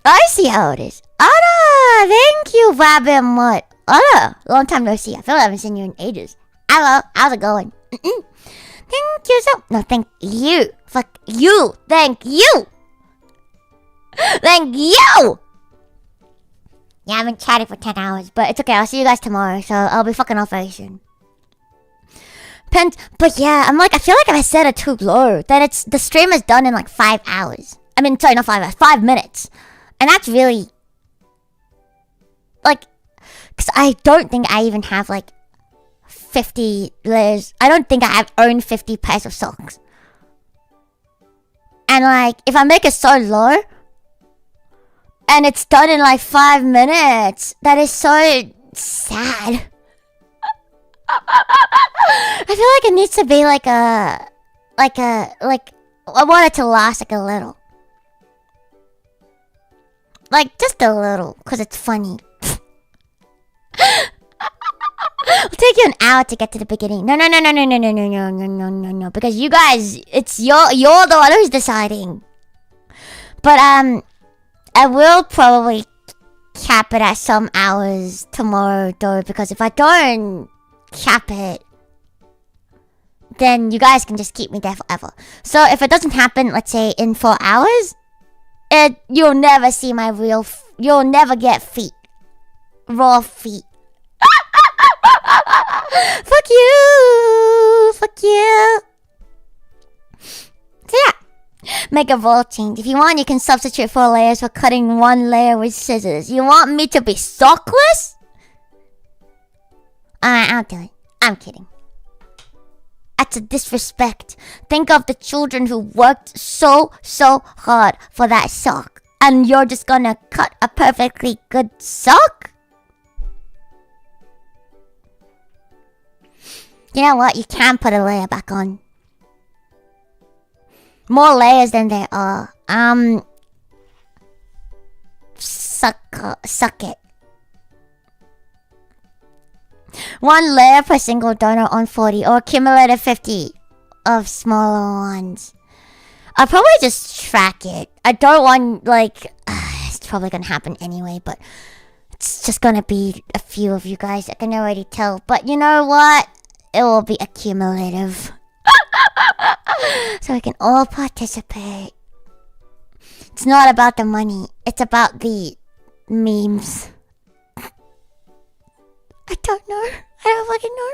I see how it is. Anna, thank you very much. Anna, long time no see. I feel like I haven't seen you in ages. Hello, how's it going? Thank you so... No, thank you. Fuck you. Thank you. Thank you. Yeah, I've been chatting for 10 hours, but it's okay. I'll see you guys tomorrow, so I'll be fucking off very soon. But yeah, I'm like, I feel like if I set it too low, then it's the stream is done in like 5 hours. I mean, sorry, not 5 hours, 5 minutes. And that's really like, because I don't think I even have like 50 layers. I don't think I have own 50 pairs of socks. And like, if I make it so low, And it's done in like 5 minutes. That is so sad. I feel like it needs to be like I want it to last like a little. Like just a little, cause it's funny. It'll take you an hour to get to the beginning. No, because you guys, it's you're the one who's deciding. But I will probably cap it at some hours tomorrow though, because if I don't cap it, then you guys can just keep me there forever. So if it doesn't happen, let's say in 4 hours, you'll never see my real. You'll never get feet, raw feet. Fuck you! Fuck you! So yeah, make a roll change. If you want, you can substitute 4 layers for cutting 1 layer with scissors. You want me to be sockless? Alright, I'll do it. I'm kidding. That's a disrespect. Think of the children who worked so hard for that sock. And you're just gonna cut a perfectly good sock? You know what? You can put a layer back on. More layers than there are. Suck it. 1 layer per single donor on 40 or cumulative 50 of smaller ones. I'll probably just track it. I don't want, like, it's probably gonna happen anyway, but it's just gonna be a few of you guys. I can already tell. But you know what? It will be accumulative. So we can all participate. It's not about the money. It's about the memes. I don't know. I don't fucking know.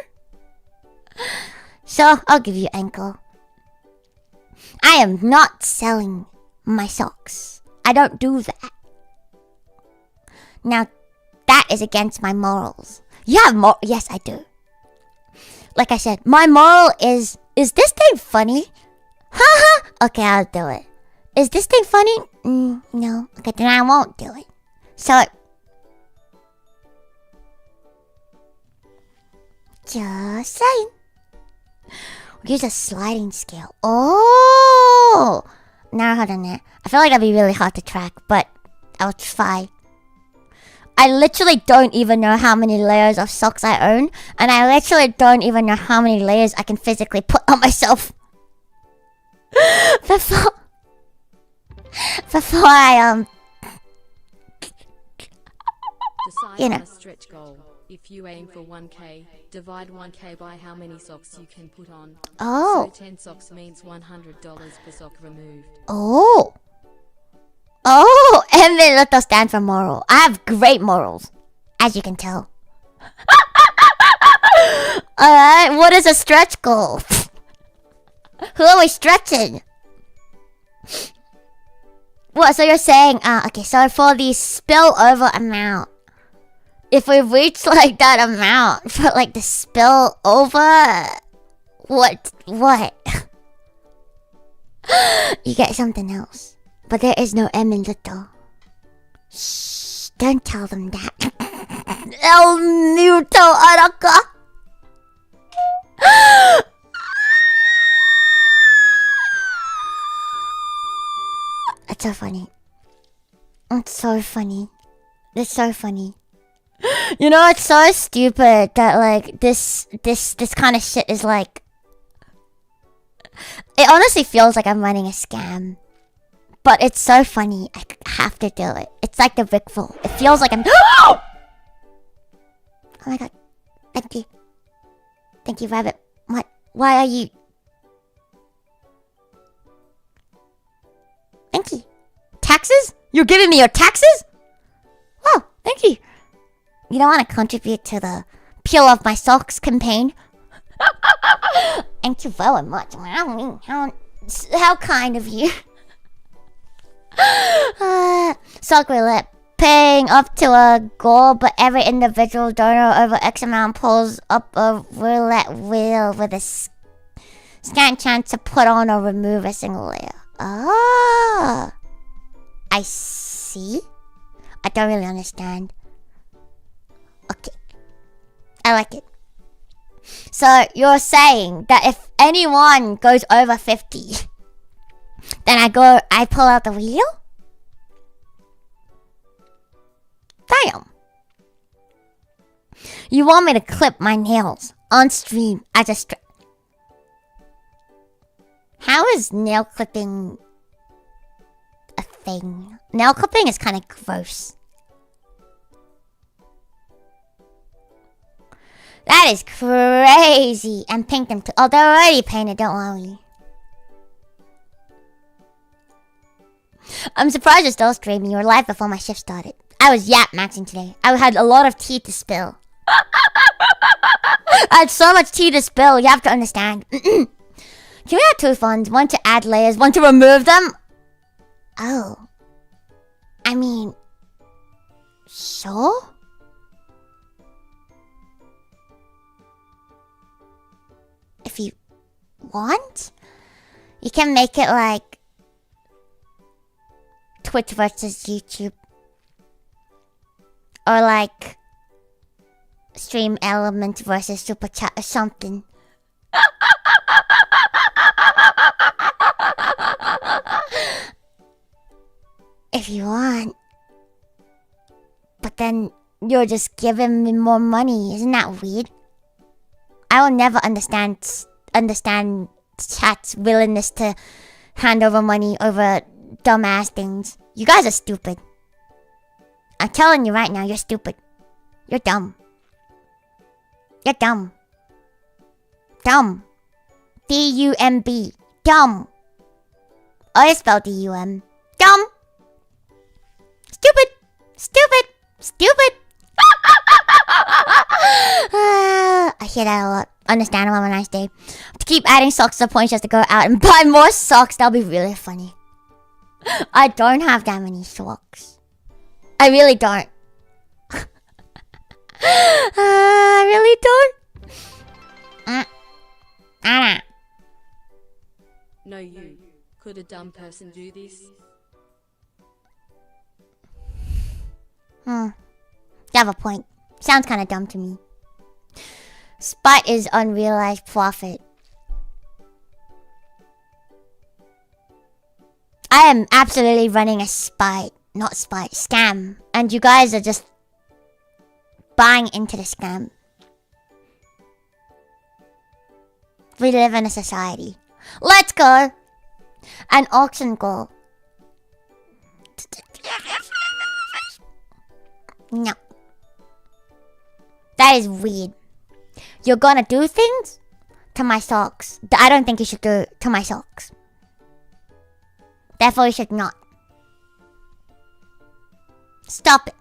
So, I'll give you ankle. I am not selling my socks. I don't do that. Now, that is against my morals. You have yes, I do. Like I said, my moral is this thing funny? Haha! Okay, I'll do it. Is this thing funny? No. Okay, then I won't do it. So, just saying. Use a sliding scale. Oh! Now, hold on there. I feel like that'd be really hard to track, but I'll try. I literally don't even know how many layers of socks I own, and I literally don't even know how many layers I can physically put on myself. Before I Decide you know. on a stretch goal. If you aim for 1k, divide 1k by how many socks you can put on. Oh. So 10 socks means $100 per sock removed. Oh, and then Luto stand for moral. I have great morals, as you can tell. Alright, what is a stretch goal? Who are we stretching? What, so you're saying, okay, so for the spillover amount, if we reach like that amount for like the spillover, what? You get something else. But there is no M in Luto. Shh, don't tell them that. El Luto Araka. It's so funny. It's so funny. It's so funny. You know, it's so stupid that like this kind of shit is like. It honestly feels like I'm running a scam. But it's so funny. I have to do it. It's like the Rickful. It feels like I'm. Oh my god. Thank you. Thank you, Rabbit. What? Why are you? Thank you. Taxes? You're giving me your taxes? Oh, thank you. You don't want to contribute to the Peel Off My Socks campaign? Thank you very much. How kind of you. Sock roulette. Paying up to a goal, but every individual donor over X amount pulls up a roulette wheel with a scant chance to put on or remove a single layer. Ah, I see. I don't really understand. Okay. I like it. So you're saying that if anyone goes over 50, then I pull out the wheel? Damn. You want me to clip my nails on stream as a How is nail clipping a thing? Nail clipping is kind of gross. That is crazy. And paint them too. Oh, they're already painted, don't worry. I'm surprised you're still streaming. You were live before my shift started. I was yap maxing today. I had a lot of tea to spill. I had so much tea to spill, you have to understand. Can we have two phones? One to add layers, one to remove them? Oh. I mean... Sure? If you want, you can make it like Twitch versus YouTube, or like Stream Element versus Super Chat or something. If you want. But then you're just giving me more money. Isn't that weird? I will never understand chat's willingness to hand over money over dumbass things. You guys are stupid. I'm telling you right now, you're stupid. You're dumb. You're dumb. Dumb. D-U-M-B. Dumb. I spelled D-U-M. Dumb. Stupid. Stupid. Stupid. I hear that a lot. Understandable, have a nice day. To keep adding socks to the point just to go out and buy more socks. That'll be really funny. I don't have that many socks. I really don't. I really don't. Anna. No, you. Could a dumb person do this? You have a point. Sounds kind of dumb to me. Spite is unrealized profit. I am absolutely running a scam. And you guys are just buying into the scam. We live in a society. Let's go! An auction goal. No. That is weird. You're gonna do things to my socks that I don't think you should do to my socks. Therefore, you should not. Stop it.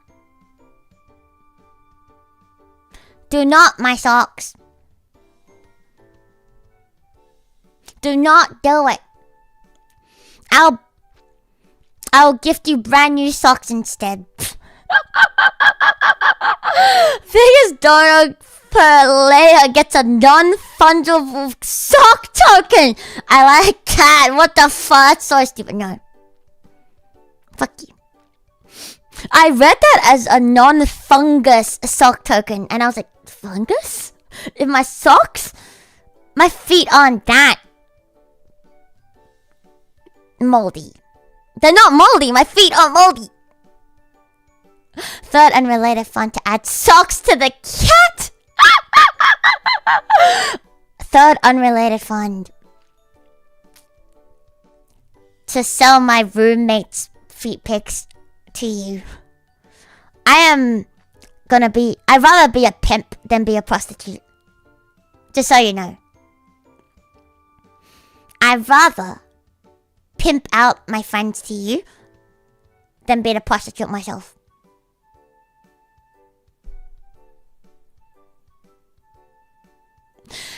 Do not my socks. Do not do it. I'll gift you brand new socks instead. Biggest donor per layer gets a non-fungible sock token. I like that. What the fuck? So stupid. No. Fuck you. I read that as a non-fungus sock token, and I was like, fungus? In my socks? My feet aren't that moldy. They're not moldy. My feet aren't moldy. Third unrelated fund to add socks to the cat. Third unrelated fund to sell my roommate's feet pics to you. I'd rather be a pimp than be a prostitute. Just so you know. I'd rather pimp out my friends to you than be a prostitute myself.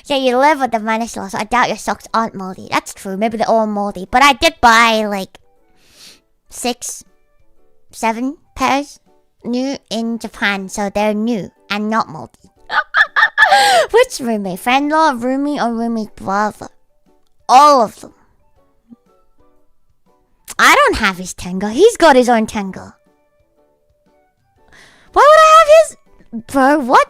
Yeah, you live with the minus law, so I doubt your socks aren't moldy. That's true, maybe they're all moldy. But I did buy like 6, 7 pairs new in Japan, so they're new and not moldy. Which roommate? Friend-law, roomie, or roomie's brother? All of them. I don't have his Tenga. He's got his own Tenga. Why would I have his? Bro, what?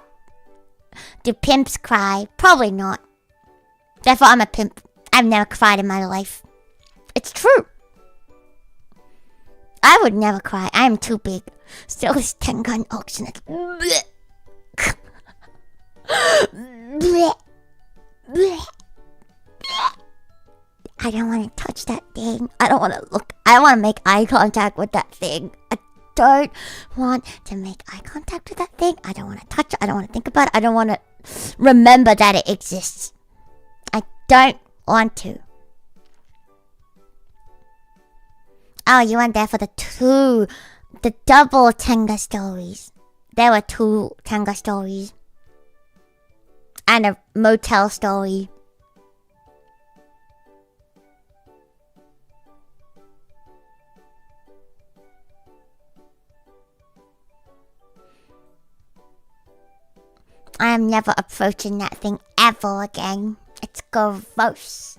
Do pimps cry? Probably not. Therefore, I'm a pimp. I've never cried in my life. It's true. I would never cry. I am too big. Still, this Tenga in auction. I don't want to touch that thing. I don't want to look. I don't want to make eye contact with that thing. I don't want to make eye contact with that thing. I don't want to touch it. I don't want to think about it. I don't want to remember that it exists. I don't want to. Oh, you went there for the double Tenga stories. There were 2 Tenga stories. And a motel story. I am never approaching that thing ever again. It's gross.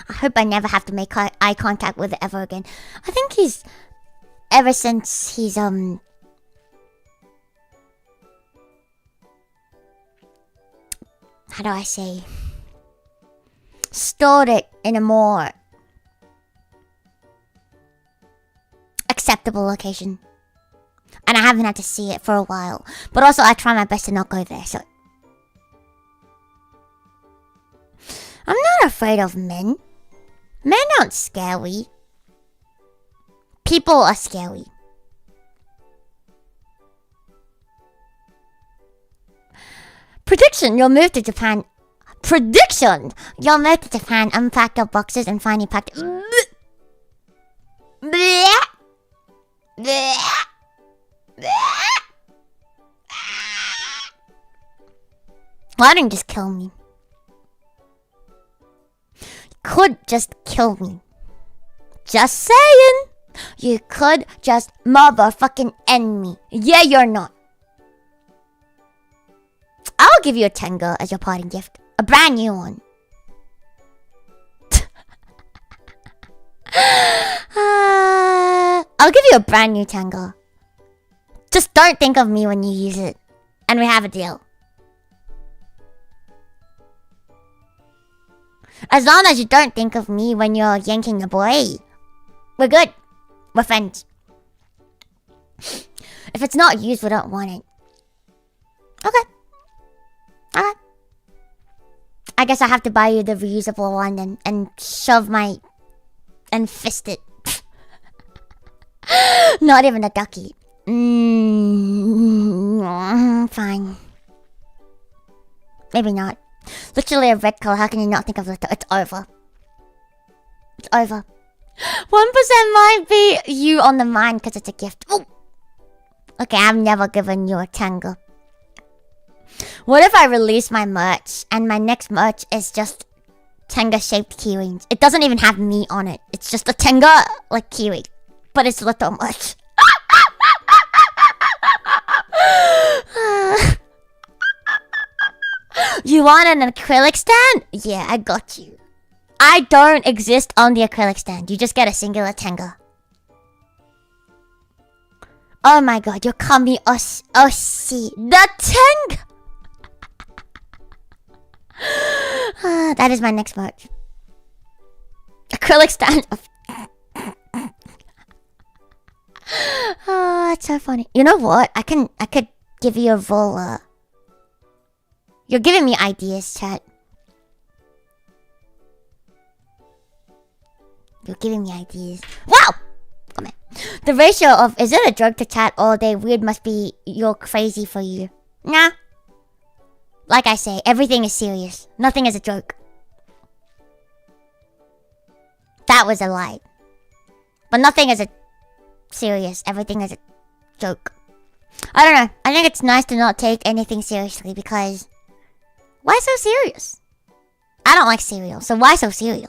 I hope I never have to make eye contact with it ever again. I think ever since he's, how do I say? Stored it in a more acceptable location. And I haven't had to see it for a while. But also, I try my best to not go there, so... I'm not afraid of men. Men aren't scary. People are scary. Prediction, you'll move to Japan. Prediction! You'll move to Japan, unpack your boxes, and finally pack... Why don't you just kill me? You could just kill me. Just saying. You could just motherfucking end me. Yeah, you're not. I'll give you a Tenga as your parting gift. A brand new one. I'll give you a brand new Tenga. Just don't think of me when you use it. And we have a deal. As long as you don't think of me when you're yanking the boy, we're good. We're friends. If it's not used, we don't want it. Okay. Okay. I guess I have to buy you the reusable one and shove my... and fist it. Not even a ducky. Fine. Maybe not. Literally a red color. How can you not think of Luto? It's over. It's over. 1% might be you on the mind because it's a gift. Ooh. Okay, I've never given you a Tenga. What if I release my merch and my next merch is just Tenga shaped keyrings? It doesn't even have me on it. It's just a Tenga like keyring. But it's Luto merch. You want an acrylic stand? Yeah, I got you. I don't exist on the acrylic stand. You just get a singular Tenga. Oh my god, you're Kami Oshi. The Tenga! That is my next merch. Acrylic stand. Oh, that's so funny. You know what? I could give you a roller. You're giving me ideas, chat. You're giving me ideas. Wow! Come on. The ratio of is it a joke to chat all day weird must be you're crazy for you. Nah. Like I say, everything is serious. Nothing is a joke. That was a lie. But nothing is a serious. Everything is a joke. I don't know. I think it's nice to not take anything seriously because... Why so serious? I don't like cereal, so why so serious?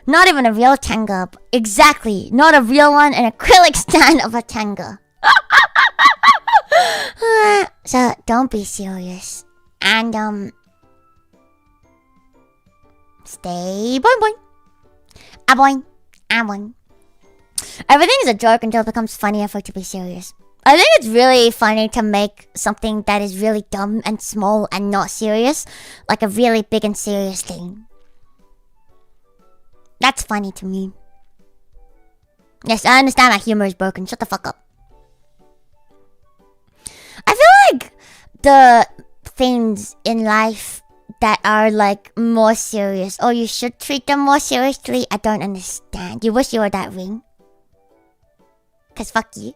Not even a real Tenga. Exactly. Not a real one, an acrylic stand of a Tenga. So, don't be serious. And, stay boing boing. A boing. A boing. Everything is a joke until it becomes funnier for it to be serious. I think it's really funny to make something that is really dumb and small and not serious like a really big and serious thing. That's funny to me. Yes, I understand my humor is broken. Shut the fuck up. I feel like the things in life that are like more serious, or you should treat them more seriously, I don't understand. You wish you were that ring? Cause fuck you.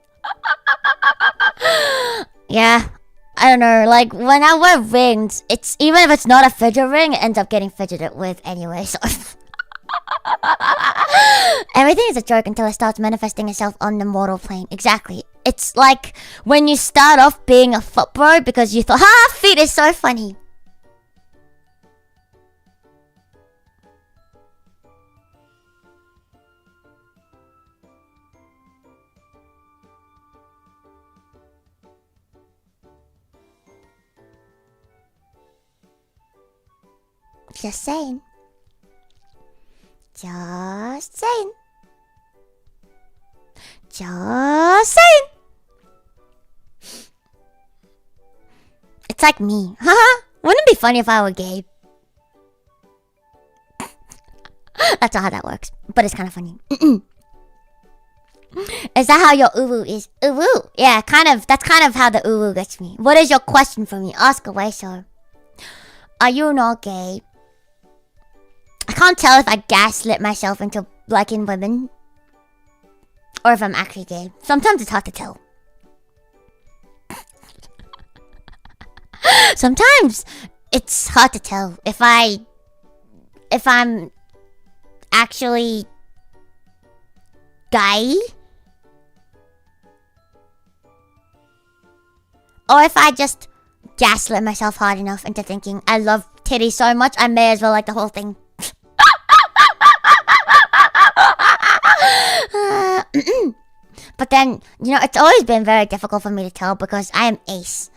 Yeah, I don't know. Like when I wear rings, it's even if it's not a fidget ring, it ends up getting fidgeted with anyway. So everything is a joke until it starts manifesting itself on the mortal plane. Exactly. It's like when you start off being a foot bro because you thought, feet is so funny. Just saying. Just saying. Just saying. It's like me. Haha. Wouldn't it be funny if I were gay? That's not how that works. But it's kind of funny. Is that how your uwu is? Uwu. Yeah, kind of. That's kind of how the uwu gets me. What is your question for me? Ask away, sir. Are you not gay? I can't tell if I gaslit myself into liking women or if I'm actually gay. Sometimes it's hard to tell. Sometimes it's hard to tell if I'm actually gay or if I just gaslit myself hard enough into thinking I love titties so much I may as well like the whole thing. But then, you know, it's always been very difficult for me to tell because I am ace.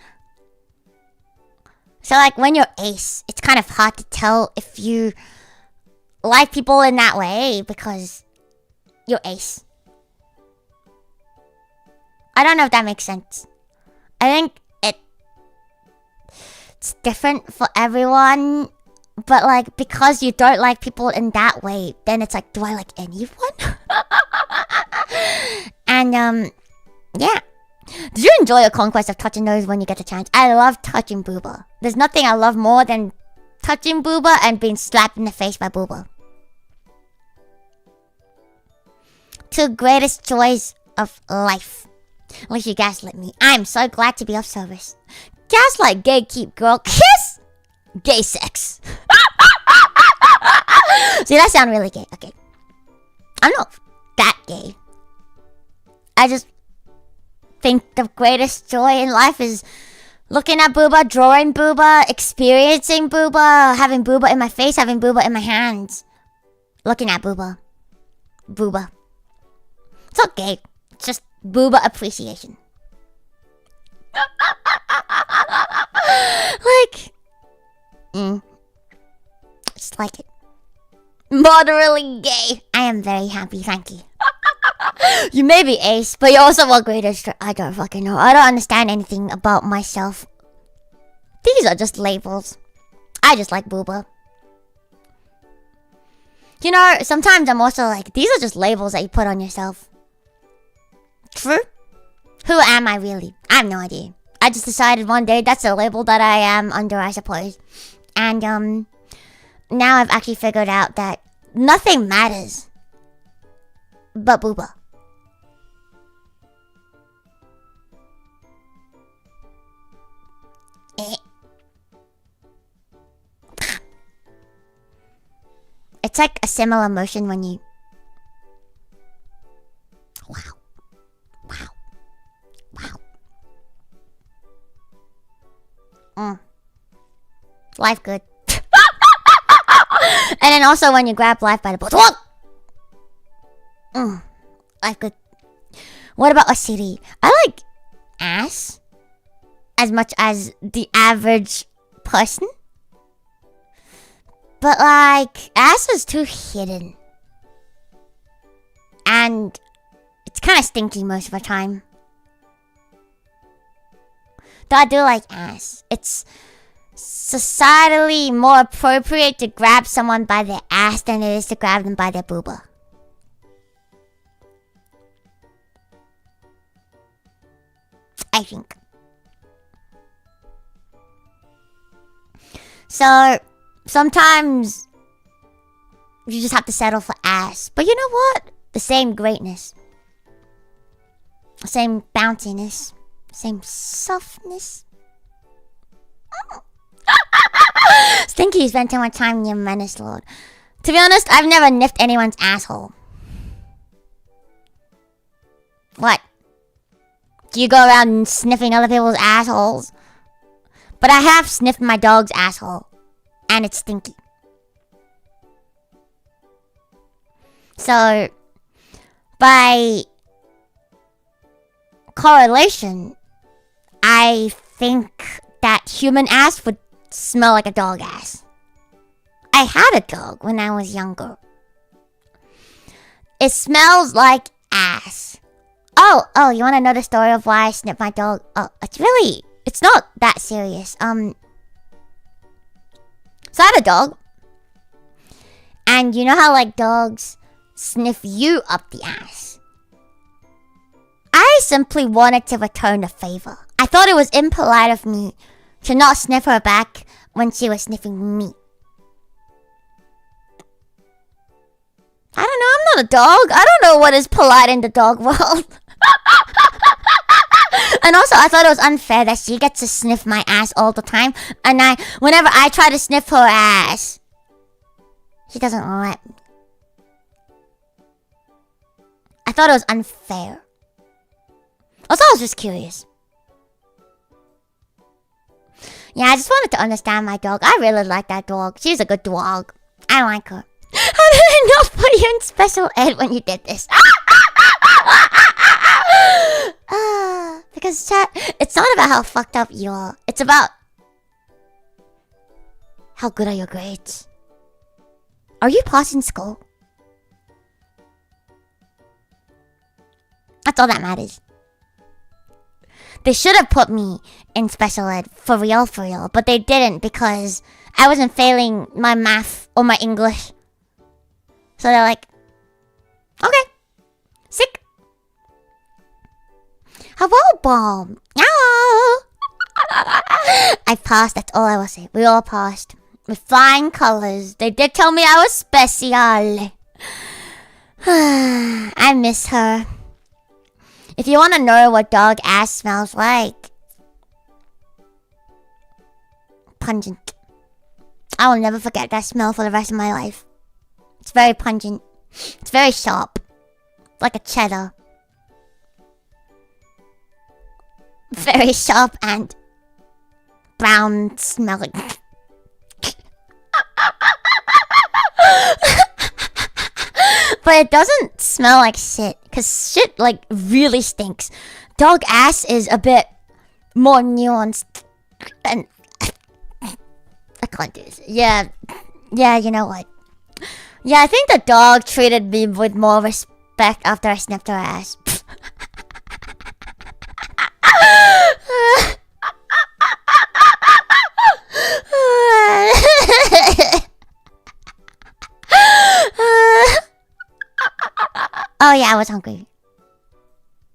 So like when you're ace, it's kind of hard to tell if you like people in that way because you're ace. I don't know if that makes sense. I think it's different for everyone. But like because you don't like people in that way, then it's like, do I like anyone? And yeah. Did you enjoy your conquest of touching those when you get a chance? I love touching booba. There's nothing I love more than touching booba and being slapped in the face by booba. Two greatest joys of life. At least you gaslit me. I'm so glad to be of service. Gaslight, gatekeep, girl. Kiss! Gay sex. See, that sounds really gay. Okay. I'm not that gay. I just think the greatest joy in life is looking at booba, drawing booba, experiencing booba, having booba in my face, having booba in my hands. Looking at booba. Booba. It's not gay. It's just booba appreciation. Like... just like it. Moderately gay. I am very happy, thank you. You may be ace, but you're also what greatest. I don't fucking know. I don't understand anything about myself. These are just labels. I just like booba. You know, sometimes I'm also like, these are just labels that you put on yourself. True? Who am I really? I have no idea. I just decided one day that's a label that I am under, I suppose. And now I've actually figured out that nothing matters but booba. It's like a similar motion when you... Wow. Wow. Wow. Life good. And then also when you grab life by the balls. Life good. What about a CD? I like ass as much as the average person. But like, ass is too hidden. And it's kind of stinky most of the time. Though I do like ass. It's societally more appropriate to grab someone by their ass than it is to grab them by their booba. I think. So, sometimes you just have to settle for ass. But you know what? The same greatness. Same bounciness. Same softness. Stinky spent too much time near Menace Lord. To be honest, I've never nipped anyone's asshole. What? Do you go around sniffing other people's assholes? But I have sniffed my dog's asshole. And it's stinky. So, by correlation, I think that human ass would smell like a dog ass. I had a dog when I was younger. It smells like ass. Oh, you want to know the story of why I snipped my dog? Oh, it's not that serious. So I had a dog. And you know how like dogs sniff you up the ass? I simply wanted to return the favor. I thought it was impolite of me to not sniff her back when she was sniffing me. I don't know, I'm not a dog. I don't know what is polite in the dog world. And also, I thought it was unfair that she gets to sniff my ass all the time. And whenever I try to sniff her ass, she doesn't let me. I thought it was unfair. Also, I was just curious. Yeah, I just wanted to understand my dog. I really like that dog. She's a good dog. I like her. How did I not put you in special ed when you did this? Because chat, it's not about how fucked up you are. It's about how good are your grades. Are you passing school? That's all that matters. They should have put me in special ed for real, but they didn't because I wasn't failing my math or my English. So they're like, okay, sick. Hello, bomb. I passed, that's all I will say. We all passed. With flying colors. They did tell me I was special. I miss her. If you want to know what dog ass smells like, pungent. I will never forget that smell for the rest of my life. It's very pungent. It's very sharp. Like a cheddar. Very sharp and brown smelling. But it doesn't smell like shit. Because shit, like, really stinks. Dog ass is a bit more nuanced. And I can't do this. Yeah, you know what? Yeah, I think the dog treated me with more respect after I sniffed her ass. Oh yeah, I was hungry.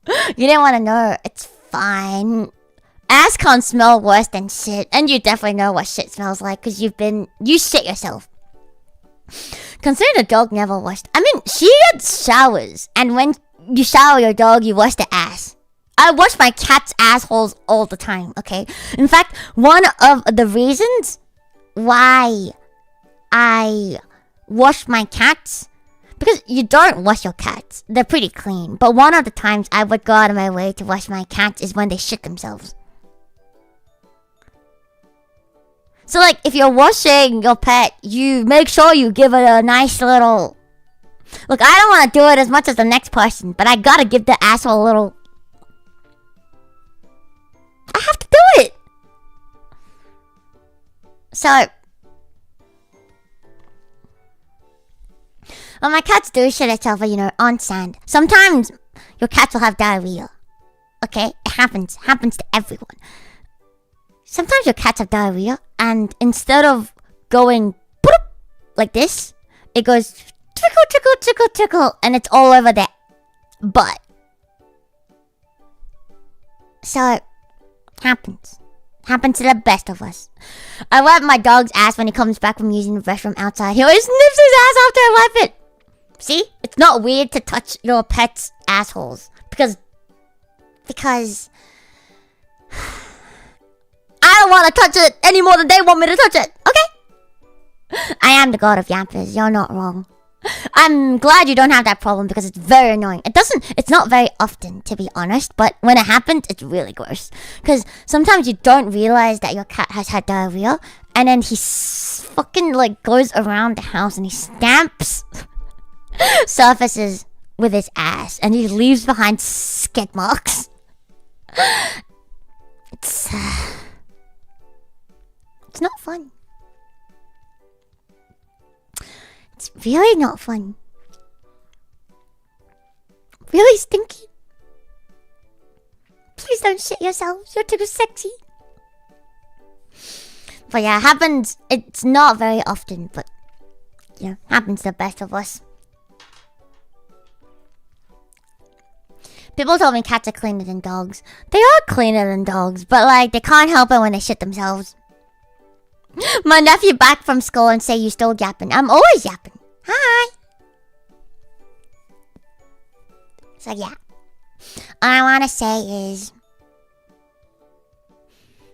You didn't want to know. It's fine. Ass can't smell worse than shit. And you definitely know what shit smells like because you shit yourself. Considering the dog never washed. I mean, she gets showers. And when you shower your dog, you wash the ass. I wash my cat's assholes all the time, okay? In fact, one of the reasons why I wash my cats, because you don't wash your cats. They're pretty clean. But one of the times I would go out of my way to wash my cats is when they shit themselves. So like, if you're washing your pet, you make sure you give it a nice little... Look, I don't want to do it as much as the next person, but I gotta give the asshole a little... I have to do it! So... Well, my cats do shit itself, on sand. Sometimes your cats will have diarrhea. Okay? It happens. Happens to everyone. sometimes your cats have diarrhea, and instead of going boop, like this, it goes trickle, trickle, trickle, trickle, and it's all over their butt. So, happens. Happens to the best of us. I wipe my dog's ass when he comes back from using the restroom outside. He always sniffs his ass after I wipe it. See? It's not weird to touch your pet's assholes. Because I don't want to touch it any more than they want me to touch it. Okay? I am the god of yappers. You're not wrong. I'm glad you don't have that problem because it's very annoying. It's not very often, to be honest, but when it happens, it's really gross. Because sometimes you don't realize that your cat has had diarrhea, and then he fucking like goes around the house and he stamps surfaces with his ass, and he leaves behind skid marks. It's not fun. It's really not fun. Really stinky. Please don't shit yourselves. You're too sexy. But yeah, it happens. It's not very often, but yeah, happens to the best of us. People told me cats are cleaner than dogs. They are cleaner than dogs, but like they can't help it when they shit themselves. My nephew back from school and say you still yapping. I'm always yapping. Hi. So yeah. All I want to say is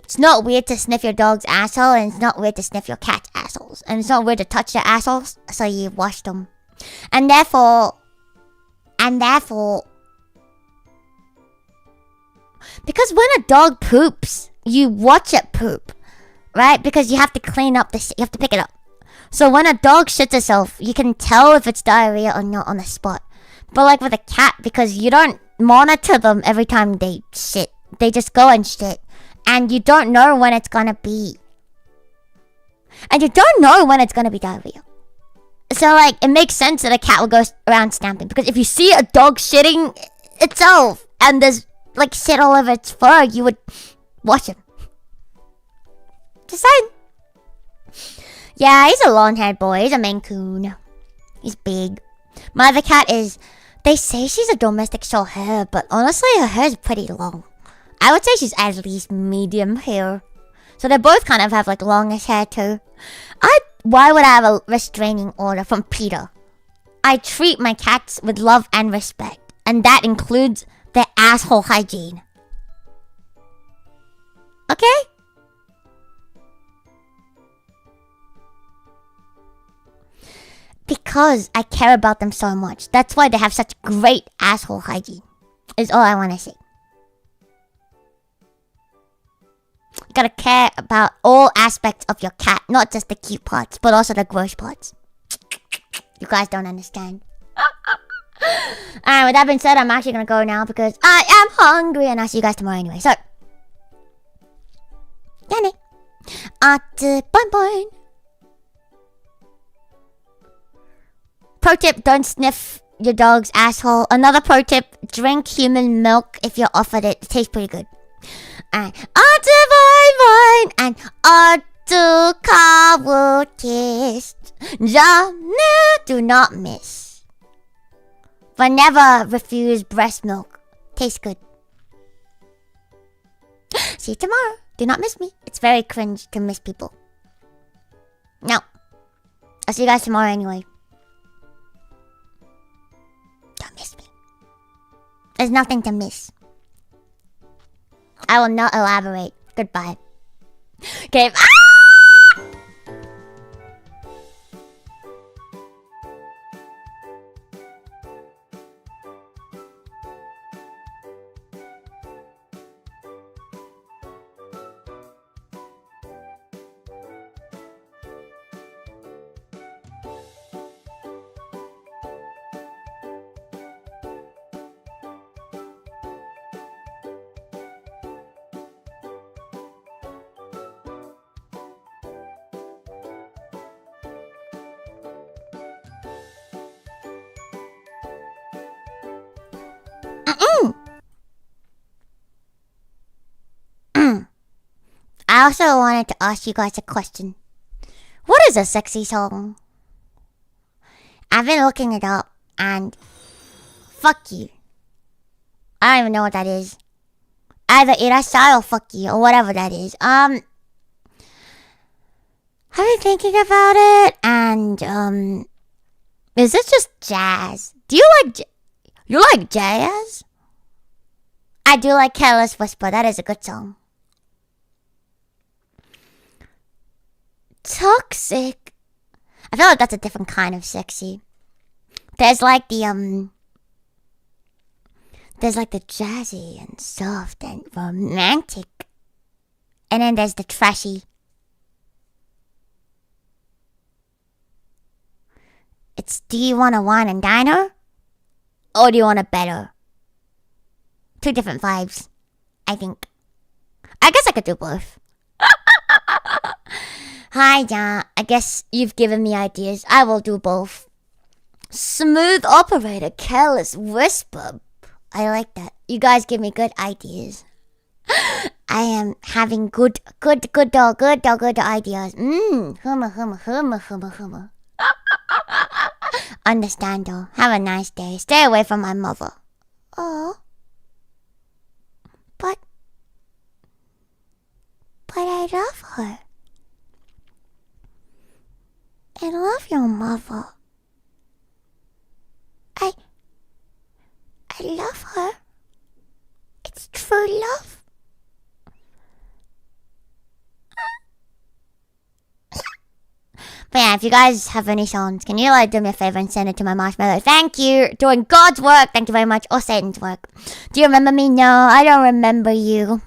it's not weird to sniff your dog's asshole, and it's not weird to sniff your cat's assholes. And it's not weird to touch their assholes, so you wash them. And therefore, because when a dog poops, you watch it poop. Right? Because you have to clean up the shit. You have to pick it up. So when a dog shits itself, you can tell if it's diarrhea or not on the spot. But like with a cat, because you don't monitor them every time they shit. They just go and shit. And you don't know when it's gonna be. And you don't know when it's gonna be diarrhea. So like, it makes sense that a cat will go around stamping. Because if you see a dog shitting itself, and there's like shit all over its fur, you would wash him. Just saying. Yeah, he's a long-haired boy. He's a Maine Coon. He's big. My other cat is... They say she's a domestic short hair, but honestly, her hair is pretty long. I would say she's at least medium hair. So they both kind of have like longish hair too. Why would I have a restraining order from PETA? I treat my cats with love and respect. And that includes their asshole hygiene. Okay? Because I care about them so much. That's why they have such great asshole hygiene. Is all I want to say. You gotta care about all aspects of your cat. Not just the cute parts, but also the gross parts. You guys don't understand. Alright, with that being said, I'm actually gonna go now because I am hungry. And I'll see you guys tomorrow anyway. So. Yanni. Bye. Pro tip, don't sniff your dog's asshole. Another pro tip, drink human milk if you're offered it. It tastes pretty good. And kawu kissed. Do not miss. But never refuse breast milk. Tastes good. See you tomorrow. Do not miss me. It's very cringe to miss people. No. I'll see you guys tomorrow anyway. Don't miss me. There's nothing to miss. I will not elaborate. Goodbye. Okay. also wanted to ask you guys a question. What is a sexy song? I've been looking it up, and fuck you. I don't even know what that is. Either irasai or fuck you, or whatever that is. I've been thinking about it, and is it just jazz? Do you like jazz? I do like Careless Whisper. That is a good song. Toxic. I feel like that's a different kind of sexy. There's like the jazzy and soft and romantic. And then there's the trashy. It's, do you want a wine and diner? Or do you want a better? Two different vibes, I think. I guess I could do both. Hi, yeah. I guess you've given me ideas. I will do both. Smooth operator, careless whisper. I like that. You guys give me good ideas. I am having good ideas. Humma. Understand, though. Have a nice day. Stay away from my mother. Oh. But I love her. I love your mother. I love her. It's true love. But yeah, if you guys have any songs, can you do me a favor and send it to my Marshmallow? Thank you. Doing God's work. Thank you very much. Or Satan's work. Do you remember me? No, I don't remember you.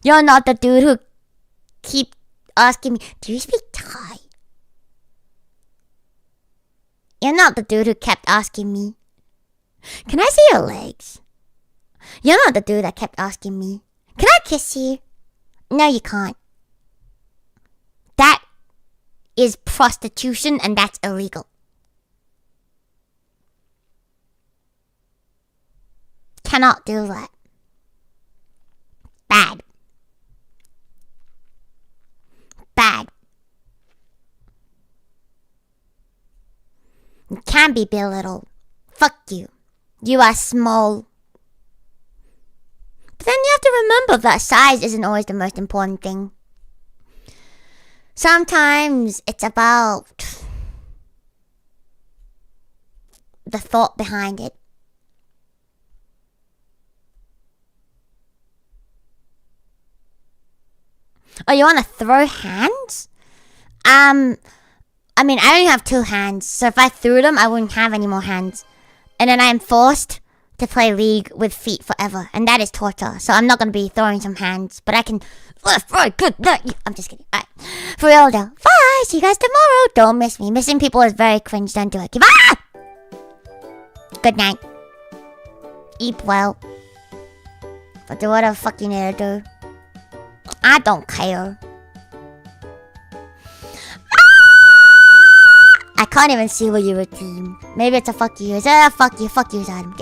You're not the dude who keep asking me, do you speak Thai? You're not the dude who kept asking me, can I see your legs? You're not the dude that kept asking me, can I kiss you? No, you can't. That is prostitution, and that's illegal. Cannot do that. Bad. You can't be belittled. Fuck you. You are small. But then you have to remember that size isn't always the most important thing. Sometimes it's about the thought behind it. Oh, you want to throw hands? I only have 2 hands, so if I threw them, I wouldn't have any more hands. And then I'm forced to play League with feet forever, and that is torture. So I'm not going to be throwing some hands, but I can left, right, good, right. I'm just kidding. Alright. For real though. Bye! See you guys tomorrow. Don't miss me. Missing people is very cringe. Don't do it. Good night. Eat well. But do whatever the fuck you need to do. I don't care. I can't even see what you were team. Maybe it's a fuck you. Is it a fuck you? Fuck you, Adam.